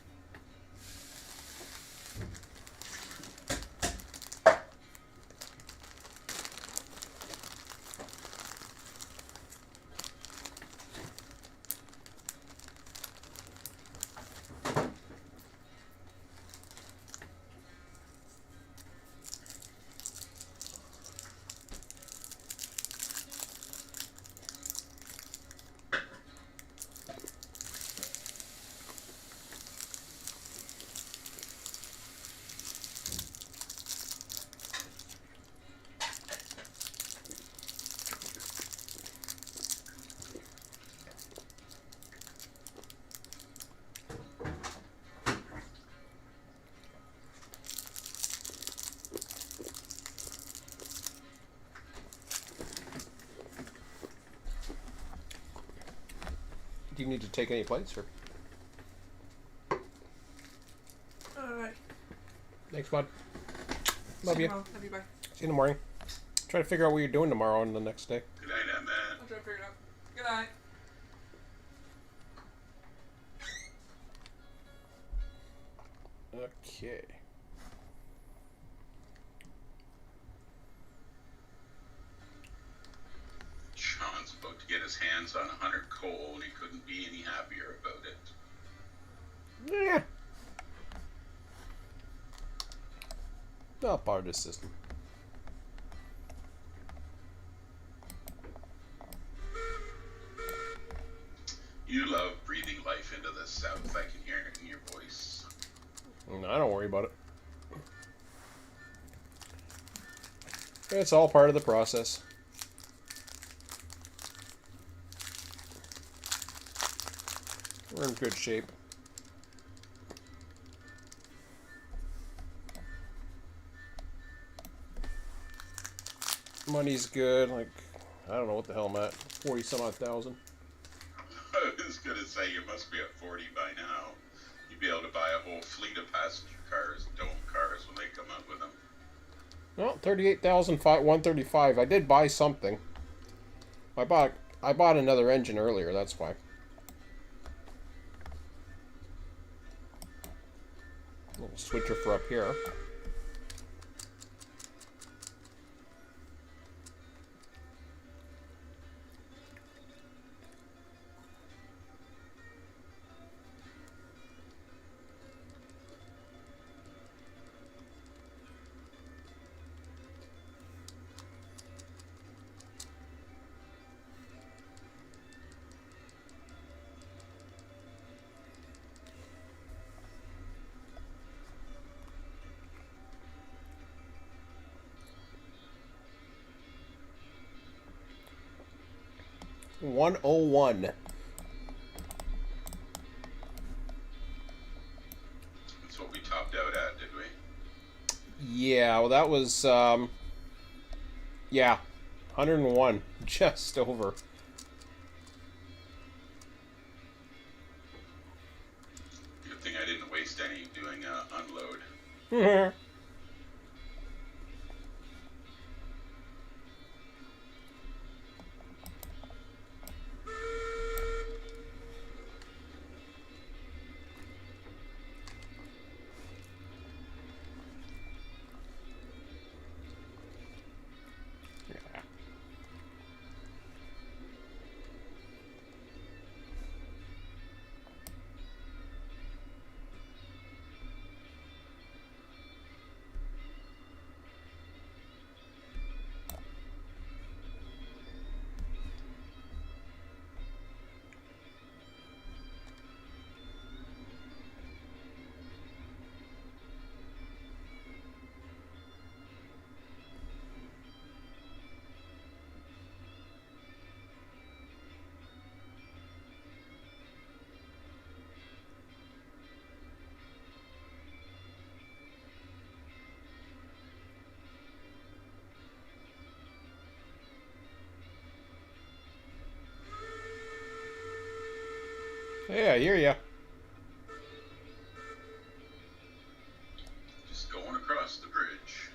Do you need to take any plates, or? Alright. Thanks, bud. Love you. Love you, bye. See you in the morning. Try to figure out what you're doing tomorrow and the next day. Good night, man. I'll try to figure it out. Good night. Okay. Sean's about to get his hands on 100 coal, and he couldn't be any happier about it. Yeah. Not part of the system. You love breathing life into the South. I can hear it in your voice. I don't worry about it. It's all part of the process. We're in good shape. Money's good. Like, I don't know what the hell I'm at. 40 some odd thousand. I was going to say, you must be at 40 by now. You'd be able to buy a whole fleet of passenger cars, dome cars, when they come out with them. Well, 38,135. I did buy something. I bought another engine earlier, that's why. Little switcher for up here. $101. That's what we topped out at, did we? Yeah, well, that was Yeah, 101, just over. Good thing I didn't waste any doing unload. Yeah, I hear ya. Just going across the bridge.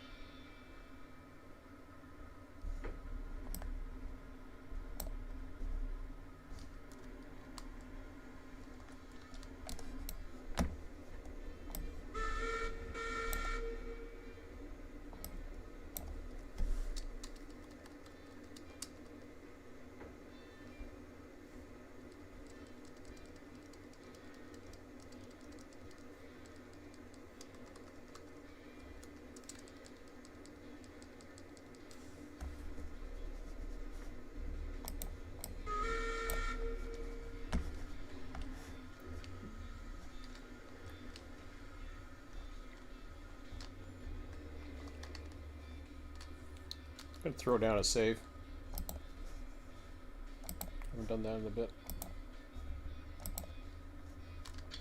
Gonna throw down a save. Haven't done that in a bit.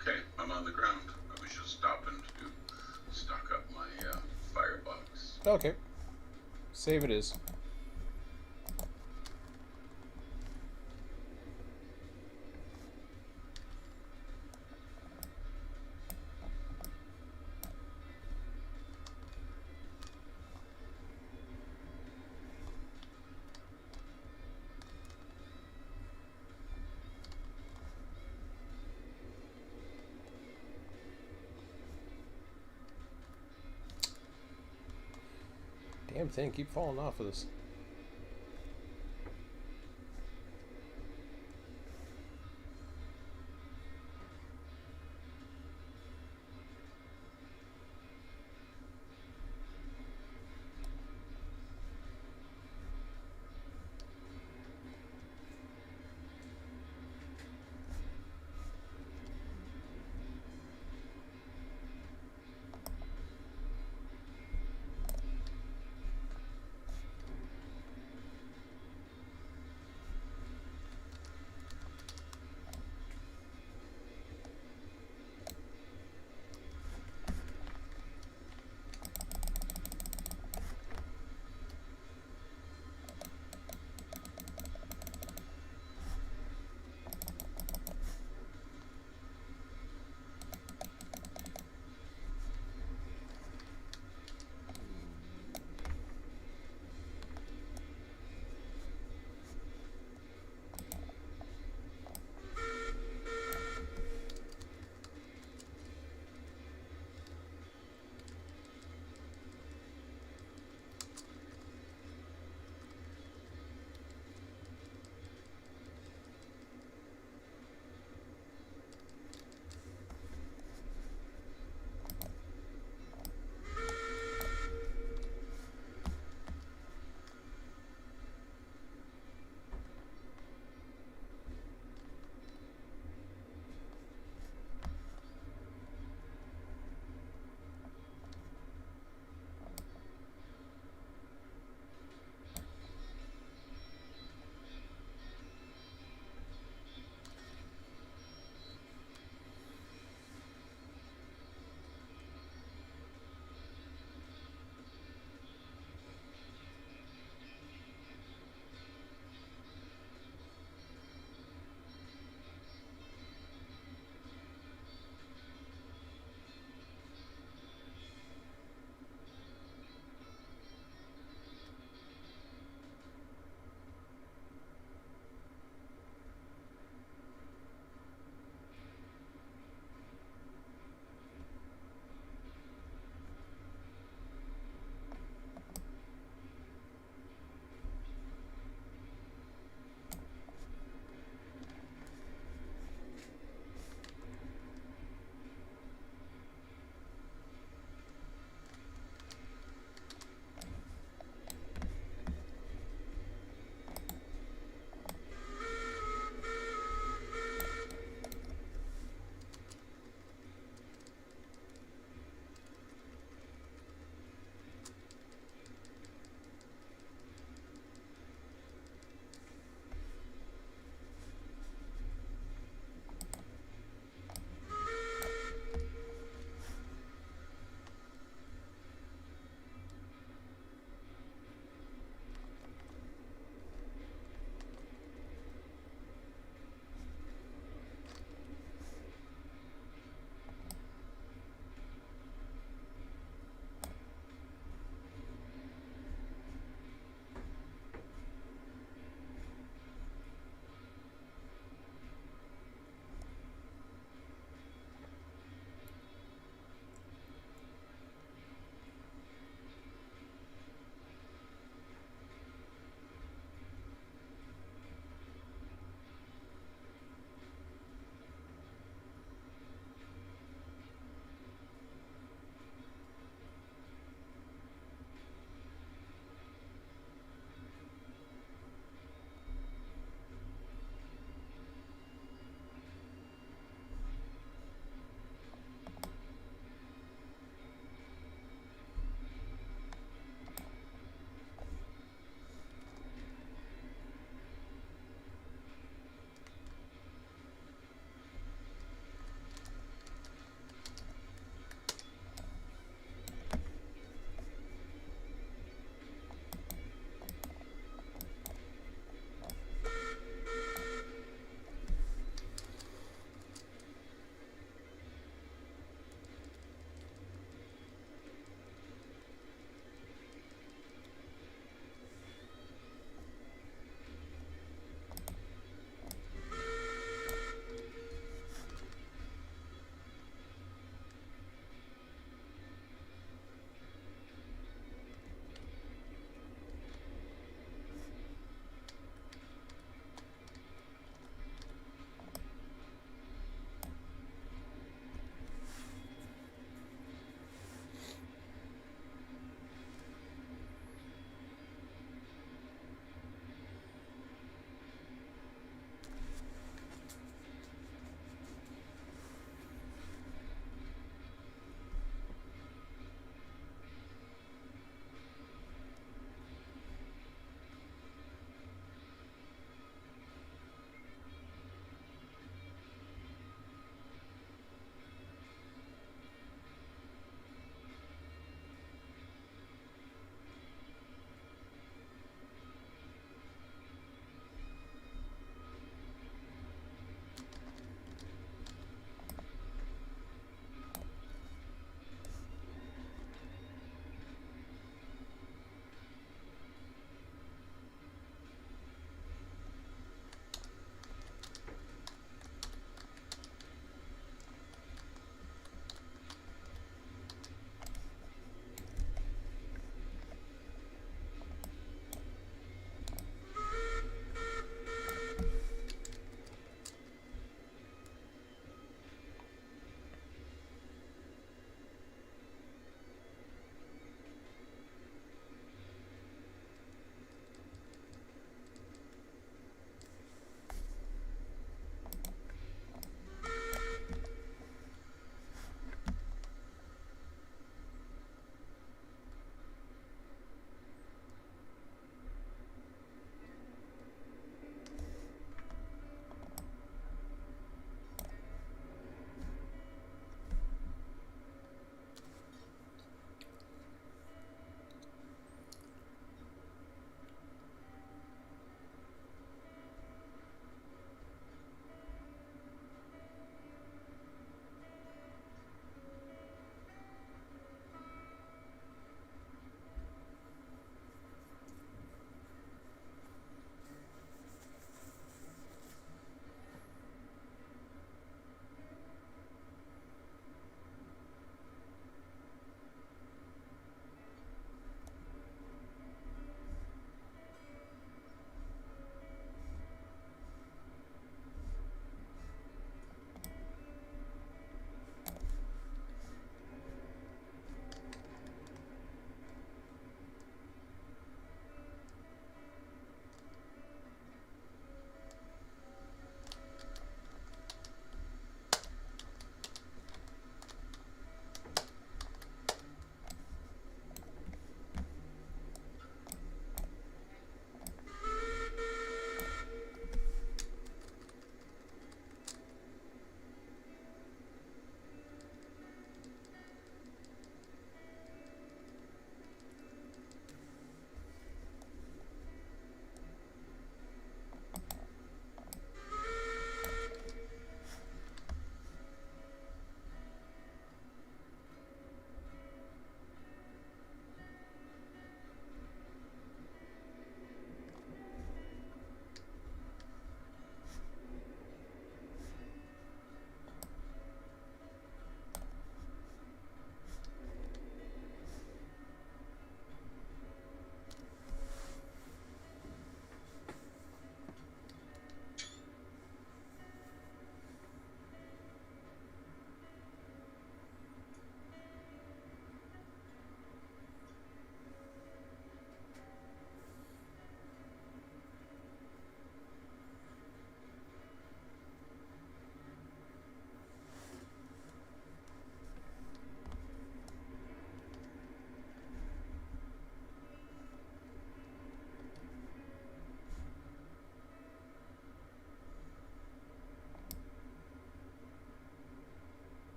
Okay, I'm on the ground. I was just stopping to stock up my firebox. Okay. Save it is. Damn thing, keep falling off of this.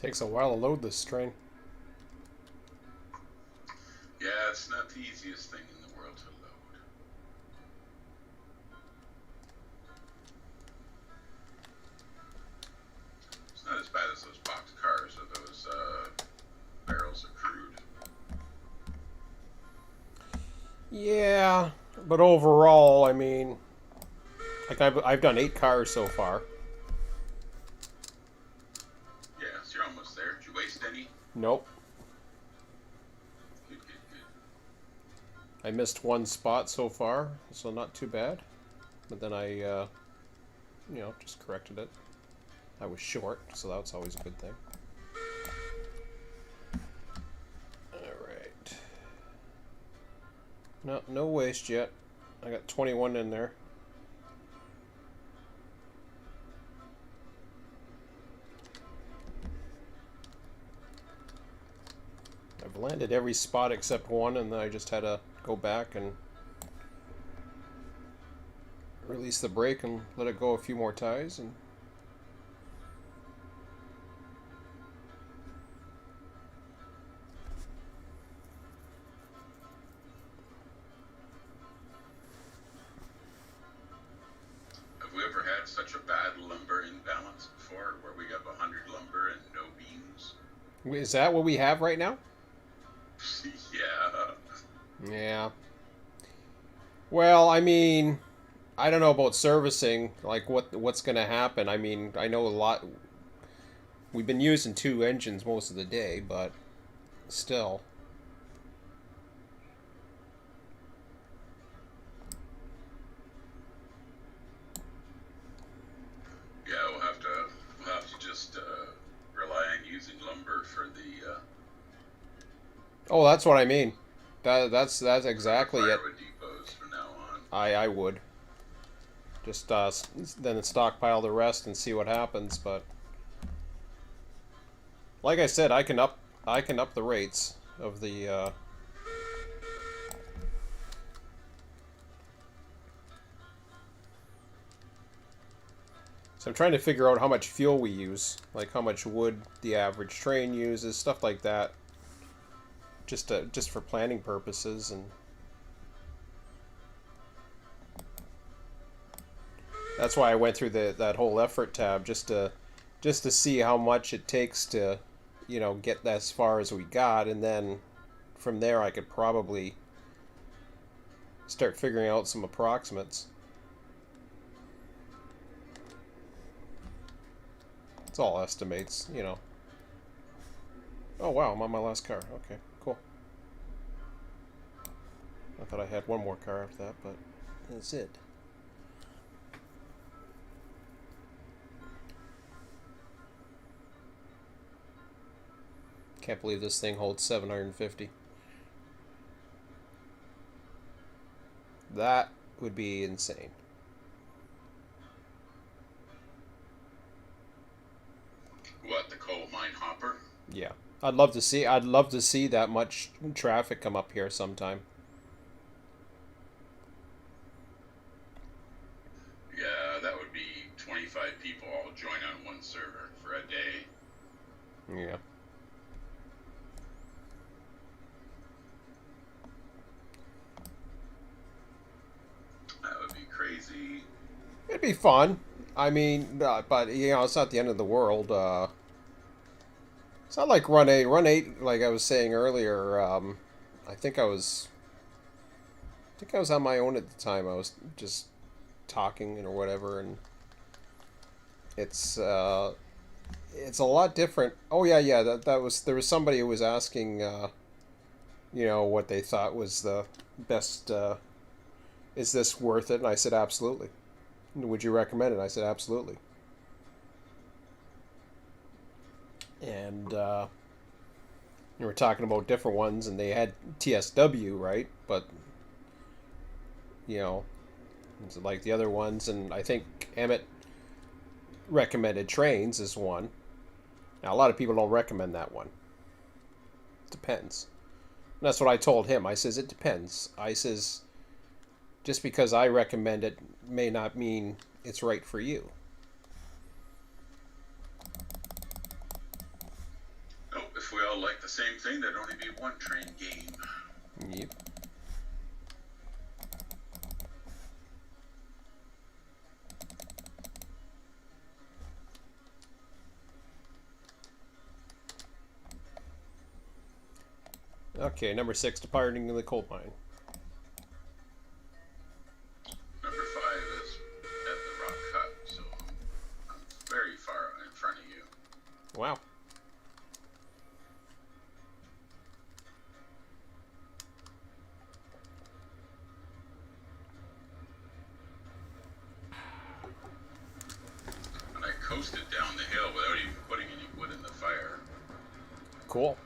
Takes a while to load this train. Yeah, it's not the easiest thing in the world to load. It's not as bad as those box cars or those barrels of crude. Yeah, but overall, I mean, like I've done 8 cars so far. Yeah, so you're almost there. Did you waste any? Nope. Good, good, good. I missed 1 spot so far, so not too bad. But then I, just corrected it. I was short, so that's always a good thing. Alright. No waste yet. I got 21 in there. I've landed every spot except 1, and then I just had to go back and release the brake and let it go a few more ties. And Have we ever had such a bad lumber imbalance before, where we have 100 lumber and no beams? is that what we have right now? Yeah. Yeah. Well, I mean, I don't know about servicing, like what's going to happen. I mean, I know a lot. We've been using 2 engines most of the day, but still. Yeah, we'll have to just rely on using lumber for the Oh, that's what I mean. That's exactly it. firewood depots from now on. I would just then stockpile the rest and see what happens. But like I said, I can up the rates of the. So I'm trying to figure out how much fuel we use, like how much wood the average train uses, stuff like that. Just for planning purposes. And that's why I went through that whole effort tab just to see how much it takes to, get as far as we got, and then from there I could probably start figuring out some approximates. It's all estimates, Oh wow, I'm on my last car. Okay, cool. I thought I had one more car after that, but that's it. Can't believe this thing holds 750. That would be insane. What, the coal mine hopper? Yeah. I'd love to see that much traffic come up here sometime. Yeah, that would be 25 people all join on one server for a day. Yeah. That would be crazy. It'd be fun. I mean, but it's not the end of the world. It's not like Run 8. Run 8, like I was saying earlier, I think I was on my own at the time. I was just talking or whatever, and it's a lot different. Oh yeah, there was somebody who was asking, what they thought was the best. Is this worth it? And I said absolutely. Would you recommend it? I said absolutely. And we were talking about different ones, and they had TSW, right? But it's like the other ones, and I think Emmett recommended Trains as one. Now a lot of people don't recommend that one. It depends. And that's what I told him. I says it depends. I says just because I recommend it may not mean it's right for you. all like the same thing, there'd only be one train game. Yep. Okay, number 6, departing the coal mine. Number 5 is at the rock cut, so I'm very far in front of you. Wow. And I coasted down the hill without even putting any wood in the fire. Cool.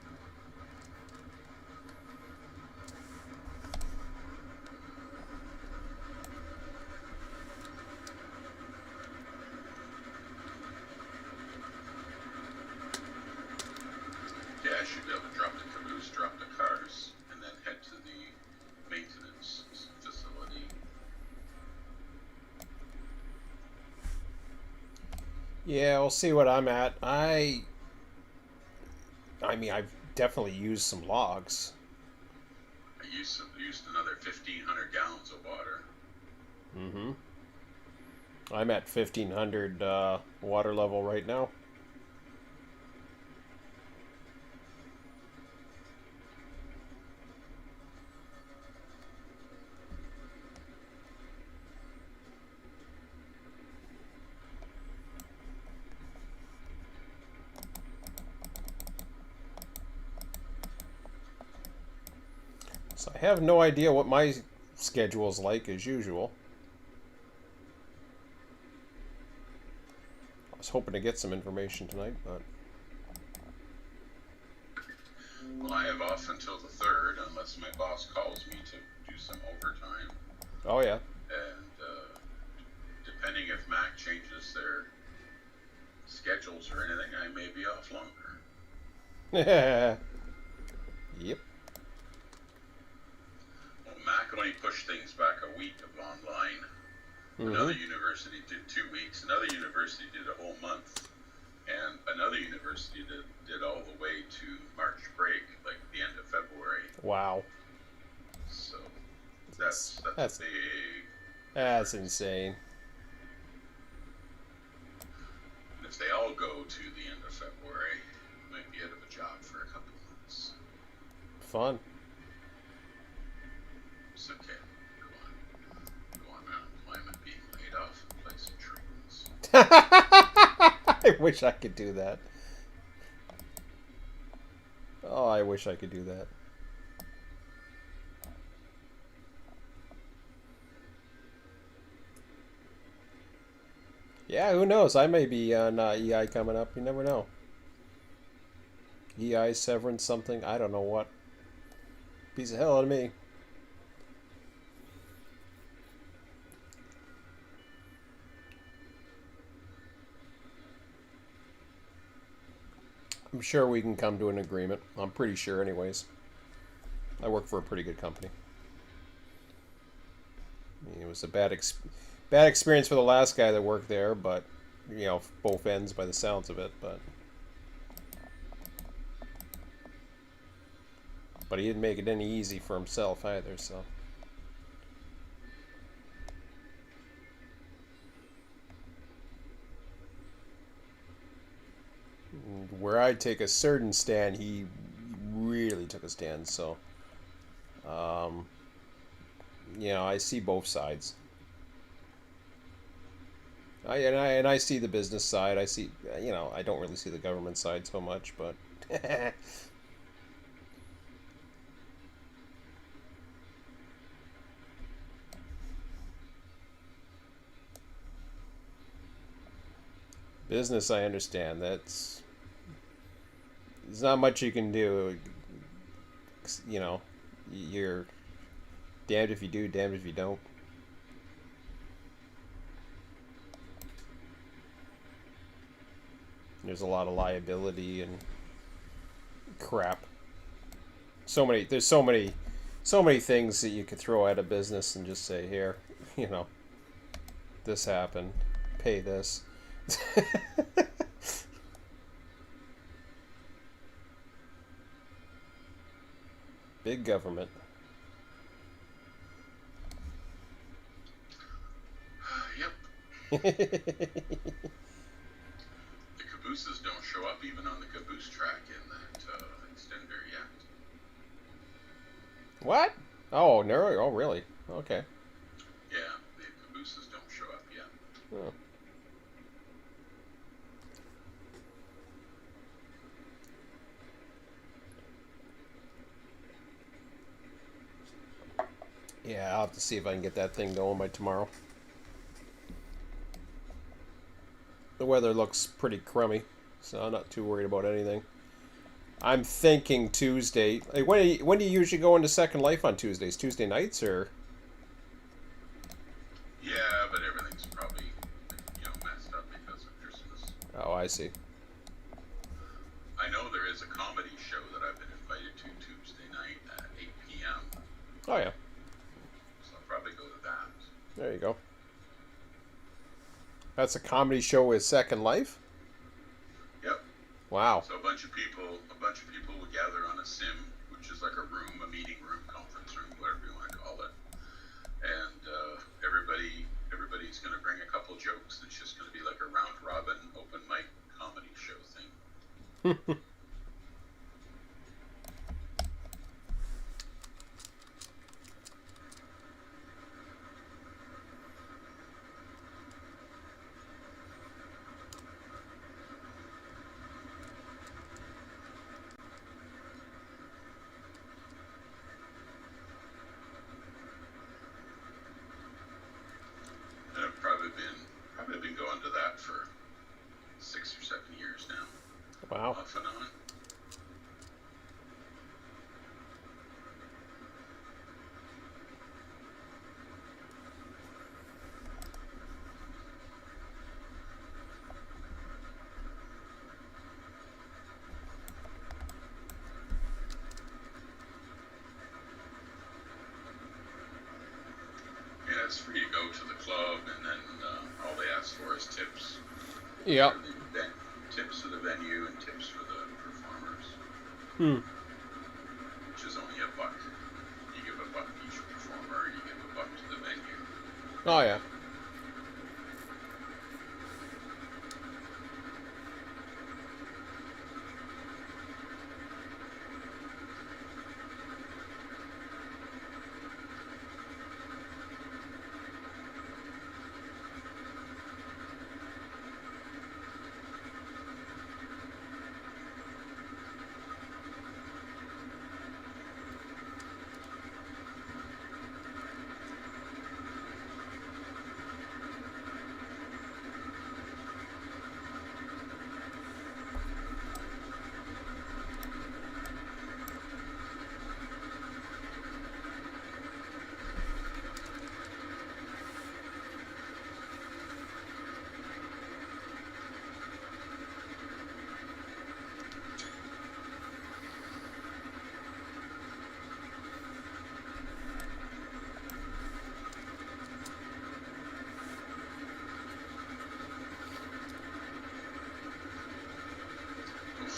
Yeah, I should be able to drop the caboose, drop the cars, and then head to the maintenance facility. Yeah, we'll see what I'm at. I mean, I've definitely used some logs. I used another 1,500 gallons of water. Mm-hmm. I'm at 1,500 water level right now. So I have no idea what my schedule is like as usual. I was hoping to get some information tonight, but Well, I have off until the 3rd, unless my boss calls me to do some overtime. oh yeah. And depending if Mac changes their schedules or anything, I may be off longer. Yep. Well, Mac only pushed things back a week of online. Another university did 2 weeks. Another university did a whole month. And another university did all the way to March break, like the end of February. Wow. So that's big. That's insane. And if they all go to the end of February, I might be out of a job for a couple of months. Fun. It's okay. Go on unemployment, being laid off, and play some trains. I wish I could do that. Oh, I wish I could do that. Yeah, who knows? I may be on EI coming up. You never know. EI, severance, something. I don't know what. Piece of hell out of me. I'm sure we can come to an agreement. I'm pretty sure anyways. I work for a pretty good company. I mean, it was a bad experience for the last guy that worked there, but, you know, both ends by the sounds of it, but he didn't make it any easy for himself either, so. Where I take a certain stand, he really took a stand, so you know, I see both sides. I see the business side. I see, you know, I don't really see the government side so much, but business, I understand. There's not much you can do. You know, you're damned if you do, damned if you don't. There's a lot of liability and crap. There's so many things that you could throw at a business and just say, here, you know, this happened, pay this. Big government. Yep. The cabooses don't show up even on the caboose track in that extender yet. What? Oh, no. Oh, really? Okay. Yeah, the cabooses don't show up yet. Oh. Yeah, I'll have to see if I can get that thing going by tomorrow. The weather looks pretty crummy, so I'm not too worried about anything. I'm thinking Tuesday. Like, when do you usually go into Second Life on Tuesdays? Tuesday nights, or? Yeah, but everything's probably, messed up because of Christmas. Oh, I see. I know there is a comedy show that I've been invited to Tuesday night at 8 p.m. Oh, yeah. So I'll probably go to that. There you go. That's a comedy show with Second Life? Yep. Wow. So a bunch of people will gather on a sim, which is like a room, a meeting room, conference room, whatever you want to call it. And everybody's going to bring a couple jokes. It's just going to be like a round robin open mic comedy show thing. And I've probably been going to that for 6 or 7 years now, Wow. off and on. Yeah, it's free to go to the club, and then all they ask for is tips. Yep. For the event, tips for the venue and tips for the performers, Hmm. which is only $1. You give $1 each performer, you give $1 to the venue. Oh, yeah.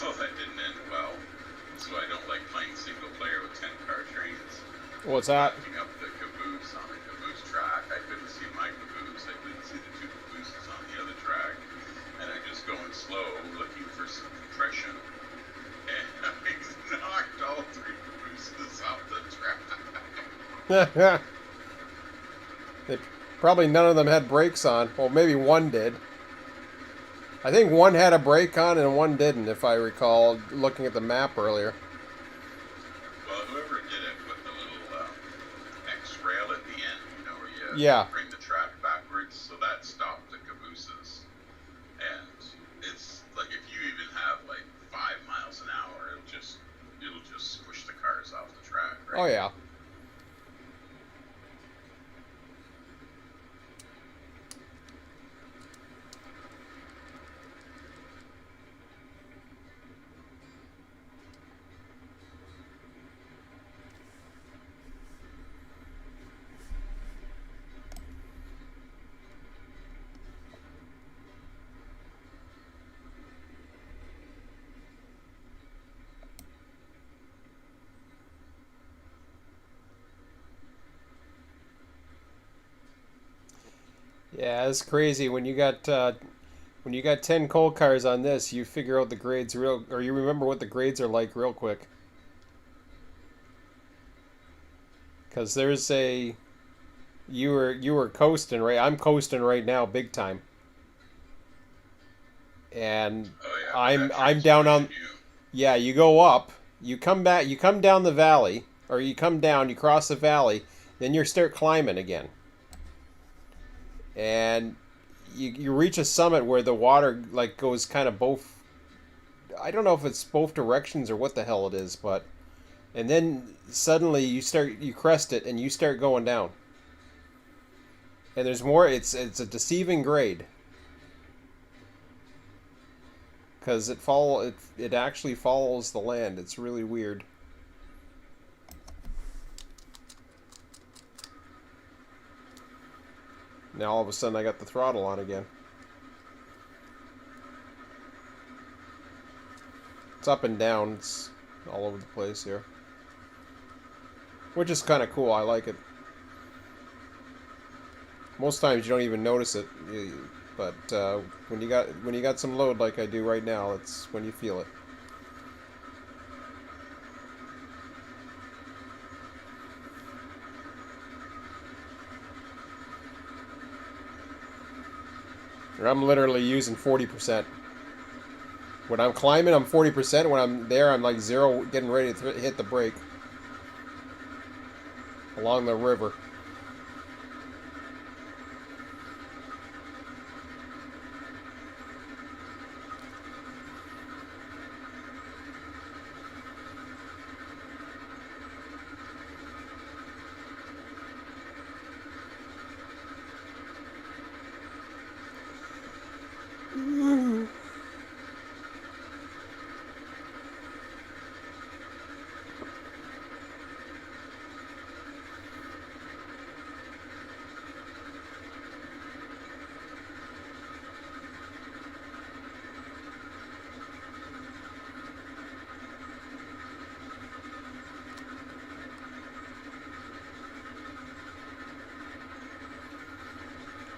Well, that didn't end well, so I don't like playing single player with 10-car trains. What's that? Backing up the caboose on the caboose track. I couldn't see my caboose. I couldn't see the two cabooses on the other track. And I'm just going slow, looking for some compression. And I knocked all 3 cabooses off the track. Probably none of them had brakes on. Well, maybe one did. I think one had a brake on and one didn't, if I recall looking at the map earlier. Well, whoever did it put the little X rail at the end, where you Yeah. bring the track backwards, so that stopped the cabooses. And it's like if you even have like 5 miles an hour, it'll just squish the cars off the track, right? Oh, yeah. Yeah, it's crazy when you got 10 coal cars on this, you figure out the grades real, or you remember what the grades are like real quick. Because there's a, you were coasting, right? I'm coasting right now, big time. And Oh yeah, I'm that I'm train's down pushing on, you. yeah, you go up, you come back, you come down the valley, or you come down, you cross the valley, then you start climbing again. And you reach a summit where the water like goes kind of both, I don't know if it's both directions or what the hell it is, but and then suddenly you crest it and you start going down. And there's more, it's a deceiving grade because it actually follows the land. It's really weird. Now all of a sudden I got the throttle on again. It's up and down. It's all over the place here. Which is kind of cool. I like it. Most times you don't even notice it, but when you got some load like I do right now, it's when you feel it. Or I'm literally using 40%. When I'm climbing, I'm 40%. When I'm there, I'm like zero, getting ready to hit the brake along the river. Mm.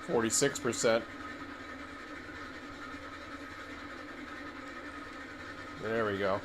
46%. There we go.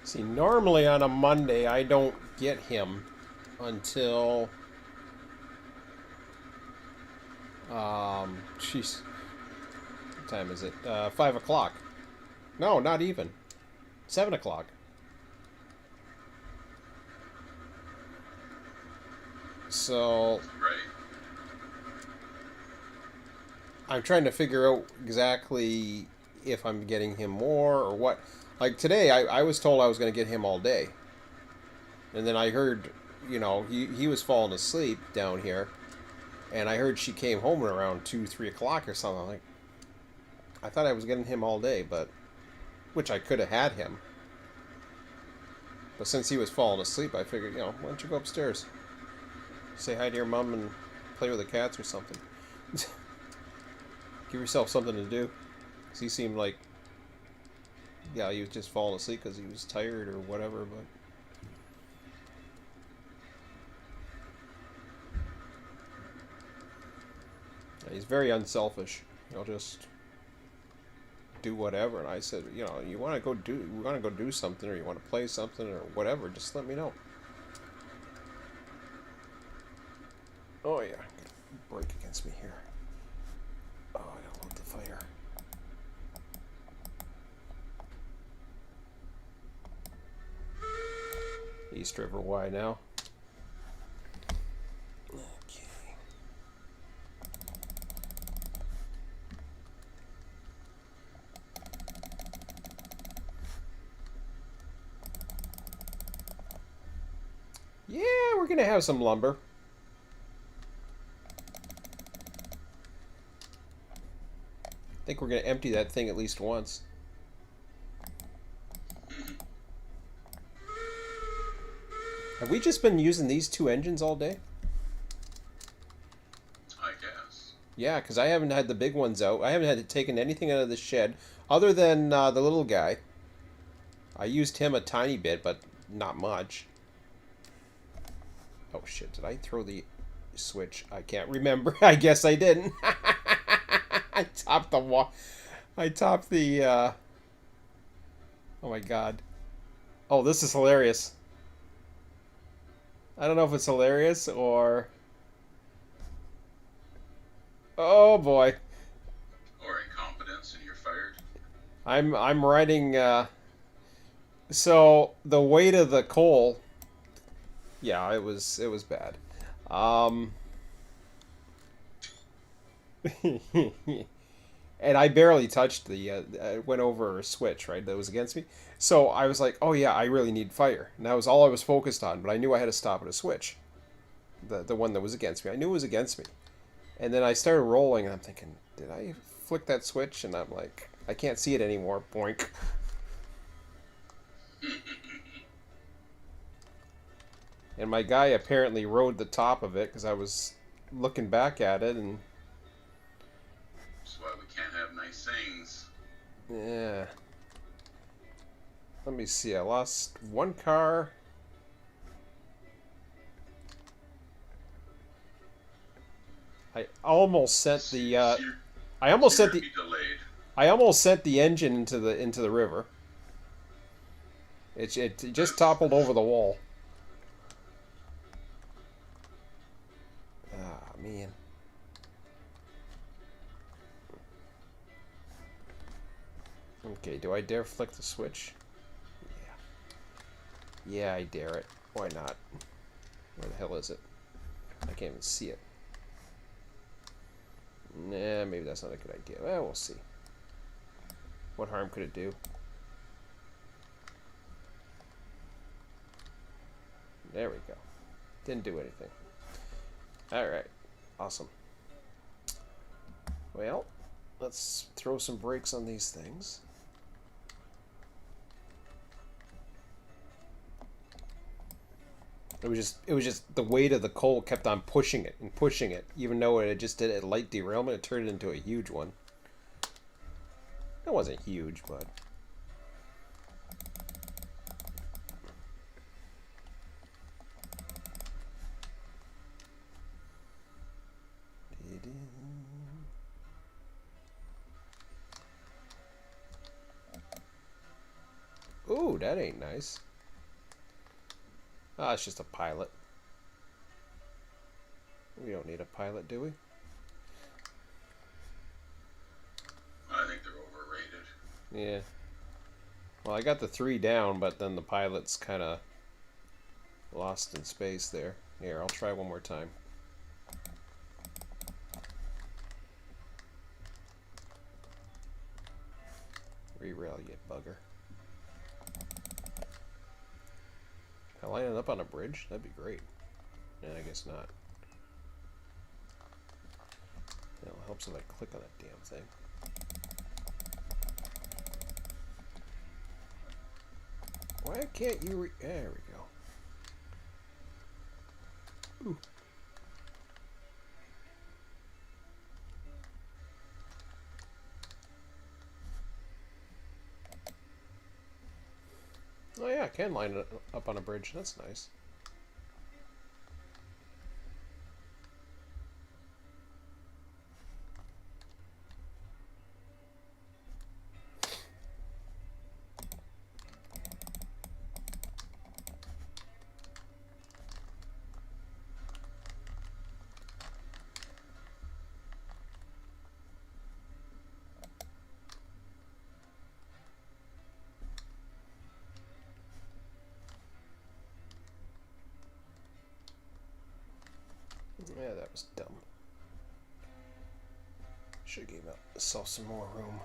See, normally on a Monday, I don't get him until, jeez, what time is it? 5 o'clock. No, not even. 7 o'clock. So, Right. I'm trying to figure out exactly if I'm getting him more or what. Like today, I was told I was going to get him all day. And then I heard, he was falling asleep down here. And I heard she came home around 2, 3 o'clock or something. Like, I thought I was getting him all day, but, which I could have had him. But since he was falling asleep, I figured, why don't you go upstairs? Say hi to your mom and play with the cats or something. Give yourself something to do. Because he seemed like, yeah, he was just falling asleep because he was tired or whatever, but... He's very unselfish. He'll just do whatever. And I said, you know, you want to go do something, or you want to play something, or whatever, just let me know. Oh yeah, break against me here. Oh, I gotta load the fire. East River Y now. Okay. Yeah, we're gonna have some lumber. I think we're gonna empty that thing at least once. Have we just been using these two engines all day? I guess. Yeah, because I haven't had the big ones out. I haven't had to take anything out of the shed other than the little guy. I used him a tiny bit, but not much. Oh shit, did I throw the switch? I can't remember. I guess I didn't. I topped the oh my god. Oh, this is hilarious. I don't know if it's hilarious or... Oh boy. Or incompetence and you're fired. I'm writing, so the weight of the coal, yeah, it was bad. And I barely touched the, went over a switch, right, that was against me. So I was like, oh yeah, I really need fire. And that was all I was focused on, but I knew I had to stop at a switch. The one that was against me. I knew it was against me. And then I started rolling, and I'm thinking, did I flick that switch? And I'm like, I can't see it anymore. Boink. And my guy apparently rode the top of it, because I was looking back at it, and... That's why we can't have nice things. Yeah. Let me see, I lost one car. I almost sent the I almost sent the delayed. I almost sent the engine into the river. It just toppled over the wall. Ah, man. Okay, do I dare flick the switch? Yeah. Yeah, I dare it. Why not? Where the hell is it? I can't even see it. Nah, maybe that's not a good idea. Well, we'll see. What harm could it do? There we go. Didn't do anything. Alright. Awesome. Well, let's throw some brakes on these things. It was just the weight of the coal kept on pushing it and pushing it, even though it just did a light derailment. It turned it into a huge one. It wasn't huge, but ooh, that ain't nice. Ah, it's just a pilot. We don't need a pilot, do we? I think they're overrated. Yeah. Well, I got the 3 down, but then the pilot's kind of lost in space there. Here, I'll try one more time. Re-rail, you bugger. Can I line it up on a bridge? That'd be great. Yeah, I guess not. It helps if I click on that damn thing. Why can't you there we go. Ooh. Oh yeah, I can line it up on a bridge. That's nice. was dumb. Should have gave myself some more room.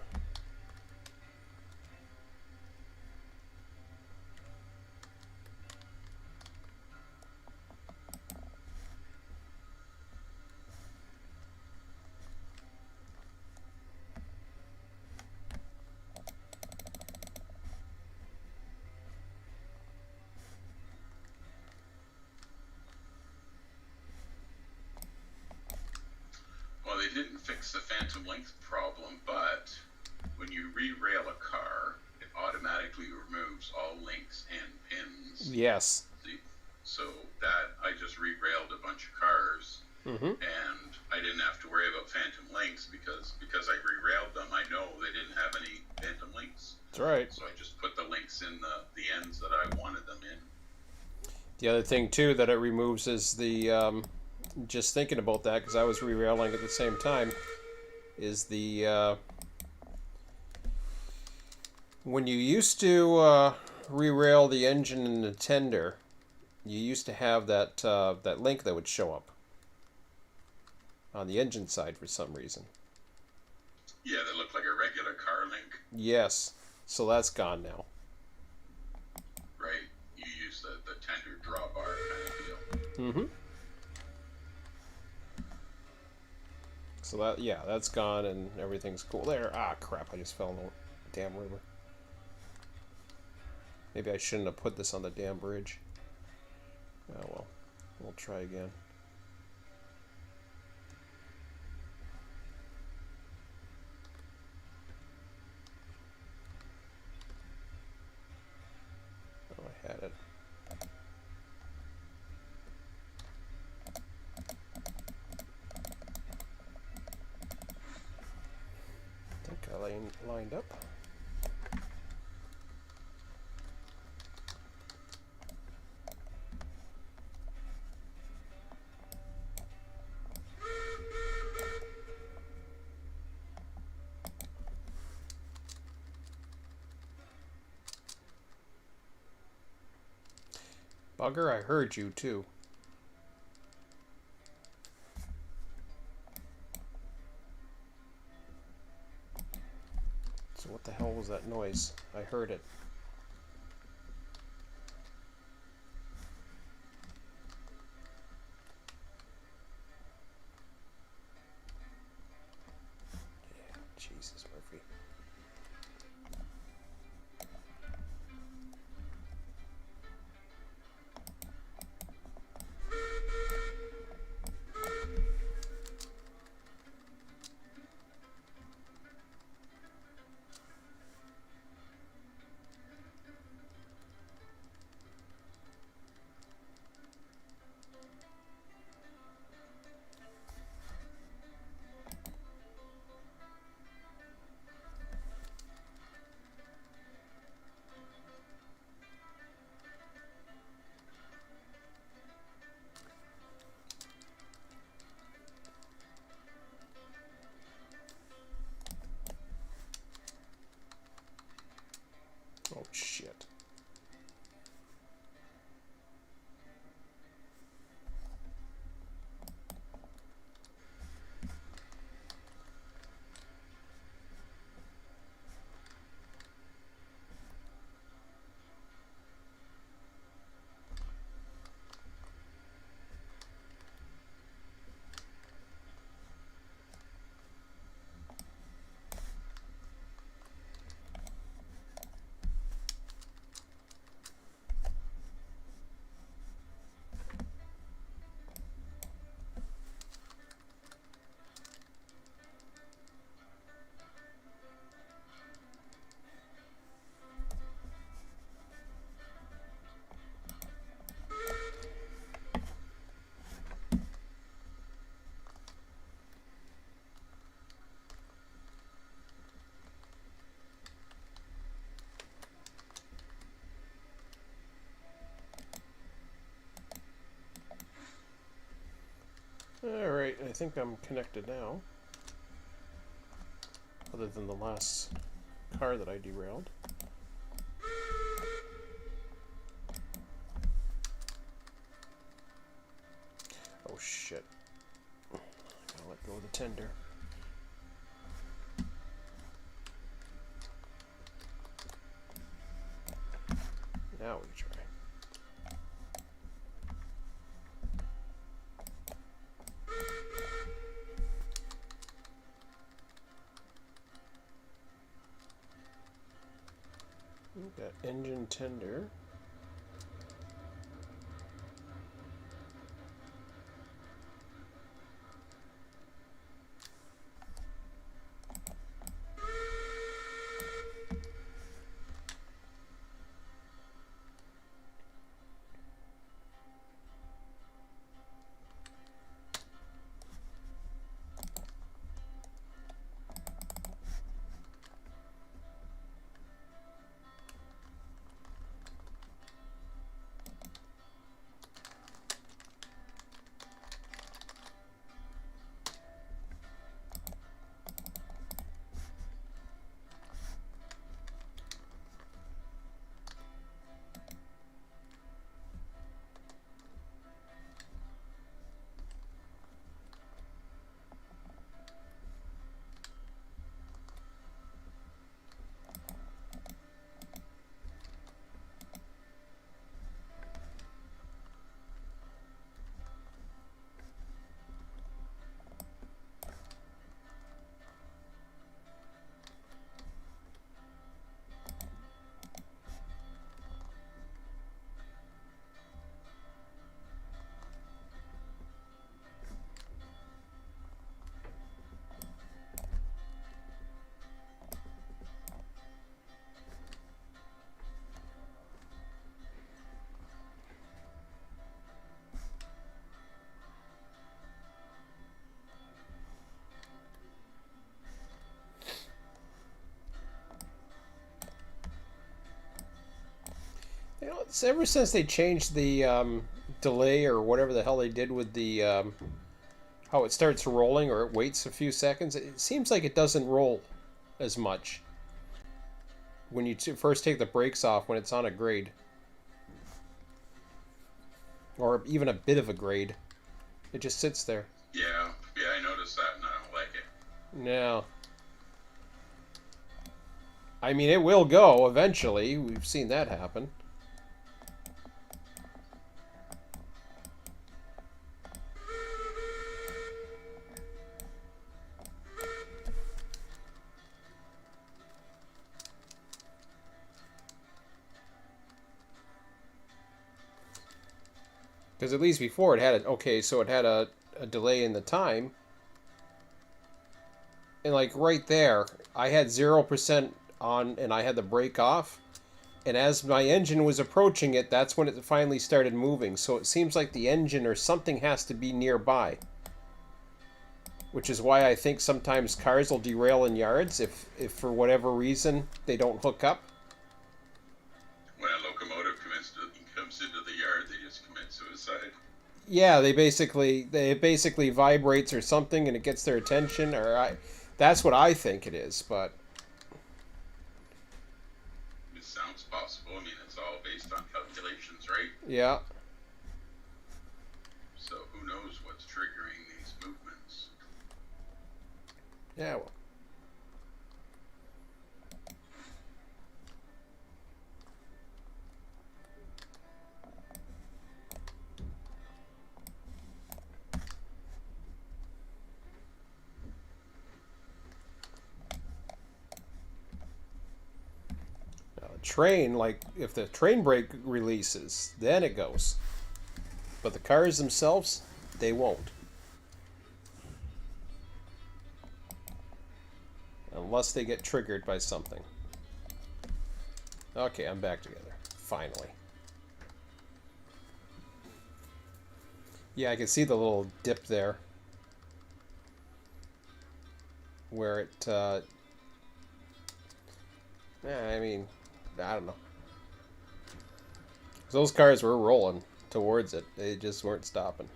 Well, they didn't fix the phantom length problem, but when you re-rail a car, it automatically removes all links and pins. Yes. So that I just re-railed a bunch of cars, and I didn't have to worry about phantom links because I re-railed them. I know they didn't have any phantom links. That's right. So I just put the links in the ends that I wanted them in. The other thing too that it removes is the just thinking about that because I was re-railing at the same time is the when you used to re-rail the engine and the tender, you used to have that that link that would show up on the engine side for some reason. Yeah, they look like a regular car link. Yes, so that's gone now. Right. You use the tender drawbar kind of deal. Mm-hmm. So that, yeah, that's gone and everything's cool there. Ah, crap, I just fell in the damn river. Maybe I shouldn't have put this on the damn bridge. Oh well, we'll try again. Oh, I had it. I think I lined up. Bugger, I heard you too. So what the hell was that noise? I heard it. Yeah, Jesus, Murphy. Oh, shit. Alright, I think I'm connected now. Other than the last car that I derailed. Oh shit. Go with the tender. Now we try. Got engine tender. You know, it's ever since they changed the delay or whatever the hell they did with the how it starts rolling or it waits a few seconds, it seems like it doesn't roll as much when you first take the brakes off when it's on a grade. Or even a bit of a grade. It just sits there. Yeah, I noticed that and I don't like it. No. I mean, it will go eventually. We've seen that happen. Because at least before it had it had a delay in the time. And like right there, I had 0% on and I had the brake off. And as my engine was approaching it, that's when it finally started moving. So it seems like the engine or something has to be nearby. Which is why I think sometimes cars will derail in yards if for whatever reason they don't hook up. When a locomotive comes into the yard, they just commit suicide. Yeah, it basically vibrates or something and it gets their attention, that's what I think it is, but It sounds possible. I mean, it's all based on calculations, right? yeah. So who knows what's triggering these movements? Yeah, well. Train, like if the train brake releases, then it goes. But the cars themselves, they won't. Unless they get triggered by something. Okay, I'm back together. Finally. Yeah, I can see the little dip there. Where it, yeah, I mean, I don't know. Those cars were rolling towards it. They just weren't stopping.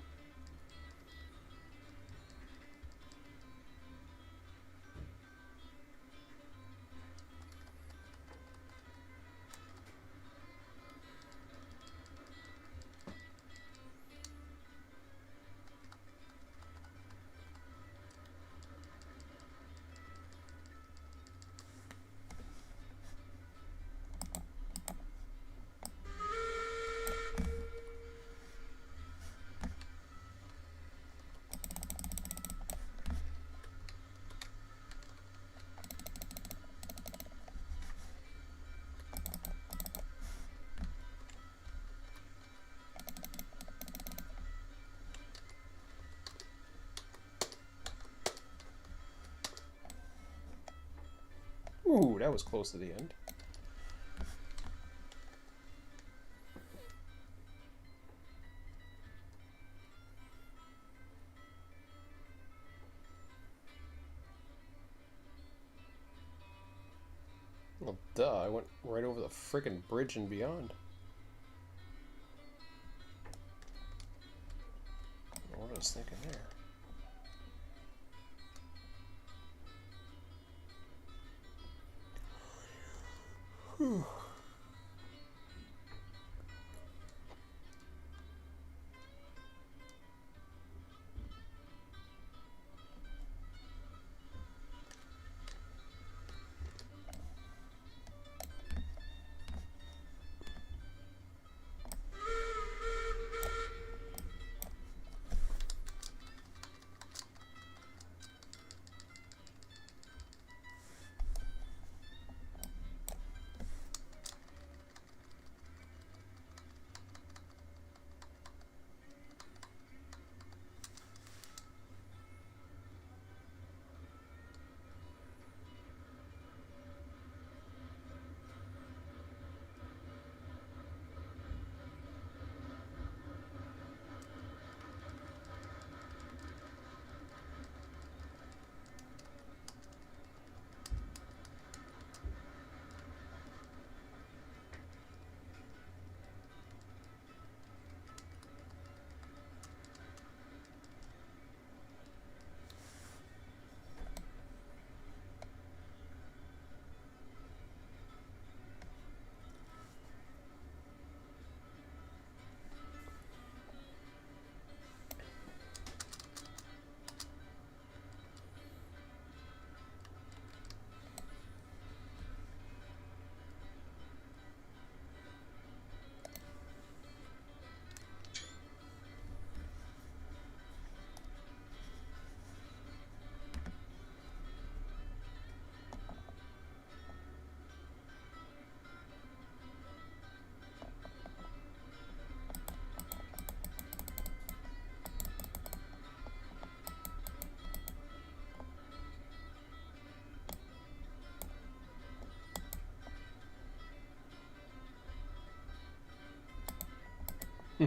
Ooh, that was close to the end. Well, duh, I went right over the frickin' bridge and beyond. What I was thinking there. Whew.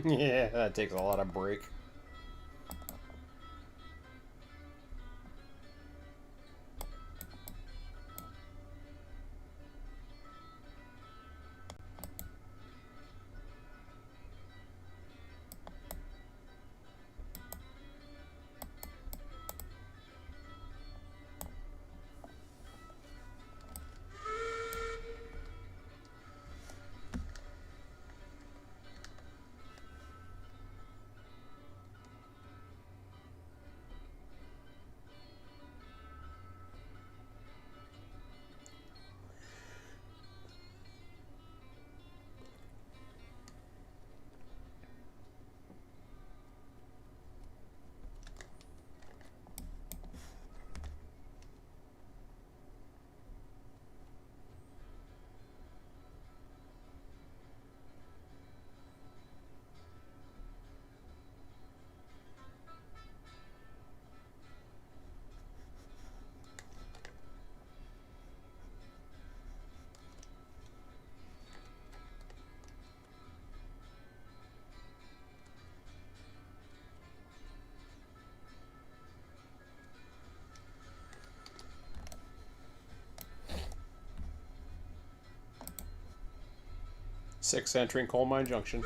Yeah, that takes a lot of break. Six entering Coal Mine Junction.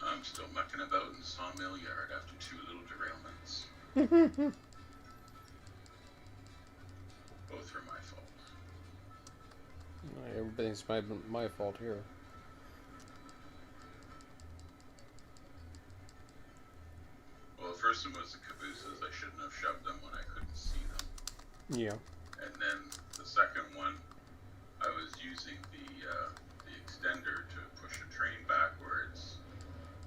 I'm still mucking about in Sawmill Yard after 2 little derailments. Both were my fault. Everything's my fault here. Well, the first one was the cabooses. I shouldn't have shoved them when I couldn't see them. Yeah. And then the second one, I was using the extender to push a train backwards,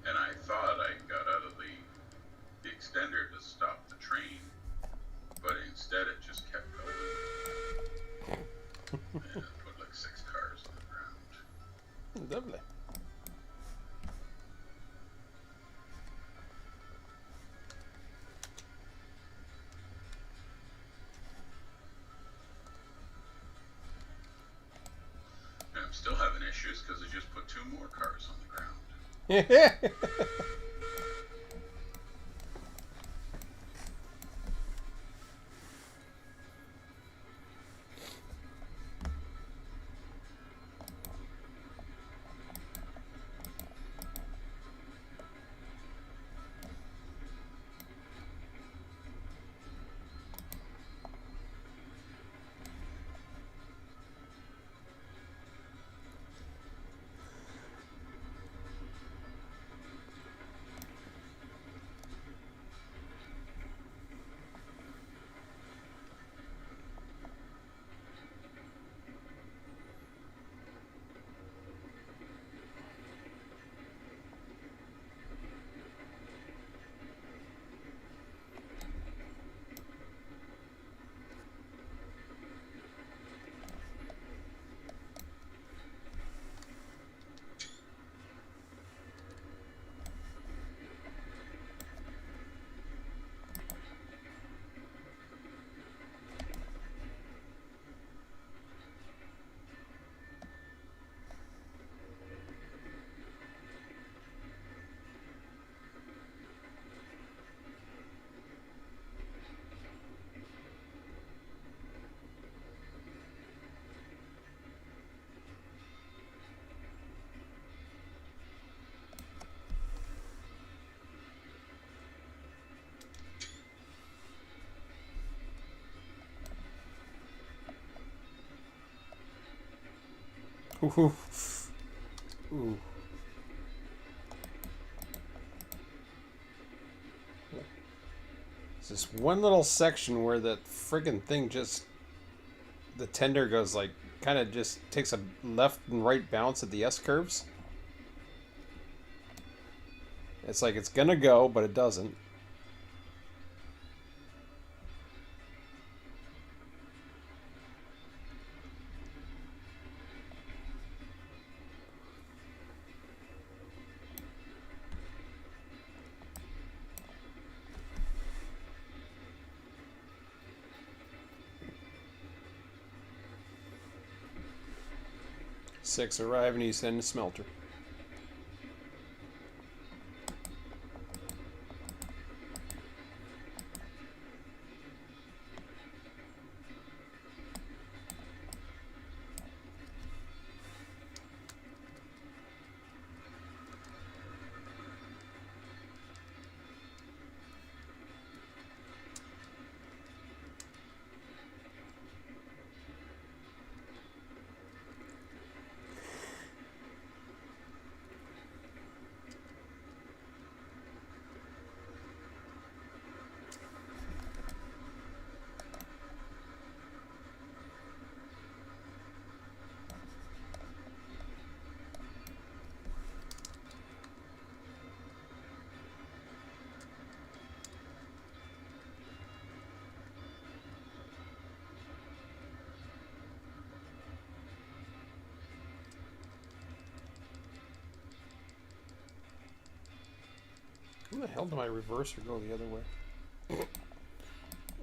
and I thought I got out of the extender to stop the train, but instead it just kept going. and put like 6 cars on the ground. Lovely. And I'm still having issues because I just put 2 more cars on the ground. Ooh. Ooh. It's this one little section where the friggin' thing just... The tender goes like... Kind of just takes a left and right bounce at the S-curves. It's like it's gonna go, but it doesn't. Six arrive and you send a smelter. Who the hell did my reverser go the other way?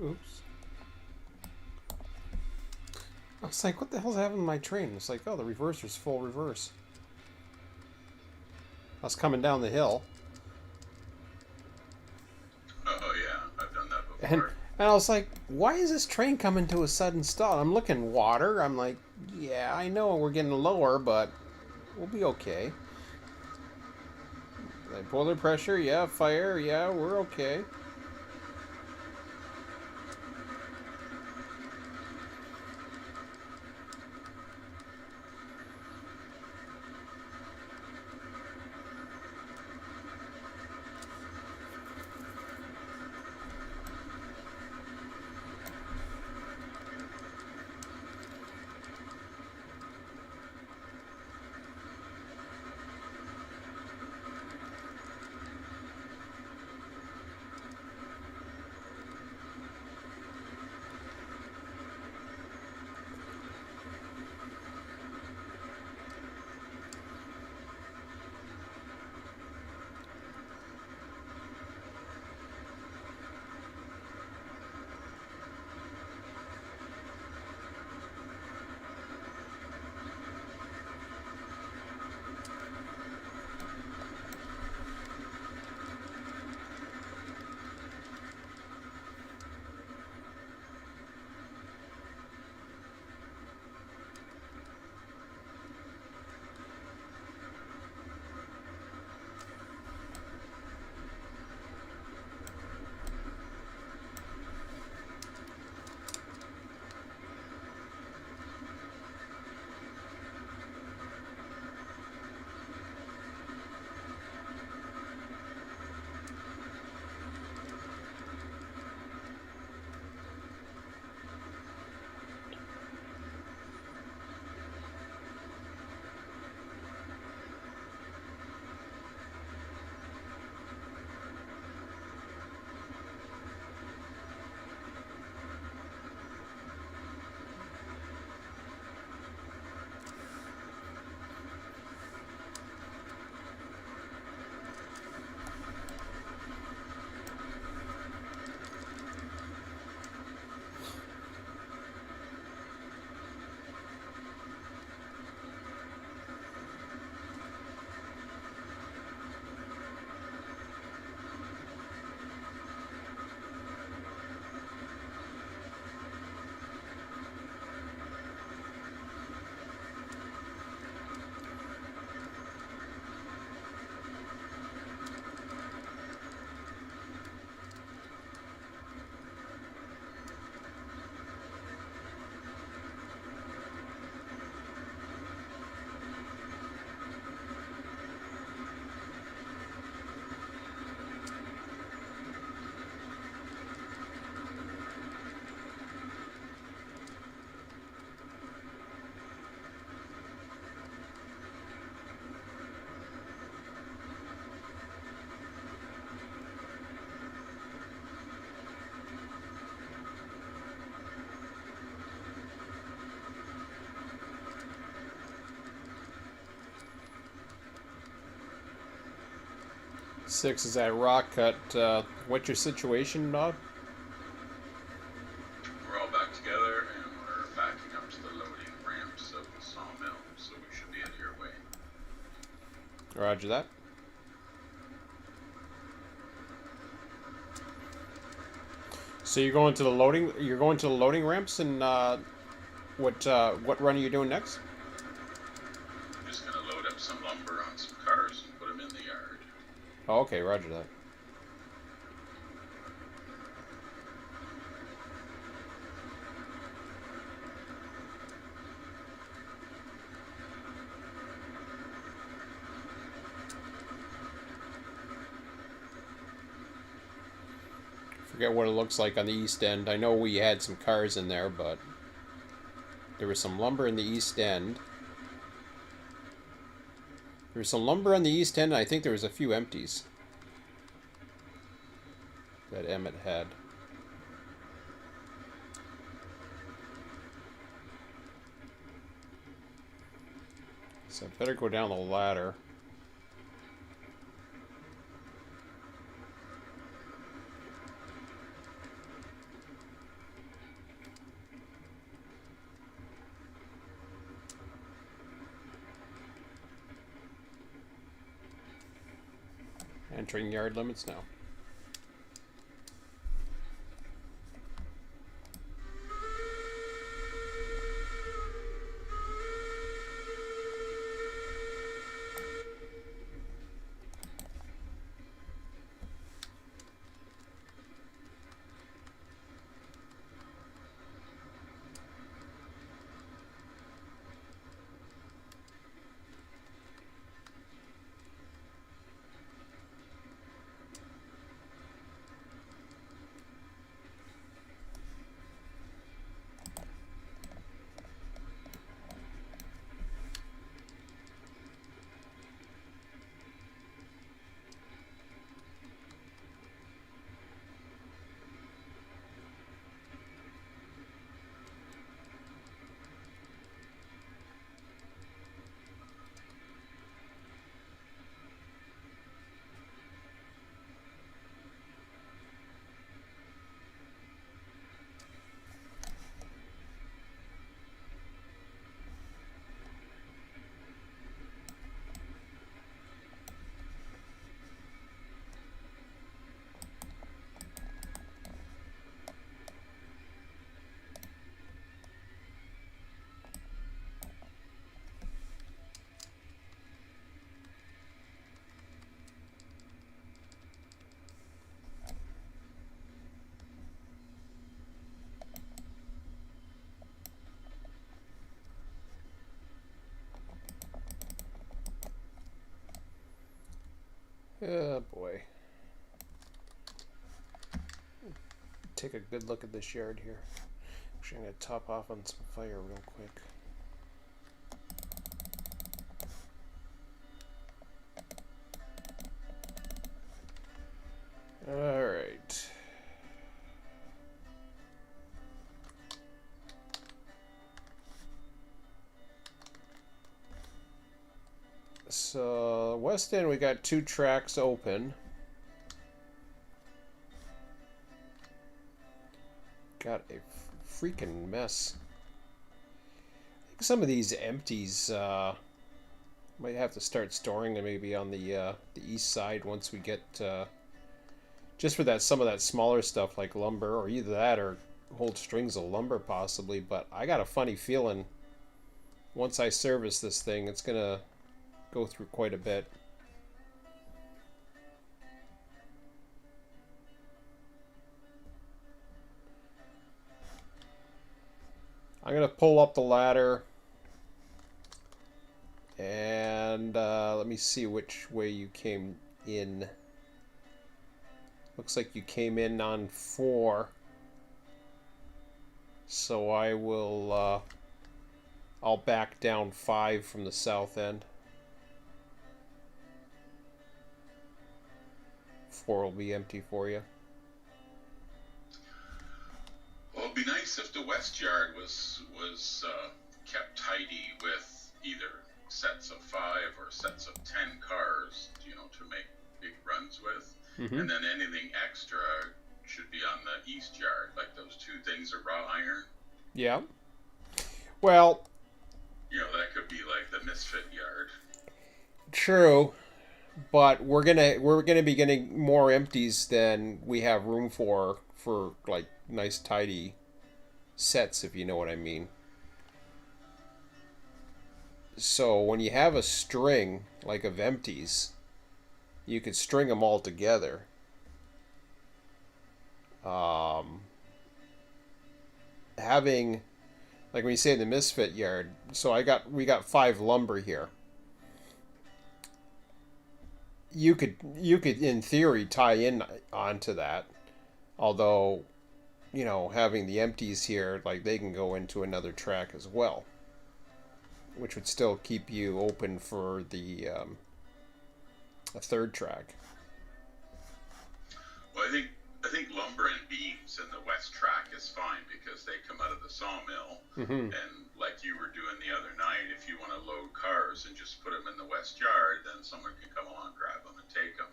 Oops. I was like, what the hell's happening to my train? It's like, oh, the reverser's full reverse. I was coming down the hill. Oh yeah, I've done that And, before. and I was like, why is this train coming to a sudden stop? I'm looking water. I'm like, yeah, I know we're getting lower, but we'll be okay. Like boiler pressure, yeah, fire, yeah, we're okay. 6 is at rock cut. What's your situation, Bob? We're all back together and we're backing up to the loading ramps of the sawmill, so we should be at your way. Roger that. So you're going to the loading. You're going to the loading ramps, and what run are you doing next? I'm just gonna load up some lumber on some cars and put them in the yard. Oh, okay, roger that. Forget what it looks like on the east end. I know we had some cars in there, but there was some lumber in the east end. There was some lumber on the east end, and I think there was a few empties that Emmett had. So I better go down the ladder. Entering yard limits now. Oh boy. Take a good look at this yard here. Actually, I'm going to top off on some fire real quick. Alright. So, west end, we got 2 tracks open. Got a freaking mess. I think some of these empties might have to start storing them maybe on the east side once we get just for that some of that smaller stuff like lumber, or either that or whole strings of lumber possibly. But I got a funny feeling once I service this thing, it's gonna go through quite a bit. I'm gonna pull up the ladder and let me see which way you came in. Looks like you came in on 4, so I will I'll back down 5 from the south end. 4 will be empty for you. Well, it'd be nice if the west yard was kept tidy with either sets of 5 or sets of 10 cars, you know, to make it runs with, Mm-hmm. and then anything extra should be on the east yard. Like those two things are raw iron. Yeah. Well, You know, that could be like the misfit yard. true, but we're gonna be getting more empties than we have room for like nice tidy sets, if you know what I mean. So when you have a string like of empties, you could string them all together. Um, Having like when you say in the misfit yard, so we got 5 lumber here. You could in theory tie in onto that, although having the empties here, like they can go into another track as well, which would still keep you open for the a third track. Well, I think lumber and beams in the west track is fine because they come out of the sawmill, Mm-hmm. and like you were doing the other night, if you want to load cars and just put them in the west yard, then someone can come along, grab them, and take them.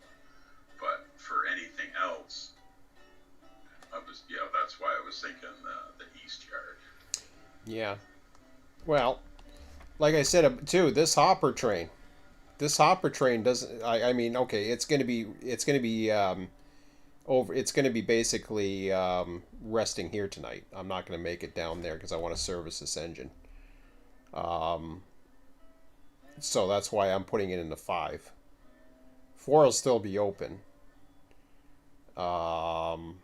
But for anything else, that's why I was thinking the east yard. Yeah. Well, like I said too, this hopper train doesn't. I mean, okay, it's gonna be over. It's gonna be basically resting here tonight. I'm not gonna make it down there because I want to service this engine. Um, so that's why I'm putting it into 5. 4 will still be open. Um,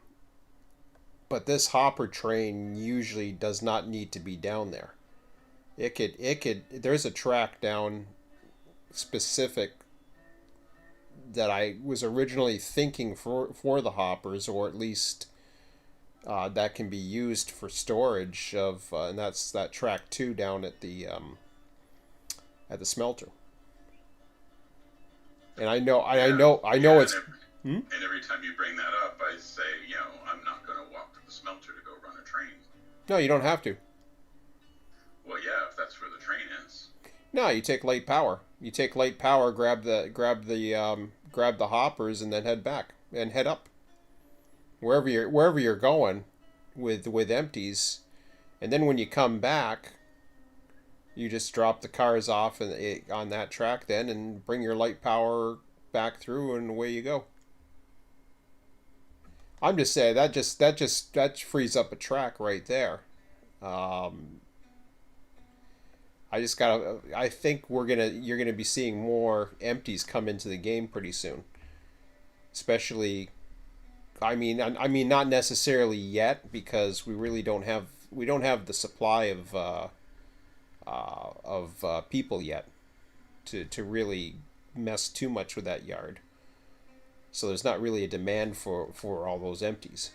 but this hopper train usually does not need to be down there. It could there's a track down specific that I was originally thinking for the hoppers, or at least that can be used for storage of, and that's that track 2 down at the smelter. And I know it's. Hmm? And every time you bring that up, I say, I'm not going to walk to the smelter to go run a train. No, you don't have to. Well, yeah, if that's where the train is. No, you take light power. You take light power, grab the hoppers, and then head back and head up wherever you're going with empties, and then when you come back, you just drop the cars off on that track then, and bring your light power back through, and away you go. I'm just saying that frees up a track right there. I think you're gonna be seeing more empties come into the game pretty soon. Especially, I mean, not necessarily yet, because we don't have the supply of people yet to really mess too much with that yard. So there's not really a demand for all those empties.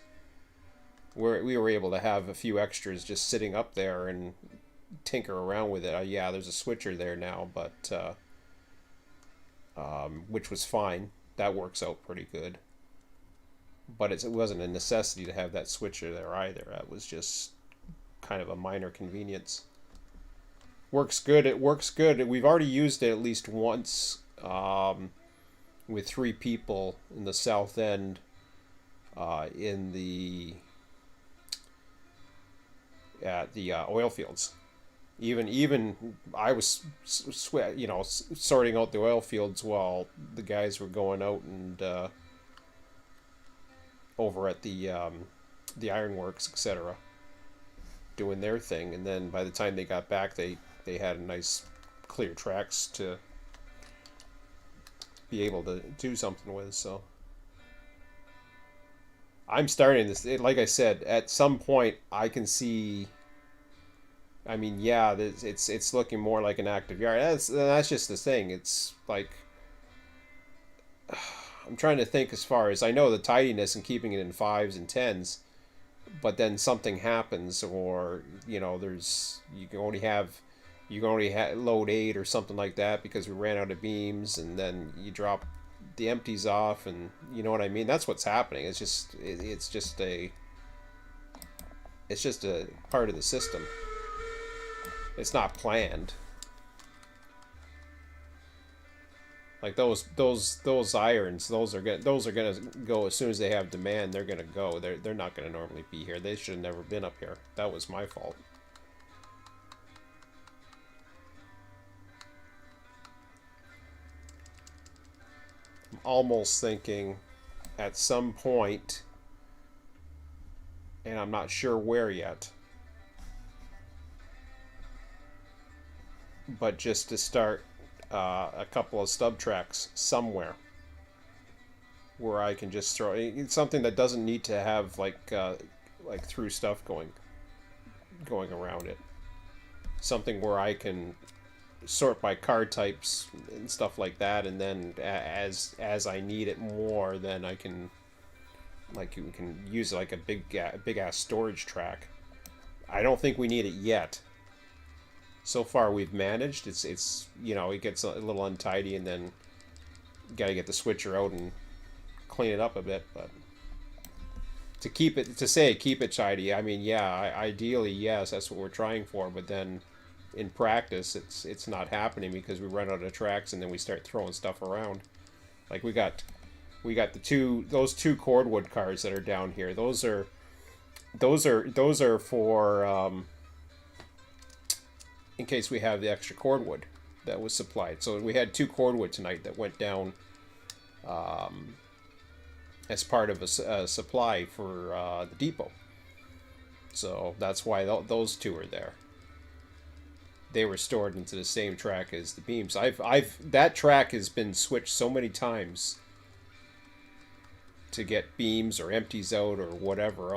We were able to have a few extras just sitting up there and tinker around with it. Yeah, there's a switcher there now, but which was fine. That works out pretty good. But it wasn't a necessity to have that switcher there either. That was just kind of a minor convenience. Works good. It works good. We've already used it at least once with 3 people in the south end in the at the oil fields. Even I was sorting out the oil fields while the guys were going out and over at the ironworks, etc., doing their thing. And then by the time they got back, they had a nice clear tracks to be able to do something with. So I'm starting this. Like I said, at some point I can see. I mean, yeah, it's looking more like an active yard. That's just the thing. It's like I'm trying to think, as far as I know, the tidiness and keeping it in 5s and 10s, but then something happens, or there's you can only load 8 or something like that because we ran out of beams, and then you drop the empties off, and you know what I mean. That's what's happening. It's just a part of the system. It's not planned. Like those irons, those are gonna go as soon as they have demand. They're gonna go. They're not gonna normally be here. They should have never been up here. That was my fault. I'm almost thinking, at some point, and I'm not sure where yet, but just to start a couple of stub tracks somewhere where I can just throw it's something that doesn't need to have like through stuff going around it. Something where I can sort by card types and stuff like that, and then as I need it more, then I can we can use it like a big ass storage track. I don't think we need it yet. So far we've managed. It's you know, it gets a little untidy, and then you gotta get the switcher out and clean it up a bit. But to keep it tidy, I mean, yeah, ideally yes, that's what we're trying for. But then in practice, it's not happening because we run out of tracks, and then we start throwing stuff around. Like we got those two cordwood cards that are down here. Those are for in case we have the extra cordwood that was supplied. So we had 2 cordwood tonight that went down as part of a supply for the depot. So that's why those 2 are there. They were stored into the same track as the beams. That track has been switched so many times to get beams or empties out or whatever